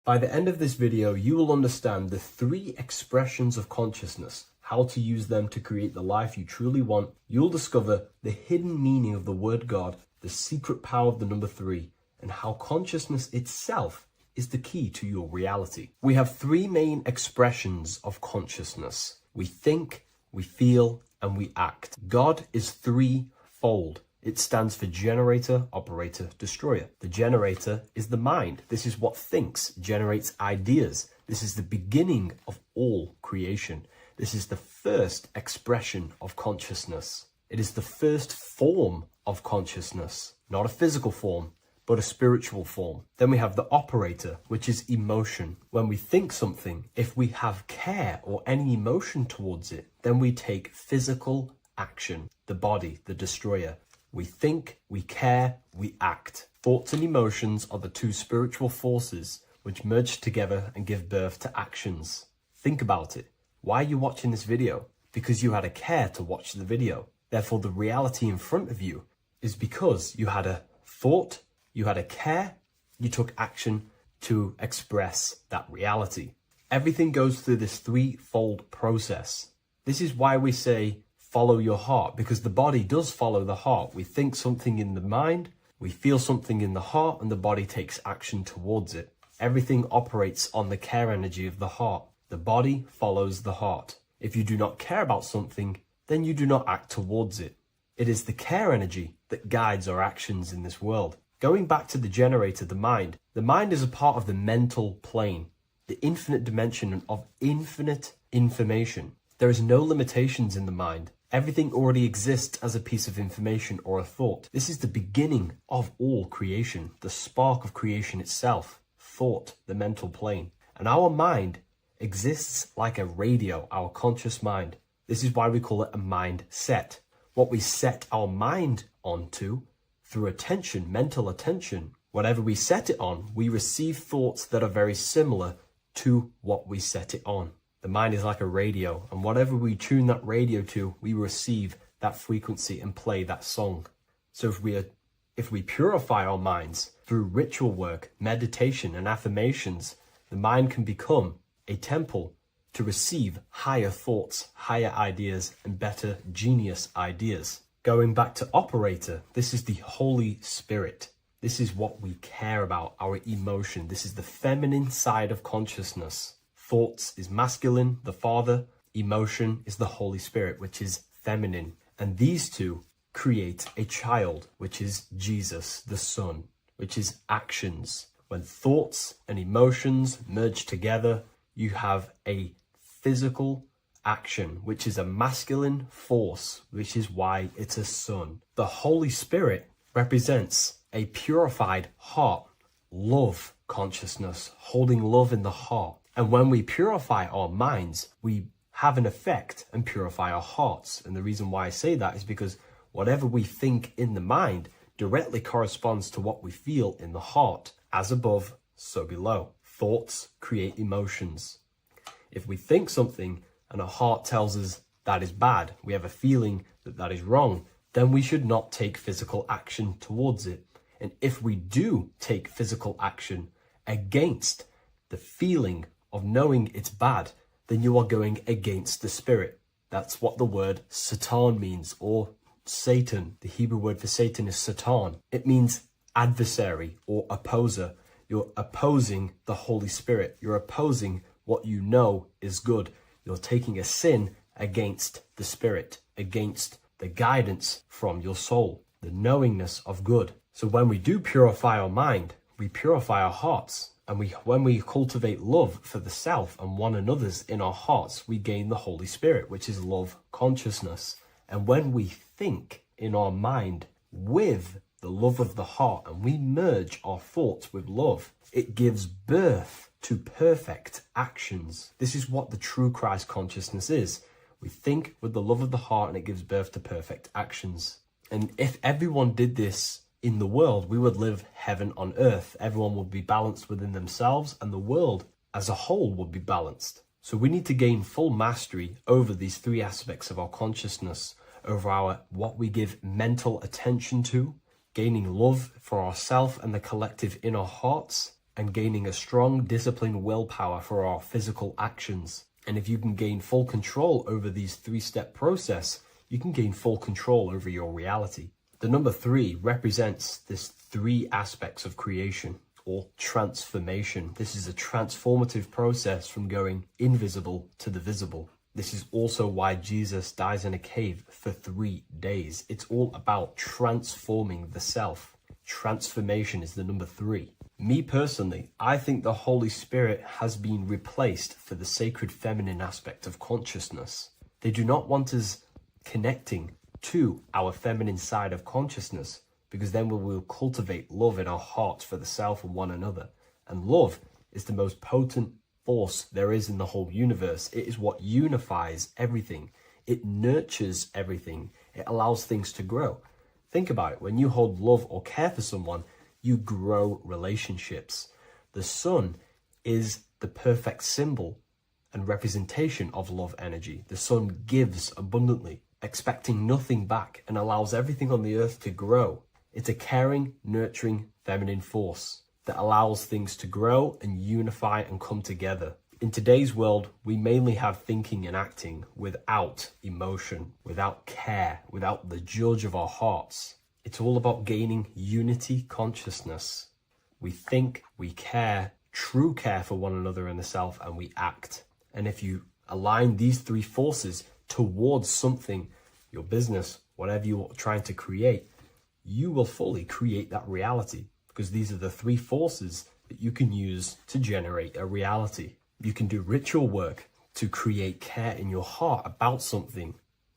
By the end of this video, you will understand the 3 expressions of consciousness, how to use them to create the life you truly want. You'll discover the hidden meaning of the word God, the secret power of the number 3, and how consciousness itself is the key to your reality. We have 3 main expressions of consciousness. We think, we feel, and we act. God is 3-fold. It stands for generator, operator, destroyer. The generator is the mind. This is what thinks, generates ideas. This is the beginning of all creation. This is the first expression of consciousness. It is the first form of consciousness, not a physical form, but a spiritual form. Then we have the operator, which is emotion. When we think something, if we have care or any emotion towards it, then we take physical action. The body, the destroyer. We think, we care, we act. Thoughts and emotions are the 2 spiritual forces which merge together and give birth to actions. Think about it. Why are you watching this video? Because you had a care to watch the video. Therefore, the reality in front of you is because you had a thought, you had a care, you took action to express that reality. Everything goes through this 3-fold process. This is why we say, follow your heart, because the body does follow the heart. We think something in the mind, we feel something in the heart, and the body takes action towards it. Everything operates on the care energy of the heart. The body follows the heart. If you do not care about something, then you do not act towards it. It is the care energy that guides our actions in this world. Going back to the generator, the mind is a part of the mental plane, the infinite dimension of infinite information. There is no limitations in the mind. Everything already exists as a piece of information or a thought. This is the beginning of all creation, the spark of creation itself, thought, the mental plane. And our mind exists like a radio, our conscious mind. This is why we call it a mindset. What we set our mind onto through attention, mental attention, whatever we set it on, we receive thoughts that are very similar to what we set it on. The mind is like a radio, and whatever we tune that radio to, we receive that frequency and play that song. So if we purify our minds through ritual work, meditation, and affirmations, the mind can become a temple to receive higher thoughts, higher ideas, and better genius ideas. Going back to operator, this is the Holy Spirit. This is what we care about, our emotion. This is the feminine side of consciousness. Thoughts is masculine, the Father. Emotion is the Holy Spirit, which is feminine. And these 2 create a child, which is Jesus, the Son, which is actions. When thoughts and emotions merge together, you have a physical action, which is a masculine force, which is why it's a son. The Holy Spirit represents a purified heart, love consciousness, holding love in the heart. And when we purify our minds, we have an effect and purify our hearts. And the reason why I say that is because whatever we think in the mind directly corresponds to what we feel in the heart. As above, so below. Thoughts create emotions. If we think something and our heart tells us that is bad, we have a feeling that that is wrong, then we should not take physical action towards it. And if we do take physical action against the feeling of knowing it's bad, then you are going against the spirit. That's what the word Satan means, or Satan. The Hebrew word for Satan is Satan. It means adversary or opposer. You're opposing the Holy Spirit. You're opposing what you know is good. You're taking a sin against the spirit, against the guidance from your soul, the knowingness of good. So when we do purify our mind, we purify our hearts. And when we cultivate love for the self and one another's in our hearts, we gain the Holy Spirit, which is love consciousness. And when we think in our mind with the love of the heart and we merge our thoughts with love, it gives birth to perfect actions. This is what the true Christ consciousness is. We think with the love of the heart and it gives birth to perfect actions. And if everyone did this in the world, we would live heaven on earth. Everyone would be balanced within themselves and the world as a whole would be balanced. So we need to gain full mastery over these three aspects of our consciousness, over our what we give mental attention to, gaining love for ourselves and the collective in our hearts, and gaining a strong disciplined willpower for our physical actions. And if you can gain full control over these three-step process, you can gain full control over your reality. The number 3 represents this 3 aspects of creation or transformation. This is a transformative process from going invisible to the visible. This is also why Jesus dies in a cave for 3 days. It's all about transforming the self. Transformation is the number 3. Me personally, I think the Holy Spirit has been replaced for the sacred feminine aspect of consciousness. They do not want us connecting to our feminine side of consciousness, because then we will cultivate love in our hearts for the self and one another. And love is the most potent force there is in the whole universe. It is what unifies everything. It nurtures everything. It allows things to grow. Think about it. When you hold love or care for someone, you grow relationships. The sun is the perfect symbol and representation of love energy. The sun gives abundantly, expecting nothing back, and allows everything on the earth to grow. It's a caring, nurturing, feminine force that allows things to grow and unify and come together. In today's world, we mainly have thinking and acting without emotion, without care, without the judge of our hearts. It's all about gaining unity consciousness. We think, we care, true care for one another and the self, and we act. And if you align these 3 forces towards something, your business, whatever you're trying to create, you will fully create that reality, because these are the 3 forces that you can use to generate a reality. You can do ritual work to create care in your heart about something,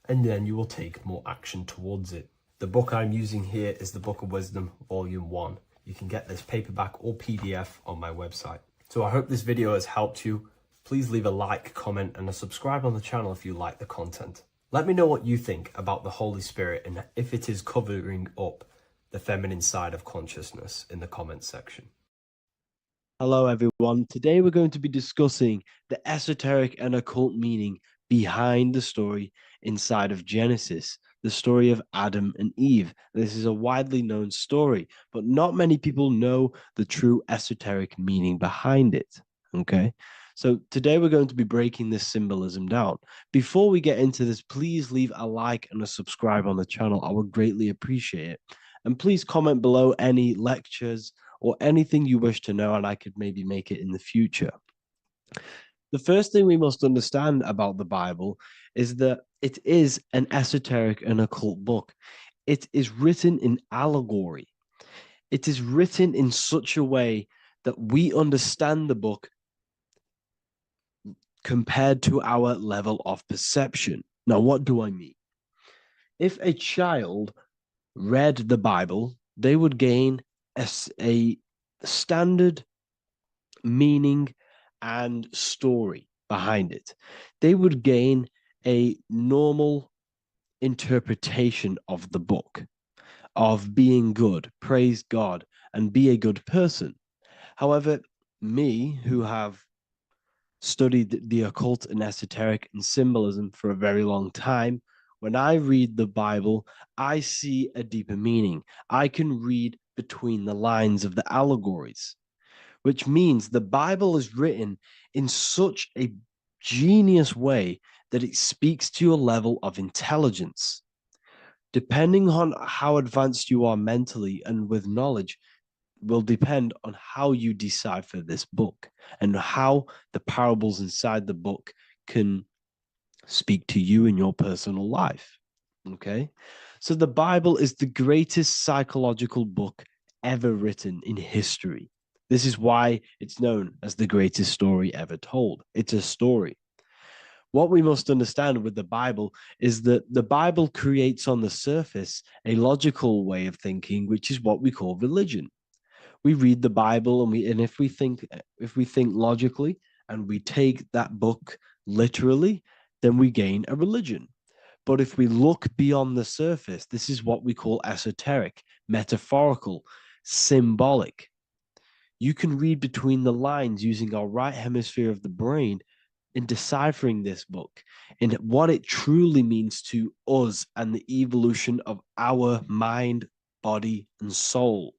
and then you will take more action towards it. The book I'm using here is the Book of Wisdom, Volume 1. You can get this paperback or PDF on my website. So I hope this video has helped you. Please leave a like, comment, and a subscribe on the channel if you like the content. Let me know what you think about the Holy Spirit and if it is covering up the feminine side of consciousness in the comments section. Hello, everyone. Today we're going to be discussing the esoteric and occult meaning behind the story inside of Genesis, the story of Adam and Eve. This is a widely known story, but not many people know the true esoteric meaning behind it. Okay, so today we're going to be breaking this symbolism down. Before we get into this, please leave a like and a subscribe on the channel. I would greatly appreciate it. And please comment below any lectures or anything you wish to know, and I could maybe make it in the future. The first thing we must understand about the Bible is that it is an esoteric and occult book. it is written in allegory. It is written in such a way that we understand the book compared to our level of perception. Now, what do I mean? If a child read the Bible, they would gain a standard meaning and story behind it. They would gain a normal interpretation of the book, of being good, praise God, and be a good person. However, me, who have studied the occult and esoteric and symbolism for a very long time, when I read the Bible, I see a deeper meaning. I can read between the lines of the allegories, which means the Bible is written in such a genius way that it speaks to your level of intelligence. Depending on how advanced you are mentally and with knowledge, will depend on how you decipher this book and how the parables inside the book can speak to you in your personal life. Okay. So the Bible is the greatest psychological book ever written in history. This is why it's known as the greatest story ever told. It's a story. What we must understand with the Bible is that the Bible creates on the surface a logical way of thinking, which is what we call religion. We read the Bible and if we think logically and we take that book literally, then we gain a religion. But if we look beyond the surface, this is what we call esoteric, metaphorical, symbolic. You can read between the lines using our right hemisphere of the brain in deciphering this book and what it truly means to us and the evolution of our mind, body, and soul.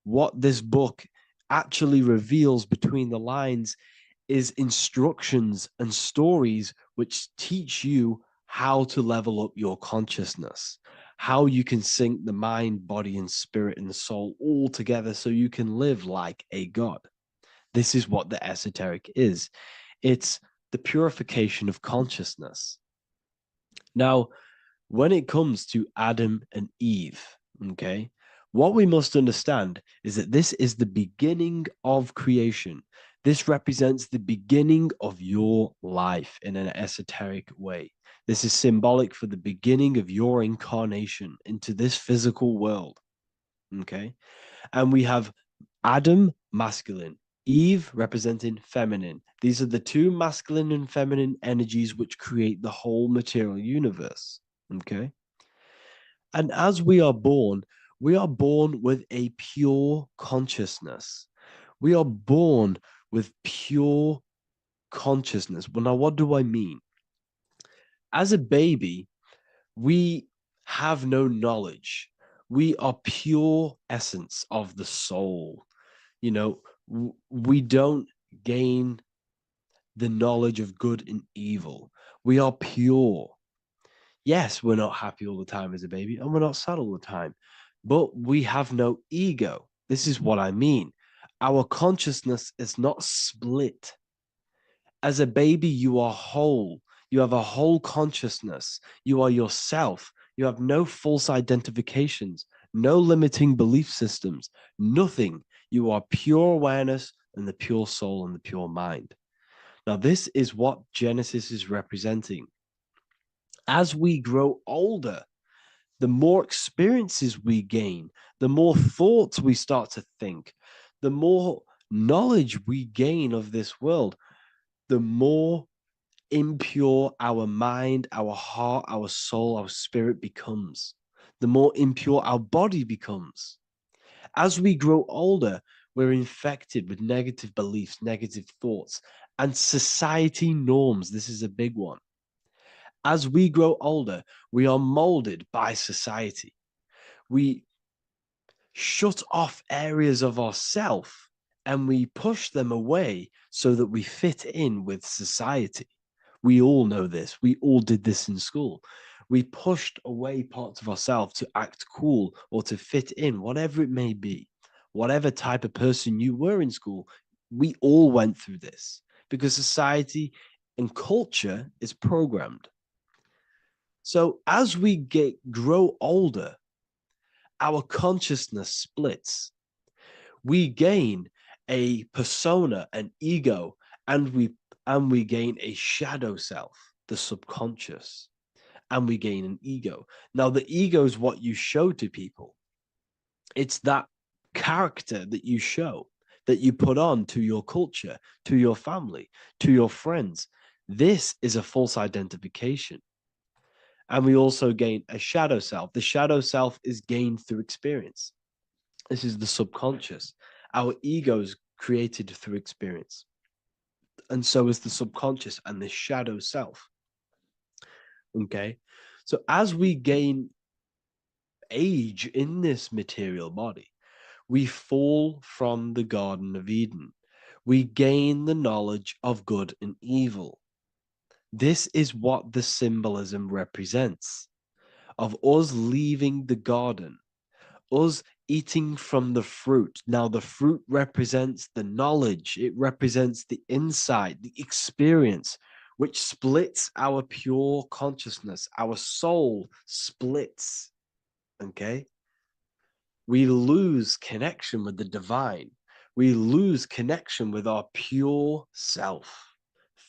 What this book actually reveals between the lines is instructions and stories which teach you how to level up your consciousness, how you can sync the mind, body, and spirit and soul all together so you can live like a god. This is what the esoteric is. It's the purification of consciousness. Now, when it comes to Adam and Eve, okay, what we must understand is that this is the beginning of creation. This represents the beginning of your life in an esoteric way. This is symbolic for the beginning of your incarnation into this physical world. Okay. And we have Adam, masculine, Eve representing feminine. These are the two masculine and feminine energies which create the whole material universe. Okay. And as we are born with a pure consciousness. We are born with pure consciousness. Well, now, what do I mean? As a baby, we have no knowledge. We are pure essence of the soul. You know, we don't gain the knowledge of good and evil. We are pure. Yes, we're not happy all the time as a baby, and we're not sad all the time, but we have no ego. This is what I mean. Our consciousness is not split. As a baby, you are whole. You have a whole consciousness. You are yourself. You have no false identifications, no limiting belief systems, nothing. You are pure awareness and the pure soul and the pure mind. Now, this is what Genesis is representing. As we grow older, the more experiences we gain, the more thoughts we start to think, the more knowledge we gain of this world, the more impure our mind, our heart, our soul, our spirit becomes, the more impure our body becomes. As we grow older, we're infected with negative beliefs, negative thoughts, and society norms. This is a big one. As we grow older, we are molded by society. We shut off areas of ourself and we push them away so that we fit in with society. We all know this. We all did this in school. We pushed away parts of ourselves to act cool or to fit in, whatever it may be. Whatever type of person you were in school, we all went through this because society and culture is programmed. So as we grow older, our consciousness splits. We gain a persona, an ego, and we gain a shadow self, the subconscious, and we gain an ego. Now, the ego is what you show to people. It's that character that you show, that you put on to your culture, to your family, to your friends. This is a false identification. And we also gain a shadow self. The shadow self is gained through experience. This is the subconscious. Our ego is created through experience. And so is the subconscious and the shadow self. Okay. So as we gain age in this material body, we fall from the Garden of Eden. We gain the knowledge of good and evil. This is what the symbolism represents of us leaving the garden, us eating from the fruit. Now, the fruit represents the knowledge, it represents the insight, the experience, which splits our pure consciousness. Our soul splits. Okay? We lose connection with the divine. We lose connection with our pure self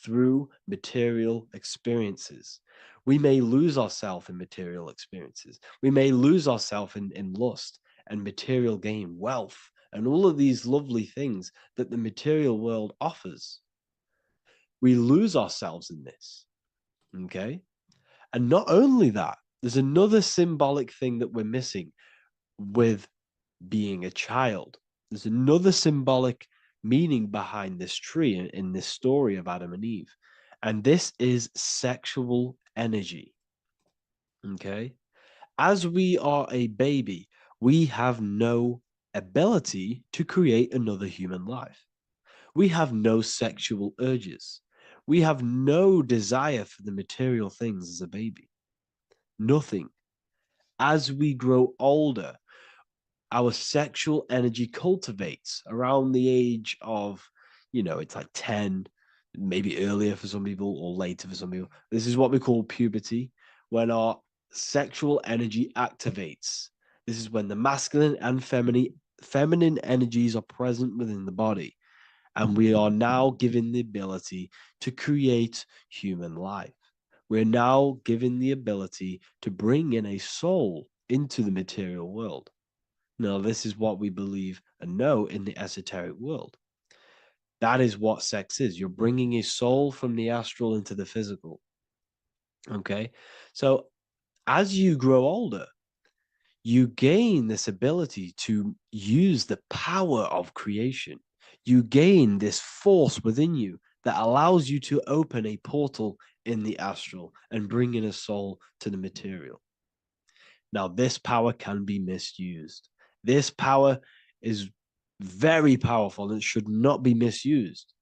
through material experiences. We may lose ourselves in material experiences. We may lose ourselves in lust and material gain, wealth, and all of these lovely things that the material world offers. We lose ourselves in this. Okay? And not only that, there's another symbolic thing that we're missing with being a child. There's another symbolic meaning behind this tree in this story of Adam and Eve. And this is sexual energy. Okay? As we are a baby, we have no ability to create another human life. We have no sexual urges. We have no desire for the material things as a baby. Nothing. As we grow older, our sexual energy cultivates around the age of, it's like 10, maybe earlier for some people or later for some people. This is what we call puberty, when our sexual energy activates. This is when the masculine and feminine energies are present within the body. And we are now given the ability to create human life. We're now given the ability to bring in a soul into the material world. Now, this is what we believe and know in the esoteric world. That is what sex is. You're bringing a soul from the astral into the physical. Okay? So as you grow older, you gain this ability to use the power of creation. You gain this force within you that allows you to open a portal in the astral and bring in a soul to the material. Now, this power can be misused. This power is very powerful and should not be misused.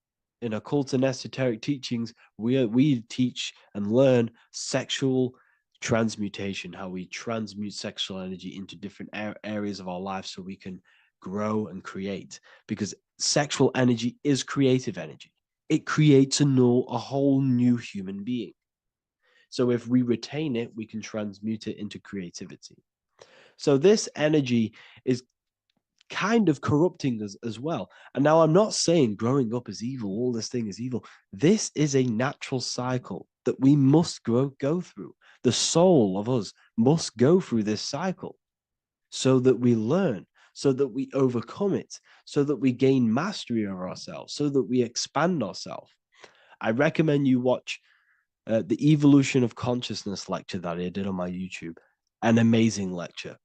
In occult and esoteric teachings, we teach and learn sexual transmutation, how we transmute sexual energy into different areas of our life so we can grow and create. Because sexual energy is creative energy. It creates a whole new human being. So if we retain it, we can transmute it into creativity. So this energy is kind of corrupting us as well. And now I'm not saying growing up is evil, all this thing is evil. This is a natural cycle that we must go through. The soul of us must go through this cycle so that we learn, so that we overcome it, so that we gain mastery over ourselves, so that we expand ourselves. I recommend you watch the Evolution of Consciousness lecture that I did on my YouTube. An amazing lecture.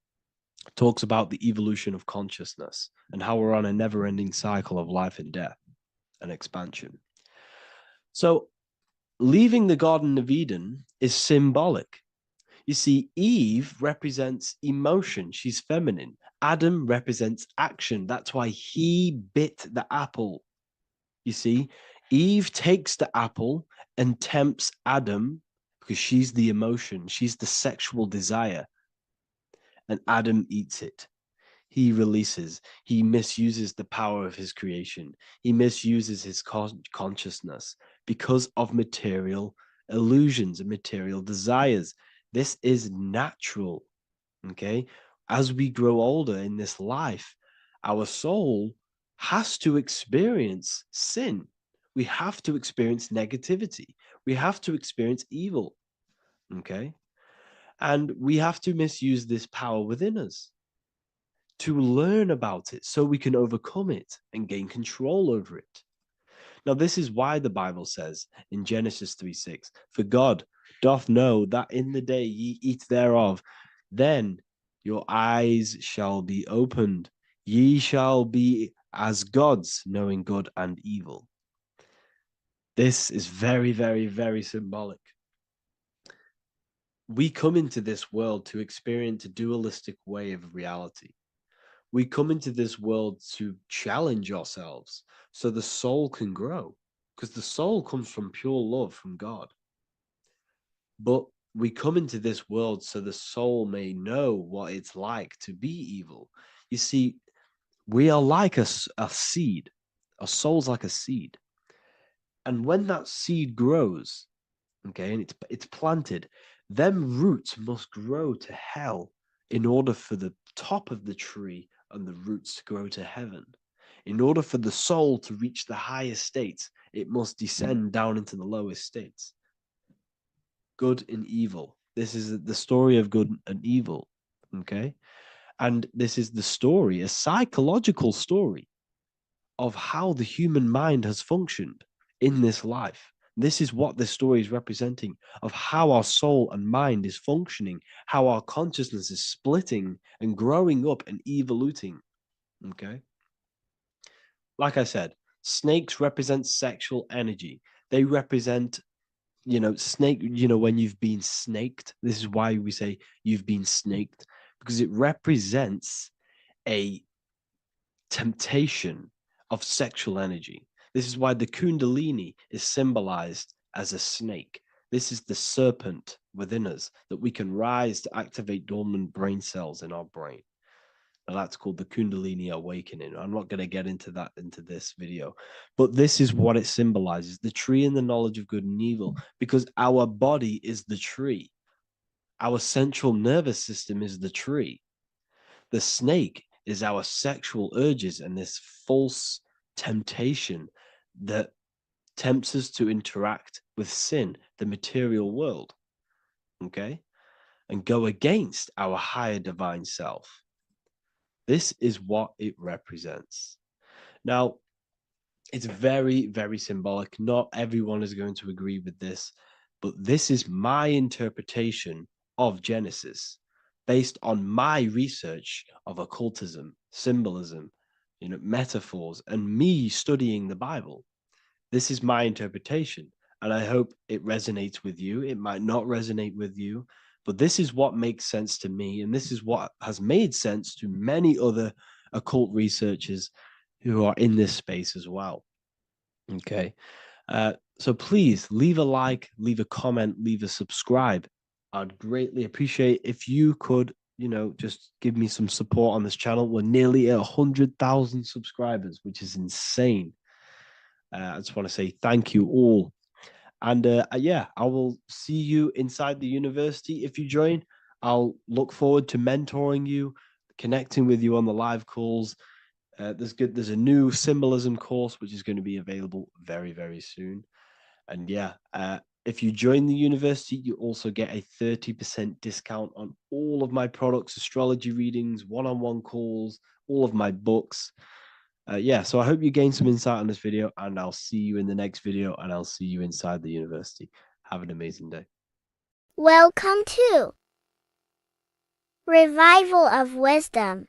Talks about the evolution of consciousness and how we're on a never-ending cycle of life and death and expansion. So leaving the Garden of Eden is symbolic. You see, Eve represents emotion. She's feminine. Adam represents action. That's why he bit the apple. You see, Eve takes the apple and tempts Adam because she's the emotion. She's the sexual desire. And Adam eats it. He releases. He misuses the power of his creation. He misuses his consciousness because of material illusions and material desires. This is natural. Okay. As we grow older in this life, our soul has to experience sin. We have to experience negativity. We have to experience evil. Okay. And we have to misuse this power within us to learn about it so we can overcome it and gain control over it. Now, this is why the Bible says in Genesis 3:6, for God doth know that in the day ye eat thereof, then your eyes shall be opened. Ye shall be as gods, knowing good and evil. This is very, very, very symbolic. We come into this world to experience a dualistic way of reality. We come into this world to challenge ourselves so the soul can grow, because the soul comes from pure love from God. But we come into this world so the soul may know what it's like to be evil. You see, we are like a seed. Our soul's like a seed. And when that seed grows, okay, and it's planted, them roots must grow to hell in order for the top of the tree and the roots to grow to heaven. In order for the soul to reach the highest states, it must descend down into the lowest states. Good and evil. This is the story of good and evil, okay? And this is the story, a psychological story of how the human mind has functioned in this life. This is what this story is representing of how our soul and mind is functioning, how our consciousness is splitting and growing up and evoluting. Okay. Like I said, snakes represent sexual energy. They represent, snake, when you've been snaked. This is why we say you've been snaked, because it represents a temptation of sexual energy. This is why the Kundalini is symbolized as a snake. This is the serpent within us that we can rise to activate dormant brain cells in our brain. Now that's called the Kundalini Awakening. I'm not going to get into that into this video, but this is what it symbolizes, the tree and the knowledge of good and evil, because our body is the tree. Our central nervous system is the tree. The snake is our sexual urges and this false temptation that tempts us to interact with sin, the material world, okay, and go against our higher divine self. This is what it represents. Now, it's very, very symbolic. Not everyone is going to agree with this, but this is my interpretation of Genesis based on my research of occultism, symbolism, metaphors, and me studying the Bible. This is my interpretation, and I hope it resonates with you. It might not resonate with you, but this is what makes sense to me, and this is what has made sense to many other occult researchers who are in this space as well. Okay. So please leave a like, leave a comment, leave a subscribe. I'd greatly appreciate if you could, just give me some support on this channel. We're nearly at 100,000 subscribers, which is insane. I just want to say thank you all. And yeah, I will see you inside the university. If you join, I'll look forward to mentoring you, connecting with you on the live calls. There's a new symbolism course which is going to be available very, very soon. And yeah, if you join the university, you also get a 30% discount on all of my products, astrology readings, one-on-one calls, all of my books. Yeah, so I hope you gain some insight on this video, and I'll see you in the next video, and I'll see you inside the university. Have an amazing day. Welcome to Revival of Wisdom.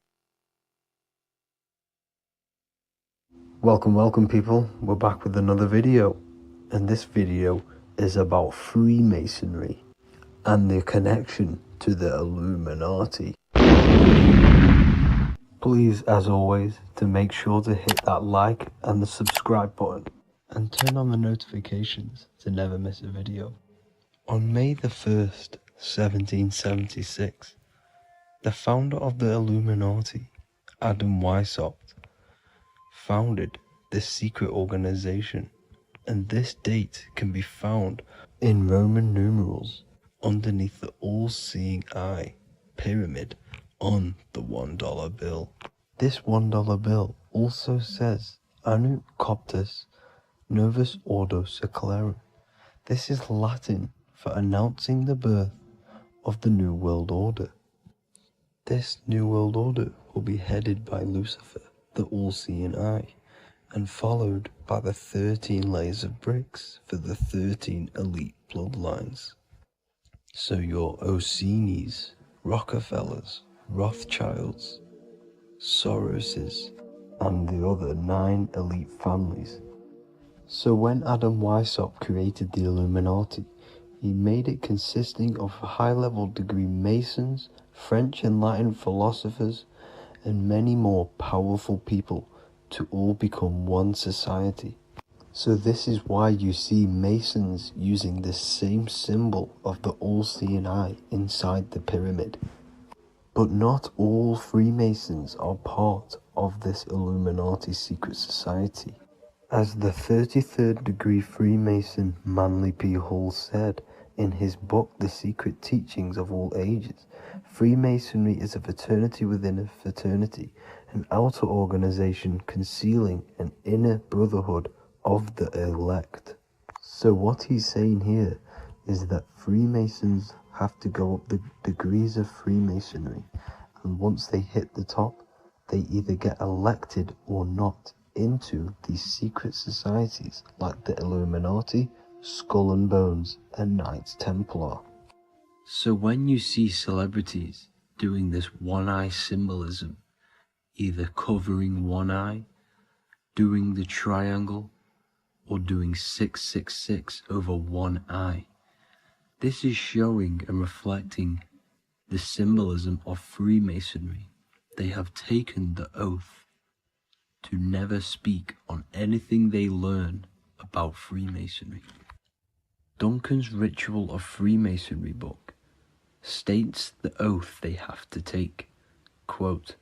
Welcome people, we're back with another video, and this video is about Freemasonry and their connection to the Illuminati. Please, as always, to make sure to hit that like and the subscribe button and turn on the notifications to never miss a video. On May the 1st, 1776, the founder of the Illuminati, Adam Weishaupt, founded this secret organization, and this date can be found in Roman numerals underneath the all-seeing eye pyramid on the $1 bill. This $1 bill also says Anut Coptus Novus Ordo Secularum. This is Latin for announcing the birth of the New World Order. This New World Order will be headed by Lucifer, the all-seeing eye, and followed by the 13 layers of bricks for the 13 elite bloodlines. So your Orsini's, Rockefellers, Rothschilds, Soroses, and the other 9 elite families. So when Adam Weishaupt created the Illuminati, he made it consisting of high-level degree Masons, French and Latin philosophers, and many more powerful people to all become one society. So this is why you see Masons using the same symbol of the all-seeing eye inside the pyramid. But not all Freemasons are part of this Illuminati secret society. As the 33rd degree Freemason Manly P. Hall said in his book The Secret Teachings of All Ages, Freemasonry is a fraternity within a fraternity, an outer organization concealing an inner brotherhood of the elect. So what he's saying here is that Freemasons have to go up the degrees of Freemasonry, and once they hit the top, they either get elected or not into these secret societies like the Illuminati, Skull and Bones, and Knights Templar. So when you see celebrities doing this one-eye symbolism, either covering one eye, doing the triangle, or doing 666 over one eye, this is showing and reflecting the symbolism of Freemasonry. They have taken the oath to never speak on anything they learn about Freemasonry. Duncan's Ritual of Freemasonry book states the oath they have to take. Quote,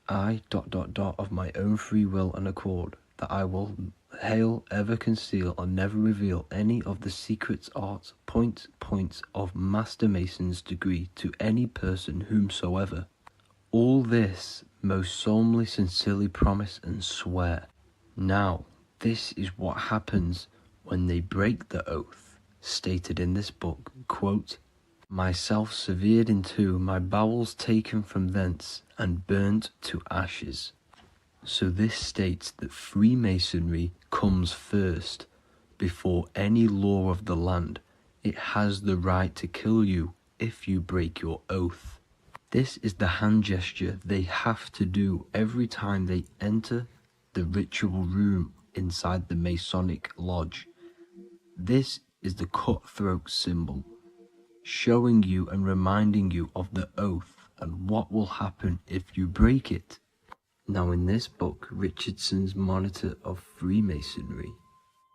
I ... of my own free will and accord, that I will hail, ever conceal, and never reveal any of the secrets, arts, points of Master Mason's degree to any person whomsoever. All this most solemnly, sincerely promise and swear. Now, this is what happens when they break the oath, stated in this book, quote, myself severed in two, my bowels taken from thence, and burnt to ashes. So this states that Freemasonry comes first, before any law of the land. It has the right to kill you if you break your oath. This is the hand gesture they have to do every time they enter the ritual room inside the Masonic lodge. This is the cutthroat symbol, showing you and reminding you of the oath and what will happen if you break it. Now in this book, Richardson's Monitor of Freemasonry,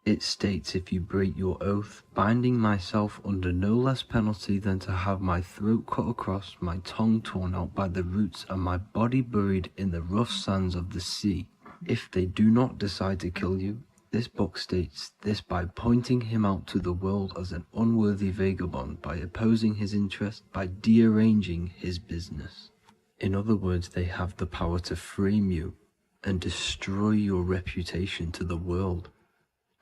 it states, if you break your oath, binding myself under no less penalty than to have my throat cut across, my tongue torn out by the roots, and my body buried in the rough sands of the sea. If they do not decide to kill you, this book states this by pointing him out to the world as an unworthy vagabond, by opposing his interest, by dearranging his business. In other words, they have the power to frame you and destroy your reputation to the world,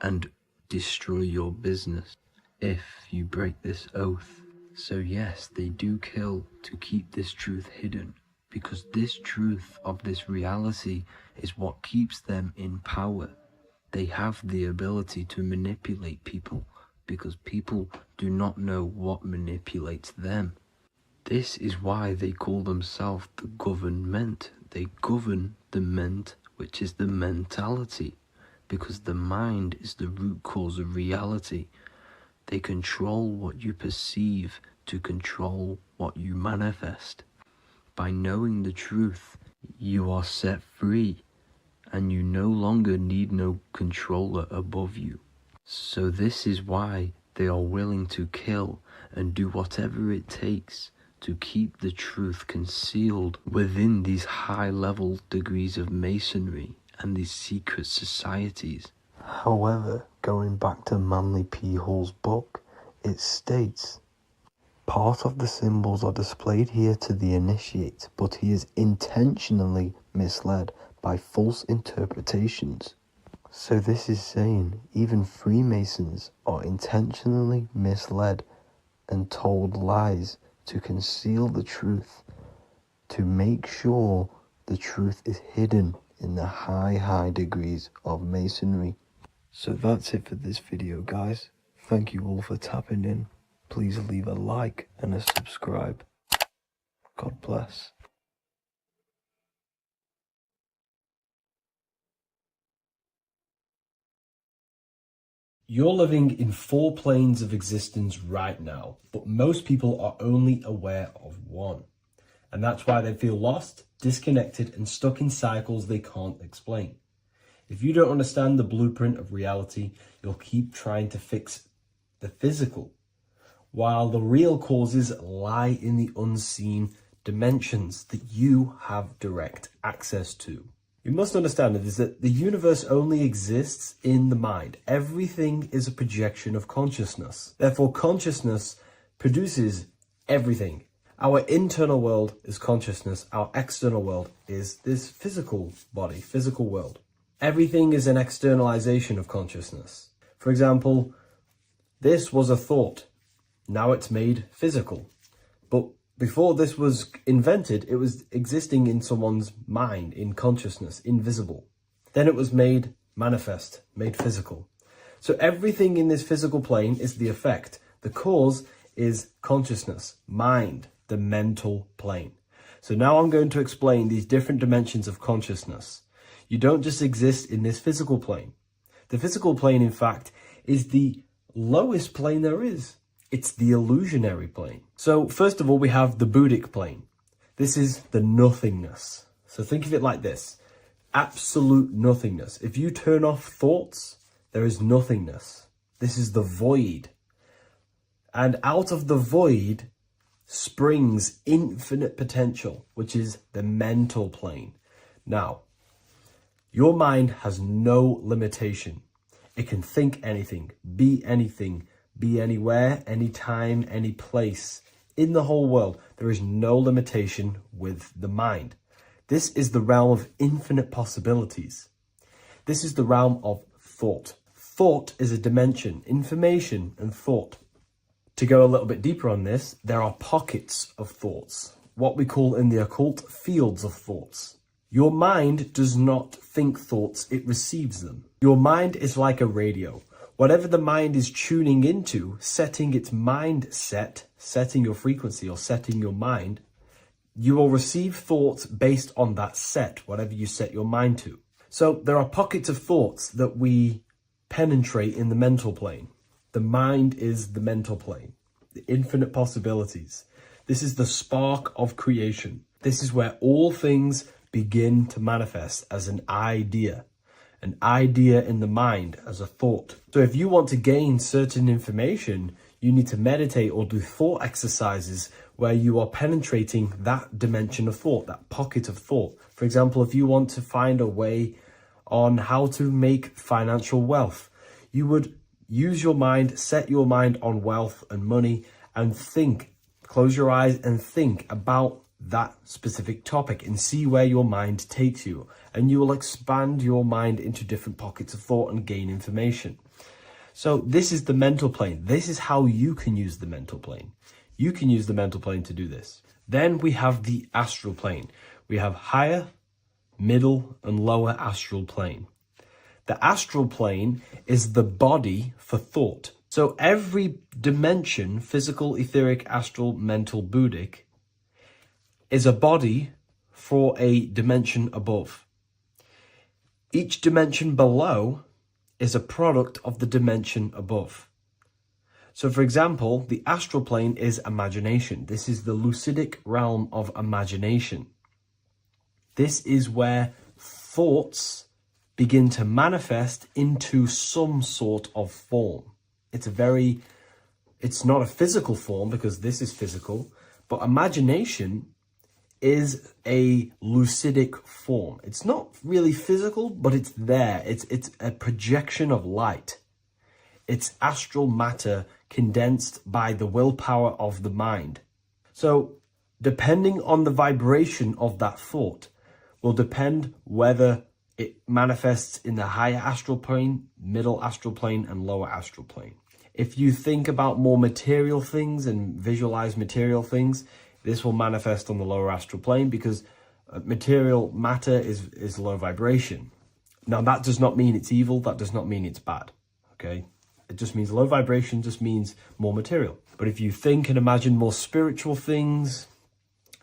and destroy your business if you break this oath. So yes, they do kill to keep this truth hidden, because this truth of this reality is what keeps them in power. They have the ability to manipulate people, because people do not know what manipulates them. This is why they call themselves the government. They govern the ment, which is the mentality, because the mind is the root cause of reality. They control what you perceive to control what you manifest. By knowing the truth, you are set free, and you no longer need no controller above you. So this is why they are willing to kill and do whatever it takes to keep the truth concealed within these high-level degrees of masonry and these secret societies. However, going back to Manly P. Hall's book, it states, Part of the symbols are displayed here to the initiate, but he is intentionally misled by false interpretations. So this is saying even Freemasons are intentionally misled and told lies to conceal the truth, to make sure the truth is hidden in the high degrees of Masonry. So that's it for this video, guys. Thank you all for tapping in. Please leave a like and a subscribe. God bless. You're living in 4 planes of existence right now, but most people are only aware of one. And that's why they feel lost, disconnected, and stuck in cycles they can't explain. If you don't understand the blueprint of reality, you'll keep trying to fix the physical, while the real causes lie in the unseen dimensions that you have direct access to. You must understand is that the universe only exists in the mind. Everything is a projection of consciousness. Therefore, consciousness produces everything. Our internal world is consciousness. Our external world is this physical body, physical world. Everything is an externalization of consciousness. For example, this was a thought. Now it's made physical. But before this was invented, it was existing in someone's mind, in consciousness, invisible. Then it was made manifest, made physical. So everything in this physical plane is the effect. The cause is consciousness, mind, the mental plane. So now I'm going to explain these different dimensions of consciousness. You don't just exist in this physical plane. The physical plane, in fact, is the lowest plane there is. It's the illusionary plane. So first of all, we have the Buddhic plane. This is the nothingness. So think of it like this. Absolute nothingness. If you turn off thoughts, there is nothingness. This is the void. And out of the void springs infinite potential, which is the mental plane. Now, your mind has no limitation. It can think anything, be anywhere, anytime, any place. In the whole world, there is no limitation with the mind. This is the realm of infinite possibilities. This is the realm of thought. Thought is a dimension, information and thought. To go a little bit deeper on this, there are pockets of thoughts, what we call in the occult fields of thoughts. Your mind does not think thoughts, it receives them. Your mind is like a radio. Whatever the mind is tuning into, setting its mindset, setting your frequency or setting your mind, you will receive thoughts based on that set, whatever you set your mind to. So there are pockets of thoughts that we penetrate in the mental plane. The mind is the mental plane, the infinite possibilities. This is the spark of creation. This is where all things begin to manifest as an idea in the mind as a thought. So if you want to gain certain information, you need to meditate or do thought exercises where you are penetrating that dimension of thought, that pocket of thought. For example, if you want to find a way on how to make financial wealth, you would use your mind, set your mind on wealth and money and think, close your eyes and think about that specific topic and see where your mind takes you. And you will expand your mind into different pockets of thought and gain information. So this is the mental plane. This is how you can use the mental plane. You can use the mental plane to do this. Then we have the astral plane. We have higher, middle, and lower astral plane. The astral plane is the body for thought. So every dimension, physical, etheric, astral, mental, Buddhic, is a body for a dimension above. Each dimension below is a product of the dimension above. So for example, the astral plane is imagination. This is the lucidic realm of imagination. This is where thoughts begin to manifest into some sort of form. It's not a physical form because this is physical, but imagination is a lucidic form. It's not really physical, but it's there. It's a projection of light. It's astral matter condensed by the willpower of the mind. So depending on the vibration of that thought will depend whether it manifests in the higher astral plane, middle astral plane, and lower astral plane. If you think about more material things and visualize material things, this will manifest on the lower astral plane because material matter is low vibration. Now, that does not mean it's evil. That does not mean it's bad. Okay? It just means low vibration just means more material. But if you think and imagine more spiritual things,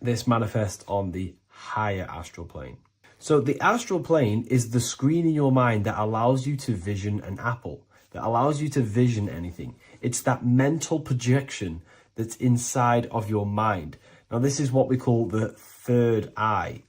this manifests on the higher astral plane. So the astral plane is the screen in your mind that allows you to vision an apple, that allows you to vision anything. It's that mental projection that's inside of your mind. Now, this is what we call the third eye.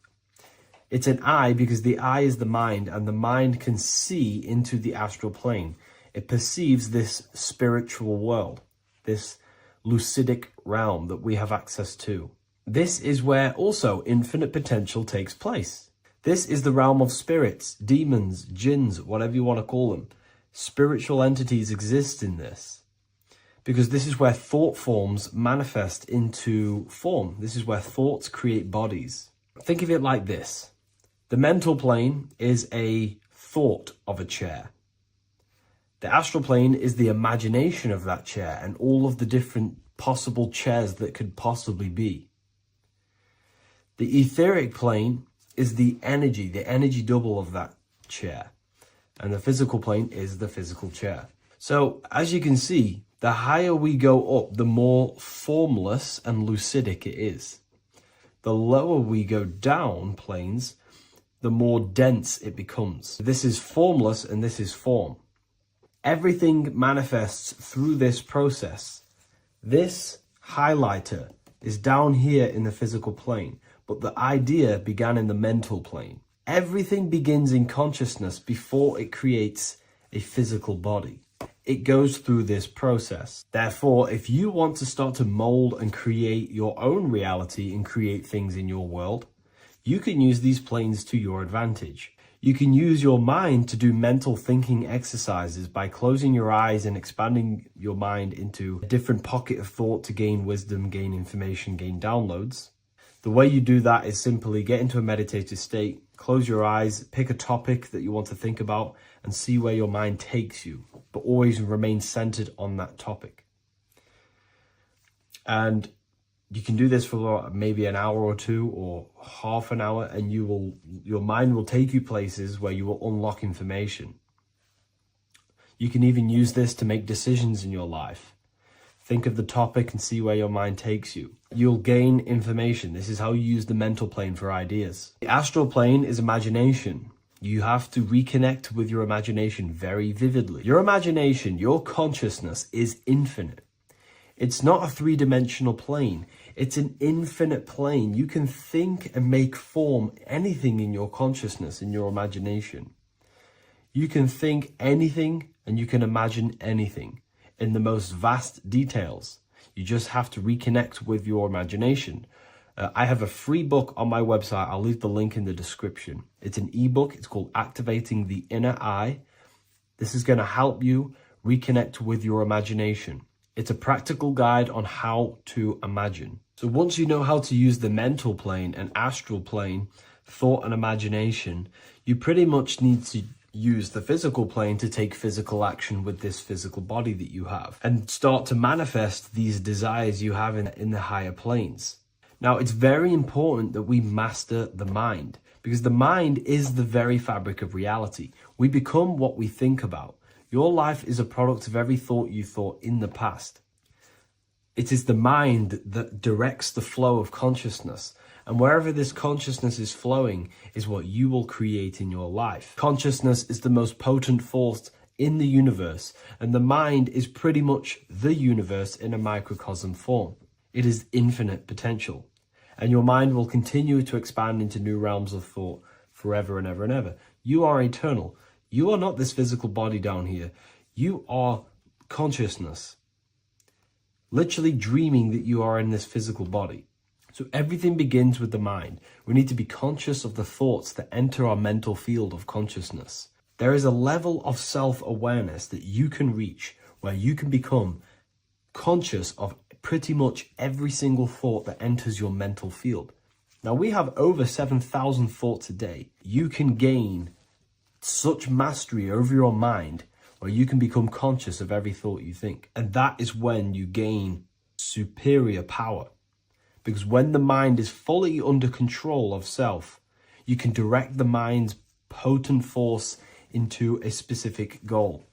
It's an eye because the eye is the mind, and the mind can see into the astral plane. It perceives this spiritual world, this lucidic realm that we have access to. This is where also infinite potential takes place. This is the realm of spirits, demons, jinns, whatever you want to call them. Spiritual entities exist in this because this is where thought forms manifest into form. This is where thoughts create bodies. Think of it like this. The mental plane is a thought of a chair. The astral plane is the imagination of that chair and all of the different possible chairs that could possibly be. The etheric plane is the energy double of that chair. And the physical plane is the physical chair. So as you can see, the higher we go up, the more formless and lucidic it is. The lower we go down planes, the more dense it becomes. This is formless and this is form. Everything manifests through this process. This highlighter is down here in the physical plane, but the idea began in the mental plane. Everything begins in consciousness before it creates a physical body. It goes through this process. Therefore, if you want to start to mold and create your own reality and create things in your world, you can use these planes to your advantage. You can use your mind to do mental thinking exercises by closing your eyes and expanding your mind into a different pocket of thought to gain wisdom, gain information, gain downloads. The way you do that is simply get into a meditative state, close your eyes, pick a topic that you want to think about, and see where your mind takes you, but always remain centered on that topic. And you can do this for maybe an hour or two or half an hour, and your mind will take you places where you will unlock information. You can even use this to make decisions in your life. Think of the topic and see where your mind takes you. You'll gain information. This is how you use the mental plane for ideas. The astral plane is imagination. You have to reconnect with your imagination very vividly. Your imagination, your consciousness is infinite. It's not a three-dimensional plane. It's an infinite plane. You can think and make form anything in your consciousness, in your imagination. You can think anything and you can imagine anything in the most vast details. You just have to reconnect with your imagination. I have a free book on my website. I'll leave the link in the description. It's an ebook. It's called Activating the Inner Eye. This is going to help you reconnect with your imagination. It's a practical guide on how to imagine. So once you know how to use the mental plane and astral plane, thought and imagination, you pretty much need to use the physical plane to take physical action with this physical body that you have and start to manifest these desires you have in the higher planes. Now, it's very important that we master the mind because the mind is the very fabric of reality. We become what we think about. Your life is a product of every thought you thought in the past. It is the mind that directs the flow of consciousness. And wherever this consciousness is flowing is what you will create in your life. Consciousness is the most potent force in the universe, and the mind is pretty much the universe in a microcosm form. It is infinite potential, and your mind will continue to expand into new realms of thought forever and ever and ever. You are eternal. You are not this physical body down here. You are consciousness, literally dreaming that you are in this physical body. So everything begins with the mind. We need to be conscious of the thoughts that enter our mental field of consciousness. There is a level of self-awareness that you can reach where you can become conscious of pretty much every single thought that enters your mental field. Now, we have over 7,000 thoughts a day. You can gain such mastery over your mind where you can become conscious of every thought you think. And that is when you gain superior power. Because when the mind is fully under control of self, you can direct the mind's potent force into a specific goal.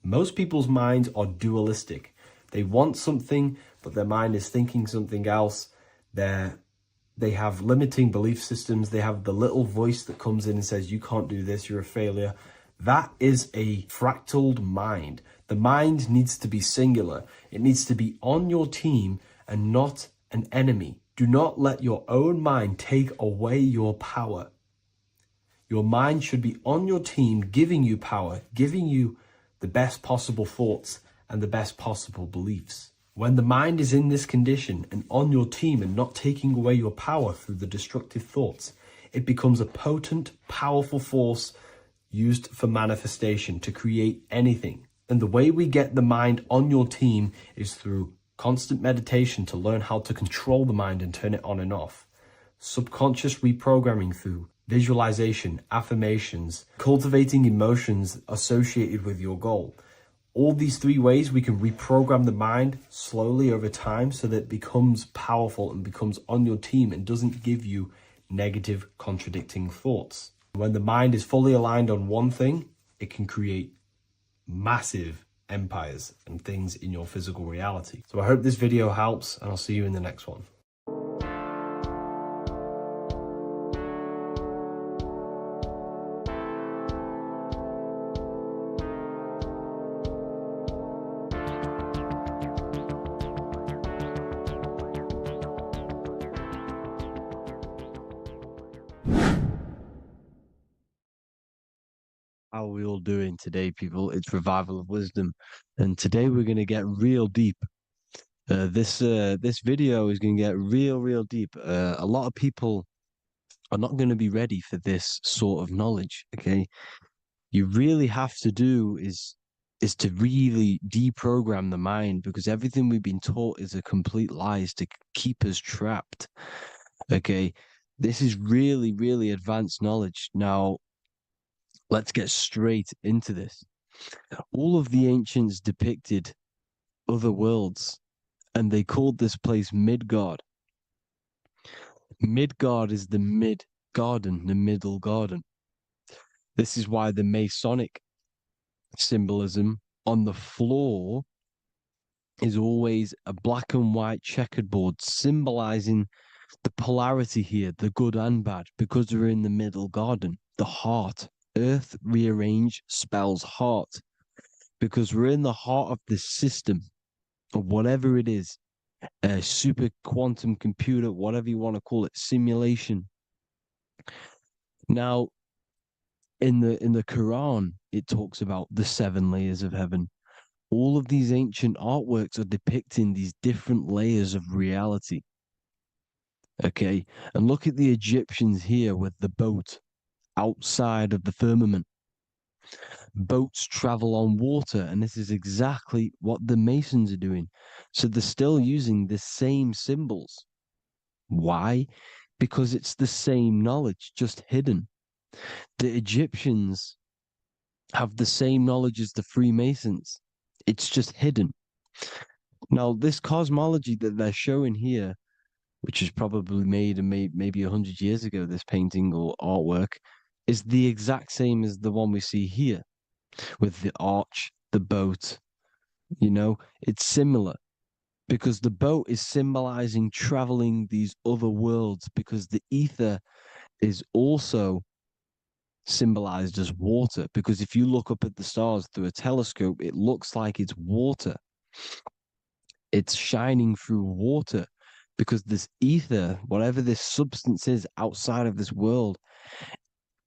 Most people's minds are dualistic. They want something, but their mind is thinking something else. They have limiting belief systems. They have the little voice that comes in and says, you can't do this, you're a failure. That is a fractaled mind. The mind needs to be singular. It needs to be on your team and not an enemy. Do not let your own mind take away your power. Your mind should be on your team, giving you power, giving you the best possible thoughts and the best possible beliefs. When the mind is in this condition and on your team and not taking away your power through the destructive thoughts, it becomes a potent, powerful force used for manifestation to create anything. And the way we get the mind on your team is through constant meditation to learn how to control the mind and turn it on and off. Subconscious reprogramming through visualization, affirmations, cultivating emotions associated with your goal. All these three ways we can reprogram the mind slowly over time so that it becomes powerful and becomes on your team and doesn't give you negative contradicting thoughts. When the mind is fully aligned on one thing, it can create massive empires and things in your physical reality. So I hope this video helps, and I'll see you in the next one. How are we all doing today, people? It's Revival of Wisdom, and today we're going to get real deep. This video is going to get real deep. A lot of people are not going to be ready for this sort of knowledge. Okay, you really have to do is to really deprogram the mind, because everything we've been taught is a complete lies to keep us trapped. Okay, this is really advanced knowledge. Now, let's get straight into this. All of the ancients depicted other worlds, and they called this place Midgard. Midgard is the mid-garden, the middle garden. This is why the Masonic symbolism on the floor is always a black and white checkered board, symbolizing the polarity here, the good and bad, because we're in the middle garden, the heart. Earth rearranged spells heart, because we're in the heart of this system, or whatever it is, a super quantum computer, whatever you want to call it, simulation. Now, in the Quran, it talks about the 7 layers of heaven. All of these ancient artworks are depicting these different layers of reality. Okay, and look at the Egyptians here with the boat outside of the firmament. Boats travel on water, and this is exactly what the Masons are doing. So they're still using the same symbols. Why? Because it's the same knowledge, just hidden. The Egyptians have the same knowledge as the Freemasons. It's just hidden. Now, this cosmology that they're showing here, which is probably made maybe 100 years ago, this painting or artwork, is the exact same as the one we see here, with the arch, the boat. You know, it's similar, because the boat is symbolizing traveling these other worlds, because the ether is also symbolized as water, because if you look up at the stars through a telescope, it looks like it's water. It's shining through water, because this ether, whatever this substance is outside of this world,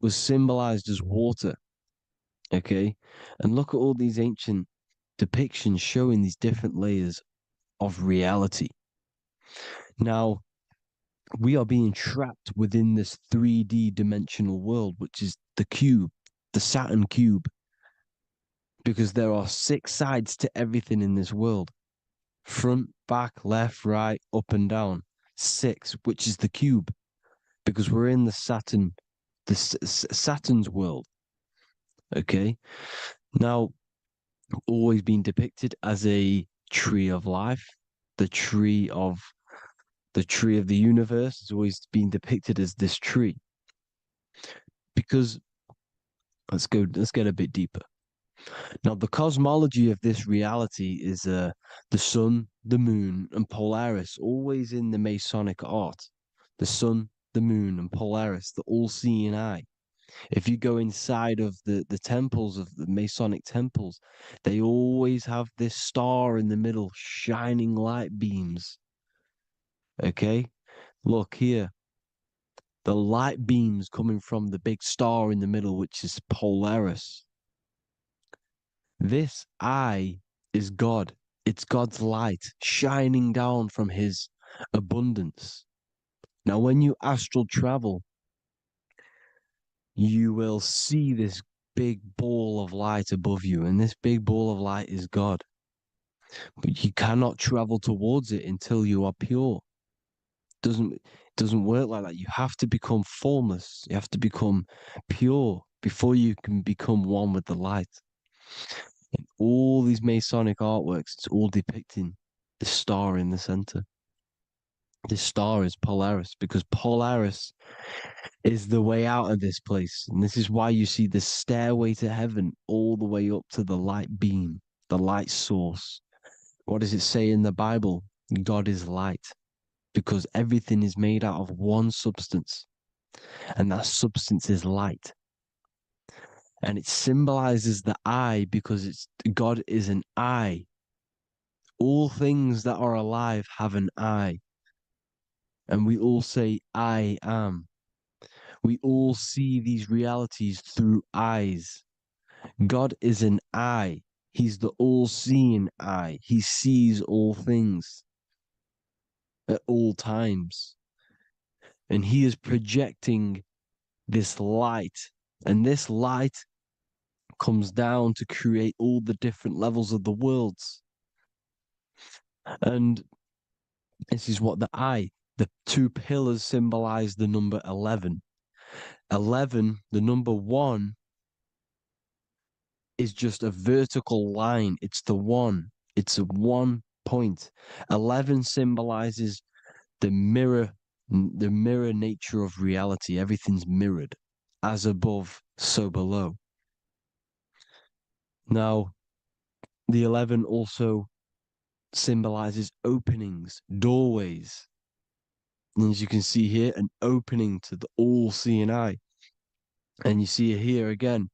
was symbolized as water. Okay, and look at all these ancient depictions showing these different layers of reality. Now, we are being trapped within this 3D dimensional world, which is the cube, the Saturn cube, because there are 6 sides to everything in this world. Front, back, left, right, up and down. 6, which is the cube, because we're in the Saturn's world. Okay. Now, always been depicted as a tree of life, the tree of the universe has always been depicted as this tree. Because let's get a bit deeper. Now, the cosmology of this reality is the sun, the moon, and Polaris, always in the Masonic art. The sun, the moon, and Polaris, the all-seeing eye. If you go inside of the temples of the Masonic temples, they always have this star in the middle, shining light beams. Okay? Look here. The light beams coming from the big star in the middle, which is Polaris. This eye is God. It's God's light shining down from his abundance. Now, when you astral travel, you will see this big ball of light above you, and this big ball of light is God. But you cannot travel towards it until you are pure. It doesn't work like that. You have to become formless. You have to become pure before you can become one with the light. In all these Masonic artworks, it's all depicting the star in the center. This star is Polaris, because Polaris is the way out of this place. And this is why you see the stairway to heaven all the way up to the light beam, the light source. What does it say in the Bible? God is light, because everything is made out of one substance, and that substance is light. And it symbolizes the eye because God is an eye. All things that are alive have an eye. And we all say, I am. We all see these realities through eyes. God is an eye. He's the all-seeing eye. He sees all things at all times. And he is projecting this light. And this light comes down to create all the different levels of the worlds. And this is what the two pillars symbolize the number 11. 11, the number 1, is just a vertical line. It's the one. It's a 1 point. 11 symbolizes the mirror nature of reality. Everything's mirrored, as above, so below. Now, the 11 also symbolizes openings, doorways. And as you can see here, an opening to the all-seeing eye. And you see here again,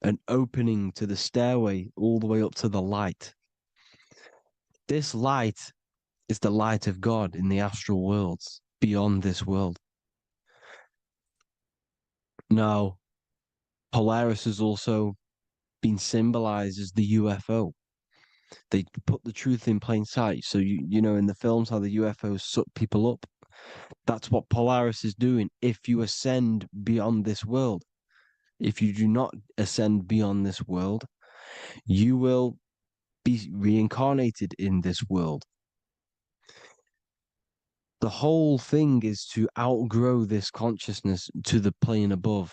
an opening to the stairway all the way up to the light. This light is the light of God in the astral worlds, beyond this world. Now, Polaris has also been symbolized as the UFO. They put the truth in plain sight. So, you know, in the films, how the UFOs suck people up. That's what Polaris is doing. If you ascend beyond this world, if you do not ascend beyond this world, you will be reincarnated in this world. The whole thing is to outgrow this consciousness to the plane above.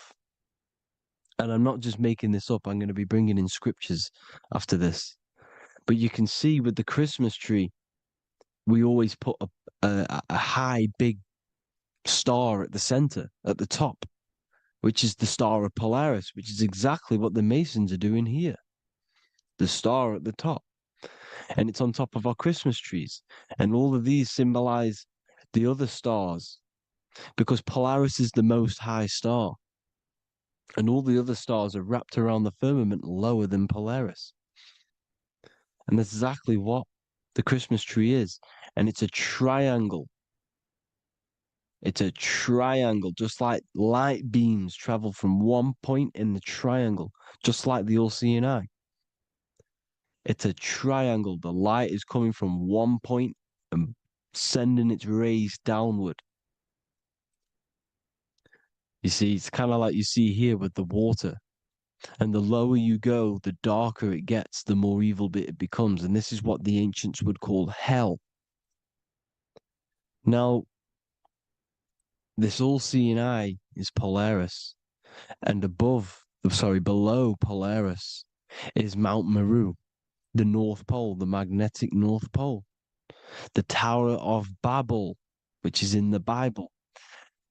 And I'm not just making this up. I'm going to be bringing in scriptures after this. But you can see with the Christmas tree, we always put a high, big star at the center, at the top, which is the star of Polaris, which is exactly what the Masons are doing here. The star at the top. And it's on top of our Christmas trees. And all of these symbolize the other stars, because Polaris is the most high star. And all the other stars are wrapped around the firmament lower than Polaris. And that's exactly what the Christmas tree is. And it's a triangle. It's a triangle, just like light beams travel from one point in the triangle, just like the all-seeing eye. It's a triangle. The light is coming from one point and sending its rays downward. You see, it's kind of like you see here with the water. And the lower you go, the darker it gets, the more evil it becomes. And this is what the ancients would call hell. Now, this all-seeing eye is Polaris, and below Polaris is Mount Meru, the North Pole, the magnetic North Pole, the Tower of Babel, which is in the Bible.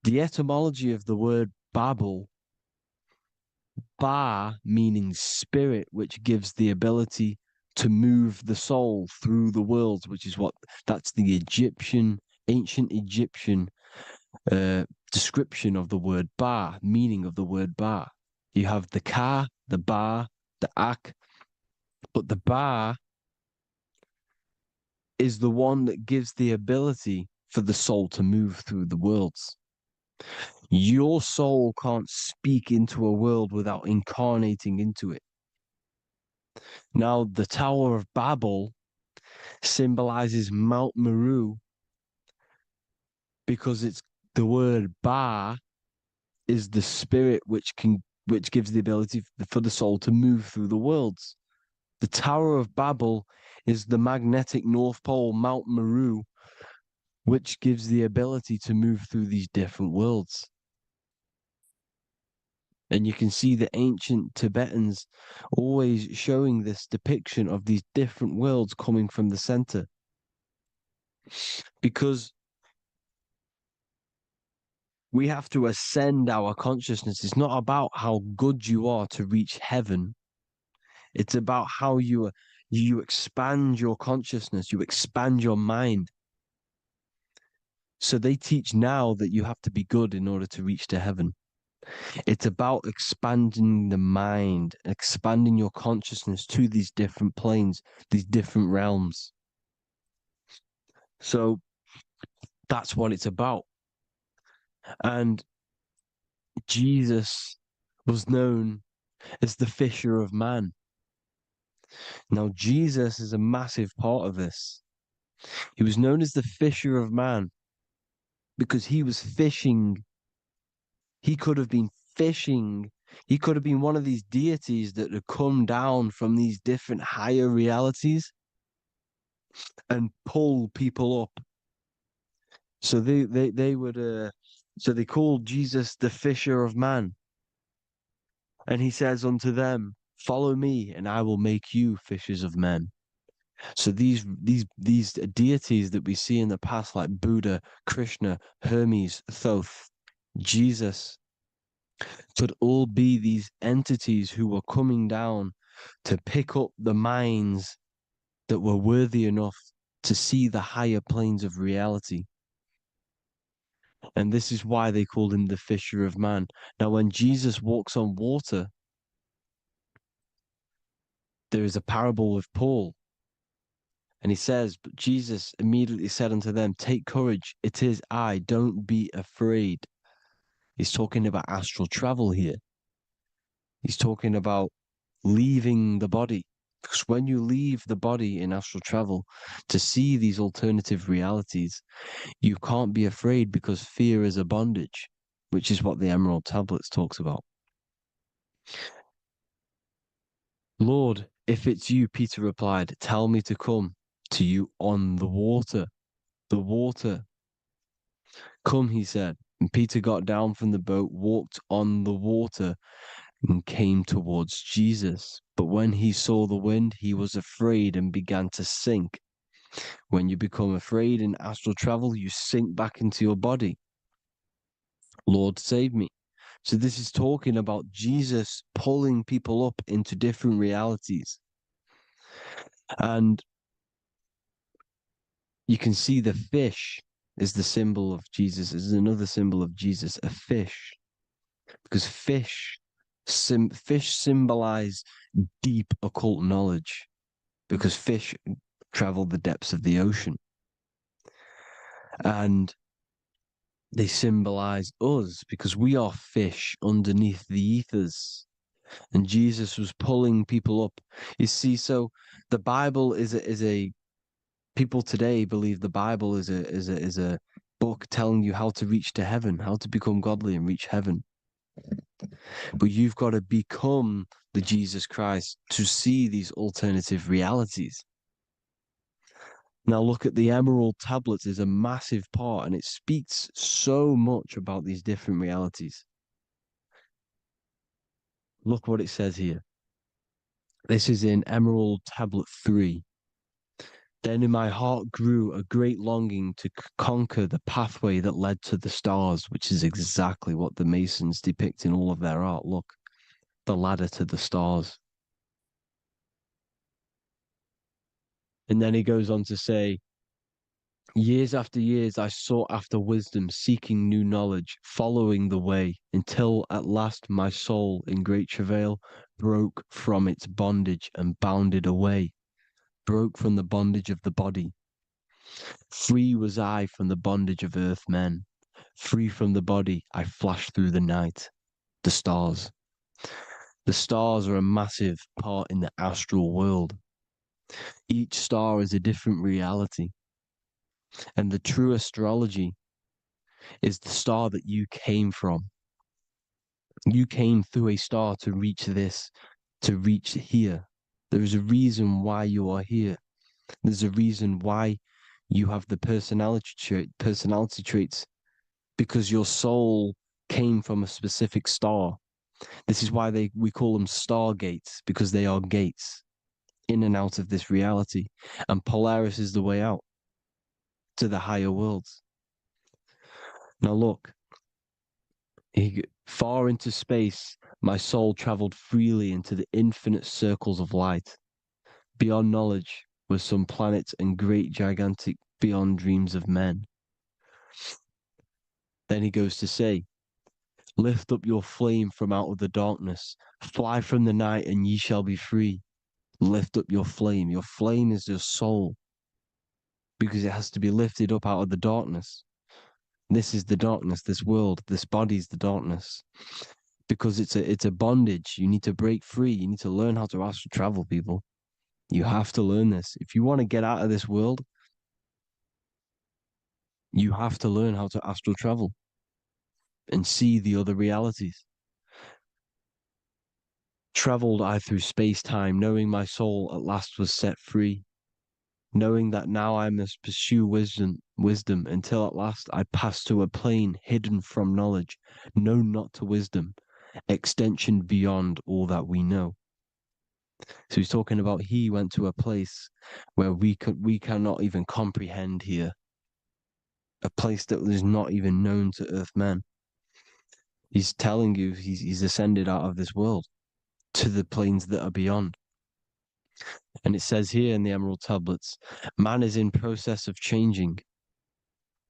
The etymology of the word Babel, Ba meaning spirit, which gives the ability to move the soul through the worlds, that's the ancient Egyptian description of the word Ba, meaning of the word Ba. You have the Ka, the Ba, the Ak, but the Ba is the one that gives the ability for the soul to move through the worlds. Your soul can't speak into a world without incarnating into it. Now, the Tower of Babel symbolizes Mount Meru because it's the word Ba is the spirit which gives the ability for the soul to move through the worlds. The Tower of Babel is the magnetic North Pole, Mount Meru, which gives the ability to move through these different worlds. And you can see the ancient Tibetans always showing this depiction of these different worlds coming from the center. Because we have to ascend our consciousness. It's not about how good you are to reach heaven. It's about how you expand your consciousness, you expand your mind. So they teach now that you have to be good in order to reach to heaven. It's about expanding the mind, expanding your consciousness to these different planes, these different realms. So that's what it's about. And Jesus was known as the fisher of man. Now, Jesus is a massive part of this. He was known as the fisher of man because he was fishing. He could have been fishing. He could have been one of these deities that had come down from these different higher realities and pull people up. So they called Jesus the fisher of man. And he says unto them, follow me and I will make you fishers of men. So these deities that we see in the past, like Buddha, Krishna, Hermes, Thoth, Jesus, could all be these entities who were coming down to pick up the minds that were worthy enough to see the higher planes of reality. And this is why they called him the fisher of man. Now, when Jesus walks on water, there is a parable with Paul. And he says, but Jesus immediately said unto them, take courage, it is I, don't be afraid. He's talking about astral travel here. He's talking about leaving the body. Because when you leave the body in astral travel to see these alternative realities, you can't be afraid because fear is a bondage, which is what the Emerald Tablets talks about. Lord, if it's you, Peter replied, tell me to come to you on the water. The water. Come, he said. And Peter got down from the boat, walked on the water, and came towards Jesus. But when he saw the wind, he was afraid and began to sink. When you become afraid in astral travel, you sink back into your body. Lord, save me. So this is talking about Jesus pulling people up into different realities. And you can see the fish is the symbol of Jesus. Is another symbol of Jesus, a fish. Because fish symbolize deep occult knowledge. Because fish travel the depths of the ocean. And they symbolize us because we are fish underneath the ethers. And Jesus was pulling people up. You see, so the Bible is a people today believe the Bible is a book telling you how to reach to heaven, how to become godly and reach heaven. But you've got to become the Jesus Christ to see these alternative realities. Now look at the Emerald Tablets is a massive part, and it speaks so much about these different realities. Look what it says here. This is in Emerald Tablet 3. Then in my heart grew a great longing to conquer the pathway that led to the stars, which is exactly what the Masons depict in all of their art. Look, the ladder to the stars. And then he goes on to say, years after years, I sought after wisdom, seeking new knowledge, following the way, until at last my soul, in great travail, broke from its bondage and bounded away, broke from the bondage of the body. Free was I from the bondage of earth men. Free from the body, I flashed through the night. The stars. The stars are a massive part in the astral world. Each star is a different reality. And the true astrology is the star that you came from. You came through a star to reach this, to reach here. There is a reason why you are here. There's a reason why you have the personality traits, because your soul came from a specific star. This is why we call them stargates, because they are gates in and out of this reality. And Polaris is the way out to the higher worlds. Now look, far into space, my soul traveled freely into the infinite circles of light. Beyond knowledge were some planets and great gigantic beyond dreams of men. Then he goes to say, lift up your flame from out of the darkness, fly from the night and ye shall be free. Lift up your flame. Your flame is your soul, because it has to be lifted up out of the darkness. This is the darkness, this world, this body is the darkness. Because it's a bondage. You need to break free. You need to learn how to astral travel, people. You have to learn this. If you want to get out of this world, you have to learn how to astral travel and see the other realities. Traveled I through space-time, knowing my soul at last was set free, knowing that now I must pursue wisdom until at last I pass to a plane hidden from knowledge, known not to wisdom, extension beyond all that we know. So he's talking about he went to a place where we cannot even comprehend here, a place that is not even known to Earthmen. He's telling you he's ascended out of this world to the planes that are beyond. And it says here in the Emerald Tablets, man is in process of changing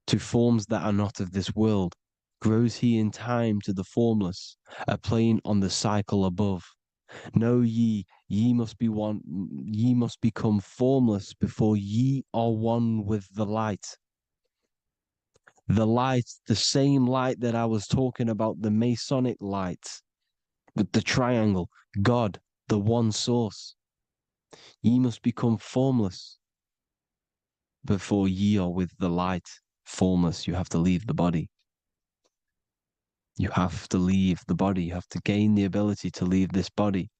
to forms that are not of this world. Grows he in time to the formless, a plane on the cycle above. Know ye must be one, ye must become formless before ye are one with the light. The light, the same light that I was talking about, the Masonic light, with the triangle, God, the one source. Ye must become formless before ye are with the light. Formless, you have to leave the body. You have to leave the body. You have to gain the ability to leave this body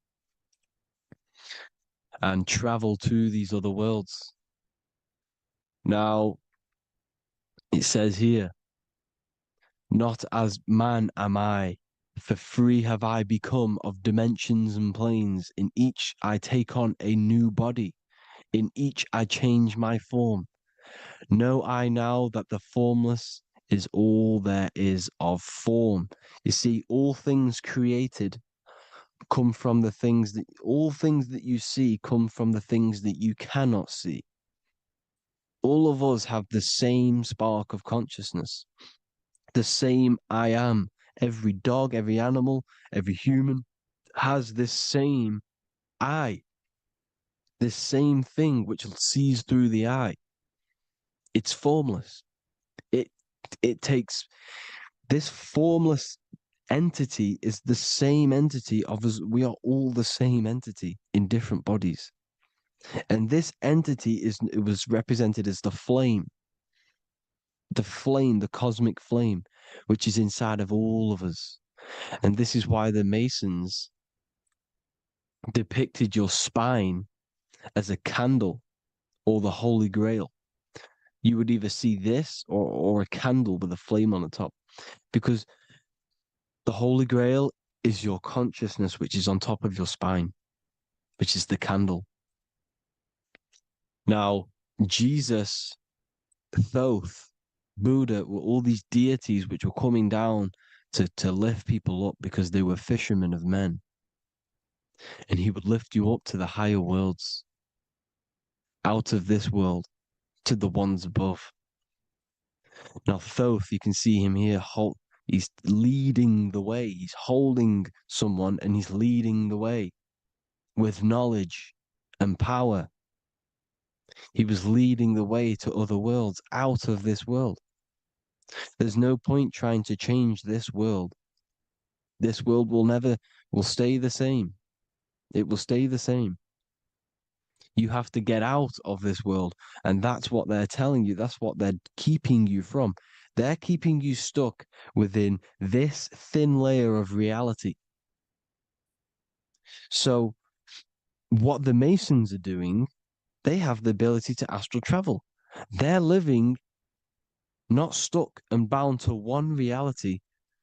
and travel to these other worlds. Now, it says here, not as man am I, for free have I become of dimensions and planes. In each I take on a new body. In each I change my form. Know I now that the formless is all there is of form. You see, all things created come from the things that, all things that you see come from the things that you cannot see. All of us have the same spark of consciousness, the same I am. Every dog, every animal, every human has this same I, this same thing which sees through the eye. It's formless. It takes this formless entity is the same entity of us. We are all the same entity in different bodies. And this entity it was represented as the flame, the cosmic flame, which is inside of all of us. And this is why the Masons depicted your spine as a candle or the Holy Grail. You would either see this or a candle with a flame on the top, because the Holy Grail is your consciousness, which is on top of your spine, which is the candle. Now, Jesus, Thoth, Buddha were all these deities which were coming down to lift people up because they were fishermen of men. And he would lift you up to the higher worlds, out of this world, to the ones above. Now, Thoth, you can see him here, he's leading the way. He's holding someone and he's leading the way with knowledge and power. He was leading the way to other worlds, out of this world. There's no point trying to change this world. This world will stay the same. It will stay the same. You have to get out of this world. And that's what they're telling you. That's what they're keeping you from. They're keeping you stuck within this thin layer of reality. So what the Masons are doing, they have the ability to astral travel. They're living not stuck and bound to one reality,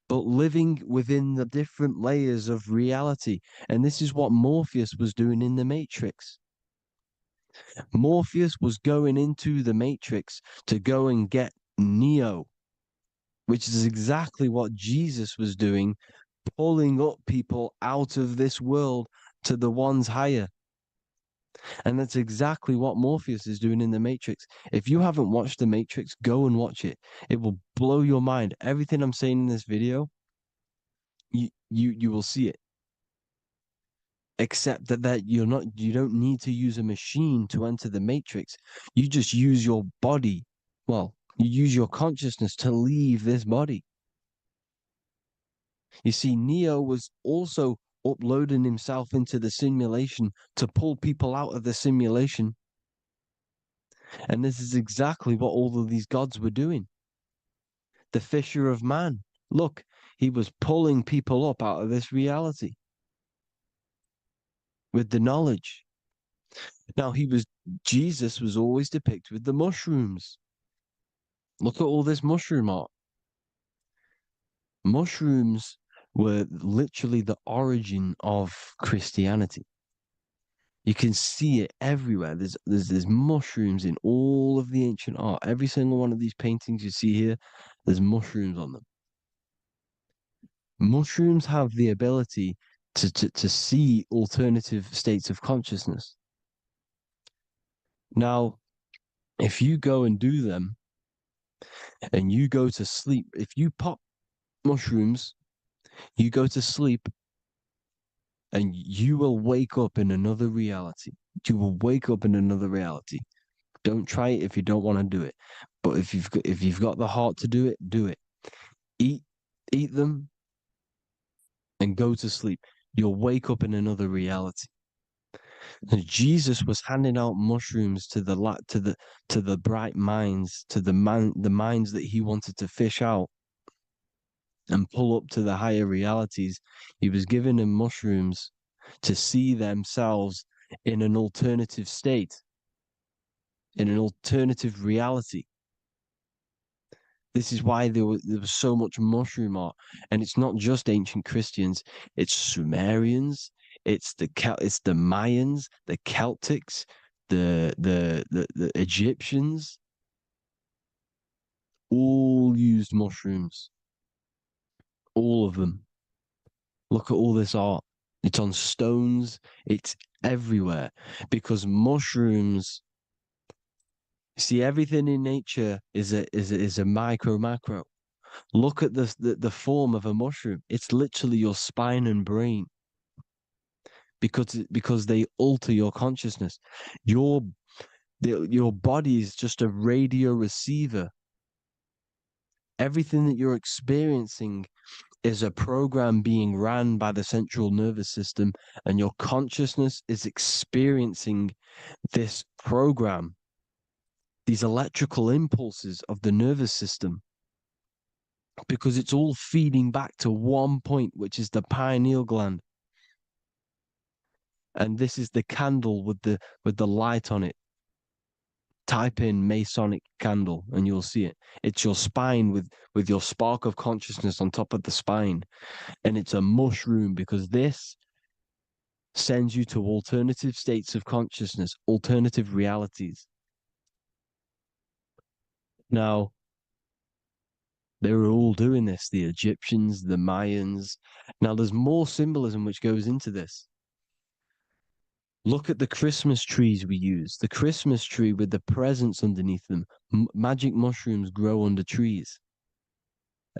but living within the different layers of reality. And this is what Morpheus was doing in the Matrix. Morpheus was going into the Matrix to go and get Neo, which is exactly what Jesus was doing, pulling up people out of this world to the ones higher. And that's exactly what Morpheus is doing in the Matrix. If you haven't watched the Matrix, go and watch it. It will blow your mind. Everything I'm saying in this video, you will see it. Except that you don't need to use a machine to enter the Matrix. You just use your body. Well, you use your consciousness to leave this body. You see, Neo was also uploading himself into the simulation to pull people out of the simulation. And this is exactly what all of these gods were doing. The fisher of man. Look, he was pulling people up out of this reality with the knowledge. Now, Jesus was always depicted with the mushrooms. Look at all this mushroom art. Mushrooms were literally the origin of Christianity. You can see it everywhere. There's mushrooms in all of the ancient art. Every single one of these paintings you see here, there's mushrooms on them. Mushrooms have the ability to see alternative states of consciousness. Now, if you go and do them and you go to sleep, if you pop mushrooms, you go to sleep and you will wake up in another reality. You will wake up in another reality. Don't try it if you don't want to do it. But if you've got the heart to do it, do it. Eat them and go to sleep. You'll wake up in another reality. And Jesus was handing out mushrooms to the bright minds, to the minds that he wanted to fish out and pull up to the higher realities. He was giving them mushrooms to see themselves in an alternative state, in an alternative reality. This is why there was so much mushroom art, and it's not just ancient Christians. It's Sumerians, it's the Mayans, the Celtics, the Egyptians. All used mushrooms. All of them. Look at all this art. It's on stones. It's everywhere because mushrooms. See, everything in nature is a macro. Look at the form of a mushroom. It's literally your spine and brain because they alter your consciousness. Your body is just a radio receiver. Everything that you're experiencing is a program being ran by the central nervous system, and your consciousness is experiencing this program, these electrical impulses of the nervous system. because it's all feeding back to one point, which is the pineal gland. And this is the candle with the light on it. Type in Masonic candle and you'll see it. It's your spine with your spark of consciousness on top of the spine. And it's a mushroom because this sends you to alternative states of consciousness, alternative realities. Now, they were all doing this, the Egyptians, the Mayans. Now, there's more symbolism which goes into this. Look at the Christmas trees we use. The Christmas tree with the presents underneath them. Magic mushrooms grow under trees.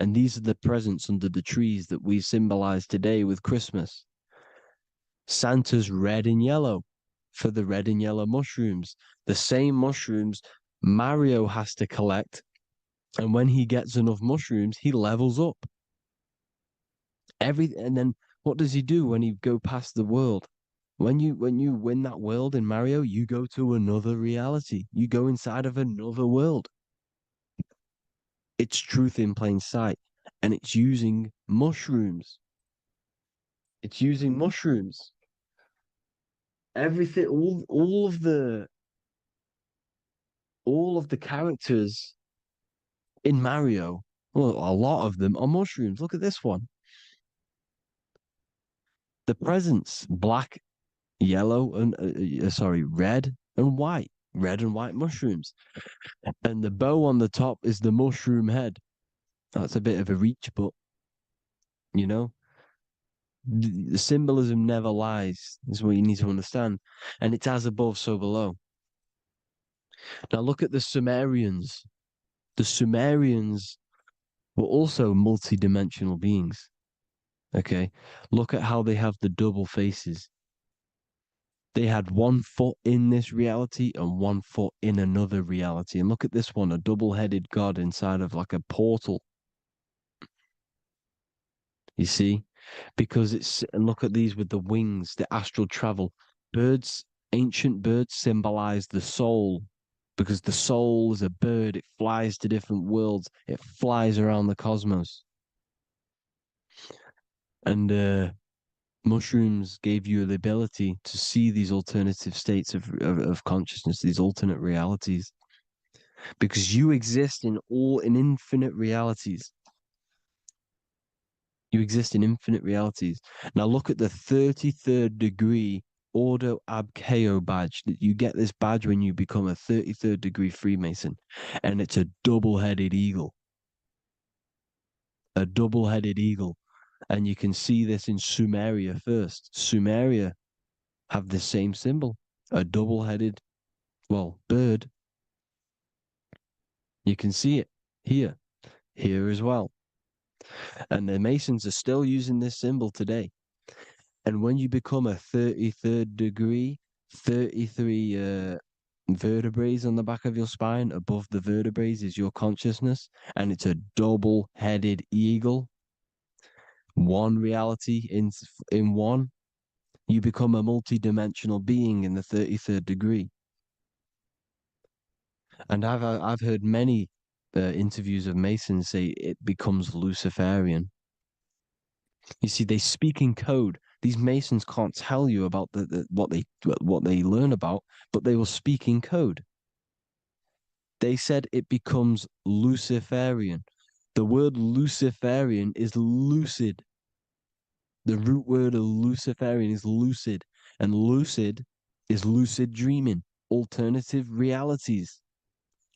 And these are the presents under the trees that we symbolize today with Christmas. Santa's red and yellow for the red and yellow mushrooms. The same mushrooms Mario has to collect. And when he gets enough mushrooms, he levels up. And then what does he do when he go past the world? When you win that world in Mario, you go to another reality. You go inside of another world. It's truth in plain sight. And it's using mushrooms. It's using mushrooms. Everything, all of the characters in Mario, well, a lot of them are mushrooms. Look at this one. The presents, black, yellow, and red and white. Red and white mushrooms. And the bow on the top is the mushroom head. That's a bit of a reach, but you know, the symbolism never lies, is what you need to understand. And it's as above, so below. Now look at the Sumerians. The Sumerians were also multi-dimensional beings. Okay, look at how they have the double faces. They had 1 foot in this reality and 1 foot in another reality. And look at this one, a double-headed god inside of like a portal. You see? Because and look at these with the wings, the astral travel. Birds, ancient birds symbolize the soul. Because the soul is a bird, it flies to different worlds. It flies around the cosmos. And mushrooms gave you the ability to see these alternative states of consciousness, these alternate realities, because you exist in infinite realities. You exist in infinite realities. Now look at the 33rd degree Ordo Ab Chao badge. You get this badge when you become a 33rd degree Freemason, and it's a double-headed eagle. A double-headed eagle. And you can see this in Sumeria first. Sumeria have the same symbol, a double-headed, bird. You can see it here as well. And the Masons are still using this symbol today. And when you become a 33rd degree, 33 vertebrae on the back of your spine, above the vertebrae is your consciousness, and it's a double-headed eagle. One reality in one, you become a multi-dimensional being in the 33rd degree. And I've heard many interviews of Masons say it becomes Luciferian. You see, they speak in code. These Masons can't tell you about what they learn about, but they will speak in code. They said it becomes Luciferian. The word Luciferian is lucid. The root word of Luciferian is lucid, and lucid is lucid dreaming, alternative realities,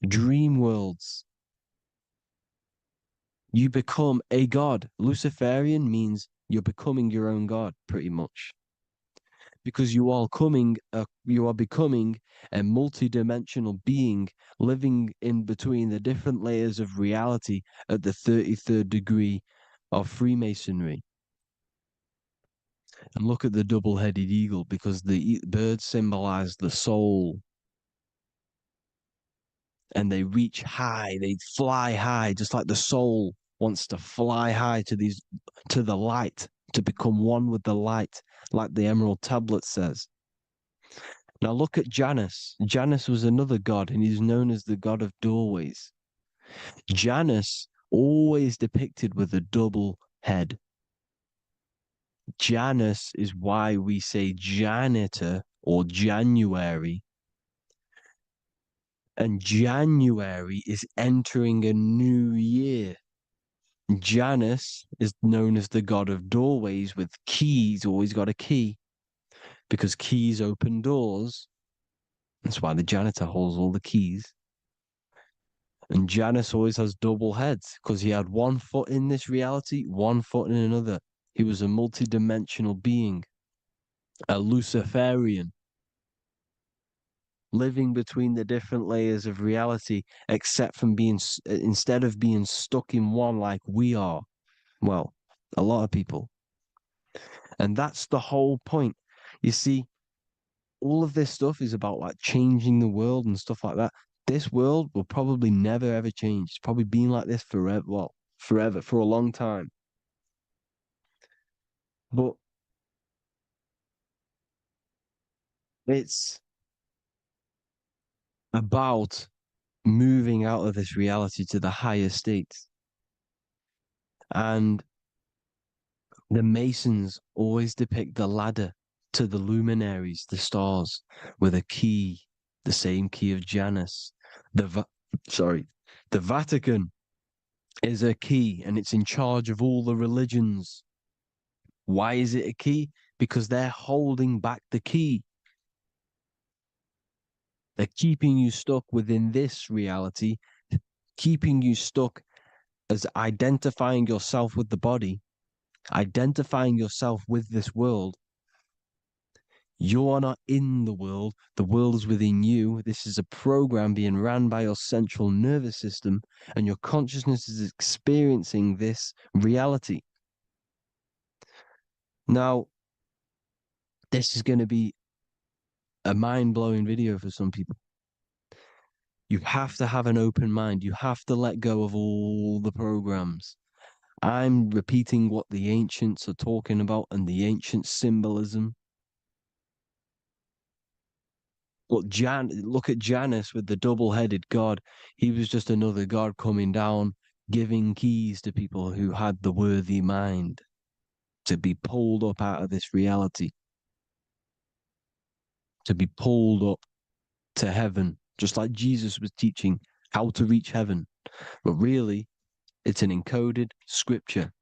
dream worlds. You become a god. Luciferian means you're becoming your own god, pretty much. Because you are becoming a multi-dimensional being living in between the different layers of reality at the 33rd degree of Freemasonry. And look at the double-headed eagle, because the birds symbolize the soul. And they reach high, they fly high, just like the soul wants to fly high to the light, to become one with the light, like the Emerald Tablet says. Now look at Janus. Janus was another god, and he's known as the god of doorways. Janus always depicted with a double head. Janus is why we say janitor or January. And January is entering a new year. Janus is known as the god of doorways with keys, always got a key, because keys open doors. That's why the janitor holds all the keys. And Janus always has double heads because he had one foot in this reality, one foot in another. He was a multi-dimensional being, a Luciferian, living between the different layers of reality, except from instead of being stuck in one like we are. Well, a lot of people. And that's the whole point. You see, all of this stuff is about like changing the world and stuff like that. This world will probably never ever change. It's probably been like this forever. Well, forever, for a long time. But it's about moving out of this reality to the higher states. And the Masons always depict the ladder to the luminaries, the stars, with a key, the same key of Janus. The Vatican is a key, and it's in charge of all the religions. Why is it a key? Because they're holding back the key. They're keeping you stuck within this reality, keeping you stuck as identifying yourself with the body, identifying yourself with this world. You are not in the world is within you. This is a program being ran by your central nervous system, and your consciousness is experiencing this reality. Now, this is going to be a mind-blowing video for some people. You have to have an open mind. You have to let go of all the programs. I'm repeating what the ancients are talking about and the ancient symbolism. Look at Janus with the double-headed god. He was just another god coming down, giving keys to people who had the worthy mind to be pulled up out of this reality, to be pulled up to heaven, just like Jesus was teaching how to reach heaven. But really, it's an encoded scripture.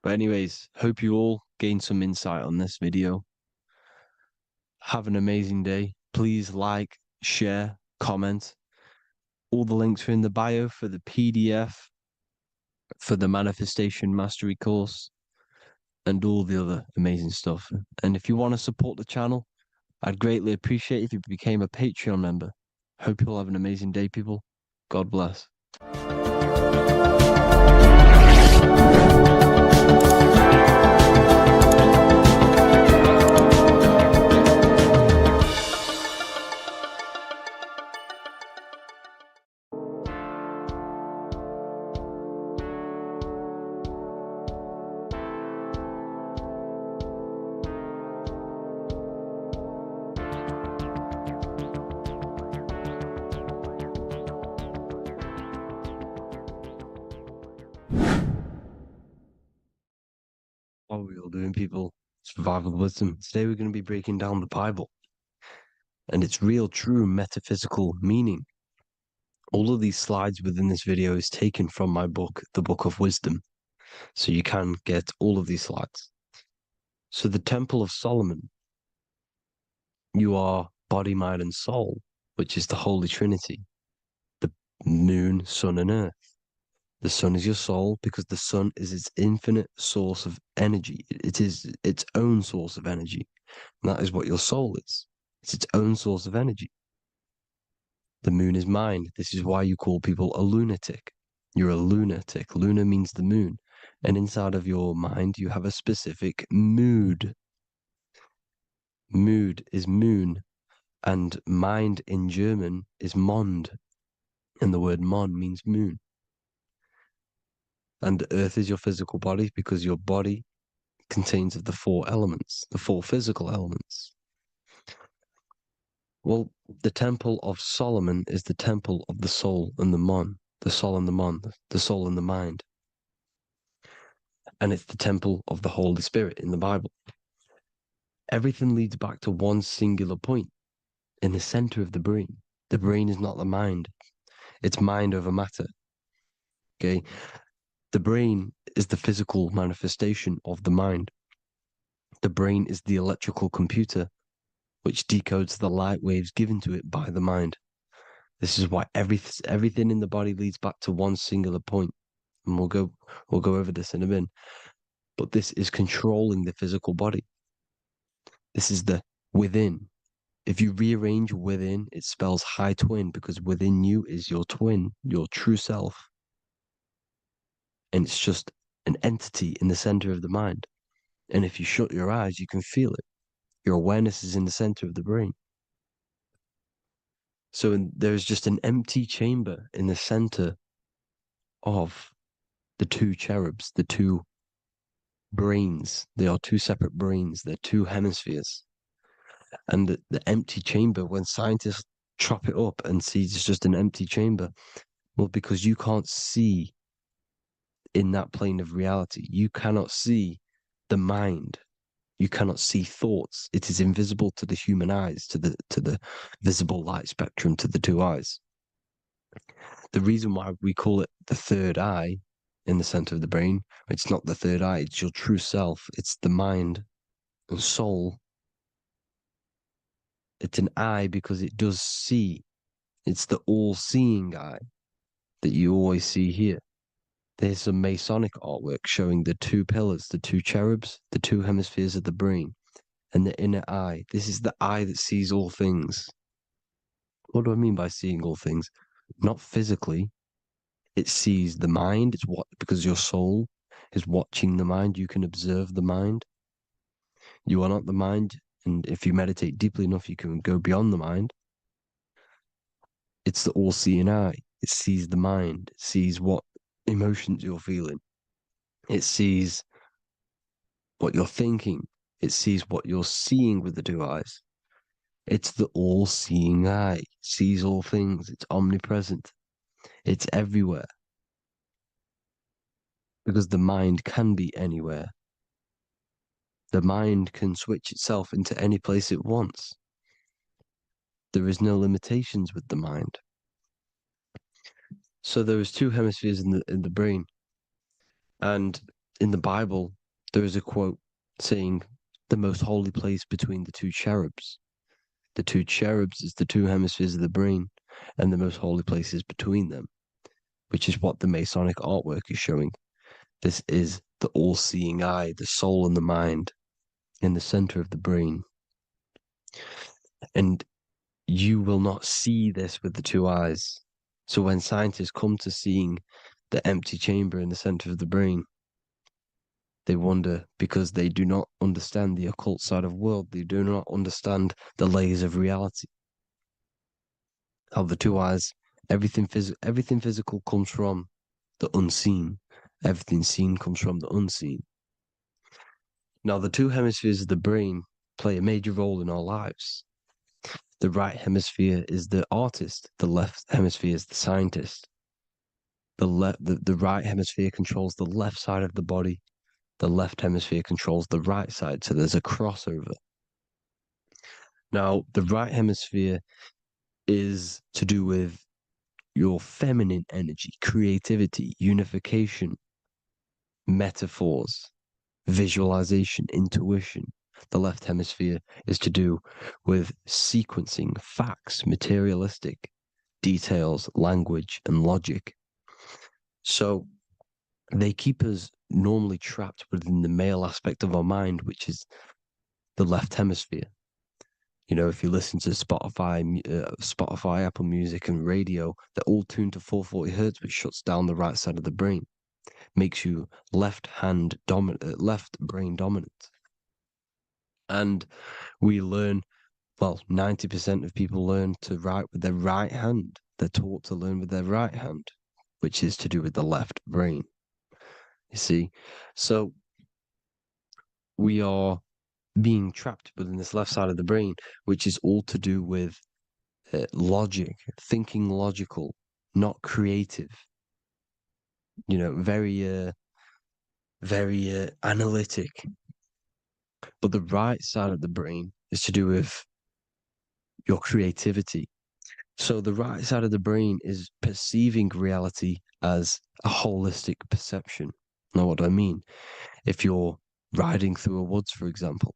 But anyways, hope you all gained some insight on this video. Have an amazing day. Please like, share, comment. All the links are in the bio for the PDF, for the Manifestation Mastery course, and all the other amazing stuff. And if you want to support the channel, I'd greatly appreciate it if you became a Patreon member. Hope you'll have an amazing day, people. God bless. What are we all doing, people? Survival wisdom. Today we're going to be breaking down the Bible and its real, true metaphysical meaning. All of these slides within this video is taken from my book, The Book of Wisdom, so you can get all of these slides. So the Temple of Solomon, you are body, mind, and soul, which is the Holy Trinity, the moon, sun, and earth. The sun is your soul because the sun is its infinite source of energy. It is its own source of energy. And that is what your soul is. It's its own source of energy. The moon is mind. This is why you call people a lunatic. You're a lunatic. Luna means the moon. And inside of your mind, you have a specific mood. Mood is moon. And mind in German is Mond. And the word Mond means moon. And earth is your physical body because your body contains of the four elements, the four physical elements. Well, the temple of Solomon is the temple of the soul and the mon, the soul and the mon, the soul and the mind. And it's the temple of the Holy Spirit in the Bible. Everything leads back to one singular point in the center of the brain. The brain is not the mind. It's mind over matter. Okay. The brain is the physical manifestation of the mind. The brain is the electrical computer which decodes the light waves given to it by the mind. This is why everything in the body leads back to one singular point. And we'll go over this in a minute. But this is controlling the physical body. This is the within. If you rearrange within, it spells high twin, because within you is your twin, your true self. And it's just an entity in the center of the mind. And if you shut your eyes, you can feel it. Your awareness is in the center of the brain. So there's just an empty chamber in the center of the two cherubs, the two brains. They are two separate brains. They're two hemispheres. And the empty chamber, when scientists chop it up and see it's just an empty chamber, well, because you can't see in that plane of reality, you cannot see the mind. You cannot see thoughts. It is invisible to the human eyes, to the visible light spectrum, to the two eyes. The reason why we call it the third eye in the center of the brain, it's not the third eye, it's your true self. It's the mind and soul. It's an eye because it does see. It's the all-seeing eye that you always see here. There's some Masonic artwork showing the two pillars, the two cherubs, the two hemispheres of the brain, and the inner eye. This is the eye that sees all things. What do I mean by seeing all things? Not physically. It sees the mind. It's what, because your soul is watching the mind. You can observe the mind. You are not the mind. And if you meditate deeply enough, you can go beyond the mind. It's the all-seeing eye. It sees the mind. It sees what emotions you're feeling. It sees what you're thinking. It sees what you're seeing with the two eyes. It's the all-seeing eye. It sees all things. It's omnipresent. It's everywhere. Because the mind can be anywhere. The mind can switch itself into any place it wants. There is no limitations with the mind. So there is two hemispheres in the brain. And in the Bible, there is a quote saying the most holy place between the two cherubs. The two cherubs is the two hemispheres of the brain, and the most holy place is between them, which is what the Masonic artwork is showing. This is the all-seeing eye, the soul and the mind in the center of the brain. And you will not see this with the two eyes. So when scientists come to seeing the empty chamber in the center of the brain, they wonder, because they do not understand the occult side of the world. They do not understand the layers of reality. How the two eyes, everything physical comes from the unseen. Everything seen comes from the unseen. Now, the two hemispheres of the brain play a major role in our lives. The right hemisphere is the artist. The left hemisphere is the scientist. The right hemisphere controls the left side of the body. The left hemisphere controls the right side. So there's a crossover. Now, the right hemisphere is to do with your feminine energy, creativity, unification, metaphors, visualization, intuition. The left hemisphere is to do with sequencing, facts, materialistic details, language, and logic. So they keep us normally trapped within the male aspect of our mind, which is the left hemisphere. You know, if you listen to Spotify, Apple Music, and radio, they're all tuned to 440 hertz, which shuts down the right side of the brain, makes you left brain dominant. And we learn, well, 90% of people learn to write with their right hand. They're taught to learn with their right hand, which is to do with the left brain. You see, so we are being trapped within this left side of the brain, which is all to do with logic, thinking logical, not creative. Very analytic. But the right side of the brain is to do with your creativity. So the right side of the brain is perceiving reality as a holistic perception. Now, what do I mean? If you're riding through a woods, for example,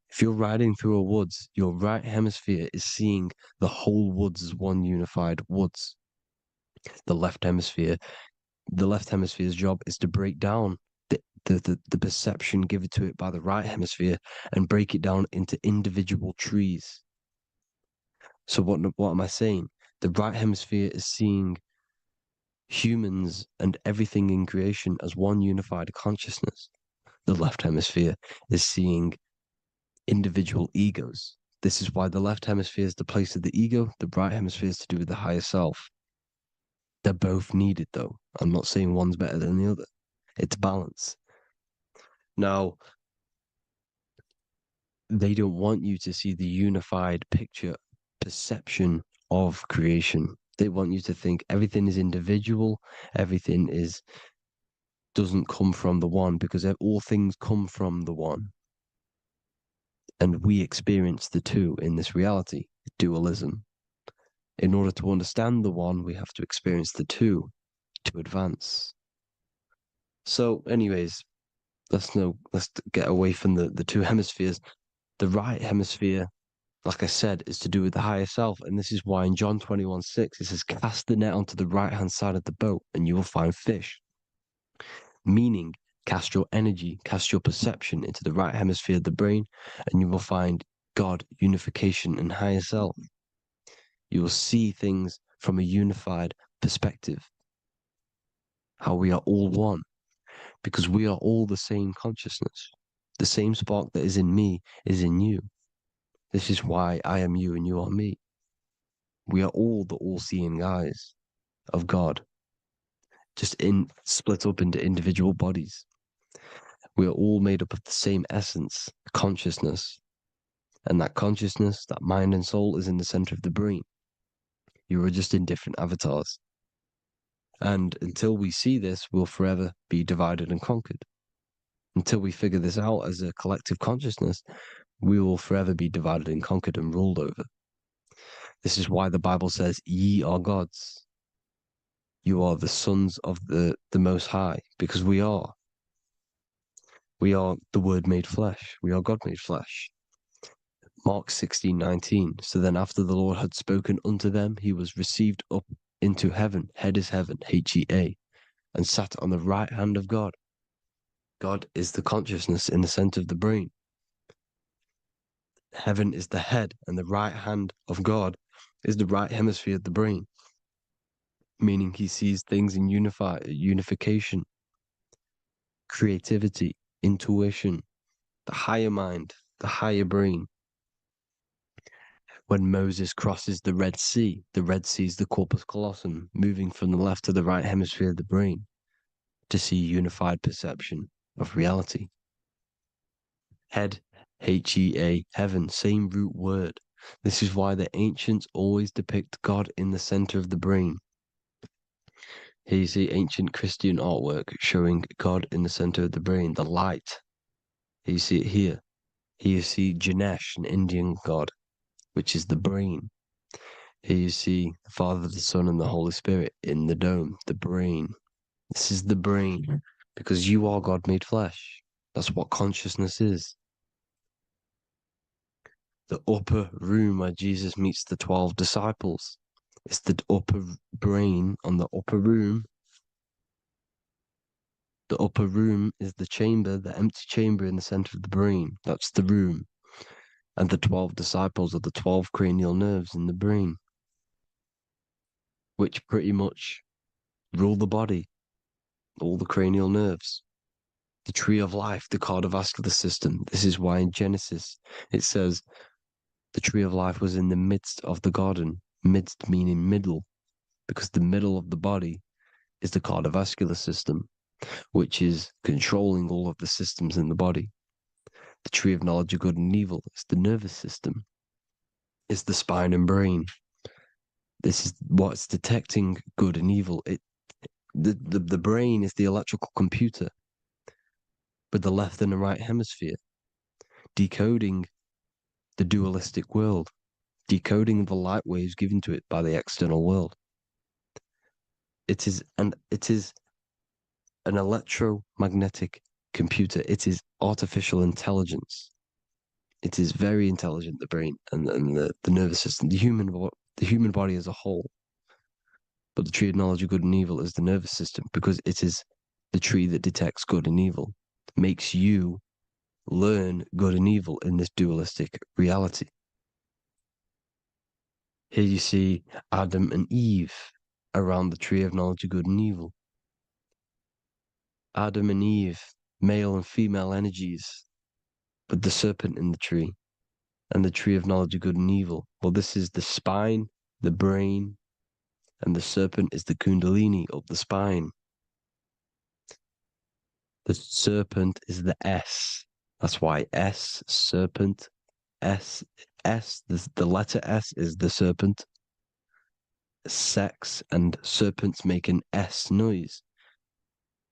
if you're riding through a woods, your right hemisphere is seeing the whole woods as one unified woods. The left hemisphere's job is to break down the perception given to it by the right hemisphere and break it down into individual trees. So what am I saying? The right hemisphere is seeing humans and everything in creation as one unified consciousness. The left hemisphere is seeing individual egos. This is why the left hemisphere is the place of the ego, the right hemisphere is to do with the higher self. They're both needed, though. I'm not saying one's better than the other. It's balance. Now, they don't want you to see the unified picture, perception of creation. They want you to think everything is individual, everything doesn't come from the one, because all things come from the one. And we experience the two in this reality, dualism. In order to understand the one, we have to experience the two to advance. So, anyways, let's get away from the two hemispheres. The right hemisphere, like I said, is to do with the higher self. And this is why in John 21:6, it says, cast the net onto the right-hand side of the boat and you will find fish. Meaning, cast your energy, cast your perception into the right hemisphere of the brain, and you will find God, unification, and higher self. You will see things from a unified perspective. How we are all one. Because we are all the same consciousness. The same spark that is in me is in you. This is why I am you and you are me. We are all the all-seeing eyes of God, just split up into individual bodies. We are all made up of the same essence, consciousness. And that consciousness, that mind and soul, is in the center of the brain. You are just in different avatars. And until we see this, we'll forever be divided and conquered. Until we figure this out as a collective consciousness, we will forever be divided and conquered and ruled over. This is why the Bible says, ye are gods. You are the sons of the Most High, because we are. We are the Word made flesh. We are God made flesh. Mark 16:19. So then after the Lord had spoken unto them, he was received up into heaven. Head is heaven, H-E-A, and sat on the right hand of God. God is the consciousness in the center of the brain. Heaven is the head, and the right hand of God is the right hemisphere of the brain, meaning he sees things in unification, creativity, intuition, the higher mind, the higher brain. When Moses crosses the Red Sea is the corpus callosum, moving from the left to the right hemisphere of the brain to see unified perception of reality. Head, H-E-A, heaven, same root word. This is why the ancients always depict God in the center of the brain. Here you see ancient Christian artwork showing God in the center of the brain, the light. Here you see it here. Here you see Ganesh, an Indian god, which is the brain. Here you see the Father, the Son, and the Holy Spirit in the dome, the brain. This is the brain, because you are God made flesh. That's what consciousness is. The upper room where Jesus meets the 12 disciples. It's the upper brain on the upper room. The upper room is the chamber, the empty chamber in the center of the brain. That's the room. And the 12 disciples are the 12 cranial nerves in the brain, which pretty much rule the body, all the cranial nerves. The tree of life, the cardiovascular system. This is why in Genesis it says the tree of life was in the midst of the garden. Midst meaning middle, because the middle of the body is the cardiovascular system, which is controlling all of the systems in the body. The tree of knowledge of good and evil is the nervous system. is the spine and brain. This is what's detecting good and evil. The brain is the electrical computer with the left and the right hemisphere, decoding the dualistic world, decoding the light waves given to it by the external world. It is an electromagnetic computer. It is artificial intelligence. It is very intelligent, the brain and the nervous system, the human body as a whole. But the tree of knowledge of good and evil is the nervous system, because it is the tree that detects good and evil, makes you learn good and evil in this dualistic reality. Here you see Adam and Eve around the tree of knowledge of good and evil. Adam and Eve, male and female energies, with the serpent in the tree, and the tree of knowledge of good and evil. Well, this is the spine, the brain, and the serpent is the kundalini of the spine. The serpent is the S. That's why S, serpent, S, the letter S is the serpent. Sex and serpents make an S noise.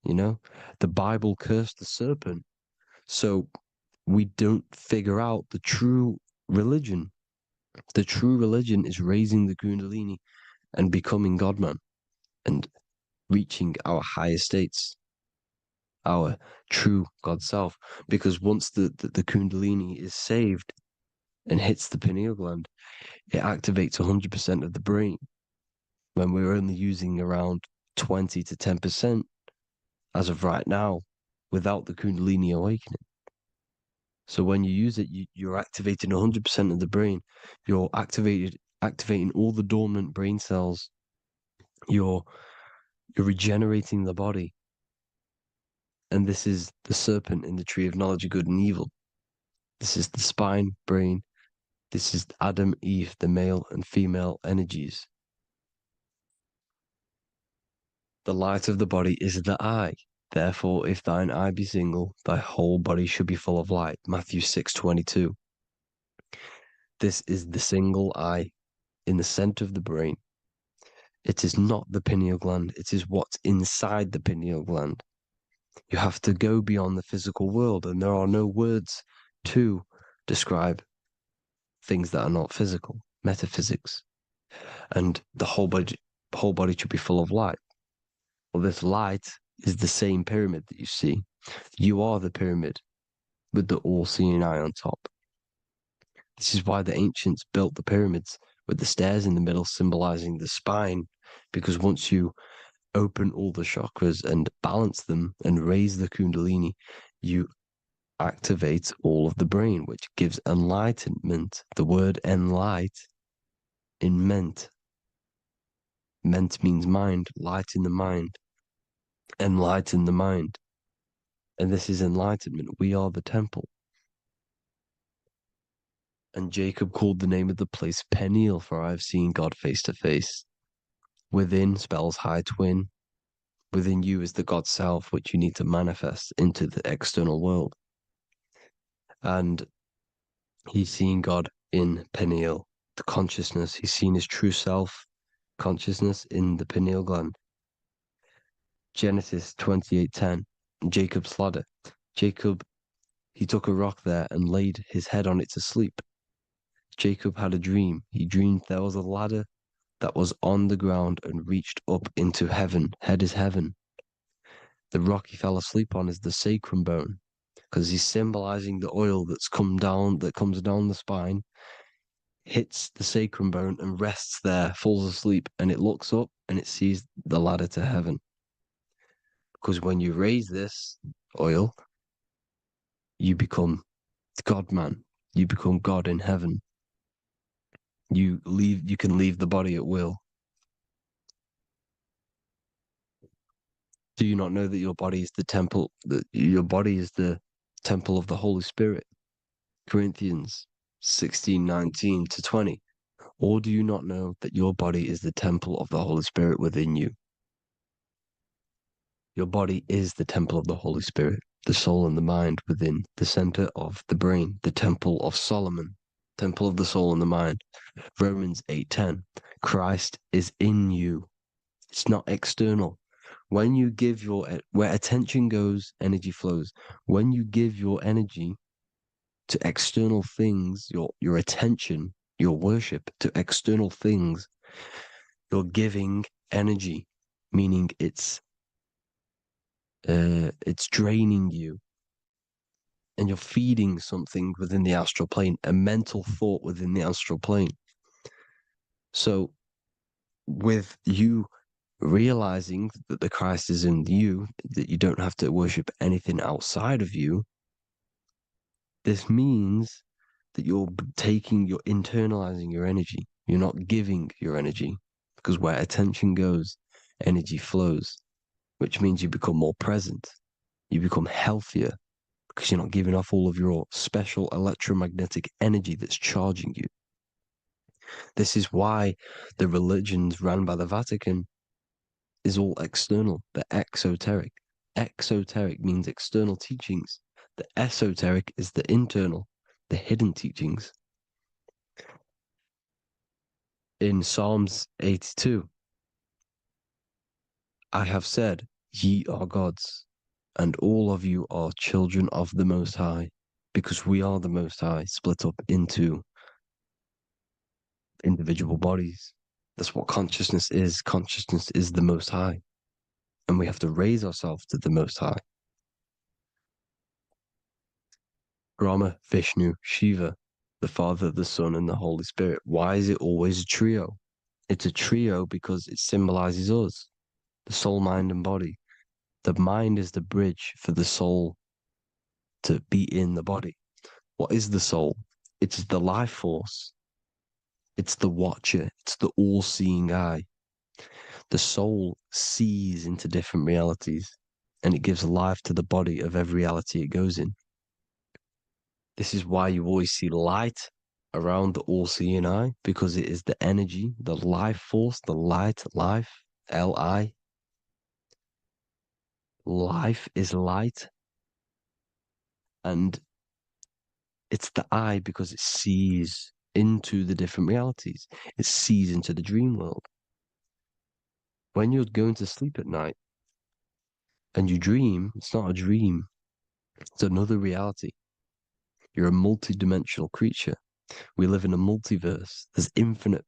You know, the Bible cursed the serpent. So we don't figure out the true religion. The true religion is raising the kundalini and becoming God-man and reaching our higher states, our true God self. Because once the kundalini is saved and hits the pineal gland, it activates 100% of the brain, when we're only using around 20 to 10% as of right now, without the kundalini awakening. So when you use it, you're activating 100% of the brain. You're activating all the dormant brain cells. You're regenerating the body. And this is the serpent in the tree of knowledge of good and evil. This is the spine, brain. This is Adam, Eve, the male and female energies. The light of the body is the eye. Therefore, if thine eye be single, thy whole body should be full of light. Matthew 6:22. This is the single eye in the center of the brain. It is not the pineal gland. It is what's inside the pineal gland. You have to go beyond the physical world, and there are no words to describe things that are not physical, metaphysics. And the whole body should be full of light. Well, this light is the same pyramid that you see. You are the pyramid with the all-seeing eye on top. This is why the ancients built the pyramids with the stairs in the middle symbolizing the spine, because once you open all the chakras and balance them and raise the kundalini, you activate all of the brain, which gives enlightenment. The word enlight in ment. Ment means mind, light in the mind. Enlighten the mind. And this is enlightenment. We are the temple. And Jacob called the name of the place Peniel, for I have seen God face to face. Within spells high twin. Within you is the God self, which you need to manifest into the external world. And he's seen God in Peniel, the consciousness. He's seen his true self, consciousness, in the pineal gland. Genesis 28:10, Jacob's ladder. Jacob, he took a rock there and laid his head on it to sleep. Jacob had a dream. He dreamed there was a ladder that was on the ground and reached up into heaven. Head is heaven. The rock he fell asleep on is the sacrum bone, because he's symbolizing the oil that comes down the spine, hits the sacrum bone and rests there, falls asleep, and it looks up and it sees the ladder to heaven. Because when you raise this oil, you become God-man. You become God in heaven. You can leave the body at will. Do you not know that your body is the temple, that your body is the temple of the Holy Spirit? Corinthians 16:19-20. Or do you not know that your body is the temple of the Holy Spirit within you? Your body is the temple of the Holy Spirit, the soul and the mind within the center of the brain, the temple of Solomon. temple of the soul and the mind. Romans 8:10, Christ is in you. It's not external. When you give where attention goes, energy flows. When you give your energy to external things, your attention, your worship to external things, you're giving energy, meaning it's draining you. And you're feeding something within the astral plane, a mental thought within the astral plane. So with you realizing that the Christ is in you, that you don't have to worship anything outside of you, this means that you're internalizing your energy. You're not giving your energy, because where attention goes, energy flows, which means you become more present. You become healthier, because you're not giving off all of your special electromagnetic energy that's charging you. This is why the religions run by the Vatican is all external. They're exoteric. Exoteric means external teachings. The esoteric is the internal, the hidden teachings. In Psalms 82, I have said, ye are gods, and all of you are children of the Most High, because we are the Most High, split up into individual bodies. That's what consciousness is. Consciousness is the Most High, and we have to raise ourselves to the Most High. Brahma, Vishnu, Shiva, the Father, the Son, and the Holy Spirit. Why is it always a trio? It's a trio because it symbolizes us, the soul, mind, and body. The mind is the bridge for the soul to be in the body. What is the soul? It's the life force. It's the watcher. It's the all-seeing eye. The soul sees into different realities, and it gives life to the body of every reality it goes in. This is why you always see light around the all-seeing eye, because it is the energy, the life force, the light, life, L-I. Life is light. And it's the eye because it sees into the different realities. It sees into the dream world. When you're going to sleep at night and you dream, it's not a dream. It's another reality. You're a multi-dimensional creature. We live in a multiverse. There's infinite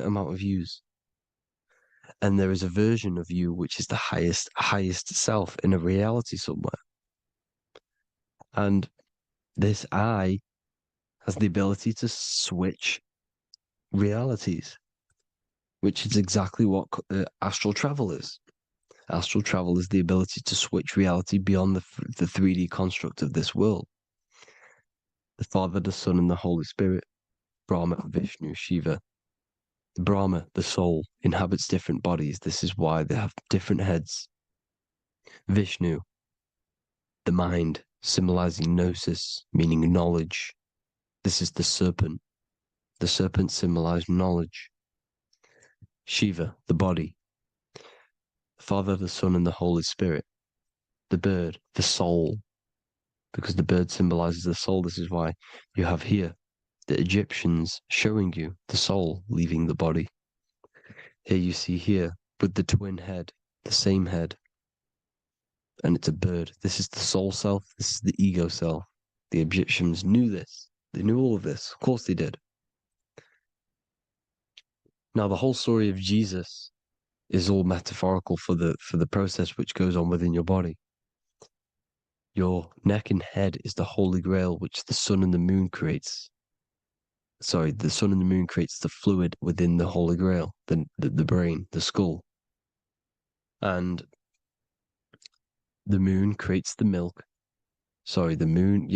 amount of views. And there is a version of you which is the highest self in a reality somewhere. And this eye has the ability to switch realities, which is exactly what astral travel is. Astral travel is the ability to switch reality beyond the 3D construct of this world. The Father, the Son, and the Holy Spirit, Brahma, Vishnu, Shiva. Brahma, the soul, inhabits different bodies. This is why they have different heads. Vishnu, the mind, symbolizing Nosis, meaning knowledge. This is the serpent. The serpent symbolized knowledge. Shiva, the body. The Father, the Son, and the Holy Spirit. The bird, the soul, because the bird symbolizes the soul. This is why you have here the Egyptians showing you the soul leaving the body. Here you see here with the twin head, the same head, and it's a bird. This is the soul self. This is the ego self. The Egyptians knew this. They knew all of this. Of course they did. Now the whole story of Jesus is all metaphorical for the process which goes on within your body. Your neck and head is the holy grail which the sun and the moon creates. Sorry, the sun and the moon creates the fluid within the holy grail, the brain, the skull. And the moon creates the milk. Sorry, the moon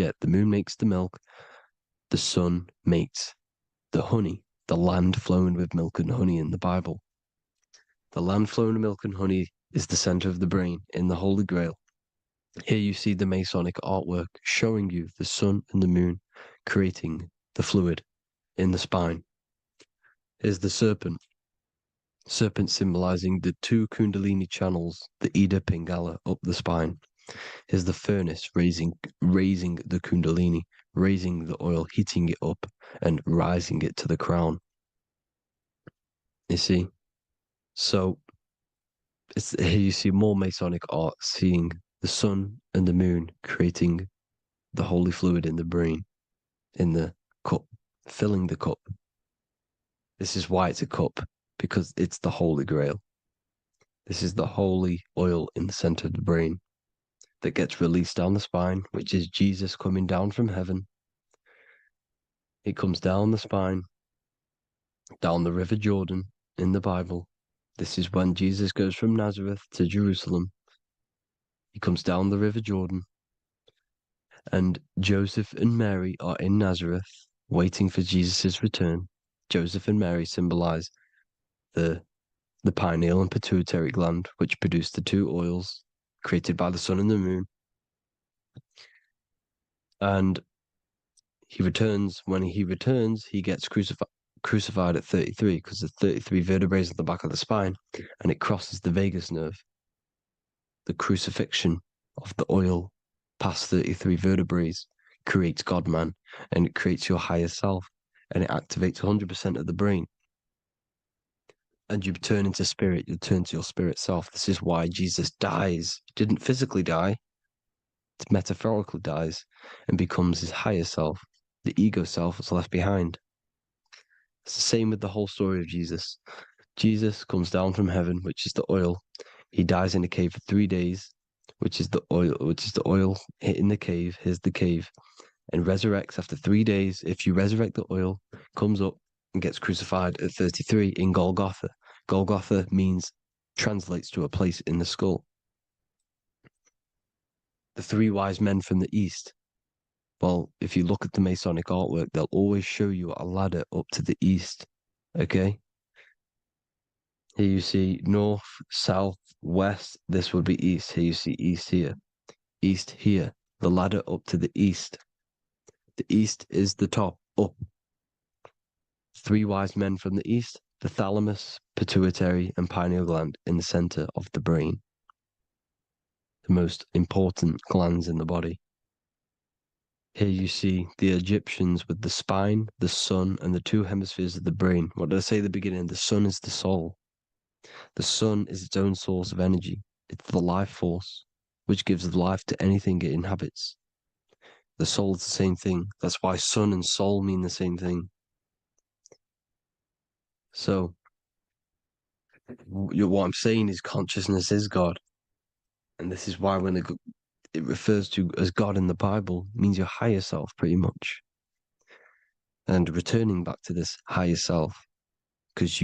makes the milk. The sun makes the honey, the land flowing with milk and honey in the Bible. The land flowing with milk and honey is the center of the brain in the Holy Grail. Here you see the Masonic artwork showing you the sun and the moon creating the fluid in the spine. Here's the serpent. Serpent symbolizing the two Kundalini channels, the Ida Pingala up the spine. Here's the furnace raising the Kundalini, raising the oil, heating it up, and rising it to the crown. You see? So here you see more Masonic art, seeing the sun and the moon creating the holy fluid in the brain, in the cup, filling the cup. This is why it's a cup, because it's the Holy Grail. This is the holy oil in the center of the brain that gets released down the spine, which is Jesus coming down from heaven. It comes down the spine, down the River Jordan in the Bible. This is when Jesus goes from Nazareth to Jerusalem. He comes down the River Jordan, and Joseph and Mary are in Nazareth waiting for Jesus' return. Joseph and Mary symbolize the pineal and pituitary gland, which produce the two oils created by the sun and the moon. And he returns. When he returns, he gets crucified at 33, because there's 33 vertebrae at the back of the spine, and it crosses the vagus nerve. The crucifixion of the oil past 33 vertebrae creates God-man, and it creates your higher self, and it activates 100% of the brain. And you turn into spirit, you turn to your spirit self. This is why Jesus dies. He didn't physically die, it metaphorically dies, and becomes his higher self. The ego self is left behind. It's the same with the whole story of Jesus. Jesus comes down from heaven, which is the oil. He dies in a cave for 3 days, which is the oil hitting the cave. Here's the cave, and resurrects after 3 days. If you resurrect the oil, comes up and gets crucified at 33 in Golgotha. Golgotha translates to a place in the skull. The three wise men from the east. Well, if you look at the Masonic artwork, they'll always show you a ladder up to the east. Okay? Here you see north, south, west. This would be east. Here you see east here. East here. The ladder up to the east. The east is the top, up. Three wise men from the east, the thalamus, pituitary, and pineal gland in the center of the brain. The most important glands in the body. Here you see the Egyptians with the spine, the sun, and the two hemispheres of the brain. What did I say at the beginning? The sun is the soul. The sun is its own source of energy. It's the life force, which gives life to anything it inhabits. The soul is the same thing. That's why sun and soul mean the same thing. So, what I'm saying is consciousness is God. And this is why when it refers to as God in the Bible, it means your higher self, pretty much. And returning back to this higher self, because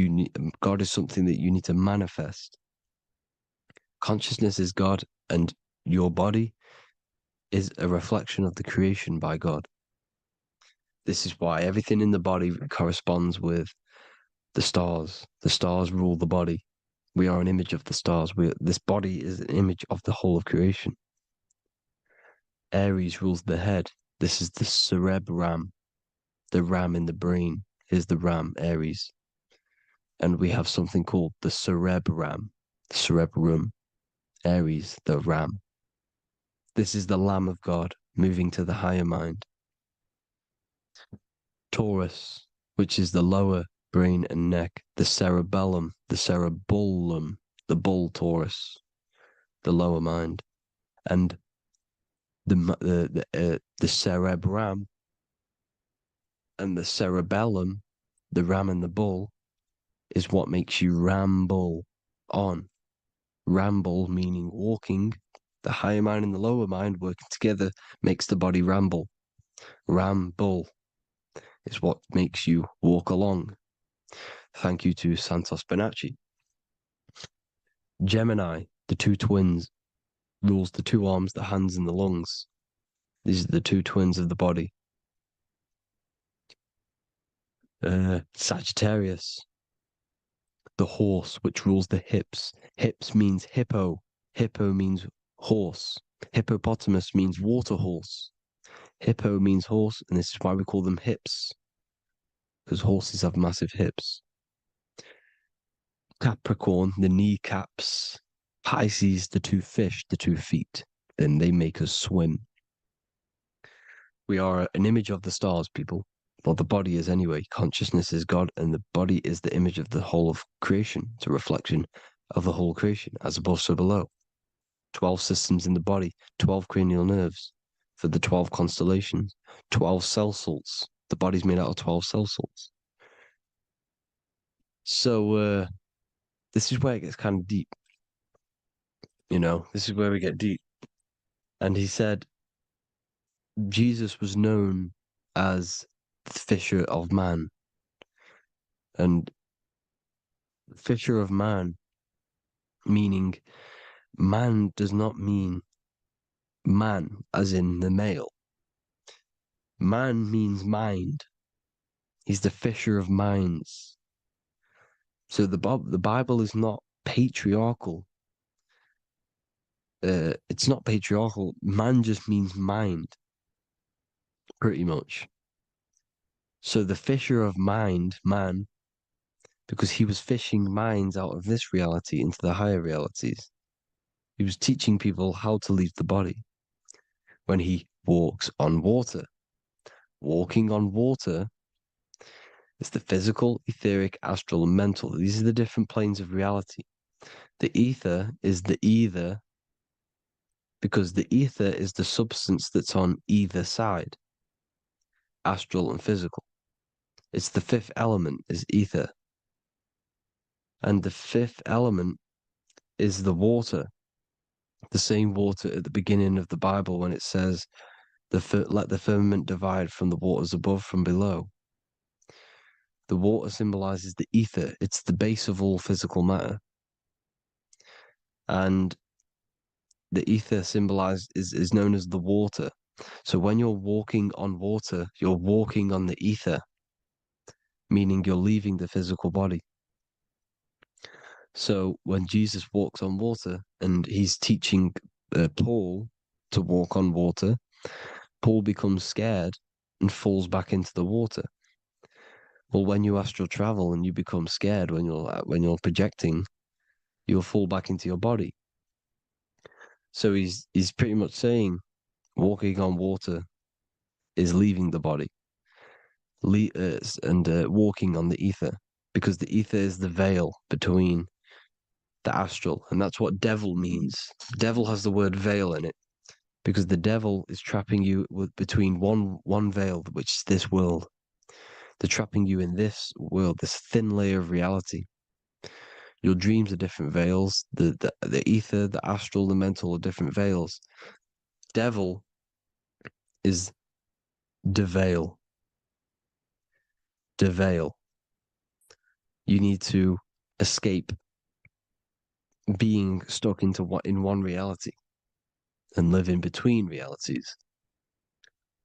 God is something that you need to manifest. Consciousness is God, and your body is a reflection of the creation by God. This is why everything in the body corresponds with the stars. The stars rule the body. We are an image of the stars. This body is an image of the whole of creation. Aries rules the head. This is the cerebrum, the ram in the brain. Here's the ram, Aries. And we have something called the cerebrum, Aries, the ram. This is the Lamb of God moving to the higher mind. Taurus, which is the lower brain and neck, the cerebellum, the bull Taurus, the lower mind, and the cerebrum and the cerebellum, the ram and the bull, is what makes you ramble on. Ramble meaning walking. The higher mind and the lower mind working together makes the body ramble. Ramble is what makes you walk along. Thank you to Santos Bonacci. Gemini, the two twins, rules the two arms, the hands, and the lungs. These are the two twins of the body. Sagittarius, the horse, which rules the hips. Hips means hippo. Hippo means horse. Hippopotamus means water horse. Hippo means horse, and this is why we call them hips, because horses have massive hips. Capricorn, the kneecaps. Pisces, the two fish, the 2 feet. Then they make us swim. We are an image of the stars, people. Well, the body is anyway. Consciousness is God, and the body is the image of the whole of creation. It's a reflection of the whole creation, as above, so below. 12 systems in the body, 12 cranial nerves for the 12 constellations, 12 cell salts. The body's made out of 12 cell salts. So, this is where it gets kind of deep. This is where we get deep. And he said Jesus was known as the fisher of man. And fisher of man, meaning man does not mean man as in the male. Man means mind. He's the fisher of minds. So the Bible is not patriarchal. It's not patriarchal. Man just means mind, pretty much. So the fisher of mind, man, because he was fishing minds out of this reality into the higher realities. He was teaching people how to leave the body when he walks on water. Walking on water is the physical, etheric, astral, and mental. These are the different planes of reality. The ether is the either, because the ether is the substance that's on either side, astral and physical. It's the fifth element, is ether. And the fifth element is the water. The same water at the beginning of the Bible when it says, let the firmament divide from the waters above from below. The water symbolizes the ether. It's the base of all physical matter. And the ether symbolized is known as the water. So when you're walking on water, you're walking on the ether, meaning you're leaving the physical body. So when Jesus walks on water and he's teaching Paul to walk on water, Paul becomes scared and falls back into the water. Well, when you astral travel and you become scared when you're projecting, you'll fall back into your body. So he's pretty much saying walking on water is leaving the body, and walking on the ether, because the ether is the veil between the astral, and that's what devil means. Devil has the word veil in it, because the devil is trapping you between one veil, which is this world. They're trapping you in this world, this thin layer of reality. Your dreams are different veils. The ether, the astral, the mental are different veils. Devil is deveil. Deveil. You need to escape being stuck in one reality and live in between realities.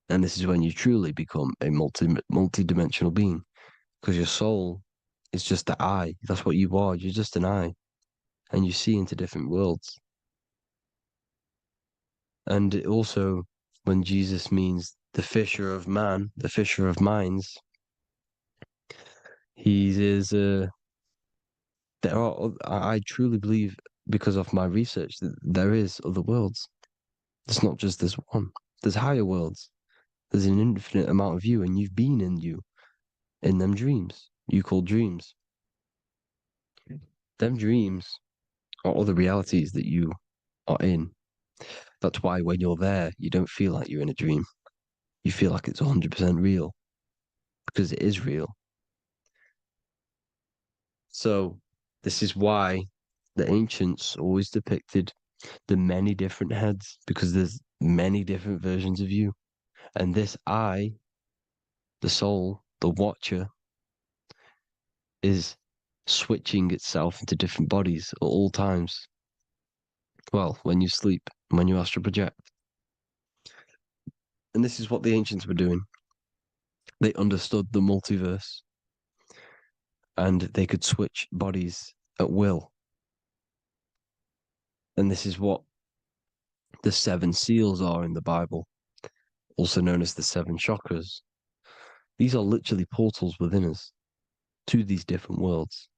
And this is when you truly become a multi-dimensional being, because your soul is just the eye. That's what you are. You're just an eye, and you see into different worlds. And it also, when Jesus means the fisher of man, the fisher of minds, I truly believe, because of my research, that there is other worlds. It's not just this one. There's higher worlds. There's an infinite amount of you, and you've been in them dreams. You call dreams. Them dreams are other realities that you are in. That's why when you're there, you don't feel like you're in a dream. You feel like it's 100% real, because it is real. So this is why the ancients always depicted the many different heads, because there's many different versions of you. And this I, the soul, the watcher, is switching itself into different bodies at all times. Well, when you sleep, when you astral project. And this is what the ancients were doing. They understood the multiverse, and they could switch bodies at will. And this is what the 7 seals are in the Bible, also known as the 7 chakras. These are literally portals within us to these different worlds.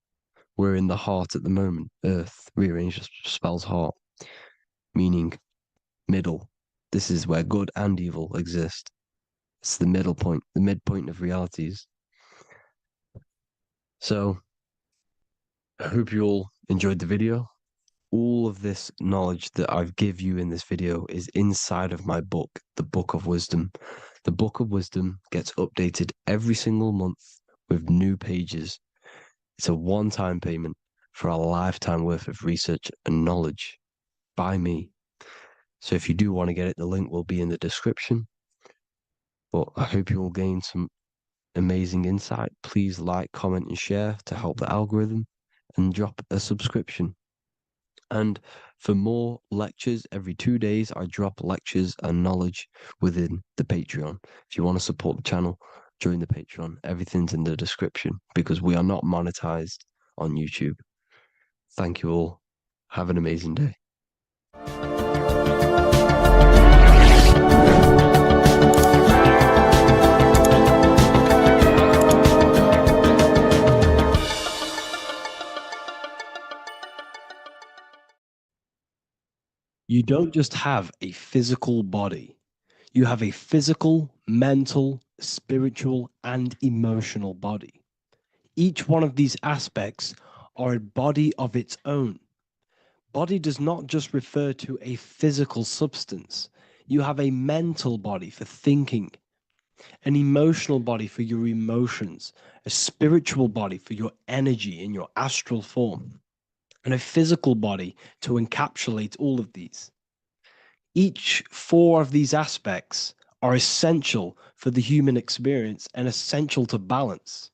We're in the heart at the moment. Earth, rearranged, spells heart, meaning middle. This is where good and evil exist. It's the middle point, the midpoint of realities. So I hope you all enjoyed the video. All of this knowledge that I've give you in this video is inside of my book, the Book of Wisdom. The Book of Wisdom gets updated every single month with new pages. It's a one-time payment for a lifetime worth of research and knowledge by me. So if you do want to get it, the link will be in the description. But I hope you will gain some amazing insight. Please like, comment, and share to help the algorithm, and drop a subscription. And for more lectures, every 2 days, I drop lectures and knowledge within the Patreon. If you want to support the channel, join the Patreon. Everything's in the description because we are not monetized on YouTube. Thank you all. Have an amazing day. You don't just have a physical body. You have a physical, mental, spiritual, and emotional body. Each one of these aspects are a body of its own. Body does not just refer to a physical substance. You have a mental body for thinking, an emotional body for your emotions, a spiritual body for your energy in your astral form, and a physical body to encapsulate all of these. Each 4 of these aspects are essential for the human experience and essential to balance.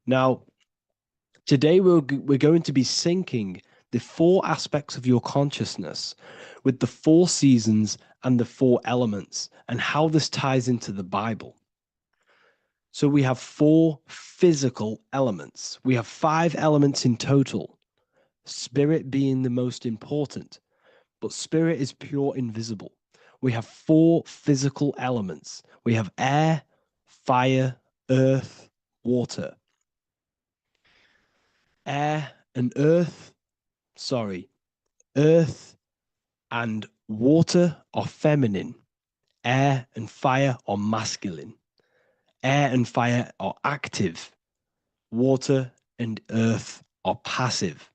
Now, today we're going to be syncing the 4 aspects of your consciousness with the 4 seasons and the 4 elements and how this ties into the Bible. So we have 4 physical elements. We have 5 elements in total, spirit being the most important, but spirit is pure invisible. We have 4 physical elements. We have air, fire, earth, water. Earth and water are feminine. Air and fire are masculine. Air and fire are active. Water and earth are passive.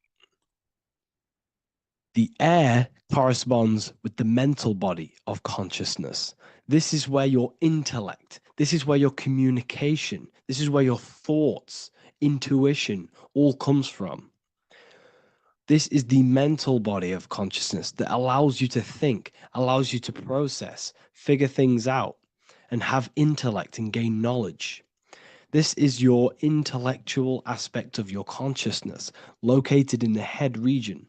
The air corresponds with the mental body of consciousness. This is where your intellect, this is where your communication, this is where your thoughts, intuition all comes from. This is the mental body of consciousness that allows you to think, allows you to process, figure things out, and have intellect and gain knowledge. This is your intellectual aspect of your consciousness, located in the head region.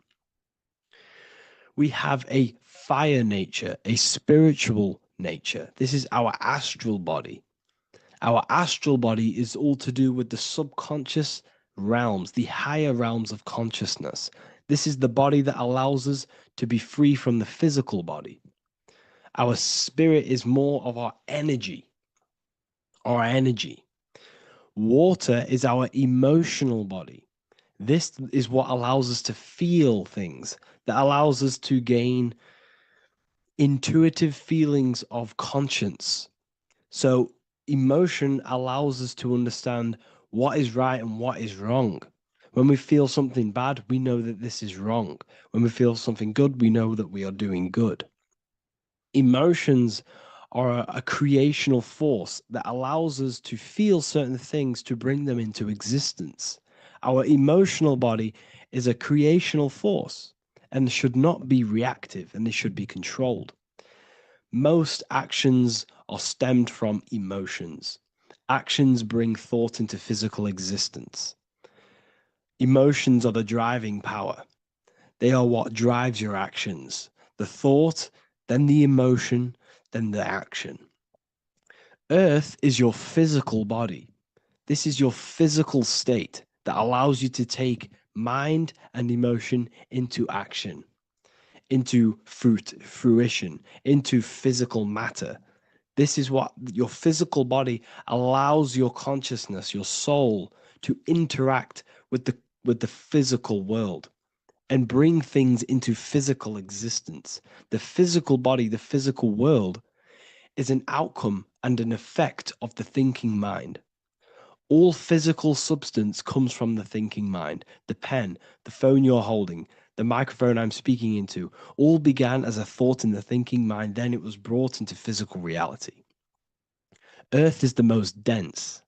We have a fire nature, a spiritual nature. This is our astral body. Our astral body is all to do with the subconscious realms, the higher realms of consciousness. This is the body that allows us to be free from the physical body. Our spirit is more of our energy. Water is our emotional body. This is what allows us to feel things, that allows us to gain intuitive feelings of conscience. So emotion allows us to understand what is right and what is wrong. When we feel something bad, we know that this is wrong. When we feel something good, we know that we are doing good. Emotions are a creational force that allows us to feel certain things to bring them into existence. Our emotional body is a creational force and should not be reactive, and it should be controlled. Most actions are stemmed from emotions. Actions bring thought into physical existence. Emotions are the driving power. They are what drives your actions. The thought, then the emotion, then the action. Earth is your physical body. This is your physical state that allows you to take mind and emotion into action, into fruition, into physical matter. This is what your physical body allows your consciousness, your soul, to interact with the physical world and bring things into physical existence. The physical body, the physical world, is an outcome and an effect of the thinking mind. All physical substance comes from the thinking mind. The pen, the phone you're holding, the microphone I'm speaking into, all began as a thought in the thinking mind, then it was brought into physical reality. Earth is the most dense.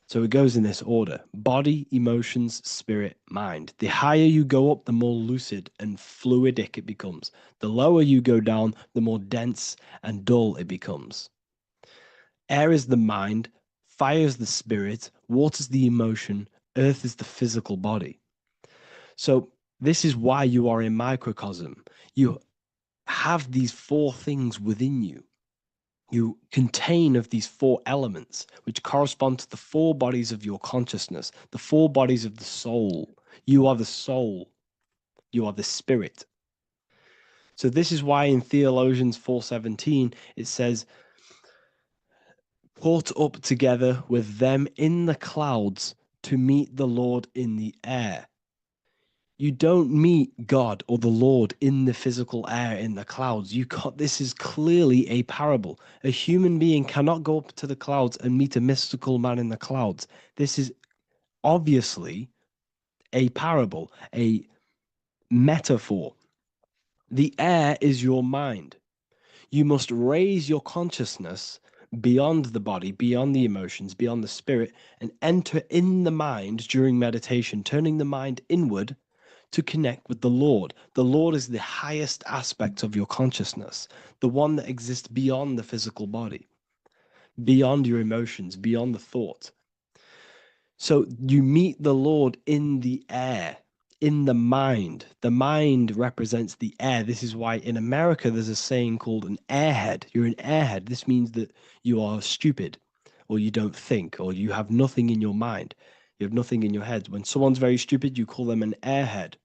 So it goes in this order: body, emotions, spirit, mind. The higher you go up, the more lucid and fluidic it becomes. The lower you go down, the more dense and dull it becomes. Air is the mind, fire is the spirit, water is the emotion, earth is the physical body. So this is why you are a microcosm. You have these four things within you. You contain of these four elements, which correspond to the four bodies of your consciousness, the four bodies of the soul. You are the soul. You are the spirit. So this is why in Theologians 4:17 it says, "Caught up together with them in the clouds to meet the Lord in the air." You don't meet God or the Lord in the physical air, in the clouds. This is clearly a parable. A human being cannot go up to the clouds and meet a mystical man in the clouds. This is obviously a parable, a metaphor. The air is your mind. You must raise your consciousness beyond the body, beyond the emotions, beyond the spirit, and enter in the mind during meditation, turning the mind inward to connect with the Lord. The Lord is the highest aspect of your consciousness, the one that exists beyond the physical body, beyond your emotions, beyond the thought. So you meet the Lord in the air, in the mind. The mind represents the air. This is why in America there's a saying called an airhead. You're an airhead. This means that you are stupid, or you don't think, or you have nothing in your mind. You have nothing in your head. When someone's very stupid, you call them an airhead,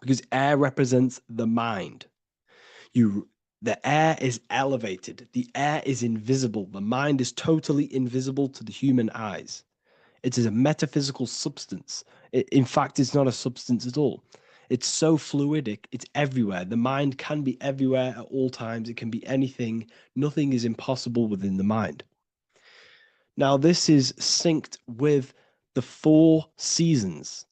because air represents the mind. The air is elevated. The air is invisible. The mind is totally invisible to the human eyes. It is a metaphysical substance. In fact, it's not a substance at all. It's so fluidic. It's everywhere. The mind can be everywhere at all times. It can be anything. Nothing is impossible within the mind. Now, this is synced with the four seasons.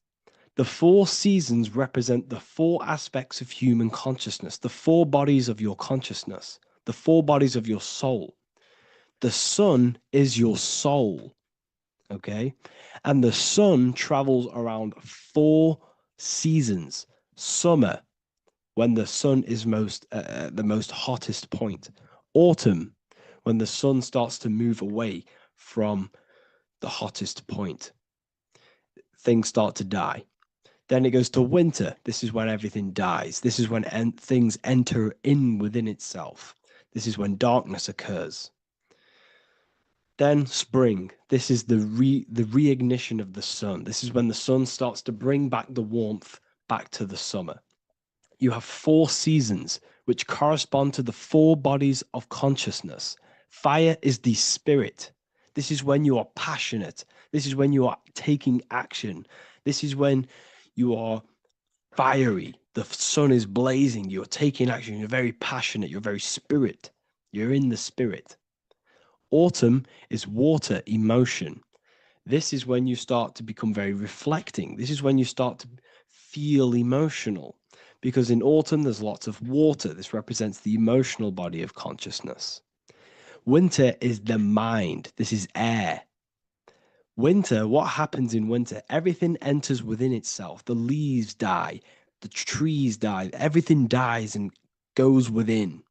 The four seasons represent the four aspects of human consciousness, the four bodies of your consciousness, the four bodies of your soul. The sun is your soul, okay? And the sun travels around four seasons. Summer, when the sun is the most hottest point. Autumn, when the sun starts to move away from the hottest point. Things start to die. Then it goes to winter. This is when everything dies. This is when things enter in within itself. This is when darkness occurs. Then spring. This is the reignition of the sun. This is when the sun starts to bring back the warmth back to the summer. You have four seasons which correspond to the four bodies of consciousness. Fire is the spirit. This is when you are passionate. This is when you are taking action. This is when you are fiery. The sun is blazing. You're taking action. You're very passionate. You're very spirit. You're in the spirit. Autumn is water, emotion. This is when you start to become very reflecting. This is when you start to feel emotional. Because in autumn, there's lots of water. This represents the emotional body of consciousness. Winter is the mind. This is air. Winter, what happens in winter? Everything enters within itself. The leaves die, the trees die, everything dies and goes within.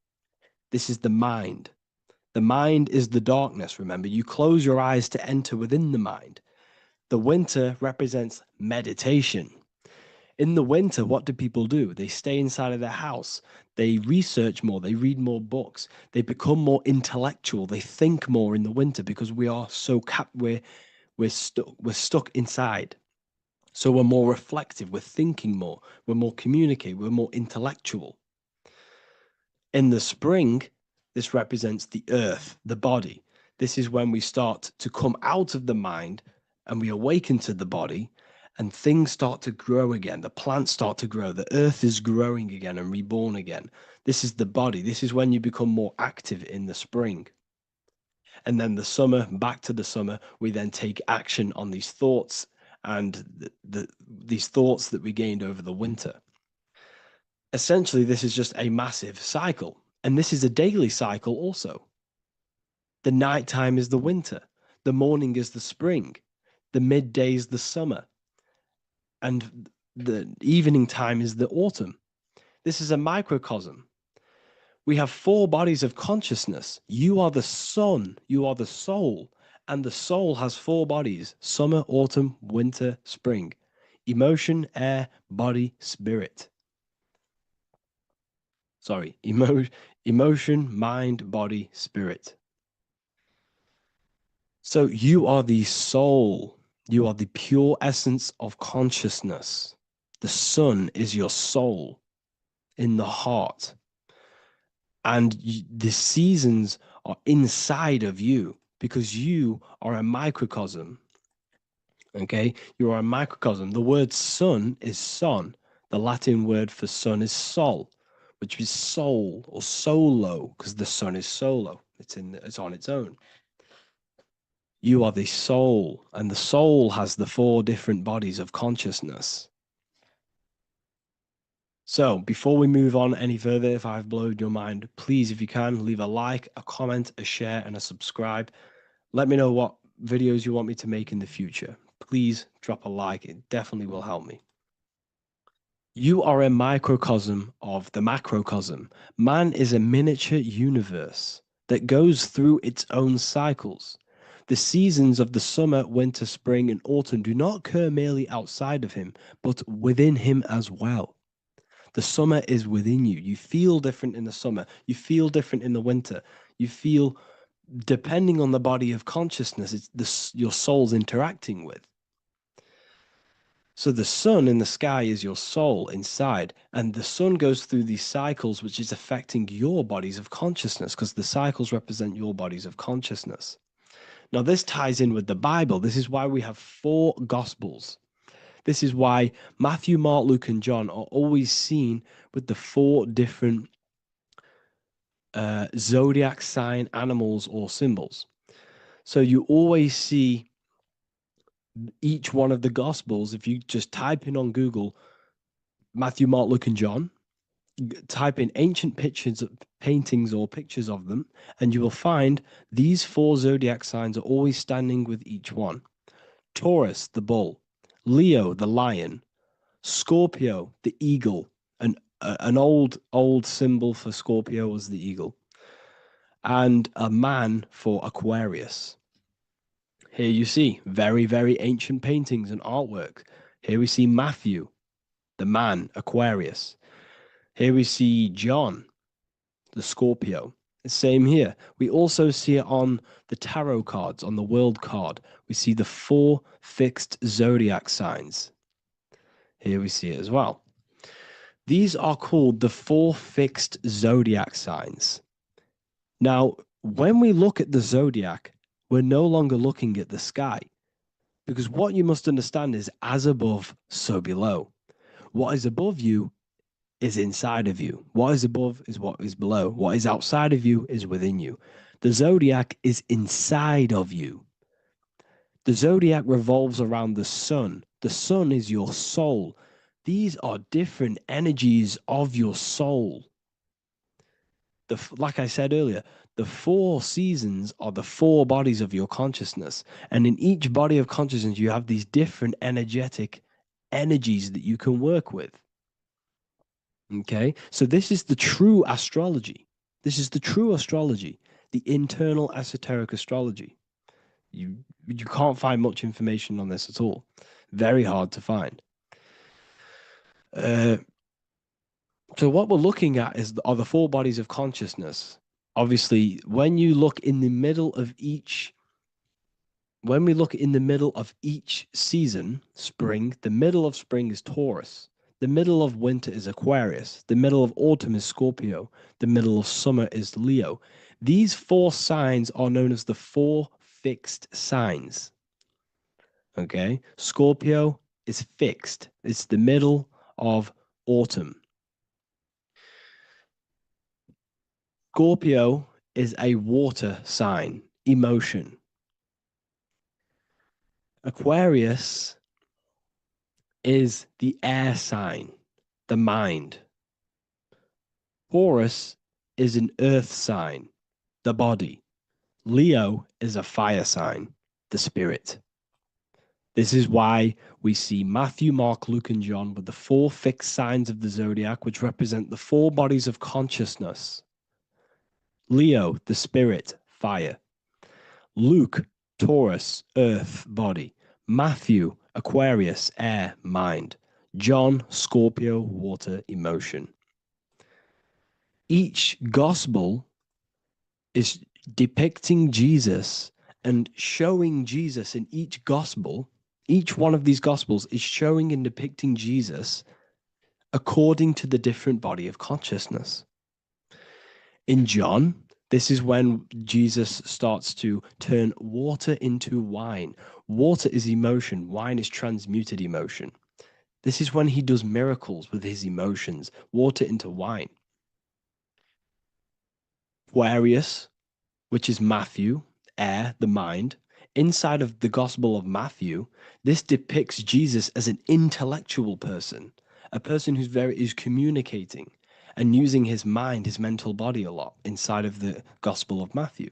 This is the mind. The mind is the darkness, remember. You close your eyes to enter within the mind. The winter represents meditation. In the winter, what do people do? They stay inside of their house. They research more. They read more books. They become more intellectual. They think more in the winter because we are so we're stuck inside. So we're more reflective, we're thinking more, we're more communicative, we're more intellectual. In the spring, this represents the earth, the body. This is when we start to come out of the mind and we awaken to the body, and things start to grow again. The plants start to grow. The earth is growing again and reborn again. This is the body. This is when you become more active in the spring. And then the summer, back to the summer, we then take action on these thoughts and these thoughts that we gained over the winter. Essentially, this is just a massive cycle. And this is a daily cycle also. The nighttime is the winter. The morning is the spring. The midday is the summer. And the evening time is the autumn. This is a microcosm. We have 4 bodies of consciousness. You are the sun, you are the soul, and the soul has 4 bodies: summer, autumn, winter, spring. Emotion, air, body, spirit. Sorry, emotion, mind, body, spirit. So you are the soul. You are the pure essence of consciousness. The sun is your soul in the heart. And the seasons are inside of you because you are a microcosm. Okay? You are a microcosm. The word sun is son. The Latin word for sun is sol, which is soul or solo, because the sun is solo. It's on its own. You are the soul, and the soul has the 4 different bodies of consciousness. So before we move on any further, if I've blown your mind, please, if you can, leave a like, a comment, a share, and a subscribe. Let me know what videos you want me to make in the future. Please drop a like. It definitely will help me. You are a microcosm of the macrocosm. Man is a miniature universe that goes through its own cycles. The seasons of the summer, winter, spring, and autumn do not occur merely outside of him, but within him as well. The summer is within you. You feel different in the summer. You feel different in the winter. You feel, depending on the body of consciousness, it's your soul's interacting with. So the sun in the sky is your soul inside, and the sun goes through these cycles, which is affecting your bodies of consciousness, because the cycles represent your bodies of consciousness. Now, this ties in with the Bible. This is why we have 4 Gospels. This is why Matthew, Mark, Luke, and John are always seen with the 4 different zodiac sign animals or symbols. So you always see each one of the Gospels. If you just type in on Google Matthew, Mark, Luke, and John, type in ancient pictures, paintings, or pictures of them, and you will find these 4 zodiac signs are always standing with each one. Taurus, the bull; Leo, the lion; Scorpio, the eagle. An old symbol for Scorpio was the eagle, and a man for Aquarius. Here you see very, very ancient paintings and artwork. Here we see Matthew, the man, Aquarius. Here we see John, the Scorpio. Same here. We also see it on the tarot cards, on the world card. We see the 4 fixed zodiac signs. Here we see it as well. These are called the 4 fixed zodiac signs. Now, when we look at the zodiac, we're no longer looking at the sky, because what you must understand is as above, so below. What is above you is inside of you. What is above is what is below. What is outside of you is within you. The zodiac is inside of you. The zodiac revolves around the sun. The sun is your soul. These are different energies of your soul. Like I said earlier, the 4 seasons are the 4 bodies of your consciousness. And in each body of consciousness, you have these different energetic energies that you can work with. Okay, so this is the true astrology. This is the true astrology, the internal esoteric astrology. You can't find much information on this at all. Very hard to find. So what we're looking at are the 4 bodies of consciousness. Obviously, when you look in the middle of each, when we look in the middle of each season, spring, the middle of spring is Taurus. The middle of winter is Aquarius. The middle of autumn is Scorpio. The middle of summer is Leo. These 4 signs are known as the 4 fixed signs. Okay, Scorpio, is fixed. It's the middle of autumn. Scorpio is a water sign, emotion. Aquarius is the air sign, the mind. Taurus is an earth sign, the body. Leo is a fire sign, the spirit. This is why we see Matthew, Mark, Luke, and John with the 4 fixed signs of the zodiac, which represent the 4 bodies of consciousness. Leo, the spirit, fire. Luke, Taurus, earth, body. Matthew, Aquarius, air, mind. John, Scorpio, water, emotion. Each gospel is depicting Jesus and showing Jesus in each gospel. Each one of these gospels is showing and depicting Jesus according to the different body of consciousness. In John, this is when Jesus starts to turn water into wine. Water is emotion, wine is transmuted emotion. This is when he does miracles with his emotions, water into wine. Aquarius, which is Matthew, air, the mind. Inside of the Gospel of Matthew, this depicts Jesus as an intellectual person, a person who's communicating and using his mind, his mental body a lot inside of the Gospel of Matthew.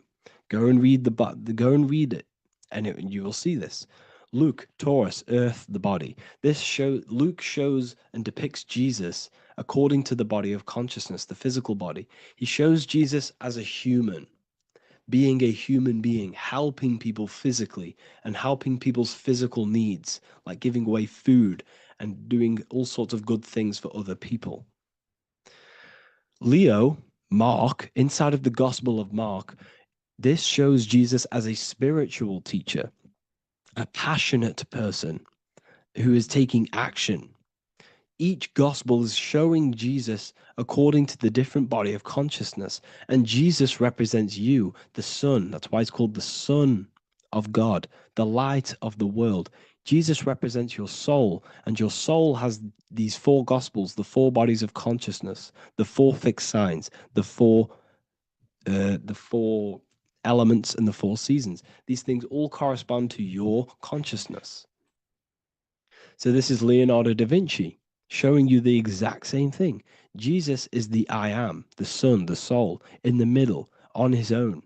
Go and read it, and you will see this. Luke, Taurus, earth, the body. Luke shows and depicts Jesus according to the body of consciousness, the physical body. He shows Jesus as a human, being a human being, helping people physically and helping people's physical needs, like giving away food and doing all sorts of good things for other people. Leo, Mark, inside of the Gospel of Mark, this shows Jesus as a spiritual teacher, a passionate person who is taking action. Each gospel is showing Jesus according to the different body of consciousness. And Jesus represents you, the sun. That's why it's called the Son of God, the light of the world. Jesus represents your soul, and your soul has these 4 gospels, the 4 bodies of consciousness, the 4 fixed signs, the four elements and the 4 seasons. These things all correspond to your consciousness. So this is Leonardo da Vinci showing you the exact same thing. Jesus is the I am, the sun, the soul, in the middle, on his own.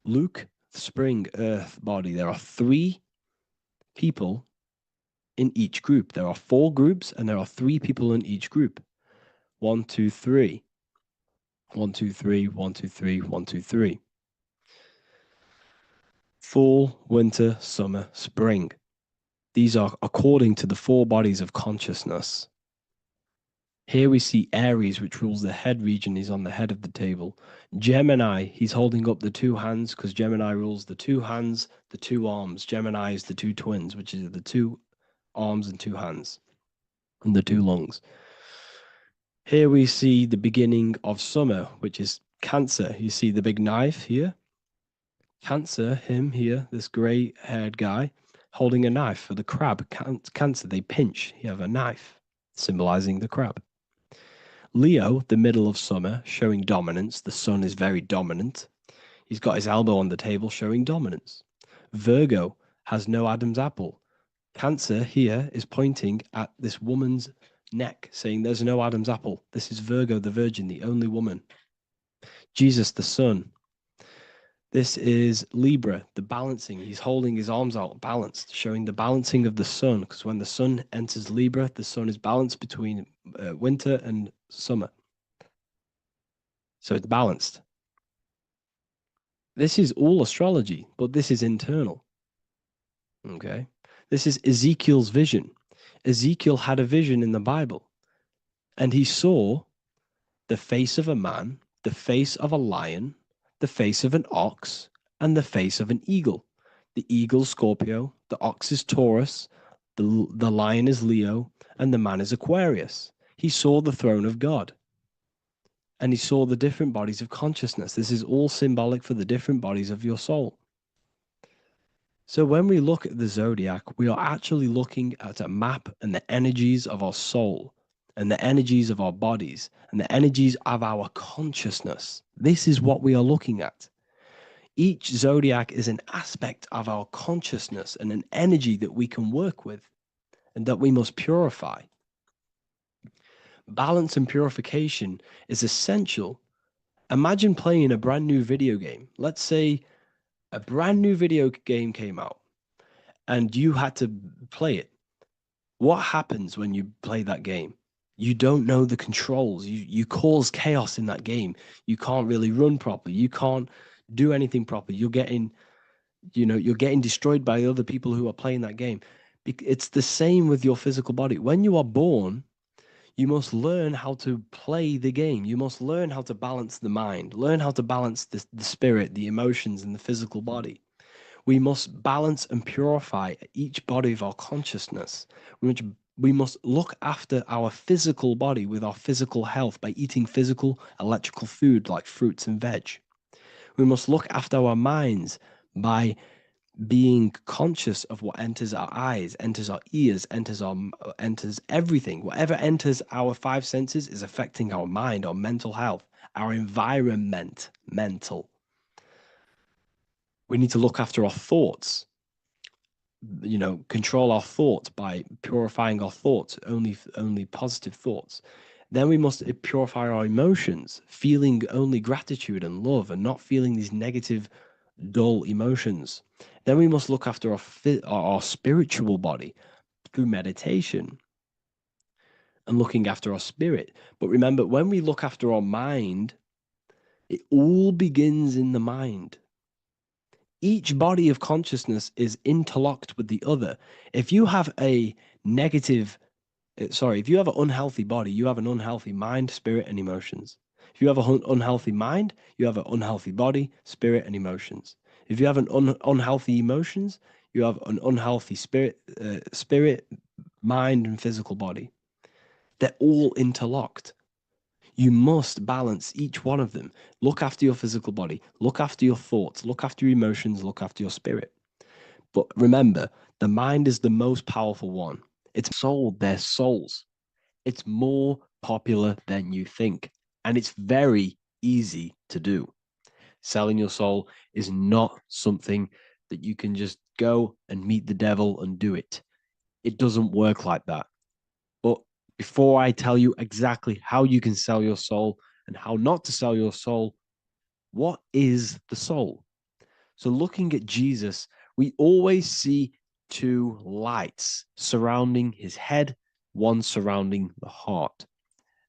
Luke, spring, earth, body. There are 3 people in each group. There are 4 groups, and there are 3 people in each group. 1, 2, 3. 1, 2, 3, 1, 2, 3, 1, 2, 3. Fall, winter, summer, spring. These are according to the 4 bodies of consciousness. Here we see Aries, which rules the head region. He's on the head of the table. Gemini, he's holding up the 2 hands because Gemini rules the 2 hands, the 2 arms. Gemini is the 2 twins, which is the 2 arms and 2 hands, and the 2 lungs. Here we see the beginning of summer, which is Cancer. You see the big knife here. Cancer, him here, this gray-haired guy, holding a knife for the crab. Cancer, they pinch. You have a knife, symbolizing the crab. Leo, the middle of summer, showing dominance. The sun is very dominant. He's got his elbow on the table, showing dominance. Virgo has no Adam's apple. Cancer here is pointing at this woman's neck, saying there's no Adam's apple. This is Virgo, the virgin, the only woman. Jesus, the sun. This is Libra, the balancing. He's holding his arms out, balanced, showing the balancing of the sun, because when the sun enters Libra, the sun is balanced between winter and summer. So it's balanced. This is all astrology, but this is internal. Okay. This is Ezekiel's vision. Ezekiel had a vision in the Bible, and he saw the face of a man, the face of a lion, the face of an ox, and the face of an eagle. The eagle, Scorpio, the ox is Taurus, the lion is Leo, and the man is Aquarius. He saw the throne of God, and he saw the different bodies of consciousness. This is all symbolic for the different bodies of your soul. So when we look at the zodiac, we are actually looking at a map and the energies of our soul and the energies of our bodies and the energies of our consciousness. This is what we are looking at. Each zodiac is an aspect of our consciousness and an energy that we can work with and that we must purify. Balance and purification is essential. Imagine playing a brand new video game. Let's say a brand new video game came out and you had to play it. What happens when you play that game? You don't know the controls. You cause chaos in that game. You can't really run properly. You can't do anything properly. You're getting destroyed by other people who are playing that game. It's the same with your physical body. When you are born, you must learn how to play the game. You must learn how to balance the mind, learn how to balance the spirit, the emotions, and the physical body. We must balance and purify each body of our consciousness. We must look after our physical body with our physical health by eating physical, electrical food like fruits and veg. We must look after our minds by being conscious of what enters our eyes, enters our ears, enters everything. Whatever enters our five senses is affecting our mind, our mental health, our environment, mental. We need to look after our thoughts, control our thoughts by purifying our thoughts, only positive thoughts. Then we must purify our emotions, feeling only gratitude and love and not feeling these negative, dull emotions. Then we must look after our spiritual body through meditation and looking after our spirit. But remember, when we look after our mind, it all begins in the mind. Each body of consciousness is interlocked with the other. If you have an unhealthy body, you have an unhealthy mind, spirit, and emotions. If you have an unhealthy mind, you have an unhealthy body, spirit, and emotions. If you have an unhealthy emotions, you have an unhealthy spirit, mind, and physical body. They're all interlocked. You must balance each one of them. Look after your physical body, look after your thoughts, look after your emotions, look after your spirit. But remember, the mind is the most powerful one. It's sold their souls. It's more popular than you think. And it's very easy to do. Selling your soul is not something that you can just go and meet the devil and do it. It doesn't work like that. But before I tell you exactly how you can sell your soul and how not to sell your soul, what is the soul? So looking at Jesus, we always see two lights surrounding his head, one surrounding the heart.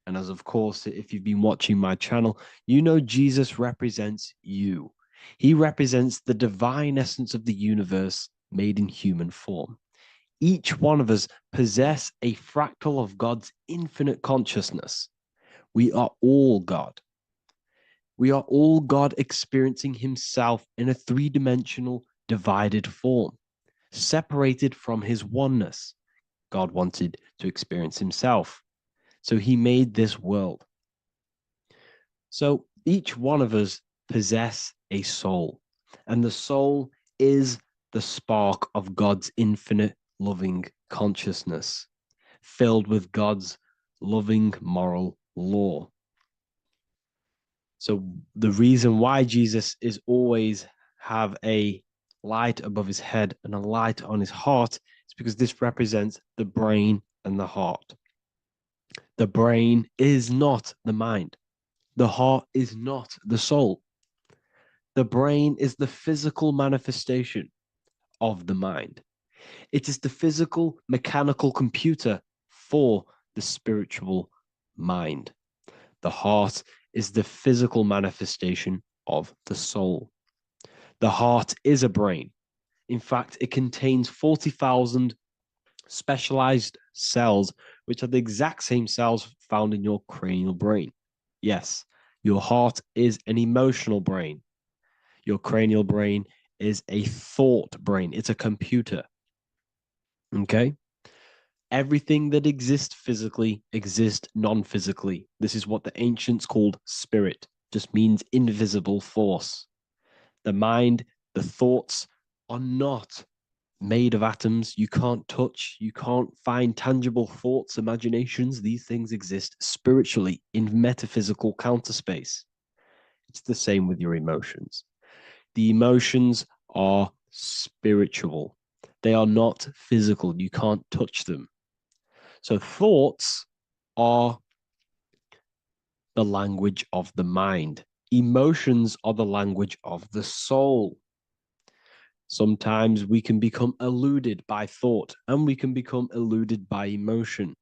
And as of course, if you've been watching my channel, you know Jesus represents you. He represents the divine essence of the universe made in human form. Each one of us possess a fractal of God's infinite consciousness. We are all God. We are all God experiencing himself in a three-dimensional divided form, separated from his oneness. God wanted to experience himself, so he made this world. So each one of us possess a soul, and the soul is the spark of God's infinite loving consciousness, filled with God's loving moral law. So the reason why Jesus is always have a light above his head and a light on his heart is because this represents the brain and the heart. The brain is not the mind. The heart is not the soul. The brain is the physical manifestation of the mind. It is the physical mechanical computer for the spiritual mind. The heart is the physical manifestation of the soul. The heart is a brain. In fact, it contains 40,000 specialized cells, which are the exact same cells found in your cranial brain. Yes, your heart is an emotional brain. Your cranial brain is a thought brain. It's a computer. Okay? Everything that exists physically exists non-physically. This is what the ancients called spirit, just means invisible force. The mind, the thoughts are not made of atoms. You can't touch, you can't find tangible thoughts, imaginations. These things exist spiritually in metaphysical counterspace. It's the same with your emotions. The emotions are spiritual. They are not physical. You can't touch them. So thoughts are the language of the mind. Emotions are the language of the soul. Sometimes we can become eluded by thought and we can become eluded by emotion.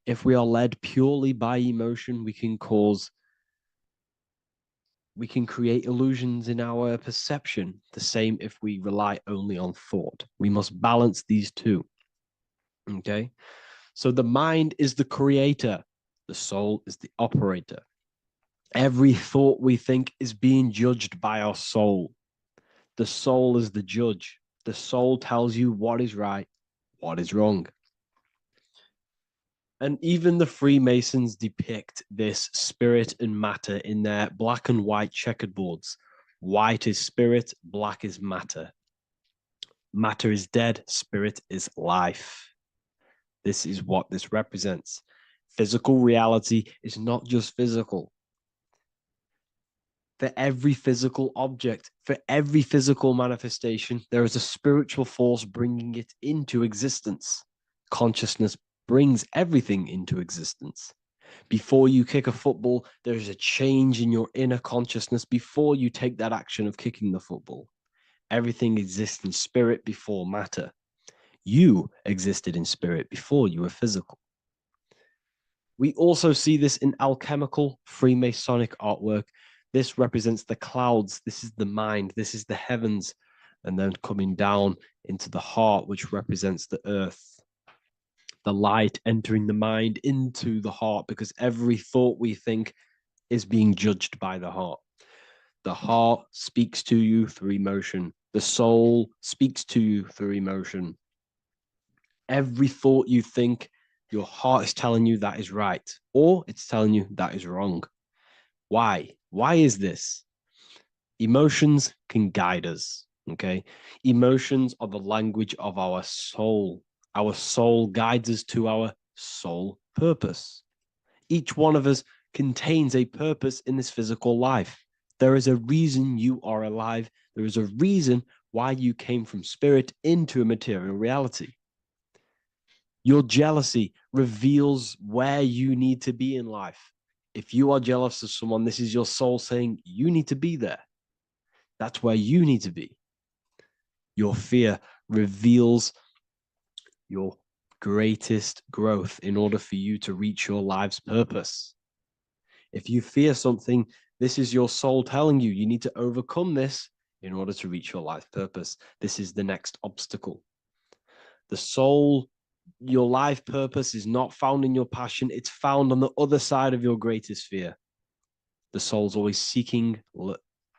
If we are led purely by emotion, we can create illusions in our perception. The same if we rely only on thought. We must balance these two. Okay? So the mind is the creator. The soul is the operator. Every thought we think is being judged by our soul. The soul is the judge. The soul tells you what is right, what is wrong. And even the Freemasons depict this spirit and matter in their black and white checkered boards. White is spirit, black is matter. Matter is dead, spirit is life. This is what this represents. Physical reality is not just physical. For every physical object, for every physical manifestation, there is a spiritual force bringing it into existence. Consciousness brings everything into existence. Before you kick a football, there is a change in your inner consciousness before you take that action of kicking the football. Everything exists in spirit before matter. You existed in spirit before you were physical. We also see this in alchemical Freemasonic artwork. This represents the clouds. This is the mind. This is the heavens. And then coming down into the heart, which represents the earth. The light entering the mind into the heart, because every thought we think is being judged by the heart. The heart speaks to you through emotion. The soul speaks to you through emotion. Every thought you think, your heart is telling you that is right, or it's telling you that is wrong. Why? Why is this? Emotions can guide us, okay? Emotions are the language of our soul. Our soul guides us to our soul purpose. Each one of us contains a purpose in this physical life. There is a reason you are alive. There is a reason why you came from spirit into a material reality. Your jealousy reveals where you need to be in life. If you are jealous of someone, this is your soul saying you need to be there. That's where you need to be. Your fear reveals your greatest growth in order for you to reach your life's purpose. If you fear something, this is your soul telling you you need to overcome this in order to reach your life purpose. This is the next obstacle. The soul, your life purpose is not found in your passion. It's found on the other side of your greatest fear. The soul's always seeking,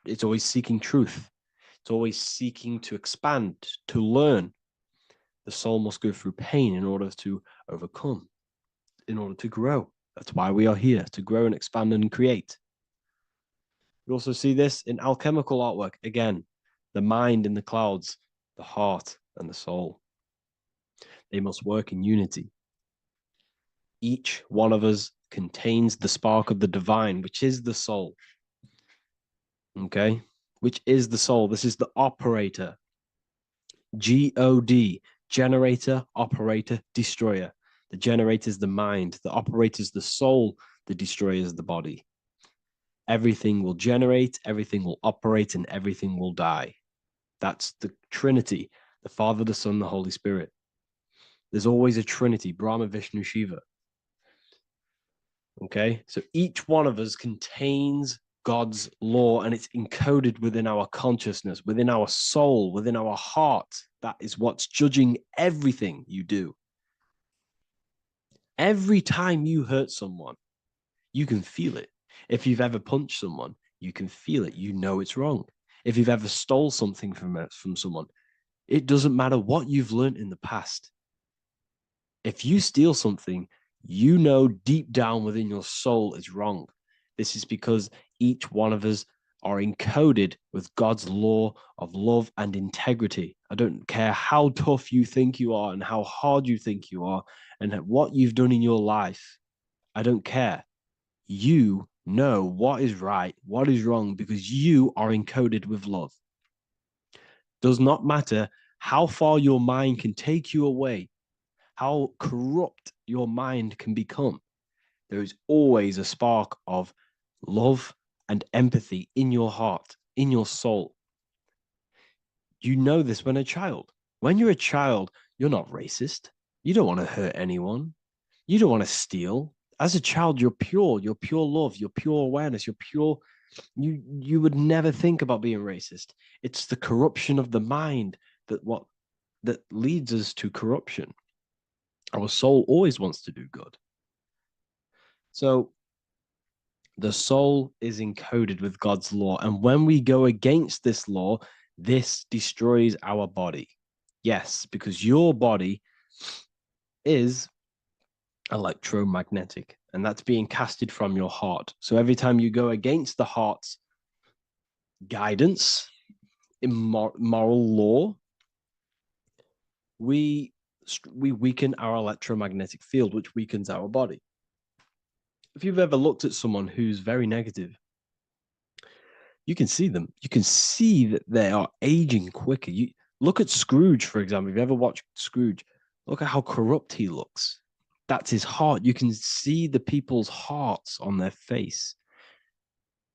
it's always seeking truth. It's always seeking to expand, to learn. The soul must go through pain in order to overcome, in order to grow. That's why we are here, to grow and expand and create. We also see this in alchemical artwork. Again, the mind in the clouds, the heart and the soul. They must work in unity. Each one of us contains the spark of the divine, which is the soul. Okay? Which is the soul. This is the operator. G-O-D, generator, operator, destroyer. The generator is the mind. The operator is the soul. The destroyer is the body. Everything will generate, everything will operate, and everything will die. That's the Trinity, the Father, the Son, the Holy Spirit. There's always a Trinity, Brahma, Vishnu, Shiva. Okay, so each one of us contains God's law, and it's encoded within our consciousness, within our soul, within our heart. That is what's judging everything you do. Every time you hurt someone, you can feel it. If you've ever punched someone, you can feel it. You know it's wrong. If you've ever stole something from someone, it doesn't matter what you've learned in the past. If you steal something, you know deep down within your soul it's wrong. This is because each one of us are encoded with God's law of love and integrity, I don't care how tough you think you are and how hard you think you are and what you've done in your life. I don't care. You know what is right, what is wrong, because you are encoded with love. Does not matter how far your mind can take you away, how corrupt your mind can become. There is always a spark of love and empathy in your heart, in your soul. You know this when a child. When you're a child, you're not racist. You don't want to hurt anyone. You don't want to steal. As a child, you're pure love, you're pure awareness, you're pure. You would never think about being racist. It's the corruption of the mind that leads us to corruption. Our soul always wants to do good. So the soul is encoded with God's law. And when we go against this law, this destroys our body. Yes, because your body is electromagnetic, and that's being casted from your heart. So every time you go against the heart's guidance in moral law, we weaken our electromagnetic field, which weakens our body. If you've ever looked at someone who's very negative, you can see them. You can see that they are aging quicker. You look at Scrooge, for example. If you ever watched Scrooge, look at how corrupt he looks. That's his heart. You can see the people's hearts on their face.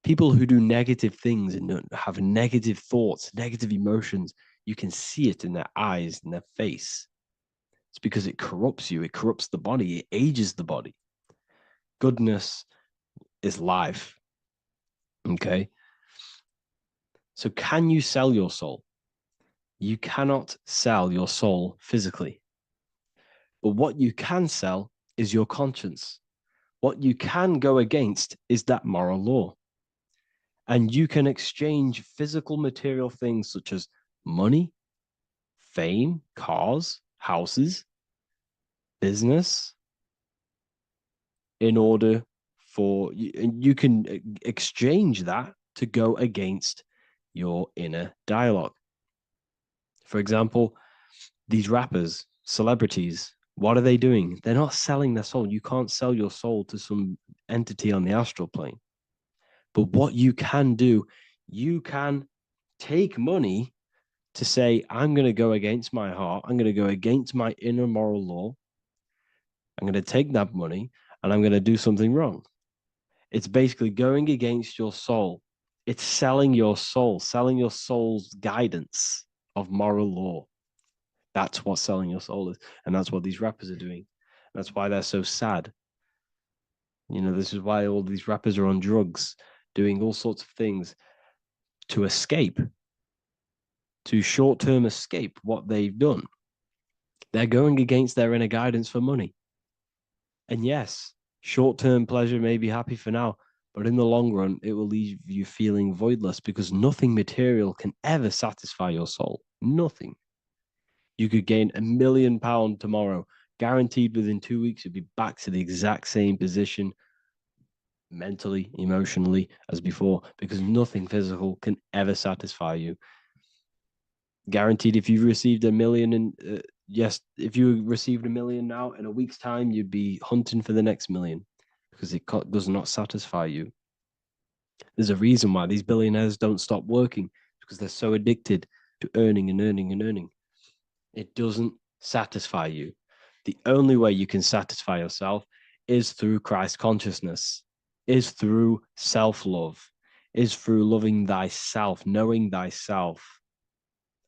People who do negative things and have negative thoughts, negative emotions, you can see it in their eyes and their face. It's because it corrupts you. It corrupts the body. It ages the body. Goodness is life. Okay? So can you sell your soul? You cannot sell your soul physically. But what you can sell is your conscience. What you can go against is that moral law. And you can exchange physical material things such as money, fame, cars, houses, business, in order for you can exchange that to go against your inner dialogue. For example, these rappers, celebrities, what are they doing? They're not selling their soul. You can't sell your soul to some entity on the astral plane. But what you can do, you can take money to say, I'm going to go against my heart. I'm going to go against my inner moral law. I'm going to take that money and I'm going to do something wrong. It's basically going against your soul. It's selling your soul's guidance of moral law. That's what selling your soul is. And that's what these rappers are doing. That's why they're so sad. You know, this is why all these rappers are on drugs, doing all sorts of things to escape, to short-term escape what they've done. They're going against their inner guidance for money. And yes, short-term pleasure may be happy for now, but in the long run, it will leave you feeling voidless because nothing material can ever satisfy your soul. Nothing. You could gain £1 million tomorrow, guaranteed within 2 weeks, you'll be back to the exact same position mentally, emotionally as before, because nothing physical can ever satisfy you. Guaranteed, if you received $1 million yes, if you received $1 million now, in a week's time, you'd be hunting for the next million because it does not satisfy you. There's a reason why these billionaires don't stop working, because they're so addicted to earning and earning and earning. It doesn't satisfy you. The only way you can satisfy yourself is through Christ consciousness, is through self-love, is through loving thyself, knowing thyself,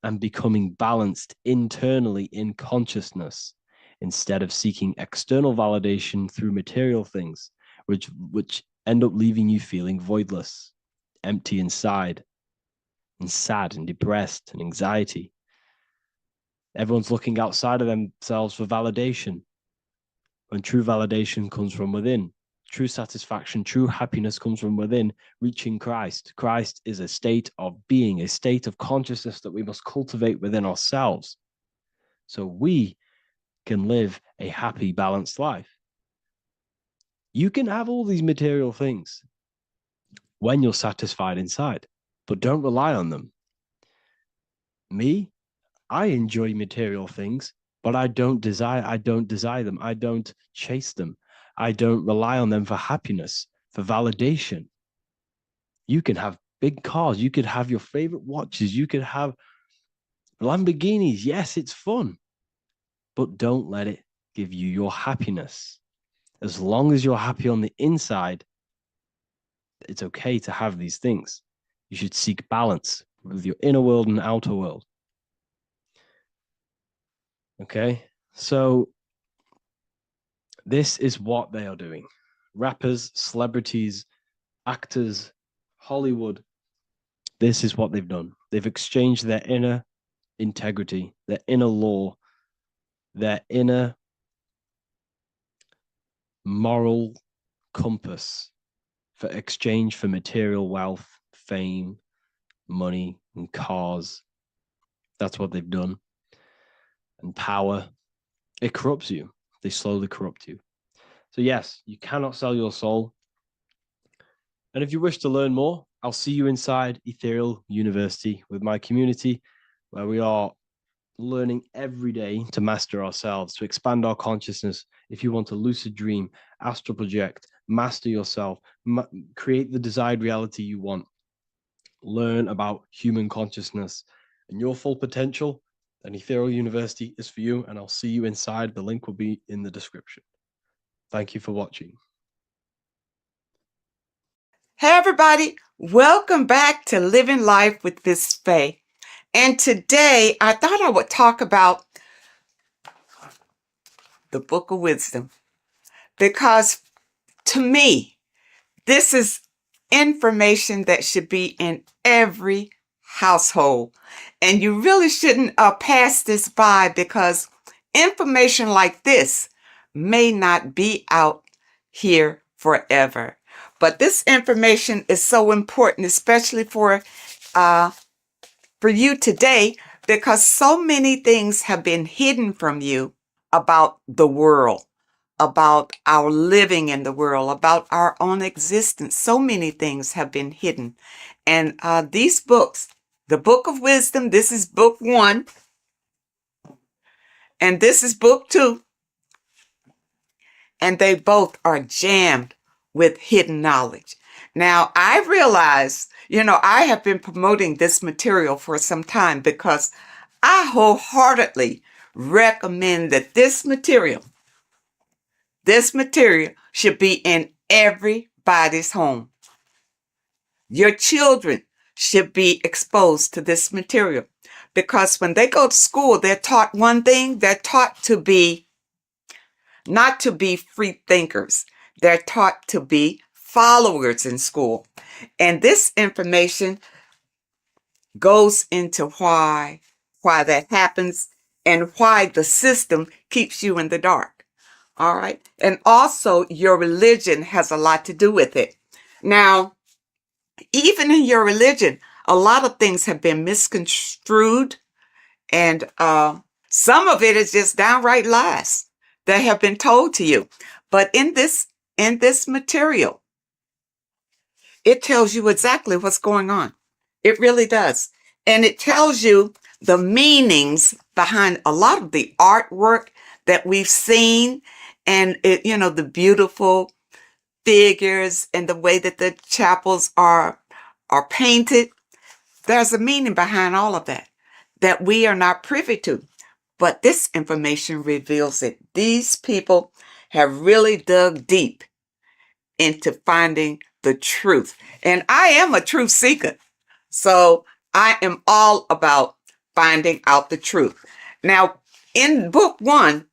and becoming balanced internally in consciousness instead of seeking external validation through material things, which end up leaving you feeling voidless, empty inside, and sad and depressed and anxiety. Everyone's looking outside of themselves for validation, when true validation comes from within. True satisfaction, true happiness comes from within, reaching Christ. Christ is a state of being, a state of consciousness that we must cultivate within ourselves so we can live a happy, balanced life. You can have all these material things when you're satisfied inside, but don't rely on them. Me, I enjoy material things, but I don't desire them. I don't chase them. I don't rely on them for happiness, for validation. You can have big cars, you could have your favorite watches, you could have Lamborghinis. Yes, it's fun, but don't let it give you your happiness. As long as you're happy on the inside, it's okay to have these things. You should seek balance with your inner world and outer world. Okay, so this is what they are doing. Rappers, celebrities, actors, Hollywood. This is what they've done. They've exchanged their inner integrity, their inner law, their inner moral compass for exchange for material wealth, fame, money, and cars. That's what they've done. And power. It corrupts you. They slowly corrupt you. So yes, you cannot sell your soul. And if you wish to learn more, I'll see you inside Ethereal University with my community, where we are learning every day to master ourselves, to expand our consciousness. If you want to lucid dream, astral project, master yourself, create the desired reality you want, learn about human consciousness and your full potential, then Ethereal University is for you, and I'll see you inside. The link will be in the description. Thank you for watching. Hey everybody, welcome back to Living Life with Miss Faye. And today I thought I would talk about the Book of Wisdom, because to me, this is information that should be in every household. And you really shouldn't pass this by, because information like this may not be out here forever. But this information is so important, especially for you today, because so many things have been hidden from you about the world, about our living in the world, about our own existence. So many things have been hidden. And these books, the Book of Wisdom, this is book 1, and this is book 2. And they both are jammed with hidden knowledge. Now, I realize, I have been promoting this material for some time, because I wholeheartedly recommend that this material should be in everybody's home. Your children should be exposed to this material, because when they go to school, they're taught one thing. They're taught to be not to be free thinkers. They're taught to be followers in school. And this information goes into why that happens, and why the system keeps you in the dark. All right. And also your religion has a lot to do with it. Now, even in your religion, a lot of things have been misconstrued, and some of it is just downright lies that have been told to you. But in this material, it tells you exactly what's going on. It really does. And it tells you the meanings behind a lot of the artwork that we've seen, and the beautiful figures and the way that the chapels are painted. There's a meaning behind all of that we are not privy to. But this information reveals it. These people have really dug deep into finding the truth. And I am a truth seeker. So I am all about finding out the truth. Now, in book 1,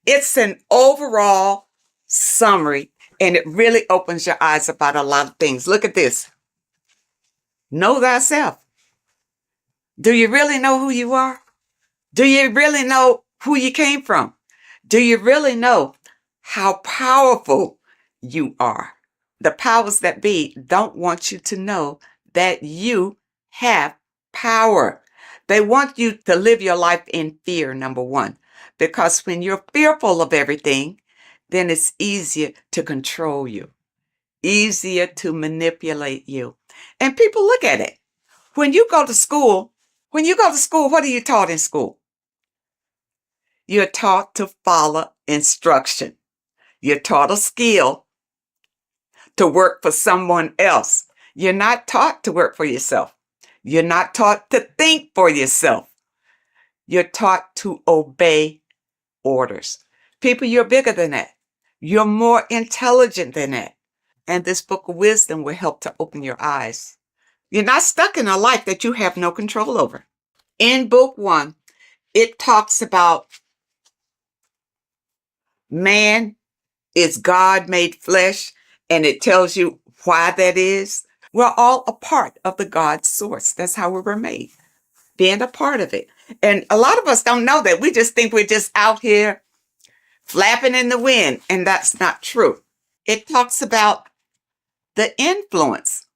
it's an overall summary, and it really opens your eyes about a lot of things. Look at this. Know thyself. Do you really know who you are? Do you really know who you came from? Do you really know how powerful you are? The powers that be don't want you to know that you have power. They want you to live your life in fear, number 1. Because when you're fearful of everything, then it's easier to control you, easier to manipulate you. And people look at it. When you go to school, When you go to school, what are you taught in school? You're taught to follow instruction. You're taught a skill to work for someone else. You're not taught to work for yourself. You're not taught to think for yourself. You're taught to obey orders. People, you're bigger than that. You're more intelligent than that. And this book of wisdom will help to open your eyes. You're not stuck in a life that you have no control over. In book 1, it talks about man is God made flesh, and it tells you why that is. We're all a part of the God source. That's how we were made, being a part of it. And a lot of us don't know that. We just think we're just out here flapping in the wind, and that's not true. It talks about the influence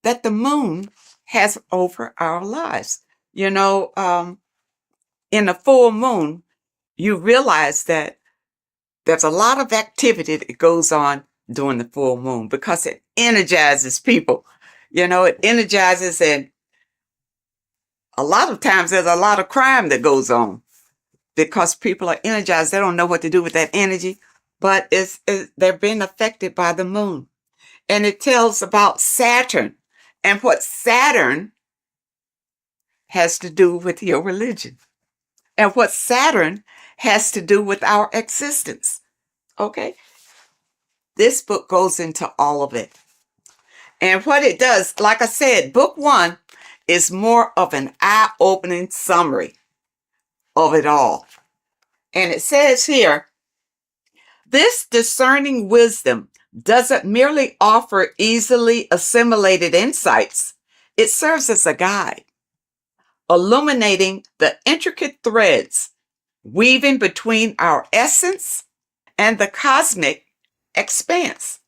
that the moon has over our lives. You know, in a full moon, you realize that there's a lot of activity that goes on during the full moon because it energizes people. You know, it energizes, and a lot of times there's a lot of crime that goes on because people are energized. They don't know what to do with that energy, but they're being affected by the moon. And it tells about Saturn and what Saturn has to do with your religion and what Saturn has to do with our existence. Okay? This book goes into all of it. And what it does, like I said, book 1 is more of an eye-opening summary of it all. And it says here, this discerning wisdom doesn't merely offer easily assimilated insights. It serves as a guide, illuminating the intricate threads weaving between our essence and the cosmic expanse.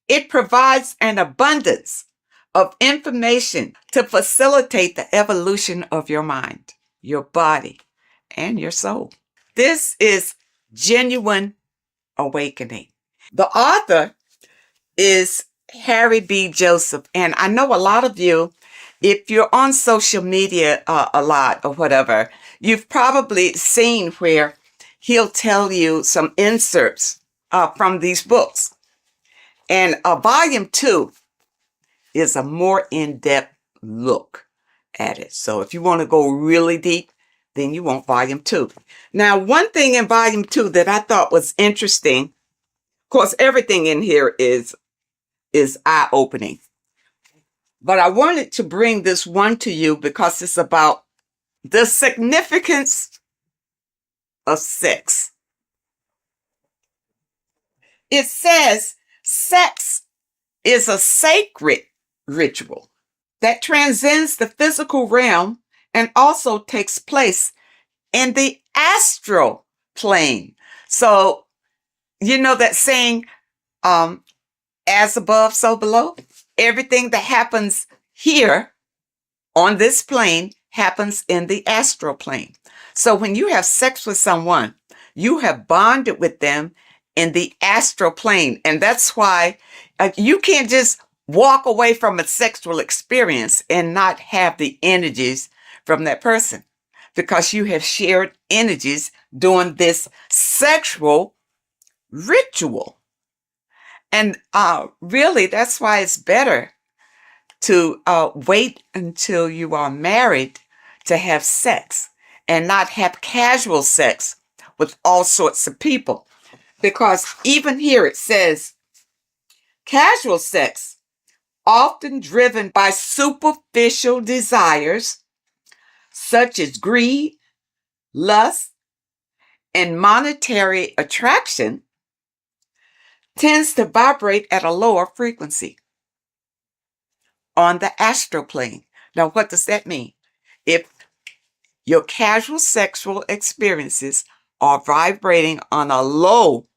It provides an abundance of information to facilitate the evolution of your mind, your body, and your soul. This is genuine awakening. The author is Harry B. Joseph, and I know a lot of you, if you're on social media a lot or whatever, you've probably seen where he'll tell you some inserts from these books. And volume 2 is a more in-depth look at it. So if you want to go really deep, then you want volume 2. Now, one thing in volume 2 that I thought was interesting, of course, everything in here is eye-opening. But I wanted to bring this one to you because it's about the significance of sex. It says sex is a sacred ritual that transcends the physical realm and also takes place in the astral plane. So, you know that saying, as above, so below? Everything that happens here on this plane happens in the astral plane. So when you have sex with someone, you have bonded with them in the astral plane. And that's why you can't just walk away from a sexual experience and not have the energies from that person, because you have shared energies during this sexual ritual. And really, that's why it's better to wait until you are married to have sex and not have casual sex with all sorts of people. Because even here it says, casual sex, often driven by superficial desires such as greed, lust, and monetary attraction, tends to vibrate at a lower frequency on the astral plane. Now, what does that mean? If your casual sexual experiences are vibrating on a low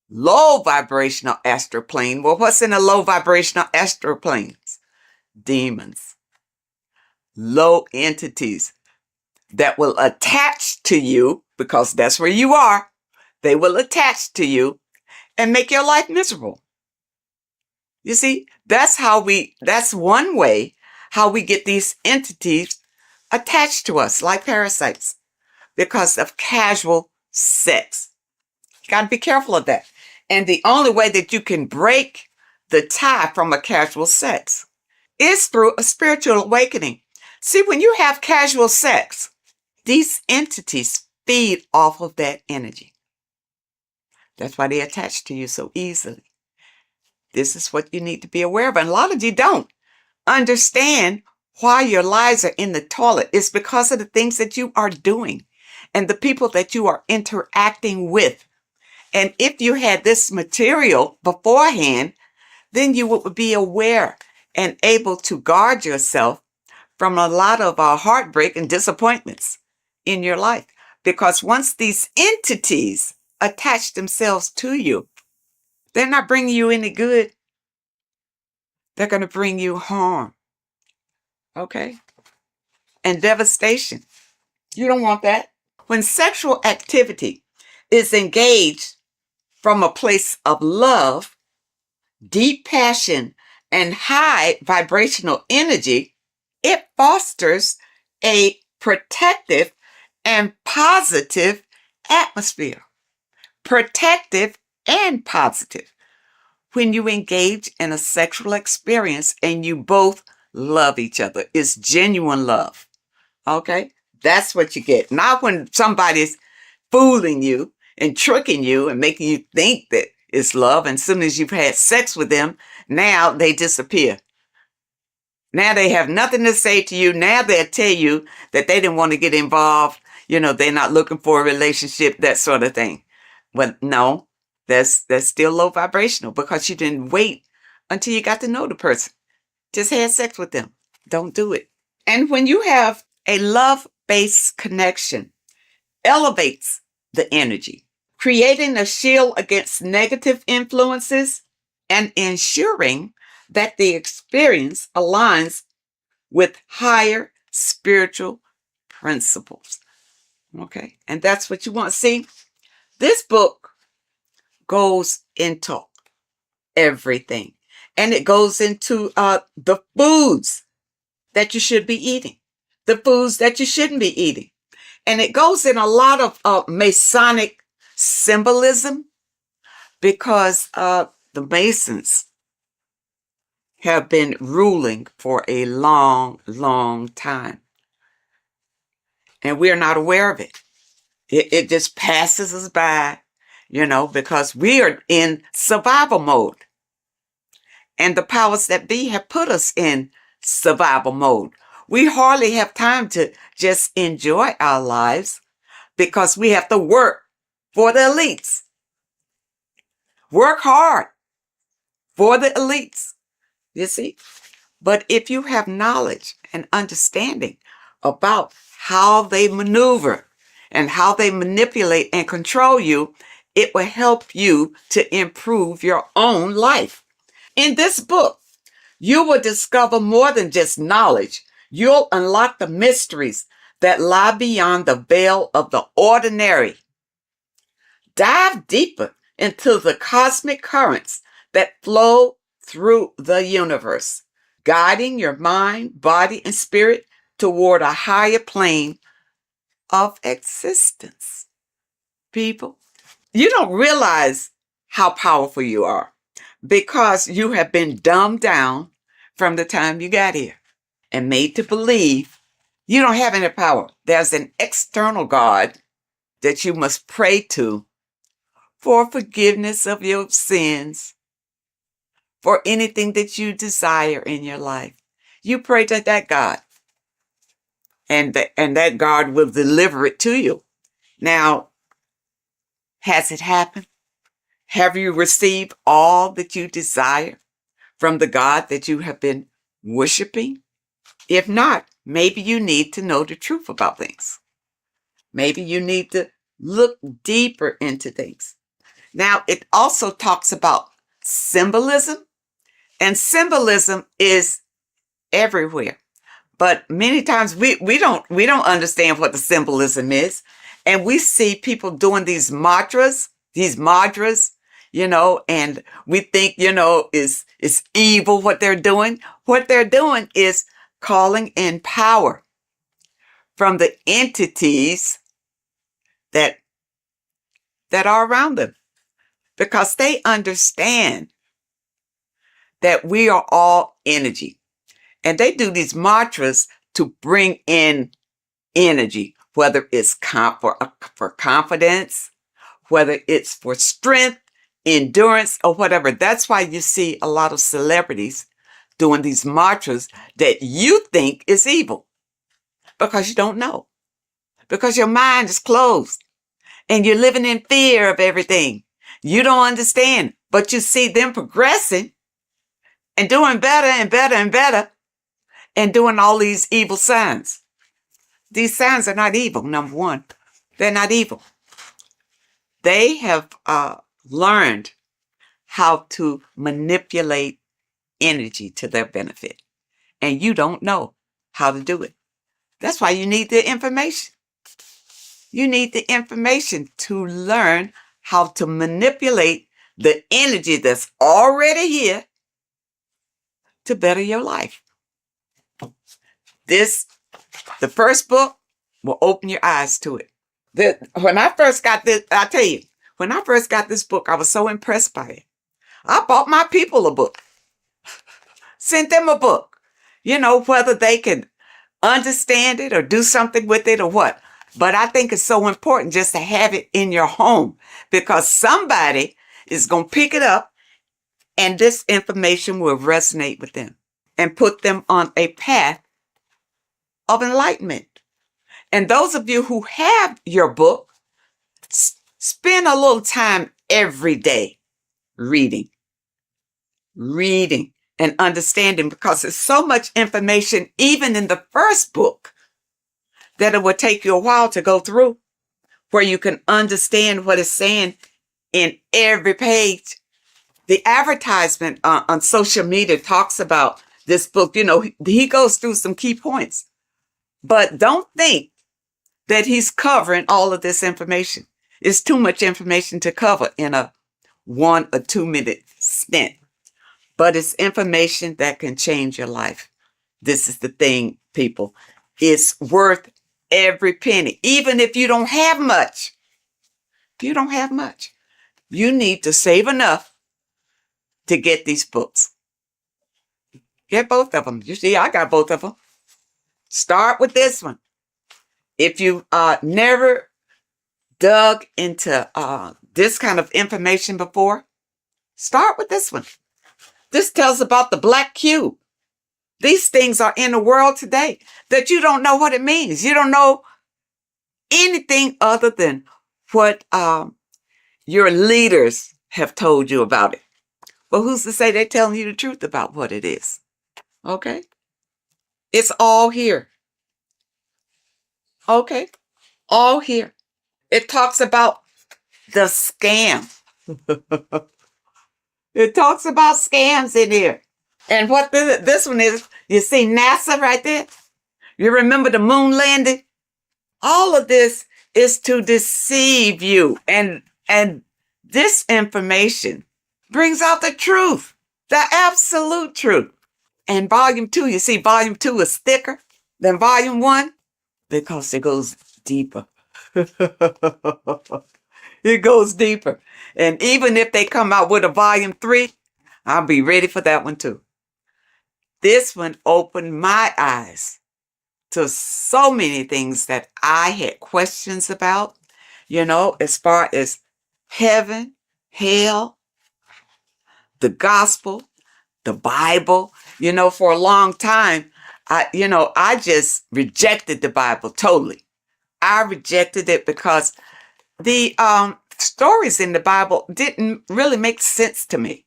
vibrational astral plane, well, what's in a low vibrational astral planes? Demons, low entities that will attach to you, because that's where you are. They will attach to you and make your life miserable. You see, that's one way how we get these entities attached to us like parasites because of casual sex. You got to be careful of that. And the only way that you can break the tie from a casual sex is through a spiritual awakening. See, when you have casual sex, these entities feed off of that energy. That's why they attach to you so easily. This is what you need to be aware of. And a lot of you don't understand why your lives are in the toilet. It's because of the things that you are doing and the people that you are interacting with. And if you had this material beforehand, then you would be aware and able to guard yourself from a lot of heartbreak and disappointments in your life. Because once these entities attach themselves to you, they're not bringing you any good. They're going to bring you harm. Okay? And devastation. You don't want that. When sexual activity is engaged from a place of love, deep passion, and high vibrational energy, it fosters a protective and positive atmosphere. Protective and positive. When you engage in a sexual experience and you both love each other, it's genuine love. Okay? That's what you get. Not when somebody's fooling you and tricking you and making you think that it's love. And as soon as you've had sex with them, now they disappear. Now they have nothing to say to you. Now they'll tell you that they didn't want to get involved. You know, they're not looking for a relationship, that sort of thing. But no, that's still low vibrational because you didn't wait until you got to know the person. Just had sex with them. Don't do it. And when you have a love-based connection, elevates the energy, creating a shield against negative influences and ensuring that the experience aligns with higher spiritual principles. Okay, and that's what you want. See, this book goes into everything, and it goes into the foods that you should be eating, the foods that you shouldn't be eating, and it goes in a lot of Masonic symbolism because the Masons have been ruling for a long, long time. And we're not aware of it. It just passes us by, you know, because we are in survival mode. And the powers that be have put us in survival mode. We hardly have time to just enjoy our lives because we have to work for the elites. Work hard for the elites, you see. But if you have knowledge and understanding about how they maneuver and how they manipulate and control you, it will help you to improve your own life. In this book, you will discover more than just knowledge. You'll unlock the mysteries that lie beyond the veil of the ordinary. Dive deeper into the cosmic currents that flow through the universe, guiding your mind, body, and spirit toward a higher plane of existence. People, you don't realize how powerful you are because you have been dumbed down from the time you got here and made to believe you don't have any power. There's an external God that you must pray to for forgiveness of your sins, for anything that you desire in your life. You pray to that God, and that God will deliver it to you. Now, has it happened? Have you received all that you desire from the God that you have been worshiping? If not, maybe you need to know the truth about things. Maybe you need to look deeper into things. Now, it also talks about symbolism, and symbolism is everywhere. But many times we don't understand what the symbolism is. And we see people doing these mantras, you know, and we think, you know, it's evil what they're doing. What they're doing is calling in power from the entities that are around them, because they understand that we are all energy. And they do these mantras to bring in energy, whether it's for confidence, whether it's for strength, endurance, or whatever. That's why you see a lot of celebrities doing these mantras that you think is evil, because you don't know, because your mind is closed and you're living in fear of everything. You don't understand, but you see them progressing and doing better and better and better and doing all these evil signs. These signs are not evil, number one. They're not evil. They have learned how to manipulate energy to their benefit. And you don't know how to do it. That's why you need the information. You need the information to learn how to manipulate the energy that's already here to better your life. The first book will open your eyes to it. When I first got this, I tell you, when I first got this book, I was so impressed by it. I bought my people a book, sent them a book, whether they can understand it or do something with it or what. But I think it's so important just to have it in your home, because somebody is going to pick it up and this information will resonate with them and put them on a path of enlightenment. And those of you who have your book, spend a little time every day reading and understanding, because there's so much information, even in the first book, that it will take you a while to go through, where you can understand what it's saying in every page. The advertisement on social media talks about this book. He goes through some key points, but don't think that he's covering all of this information. It's too much information to cover in a 1 or 2 minute stint, but it's information that can change your life. This is the thing, people. It's worth every penny, even if you don't have much. If you don't have much, you need to save enough to get these books. Get both of them. You see, I got both of them. Start with this one. If you never dug into this kind of information before, start with this one. This tells about the black cube. These things are in the world today that you don't know what it means. You don't know anything other than what your leaders have told you about it. But who's to say they're telling you the truth about what it is? Okay? It's all here. Okay? All here. It talks about the scam. It talks about scams in here. And what this one is, you see NASA right there? You remember the moon landing? All of this is to deceive you. And this information brings out the truth, the absolute truth. And volume 2, you see volume 2 is thicker than volume 1 because it goes deeper. It goes deeper. And even if they come out with a volume 3, I'll be ready for that one too. This one opened my eyes to so many things that I had questions about, as far as heaven, hell, the gospel, the Bible. For a long time, I just rejected the Bible totally. I rejected it because the stories in the Bible didn't really make sense to me.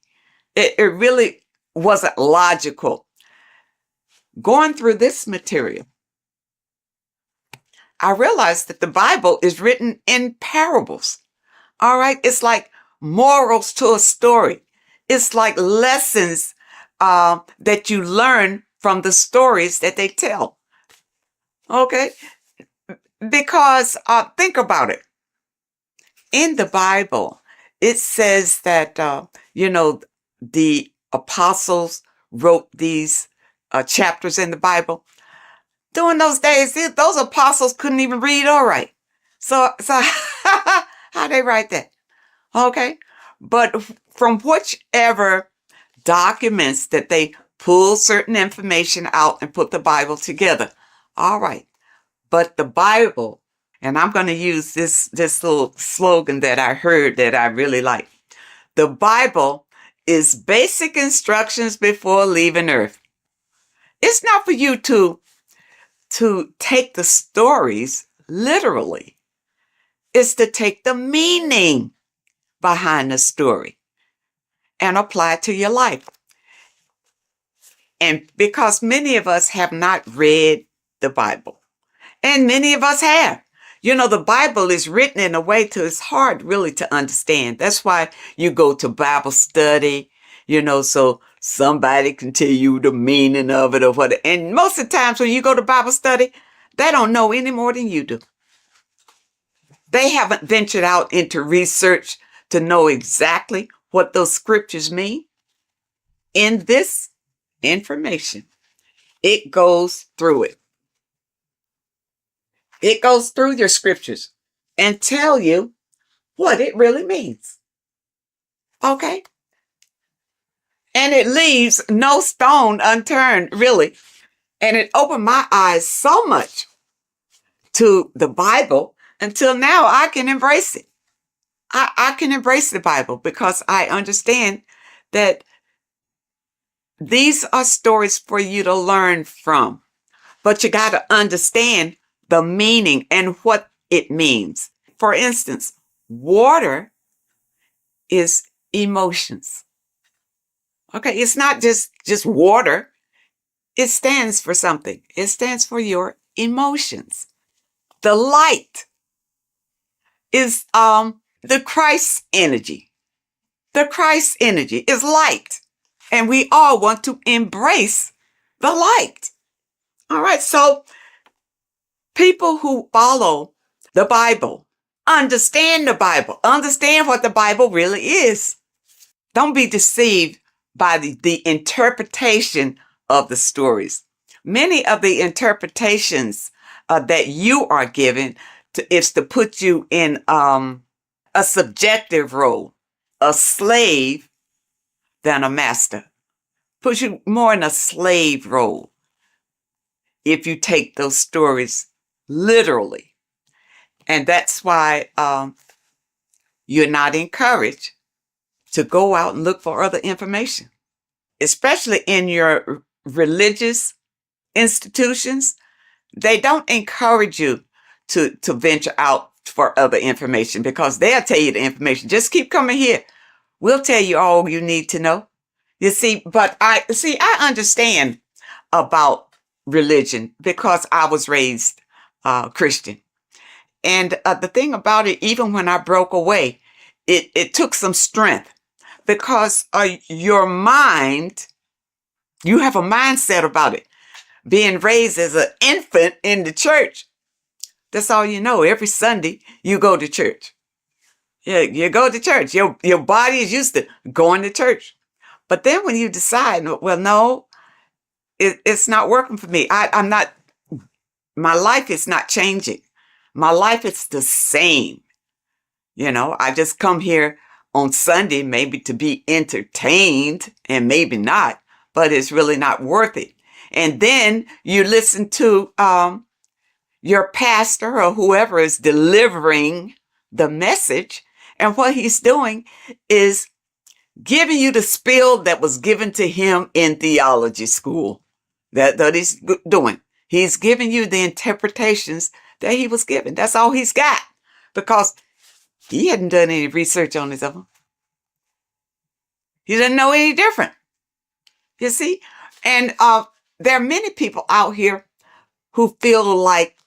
It really wasn't logical. Going through this material, I realized that the Bible is written in parables. All right. It's like morals to a story. It's like lessons that you learn from the stories that they tell. Okay. Because think about it. In the Bible, it says that, the apostles wrote these chapters in the Bible. During those days, those apostles couldn't even read or write. So how they write that? Okay. But from whichever documents that they pull certain information out and put the Bible together. All right. But the Bible, and I'm going to use this little slogan that I heard that I really like. The Bible is basic instructions before leaving Earth. It's not for you to take the stories literally. It's to take the meaning behind the story and apply it to your life. And because many of us have not read the Bible, and many of us have. You know, the Bible is written in a way to it's hard really to understand. That's why you go to Bible study, you know, so somebody can tell you the meaning of it or what. And most of the times when you go to Bible study, they don't know any more than you do. They haven't ventured out into research to know exactly what those scriptures mean. In this information, it goes through it. It goes through your scriptures and tell you what it really means. Okay? And it leaves no stone unturned, really. And it opened my eyes so much to the Bible until now I can embrace it. I can embrace the Bible because I understand that these are stories for you to learn from. But you got to understand the meaning and what it means. For instance, water is emotions. Okay, it's not just water. It stands for something. It stands for your emotions. The light is the Christ energy. The Christ energy is light. And we all want to embrace the light. All right, so people who follow the Bible, understand the Bible, understand what the Bible really is. Don't be deceived by the interpretation of the stories. Many of the interpretations that you are given is to put you in a subjective role, a slave than a master. Puts you more in a slave role if you take those stories literally. And that's why you're not encouraged to go out and look for other information, especially in your religious institutions. They don't encourage you to venture out for other information because they'll tell you the information. Just keep coming here. We'll tell you all you need to know. You see, but I understand about religion because I was raised Christian. And the thing about it, even when I broke away, it took some strength because your mind, you have a mindset about it. Being raised as an infant in the church, that's all you know. Every Sunday, you go to church. Yeah, you go to church. Your body is used to going to church. But then when you decide, well, no, it's not working for me. My life is not changing. My life is the same. You know, I just come here on Sunday, maybe to be entertained and maybe not, but it's really not worth it. And then you listen to your pastor or whoever is delivering the message. And what he's doing is giving you the spill that was given to him in theology school. That he's doing. He's giving you the interpretations that he was given. That's all he's got. Because he hadn't done any research on his own. He doesn't know any different. You see? And there are many people out here who feel like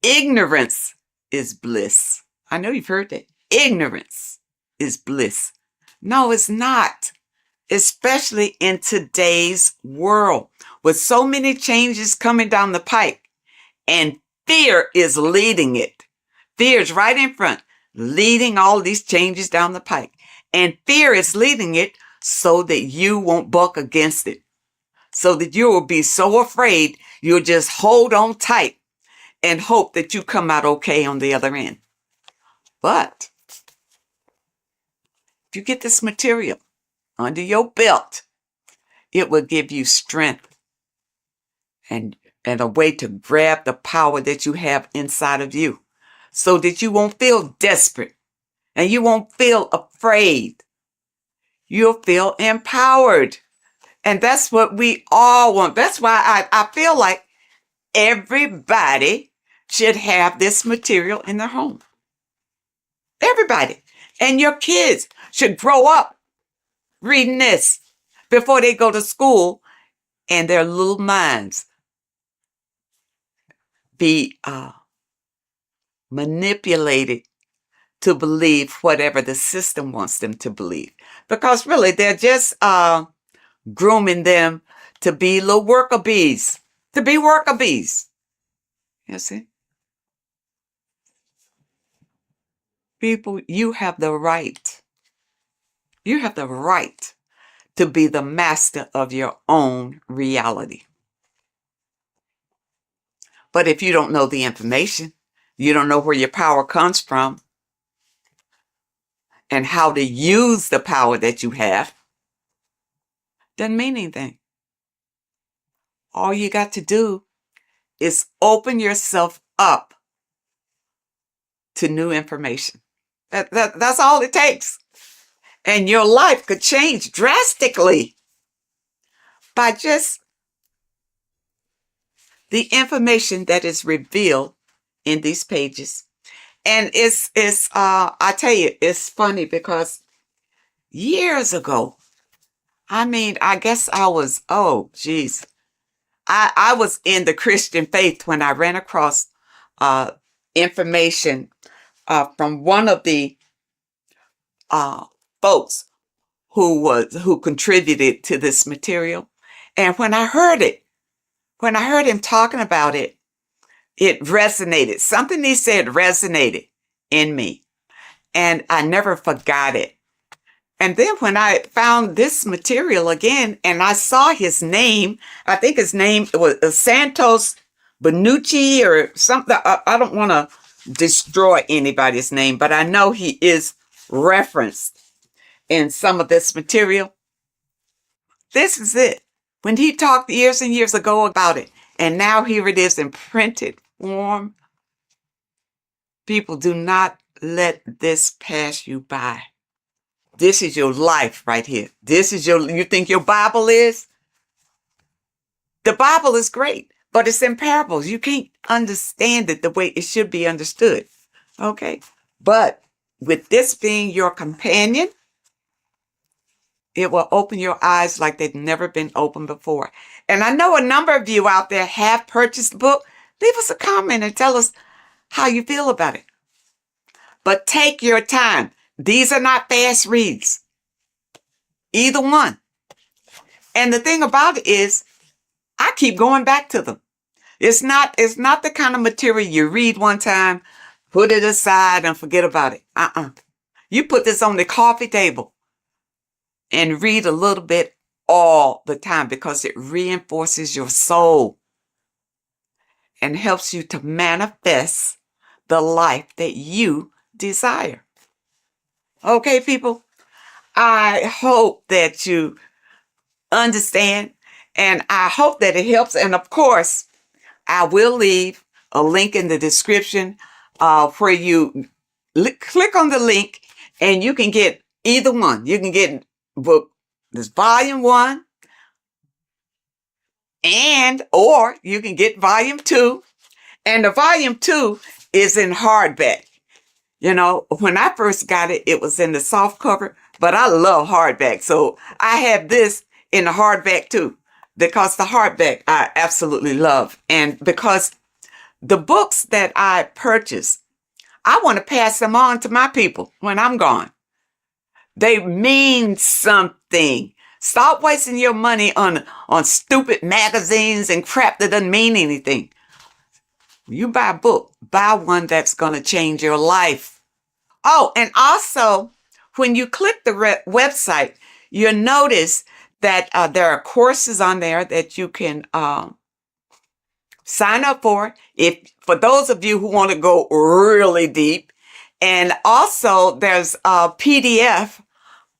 ignorance is bliss. I know you've heard that. Ignorance is bliss. No, it's not. Especially in today's world with so many changes coming down the pike and fear is leading it. Fear is right in front, leading all these changes down the pike. And fear is leading it so that you won't buck against it. so that you will be so afraid you'll just hold on tight and hope that you come out okay on the other end. But if you get this material under your belt, it will give you strength and a way to grab the power that you have inside of you so that you won't feel desperate and you won't feel afraid. You'll feel empowered. And that's what we all want. That's why I feel like everybody should have this material in their home. Everybody. And your kids should grow up reading this before they go to school and their little minds be manipulated to believe whatever the system wants them to believe. Because really, they're just grooming them to be little worker bees, You see? People, you have the right. You have the right to be the master of your own reality. But if you don't know the information, you don't know where your power comes from and how to use the power that you have, doesn't mean anything. All you got to do is open yourself up to new information. That's all it takes. And your life could change drastically by just the information that is revealed in these pages. And it's I tell you, it's funny because years ago, I guess I was, I was in the Christian faith when I ran across information from one of the folks who contributed to this material. And when I heard him talking about it, it resonated. Something he said resonated in me. And I never forgot it. And then when I found this material again and I saw his name, I think his name was Santos Benucci or something. I don't want to destroy anybody's name, but I know he is referenced in some of this material. This is it. When he talked years and years ago about it, and now here it is in printed form. People, do not let this pass you by. This is your life right here. You think your Bible is? The Bible is great, but it's in parables. You can't understand it the way it should be understood. Okay? But with this being your companion, it will open your eyes like they've never been opened before. And I know a number of you out there have purchased the book. Leave us a comment and tell us how you feel about it. But take your time. These are not fast reads. Either one. And the thing about it is, I keep going back to them. It's not the kind of material you read one time, put it aside and forget about it. You put this on the coffee table and read a little bit all the time because it reinforces your soul and helps you to manifest the life that you desire. Okay, people? I hope that you understand and I hope that it helps. And of course, I will leave a link in the description where you click on the link and you can get either one. You can get book, this volume 1, or you can get volume 2. And the volume 2 is in hardback. You know, when I first got it, it was in the soft cover, but I love hardback. So I have this in the hardback too, because the hardback I absolutely love. And because the books that I purchase, I want to pass them on to my people when I'm gone. They mean something. Stop wasting your money on stupid magazines and crap that doesn't mean anything. You buy a book, buy one that's going to change your life. Oh, and also, when you click the website, you'll notice that there are courses on there that you can sign up for those of you who want to go really deep. And also there's a PDF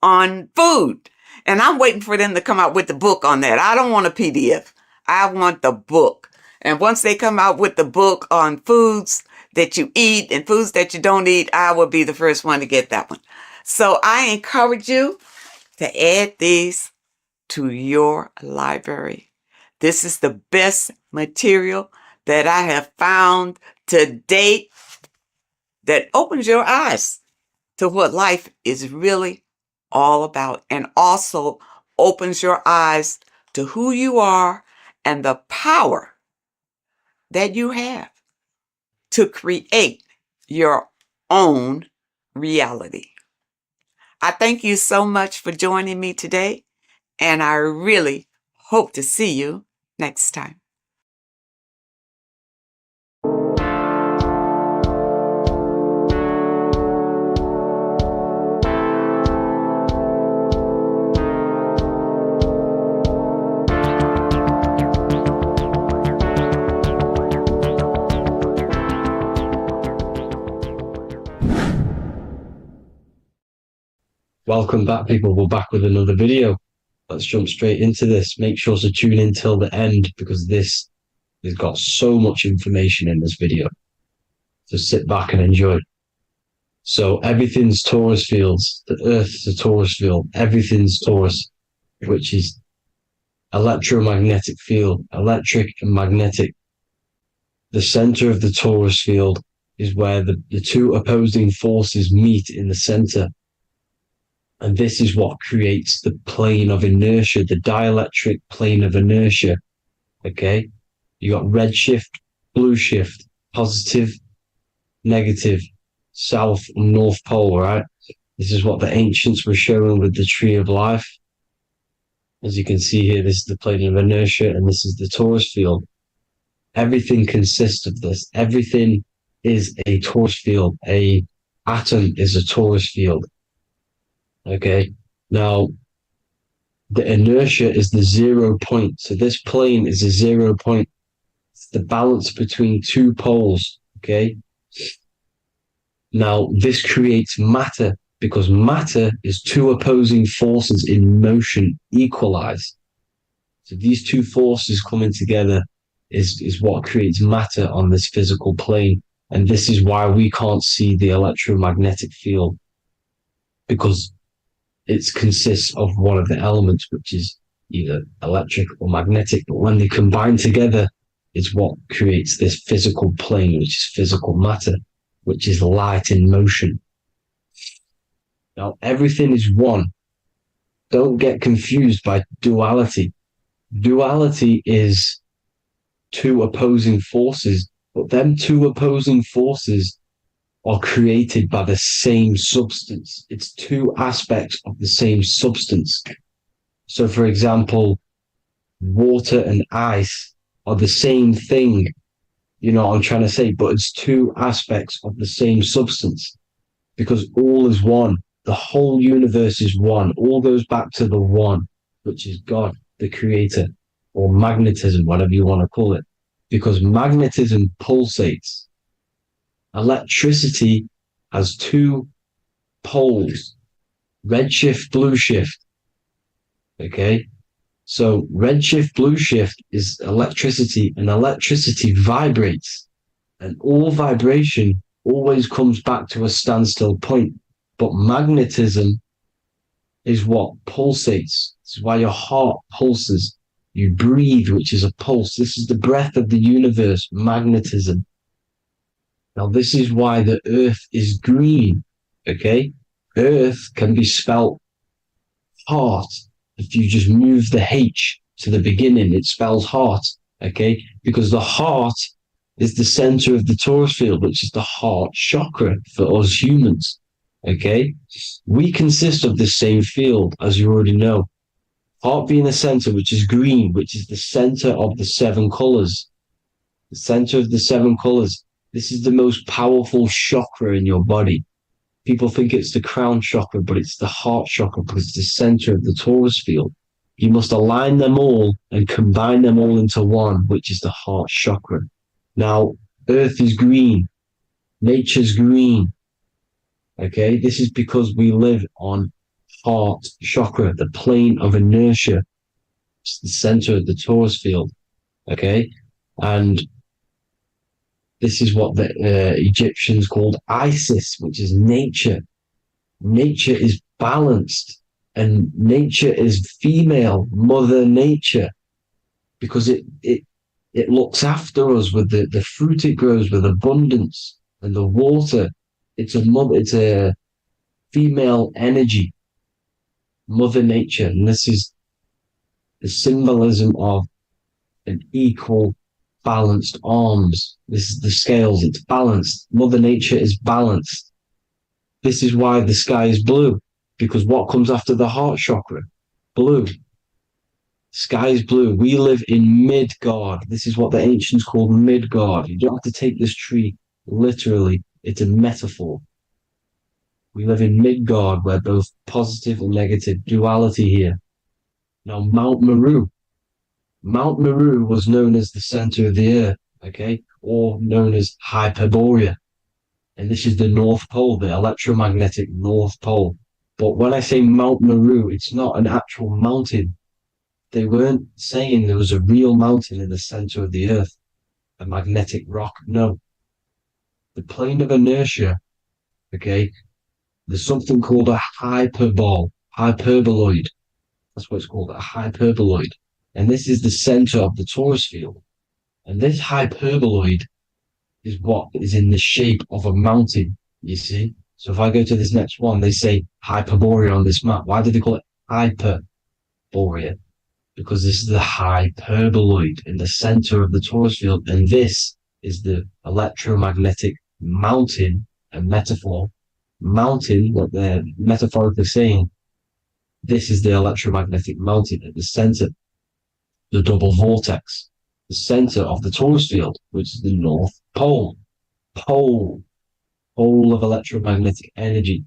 on food. And I'm waiting for them to come out with the book on that. I don't want a PDF. I want the book. And once they come out with the book on foods that you eat and foods that you don't eat, I will be the first one to get that one. So I encourage you to add these to your library. This is the best material that I have found to date that opens your eyes to what life is really all about, and also opens your eyes to who you are and the power that you have to create your own reality. I thank you so much for joining me today, and I really hope to see you next time. Welcome back, people. We're back with another video. Let's jump straight into this. Make sure to tune in till the end, because this has got so much information in this video. So sit back and enjoy. So everything's Taurus fields. The Earth's a Taurus field. Everything's Taurus, which is electromagnetic field, electric and magnetic. The center of the Taurus field is where the two opposing forces meet in the center. And this is what creates the plane of inertia, the dielectric plane of inertia. Okay? You got red shift, blue shift, positive, negative, south and north pole, right? This is what the ancients were showing with the tree of life. As you can see here, this is the plane of inertia, and this is the Taurus field. Everything consists of this. Everything is a Taurus field. A atom is a Taurus field. Okay, now the inertia is the 0 point. So this plane is a 0 point. It's the balance between two poles. Okay, now this creates matter, because matter is two opposing forces in motion equalized. So these two forces coming together is what creates matter on this physical plane. And this is why we can't see the electromagnetic field, because it consists of one of the elements, which is either electric or magnetic. But when they combine together, it's what creates this physical plane, which is physical matter, which is light in motion. Now, everything is one. Don't get confused by duality. Duality is two opposing forces, but them two opposing forces are created by the same substance. It's two aspects of the same substance. So, for example, water and ice are the same thing. You know what I'm trying to say? But it's two aspects of the same substance, because all is one. The whole universe is one. All goes back to the one, which is God, the creator, or magnetism, whatever you want to call it, because magnetism pulsates. Electricity has two poles, red shift, blue shift. Okay, so red shift, blue shift is electricity, and electricity vibrates, and all vibration always comes back to a standstill point. But magnetism is what pulsates. This is why your heart pulses. You breathe, which is a pulse. This is the breath of the universe, magnetism. Now, this is why the earth is green, okay? Earth can be spelt heart. If you just move the H to the beginning, it spells heart, okay? Because the heart is the center of the Taurus field, which is the heart chakra for us humans, okay? We consist of the same field, as you already know. Heart being the center, which is green, which is the center of the seven colors. The center of the seven colors. This is the most powerful chakra in your body. People think it's the crown chakra, but it's the heart chakra, because it's the center of the Taurus field. You must align them all and combine them all into one, which is the heart chakra. Now, Earth is green. Nature's green. Okay, this is because we live on heart chakra, the plane of inertia. It's the center of the Taurus field. Okay, and this is what the Egyptians called Isis, which is nature. Nature is balanced, and nature is female, Mother Nature, because it looks after us with the fruit it grows with abundance and the water. It's a female energy, Mother Nature, and this is the symbolism of an equal, balanced arms. This is the scales, it's balanced. Mother Nature is balanced. This is why the sky is blue, because what comes after the heart chakra? Blue. Sky is blue. We live in Midgard. This is what the ancients called Midgard. You don't have to take this tree literally. It's a metaphor. We live in Midgard, where both positive and negative duality here. Now, Mount Meru. Mount Meru was known as the center of the earth, okay, or known as Hyperborea. And this is the North Pole, the electromagnetic North Pole. But when I say Mount Meru, it's not an actual mountain. They weren't saying there was a real mountain in the center of the earth, a magnetic rock. No. The plane of inertia, okay, there's something called a hyperboloid. That's what it's called, a hyperboloid. And this is the center of the Taurus field. And this hyperboloid is what is in the shape of a mountain, you see? So if I go to this next one, they say Hyperborea on this map. Why do they call it Hyperborea? Because this is the hyperboloid in the center of the Taurus field. And this is the electromagnetic mountain, a metaphor. Mountain, what they're metaphorically saying, this is the electromagnetic mountain at the center, the double vortex, the center of the Taurus field, which is the North Pole. Pole of electromagnetic energy.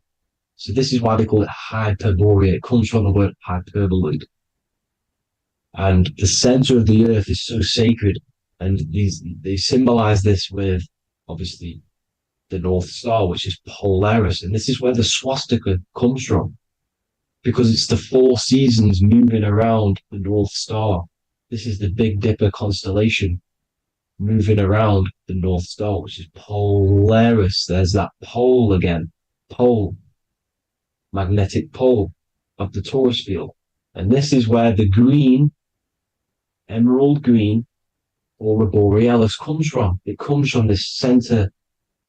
So this is why they call it Hyperborea. It comes from the word hyperboloid. And the center of the earth is so sacred. And they symbolize this with, obviously, the North Star, which is Polaris. And this is where the swastika comes from, because it's the 4 seasons moving around the North Star. This is the Big Dipper constellation moving around the North Star, which is Polaris. There's that pole again. Pole. Magnetic pole of the Taurus field. And this is where the green, emerald green, aurora borealis comes from. It comes from this center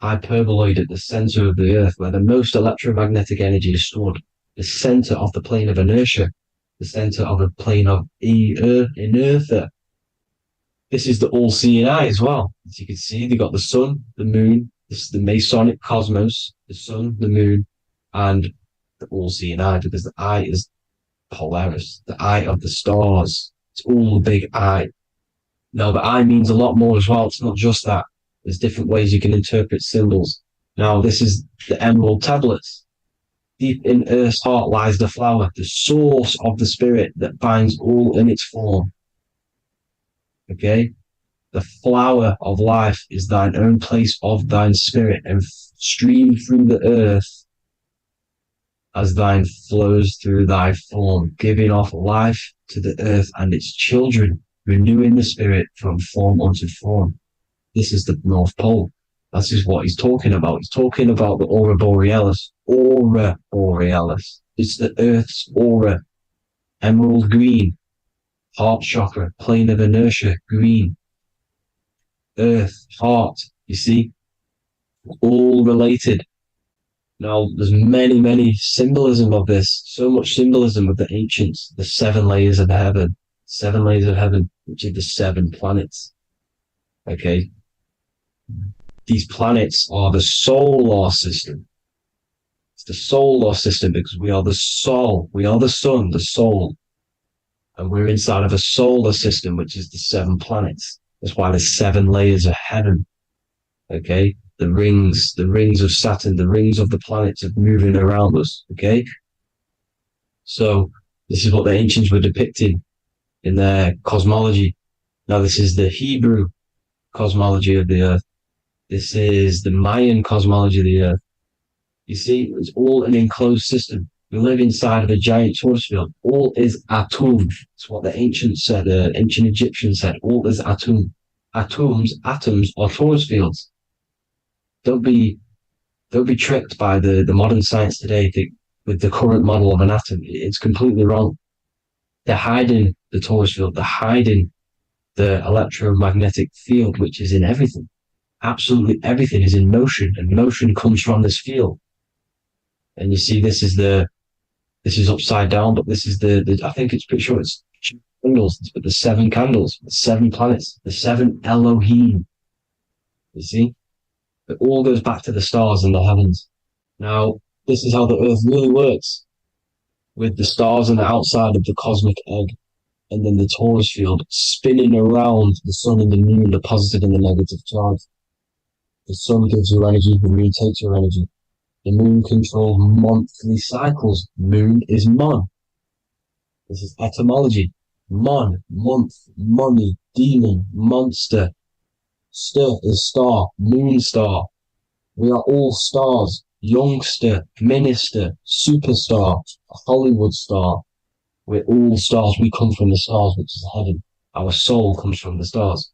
hyperboloid at the center of the earth, where the most electromagnetic energy is stored. The center of the plane of inertia. The center of the plane of inertia. This is the all-seeing eye as well. As you can see, they've got the sun, the moon. This is the Masonic cosmos, the sun, the moon, and the all-seeing eye, because the eye is Polaris, the eye of the stars. It's all a big eye. Now, the eye means a lot more as well. It's not just that. There's different ways you can interpret symbols. Now, this is the emerald tablets. Deep in Earth's heart lies the flower, the source of the spirit that binds all in its form. Okay? The flower of life is thine own place of thine spirit, and stream through the earth as thine flows through thy form, giving off life to the earth and its children, renewing the spirit from form unto form. This is the North Pole. This is what he's talking about. He's talking about the aurora borealis. Aurora borealis. It's the earth's aura. Emerald green. Heart chakra. Plane of inertia. Green. Earth. Heart. You see? All related. Now, there's many symbolism of this. So much symbolism of the ancients. The 7 layers of heaven. 7 layers of heaven, which are the 7 planets. Okay? These planets are the solar system. It's the solar system because we are the soul. We are the sun, the soul. And we're inside of a solar system, which is the 7 planets. That's why there's 7 layers of heaven. Okay? The rings of Saturn, the rings of the planets are moving around us. Okay? So This is what the ancients were depicting in their cosmology. Now, this is the Hebrew cosmology of the earth. This is the Mayan cosmology of the earth. You see, it's all an enclosed system. We live inside of a giant torus field. All is atum. It's what the ancients said, the ancient Egyptians said. All is atum. Atoms are torus fields. Don't be tricked by the modern science today with the current model of an atom. It's completely wrong. They're hiding the torus field. They're hiding the electromagnetic field, which is in everything. Absolutely everything is in motion, and motion comes from this field. And you see, this is upside down, but this is the I think it's pretty sure it's candles, but the 7 candles, the 7 planets, the 7 Elohim. You see? It all goes back to the stars and the heavens. Now, this is how the earth really works, with the stars on the outside of the cosmic egg, and then the torus field spinning around the sun and the moon, the positive and the negative charge. The sun gives you energy, the moon takes your energy. The moon controls monthly cycles. Moon is mon. This is etymology. Mon, month, money, demon, monster. Stir is star, moon star. We are all stars. Youngster, minister, superstar, Hollywood star. We're all stars. We come from the stars, which is heaven. Our soul comes from the stars.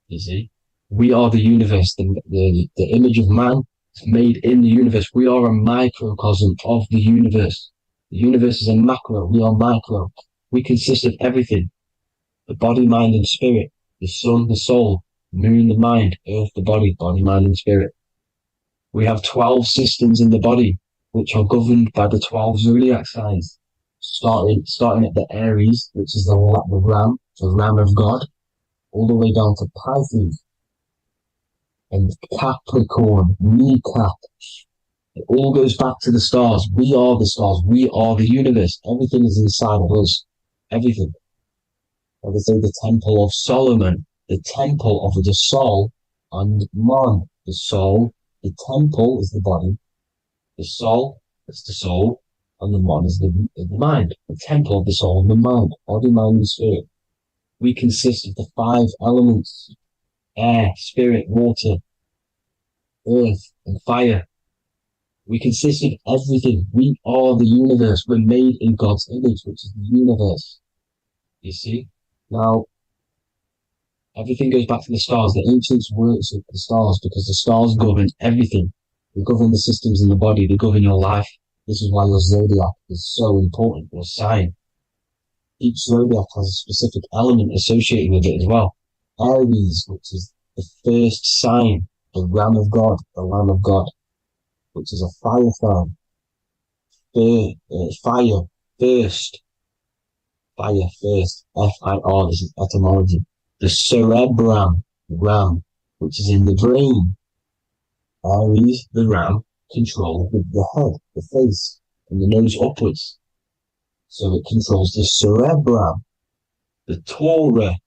You see? We are the universe. The image of man is made in the universe. We are a microcosm of the universe. The universe is a macro. We are micro. We consist of everything. The body, mind, and spirit. The sun, the soul. Moon, the mind. Earth, the body. Body, mind, and spirit. We have 12 systems in the body, which are governed by the 12 zodiac signs. Starting at the Aries, which is the ram of God, all the way down to Pisces and Capricorn, kneecap. It all goes back to the stars. We are the stars. We are the universe. Everything is inside of us. Everything. Like they say, the Temple of Solomon, the Temple of the Soul and Man. The soul, the temple is the body. The soul is the soul. And the man is the mind, the temple of the soul and the mind, body, mind, and spirit. We consist of the 5 elements: air, spirit, water, earth, and fire. We consist of everything. We are the universe. We're made in God's image, which is the universe. You see? Now, everything goes back to the stars. The ancients worked with the stars because the stars govern everything. They govern the systems in the body. They govern your life. This is why your zodiac is so important, your sign. Each zodiac has a specific element associated with it as well. Aries, which is the first sign, the ram of God, the lamb of God, which is a fire sign. Fire, first. Fire, first. F-I-R, this is etymology. The cerebrum, ram, which is in the brain. Aries, the ram, control the head, the face, and the nose upwards. So it controls the cerebrum. The Torah,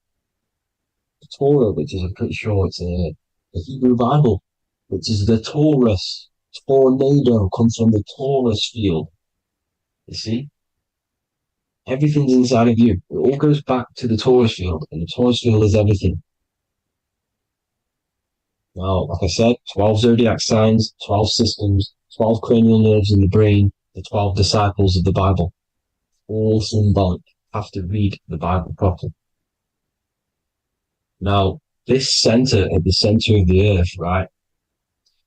which is, I'm pretty sure it's a Hebrew Bible, which is the Taurus. Tornado comes from the Taurus field. You see? Everything's inside of you. It all goes back to the Taurus field, and the Taurus field is everything. Now, like I said, 12 zodiac signs, 12 systems, 12 cranial nerves in the brain, the 12 disciples of the Bible. All symbolic. Have to read the Bible properly. Now, this center, at the center of the earth, right?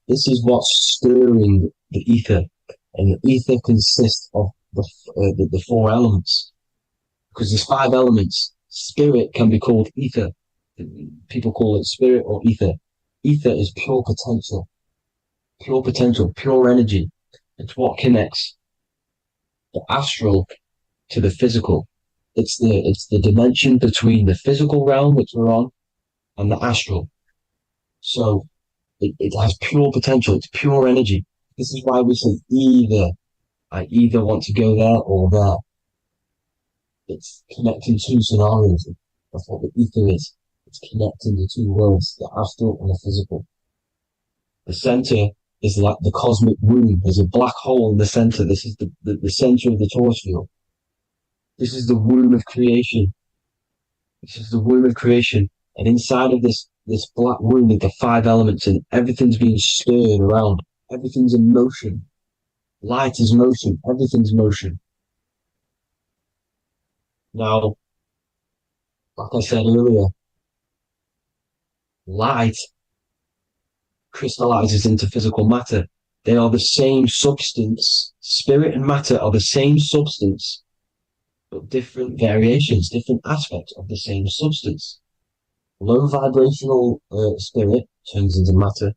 This is what's stirring the ether. And the ether consists of the 4 elements. Because there's 5 elements. Spirit can be called ether. People call it spirit or ether. Ether is pure potential, pure energy. It's what connects the astral to the physical. It's the dimension between the physical realm, which we're on, and the astral. So it has pure potential. It's pure energy. This is why we say either. I either want to go there or there. It's connecting 2 scenarios. That's what the ether is. It's connecting the 2 worlds, the astral and the physical. The center is like the cosmic womb. There's a black hole in the center. This is the center of the torus field. This is the womb of creation. This is the womb of creation. And inside of this black womb are the 5 elements, and everything's being stirred around. Everything's in motion. Light is motion. Everything's motion. Now, like I said earlier, light crystallizes into physical matter. They are the same substance. Spirit and matter are the same substance, but different variations, different aspects of the same substance. Low vibrational spirit turns into matter.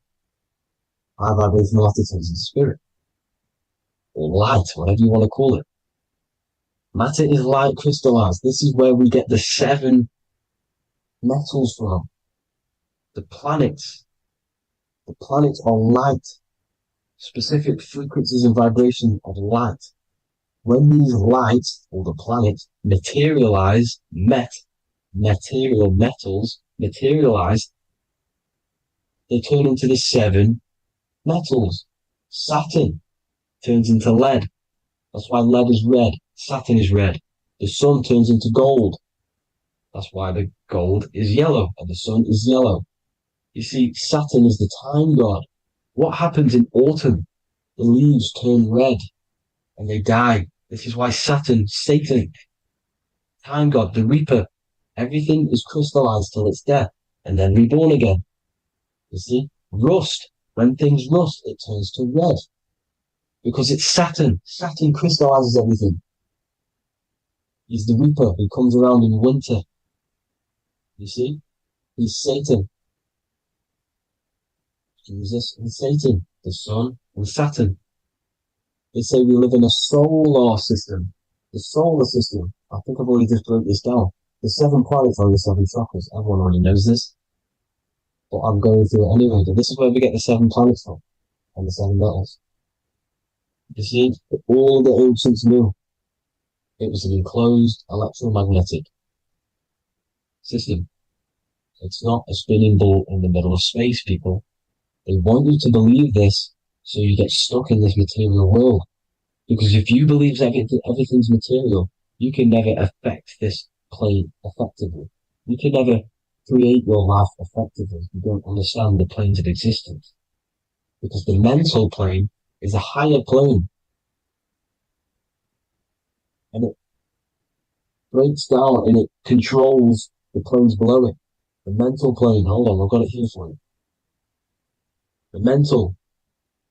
High vibrational matter turns into spirit. Or light, whatever you want to call it. Matter is light crystallized. This is where we get the 7 metals from. The planets. The planets are light. Specific frequencies and vibration of light. When these lights, or the planets, materialize, material metals, materialize, they turn into the 7 metals. Saturn turns into lead. That's why lead is red. Saturn is red. The sun turns into gold. That's why the gold is yellow and the sun is yellow. You see, Saturn is the time god. What happens in autumn? The leaves turn red and they die. This is why Saturn, Satan, time god, the reaper, everything is crystallized till it's death and then reborn again. You see, rust. When things rust, it turns to red. Because it's Saturn. Saturn crystallizes everything. He's the reaper who comes around in winter. You see? He's Satan. Jesus and Satan, the sun and Saturn. They say we live in a solar system. The solar system. I think I've already just broke this down. The 7 planets are the 7 chakras. Everyone already knows this. But I'm going through it anyway. But this is where we get the 7 planets from. And the 7 metals. You see, all the ancients knew it was an enclosed electromagnetic system. It's not a spinning ball in the middle of space, people. They want you to believe this so you get stuck in this material world. Because if you believe everything's material, you can never affect this plane effectively. You can never create your life effectively. You don't understand the planes of existence. Because the mental plane is a higher plane. And it breaks down and it controls the planes below it. The mental plane, hold on, I've got it here for you. The mental,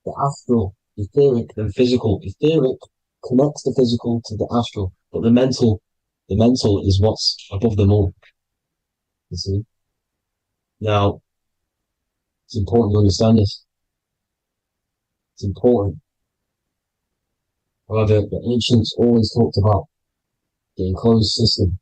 the astral, etheric, and physical. Etheric connects the physical to the astral, but the mental is what's above them all. You see? Now, it's important to understand this. It's important. However, the ancients always talked about the enclosed system.